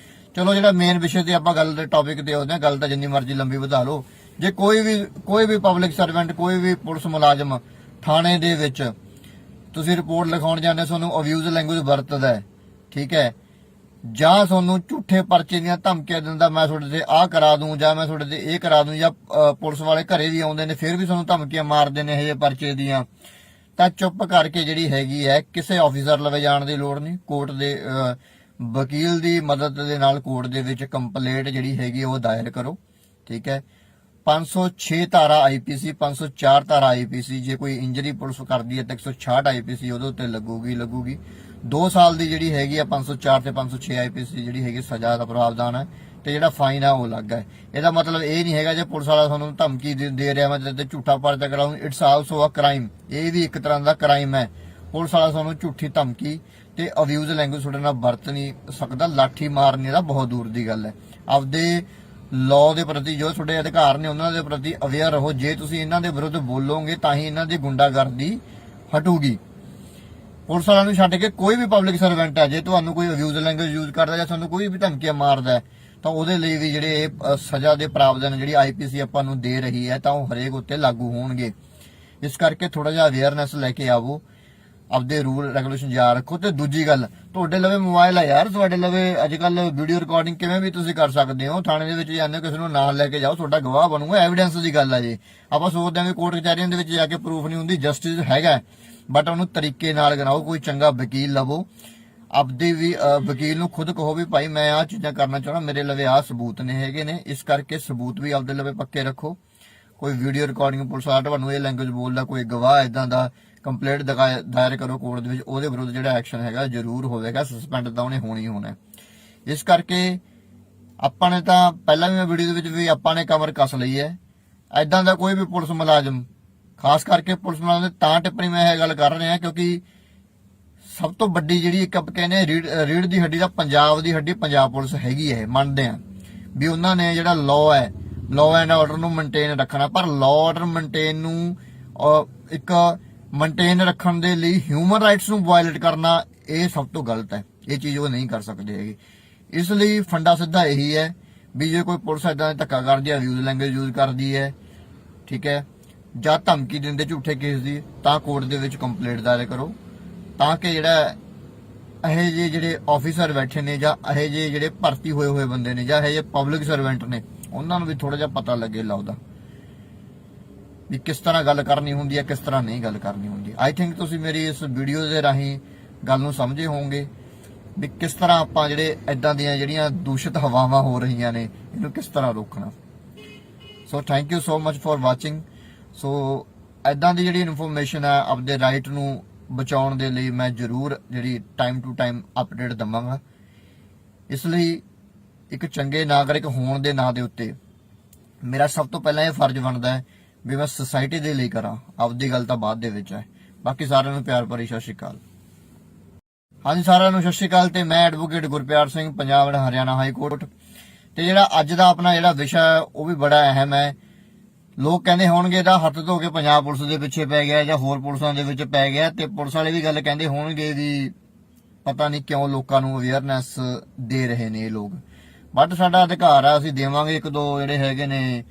ਚਲੋ ਜਿਹੜਾ ਮੇਨ ਵਿਸ਼ੇ ਤੇ ਆਪਾਂ ਗੱਲ ਦੇ ਟੌਪਿਕ ਤੇ ਆਉਂਦੇ ਹਾਂ, ਗੱਲ ਤਾਂ ਜਿੰਨੀ ਮਰਜ਼ੀ ਲੰਬੀ ਵਧਾ ਲਓ। ਜੇ ਕੋਈ ਵੀ ਪਬਲਿਕ ਸਰਵੈਂਟ, ਕੋਈ ਵੀ ਪੁਲਿਸ ਮੁਲਾਜ਼ਮ ਥਾਣੇ ਦੇ ਵਿੱਚ ਤੁਸੀਂ ਰਿਪੋਰਟ ਲਿਖਾਉਣ ਜਾਂਦੇ, ਤੁਹਾਨੂੰ ਅਬਿਊਜ਼ ਲੈਂਗੁਏਜ ਵਰਤਦਾ, ਠੀਕ ਹੈ, ਜਾਂ ਤੁਹਾਨੂੰ ਝੂਠੇ ਪਰਚੇ ਦੀਆਂ ਧਮਕੀਆਂ ਦਿੰਦਾ, ਮੈਂ ਤੁਹਾਡੇ ਤੇ ਆਹ ਕਰਾ ਦੂੰ, ਜਾਂ ਮੈਂ ਤੁਹਾਡੇ ਤੇ ਇਹ ਕਰਾ ਦੂੰ, ਜਾਂ ਪੁਲਿਸ ਵਾਲੇ ਘਰੇ ਵੀ ਆਉਂਦੇ ਨੇ ਫਿਰ ਵੀ ਤੁਹਾਨੂੰ ਧਮਕੀਆਂ ਮਾਰਦੇ ਨੇ ਇਹ ਜਿਹੇ ਪਰਚੇ ਦੀਆਂ, ਤਾਂ ਚੁੱਪ ਕਰਕੇ ਜਿਹੜੀ ਹੈਗੀ ਹੈ, ਕਿਸੇ ਆਫੀਸਰ ਲਵੇ ਜਾਣ ਦੀ ਲੋੜ ਨਹੀਂ। ਕੋਰਟ ਦੇ ਵਕੀਲ ਦੀ ਮਦਦ ਦੇ ਨਾਲ ਕੋਰਟ ਦੇ ਵਿੱਚ ਕੰਪਲੇਂਟ ਜਿਹੜੀ ਹੈਗੀ ਉਹ ਦਾਇਰ ਕਰੋ, ਠੀਕ ਹੈ। 506 ਧਾਰਾ IPC, 504 ਧਾਰਾ IPC, ਜੇ ਕੋਈ ਇੰਜਰੀ ਪੁਲਿਸ ਕਰਦੀ ਹੈ ਤਾਂ 166 IPC ਉਹਦੇ ਉੱਤੇ ਲੱਗੂਗੀ। 2 ਸਾਲ ਦੀ ਜਿਹੜੀ ਹੈਗੀ ਆ 504 ਤੇ 506 IPC ਜਿਹੜੀ ਹੈਗੀ ਸਜ਼ਾ ਦਾ ਪ੍ਰਾਵਧਾਨ ਹੈ, ਤੇ ਜਿਹੜਾ ਫਾਈਨ ਆ ਉਹ ਅਲੱਗ ਹੈ। ਇਹਦਾ ਮਤਲਬ ਇਹ ਨਹੀਂ ਹੈਗਾ ਜੇ ਪੁਲਿਸ ਵਾਲਾ ਤੁਹਾਨੂੰ ਧਮਕੀ ਦੇ ਰਿਹਾ ਮੈਂ ਤੇ ਝੂਠਾ ਪਰਚਾ ਕਰਾਉਂ, ਇਟਸ ਆਲਸੋ ਅ ਕ੍ਰਾਈਮ। ਇਹ ਵੀ ਇੱਕ ਤਰ੍ਹਾਂ ਦਾ ਕ੍ਰਾਈਮ ਹੈ। ਪੁਲਿਸ ਵਾਲਾ ਤੁਹਾਨੂੰ ਝੂਠੀ ਧਮਕੀ ਤੇ ਅਬਿਊਜ਼ ਲੈਂਗੁਏਜ ਤੁਹਾਡੇ ਨਾਲ ਵਰਤ ਨਹੀਂ ਸਕਦਾ। ਲਾਠੀ ਮਾਰਨੇ ਦਾ ਬਹੁਤ ਦੂਰ ਦੀ ਗੱਲ ਹੈ। ਆਪਦੇ ਲਾਅ ਦੇ ਪ੍ਰਤੀ, ਜੋ ਤੁਹਾਡੇ ਅਧਿਕਾਰ ਨੇ ਉਹਨਾਂ ਦੇ ਪ੍ਰਤੀ ਅਵੇਅਰ ਰਹੋ। ਜੇ ਤੁਸੀਂ ਇਹਨਾਂ ਦੇ ਵਿਰੁੱਧ ਬੋਲੋਗੇ ਤਾਂ ਹੀ ਇਹਨਾਂ ਦੀ ਗੁੰਡਾਗਰਦੀ ਹਟੂਗੀ। ਪੁਲਿਸ ਵਾਲਿਆਂ ਨੂੰ ਛੱਡ ਕੇ ਕੋਈ ਵੀ ਪਬਲਿਕ ਸਰਵੈਂਟ ਹੈ, ਜੇ ਤੁਹਾਨੂੰ ਕੋਈ ਅਬਿਊਜ਼ ਲੈਂਗੁਏਜ ਯੂਜ਼ ਕਰਦਾ ਜਾਂ ਤੁਹਾਨੂੰ ਕੋਈ ਵੀ ਧਮਕੀਆਂ ਮਾਰਦਾ ਤਾਂ ਉਹਦੇ ਲਈ ਵੀ ਜਿਹੜੇ ਸਜ਼ਾ ਦੇ ਪ੍ਰਾਵਧਾਨ ਜਿਹੜੀ IPC ਆਪਾਂ ਨੂੰ ਦੇ ਰਹੀ ਹੈ ਤਾਂ ਉਹ ਹਰੇਕ ਉੱਤੇ ਲਾਗੂ ਹੋਣਗੇ। ਇਸ ਕਰਕੇ ਥੋੜਾ ਜਿਹਾ ਅਵੇਅਰਨੈਸ ਲੈ ਕੇ ਆਵੋ, ਆਪਦੇ ਰੂਲ ਰੈਗੂਲੇਸ਼ਨ ਯਾਦ ਰੱਖੋ। ਤੇ ਦੂਜੀ ਗੱਲ, ਤੁਹਾਡੇ ਲਵੇ ਮੋਬਾਈਲ ਆ ਯਾਰ, ਤੁਹਾਡੇ ਲਵੇ ਅੱਜ ਕੱਲ ਵੀਡੀਓ ਰਿਕਾਰਡਿੰਗ ਕਿਵੇਂ ਵੀ ਤੁਸੀਂ ਕਰ ਸਕਦੇ ਹੋ। ਥਾਣੇ ਦੇ ਵਿੱਚ ਜਾਂਦੇ ਕਿਸੇ ਨੂੰ ਨਾਲ ਲੈ ਕੇ ਜਾਓ, ਤੁਹਾਡਾ ਗਵਾਹ ਬਣੂਗਾ, ਐਵੀਡੈਂਸ ਦੀ ਗੱਲ ਆ। ਜੀ ਆਪਾਂ ਸੋਚਦੇ ਹਾਂ ਕਿ ਕੋਰਟ ਕਚਹਿਰੀਆਂ ਦੇ ਵਿੱਚ ਜਾ ਕੇ ਪ੍ਰੂਫ ਨਹੀਂ ਹੁੰਦੀ, ਜਸਟਿਸ ਹੈਗਾ, ਬਟ ਉਹਨੂੰ ਤਰੀਕੇ ਨਾਲ ਕਰਾਓ। ਕੋਈ ਚੰਗਾ ਵਕੀਲ ਲਵੋ, ਆਪਦੇ ਵੀ ਵਕੀਲ ਨੂੰ ਖੁਦ ਕਹੋ ਵੀ ਭਾਈ ਮੈਂ ਆਹ ਚੀਜ਼ਾਂ ਕਰਨਾ ਚਾਹੁੰਦਾ, ਮੇਰੇ ਲਵੇ ਆਹ ਸਬੂਤ ਨੇ ਹੈਗੇ ਨੇ, ਇਸ ਕਰਕੇ ਸਬੂਤ ਵੀ ਆਪਦੇ ਲਵੇ ਪੱਕੇ ਰੱਖੋ। ਕੋਈ ਵੀਡੀਓ ਰਿਕਾਰਡਿੰਗ ਪੁਲਿਸ ਵਾਲਾ ਤੁਹਾਨੂੰ ਇਹ ਲੈਂਗੁਏਜ ਬੋਲਦਾ, ਕੋਈ ਗਵਾਹ ਇਦਾਂ ਦਾ, ਕੰਪਲੇਂਟ ਦਾਇਰ ਕਰੋ ਕੋਰਟ ਦੇ ਵਿੱਚ, ਉਹਦੇ ਵਿਰੁੱਧ ਜਿਹੜਾ ਐਕਸ਼ਨ ਹੈਗਾ ਜ਼ਰੂਰ ਹੋਵੇਗਾ, ਸਸਪੈਂਡ ਤਾਂ ਉਹਨੇ ਹੋਣੀ ਹੋਣਾ। ਇਸ ਕਰਕੇ ਆਪਾਂ ਨੇ ਤਾਂ ਪਹਿਲਾਂ ਵੀ ਮੈਂ ਵੀਡੀਓ ਦੇ ਵਿੱਚ ਵੀ ਆਪਾਂ ਨੇ ਕਮਰ ਕੱਸ ਲਈ ਹੈ। ਇਦਾਂ ਦਾ ਕੋਈ ਵੀ ਪੁਲਿਸ ਮੁਲਾਜ਼ਮ, ਖਾਸ ਕਰਕੇ ਪੁਲਿਸ ਮੁਲਾਜ਼ਮ ਦੇ ਤਾਂ ਟਿੱਪਣੀ ਮੈਂ ਇਹ ਗੱਲ ਕਰ ਰਿਹਾ ਕਿਉਂਕਿ ਸਭ ਤੋਂ ਵੱਡੀ ਜਿਹੜੀ ਇੱਕ ਆਪਾਂ ਕਹਿੰਦੇ ਰੀੜ ਦੀ ਹੱਡੀ ਦਾ ਪੰਜਾਬ ਦੀ ਹੱਡੀ ਪੰਜਾਬ ਪੁਲਿਸ ਹੈਗੀ ਹੈ। ਮੰਨਦੇ ਆ ਵੀ ਉਹਨਾਂ ਨੇ ਜਿਹੜਾ ਲਾਅ ਹੈ, ਲਾਅ ਐਂਡ ਆਰਡਰ ਨੂੰ ਮੇਨਟੇਨ ਰੱਖਣਾ, ਪਰ ਲਾਅ ਆਰਡਰ ਮੇਨਟੇਨ ਨੂੰ ਇੱਕ ਮੇਨਟੇਨ ਰੱਖਣ ਦੇ ਲਈ ਹਿਊਮਨ ਰਾਈਟਸ ਨੂੰ ਵਾਇਲੇਟ ਕਰਨਾ ਇਹ ਸਭ ਤੋਂ ਗਲਤ ਹੈ। ਇਹ ਚੀਜ਼ ਉਹ ਨਹੀਂ ਕਰ ਸਕਦੇ ਹੈਗੇ। ਇਸ ਲਈ ਫੰਡਾ ਸਿੱਧਾ ਇਹੀ ਹੈ ਵੀ ਜੇ ਕੋਈ ਪੁਲਿਸ ਇਦਾਂ ਧੱਕਾ ਕਰਦੀ ਹੈ, ਅਬਿਊਜ਼ ਲੈਂਗੁਏਜ ਯੂਜ਼ ਕਰਦੀ ਹੈ, ਠੀਕ ਹੈ, ਜਾਂ ਧਮਕੀ ਦਿੰਦੇ ਝੂਠੇ ਕੇਸ ਦੀ, ਤਾਂ ਕੋਰਟ ਦੇ ਵਿੱਚ ਕੰਪਲੇਂਟ ਦਾਇਰ ਕਰੋ, ਤਾਂ ਕਿ ਜਿਹੜਾ ਇਹ ਜਿਹੇ ਜਿਹੜੇ ਆਫੀਸਰ ਬੈਠੇ ਨੇ ਜਾਂ ਇਹ ਜਿਹੇ ਜਿਹੜੇ ਭਰਤੀ ਹੋਏ ਬੰਦੇ ਨੇ ਜਾਂ ਇਹ ਜਿਹੇ ਪਬਲਿਕ ਸਰਵੈਂਟ ਨੇ ਉਹਨਾਂ ਨੂੰ ਵੀ ਥੋੜਾ ਜਿਹਾ ਪਤਾ ਲੱਗੇ ਲਾਉਦਾ ਵੀ ਕਿਸ ਤਰ੍ਹਾਂ ਗੱਲ ਕਰਨੀ ਹੁੰਦੀ ਹੈ, ਕਿਸ ਤਰ੍ਹਾਂ ਨਹੀਂ ਗੱਲ ਕਰਨੀ ਹੁੰਦੀ। ਆਈ ਥਿੰਕ ਤੁਸੀਂ ਮੇਰੀ ਇਸ ਵੀਡੀਓ ਦੇ ਰਾਹੀਂ ਗੱਲ ਨੂੰ ਸਮਝੇ ਹੋਵੋਗੇ ਵੀ ਕਿਸ ਤਰ੍ਹਾਂ ਆਪਾਂ ਜਿਹੜੇ ਇਦਾਂ ਦੀਆਂ ਜਿਹੜੀਆਂ ਦੂਸ਼ਿਤ ਹਵਾਵਾਂ ਹੋ ਰਹੀਆਂ ਨੇ ਇਹਨੂੰ ਕਿਸ ਤਰ੍ਹਾਂ ਰੋਕਣਾ। So thank you so much for watching. So ਇਦਾਂ ਦੀ ਜਿਹੜੀ ਇਨਫੋਰਮੇਸ਼ਨ ਹੈ ਆਪਦੇ ਰਾਈਟ ਨੂੰ ਬਚਾਉਣ ਦੇ ਲਈ ਮੈਂ ਜ਼ਰੂਰ ਜਿਹੜੀ ਟਾਈਮ ਟੂ ਟਾਈਮ ਅਪਡੇਟ ਦਵਾਂਗਾ। ਇਸ ਲਈ ਇੱਕ ਚੰਗੇ ਨਾਗਰਿਕ ਹੋਣ ਦੇ ਨਾਂ ਦੇ ਉੱਤੇ ਮੇਰਾ ਸਭ ਤੋਂ ਪਹਿਲਾਂ ਇਹ ਫਰਜ਼ ਬਣਦਾ ਹੈ ਵੀ ਮੈਂ ਸੋਸਾਇਟੀ ਦੇ ਲਈ ਕਰਾਂ, ਆਪਦੀ ਗੱਲ ਤਾਂ ਬਾਅਦ ਦੇ ਵਿੱਚ ਹੈ। ਬਾਕੀ ਸਾਰਿਆਂ ਨੂੰ ਪਿਆਰ ਭਰੀ ਸਤਿ ਸ਼੍ਰੀ ਅਕਾਲ। ਹਾਂਜੀ ਸਾਰਿਆਂ ਨੂੰ ਸਤਿ ਸ਼੍ਰੀ ਅਕਾਲ। ਤੇ ਮੈਂ advocate Gurpyar Singh, Punjab and Haryana high court. ਤੇ ਜਿਹੜਾ ਅੱਜ ਦਾ ਆਪਣਾ ਜਿਹੜਾ ਵਿਸ਼ਾ ਉਹ ਵੀ ਬੜਾ ਅਹਿਮ ਹੈ। ਲੋਕ ਕਹਿੰਦੇ ਹੋਣਗੇ ਇਹਦਾ ਹੱਥ ਧੋ ਕੇ ਪੰਜਾਬ ਪੁਲਿਸ ਦੇ ਪਿੱਛੇ ਪੈ ਗਿਆ ਜਾਂ ਹੋਰ ਪੁਲਿਸਾਂ ਦੇ ਵਿੱਚ ਪੈ ਗਿਆ, ਤੇ ਪੁਲਿਸ ਵਾਲੇ ਵੀ ਗੱਲ ਕਹਿੰਦੇ ਹੋਣਗੇ ਵੀ ਪਤਾ ਨਹੀਂ ਕਿਉਂ ਲੋਕਾਂ ਨੂੰ ਅਵੇਅਰਨੈਸ ਦੇ ਰਹੇ ਨੇ ਇਹ ਲੋਕ, ਬਟ ਸਾਡਾ ਅਧਿਕਾਰ ਆ, ਅਸੀਂ ਦੇਵਾਂਗੇ। ਇੱਕ ਦੋ ਜਿਹੜੇ ਹੈਗੇ ਨੇ,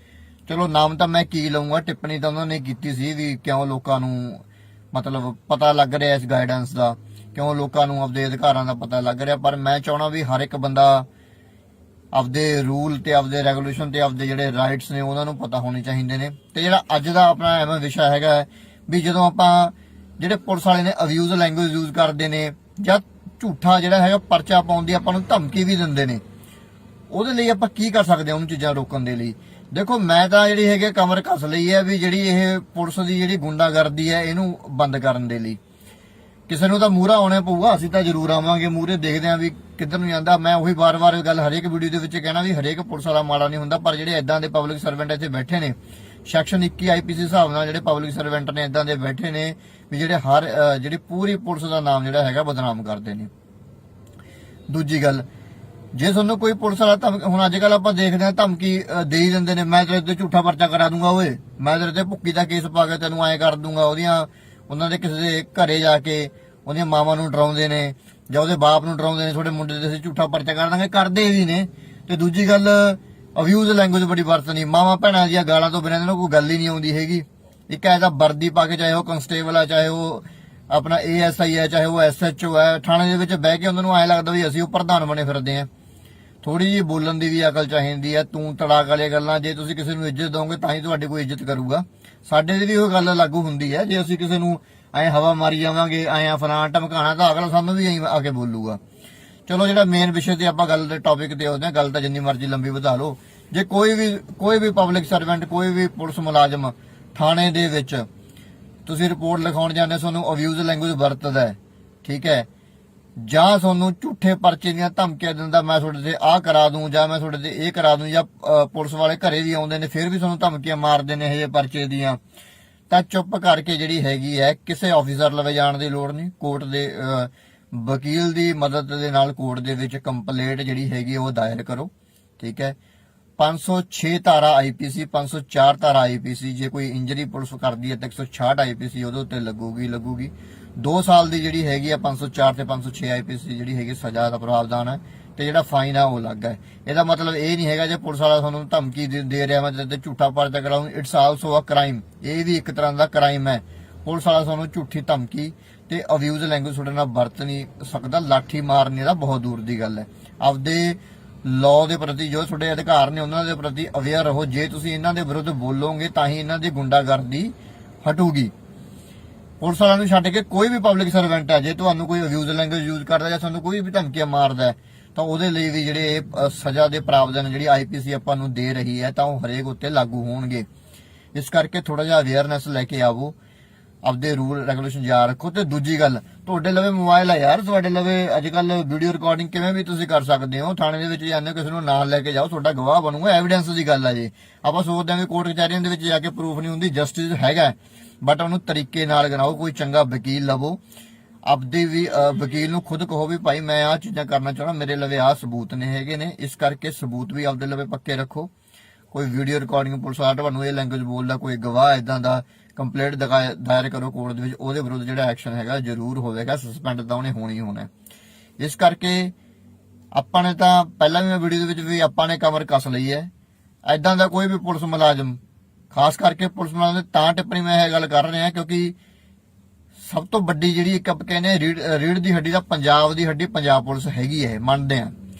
ਚਲੋ ਨਾਮ ਤਾਂ ਮੈਂ ਕੀ ਲਊਂਗਾ, ਟਿੱਪਣੀ ਤਾਂ ਉਹਨਾਂ ਨੇ ਕੀਤੀ ਸੀ ਵੀ ਕਿਉਂ ਲੋਕਾਂ ਨੂੰ ਮਤਲਬ ਪਤਾ ਲੱਗ ਰਿਹਾ ਇਸ ਗਾਈਡੈਂਸ ਦਾ, ਕਿਉਂ ਲੋਕਾਂ ਨੂੰ ਆਪਦੇ ਅਧਿਕਾਰਾਂ ਦਾ ਪਤਾ ਲੱਗ ਰਿਹਾ। ਪਰ ਮੈਂ ਚਾਹਣਾ ਵੀ ਹਰ ਇੱਕ ਬੰਦਾ ਆਪਦੇ ਰੂਲ ਤੇ ਆਪਦੇ ਰੈਗੂਲੇਸ਼ਨ ਤੇ ਆਪਦੇ ਜਿਹੜੇ ਰਾਈਟਸ ਨੇ ਉਹਨਾਂ ਨੂੰ ਪਤਾ ਹੋਣੇ ਚਾਹੀਦੇ ਨੇ। ਤੇ ਜਿਹੜਾ ਅੱਜ ਦਾ ਆਪਣਾ ਐਵੇਂ ਵਿਸ਼ਾ ਹੈਗਾ ਵੀ ਜਦੋਂ ਆਪਾਂ ਜਿਹੜੇ ਪੁਲਿਸ ਵਾਲੇ ਨੇ ਅਬਿਊਜ਼ ਲੈਂਗੁਏਜ ਯੂਜ਼ ਕਰਦੇ ਨੇ ਜਾਂ ਝੂਠਾ ਜਿਹੜਾ ਹੈਗਾ ਪਰਚਾ ਪਾਉਣ ਦੀ ਆਪਾਂ ਨੂੰ ਧਮਕੀ ਵੀ ਦਿੰਦੇ ਨੇ, ਉਹਦੇ ਲਈ ਆਪਾਂ ਕੀ ਕਰ ਸਕਦੇ ਹਾਂ ਉਹਨੂੰ ਚੀਜ਼ਾਂ ਰੋਕਣ ਦੇ ਲਈ। ਦੇਖੋ ਮੈਂ ਤਾਂ ਜਿਹੜੀ ਹੈਗੇ ਕਮਰ ਕੱਸ ਲਈ ਹੈ ਵੀ ਜਿਹੜੀ ਇਹ ਪੁਲਿਸ ਦੀ ਜਿਹੜੀ ਗੁੰਡਾਗਰਦੀ ਹੈ ਇਹਨੂੰ ਬੰਦ ਕਰਨ ਦੇ ਲਈ, ਕਿਸੇ ਨੂੰ ਤਾਂ ਮੂਹਰਾ ਆਉਣਾ ਪਊਗਾ, ਅਸੀਂ ਤਾਂ ਜ਼ਰੂਰ ਆਵਾਂਗੇ ਮੂਹਰੇ, ਦੇਖਦੇ ਆਂ ਵੀ ਕਿੱਧਰ ਨੂੰ ਜਾਂਦਾ। ਮੈਂ ਉਹੀ ਵਾਰ-ਵਾਰ ਗੱਲ ਹਰੇਕ ਵੀਡੀਓ ਦੇ ਵਿੱਚ ਕਹਿਣਾ ਵੀ ਹਰੇਕ ਪੁਲਿਸ ਵਾਲਾ ਮਾੜਾ ਨਹੀਂ ਹੁੰਦਾ, ਪਰ ਜਿਹੜੇ ਇਦਾਂ ਦੇ ਪਬਲਿਕ ਸਰਵੈਂਟ ਇੱਥੇ ਬੈਠੇ ਨੇ ਸੈਕਸ਼ਨ 21 ਆਈਪੀਸੀ ਹਿਸਾਬ ਨਾਲ ਜਿਹੜੇ ਪਬਲਿਕ ਸਰਵੈਂਟ ਨੇ ਇਦਾਂ ਦੇ ਬੈਠੇ ਨੇ ਵੀ ਜਿਹੜੇ ਜਿਹੜੀ ਪੂਰੀ ਪੁਲਿਸ ਦਾ ਨਾਮ ਜਿਹੜਾ ਹੈਗਾ ਬਦਨਾਮ ਕਰਦੇ ਨੇ। ਦੂਜੀ ਗੱਲ, ਜੇ ਤੁਹਾਨੂੰ ਕੋਈ ਪੁਲਿਸ ਵਾਲਾ ਹੁਣ ਅੱਜ ਕੱਲ ਆਪਾਂ ਦੇਖਦੇ ਹਾਂ ਧਮਕੀ ਦੇ ਹੀ ਦਿੰਦੇ ਨੇ, ਮੈਂ ਤੇਰੇ ਤੇ ਝੂਠਾ ਪਰਚਾ ਕਰਾ ਦੂੰਗਾ, ਓਏ ਮੈਂ ਤੇਰੇ ਤੇ ਭੁੱਕੀ ਦਾ ਕੇਸ ਪਾ ਕੇ ਤੈਨੂੰ ਐਂ ਕਰ ਦੂੰਗਾ। ਉਹਨਾਂ ਦੇ ਕਿਸੇ ਦੇ ਘਰੇ ਜਾ ਕੇ ਉਹਦੀਆਂ ਮਾਵਾਂ ਨੂੰ ਡਰਾਉਂਦੇ ਨੇ ਜਾਂ ਉਹਦੇ ਬਾਪ ਨੂੰ ਡਰਾਉਂਦੇ ਨੇ, ਤੁਹਾਡੇ ਮੁੰਡੇ ਤੇ ਅਸੀਂ ਝੂਠਾ ਪਰਚਾ ਕਰ ਦਾਂਗੇ, ਕਰਦੇ ਵੀ ਨੇ। ਤੇ ਦੂਜੀ ਗੱਲ, ਅਬਿਊਜ਼ ਲੈਂਗੁਏਜ ਬੜੀ ਵਰਤਣੀ, ਮਾਵਾਂ ਭੈਣਾਂ ਦੀਆਂ ਗਾਲਾਂ ਤੋਂ ਬਿਨਾਂ ਇਹਨਾਂ ਨੂੰ ਕੋਈ ਗੱਲ ਹੀ ਨਹੀਂ ਆਉਂਦੀ ਹੈਗੀ। ਇੱਕ ਐਸਾ ਵਰਦੀ ਪਾ ਕੇ, ਚਾਹੇ ਉਹ ਕਨਸਟੇਬਲ ਆ, ਚਾਹੇ ਉਹ ਆਪਣਾ ASI ਹੈ, ਚਾਹੇ ਉਹ SHO ਹੈ, ਥਾਣੇ ਦੇ ਵਿੱਚ ਬਹਿ ਕੇ ਉਹਨਾਂ ਨੂੰ ਐਂ ਲੱਗਦਾ ਵੀ ਅਸੀਂ ਉਹ ਪ੍ਰਧਾਨ ਬਣੇ ਫਿਰਦੇ ਆਂ। ਥੋੜੀ ਜਿਹੀ ਬੋਲਣ ਦੀ ਵੀ ਅਕਲ ਚਾਹੀਦੀ ਹੈ। ਤੂੰ ਤੜਾਕ ਵਾਲੀਆਂ ਗੱਲਾਂ, ਜੇ ਤੁਸੀਂ ਕਿਸੇ ਨੂੰ ਇੱਜ਼ਤ ਦੋਗੇ ਤਾਂ ਹੀ ਤੁਹਾਡੀ ਕੋਈ ਇੱਜ਼ਤ ਕਰੂਗਾ। ਸਾਡੇ ਦੀ ਵੀ ਉਹ ਗੱਲ ਲਾਗੂ ਹੁੰਦੀ ਹੈ, ਜੇ ਅਸੀਂ ਕਿਸੇ ਨੂੰ ਐਂ ਹਵਾ ਮਾਰੀ ਜਾਵਾਂਗੇ, ਐਂ ਫਲਾਂ ਧਮਕਾਣਾ, ਤਾਂ ਅਗਲਾ ਸਾਨੂੰ ਵੀ ਐਂ ਆ ਕੇ ਬੋਲੂਗਾ। ਚਲੋ ਜਿਹੜਾ ਮੇਨ ਵਿਸ਼ੇ ਤੇ ਆਪਾਂ ਗੱਲ ਦੇ ਟੌਪਿਕ ਤੇ ਆਉਂਦੇ ਹਾਂ, ਗੱਲ ਤਾਂ ਜਿੰਨੀ ਮਰਜ਼ੀ ਲੰਬੀ ਵਧਾ ਲਓ। ਜੇ ਕੋਈ ਵੀ ਪਬਲਿਕ ਸਰਵੈਂਟ, ਕੋਈ ਵੀ ਪੁਲਿਸ ਮੁਲਾਜ਼ਮ ਥਾਣੇ ਦੇ ਵਿੱਚ ਤੁਸੀਂ ਰਿਪੋਰਟ ਲਿਖਾਉਣ ਜਾਂਦੇ, ਤੁਹਾਨੂੰ ਅਬਿਊਜ਼ ਲੈਂਗੁਏਜ ਵਰਤਦਾ ਹੈ, ਠੀਕ ਹੈ, ਜਾਂ ਤੁਹਾਨੂੰ ਝੂਠੇ ਪਰਚੇ ਦੀਆਂ ਧਮਕੀਆਂ ਦਿੰਦਾ, ਮੈਂ ਤੁਹਾਡੇ ਤੇ ਆਹ ਕਰਾ ਦੂੰ ਜਾਂ ਮੈਂ ਤੁਹਾਡੇ ਤੇ ਇਹ ਕਰਾ ਦੂੰ, ਜਾਂ ਪੁਲਿਸ ਵਾਲੇ ਘਰੇ ਵੀ ਆਉਂਦੇ ਨੇ ਫਿਰ ਵੀ ਤੁਹਾਨੂੰ ਧਮਕੀਆਂ ਮਾਰਦੇ ਨੇ ਇਹ ਪਰਚੇ ਦੀਆਂ, ਤਾਂ ਚੁੱਪ ਕਰਕੇ ਜਿਹੜੀ ਹੈਗੀ ਹੈ ਕਿਸੇ ਆਫੀਸਰ ਲਵੇ ਜਾਣ ਦੀ ਲੋੜ ਨਹੀਂ। ਕੋਰਟ ਦੇ ਵਕੀਲ ਦੀ ਮਦਦ ਦੇ ਨਾਲ ਕੋਰਟ ਦੇ ਵਿੱਚ ਕੰਪਲੇਂਟ ਜਿਹੜੀ ਹੈਗੀ ਉਹ ਦਾਇਰ ਕਰੋ, ਠੀਕ ਹੈ। 506 ਧਾਰਾ IPC, 504 ਧਾਰਾ IPC, ਜੇ ਕੋਈ ਇੰਜਰੀ ਪੁਲਿਸ ਕਰਦੀ ਹੈ ਤਾਂ 166 IPC ਉਹਦੇ ਉੱਤੇ ਲੱਗੂਗੀ। 2 ਸਾਲ ਦੀ ਜਿਹੜੀ ਹੈਗੀ ਆ 504 ਤੇ 506 IPC ਜਿਹੜੀ ਹੈਗੀ ਸਜ਼ਾ ਦਾ ਪ੍ਰਾਵਧਾਨ ਹੈ, ਤੇ ਜਿਹੜਾ ਫਾਈਨ ਆ ਉਹ ਅਲੱਗ ਹੈ। ਇਹਦਾ ਮਤਲਬ ਇਹ ਨਹੀਂ ਹੈਗਾ ਜੇ ਪੁਲਿਸ ਵਾਲਾ ਤੁਹਾਨੂੰ ਧਮਕੀ ਦੇ ਰਿਹਾ ਮੈਂ ਤੇ ਝੂਠਾ ਪਰਚਾ ਕਰਾਉਂ, ਇਟਸ ਆਲਸੋ ਅ ਕ੍ਰਾਈਮ, ਇਹ ਵੀ ਇੱਕ ਤਰ੍ਹਾਂ ਦਾ ਕ੍ਰਾਈਮ ਹੈ। ਪੁਲਿਸ ਵਾਲਾ ਤੁਹਾਨੂੰ ਝੂਠੀ ਧਮਕੀ ਤੇ ਅਬਿਊਜ਼ ਲੈਂਗੁਏਜ ਤੁਹਾਡੇ ਨਾਲ ਵਰਤ ਨਹੀਂ ਸਕਦਾ, ਲਾਠੀ ਮਾਰਨੇ ਦਾ ਬਹੁਤ ਦੂਰ ਦੀ ਗੱਲ ਹੈ। ਆਪਦੇ ਲਾਅ ਦੇ ਪ੍ਰਤੀ ਜੋ ਤੁਹਾਡੇ ਅਧਿਕਾਰ ਨੇ ਉਹਨਾਂ ਦੇ ਪ੍ਰਤੀ ਅਵੇਅਰ ਰਹੋ। ਜੇ ਤੁਸੀਂ ਇਹਨਾਂ ਦੇ ਵਿਰੁੱਧ ਬੋਲੋਗੇ ਤਾਂ ਹੀ ਇਹਨਾਂ ਦੀ ਗੁੰਡਾਗਰਦੀ ਹਟੂਗੀ। ਪੁਲਿਸ ਵਾਲਿਆਂ ਨੂੰ ਛੱਡ ਕੇ ਕੋਈ ਵੀ ਪਬਲਿਕ ਸਰਵੈਂਟ ਹੈ, ਜੇ ਤੁਹਾਨੂੰ ਕੋਈ ਅਬਿਊਜ਼ ਲੈਂਗੁਏਜ ਯੂਜ਼ ਕਰਦਾ ਜਾਂ ਤੁਹਾਨੂੰ ਕੋਈ ਵੀ ਧਮਕੀਆਂ ਮਾਰਦਾ ਹੈ, ਤਾਂ ਉਹਦੇ ਲਈ ਵੀ ਜਿਹੜੇ ਸਜ਼ਾ ਦੇ ਪ੍ਰਾਵਧਾਨ ਜਿਹੜੀ IPC ਆਪਾਂ ਨੂੰ ਦੇ ਰਹੀ ਹੈ ਤਾਂ ਉਹ ਹਰੇਕ ਉੱਤੇ ਲਾਗੂ ਹੋਣਗੇ। ਇਸ ਕਰਕੇ ਥੋੜਾ ਜਿਹਾ ਅਵੇਅਰਨੈਸ ਲੈ ਕੇ ਆਵੋ, ਆਪਦੇ ਰੂਲ ਰੈਗੂਲੇਸ਼ਨ ਯਾਦ ਰੱਖੋ। ਤੇ ਦੂਜੀ ਗੱਲ, ਤੁਹਾਡੇ ਲਵੇ ਮੋਬਾਈਲ ਆ ਯਾਰ, ਤੁਹਾਡੇ ਲਵੇ ਅੱਜ ਕੱਲ ਵੀਡੀਓ ਰਿਕਾਰਡਿੰਗ ਕਿਵੇਂ ਵੀ ਤੁਸੀਂ ਕਰ ਸਕਦੇ ਹੋ। ਥਾਣੇ ਦੇ ਵਿੱਚ ਜਾਂਦੇ ਹੋ, ਕਿਸੇ ਨੂੰ ਨਾਲ ਲੈ ਕੇ ਜਾਓ, ਤੁਹਾਡਾ ਗਵਾਹ ਬਣੂਗਾ, ਐਵੀਡੈਂਸ ਦੀ ਗੱਲ ਆ। ਜੇ ਆਪਾਂ ਸੋਚਦੇ ਹਾਂ ਕਿ ਕੋਰਟ ਕਚਹਿਰੀਆਂ ਦੇ ਵਿੱਚ ਜਾ ਕੇ ਪ੍ਰੂਫ ਨਹੀਂ ਹੁੰਦੀ, ਜਸਟਿਸ ਹੈਗਾ, ਬਟ ਉਹਨੂੰ ਤਰੀਕੇ ਨਾਲ ਕਰਾਓ। ਕੋਈ ਚੰਗਾ ਵਕੀਲ ਲਵੋ, ਆਪਦੇ ਵੀ ਵਕੀਲ ਨੂੰ ਖੁਦ ਕਹੋ ਵੀ ਭਾਈ ਮੈਂ ਆਹ ਚੀਜ਼ਾਂ ਕਰਨਾ ਚਾਹੁੰਦਾ, ਮੇਰੇ ਲਵੇ ਆਹ ਸਬੂਤ ਨੇ ਹੈਗੇ ਨੇ, ਇਸ ਕਰਕੇ ਸਬੂਤ ਵੀ ਆਪਦੇ ਲਵੇ ਪੱਕੇ ਰੱਖੋ। ਕੋਈ ਵੀਡੀਓ ਰਿਕਾਰਡਿੰਗ ਪੁਲਿਸ ਵਾਲਾ ਤੁਹਾਨੂੰ ਇਹ ਲੈਂਗੁਏਜ ਬੋਲਦਾ, ਕੋਈ ਗਵਾਹ ਇਦਾਂ ਦਾ, ਕੰਪਲੇਂਟ ਦਾਇਰ ਕਰੋ ਕੋਰਟ ਦੇ ਵਿੱਚ, ਉਹਦੇ ਵਿਰੁੱਧ ਜਿਹੜਾ ਐਕਸ਼ਨ ਹੈਗਾ ਜ਼ਰੂਰ ਹੋਵੇਗਾ, ਸਸਪੈਂਡ ਤਾਂ ਉਹਨੇ ਹੋਣੀ ਹੋਣਾ। ਇਸ ਕਰਕੇ ਆਪਾਂ ਨੇ ਤਾਂ ਪਹਿਲਾਂ ਵੀ ਮੈਂ ਵੀਡੀਓ ਦੇ ਵਿੱਚ ਵੀ ਆਪਾਂ ਨੇ ਕਮਰ ਕੱਸ ਲਈ ਹੈ। ਇਦਾਂ ਦਾ ਕੋਈ ਵੀ ਪੁਲਿਸ ਮੁਲਾਜ਼ਮ, ਖਾਸ ਕਰਕੇ ਪੁਲਿਸ ਮੁਲਾਜ਼ਮ ਤਾਂ ਟਿੱਪਣੀ ਮੈਂ ਇਹ ਗੱਲ ਕਰ ਰਿਹਾ ਕਿਉਂਕਿ ਸਭ ਤੋਂ ਵੱਡੀ ਜਿਹੜੀ ਇੱਕ ਆਪਾਂ ਕਹਿੰਦੇ ਰੀੜ ਦੀ ਹੱਡੀ ਦਾ ਪੰਜਾਬ ਦੀ ਹੱਡੀ ਪੰਜਾਬ ਪੁਲਿਸ ਹੈਗੀ ਹੈ। ਮੰਨਦੇ ਆ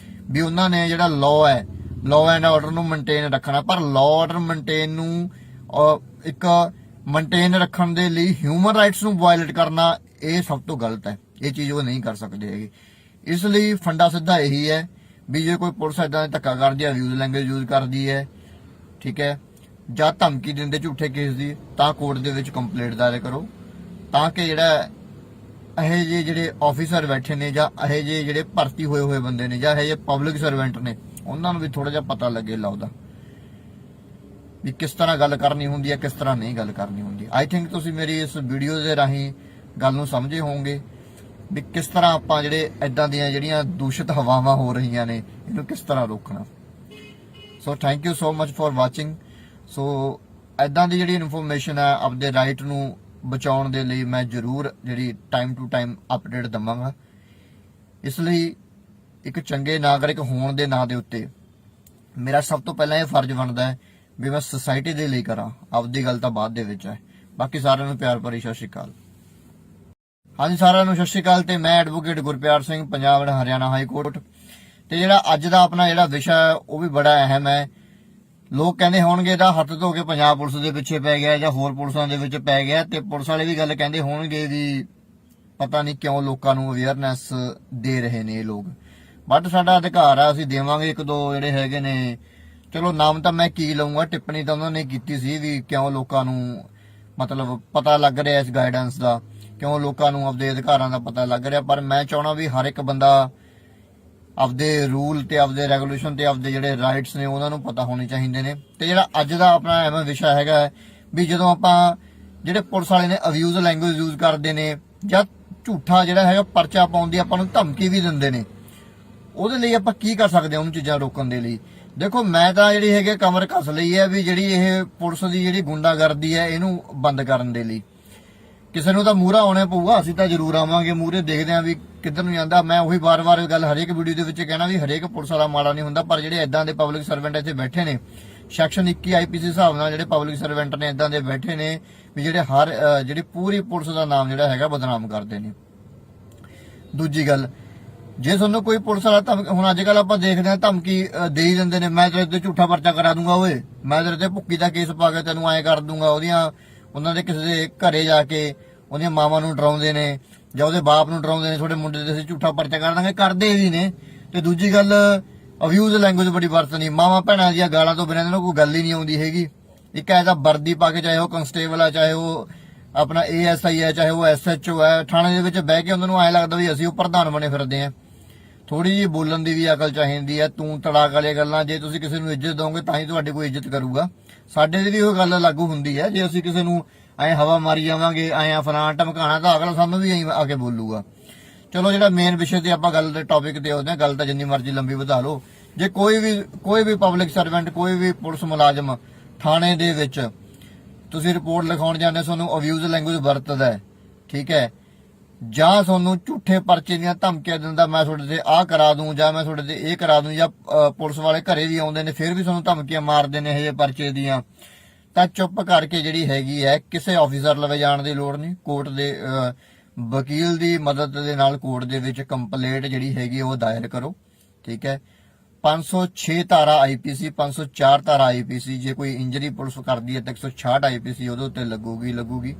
ਵੀ ਉਹਨਾਂ ਨੇ ਜਿਹੜਾ ਲਾਅ ਹੈ, ਲਾਅ ਐਂਡ ਆਰਡਰ ਨੂੰ ਮੇਨਟੇਨ ਰੱਖਣਾ, ਪਰ ਲਾਅ ਆਰਡਰ ਮੇਨਟੇਨ ਨੂੰ ਇੱਕ ਮੇਨਟੇਨ ਰੱਖਣ ਦੇ ਲਈ ਹਿਊਮਨ ਰਾਈਟਸ ਨੂੰ ਵਾਇਲੇਟ ਕਰਨਾ ਇਹ ਸਭ ਤੋਂ ਗਲਤ ਹੈ। ਇਹ ਚੀਜ਼ ਉਹ ਨਹੀਂ ਕਰ ਸਕਦੇ ਹੈਗੇ। ਇਸ ਲਈ ਫੰਡਾ ਸਿੱਧਾ ਇਹੀ ਹੈ ਵੀ ਜੇ ਕੋਈ ਪੁਲਿਸ ਇਦਾਂ ਧੱਕਾ ਕਰਦੀ ਹੈ, ਅਬਿਊਜ਼ ਲੈਂਗੁਏਜ ਯੂਜ਼ ਕਰਦੀ ਹੈ, ਠੀਕ ਹੈ, ਜਾਂ ਧਮਕੀ ਦਿੰਦੇ ਝੂਠੇ ਕੇਸ ਦੀ, ਤਾਂ ਕੋਰਟ ਦੇ ਵਿੱਚ ਕੰਪਲੇਂਟ ਦਾਇਰ ਕਰੋ, ਤਾਂ ਕਿ ਜਿਹੜਾ ਇਹ ਜਿਹੇ ਜਿਹੜੇ ਆਫੀਸਰ ਬੈਠੇ ਨੇ ਜਾਂ ਇਹ ਜਿਹੇ ਜਿਹੜੇ ਭਰਤੀ ਹੋਏ ਬੰਦੇ ਨੇ ਜਾਂ ਇਹ ਜਿਹੇ ਪਬਲਿਕ ਸਰਵੈਂਟ ਨੇ ਉਹਨਾਂ ਨੂੰ ਵੀ ਥੋੜਾ ਜਿਹਾ ਪਤਾ ਲੱਗੇ ਲਾਉਦਾ ਵੀ ਕਿਸ ਤਰ੍ਹਾਂ ਗੱਲ ਕਰਨੀ ਹੁੰਦੀ ਹੈ, ਕਿਸ ਤਰ੍ਹਾਂ ਨਹੀਂ ਗੱਲ ਕਰਨੀ ਹੁੰਦੀ। ਆਈ ਥਿੰਕ ਤੁਸੀਂ ਮੇਰੀ ਇਸ ਵੀਡੀਓ ਦੇ ਰਾਹੀਂ ਗੱਲ ਨੂੰ ਸਮਝੇ ਹੋਵੋਗੇ ਵੀ ਕਿਸ ਤਰ੍ਹਾਂ ਆਪਾਂ ਜਿਹੜੇ ਇਦਾਂ ਦੀਆਂ ਜਿਹੜੀਆਂ ਦੂਸ਼ਿਤ ਹਵਾਵਾਂ ਹੋ ਰਹੀਆਂ ਨੇ ਇਹਨੂੰ ਕਿਸ ਤਰ੍ਹਾਂ ਰੋਕਣਾ। So thank you so much for watching. So ਇਦਾਂ ਦੀ ਜਿਹੜੀ ਇਨਫੋਰਮੇਸ਼ਨ ਹੈ ਆਪਦੇ ਰਾਈਟ ਨੂੰ ਬਚਾਉਣ ਦੇ ਲਈ ਮੈਂ ਜ਼ਰੂਰ ਜਿਹੜੀ ਟਾਈਮ ਟੂ ਟਾਈਮ ਅਪਡੇਟ ਦਵਾਂਗਾ। ਇਸ ਲਈ ਇੱਕ ਚੰਗੇ ਨਾਗਰਿਕ ਹੋਣ ਦੇ ਨਾਂ ਦੇ ਉੱਤੇ ਮੇਰਾ ਸਭ ਤੋਂ ਪਹਿਲਾਂ ਇਹ ਫਰਜ਼ ਬਣਦਾ ਹੈ ਵੀ ਮੈਂ ਸੋਸਾਇਟੀ ਦੇ ਲਈ ਕਰਾਂ, ਆਪਦੀ ਗੱਲ ਤਾਂ ਬਾਅਦ ਦੇ ਵਿੱਚ ਹੈ। ਬਾਕੀ ਸਾਰਿਆਂ ਨੂੰ ਪਿਆਰ ਭਰੀ ਸਤਿ ਸ਼੍ਰੀ ਅਕਾਲ। ਹਾਂਜੀ ਸਾਰਿਆਂ ਨੂੰ ਸਤਿ ਸ਼੍ਰੀ ਅਕਾਲ। ਤੇ ਮੈਂ advocate Gurpyar Singh, Punjab and Haryana high court. ਤੇ ਜਿਹੜਾ ਅੱਜ ਦਾ ਆਪਣਾ ਜਿਹੜਾ ਵਿਸ਼ਾ ਹੈ ਉਹ ਵੀ ਬੜਾ ਅਹਿਮ ਹੈ। ਲੋਕ ਕਹਿੰਦੇ ਹੋਣਗੇ ਇਹਦਾ ਹੱਥ ਧੋ ਕੇ ਪੰਜਾਬ ਪੁਲਿਸ ਦੇ ਪਿੱਛੇ ਪੈ ਗਿਆ ਜਾਂ ਹੋਰ ਪੁਲਿਸਾਂ ਦੇ ਵਿੱਚ ਪੈ ਗਿਆ, ਤੇ ਪੁਲਿਸ ਵਾਲੇ ਵੀ ਗੱਲ ਕਹਿੰਦੇ ਹੋਣਗੇ ਵੀ ਪਤਾ ਨਹੀਂ ਕਿਉਂ ਲੋਕਾਂ ਨੂੰ ਅਵੇਅਰਨੈਸ ਦੇ ਰਹੇ ਨੇ ਇਹ ਲੋਕ, ਬਟ ਸਾਡਾ ਅਧਿਕਾਰ ਆ, ਅਸੀਂ ਦੇਵਾਂਗੇ। ਇੱਕ ਦੋ ਜਿਹੜੇ ਹੈਗੇ ਨੇ, ਚਲੋ ਨਾਮ ਤਾਂ ਮੈਂ ਕੀ ਲਊਂਗਾ, ਟਿੱਪਣੀ ਤਾਂ ਉਹਨਾਂ ਨੇ ਕੀਤੀ ਸੀ ਵੀ ਕਿਉਂ ਲੋਕਾਂ ਨੂੰ ਮਤਲਬ ਪਤਾ ਲੱਗ ਰਿਹਾ ਇਸ ਗਾਈਡੈਂਸ ਦਾ, ਕਿਉਂ ਲੋਕਾਂ ਨੂੰ ਆਪਦੇ ਅਧਿਕਾਰਾਂ ਦਾ ਪਤਾ ਲੱਗ ਰਿਹਾ। ਪਰ ਮੈਂ ਚਾਹਣਾ ਵੀ ਹਰ ਇੱਕ ਬੰਦਾ ਆਪਦੇ ਰੂਲ ਤੇ ਆਪਦੇ ਰੈਗੂਲੇਸ਼ਨ ਤੇ ਆਪਦੇ ਜਿਹੜੇ ਰਾਈਟਸ ਨੇ ਉਹਨਾਂ ਨੂੰ ਪਤਾ ਹੋਣੇ ਚਾਹੀਦੇ ਨੇ। ਤੇ ਜਿਹੜਾ ਅੱਜ ਦਾ ਆਪਣਾ ਐਵੇਂ ਵਿਸ਼ਾ ਹੈਗਾ ਵੀ ਜਦੋਂ ਆਪਾਂ ਜਿਹੜੇ ਪੁਲਿਸ ਵਾਲੇ ਨੇ ਅਬਿਊਜ਼ ਲੈਂਗੁਏਜ ਯੂਜ਼ ਕਰਦੇ ਨੇ ਜਾਂ ਝੂਠਾ ਜਿਹੜਾ ਹੈਗਾ ਪਰਚਾ ਪਾਉਣ ਦੀ ਆਪਾਂ ਨੂੰ ਧਮਕੀ ਵੀ ਦਿੰਦੇ ਨੇ, ਉਹਦੇ ਲਈ ਆਪਾਂ ਕੀ ਕਰ ਸਕਦੇ ਹਾਂ ਉਹਨੂੰ ਚੀਜ਼ਾਂ ਰੋਕਣ ਦੇ ਲਈ। ਦੇਖੋ ਮੈਂ ਤਾਂ ਜਿਹੜੀ ਹੈਗੇ ਕਮਰ ਕੱਸ ਲਈ ਹੈ ਵੀ ਜਿਹੜੀ ਇਹ ਪੁਲਿਸ ਦੀ ਜਿਹੜੀ ਗੁੰਡਾਗਰਦੀ ਹੈ ਇਹਨੂੰ ਬੰਦ ਕਰਨ ਦੇ ਲਈ। ਕਿਸੇ ਨੂੰ ਤਾਂ ਮੂਹਰਾ ਆਉਣਾ ਪਊਗਾ, ਅਸੀਂ ਤਾਂ ਜ਼ਰੂਰ ਆਵਾਂਗੇ ਮੂਹਰੇ, ਦੇਖਦੇ ਆਂ ਵੀ ਕਿੱਧਰ ਨੂੰ ਜਾਂਦਾ। ਮੈਂ ਉਹੀ ਵਾਰ-ਵਾਰ ਗੱਲ ਹਰੇਕ ਵੀਡੀਓ ਦੇ ਵਿੱਚ ਕਹਿਣਾ ਵੀ ਹਰੇਕ ਪੁਲਿਸ ਵਾਲਾ ਮਾੜਾ ਨਹੀਂ ਹੁੰਦਾ, ਪਰ ਜਿਹੜੇ ਇਦਾਂ ਦੇ ਪਬਲਿਕ ਸਰਵੈਂਟ ਇੱਥੇ ਬੈਠੇ ਨੇ ਸੈਕਸ਼ਨ 21 ਆਈਪੀਸੀ ਹਿਸਾਬ ਨਾਲ ਜਿਹੜੇ ਪਬਲਿਕ ਸਰਵੈਂਟ ਨੇ ਇਦਾਂ ਦੇ ਬੈਠੇ ਨੇ ਵੀ ਜਿਹੜੇ ਜਿਹੜੀ ਪੂਰੀ ਪੁਲਿਸ ਦਾ ਨਾਮ ਜਿਹੜਾ ਹੈਗਾ ਬਦਨਾਮ ਕਰਦੇ ਨੇ। ਦੂਜੀ ਗੱਲ, ਜੇ ਤੁਹਾਨੂੰ ਕੋਈ ਪੁਲਿਸ ਵਾਲਾ ਹੁਣ ਅੱਜ ਕੱਲ ਆਪਾਂ ਦੇਖਦੇ ਹਾਂ ਧਮਕੀ ਦੇ ਹੀ ਦਿੰਦੇ ਨੇ, ਮੈਂ ਤੇਰੇ ਤੇ ਝੂਠਾ ਪਰਚਾ ਕਰਾ ਦੂੰਗਾ, ਓਏ ਮੈਂ ਤੇਰੇ ਤੇ ਭੁੱਕੀ ਦਾ ਕੇਸ ਪਾ ਕੇ ਤੈਨੂੰ ਐਂ ਕਰ ਦੂੰਗਾ। ਉਹਨਾਂ ਦੇ ਕਿਸੇ ਦੇ ਘਰੇ ਜਾ ਕੇ ਉਹਦੀਆਂ ਮਾਵਾਂ ਨੂੰ ਡਰਾਉਂਦੇ ਨੇ ਜਾਂ ਉਹਦੇ ਬਾਪ ਨੂੰ ਡਰਾਉਂਦੇ ਨੇ, ਤੁਹਾਡੇ ਮੁੰਡੇ ਤੇ ਅਸੀਂ ਝੂਠਾ ਪਰਚਾ ਕਰ ਦਾਂਗੇ, ਕਰਦੇ ਵੀ ਨੇ। ਤੇ ਦੂਜੀ ਗੱਲ, ਅਬਿਊਜ਼ ਲੈਂਗੁਏਜ ਬੜੀ ਵਰਤਣੀ, ਮਾਵਾਂ ਭੈਣਾਂ ਦੀਆਂ ਗਾਲਾਂ ਤੋਂ ਬਿਨਾਂ ਇਹਨਾਂ ਨੂੰ ਕੋਈ ਗੱਲ ਹੀ ਨਹੀਂ ਆਉਂਦੀ ਹੈਗੀ। ਇੱਕ ਐਸਾ ਵਰਦੀ ਪਾ ਕੇ, ਚਾਹੇ ਉਹ ਕਨਸਟੇਬਲ ਆ, ਚਾਹੇ ਉਹ ਆਪਣਾ ASI ਹੈ, ਚਾਹੇ ਉਹ SHO ਹੈ, ਥਾਣੇ ਦੇ ਵਿੱਚ ਬਹਿ ਕੇ ਉਹਨਾਂ ਨੂੰ ਐਂ ਲੱਗਦਾ ਵੀ ਅਸੀਂ ਉਹ ਪ੍ਰਧਾਨ ਬਣੇ ਫਿਰਦੇ ਆਂ। ਥੋੜੀ ਜਿਹੀ ਬੋਲਣ ਦੀ ਵੀ ਅਕਲ ਚਾਹੀਦੀ ਹੈ। ਤੂੰ ਤੜਾਕ ਵਾਲੀਆਂ ਗੱਲਾਂ, ਜੇ ਤੁਸੀਂ ਕਿਸੇ ਨੂੰ ਇੱਜ਼ਤ ਦੋਗੇ ਤਾਂ ਹੀ ਤੁਹਾਡੀ ਕੋਈ ਇੱਜ਼ਤ ਕਰੂਗਾ। ਸਾਡੇ ਦੀ ਵੀ ਉਹ ਗੱਲ ਲਾਗੂ ਹੁੰਦੀ ਹੈ, ਜੇ ਅਸੀਂ ਕਿਸੇ ਨੂੰ ਐਂ ਹਵਾ ਮਾਰੀ ਜਾਵਾਂਗੇ, ਐਂ ਫਲਾਣਾ ਧਮਕਾਣਾ, ਤਾਂ ਅਗਲਾ ਸਾਨੂੰ ਵੀ ਐਂ ਆ ਕੇ ਬੋਲੂਗਾ। ਚਲੋ ਜਿਹੜਾ ਮੇਨ ਵਿਸ਼ੇ ਤੇ ਆਪਾਂ ਗੱਲ ਦੇ ਟੌਪਿਕ ਤੇ ਆਉਂਦੇ ਹਾਂ, ਗੱਲ ਤਾਂ ਜਿੰਨੀ ਮਰਜ਼ੀ ਲੰਬੀ ਵਧਾ ਲਓ। ਜੇ ਕੋਈ ਵੀ ਪਬਲਿਕ ਸਰਵੈਂਟ, ਕੋਈ ਵੀ ਪੁਲਿਸ ਮੁਲਾਜ਼ਮ ਥਾਣੇ ਦੇ ਵਿੱਚ ਤੁਸੀਂ ਰਿਪੋਰਟ ਲਿਖਾਉਣ ਜਾਂਦੇ, ਤੁਹਾਨੂੰ ਅਬਿਊਜ਼ ਲੈਂਗੁਏਜ ਵਰਤਦਾ ਹੈ, ਠੀਕ ਹੈ, ਜਾਂ ਤੁਹਾਨੂੰ ਝੂਠੇ ਪਰਚੇ ਦੀਆਂ ਧਮਕੀਆਂ ਦਿੰਦਾ, ਮੈਂ ਤੁਹਾਡੇ ਤੇ ਆਹ ਕਰਾ ਦੂੰ ਜਾਂ ਮੈਂ ਤੁਹਾਡੇ ਤੇ ਇਹ ਕਰਾ ਦੂੰ, ਜਾਂ ਪੁਲਿਸ ਵਾਲੇ ਘਰੇ ਵੀ ਆਉਂਦੇ ਨੇ ਫਿਰ ਵੀ ਤੁਹਾਨੂੰ ਧਮਕੀਆਂ ਮਾਰਦੇ ਨੇ ਇਹ ਪਰਚੇ ਦੀਆਂ, ਤਾਂ ਚੁੱਪ ਕਰਕੇ ਜਿਹੜੀ ਹੈਗੀ ਹੈ ਕਿਸੇ ਆਫੀਸਰ ਲਵੇ ਜਾਣ ਦੀ ਲੋੜ ਨਹੀਂ। ਕੋਰਟ ਦੇ ਵਕੀਲ ਦੀ ਮਦਦ ਦੇ ਨਾਲ ਕੋਰਟ ਦੇ ਵਿੱਚ ਕੰਪਲੇਂਟ ਜਿਹੜੀ ਹੈਗੀ ਉਹ ਦਾਇਰ ਕਰੋ, ਠੀਕ ਹੈ। 506 ਧਾਰਾ IPC, 504 ਧਾਰਾ IPC, ਜੇ ਕੋਈ ਇੰਜਰੀ ਪੁਲਿਸ ਕਰਦੀ ਹੈ ਤਾਂ 166 IPC ਉਹਦੇ ਉੱਤੇ ਲੱਗੂਗੀ।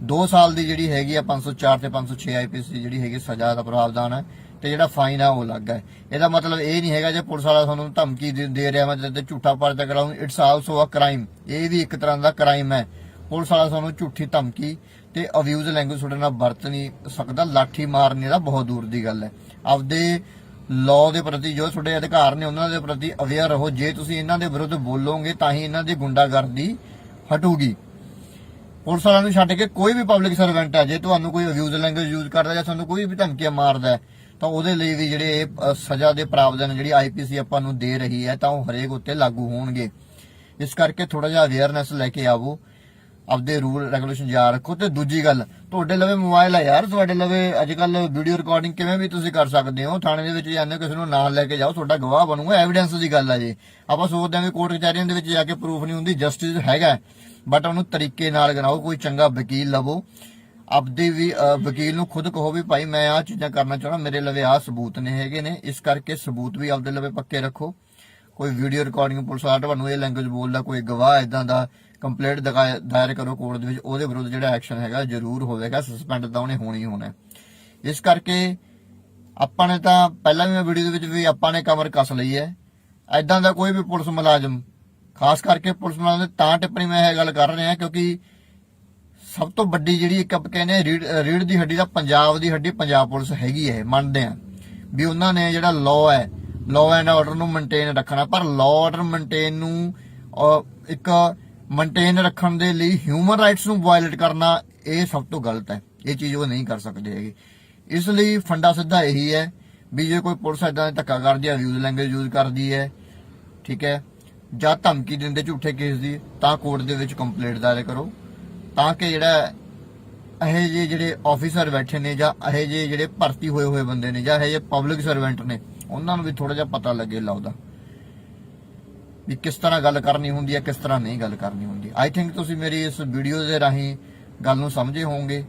2 ਸਾਲ ਦੀ ਜਿਹੜੀ ਹੈਗੀ ਆ 504 ਤੇ 506 IPC ਜਿਹੜੀ ਹੈਗੀ ਸਜ਼ਾ ਦਾ ਪ੍ਰਾਵਧਾਨ ਹੈ, ਤੇ ਜਿਹੜਾ ਫਾਈਨ ਆ ਉਹ ਲੱਗਾ ਹੈ। ਇਹਦਾ ਮਤਲਬ ਇਹ ਨਹੀਂ ਹੈਗਾ ਜੇ ਪੁਲਿਸ ਵਾਲਾ ਤੁਹਾਨੂੰ ਧਮਕੀ ਦੇ ਰਿਹਾ ਮੈਂ ਤੇ ਝੂਠਾ ਪਰਚਾ ਕਰਾਉਂ, ਇਟਸ ਆਲਸੋ ਅ ਕ੍ਰਾਈਮ, ਇਹ ਵੀ ਇੱਕ ਤਰ੍ਹਾਂ ਦਾ ਕ੍ਰਾਈਮ ਹੈ। ਪੁਲਿਸ ਵਾਲਾ ਤੁਹਾਨੂੰ ਝੂਠੀ ਧਮਕੀ ਤੇ ਅਬਿਊਜ਼ ਲੈਂਗੁਏਜ ਤੁਹਾਡੇ ਨਾਲ ਵਰਤ ਨਹੀਂ ਸਕਦਾ, ਲਾਠੀ ਮਾਰਨੇ ਦਾ ਬਹੁਤ ਦੂਰ ਦੀ ਗੱਲ ਹੈ। ਆਪਦੇ ਲਾਅ ਦੇ ਪ੍ਰਤੀ ਜੋ ਤੁਹਾਡੇ ਅਧਿਕਾਰ ਨੇ ਉਹਨਾਂ ਦੇ ਪ੍ਰਤੀ ਅਵੇਅਰ ਰਹੋ। ਜੇ ਤੁਸੀਂ ਇਹਨਾਂ ਦੇ ਵਿਰੁੱਧ ਬੋਲੋਗੇ ਤਾਂ ਹੀ ਇਹਨਾਂ ਦੀ ਗੁੰਡਾਗਰਦੀ ਹਟੂਗੀ। ਪੁਲਿਸ ਵਾਲਿਆਂ ਨੂੰ ਛੱਡ ਕੇ ਕੋਈ ਵੀ ਪਬਲਿਕ ਸਰਵੈਂਟ ਹੈ, ਜੇ ਤੁਹਾਨੂੰ ਕੋਈ ਅਬਿਊਜ਼ ਲੈਂਗੁਏਜ ਯੂਜ਼ ਕਰਦਾ ਜਾਂ ਤੁਹਾਨੂੰ ਕੋਈ ਵੀ ਧਮਕੀਆਂ ਮਾਰਦਾ ਤਾਂ ਉਹਦੇ ਲਈ ਵੀ ਜਿਹੜੇ ਸਜ਼ਾ ਦੇ ਪ੍ਰਾਵਧਾਨ ਜਿਹੜੀ IPC ਆਪਾਂ ਨੂੰ ਦੇ ਰਹੀ ਹੈ ਤਾਂ ਉਹ ਹਰੇਕ ਉੱਤੇ ਲਾਗੂ ਹੋਣਗੇ। ਇਸ ਕਰਕੇ ਥੋੜਾ ਜਿਹਾ ਅਵੇਅਰਨੈਸ ਲੈ ਕੇ ਆਵੋ, ਆਪਦੇ ਰੂਲ ਰੈਗੂਲੇਸ਼ਨ ਯਾਦ ਰੱਖੋ। ਤੇ ਦੂਜੀ ਗੱਲ, ਤੁਹਾਡੇ ਲਵੇ ਮੋਬਾਈਲ ਹੈ ਯਾਰ, ਤੁਹਾਡੇ ਲਵੇ ਅੱਜ ਕੱਲ ਵੀਡੀਓ ਰਿਕਾਰਡਿੰਗ ਕਿਵੇਂ ਵੀ ਤੁਸੀਂ ਕਰ ਸਕਦੇ ਹੋ। ਥਾਣੇ ਦੇ ਵਿੱਚ ਜਾਂਦੇ ਹੋ, ਕਿਸੇ ਨੂੰ ਨਾਲ ਲੈ ਕੇ ਜਾਓ, ਤੁਹਾਡਾ ਗਵਾਹ ਬਣੂਗਾ, ਐਵੀਡੈਂਸ ਦੀ ਗੱਲ ਹੈ। ਜੀ ਆਪਾਂ ਸੋਚਦੇ ਹਾਂ ਵੀ ਕੋਰਟ ਕਚਹਿਰੀਆਂ ਦੇ ਵਿੱਚ ਜਾ ਕੇ ਪ੍ਰੂਫ ਨਹੀਂ ਹੁੰਦੀ, ਜਸਟਿਸ ਹੈਗਾ, ਬਟ ਉਹਨੂੰ ਤਰੀਕੇ ਨਾਲ ਕਰਾਓ। ਕੋਈ ਚੰਗਾ ਵਕੀਲ ਲਵੋ, ਆਪਦੇ ਵੀ ਵਕੀਲ ਨੂੰ ਖੁਦ ਕਹੋ ਵੀ ਭਾਈ ਮੈਂ ਆਹ ਚੀਜ਼ਾਂ ਕਰਨਾ ਚਾਹੁੰਦਾ, ਮੇਰੇ ਲਵੇ ਆਹ ਸਬੂਤ ਨੇ ਹੈਗੇ ਨੇ, ਇਸ ਕਰਕੇ ਸਬੂਤ ਵੀ ਆਪਦੇ ਲਵੇ ਪੱਕੇ ਰੱਖੋ। ਕੋਈ ਵੀਡੀਓ ਰਿਕਾਰਡਿੰਗ ਪੁਲਿਸ ਵਾਲਾ ਤੁਹਾਨੂੰ ਇਹ ਲੈਂਗੁਏਜ ਬੋਲਦਾ, ਕੋਈ ਗਵਾਹ ਇਦਾਂ ਦਾ, ਕੰਪਲੇਂਟ ਦਾਇਰ ਕਰੋ ਕੋਰਟ ਦੇ ਵਿੱਚ, ਉਹਦੇ ਵਿਰੁੱਧ ਜਿਹੜਾ ਐਕਸ਼ਨ ਹੈਗਾ ਜ਼ਰੂਰ ਹੋਵੇਗਾ, ਸਸਪੈਂਡ ਤਾਂ ਉਹਨੇ ਹੋਣੀ ਹੋਣਾ। ਇਸ ਕਰਕੇ ਆਪਾਂ ਨੇ ਤਾਂ ਪਹਿਲਾਂ ਵੀ ਮੈਂ ਵੀਡੀਓ ਦੇ ਵਿੱਚ ਵੀ ਆਪਾਂ ਨੇ ਕਮਰ ਕੱਸ ਲਈ ਹੈ। ਇਦਾਂ ਦਾ ਕੋਈ ਵੀ ਪੁਲਿਸ ਮੁਲਾਜ਼ਮ, ਖਾਸ ਕਰਕੇ ਪੁਲਿਸ ਮੁਲਾਜ਼ਮ ਤਾਂ ਟਿੱਪਣੀ ਮੈਂ ਇਹ ਗੱਲ ਕਰ ਰਿਹਾ ਕਿਉਂਕਿ ਸਭ ਤੋਂ ਵੱਡੀ ਜਿਹੜੀ ਇੱਕ ਆਪਾਂ ਕਹਿੰਦੇ ਰੀੜ ਦੀ ਹੱਡੀ ਦਾ ਪੰਜਾਬ ਦੀ ਹੱਡੀ ਪੰਜਾਬ ਪੁਲਿਸ ਹੈਗੀ ਹੈ। ਮੰਨਦੇ ਆ ਵੀ ਉਹਨਾਂ ਨੇ ਜਿਹੜਾ ਲਾਅ ਐਂਡ ਆਰਡਰ ਨੂੰ ਮੇਨਟੇਨ ਰੱਖਣਾ, ਪਰ ਲਾਅ ਆਰਡਰ ਮੇਨਟੇਨ ਰੱਖਣ ਦੇ ਲਈ ਹਿਊਮਨ ਰਾਈਟਸ ਨੂੰ ਵਾਇਲੇਟ ਕਰਨਾ ਇਹ ਸਭ ਤੋਂ ਗਲਤ ਹੈ। ਇਹ ਚੀਜ਼ ਉਹ ਨਹੀਂ ਕਰ ਸਕਦੇ ਹੈਗੇ। ਇਸ ਲਈ ਫੰਡਾ ਸਿੱਧਾ ਇਹੀ ਹੈ ਵੀ ਜੇ ਕੋਈ ਪੁਲਿਸ ਏਦਾਂ ਦਾ ਧੱਕਾ ਕਰਦੀ ਹੈ, ਅਬਿਊਜ਼ ਲੈਂਗੁਏਜ ਯੂਜ਼ ਕਰਦੀ ਹੈ, ਠੀਕ ਹੈ, ਜਾਂ ਧਮਕੀ ਦਿੰਦੇ ਝੂਠੇ ਕੇਸ ਦੀ, ਤਾਂ ਕੋਰਟ ਦੇ ਵਿੱਚ ਕੰਪਲੇਂਟ ਦਾਇਰ ਕਰੋ, ਤਾਂ ਕਿ ਜਿਹੜਾ ਇਹ ਜਿਹੇ ਜਿਹੜੇ ਆਫੀਸਰ ਬੈਠੇ ਨੇ ਜਾਂ ਇਹ ਜਿਹੇ ਜਿਹੜੇ ਭਰਤੀ ਹੋਏ ਬੰਦੇ ਨੇ ਜਾਂ ਇਹ ਜਿਹੇ ਪਬਲਿਕ ਸਰਵੈਂਟ ਨੇ ਉਹਨਾਂ ਨੂੰ ਵੀ ਥੋੜਾ ਜਿਹਾ ਪਤਾ ਲੱਗੇ ਲਾਉਦਾ ਵੀ ਕਿਸ ਤਰ੍ਹਾਂ ਗੱਲ ਕਰਨੀ ਹੁੰਦੀ ਹੈ, ਕਿਸ ਤਰ੍ਹਾਂ ਨਹੀਂ ਗੱਲ ਕਰਨੀ ਹੁੰਦੀ। ਆਈ ਥਿੰਕ ਤੁਸੀਂ ਮੇਰੀ ਇਸ ਵੀਡੀਓ ਦੇ ਰਾਹੀਂ ਗੱਲ ਨੂੰ ਸਮਝੇ ਹੋਵੋਗੇ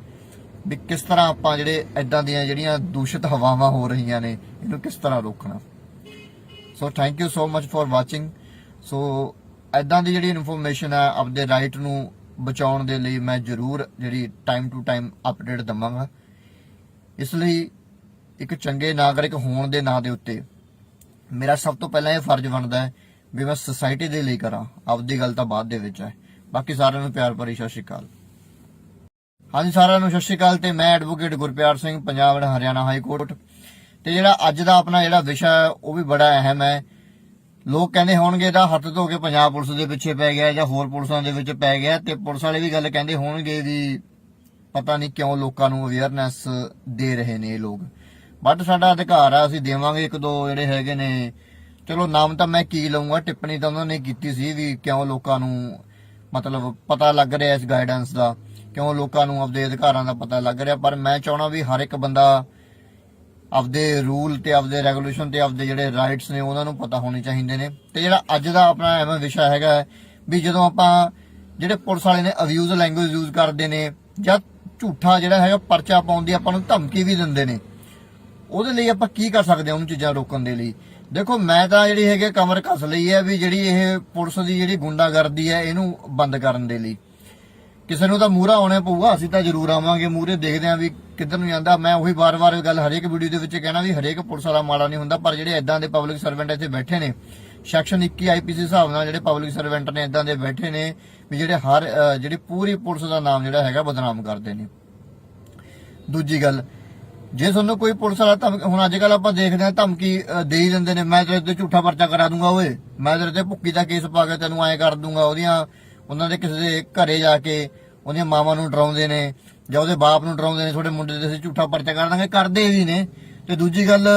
ਵੀ ਕਿਸ ਤਰ੍ਹਾਂ ਆਪਾਂ ਜਿਹੜੇ ਇਦਾਂ ਦੀਆਂ ਜਿਹੜੀਆਂ ਦੂਸ਼ਿਤ ਹਵਾਵਾਂ ਹੋ ਰਹੀਆਂ ਨੇ ਇਹਨੂੰ ਕਿਸ ਤਰ੍ਹਾਂ ਰੋਕਣਾ। So thank you so much for watching. So ਇਦਾਂ ਦੀ ਜਿਹੜੀ ਇਨਫੋਰਮੇਸ਼ਨ ਹੈ ਆਪਦੇ ਰਾਈਟ ਨੂੰ ਬਚਾਉਣ ਦੇ ਲਈ ਮੈਂ ਜ਼ਰੂਰ ਜਿਹੜੀ ਟਾਈਮ ਟੂ ਟਾਈਮ ਅਪਡੇਟ ਦਵਾਂਗਾ। ਇਸ ਲਈ ਇੱਕ ਚੰਗੇ ਨਾਗਰਿਕ ਹੋਣ ਦੇ ਨਾਂ ਦੇ ਉੱਤੇ ਮੇਰਾ ਸਭ ਤੋਂ ਪਹਿਲਾਂ ਇਹ ਫਰਜ਼ ਬਣਦਾ ਹੈ ਵੀ ਮੈਂ ਸੋਸਾਇਟੀ ਦੇ ਲਈ ਕਰਾਂ, ਆਪਦੀ ਗੱਲ ਤਾਂ ਬਾਅਦ ਦੇ ਵਿੱਚ ਹੈ। ਬਾਕੀ ਸਾਰਿਆਂ ਨੂੰ ਪਿਆਰ ਭਰੀ ਸਤਿ ਸ਼੍ਰੀ ਅਕਾਲ। ਹਾਂਜੀ ਸਾਰਿਆਂ ਨੂੰ ਸਤਿ ਸ਼੍ਰੀ ਅਕਾਲ ਤੇ ਮੈਂ advocate Gurpyar Singh Punjab Haryana high court ਤੇ ਜਿਹੜਾ ਅੱਜ ਦਾ ਆਪਣਾ ਜਿਹੜਾ ਵਿਸ਼ਾ ਹੈ ਉਹ ਵੀ ਬੜਾ ਅਹਿਮ ਹੈ। ਲੋਕ ਕਹਿੰਦੇ ਹੋਣਗੇ ਇਹਦਾ ਹੱਥ ਧੋ ਕੇ ਪੰਜਾਬ ਪੁਲਿਸ ਦੇ ਪਿੱਛੇ ਪੈ ਗਿਆ ਜਾਂ ਹੋਰ ਪੁਲਿਸਾਂ ਦੇ ਵਿੱਚ ਪੈ ਗਿਆ ਤੇ ਪੁਲਿਸ ਵਾਲੇ ਵੀ ਗੱਲ ਕਹਿੰਦੇ ਹੋਣਗੇ ਵੀ ਪਤਾ ਨਹੀਂ ਕਿਉਂ ਲੋਕਾਂ ਨੂੰ ਅਵੇਅਰਨੈਸ ਦੇ ਰਹੇ ਨੇ ਇਹ ਲੋਕ, ਬਟ ਸਾਡਾ ਅਧਿਕਾਰ ਆ, ਅਸੀਂ ਦੇਵਾਂਗੇ। ਇੱਕ ਦੋ ਜਿਹੜੇ ਹੈਗੇ ਨੇ, ਚਲੋ ਨਾਮ ਤਾਂ ਮੈਂ ਕੀ ਲਊਂਗਾ, ਟਿੱਪਣੀ ਤਾਂ ਉਹਨਾਂ ਨੇ ਕੀਤੀ ਸੀ ਵੀ ਕਿਉਂ ਲੋਕਾਂ ਨੂੰ ਮਤਲਬ ਪਤਾ ਲੱਗ ਰਿਹਾ ਇਸ ਗਾਈਡੈਂਸ ਦਾ, ਕਿਉਂ ਲੋਕਾਂ ਨੂੰ ਆਪਦੇ ਅਧਿਕਾਰਾਂ ਦਾ ਪਤਾ ਲੱਗ ਰਿਹਾ। ਪਰ ਮੈਂ ਚਾਹਣਾ ਵੀ ਹਰ ਇੱਕ ਬੰਦਾ ਆਪਦੇ ਰੂਲ ਤੇ ਆਪਦੇ ਰੈਗੂਲੇਸ਼ਨ ਤੇ ਆਪਦੇ ਜਿਹੜੇ ਰਾਈਟਸ ਨੇ ਉਹਨਾਂ ਨੂੰ ਪਤਾ ਹੋਣੇ ਚਾਹੀਦੇ ਨੇ। ਤੇ ਜਿਹੜਾ ਅੱਜ ਦਾ ਆਪਣਾ ਐਵੇਂ ਵਿਸ਼ਾ ਹੈਗਾ ਵੀ ਜਦੋਂ ਆਪਾਂ ਜਿਹੜੇ ਪੁਲਿਸ ਵਾਲੇ ਨੇ ਅਬਿਊਜ਼ ਲੈਂਗੁਏਜ ਯੂਜ਼ ਕਰਦੇ ਨੇ ਜਾਂ ਝੂਠਾ ਜਿਹੜਾ ਹੈਗਾ ਪਰਚਾ ਪਾਉਣ ਦੀ ਆਪਾਂ ਨੂੰ ਧਮਕੀ ਵੀ ਦਿੰਦੇ ਨੇ, ਉਹਦੇ ਲਈ ਆਪਾਂ ਕੀ ਕਰ ਸਕਦੇ ਹਾਂ ਉਹਨੂੰ ਚੀਜ਼ਾਂ ਰੋਕਣ ਦੇ ਲਈ। ਦੇਖੋ ਮੈਂ ਤਾਂ ਜਿਹੜੀ ਹੈਗੀ ਕਮਰ ਕੱਸ ਲਈ ਹੈ ਵੀ ਜਿਹੜੀ ਇਹ ਪੁਲਿਸ ਦੀ ਜਿਹੜੀ ਗੁੰਡਾਗਰਦੀ ਹੈ ਇਹਨੂੰ ਬੰਦ ਕਰਨ ਦੇ ਲਈ ਕਿਸੇ ਨੂੰ ਤਾਂ ਮੂਹਰਾ ਆਉਣਾ ਪਊਗਾ। ਅਸੀਂ ਤਾਂ ਜ਼ਰੂਰ ਆਵਾਂਗੇ ਮੂਹਰੇ, ਦੇਖਦੇ ਆਂ ਵੀ ਕਿੱਧਰ ਨੂੰ ਜਾਂਦਾ। ਮੈਂ ਉਹੀ ਵਾਰ-ਵਾਰ ਗੱਲ ਹਰੇਕ ਵੀਡੀਓ ਦੇ ਵਿੱਚ ਕਹਿਣਾ ਵੀ ਹਰੇਕ ਪੁਲਿਸ ਵਾਲਾ ਮਾੜਾ ਨਹੀਂ ਹੁੰਦਾ, ਪਰ ਜਿਹੜੇ ਇਦਾਂ ਦੇ ਪਬਲਿਕ ਸਰਵੈਂਟ ਇੱਥੇ ਬੈਠੇ ਨੇ ਸੈਕਸ਼ਨ 21 ਆਈਪੀਸੀ ਹਿਸਾਬ ਨਾਲ ਜਿਹੜੇ ਪਬਲਿਕ ਸਰਵੈਂਟ ਨੇ ਇਦਾਂ ਦੇ ਬੈਠੇ ਨੇ ਵੀ ਜਿਹੜੇ ਜਿਹੜੀ ਪੂਰੀ ਪੁਲਿਸ ਦਾ ਨਾਮ ਜਿਹੜਾ ਹੈਗਾ ਬਦਨਾਮ ਕਰਦੇ ਨੇ। ਦੂਜੀ ਗੱਲ, ਜੇ ਤੁਹਾਨੂੰ ਕੋਈ ਪੁਲਿਸ ਵਾਲਾ ਹੁਣ ਅੱਜ ਕੱਲ ਆਪਾਂ ਦੇਖਦੇ ਆਂ ਧਮਕੀ ਦੇ ਹੀ ਦਿੰਦੇ ਨੇ, ਮੈਂ ਤੇਰੇ ਤੇ ਝੂਠਾ ਪਰਚਾ ਕਰਾ ਦੂੰਗਾ, ਓਏ ਮੈਂ ਤੇਰੇ ਤੇ ਭੁੱਕੀ ਦਾ ਕੇਸ ਪਾ ਕੇ ਤੈਨੂੰ ਐਂ ਕਰ ਦੂੰਗਾ। ਉਹਨਾਂ ਦੇ ਕਿਸੇ ਦੇ ਘਰੇ ਜਾ ਕੇ ਉਹਦੀਆਂ ਮਾਵਾਂ ਨੂੰ ਡਰਾਉਂਦੇ ਨੇ ਜਾਂ ਉਹਦੇ ਬਾਪ ਨੂੰ ਡਰਾਉਂਦੇ ਨੇ, ਤੁਹਾਡੇ ਮੁੰਡੇ ਤੇ ਅਸੀਂ ਝੂਠਾ ਪਰਚਾ ਕਰ ਦਾਂਗੇ, ਕਰਦੇ ਵੀ ਨੇ। ਤੇ ਦੂਜੀ ਗੱਲ,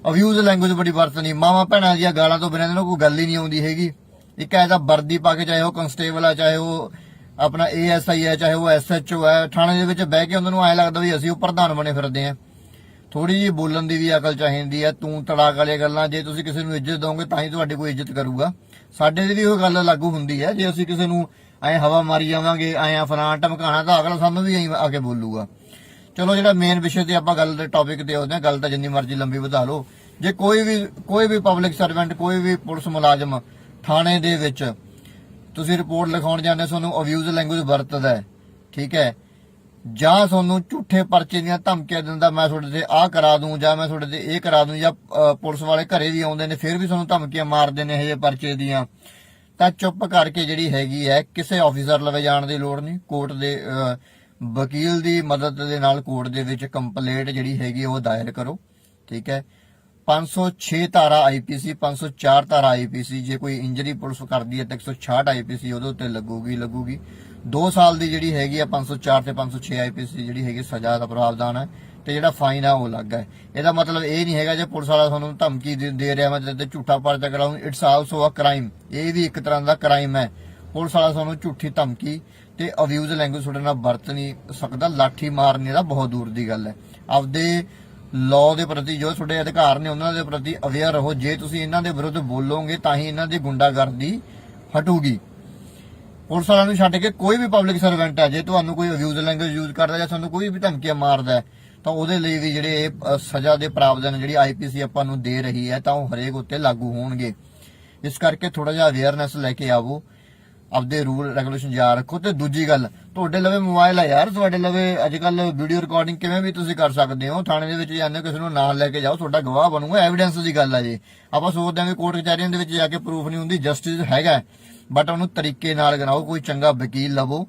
ਅਬਿਊਜ਼ ਲੈਂਗੁਏਜ ਬੜੀ ਵਰਤਣੀ, ਮਾਵਾਂ ਭੈਣਾਂ ਦੀਆਂ ਗਾਲਾਂ ਤੋਂ ਬਿਨਾਂ ਇਹਨਾਂ ਨੂੰ ਕੋਈ ਗੱਲ ਹੀ ਨਹੀਂ ਆਉਂਦੀ ਹੈਗੀ। ਇੱਕ ਐਸਾ ਵਰਦੀ ਪਾ ਕੇ, ਚਾਹੇ ਉਹ ਕੰਸਟੇਬਲ ਆ, ਚਾਹੇ ਉਹ ਆਪਣਾ ASI ਹੈ, ਚਾਹੇ ਉਹ SHO ਹੈ, ਥਾਣੇ ਦੇ ਵਿੱਚ ਬਹਿ ਕੇ ਉਹਨਾਂ ਨੂੰ ਐਂ ਲੱਗਦਾ ਵੀ ਅਸੀਂ ਉਹ ਪ੍ਰਧਾਨ ਬਣੇ ਫਿਰਦੇ ਆਂ। ਥੋੜੀ ਜਿਹੀ ਬੋਲਣ ਦੀ ਵੀ ਅਕਲ ਚਾਹੀਦੀ ਹੈ। ਤੂੰ ਤੜਾਕ ਵਾਲੀਆਂ ਗੱਲਾਂ, ਜੇ ਤੁਸੀਂ ਕਿਸੇ ਨੂੰ ਇੱਜ਼ਤ ਦੋਗੇ ਤਾਂ ਹੀ ਤੁਹਾਡੀ ਕੋਈ ਇੱਜ਼ਤ ਕਰੂਗਾ। ਸਾਡੇ ਦੀ ਵੀ ਉਹ ਗੱਲ ਲਾਗੂ ਹੁੰਦੀ ਹੈ, ਜੇ ਅਸੀਂ ਕਿਸੇ ਨੂੰ ਐਂ ਹਵਾ ਮਾਰੀ ਜਾਵਾਂਗੇ, ਐਂ ਫਲਾਂ ਧਮਕਾਣਾ, ਤਾਂ ਅਗਲਾ ਸਾਨੂੰ ਵੀ ਐਂ ਆ ਕੇ ਬੋਲੂਗਾ। ਚਲੋ ਜਿਹੜਾ ਮੇਨ ਵਿਸ਼ੇ ਤੇ ਆਪਾਂ ਗੱਲ ਦੇ ਟੌਪਿਕ ਤੇ ਆਉਂਦੇ ਹਾਂ, ਗੱਲ ਤਾਂ ਜਿੰਨੀ ਮਰਜ਼ੀ ਲੰਬੀ ਵਧਾ ਲਓ। ਜੇ ਕੋਈ ਵੀ ਪਬਲਿਕ ਸਰਵੈਂਟ, ਕੋਈ ਵੀ ਪੁਲਿਸ ਮੁਲਾਜ਼ਮ ਥਾਣੇ ਦੇ ਵਿੱਚ ਤੁਸੀਂ ਰਿਪੋਰਟ ਲਿਖਾਉਣ ਜਾਂਦੇ, ਤੁਹਾਨੂੰ ਅਬਿਊਜ਼ ਲੈਂਗੁਏਜ ਵਰਤਦਾ, ਠੀਕ ਹੈ, ਜਾਂ ਤੁਹਾਨੂੰ ਝੂਠੇ ਪਰਚੇ ਦੀਆਂ ਧਮਕੀਆਂ ਦਿੰਦਾ, ਮੈਂ ਤੁਹਾਡੇ ਤੇ ਆਹ ਕਰਾ ਦੂੰ ਜਾਂ ਮੈਂ ਤੁਹਾਡੇ ਤੇ ਇਹ ਕਰਾ ਦੂੰ, ਜਾਂ ਪੁਲਿਸ ਵਾਲੇ ਘਰੇ ਵੀ ਆਉਂਦੇ ਨੇ ਫਿਰ ਵੀ ਤੁਹਾਨੂੰ ਧਮਕੀਆਂ ਮਾਰਦੇ ਨੇ ਇਹ ਜਿਹੇ ਪਰਚੇ ਦੀਆਂ, ਤਾਂ ਚੁੱਪ ਕਰਕੇ ਜਿਹੜੀ ਹੈਗੀ ਹੈ ਕਿਸੇ ਆਫੀਸਰ ਲਵੇ ਜਾਣ ਦੀ ਲੋੜ ਨਹੀਂ। ਕੋਰਟ ਦੇ ਵਕੀਲ ਦੀ ਮਦਦ ਦੇ ਨਾਲ ਕੋਰਟ ਦੇ ਵਿੱਚ ਕੰਪਲੇਂਟ ਜਿਹੜੀ ਹੈਗੀ ਉਹ ਦਾਇਰ ਕਰੋ, ਠੀਕ ਹੈ। 506 ਧਾਰਾ IPC, 504 ਧਾਰਾ IPC, ਜੇ ਕੋਈ ਇੰਜਰੀ ਪੁਲਿਸ ਕਰਦੀ ਹੈ ਤਾਂ 166 IPC ਉਹਦੇ ਉੱਤੇ ਲੱਗੂਗੀ। 2 ਸਾਲ ਦੀ ਜਿਹੜੀ ਹੈਗੀ ਆ 504 ਤੇ 506 IPC ਜਿਹੜੀ ਹੈਗੀ ਸਜ਼ਾ ਦਾ ਪ੍ਰਾਵਧਾਨ ਹੈ, ਤੇ ਜਿਹੜਾ ਫਾਈਨ ਆ ਉਹ ਅਲੱਗ ਹੈ। ਇਹਦਾ ਮਤਲਬ ਇਹ ਨਹੀਂ ਹੈਗਾ ਜੇ ਪੁਲਿਸ ਵਾਲਾ ਤੁਹਾਨੂੰ ਧਮਕੀ ਦੇ ਰਿਹਾ ਮੈਂ ਤੇਰੇ ਤੇ ਝੂਠਾ ਪਰਚਾ ਕਰਾਉਂ, ਇਟਸ ਆਲਸੋ ਅ ਕ੍ਰਾਈਮ, ਇਹ ਵੀ ਇੱਕ ਤਰ੍ਹਾਂ ਦਾ ਕ੍ਰਾਈਮ ਹੈ। ਪੁਲਿਸ ਵਾਲਾ ਤੁਹਾਨੂੰ ਝੂਠੀ ਧਮਕੀ ਤੇ ਅਬਿਊਜ਼ ਲੈਂਗੁਏਜ ਤੁਹਾਡੇ ਨਾਲ ਵਰਤ ਨਹੀਂ ਸਕਦਾ, ਲਾਠੀ ਮਾਰਨੇ ਦਾ ਬਹੁਤ ਦੂਰ ਦੀ ਗੱਲ ਹੈ। ਆਪਦੇ ਲਾਅ ਦੇ ਪ੍ਰਤੀ ਜੋ ਤੁਹਾਡੇ ਅਧਿਕਾਰ ਨੇ ਉਹਨਾਂ ਦੇ ਪ੍ਰਤੀ ਅਵੇਅਰ ਰਹੋ। ਜੇ ਤੁਸੀਂ ਇਹਨਾਂ ਦੇ ਵਿਰੁੱਧ ਬੋਲੋਗੇ ਤਾਂ ਹੀ ਇਹਨਾਂ ਦੀ ਗੁੰਡਾਗਰਦੀ ਹਟੂਗੀ। ਪੁਲਿਸ ਵਾਲਿਆਂ ਨੂੰ ਛੱਡ ਕੇ ਕੋਈ ਵੀ ਪਬਲਿਕ ਸਰਵੈਂਟ ਹੈ, ਜੇ ਤੁਹਾਨੂੰ ਕੋਈ ਅਬਿਊਜ਼ ਲੈਂਗੁਏਜ ਯੂਜ਼ ਕਰਦਾ ਜਾਂ ਤੁਹਾਨੂੰ ਕੋਈ ਵੀ ਧਮਕੀਆਂ ਮਾਰਦਾ ਤਾਂ ਉਹਦੇ ਲਈ ਵੀ ਜਿਹੜੇ ਸਜ਼ਾ ਦੇ ਪ੍ਰਾਵਧਾਨ ਜਿਹੜੀ IPC ਆਪਾਂ ਨੂੰ ਦੇ ਰਹੀ ਹੈ ਤਾਂ ਉਹ ਹਰੇਕ ਉੱਤੇ ਲਾਗੂ ਹੋਣਗੇ। ਇਸ ਕਰਕੇ ਥੋੜਾ ਜਿਹਾ ਅਵੇਅਰਨੈਸ ਲੈ ਕੇ ਆਵੋ, ਆਪਦੇ ਰੂਲ ਰੈਗੂਲੇਸ਼ਨ ਯਾਦ ਰੱਖੋ। ਤੇ ਦੂਜੀ ਗੱਲ, ਤੁਹਾਡੇ ਲਵੇ ਮੋਬਾਈਲ ਹੈ ਯਾਰ, ਤੁਹਾਡੇ ਲਵੇ ਅੱਜ ਕੱਲ ਵੀਡੀਓ ਰਿਕਾਰਡਿੰਗ ਕਿਵੇਂ ਵੀ ਤੁਸੀਂ ਕਰ ਸਕਦੇ ਹੋ। ਥਾਣੇ ਦੇ ਵਿੱਚ ਜਾਂਦੇ ਕਿਸੇ ਨੂੰ ਨਾਲ ਲੈ ਕੇ ਜਾਓ, ਤੁਹਾਡਾ ਗਵਾਹ ਬਣੂਗਾ, ਐਵੀਡੈਂਸ ਦੀ ਗੱਲ ਹੈ। ਜੀ ਆਪਾਂ ਸੋਚਦੇ ਹਾਂ ਵੀ ਕੋਰਟ ਕਚਹਿਰੀਆਂ ਦੇ ਵਿੱਚ ਜਾ ਕੇ ਪ੍ਰੂਫ ਨਹੀਂ ਹੁੰਦੀ, ਜਸਟਿਸ ਹੈਗਾ, ਬਟ ਉਹਨੂੰ ਤਰੀਕੇ ਨਾਲ ਕਰਾਓ। ਕੋਈ ਚੰਗਾ ਵਕੀਲ ਲਵੋ,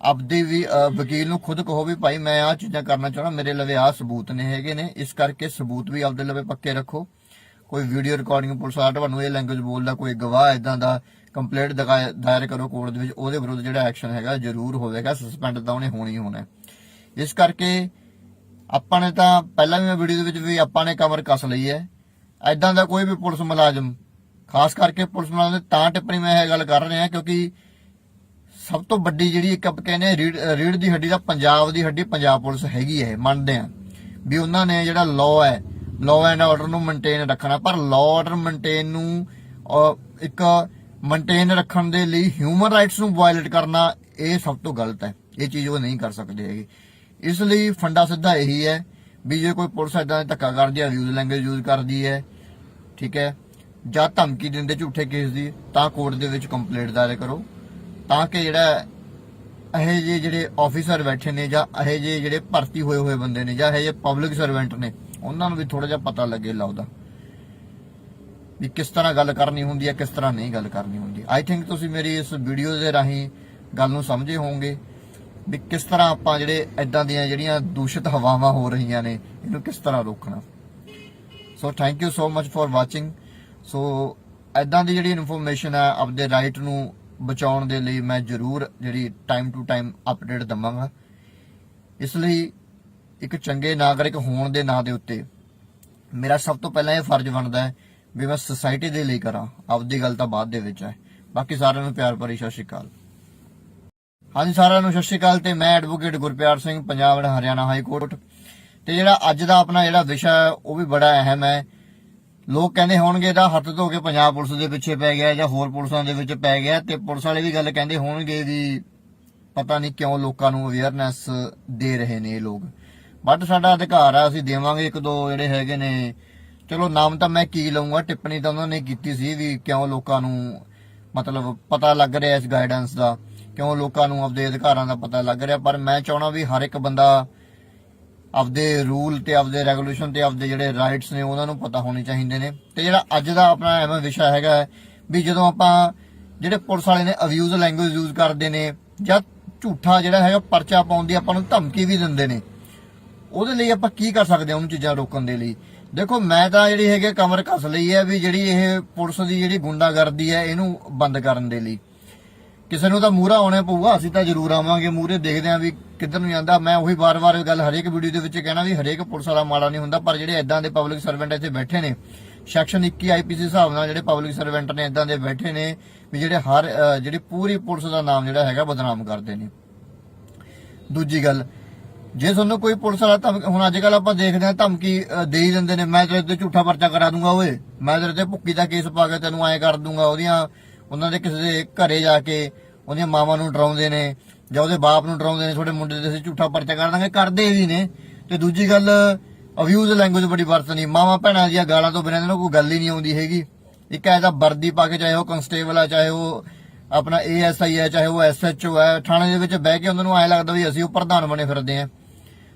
ਆਪਦੇ ਵੀ ਵਕੀਲ ਨੂੰ ਖੁਦ ਕਹੋ ਵੀ ਭਾਈ ਮੈਂ ਆਹ ਚੀਜ਼ਾਂ ਕਰਨਾ ਚਾਹੁੰਦਾ, ਮੇਰੇ ਲਵੇ ਆਹ ਸਬੂਤ ਨੇ ਹੈਗੇ ਨੇ, ਇਸ ਕਰਕੇ ਸਬੂਤ ਵੀ ਆਪਦੇ ਲਵੇ ਪੱਕੇ ਰੱਖੋ। ਕੋਈ ਵੀਡੀਓ ਰਿਕਾਰਡਿੰਗ ਪੁਲਿਸ ਵਾਲਾ ਤੁਹਾਨੂੰ ਇਹ ਲੈਂਗੁਏਜ ਬੋਲਦਾ, ਕੋਈ ਗਵਾਹ ਇਦਾਂ ਦਾ, ਕੰਪਲੇਂਟ ਦਾਇਰ ਕਰੋ ਕੋਰਟ ਦੇ ਵਿੱਚ, ਉਹਦੇ ਵਿਰੁੱਧ ਜਿਹੜਾ ਐਕਸ਼ਨ ਹੈਗਾ ਜ਼ਰੂਰ ਹੋਵੇਗਾ, ਸਸਪੈਂਡ ਤਾਂ ਉਹਨੇ ਹੋਣੀ ਹੋਣਾ। ਇਸ ਕਰਕੇ ਆਪਾਂ ਨੇ ਤਾਂ ਪਹਿਲਾਂ ਵੀ ਮੈਂ ਵੀਡੀਓ ਦੇ ਵਿੱਚ ਵੀ ਆਪਾਂ ਨੇ ਕਮਰ ਕੱਸ ਲਈ ਹੈ। ਇਦਾਂ ਦਾ ਕੋਈ ਵੀ ਪੁਲਿਸ ਮੁਲਾਜ਼ਮ, ਖਾਸ ਕਰਕੇ ਪੁਲਿਸ ਮੁਲਾਜ਼ਮ ਦੇ ਤਾਂ ਟਿੱਪਣੀ ਮੈਂ ਇਹ ਗੱਲ ਕਰ ਰਿਹਾ ਕਿਉਂਕਿ ਸਭ ਤੋਂ ਵੱਡੀ ਜਿਹੜੀ ਇੱਕ ਆਪਾਂ ਕਹਿੰਦੇ ਰੀੜ ਦੀ ਹੱਡੀ ਦਾ ਪੰਜਾਬ ਦੀ ਹੱਡੀ ਪੰਜਾਬ ਪੁਲਿਸ ਹੈਗੀ ਹੈ। ਮੰਨਦੇ ਆ ਵੀ ਉਹਨਾਂ ਨੇ ਜਿਹੜਾ ਲਾਅ ਹੈ, ਲਾਅ ਐਂਡ ਆਰਡਰ ਨੂੰ ਮੇਨਟੇਨ ਰੱਖਣਾ, ਪਰ ਲਾਅ ਆਰਡਰ ਮੇਨਟੇਨ ਨੂੰ ਇੱਕ ਮੇਨਟੇਨ ਰੱਖਣ ਦੇ ਲਈ ਹਿਊਮਨ ਰਾਈਟਸ ਨੂੰ ਵਾਇਲੇਟ ਕਰਨਾ ਇਹ ਸਭ ਤੋਂ ਗਲਤ ਹੈ। ਇਹ ਚੀਜ਼ ਉਹ ਨਹੀਂ ਕਰ ਸਕਦੇ ਹੈਗੇ। ਇਸ ਲਈ ਫੰਡਾ ਸਿੱਧਾ ਇਹੀ ਹੈ ਵੀ ਜੇ ਕੋਈ ਪੁਲਿਸ ਇਦਾਂ ਧੱਕਾ ਕਰਦੀ ਹੈ, ਅਬਿਊਜ਼ ਲੈਂਗੁਏਜ ਯੂਜ਼ ਕਰਦੀ ਹੈ, ਠੀਕ ਹੈ, ਜਾਂ ਧਮਕੀ ਦਿੰਦੇ ਝੂਠੇ ਕੇਸ ਦੀ, ਤਾਂ ਕੋਰਟ ਦੇ ਵਿੱਚ ਕੰਪਲੇਂਟ ਦਾਇਰ ਕਰੋ, ਤਾਂ ਕਿ ਜਿਹੜਾ ਇਹ ਜਿਹੇ ਜਿਹੜੇ ਆਫੀਸਰ ਬੈਠੇ ਨੇ ਜਾਂ ਇਹ ਜਿਹੇ ਜਿਹੜੇ ਭਰਤੀ ਹੋਏ ਬੰਦੇ ਨੇ ਜਾਂ ਇਹ ਜਿਹੇ ਪਬਲਿਕ ਸਰਵੈਂਟ ਨੇ ਉਹਨਾਂ ਨੂੰ ਵੀ ਥੋੜਾ ਜਿਹਾ ਪਤਾ ਲੱਗੇ ਲਾਉਦਾ ਵੀ ਕਿਸ ਤਰ੍ਹਾਂ ਗੱਲ ਕਰਨੀ ਹੁੰਦੀ ਹੈ, ਕਿਸ ਤਰ੍ਹਾਂ ਨਹੀਂ ਗੱਲ ਕਰਨੀ ਹੁੰਦੀ। ਆਈ ਥਿੰਕ ਤੁਸੀਂ ਮੇਰੀ ਇਸ ਵੀਡੀਓ ਦੇ ਰਾਹੀਂ ਗੱਲ ਨੂੰ ਸਮਝੇ ਹੋਵੋਗੇ ਵੀ ਕਿਸ ਤਰ੍ਹਾਂ ਆਪਾਂ ਜਿਹੜੇ ਇਦਾਂ ਦੀਆਂ ਜਿਹੜੀਆਂ ਦੂਸ਼ਿਤ ਹਵਾਵਾਂ ਹੋ ਰਹੀਆਂ ਨੇ ਇਹਨੂੰ ਕਿਸ ਤਰ੍ਹਾਂ ਰੋਕਣਾ। So thank you so much for watching. So ਇਦਾਂ ਦੀ ਜਿਹੜੀ ਇਨਫੋਰਮੇਸ਼ਨ ਹੈ ਆਪਦੇ ਰਾਈਟ ਨੂੰ ਬਚਾਉਣ ਦੇ ਲਈ ਮੈਂ ਜ਼ਰੂਰ ਜਿਹੜੀ ਟਾਈਮ ਟੂ ਟਾਈਮ ਅਪਡੇਟ ਦਵਾਂਗਾ। ਇਸ ਲਈ ਇੱਕ ਚੰਗੇ ਨਾਗਰਿਕ ਹੋਣ ਦੇ ਨਾਂ ਦੇ ਉੱਤੇ ਮੇਰਾ ਸਭ ਤੋਂ ਪਹਿਲਾਂ ਇਹ ਫਰਜ਼ ਬਣਦਾ ਹੈ ਵੀ ਮੈਂ ਸੁਸਾਇਟੀ ਦੇ ਲਈ ਕਰਾਂ, ਆਪਦੀ ਗੱਲ ਤਾਂ ਬਾਅਦ ਦੇ ਵਿੱਚ ਹੈ। ਬਾਕੀ ਸਾਰਿਆਂ ਨੂੰ ਪਿਆਰ ਭਰੀ ਸਤਿ ਸ਼੍ਰੀ ਅਕਾਲ। ਹਾਂਜੀ ਸਾਰਿਆਂ ਨੂੰ ਸਤਿ ਸ਼੍ਰੀ ਅਕਾਲ ਤੇ ਮੈਂ advocate Gurpyar Singh, Punjab and Haryana high court. ਤੇ ਜਿਹੜਾ ਅੱਜ ਦਾ ਆਪਣਾ ਜਿਹੜਾ ਵਿਸ਼ਾ ਹੈ ਉਹ ਵੀ ਬੜਾ ਅਹਿਮ ਹੈ। ਲੋਕ ਕਹਿੰਦੇ ਹੋਣਗੇ ਇਹਦਾ ਹੱਥ ਧੋ ਕੇ ਪੰਜਾਬ ਪੁਲਿਸ ਦੇ ਪਿੱਛੇ ਪੈ ਗਿਆ ਜਾਂ ਹੋਰ ਪੁਲਿਸਾਂ ਦੇ ਵਿੱਚ ਪੈ ਗਿਆ, ਤੇ ਪੁਲਿਸ ਵਾਲੇ ਵੀ ਗੱਲ ਕਹਿੰਦੇ ਹੋਣਗੇ ਵੀ ਪਤਾ ਨਹੀਂ ਕਿਉਂ ਲੋਕਾਂ ਨੂੰ ਅਵੇਅਰਨੈਸ ਦੇ ਰਹੇ ਨੇ ਇਹ ਲੋਕ। ਬਟ ਸਾਡਾ ਅਧਿਕਾਰ ਆ, ਅਸੀਂ ਦੇਵਾਂਗੇ। ਇੱਕ ਦੋ ਜਿਹੜੇ ਹੈਗੇ ਨੇ, ਚਲੋ ਨਾਮ ਤਾਂ ਮੈਂ ਕੀ ਲਊਂਗਾ, ਟਿੱਪਣੀ ਤਾਂ ਉਹਨਾਂ ਨੇ ਕੀਤੀ ਸੀ ਵੀ ਕਿਉਂ ਲੋਕਾਂ ਨੂੰ ਮਤਲਬ ਪਤਾ ਲੱਗ ਰਿਹਾ ਇਸ ਗਾਈਡੈਂਸ ਦਾ, ਕਿਉਂ ਲੋਕਾਂ ਨੂੰ ਆਪਦੇ ਅਧਿਕਾਰਾਂ ਦਾ ਪਤਾ ਲੱਗ ਰਿਹਾ। ਪਰ ਮੈਂ ਚਾਹਣਾ ਵੀ ਹਰ ਇੱਕ ਬੰਦਾ ਆਪਦੇ ਰੂਲ ਤੇ ਆਪਦੇ ਰੈਗੂਲੇਸ਼ਨ ਤੇ ਆਪਦੇ ਜਿਹੜੇ ਰਾਈਟਸ ਨੇ ਉਹਨਾਂ ਨੂੰ ਪਤਾ ਹੋਣੇ ਚਾਹੀਦੇ ਨੇ। ਤੇ ਜਿਹੜਾ ਅੱਜ ਦਾ ਆਪਣਾ ਐਵੇਂ ਵਿਸ਼ਾ ਹੈਗਾ ਵੀ ਜਦੋਂ ਆਪਾਂ ਜਿਹੜੇ ਪੁਲਿਸ ਵਾਲੇ ਨੇ ਅਬਿਊਜ਼ ਲੈਂਗੁਏਜ ਯੂਜ਼ ਕਰਦੇ ਨੇ ਜਾਂ ਝੂਠਾ ਜਿਹੜਾ ਹੈਗਾ ਪਰਚਾ ਪਾਉਣ ਦੀ ਆਪਾਂ ਨੂੰ ਧਮਕੀ ਵੀ ਦਿੰਦੇ ਨੇ, ਉਹਦੇ ਲਈ ਆਪਾਂ ਕੀ ਕਰ ਸਕਦੇ ਹਾਂ ਉਹਨੂੰ ਚੀਜ਼ਾਂ ਰੋਕਣ ਦੇ ਲਈ। ਦੇਖੋ ਮੈਂ ਤਾਂ ਜਿਹੜੀ ਹੈਗੇ ਕਮਰ ਕੱਸ ਲਈ ਹੈ ਵੀ ਜਿਹੜੀ ਇਹ ਪੁਲਿਸ ਦੀ ਜਿਹੜੀ ਗੁੰਡਾਗਰਦੀ ਹੈ ਇਹਨੂੰ ਬੰਦ ਕਰਨ ਦੇ ਲਈ। ਕਿਸੇ ਨੂੰ ਤਾਂ ਮੂਹਰਾ ਆਉਣਾ ਪਊਗਾ, ਅਸੀਂ ਤਾਂ ਜ਼ਰੂਰ ਆਵਾਂਗੇ ਮੂਹਰੇ, ਦੇਖਦੇ ਆਂ ਵੀ ਕਿੱਧਰ ਨੂੰ ਜਾਂਦਾ। ਮੈਂ ਉਹੀ ਵਾਰ-ਵਾਰ ਗੱਲ ਹਰੇਕ ਵੀਡੀਓ ਦੇ ਵਿੱਚ ਕਹਿਣਾ ਵੀ ਹਰੇਕ ਪੁਲਿਸ ਵਾਲਾ ਮਾੜਾ ਨਹੀਂ ਹੁੰਦਾ, ਪਰ ਜਿਹੜੇ ਇਦਾਂ ਦੇ ਪਬਲਿਕ ਸਰਵੈਂਟ ਇੱਥੇ ਬੈਠੇ ਨੇ ਸੈਕਸ਼ਨ 21 ਆਈਪੀਸੀ ਹਿਸਾਬ ਨਾਲ ਜਿਹੜੇ ਪਬਲਿਕ ਸਰਵੈਂਟ ਨੇ ਇਦਾਂ ਦੇ ਬੈਠੇ ਨੇ ਵੀ ਜਿਹੜੇ ਹਰ ਜਿਹੜੀ ਪੂਰੀ ਪੁਲਿਸ ਦਾ ਨਾਮ ਜਿਹੜਾ ਹੈਗਾ ਬਦਨਾਮ ਕਰਦੇ ਨੇ। ਦੂਜੀ ਗੱਲ, ਜੇ ਤੁਹਾਨੂੰ ਕੋਈ ਪੁਲਿਸ ਵਾਲਾ ਹੁਣ ਅੱਜ ਕੱਲ ਆਪਾਂ ਦੇਖਦੇ ਹਾਂ ਧਮਕੀ ਦੇ ਹੀ ਦਿੰਦੇ ਨੇ, ਮੈਂ ਤੇਰੇ ਤੇ ਝੂਠਾ ਪਰਚਾ ਕਰਾ ਦੂੰਗਾ, ਓਏ ਮੈਂ ਤੇਰੇ ਤੇ ਭੁੱਕੀ ਦਾ ਕੇਸ ਪਾ ਕੇ ਤੈਨੂੰ ਐਂ ਕਰ ਦੂੰਗਾ। ਉਹਨਾਂ ਦੇ ਕਿਸੇ ਦੇ ਘਰੇ ਜਾ ਕੇ ਉਹਦੀਆਂ ਮਾਵਾਂ ਨੂੰ ਡਰਾਉਂਦੇ ਨੇ ਜਾਂ ਉਹਦੇ ਬਾਪ ਨੂੰ ਡਰਾਉਂਦੇ ਨੇ, ਤੁਹਾਡੇ ਮੁੰਡੇ ਤੇ ਅਸੀਂ ਝੂਠਾ ਪਰਚਾ ਕਰ ਦਾਂਗੇ, ਕਰਦੇ ਵੀ ਨੇ। ਤੇ ਦੂਜੀ ਗੱਲ, ਅਬਿਊਜ਼ ਲੈਂਗੁਏਜ ਬੜੀ ਵਰਤਣੀ, ਮਾਵਾਂ ਭੈਣਾਂ ਦੀਆਂ ਗਾਲਾਂ ਤੋਂ ਬਿਨਾਂ ਇਹਨਾਂ ਨੂੰ ਕੋਈ ਗੱਲ ਹੀ ਨਹੀਂ ਆਉਂਦੀ ਹੈਗੀ। ਇੱਕ ਐਸਾ ਵਰਦੀ ਪਾ ਕੇ, ਚਾਹੇ ਉਹ ਕਨਸਟੇਬਲ ਆ, ਚਾਹੇ ਉਹ ਆਪਣਾ ASI ਹੈ, ਚਾਹੇ ਉਹ SHO ਹੈ, ਥਾਣੇ ਦੇ ਵਿੱਚ ਬਹਿ ਕੇ ਉਹਨਾਂ ਨੂੰ ਐਂ ਲੱਗਦਾ ਵੀ ਅਸੀਂ ਉਹ ਪ੍ਰਧਾਨ ਬਣੇ ਫਿਰਦੇ ਆਂ।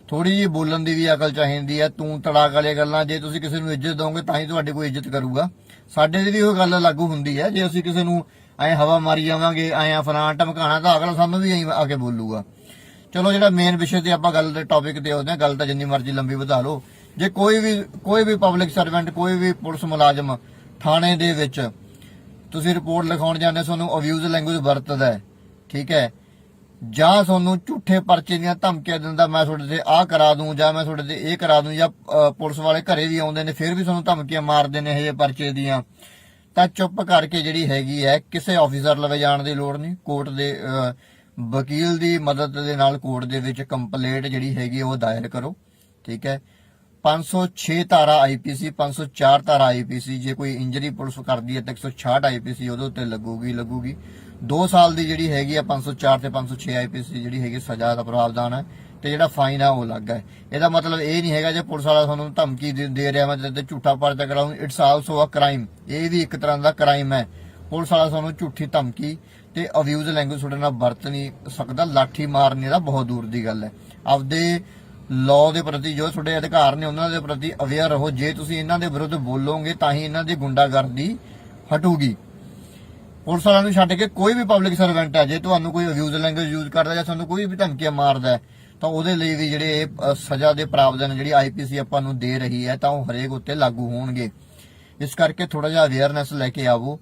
ਥੋੜੀ ਜਿਹੀ ਬੋਲਣ ਦੀ ਵੀ ਅਕਲ ਚਾਹੀਦੀ ਹੈ। ਤੂੰ ਤੜਾਕ ਵਾਲੀਆਂ ਗੱਲਾਂ, ਜੇ ਤੁਸੀਂ ਕਿਸੇ ਨੂੰ ਇੱਜ਼ਤ ਦੋਗੇ ਤਾਂ ਹੀ ਤੁਹਾਡੀ ਕੋਈ ਇੱਜ਼ਤ ਕਰੂਗਾ। ਸਾਡੇ ਦੀ ਵੀ ਉਹ ਗੱਲ ਲਾਗੂ ਹੁੰਦੀ ਹੈ, ਜੇ ਅਸੀਂ ਕਿਸੇ ਨੂੰ ਐ ਹਵਾ ਮਾਰੀ ਜਾਵਾਂਗੇ, ਐਂ ਫਲਾਂ ਧਮਕਾਣਾ, ਤਾਂ ਅਗਲਾ ਸਾਨੂੰ ਵੀ ਐਂ ਆ ਕੇ ਬੋਲੂਗਾ। ਚਲੋ ਜਿਹੜਾ ਮੇਨ ਵਿਸ਼ੇ ਤੇ ਆਪਾਂ ਗੱਲ ਦੇ ਟੌਪਿਕ ਤੇ ਆਉਂਦੇ ਹਾਂ, ਗੱਲ ਤਾਂ ਜਿੰਨੀ ਮਰਜ਼ੀ ਲੰਬੀ ਵਧਾ ਲਓ। ਜੇ ਕੋਈ ਵੀ ਪਬਲਿਕ ਸਰਵੈਂਟ, ਕੋਈ ਵੀ ਪੁਲਿਸ ਮੁਲਾਜ਼ਮ ਥਾਣੇ ਦੇ ਵਿੱਚ ਤੁਸੀਂ ਰਿਪੋਰਟ ਲਿਖਾਉਣ ਜਾਂਦੇ, ਤੁਹਾਨੂੰ ਅਬਿਊਜ਼ ਲੈਂਗੁਏਜ ਵਰਤਦਾ ਹੈ, ਠੀਕ ਹੈ, ਜਾਂ ਤੁਹਾਨੂੰ ਝੂਠੇ ਪਰਚੇ ਦੀਆਂ ਧਮਕੀਆਂ ਦਿੰਦਾ, ਮੈਂ ਤੁਹਾਡੇ ਤੇ ਆਹ ਕਰਾ ਦੂੰ ਜਾਂ ਮੈਂ ਤੁਹਾਡੇ ਤੇ ਇਹ ਕਰਾ ਦੂੰ, ਜਾਂ ਪੁਲਿਸ ਵਾਲੇ ਘਰੇ ਵੀ ਆਉਂਦੇ ਨੇ ਫਿਰ ਵੀ ਤੁਹਾਨੂੰ ਧਮਕੀਆਂ ਮਾਰਦੇ ਨੇ ਇਹ ਪਰਚੇ ਦੀਆਂ, ਤਾਂ ਚੁੱਪ ਕਰਕੇ ਜਿਹੜੀ ਹੈਗੀ ਹੈ ਕਿਸੇ ਆਫੀਸਰ ਲਵੇ ਜਾਣ ਦੀ ਲੋੜ ਨਹੀਂ। ਕੋਰਟ ਦੇ ਵਕੀਲ ਦੀ ਮਦਦ ਦੇ ਨਾਲ ਕੋਰਟ ਦੇ ਵਿੱਚ ਕੰਪਲੇਂਟ ਜਿਹੜੀ ਹੈਗੀ ਉਹ ਦਾਇਰ ਕਰੋ, ਠੀਕ ਹੈ। 506 ਧਾਰਾ IPC, 504 ਧਾਰਾ IPC, ਜੇ ਕੋਈ ਇੰਜਰੀ ਪੁਲਿਸ ਕਰਦੀ ਹੈ ਤਾਂ 166 IPC ਉਹਦੇ ਉੱਤੇ ਲੱਗੂਗੀ। 2 ਸਾਲ ਦੀ ਜਿਹੜੀ ਹੈਗੀ ਆ 504 ਤੇ 506 IPC ਜਿਹੜੀ ਹੈਗੀ ਸਜ਼ਾ ਦਾ ਪ੍ਰਾਵਧਾਨ ਹੈ, ਤੇ ਜਿਹੜਾ ਫਾਈਨ ਆ ਉਹ ਅਲੱਗ ਹੈ। ਇਹਦਾ ਮਤਲਬ ਇਹ ਨਹੀਂ ਹੈਗਾ ਜੇ ਪੁਲਿਸ ਵਾਲਾ ਤੁਹਾਨੂੰ ਧਮਕੀ ਦੇ ਰਿਹਾ ਮੈਂ ਤੇ ਝੂਠਾ ਪਰਚਾ ਕਰਾਉਂ, ਇਟਸ ਆਲਸੋ ਅ ਕ੍ਰਾਈਮ, ਇਹ ਵੀ ਇੱਕ ਤਰ੍ਹਾਂ ਦਾ ਕ੍ਰਾਈਮ ਹੈ। ਪੁਲਿਸ ਵਾਲਾ ਤੁਹਾਨੂੰ ਝੂਠੀ ਧਮਕੀ ਤੇ ਅਬਿਊਜ਼ ਲੈਂਗੁਏਜ ਤੁਹਾਡੇ ਨਾਲ ਵਰਤ ਨਹੀਂ ਸਕਦਾ, ਲਾਠੀ ਮਾਰਨੇ ਦਾ ਬਹੁਤ ਦੂਰ ਦੀ ਗੱਲ ਹੈ। ਆਪਦੇ ਲਾਅ ਦੇ ਪ੍ਰਤੀ ਜੋ ਤੁਹਾਡੇ ਅਧਿਕਾਰ ਨੇ ਉਹਨਾਂ ਦੇ ਪ੍ਰਤੀ ਅਵੇਅਰ ਰਹੋ। ਜੇ ਤੁਸੀਂ ਇਹਨਾਂ ਦੇ ਵਿਰੁੱਧ ਬੋਲੋਗੇ ਤਾਂ ਹੀ ਇਹਨਾਂ ਦੀ ਗੁੰਡਾਗਰਦੀ ਹਟੂਗੀ। ਪੁਲਿਸ ਵਾਲਿਆਂ ਨੂੰ ਛੱਡ ਕੇ ਕੋਈ ਵੀ ਪਬਲਿਕ ਸਰਵੈਂਟ ਹੈ, ਜੇ ਤੁਹਾਨੂੰ ਕੋਈ ਅਬਿਊਜ਼ ਲੈਂਗੁਏਜ ਯੂਜ਼ ਕਰਦਾ ਜਾਂ ਤੁਹਾਨੂੰ ਕੋਈ ਵੀ ਧਮਕੀਆਂ ਮਾਰਦਾ ਤਾਂ ਉਹਦੇ ਲਈ ਵੀ ਜਿਹੜੇ ਸਜ਼ਾ ਦੇ ਪ੍ਰਾਵਧਾਨ ਜਿਹੜੀ IPC ਆਪਾਂ ਨੂੰ ਦੇ ਰਹੀ ਹੈ ਤਾਂ ਉਹ ਹਰੇਕ ਉੱਤੇ ਲਾਗੂ ਹੋਣਗੇ। ਇਸ ਕਰਕੇ ਥੋੜਾ ਜਿਹਾ ਅਵੇਅਰਨੈਸ ਲੈ ਕੇ ਆਵੋ,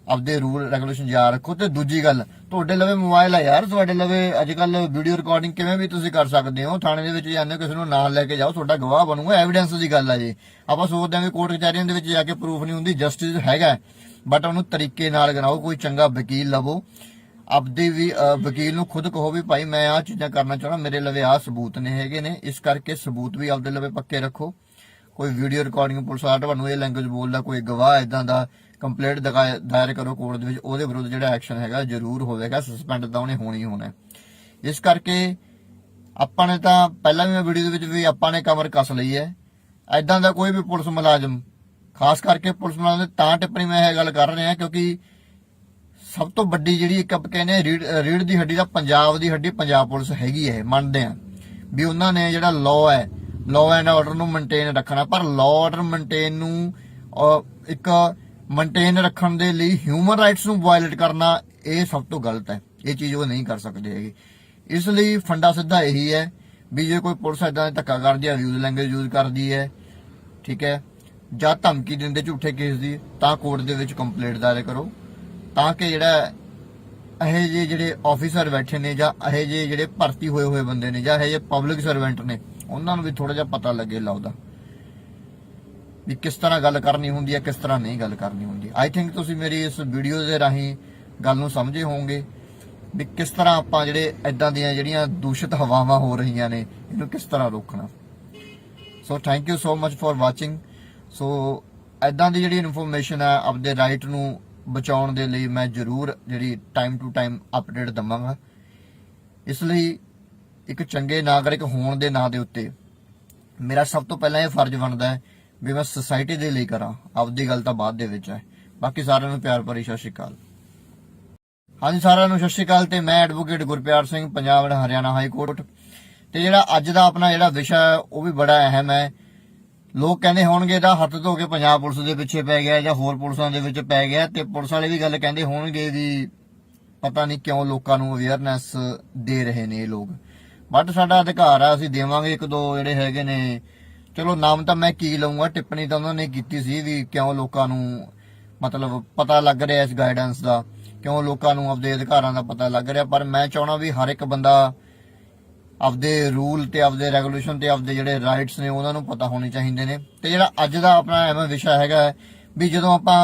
ਆਪਦੇ ਰੂਲ ਰੈਗੂਲੇਸ਼ਨ ਯਾਦ ਰੱਖੋ। ਤੇ ਦੂਜੀ ਗੱਲ, ਤੁਹਾਡੇ ਲਵੇ ਮੋਬਾਈਲ ਆ ਯਾਰ, ਤੁਹਾਡੇ ਲਵੇ ਅੱਜ ਕੱਲ ਵੀਡੀਓ ਰਿਕਾਰਡਿੰਗ ਕਿਵੇਂ ਵੀ ਤੁਸੀਂ ਕਰ ਸਕਦੇ ਹੋ। ਥਾਣੇ ਦੇ ਵਿੱਚ ਜਾਂਦੇ ਹੋ, ਕਿਸੇ ਨੂੰ ਨਾਲ ਲੈ ਕੇ ਜਾਓ, ਤੁਹਾਡਾ ਗਵਾਹ ਬਣੂਗਾ, ਐਵੀਡੈਂਸ ਦੀ ਗੱਲ ਆ। ਜੇ ਆਪਾਂ ਸੋਚਦੇ ਹਾਂ ਕਿ ਕੋਰਟ ਕਚਹਿਰੀਆਂ ਦੇ ਵਿੱਚ ਜਾ ਕੇ ਪ੍ਰੂਫ ਨਹੀਂ ਹੁੰਦੀ, ਜਸਟਿਸ ਹੈਗਾ, ਬਟ ਉਹਨੂੰ ਤਰੀਕੇ ਨਾਲ ਕਰਾਓ। ਕੋਈ ਚੰਗਾ ਵਕੀਲ ਲਵੋ, ਆਪਦੇ ਵੀ ਵਕੀਲ ਨੂੰ ਖੁਦ ਕਹੋ ਵੀ ਭਾਈ ਮੈਂ ਆਹ ਚੀਜ਼ਾਂ ਕਰਨਾ ਚਾਹੁੰਦਾ, ਮੇਰੇ ਲਵੇ ਆਹ ਸਬੂਤ ਨੇ ਹੈਗੇ ਨੇ, ਇਸ ਕਰਕੇ ਸਬੂਤ ਵੀ ਆਪਦੇ ਲਵੇ ਪੱਕੇ ਰੱਖੋ। ਕੋਈ ਵੀਡੀਓ ਰਿਕਾਰਡਿੰਗ ਪੁਲਿਸ ਵਾਲਾ ਤੁਹਾਨੂੰ ਇਹ ਲੈਂਗੁਏਜ ਬੋਲਦਾ, ਕੋਈ ਗਵਾਹ ਇਦਾਂ ਦਾ, ਕੰਪਲੇਂਟ ਦਾਇਰ ਕਰੋ ਕੋਰਟ ਦੇ ਵਿੱਚ, ਉਹਦੇ ਵਿਰੁੱਧ ਜਿਹੜਾ ਐਕਸ਼ਨ ਹੈਗਾ ਜ਼ਰੂਰ ਹੋਵੇਗਾ, ਸਸਪੈਂਡ ਤਾਂ ਉਹਨੇ ਹੋਣੀ ਹੋਣਾ। ਇਸ ਕਰਕੇ ਆਪਾਂ ਨੇ ਤਾਂ ਪਹਿਲਾਂ ਵੀ ਮੈਂ ਵੀਡੀਓ ਦੇ ਵਿੱਚ ਵੀ ਆਪਾਂ ਨੇ ਕਮਰ ਕੱਸ ਲਈ ਹੈ। ਇਦਾਂ ਦਾ ਕੋਈ ਵੀ ਪੁਲਿਸ ਮੁਲਾਜ਼ਮ, ਖਾਸ ਕਰਕੇ ਪੁਲਿਸ ਮੁਲਾਜ਼ਮ ਤਾਂ ਟਿੱਪਣੀ ਮੈਂ ਇਹ ਗੱਲ ਕਰ ਰਿਹਾ ਕਿਉਂਕਿ ਸਭ ਤੋਂ ਵੱਡੀ ਜਿਹੜੀ ਇੱਕ ਆਪਾਂ ਕਹਿੰਦੇ ਰੀੜ ਦੀ ਹੱਡੀ ਦਾ ਪੰਜਾਬ ਦੀ ਹੱਡੀ ਪੰਜਾਬ ਪੁਲਿਸ ਹੈਗੀ ਹੈ। ਮੰਨਦੇ ਆ ਵੀ ਉਹਨਾਂ ਨੇ ਜਿਹੜਾ ਲਾਅ ਹੈ, ਲਾਅ ਐਂਡ ਆਰਡਰ ਨੂੰ ਮੇਨਟੇਨ ਰੱਖਣਾ, ਪਰ ਲਾਅ ਆਰਡਰ ਮੇਨਟੇਨ ਨੂੰ ਇੱਕ ਮੇਨਟੇਨ ਰੱਖਣ ਦੇ ਲਈ ਹਿਊਮਨ ਰਾਈਟਸ ਨੂੰ ਵਾਇਲੇਟ ਕਰਨਾ ਇਹ ਸਭ ਤੋਂ ਗਲਤ ਹੈ। ਇਹ ਚੀਜ਼ ਉਹ ਨਹੀਂ ਕਰ ਸਕਦੇ ਹੈਗੇ। ਇਸ ਲਈ ਫੰਡਾ ਸਿੱਧਾ ਇਹੀ ਹੈ ਵੀ ਜੇ ਕੋਈ ਪੁਲਿਸ ਇਦਾਂ ਧੱਕਾ ਕਰਦੀ ਹੈ, ਅਬਿਊਜ਼ ਲੈਂਗੁਏਜ ਯੂਜ਼ ਕਰਦੀ ਹੈ, ਠੀਕ ਹੈ, ਜਾਂ ਧਮਕੀ ਦਿੰਦੇ ਝੂਠੇ ਕੇਸ ਦੀ, ਤਾਂ ਕੋਰਟ ਦੇ ਵਿੱਚ ਕੰਪਲੇਂਟ ਦਾਇਰ ਕਰੋ, ਤਾਂ ਕਿ ਜਿਹੜਾ ਇਹ ਜਿਹੇ ਜਿਹੜੇ ਆਫੀਸਰ ਬੈਠੇ ਨੇ ਜਾਂ ਇਹ ਜਿਹੇ ਜਿਹੜੇ ਭਰਤੀ ਹੋਏ ਬੰਦੇ ਨੇ ਜਾਂ ਇਹ ਜਿਹੇ ਪਬਲਿਕ ਸਰਵੈਂਟ ਨੇ ਉਹਨਾਂ ਨੂੰ ਵੀ ਥੋੜਾ ਜਿਹਾ ਪਤਾ ਲੱਗੇ ਲੱਗਦਾ ਵੀ ਕਿਸ ਤਰ੍ਹਾਂ ਗੱਲ ਕਰਨੀ ਹੁੰਦੀ ਹੈ, ਕਿਸ ਤਰ੍ਹਾਂ ਨਹੀਂ ਗੱਲ ਕਰਨੀ ਹੁੰਦੀ। ਆਈ ਥਿੰਕ ਤੁਸੀਂ ਮੇਰੀ ਇਸ ਵੀਡੀਓ ਦੇ ਰਾਹੀਂ ਗੱਲ ਨੂੰ ਸਮਝੇ ਹੋਵੋਗੇ ਵੀ ਕਿਸ ਤਰ੍ਹਾਂ ਆਪਾਂ ਜਿਹੜੇ ਇਦਾਂ ਦੀਆਂ ਜਿਹੜੀਆਂ ਦੂਸ਼ਿਤ ਹਵਾਵਾਂ ਹੋ ਰਹੀਆਂ ਨੇ ਇਹਨੂੰ ਕਿਸ ਤਰ੍ਹਾਂ ਰੋਕਣਾ। So thank you so much for watching. So ਇਦਾਂ ਦੀ ਜਿਹੜੀ ਇਨਫੋਰਮੇਸ਼ਨ ਹੈ ਆਪਦੇ ਰਾਈਟ ਨੂੰ ਬਚਾਉਣ ਦੇ ਲਈ ਮੈਂ ਜ਼ਰੂਰ ਜਿਹੜੀ ਟਾਈਮ ਟੂ ਟਾਈਮ ਅਪਡੇਟ ਦਵਾਂਗਾ। ਇਸ ਲਈ ਇੱਕ ਚੰਗੇ ਨਾਗਰਿਕ ਹੋਣ ਦੇ ਨਾਂ ਦੇ ਉੱਤੇ ਮੇਰਾ ਸਭ ਤੋਂ ਪਹਿਲਾਂ ਇਹ ਫਰਜ਼ ਬਣਦਾ ਹੈ ਵੀ ਮੈਂ ਸੁਸਾਇਟੀ ਦੇ ਲਈ ਕਰਾਂ, ਆਪਦੀ ਗੱਲ ਤਾਂ ਬਾਅਦ ਦੇ ਵਿੱਚ ਹੈ। ਬਾਕੀ ਸਾਰਿਆਂ ਨੂੰ ਪਿਆਰ ਭਰੀ ਸਤਿ ਸ਼੍ਰੀ ਅਕਾਲ। ਹਾਂਜੀ ਸਾਰਿਆਂ ਨੂੰ ਸਤਿ ਸ਼੍ਰੀ ਅਕਾਲ ਤੇ ਮੈਂ advocate Gurpyar Singh, Punjab Haryana high court. ਤੇ ਜਿਹੜਾ ਅੱਜ ਦਾ ਆਪਣਾ ਜਿਹੜਾ ਵਿਸ਼ਾ ਹੈ ਉਹ ਵੀ ਬੜਾ ਅਹਿਮ ਹੈ। ਲੋਕ ਕਹਿੰਦੇ ਹੋਣਗੇ ਇਹਦਾ ਹੱਥ ਧੋ ਕੇ ਪੰਜਾਬ ਪੁਲਿਸ ਦੇ ਪਿੱਛੇ ਪੈ ਗਿਆ ਜਾਂ ਹੋਰ ਪੁਲਿਸਾਂ ਦੇ ਵਿੱਚ ਪੈ ਗਿਆ, ਤੇ ਪੁਲਿਸ ਵਾਲੇ ਵੀ ਗੱਲ ਕਹਿੰਦੇ ਹੋਣਗੇ ਵੀ ਪਤਾ ਨਹੀਂ ਕਿਉਂ ਲੋਕਾਂ ਨੂੰ ਅਵੇਅਰਨੈਸ ਦੇ ਰਹੇ ਨੇ ਇਹ ਲੋਕ। ਬਟ ਸਾਡਾ ਅਧਿਕਾਰ ਆ, ਅਸੀਂ ਦੇਵਾਂਗੇ। ਇੱਕ ਦੋ ਜਿਹੜੇ ਹੈਗੇ ਨੇ, ਚਲੋ ਨਾਮ ਤਾਂ ਮੈਂ ਕੀ ਲਊਂਗਾ, ਟਿੱਪਣੀ ਤਾਂ ਉਹਨਾਂ ਨੇ ਕੀਤੀ ਸੀ ਵੀ ਕਿਉਂ ਲੋਕਾਂ ਨੂੰ ਮਤਲਬ ਪਤਾ ਲੱਗ ਰਿਹਾ ਇਸ ਗਾਈਡੈਂਸ ਦਾ, ਕਿਉਂ ਲੋਕਾਂ ਨੂੰ ਆਪਦੇ ਅਧਿਕਾਰਾਂ ਦਾ ਪਤਾ ਲੱਗ ਰਿਹਾ। ਪਰ ਮੈਂ ਚਾਹਣਾ ਵੀ ਹਰ ਇੱਕ ਬੰਦਾ ਆਪਦੇ ਰੂਲ ਤੇ ਆਪਦੇ ਰੈਗੂਲੇਸ਼ਨ ਤੇ ਆਪਦੇ ਜਿਹੜੇ ਰਾਈਟਸ ਨੇ ਉਹਨਾਂ ਨੂੰ ਪਤਾ ਹੋਣੇ ਚਾਹੀਦੇ ਨੇ। ਤੇ ਜਿਹੜਾ ਅੱਜ ਦਾ ਆਪਣਾ ਐਵੇਂ ਵਿਸ਼ਾ ਹੈਗਾ ਵੀ ਜਦੋਂ ਆਪਾਂ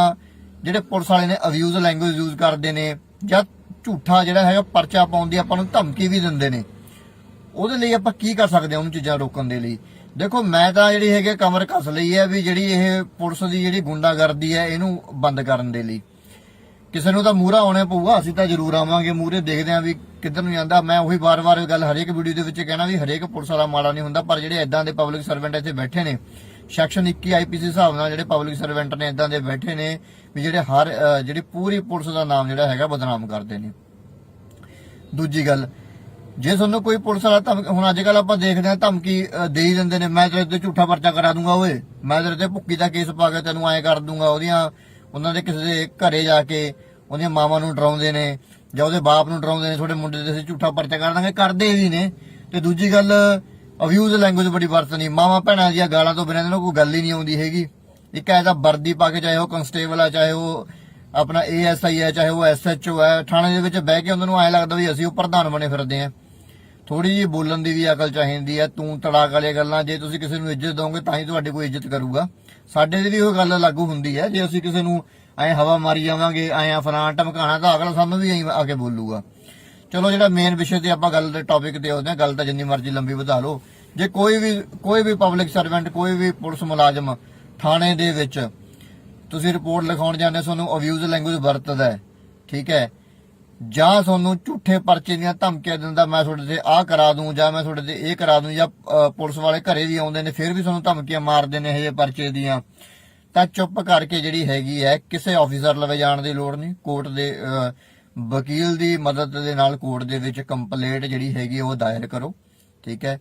ਜਿਹੜੇ ਪੁਲਿਸ ਵਾਲੇ ਨੇ ਅਬਿਊਜ਼ ਲੈਂਗੁਏਜ ਯੂਜ਼ ਕਰਦੇ ਨੇ ਜਾਂ ਝੂਠਾ ਜਿਹੜਾ ਹੈਗਾ ਪਰਚਾ ਪਾਉਣ ਦੀ ਆਪਾਂ ਨੂੰ ਧਮਕੀ ਵੀ ਦਿੰਦੇ ਨੇ, ਉਹਦੇ ਲਈ ਆਪਾਂ ਕੀ ਕਰ ਸਕਦੇ ਹਾਂ ਉਹਨੂੰ ਚੀਜ਼ਾਂ ਰੋਕਣ ਦੇ ਲਈ। ਦੇਖੋ ਮੈਂ ਤਾਂ ਜਿਹੜੀ ਹੈਗੀ ਕਮਰ ਕੱਸ ਲਈ ਹੈ ਵੀ ਜਿਹੜੀ ਇਹ ਪੁਲਿਸ ਦੀ ਜਿਹੜੀ ਗੁੰਡਾਗਰਦੀ ਹੈ ਇਹਨੂੰ ਬੰਦ ਕਰਨ ਦੇ ਲਈ ਕਿਸੇ ਨੂੰ ਤਾਂ ਮੂਹਰਾ ਆਉਣਾ ਪਊਗਾ। ਅਸੀਂ ਤਾਂ ਜ਼ਰੂਰ ਆਵਾਂਗੇ ਮੂਹਰੇ, ਦੇਖਦੇ ਆਂ ਵੀ ਕਿੱਧਰ ਨੂੰ ਜਾਂਦਾ। ਮੈਂ ਉਹੀ ਵਾਰ-ਵਾਰ ਗੱਲ ਹਰੇਕ ਵੀਡੀਓ ਦੇ ਵਿੱਚ ਕਹਿਣਾ ਵੀ ਹਰੇਕ ਪੁਲਿਸ ਵਾਲਾ ਮਾੜਾ ਨਹੀਂ ਹੁੰਦਾ, ਪਰ ਜਿਹੜੇ ਇਦਾਂ ਦੇ ਪਬਲਿਕ ਸਰਵੈਂਟ ਇੱਥੇ ਬੈਠੇ ਨੇ ਸੈਕਸ਼ਨ 21 ਆਈਪੀਸੀ ਹਿਸਾਬ ਨਾਲ ਜਿਹੜੇ ਪਬਲਿਕ ਸਰਵੈਂਟ ਨੇ ਇਦਾਂ ਦੇ ਬੈਠੇ ਨੇ ਵੀ ਜਿਹੜੇ ਜਿਹੜੀ ਪੂਰੀ ਪੁਲਿਸ ਦਾ ਨਾਮ ਜਿਹੜਾ ਹੈਗਾ ਬਦਨਾਮ ਕਰਦੇ ਨੇ। ਦੂਜੀ ਗੱਲ, ਜੇ ਤੁਹਾਨੂੰ ਕੋਈ ਪੁਲਿਸ ਵਾਲਾ ਹੁਣ ਅੱਜ ਕੱਲ ਆਪਾਂ ਦੇਖਦੇ ਹਾਂ ਧਮਕੀ ਦੇ ਹੀ ਦਿੰਦੇ ਨੇ, ਮੈਂ ਤੇਰੇ ਤੇ ਝੂਠਾ ਪਰਚਾ ਕਰਾ ਦੂੰਗਾ, ਓਏ ਮੈਂ ਤੇਰੇ ਤੇ ਭੁੱਕੀ ਦਾ ਕੇਸ ਪਾ ਕੇ ਤੈਨੂੰ ਐਂ ਕਰ ਦੂੰਗਾ। ਉਹਨਾਂ ਦੇ ਕਿਸੇ ਦੇ ਘਰੇ ਜਾ ਕੇ ਉਹਦੀਆਂ ਮਾਵਾਂ ਨੂੰ ਡਰਾਉਂਦੇ ਨੇ ਜਾਂ ਉਹਦੇ ਬਾਪ ਨੂੰ ਡਰਾਉਂਦੇ ਨੇ, ਤੁਹਾਡੇ ਮੁੰਡੇ ਤੇ ਅਸੀਂ ਝੂਠਾ ਪਰਚਾ ਕਰ ਦਾਂਗੇ, ਕਰਦੇ ਵੀ ਨੇ। ਤੇ ਦੂਜੀ ਗੱਲ, ਅਬਿਊਜ਼ ਲੈਂਗੁਏਜ ਬੜੀ ਵਰਤਣੀ, ਮਾਵਾਂ ਭੈਣਾਂ ਦੀਆਂ ਗਾਲਾਂ ਤੋਂ ਬਿਨਾਂ ਇਹਨਾਂ ਨੂੰ ਕੋਈ ਗੱਲ ਹੀ ਨਹੀਂ ਆਉਂਦੀ ਹੈਗੀ। ਇੱਕ ਐਸਾ ਵਰਦੀ ਪਾ ਕੇ, ਚਾਹੇ ਉਹ ਕਨਸਟੇਬਲ ਆ, ਚਾਹੇ ਉਹ ਆਪਣਾ ASI ਹੈ, ਚਾਹੇ ਉਹ SHO ਹੈ, ਥਾਣੇ ਦੇ ਵਿੱਚ ਬਹਿ ਕੇ ਉਹਨਾਂ ਨੂੰ ਐਂ ਲੱਗਦਾ ਵੀ ਅਸੀਂ ਉਹ ਪ੍ਰਧਾਨ ਬਣੇ ਫਿਰਦੇ ਆ। ਥੋੜੀ ਜਿਹੀ ਬੋਲਣ ਦੀ ਵੀ ਅਕਲ ਚਾਹੀਦੀ ਹੈ। ਤੂੰ ਤੜਾਕ ਵਾਲੀਆਂ ਗੱਲਾਂ, ਜੇ ਤੁਸੀਂ ਕਿਸੇ ਨੂੰ ਇੱਜ਼ਤ ਦੋਗੇ ਤਾਂ ਹੀ ਤੁਹਾਡੀ ਕੋਈ ਇੱਜ਼ਤ ਕਰੂਗਾ। ਸਾਡੇ ਦੀ ਵੀ ਉਹ ਗੱਲ ਲਾਗੂ ਹੁੰਦੀ ਹੈ, ਜੇ ਅਸੀਂ ਕਿਸੇ ਨੂੰ ਐਂ ਹਵਾ ਮਾਰੀ ਜਾਵਾਂਗੇ, ਐਂ ਫਲਾਣਾ ਧਮਕਾਣਾ, ਤਾਂ ਅਗਲਾ ਸਾਨੂੰ ਵੀ ਐਂ ਆ ਕੇ ਬੋਲੂਗਾ। ਚਲੋ ਜਿਹੜਾ ਮੇਨ ਵਿਸ਼ੇ ਤੇ ਆਪਾਂ ਗੱਲ ਦੇ ਟੌਪਿਕ ਤੇ ਆਉਂਦੇ ਹਾਂ, ਗੱਲ ਤਾਂ ਜਿੰਨੀ ਮਰਜ਼ੀ ਲੰਬੀ ਵਧਾ ਲਓ। ਜੇ ਕੋਈ ਵੀ ਪਬਲਿਕ ਸਰਵੈਂਟ, ਕੋਈ ਵੀ ਪੁਲਿਸ ਮੁਲਾਜ਼ਮ ਥਾਣੇ ਦੇ ਵਿੱਚ ਤੁਸੀਂ ਰਿਪੋਰਟ ਲਿਖਾਉਣ ਜਾਂਦੇ, ਤੁਹਾਨੂੰ ਅਬਿਊਜ਼ ਲੈਂਗੁਏਜ ਵਰਤਦਾ, ਠੀਕ ਹੈ, ਜਾਂ ਤੁਹਾਨੂੰ ਝੂਠੇ ਪਰਚੇ ਦੀਆਂ ਧਮਕੀਆਂ ਦਿੰਦਾ, ਮੈਂ ਤੁਹਾਡੇ ਤੇ ਆਹ ਕਰਾ ਦੂੰ ਜਾਂ ਮੈਂ ਤੁਹਾਡੇ ਤੇ ਇਹ ਕਰਾ ਦੂੰ, ਜਾਂ ਪੁਲਿਸ ਵਾਲੇ ਘਰੇ ਵੀ ਆਉਂਦੇ ਨੇ ਫਿਰ ਵੀ ਤੁਹਾਨੂੰ ਧਮਕੀਆਂ ਮਾਰਦੇ ਨੇ ਇਹ ਜਿਹੇ ਪਰਚੇ ਦੀਆਂ, ਤਾਂ ਚੁੱਪ ਕਰਕੇ ਜਿਹੜੀ ਹੈਗੀ ਹੈ ਕਿਸੇ ਆਫੀਸਰ ਲਵੇ ਜਾਣ ਦੀ ਲੋੜ ਨਹੀਂ। ਕੋਰਟ ਦੇ ਵਕੀਲ ਦੀ ਮਦਦ ਦੇ ਨਾਲ ਕੋਰਟ ਦੇ ਵਿੱਚ ਕੰਪਲੇਂਟ ਜਿਹੜੀ ਹੈਗੀ ਉਹ ਦਾਇਰ ਕਰੋ, ਠੀਕ ਹੈ।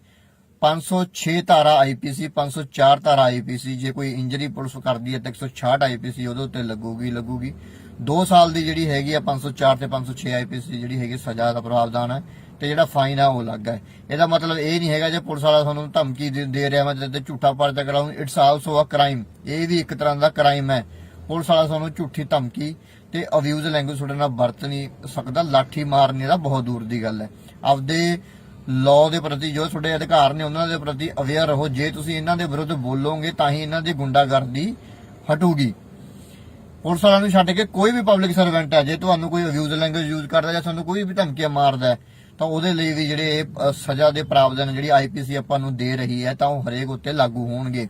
506 ਧਾਰਾ IPC, 504 ਧਾਰਾ IPC, ਜੇ ਕੋਈ ਇੰਜਰੀ ਪੁਲਿਸ ਕਰਦੀ ਹੈ ਤਾਂ 166 IPC ਉਹਦੇ ਉੱਤੇ ਲੱਗੂਗੀ। 2 ਸਾਲ ਦੀ ਜਿਹੜੀ ਹੈਗੀ ਆ 504 ਤੇ 506 IPC ਜਿਹੜੀ ਹੈਗੀ ਸਜ਼ਾ ਦਾ ਪ੍ਰਾਵਧਾਨ ਹੈ, ਤੇ ਜਿਹੜਾ ਫਾਈਨ ਆ ਉਹ ਅਲੱਗ ਹੈ। ਇਹਦਾ ਮਤਲਬ ਇਹ ਨਹੀਂ ਹੈਗਾ ਜੇ ਪੁਲਿਸ ਵਾਲਾ ਤੁਹਾਨੂੰ ਧਮਕੀ ਦੇ ਰਿਹਾ ਮੈਂ ਤੇ ਝੂਠਾ ਪਰਚਾ ਕਰਾਉਂ, ਇਟਸ ਆਲਸੋ ਅ ਕ੍ਰਾਈਮ। ਇਹ ਵੀ ਇੱਕ ਤਰ੍ਹਾਂ ਦਾ ਕ੍ਰਾਈਮ ਹੈ। ਪੁਲਿਸ ਵਾਲਾ ਤੁਹਾਨੂੰ ਝੂਠੀ ਧਮਕੀ ਤੇ ਅਬਿਊਜ਼ ਲੈਂਗੁਏਜ ਤੁਹਾਡੇ ਨਾਲ ਵਰਤ ਨਹੀਂ ਸਕਦਾ, ਲਾਠੀ ਮਾਰਨੇ ਦਾ ਬਹੁਤ ਦੂਰ ਦੀ ਗੱਲ ਹੈ। ਆਪਦੇ ਲਾਅ ਦੇ ਪ੍ਰਤੀ ਜੋ ਤੁਹਾਡੇ ਅਧਿਕਾਰ ਨੇ ਉਹਨਾਂ ਦੇ ਪ੍ਰਤੀ ਅਵੇਅਰ ਰਹੋ। ਜੇ ਤੁਸੀਂ ਇਹਨਾਂ ਦੇ ਵਿਰੁੱਧ ਬੋਲੋਗੇ ਤਾਂ ਹੀ ਇਹਨਾਂ ਦੀ ਗੁੰਡਾਗਰਦੀ ਹਟੂਗੀ। ਪੁਲਿਸ ਵਾਲਿਆਂ ਨੂੰ ਛੱਡ ਕੇ ਕੋਈ ਵੀ ਪਬਲਿਕ ਸਰਵੈਂਟ ਹੈ, ਜੇ ਤੁਹਾਨੂੰ ਕੋਈ ਅਬਿਊਜ਼ ਲੈਂਗੁਏਜ ਯੂਜ਼ ਕਰਦਾ ਜਾਂ ਤੁਹਾਨੂੰ ਕੋਈ ਵੀ ਧਮਕੀਆਂ ਮਾਰਦਾ ਤਾਂ ਉਹਦੇ ਲਈ ਵੀ ਜਿਹੜੇ ਸਜ਼ਾ ਦੇ ਪ੍ਰਾਵਧਾਨ ਜਿਹੜੀ IPC ਆਪਾਂ ਨੂੰ ਦੇ ਰਹੀ ਹੈ ਤਾਂ ਉਹ ਹਰੇਕ ਉੱਤੇ ਲਾਗੂ ਹੋਣਗੇ।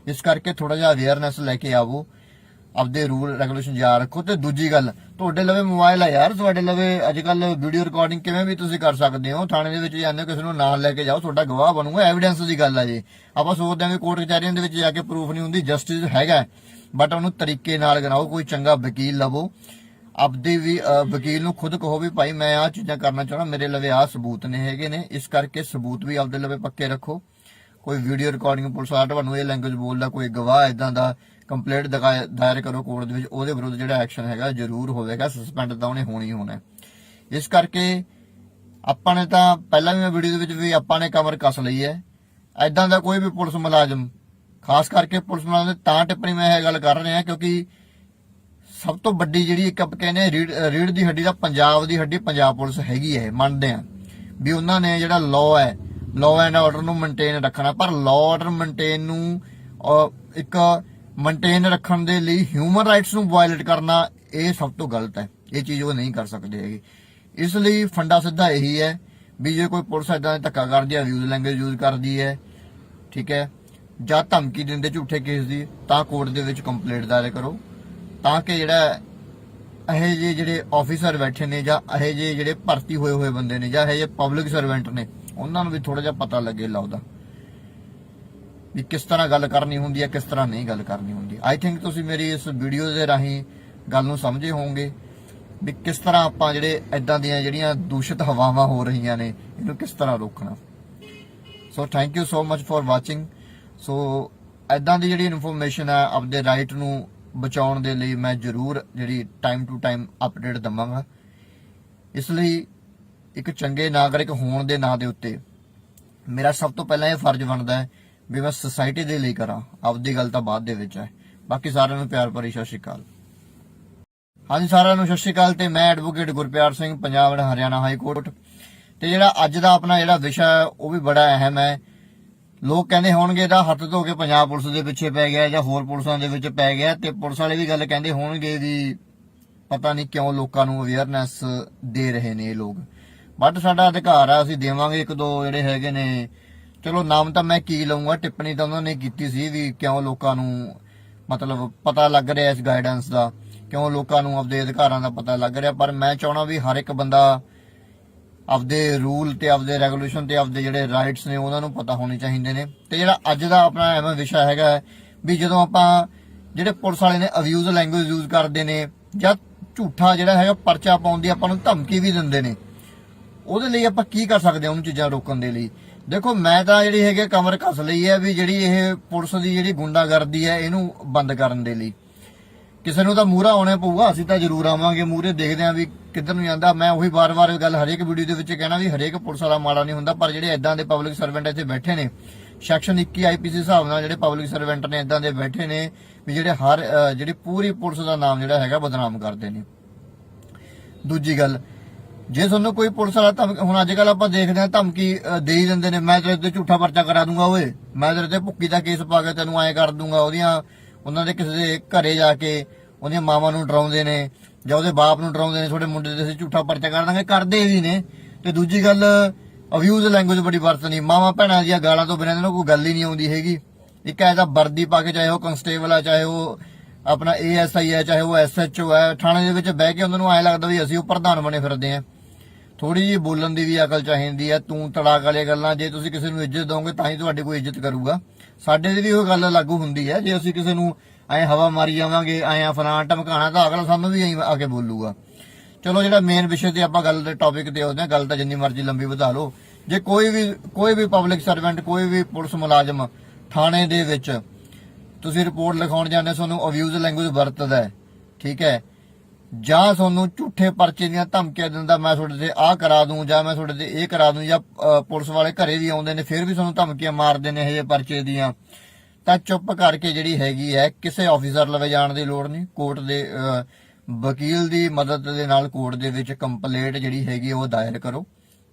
ਇਸ ਕਰਕੇ ਥੋੜਾ ਜਿਹਾ ਅਵੇਅਰਨੈਸ ਲੈ ਕੇ ਆਵੋ, ਆਪਦੇ ਰੂਲ ਰੈਗੂਲੇਸ਼ਨ ਯਾਦ ਰੱਖੋ। ਤੇ ਦੂਜੀ ਗੱਲ, ਤੁਹਾਡੇ ਲਵੇ ਮੋਬਾਈਲ ਆ ਯਾਰ, ਤੁਹਾਡੇ ਲਵੇ ਅੱਜ ਕੱਲ ਵੀਡੀਓ ਰਿਕਾਰਡਿੰਗ ਕਿਵੇਂ ਵੀ ਤੁਸੀਂ ਕਰ ਸਕਦੇ ਹੋ। ਥਾਣੇ ਦੇ ਵਿੱਚ ਜਾਂਦੇ ਹੋ, ਕਿਸੇ ਨੂੰ ਨਾਲ ਲੈ ਕੇ ਜਾਓ, ਤੁਹਾਡਾ ਗਵਾਹ ਬਣੂਗਾ, ਐਵੀਡੈਂਸ ਦੀ ਗੱਲ ਆ। ਜੇ ਆਪਾਂ ਸੋਚਦੇ ਹਾਂ ਕਿ ਕੋਰਟ ਕਚਹਿਰੀਆਂ ਦੇ ਵਿੱਚ ਜਾ ਕੇ ਪ੍ਰੂਫ ਨਹੀਂ ਹੁੰਦੀ, ਜਸਟਿਸ ਹੈਗਾ, ਬਟ ਉਹਨੂੰ ਤਰੀਕੇ ਨਾਲ ਗਨਾਓ। ਕੋਈ ਚੰਗਾ ਵਕੀਲ ਲਵੋ, ਆਪਦੇ ਵੀ ਵਕੀਲ ਨੂੰ ਖੁਦ ਕਹੋ ਵੀ ਭਾਈ ਮੈਂ ਆਹ ਚੀਜ਼ਾਂ ਕਰਨਾ ਚਾਹੁੰਦਾ, ਮੇਰੇ ਲਵੇ ਆਹ ਸਬੂਤ ਨੇ ਹੈਗੇ ਨੇ, ਇਸ ਕਰਕੇ ਸਬੂਤ ਵੀ ਆਪਦੇ ਲਵੇ ਪੱਕੇ ਰੱਖੋ। ਕੋਈ ਵੀਡੀਓ ਰਿਕਾਰਡਿੰਗ ਪੁਲਿਸ ਵਾਲਾ ਤੁਹਾਨੂੰ ਇਹ ਲੈਂਗੁਏਜ ਬੋਲਦਾ, ਕੋਈ ਗਵਾਹ ਇਦਾਂ ਦਾ, ਕੰਪਲੇਂਟ ਦਾਇਰ ਕਰੋ ਕੋਰਟ ਦੇ ਵਿੱਚ, ਉਹਦੇ ਵਿਰੁੱਧ ਜਿਹੜਾ ਐਕਸ਼ਨ ਹੈਗਾ ਜ਼ਰੂਰ ਹੋਵੇਗਾ, ਸਸਪੈਂਡ ਤਾਂ ਉਹਨੇ ਹੋਣੀ ਹੋਣਾ। ਇਸ ਕਰਕੇ ਆਪਾਂ ਨੇ ਤਾਂ ਪਹਿਲਾਂ ਵੀ ਮੈਂ ਵੀਡੀਓ ਦੇ ਵਿੱਚ ਵੀ ਆਪਾਂ ਨੇ ਕਮਰ ਕੱਸ ਲਈ ਹੈ। ਐਦਾਂ ਦਾ ਕੋਈ ਵੀ ਪੁਲਿਸ ਮੁਲਾਜ਼ਮ, ਖਾਸ ਕਰਕੇ ਪੁਲਿਸ ਮੁਲਾਜ਼ਮ ਦੇ ਤਾਂ ਟਿੱਪਣੀ ਮੈਂ ਇਹ ਗੱਲ ਕਰ ਰਿਹਾ ਕਿਉਂਕਿ ਸਭ ਤੋਂ ਵੱਡੀ ਜਿਹੜੀ ਇੱਕ ਆਪਾਂ ਕਹਿੰਦੇ ਆ ਰੀੜ ਦੀ ਹੱਡੀ ਦਾ ਪੰਜਾਬ ਦੀ ਹੱਡੀ ਪੰਜਾਬ ਪੁਲਿਸ ਹੈਗੀ ਹੈ। ਮੰਨਦੇ ਆ ਵੀ ਉਹਨਾਂ ਨੇ ਜਿਹੜਾ ਲਾਅ ਹੈ, ਲਾਅ ਐਂਡ ਆਰਡਰ ਨੂੰ ਮੇਨਟੇਨ ਰੱਖਣਾ, ਪਰ ਲਾਅ ਆਰਡਰ ਮੇਨਟੇਨ ਨੂੰ ਇੱਕ ਮੇਨਟੇਨ ਰੱਖਣ ਦੇ ਲਈ ਹਿਊਮਨ ਰਾਈਟਸ ਨੂੰ ਵਾਇਲੇਟ ਕਰਨਾ ਇਹ ਸਭ ਤੋਂ ਗਲਤ ਹੈ। ਇਹ ਚੀਜ਼ ਉਹ ਨਹੀਂ ਕਰ ਸਕਦੇ ਹੈਗੇ। ਇਸ ਲਈ ਫੰਡਾ ਸਿੱਧਾ ਇਹੀ ਹੈ ਵੀ ਜੇ ਕੋਈ ਪੁਲਿਸ ਏਦਾਂ ਦਾ ਧੱਕਾ ਕਰਦੀ ਹੈ, ਅਬਿਊਜ਼ ਲੈਂਗੁਏਜ ਯੂਜ਼ ਕਰਦੀ ਹੈ, ਠੀਕ ਹੈ, ਜਾਂ ਧਮਕੀ ਦਿੰਦੇ ਝੂਠੇ ਕੇਸ ਦੀ, ਤਾਂ ਕੋਰਟ ਦੇ ਵਿੱਚ ਕੰਪਲੇਂਟ ਦਾਇਰ ਕਰੋ, ਤਾਂ ਕਿ ਜਿਹੜਾ ਇਹੋ ਜਿਹੇ ਜਿਹੜੇ ਆਫੀਸਰ ਬੈਠੇ ਨੇ ਜਾਂ ਇਹੋ ਜਿਹੇ ਜਿਹੜੇ ਭਰਤੀ ਹੋਏ ਬੰਦੇ ਨੇ ਜਾਂ ਇਹੋ ਜਿਹੇ ਪਬਲਿਕ ਸਰਵੈਂਟ ਨੇ ਉਹਨਾਂ ਨੂੰ ਵੀ ਥੋੜਾ ਜਿਹਾ ਪਤਾ ਲੱਗੇ ਲਾਉਦਾ ਵੀ ਕਿਸ ਤਰ੍ਹਾਂ ਗੱਲ ਕਰਨੀ ਹੁੰਦੀ ਹੈ, ਕਿਸ ਤਰ੍ਹਾਂ ਨਹੀਂ ਗੱਲ ਕਰਨੀ ਹੁੰਦੀ। ਆਈ ਥਿੰਕ ਤੁਸੀਂ ਮੇਰੀ ਇਸ ਵੀਡੀਓ ਦੇ ਰਾਹੀਂ ਗੱਲ ਨੂੰ ਸਮਝੇ ਹੋਵੋਗੇ ਵੀ ਕਿਸ ਤਰ੍ਹਾਂ ਆਪਾਂ ਜਿਹੜੇ ਇਦਾਂ ਦੀਆਂ ਜਿਹੜੀਆਂ ਦੂਸ਼ਿਤ ਹਵਾਵਾਂ ਹੋ ਰਹੀਆਂ ਨੇ ਇਹਨੂੰ ਕਿਸ ਤਰ੍ਹਾਂ ਰੋਕਣਾ। So thank you so much for watching. So ਇਦਾਂ ਦੀ ਜਿਹੜੀ ਇਨਫੋਰਮੇਸ਼ਨ ਹੈ ਆਪਦੇ ਰਾਈਟ ਨੂੰ ਬਚਾਉਣ ਦੇ ਲਈ ਮੈਂ ਜ਼ਰੂਰ ਜਿਹੜੀ ਟਾਈਮ ਟੂ ਟਾਈਮ ਅਪਡੇਟ ਦਵਾਂਗਾ। ਇਸ ਲਈ ਇੱਕ ਚੰਗੇ ਨਾਗਰਿਕ ਹੋਣ ਦੇ ਨਾਂ ਦੇ ਉੱਤੇ ਮੇਰਾ ਸਭ ਤੋਂ ਪਹਿਲਾਂ ਇਹ ਫਰਜ਼ ਬਣਦਾ ਹੈ ਵੀ ਮੈਂ ਸੋਸਾਇਟੀ ਦੇ ਲਈ ਕਰਾਂ, ਆਪਦੀ ਗੱਲ ਤਾਂ ਬਾਅਦ ਦੇ ਵਿੱਚ ਹੈ। ਬਾਕੀ ਸਾਰਿਆਂ ਨੂੰ ਪਿਆਰ ਭਰੀ ਸਤਿ ਸ਼੍ਰੀ ਅਕਾਲ। ਹਾਂਜੀ ਸਾਰਿਆਂ ਨੂੰ ਸਤਿ ਸ਼੍ਰੀ ਅਕਾਲ ਤੇ ਮੈਂ advocate Gurpyar Singh, Punjab and Haryana high court. ਤੇ ਜਿਹੜਾ ਅੱਜ ਦਾ ਆਪਣਾ ਜਿਹੜਾ ਵਿਸ਼ਾ ਹੈ ਉਹ ਵੀ ਬੜਾ ਅਹਿਮ ਹੈ। ਲੋਕ ਕਹਿੰਦੇ ਹੋਣਗੇ ਇਹਦਾ ਹੱਥ ਧੋ ਕੇ ਪੰਜਾਬ ਪੁਲਿਸ ਦੇ ਪਿੱਛੇ ਪੈ ਗਿਆ ਜਾਂ ਹੋਰ ਪੁਲਿਸਾਂ ਦੇ ਵਿੱਚ ਪੈ ਗਿਆ, ਤੇ ਪੁਲਿਸ ਵਾਲੇ ਵੀ ਗੱਲ ਕਹਿੰਦੇ ਹੋਣਗੇ ਵੀ ਪਤਾ ਨਹੀਂ ਕਿਉਂ ਲੋਕਾਂ ਨੂੰ ਅਵੇਅਰਨੈਸ ਦੇ ਰਹੇ ਨੇ ਇਹ ਲੋਕ। ਬਟ ਸਾਡਾ ਅਧਿਕਾਰ ਆ, ਅਸੀਂ ਦੇਵਾਂਗੇ। ਇੱਕ ਦੋ ਜਿਹੜੇ ਹੈਗੇ ਨੇ, ਚਲੋ ਨਾਮ ਤਾਂ ਮੈਂ ਕੀ ਲਊਂਗਾ, ਟਿੱਪਣੀ ਤਾਂ ਉਹਨਾਂ ਨੇ ਕੀਤੀ ਸੀ ਵੀ ਕਿਉਂ ਲੋਕਾਂ ਨੂੰ ਮਤਲਬ ਪਤਾ ਲੱਗ ਰਿਹਾ ਇਸ ਗਾਈਡੈਂਸ ਦਾ, ਕਿਉਂ ਲੋਕਾਂ ਨੂੰ ਆਪਦੇ ਅਧਿਕਾਰਾਂ ਦਾ ਪਤਾ ਲੱਗ ਰਿਹਾ। ਪਰ ਮੈਂ ਚਾਹਣਾ ਵੀ ਹਰ ਇੱਕ ਬੰਦਾ ਆਪਦੇ ਰੂਲ ਤੇ ਆਪਦੇ ਰੈਗੂਲੇਸ਼ਨ ਤੇ ਆਪਦੇ ਜਿਹੜੇ ਰਾਈਟਸ ਨੇ ਉਹਨਾਂ ਨੂੰ ਪਤਾ ਹੋਣੇ ਚਾਹੀਦੇ ਨੇ। ਤੇ ਜਿਹੜਾ ਅੱਜ ਦਾ ਆਪਣਾ ਐਵੇਂ ਵਿਸ਼ਾ ਹੈਗਾ ਵੀ ਜਦੋਂ ਆਪਾਂ ਜਿਹੜੇ ਪੁਲਿਸ ਵਾਲੇ ਨੇ ਅਬਿਊਜ਼ ਲੈਂਗੁਏਜ ਯੂਜ਼ ਕਰਦੇ ਨੇ ਜਾਂ ਝੂਠਾ ਜਿਹੜਾ ਹੈਗਾ ਪਰਚਾ ਪਾਉਣ ਦੀ ਆਪਾਂ ਨੂੰ ਧਮਕੀ ਵੀ ਦਿੰਦੇ ਨੇ, ਉਹਦੇ ਲਈ ਆਪਾਂ ਕੀ ਕਰ ਸਕਦੇ ਹਾਂ ਉਹਨੂੰ ਚੀਜ਼ਾਂ ਰੋਕਣ ਦੇ ਲਈ। ਦੇਖੋ ਮੈਂ ਤਾਂ ਜਿਹੜੀ ਹੈਗੇ ਕਮਰ ਕੱਸ ਲਈ ਹੈ ਵੀ ਜਿਹੜੀ ਇਹ ਪੁਲਿਸ ਦੀ ਜਿਹੜੀ ਗੁੰਡਾਗਰਦੀ ਹੈ ਇਹਨੂੰ ਬੰਦ ਕਰਨ ਦੇ ਲਈ। ਕਿਸੇ ਨੂੰ ਤਾਂ ਮੂਹਰਾ ਆਉਣਾ ਪਊਗਾ, ਅਸੀਂ ਤਾਂ ਜ਼ਰੂਰ ਆਵਾਂਗੇ ਮੂਹਰੇ, ਦੇਖਦੇ ਆਂ ਵੀ ਕਿੱਧਰ ਨੂੰ ਜਾਂਦਾ। ਮੈਂ ਉਹੀ ਵਾਰ-ਵਾਰ ਗੱਲ ਹਰੇਕ ਵੀਡੀਓ ਦੇ ਵਿੱਚ ਕਹਿਣਾ ਵੀ ਹਰੇਕ ਪੁਲਿਸ ਵਾਲਾ ਮਾੜਾ ਨਹੀਂ ਹੁੰਦਾ, ਪਰ ਜਿਹੜੇ ਇਦਾਂ ਦੇ ਪਬਲਿਕ ਸਰਵੈਂਟ ਇੱਥੇ ਬੈਠੇ ਨੇ ਸੈਕਸ਼ਨ 21 ਆਈਪੀਸੀ ਹਿਸਾਬ ਨਾਲ ਜਿਹੜੇ ਪਬਲਿਕ ਸਰਵੈਂਟ ਨੇ ਇਦਾਂ ਦੇ ਬੈਠੇ ਨੇ ਵੀ ਜਿਹੜੇ ਜਿਹੜੀ ਪੂਰੀ ਪੁਲਿਸ ਦਾ ਨਾਮ ਜਿਹੜਾ ਹੈਗਾ ਬਦਨਾਮ ਕਰਦੇ ਨੇ। ਦੂਜੀ ਗੱਲ, ਜੇ ਤੁਹਾਨੂੰ ਕੋਈ ਪੁਲਿਸ ਵਾਲਾ ਹੁਣ ਅੱਜ ਕੱਲ ਆਪਾਂ ਦੇਖਦੇ ਆਂ ਧਮਕੀ ਦੇ ਹੀ ਦਿੰਦੇ ਨੇ, ਮੈਂ ਤੇਰੇ ਤੇ ਝੂਠਾ ਪਰਚਾ ਕਰਾ ਦੂੰਗਾ, ਓਏ ਮੈਂ ਤੇਰੇ ਤੇ ਭੁੱਕੀ ਦਾ ਕੇਸ ਪਾ ਕੇ ਤੈਨੂੰ ਐਂ ਕਰ ਦੂੰਗਾ। ਉਹਨਾਂ ਦੇ ਕਿਸੇ ਦੇ ਘਰੇ ਜਾ ਕੇ ਉਹਦੀਆਂ ਮਾਵਾਂ ਨੂੰ ਡਰਾਉਂਦੇ ਨੇ ਜਾਂ ਉਹਦੇ ਬਾਪ ਨੂੰ ਡਰਾਉਂਦੇ ਨੇ, ਤੁਹਾਡੇ ਮੁੰਡੇ ਤੇ ਅਸੀਂ ਝੂਠਾ ਪਰਚਾ ਕਰ ਦਾਂਗੇ, ਕਰਦੇ ਵੀ ਨੇ। ਤੇ ਦੂਜੀ ਗੱਲ, ਅਬਿਊਜ਼ ਲੈਂਗੁਏਜ ਬੜੀ ਵਰਤਣੀ, ਮਾਵਾਂ ਭੈਣਾਂ ਦੀਆਂ ਗਾਲਾਂ ਤੋਂ ਬਿਨਾਂ ਇਹਨਾਂ ਨੂੰ ਕੋਈ ਗੱਲ ਹੀ ਨਹੀਂ ਆਉਂਦੀ ਹੈਗੀ। ਇੱਕ ਐਸਾ ਵਰਦੀ ਪਾ ਕੇ, ਚਾਹੇ ਉਹ ਕੰਸਟੇਬਲ ਆ, ਚਾਹੇ ਉਹ ਆਪਣਾ ASI ਹੈ, ਚਾਹੇ ਉਹ SHO ਹੈ, ਥਾਣੇ ਦੇ ਵਿੱਚ ਬਹਿ ਕੇ ਉਹਨਾਂ ਨੂੰ ਐਂ ਲੱਗਦਾ ਵੀ ਅਸੀਂ ਉਹ ਪ੍ਰਧਾਨ ਬਣੇ ਫਿਰਦੇ ਆਂ। ਥੋੜੀ ਜਿਹੀ ਬੋਲਣ ਦੀ ਵੀ ਅਕਲ ਚਾਹੀਦੀ ਹੈ। ਤੂੰ ਤੜਾਕ ਵਾਲੀਆਂ ਗੱਲਾਂ, ਜੇ ਤੁਸੀਂ ਕਿਸੇ ਨੂੰ ਇੱਜ਼ਤ ਦੋਗੇ ਤਾਂ ਹੀ ਤੁਹਾਡੀ ਕੋਈ ਇੱਜ਼ਤ ਕਰੂਗਾ। ਸਾਡੇ ਦੀ ਵੀ ਉਹ ਗੱਲ ਲਾਗੂ ਹੁੰਦੀ ਹੈ, ਜੇ ਅਸੀਂ ਕਿਸੇ ਨੂੰ ਐਂ ਹਵਾ ਮਾਰੀ ਜਾਵਾਂਗੇ, ਐਂ ਫਲਾਂ ਧਮਕਾਣਾ, ਤਾਂ ਅਗਲਾ ਸਾਨੂੰ ਵੀ ਆ ਕੇ ਬੋਲੂਗਾ। ਚਲੋ ਜਿਹੜਾ ਮੇਨ ਵਿਸ਼ੇ ਤੇ ਆਪਾਂ ਗੱਲ ਦੇ ਟੌਪਿਕ ਤੇ ਆਉਂਦੇ ਹਾਂ, ਗੱਲ ਤਾਂ ਜਿੰਨੀ ਮਰਜ਼ੀ ਲੰਬੀ ਵਧਾ ਲਓ। ਜੇ ਕੋਈ ਵੀ ਪਬਲਿਕ ਸਰਵੈਂਟ, ਕੋਈ ਵੀ ਪੁਲਿਸ ਮੁਲਾਜ਼ਮ ਥਾਣੇ ਦੇ ਵਿੱਚ ਤੁਸੀਂ ਰਿਪੋਰਟ ਲਿਖਾਉਣ ਜਾਂਦੇ, ਤੁਹਾਨੂੰ ਅਬਿਊਜ਼ ਲੈਂਗੁਏਜ ਵਰਤਦਾ ਹੈ, ਠੀਕ ਹੈ, ਜਾਂ ਤੁਹਾਨੂੰ ਝੂਠੇ ਪਰਚੇ ਦੀਆਂ ਧਮਕੀਆਂ ਦਿੰਦਾ, ਮੈਂ ਤੁਹਾਡੇ ਤੇ ਆਹ ਕਰਾ ਦੂੰ ਜਾਂ ਮੈਂ ਤੁਹਾਡੇ ਤੇ ਇਹ ਕਰਾ ਦੂੰ, ਜਾਂ ਪੁਲਿਸ ਵਾਲੇ ਘਰੇ ਵੀ ਆਉਂਦੇ ਨੇ ਫਿਰ ਵੀ ਤੁਹਾਨੂੰ ਧਮਕੀਆਂ ਮਾਰਦੇ ਨੇ ਇਹ ਜਿਹੇ ਪਰਚੇ ਦੀਆਂ, ਤਾਂ ਚੁੱਪ ਕਰਕੇ ਜਿਹੜੀ ਹੈਗੀ ਹੈ ਕਿਸੇ ਆਫੀਸਰ ਲਵੇ ਜਾਣ ਦੀ ਲੋੜ ਨਹੀਂ। ਕੋਰਟ ਦੇ ਵਕੀਲ ਦੀ ਮਦਦ ਦੇ ਨਾਲ ਕੋਰਟ ਦੇ ਵਿੱਚ ਕੰਪਲੇਂਟ ਜਿਹੜੀ ਹੈਗੀ ਉਹ ਦਾਇਰ ਕਰੋ।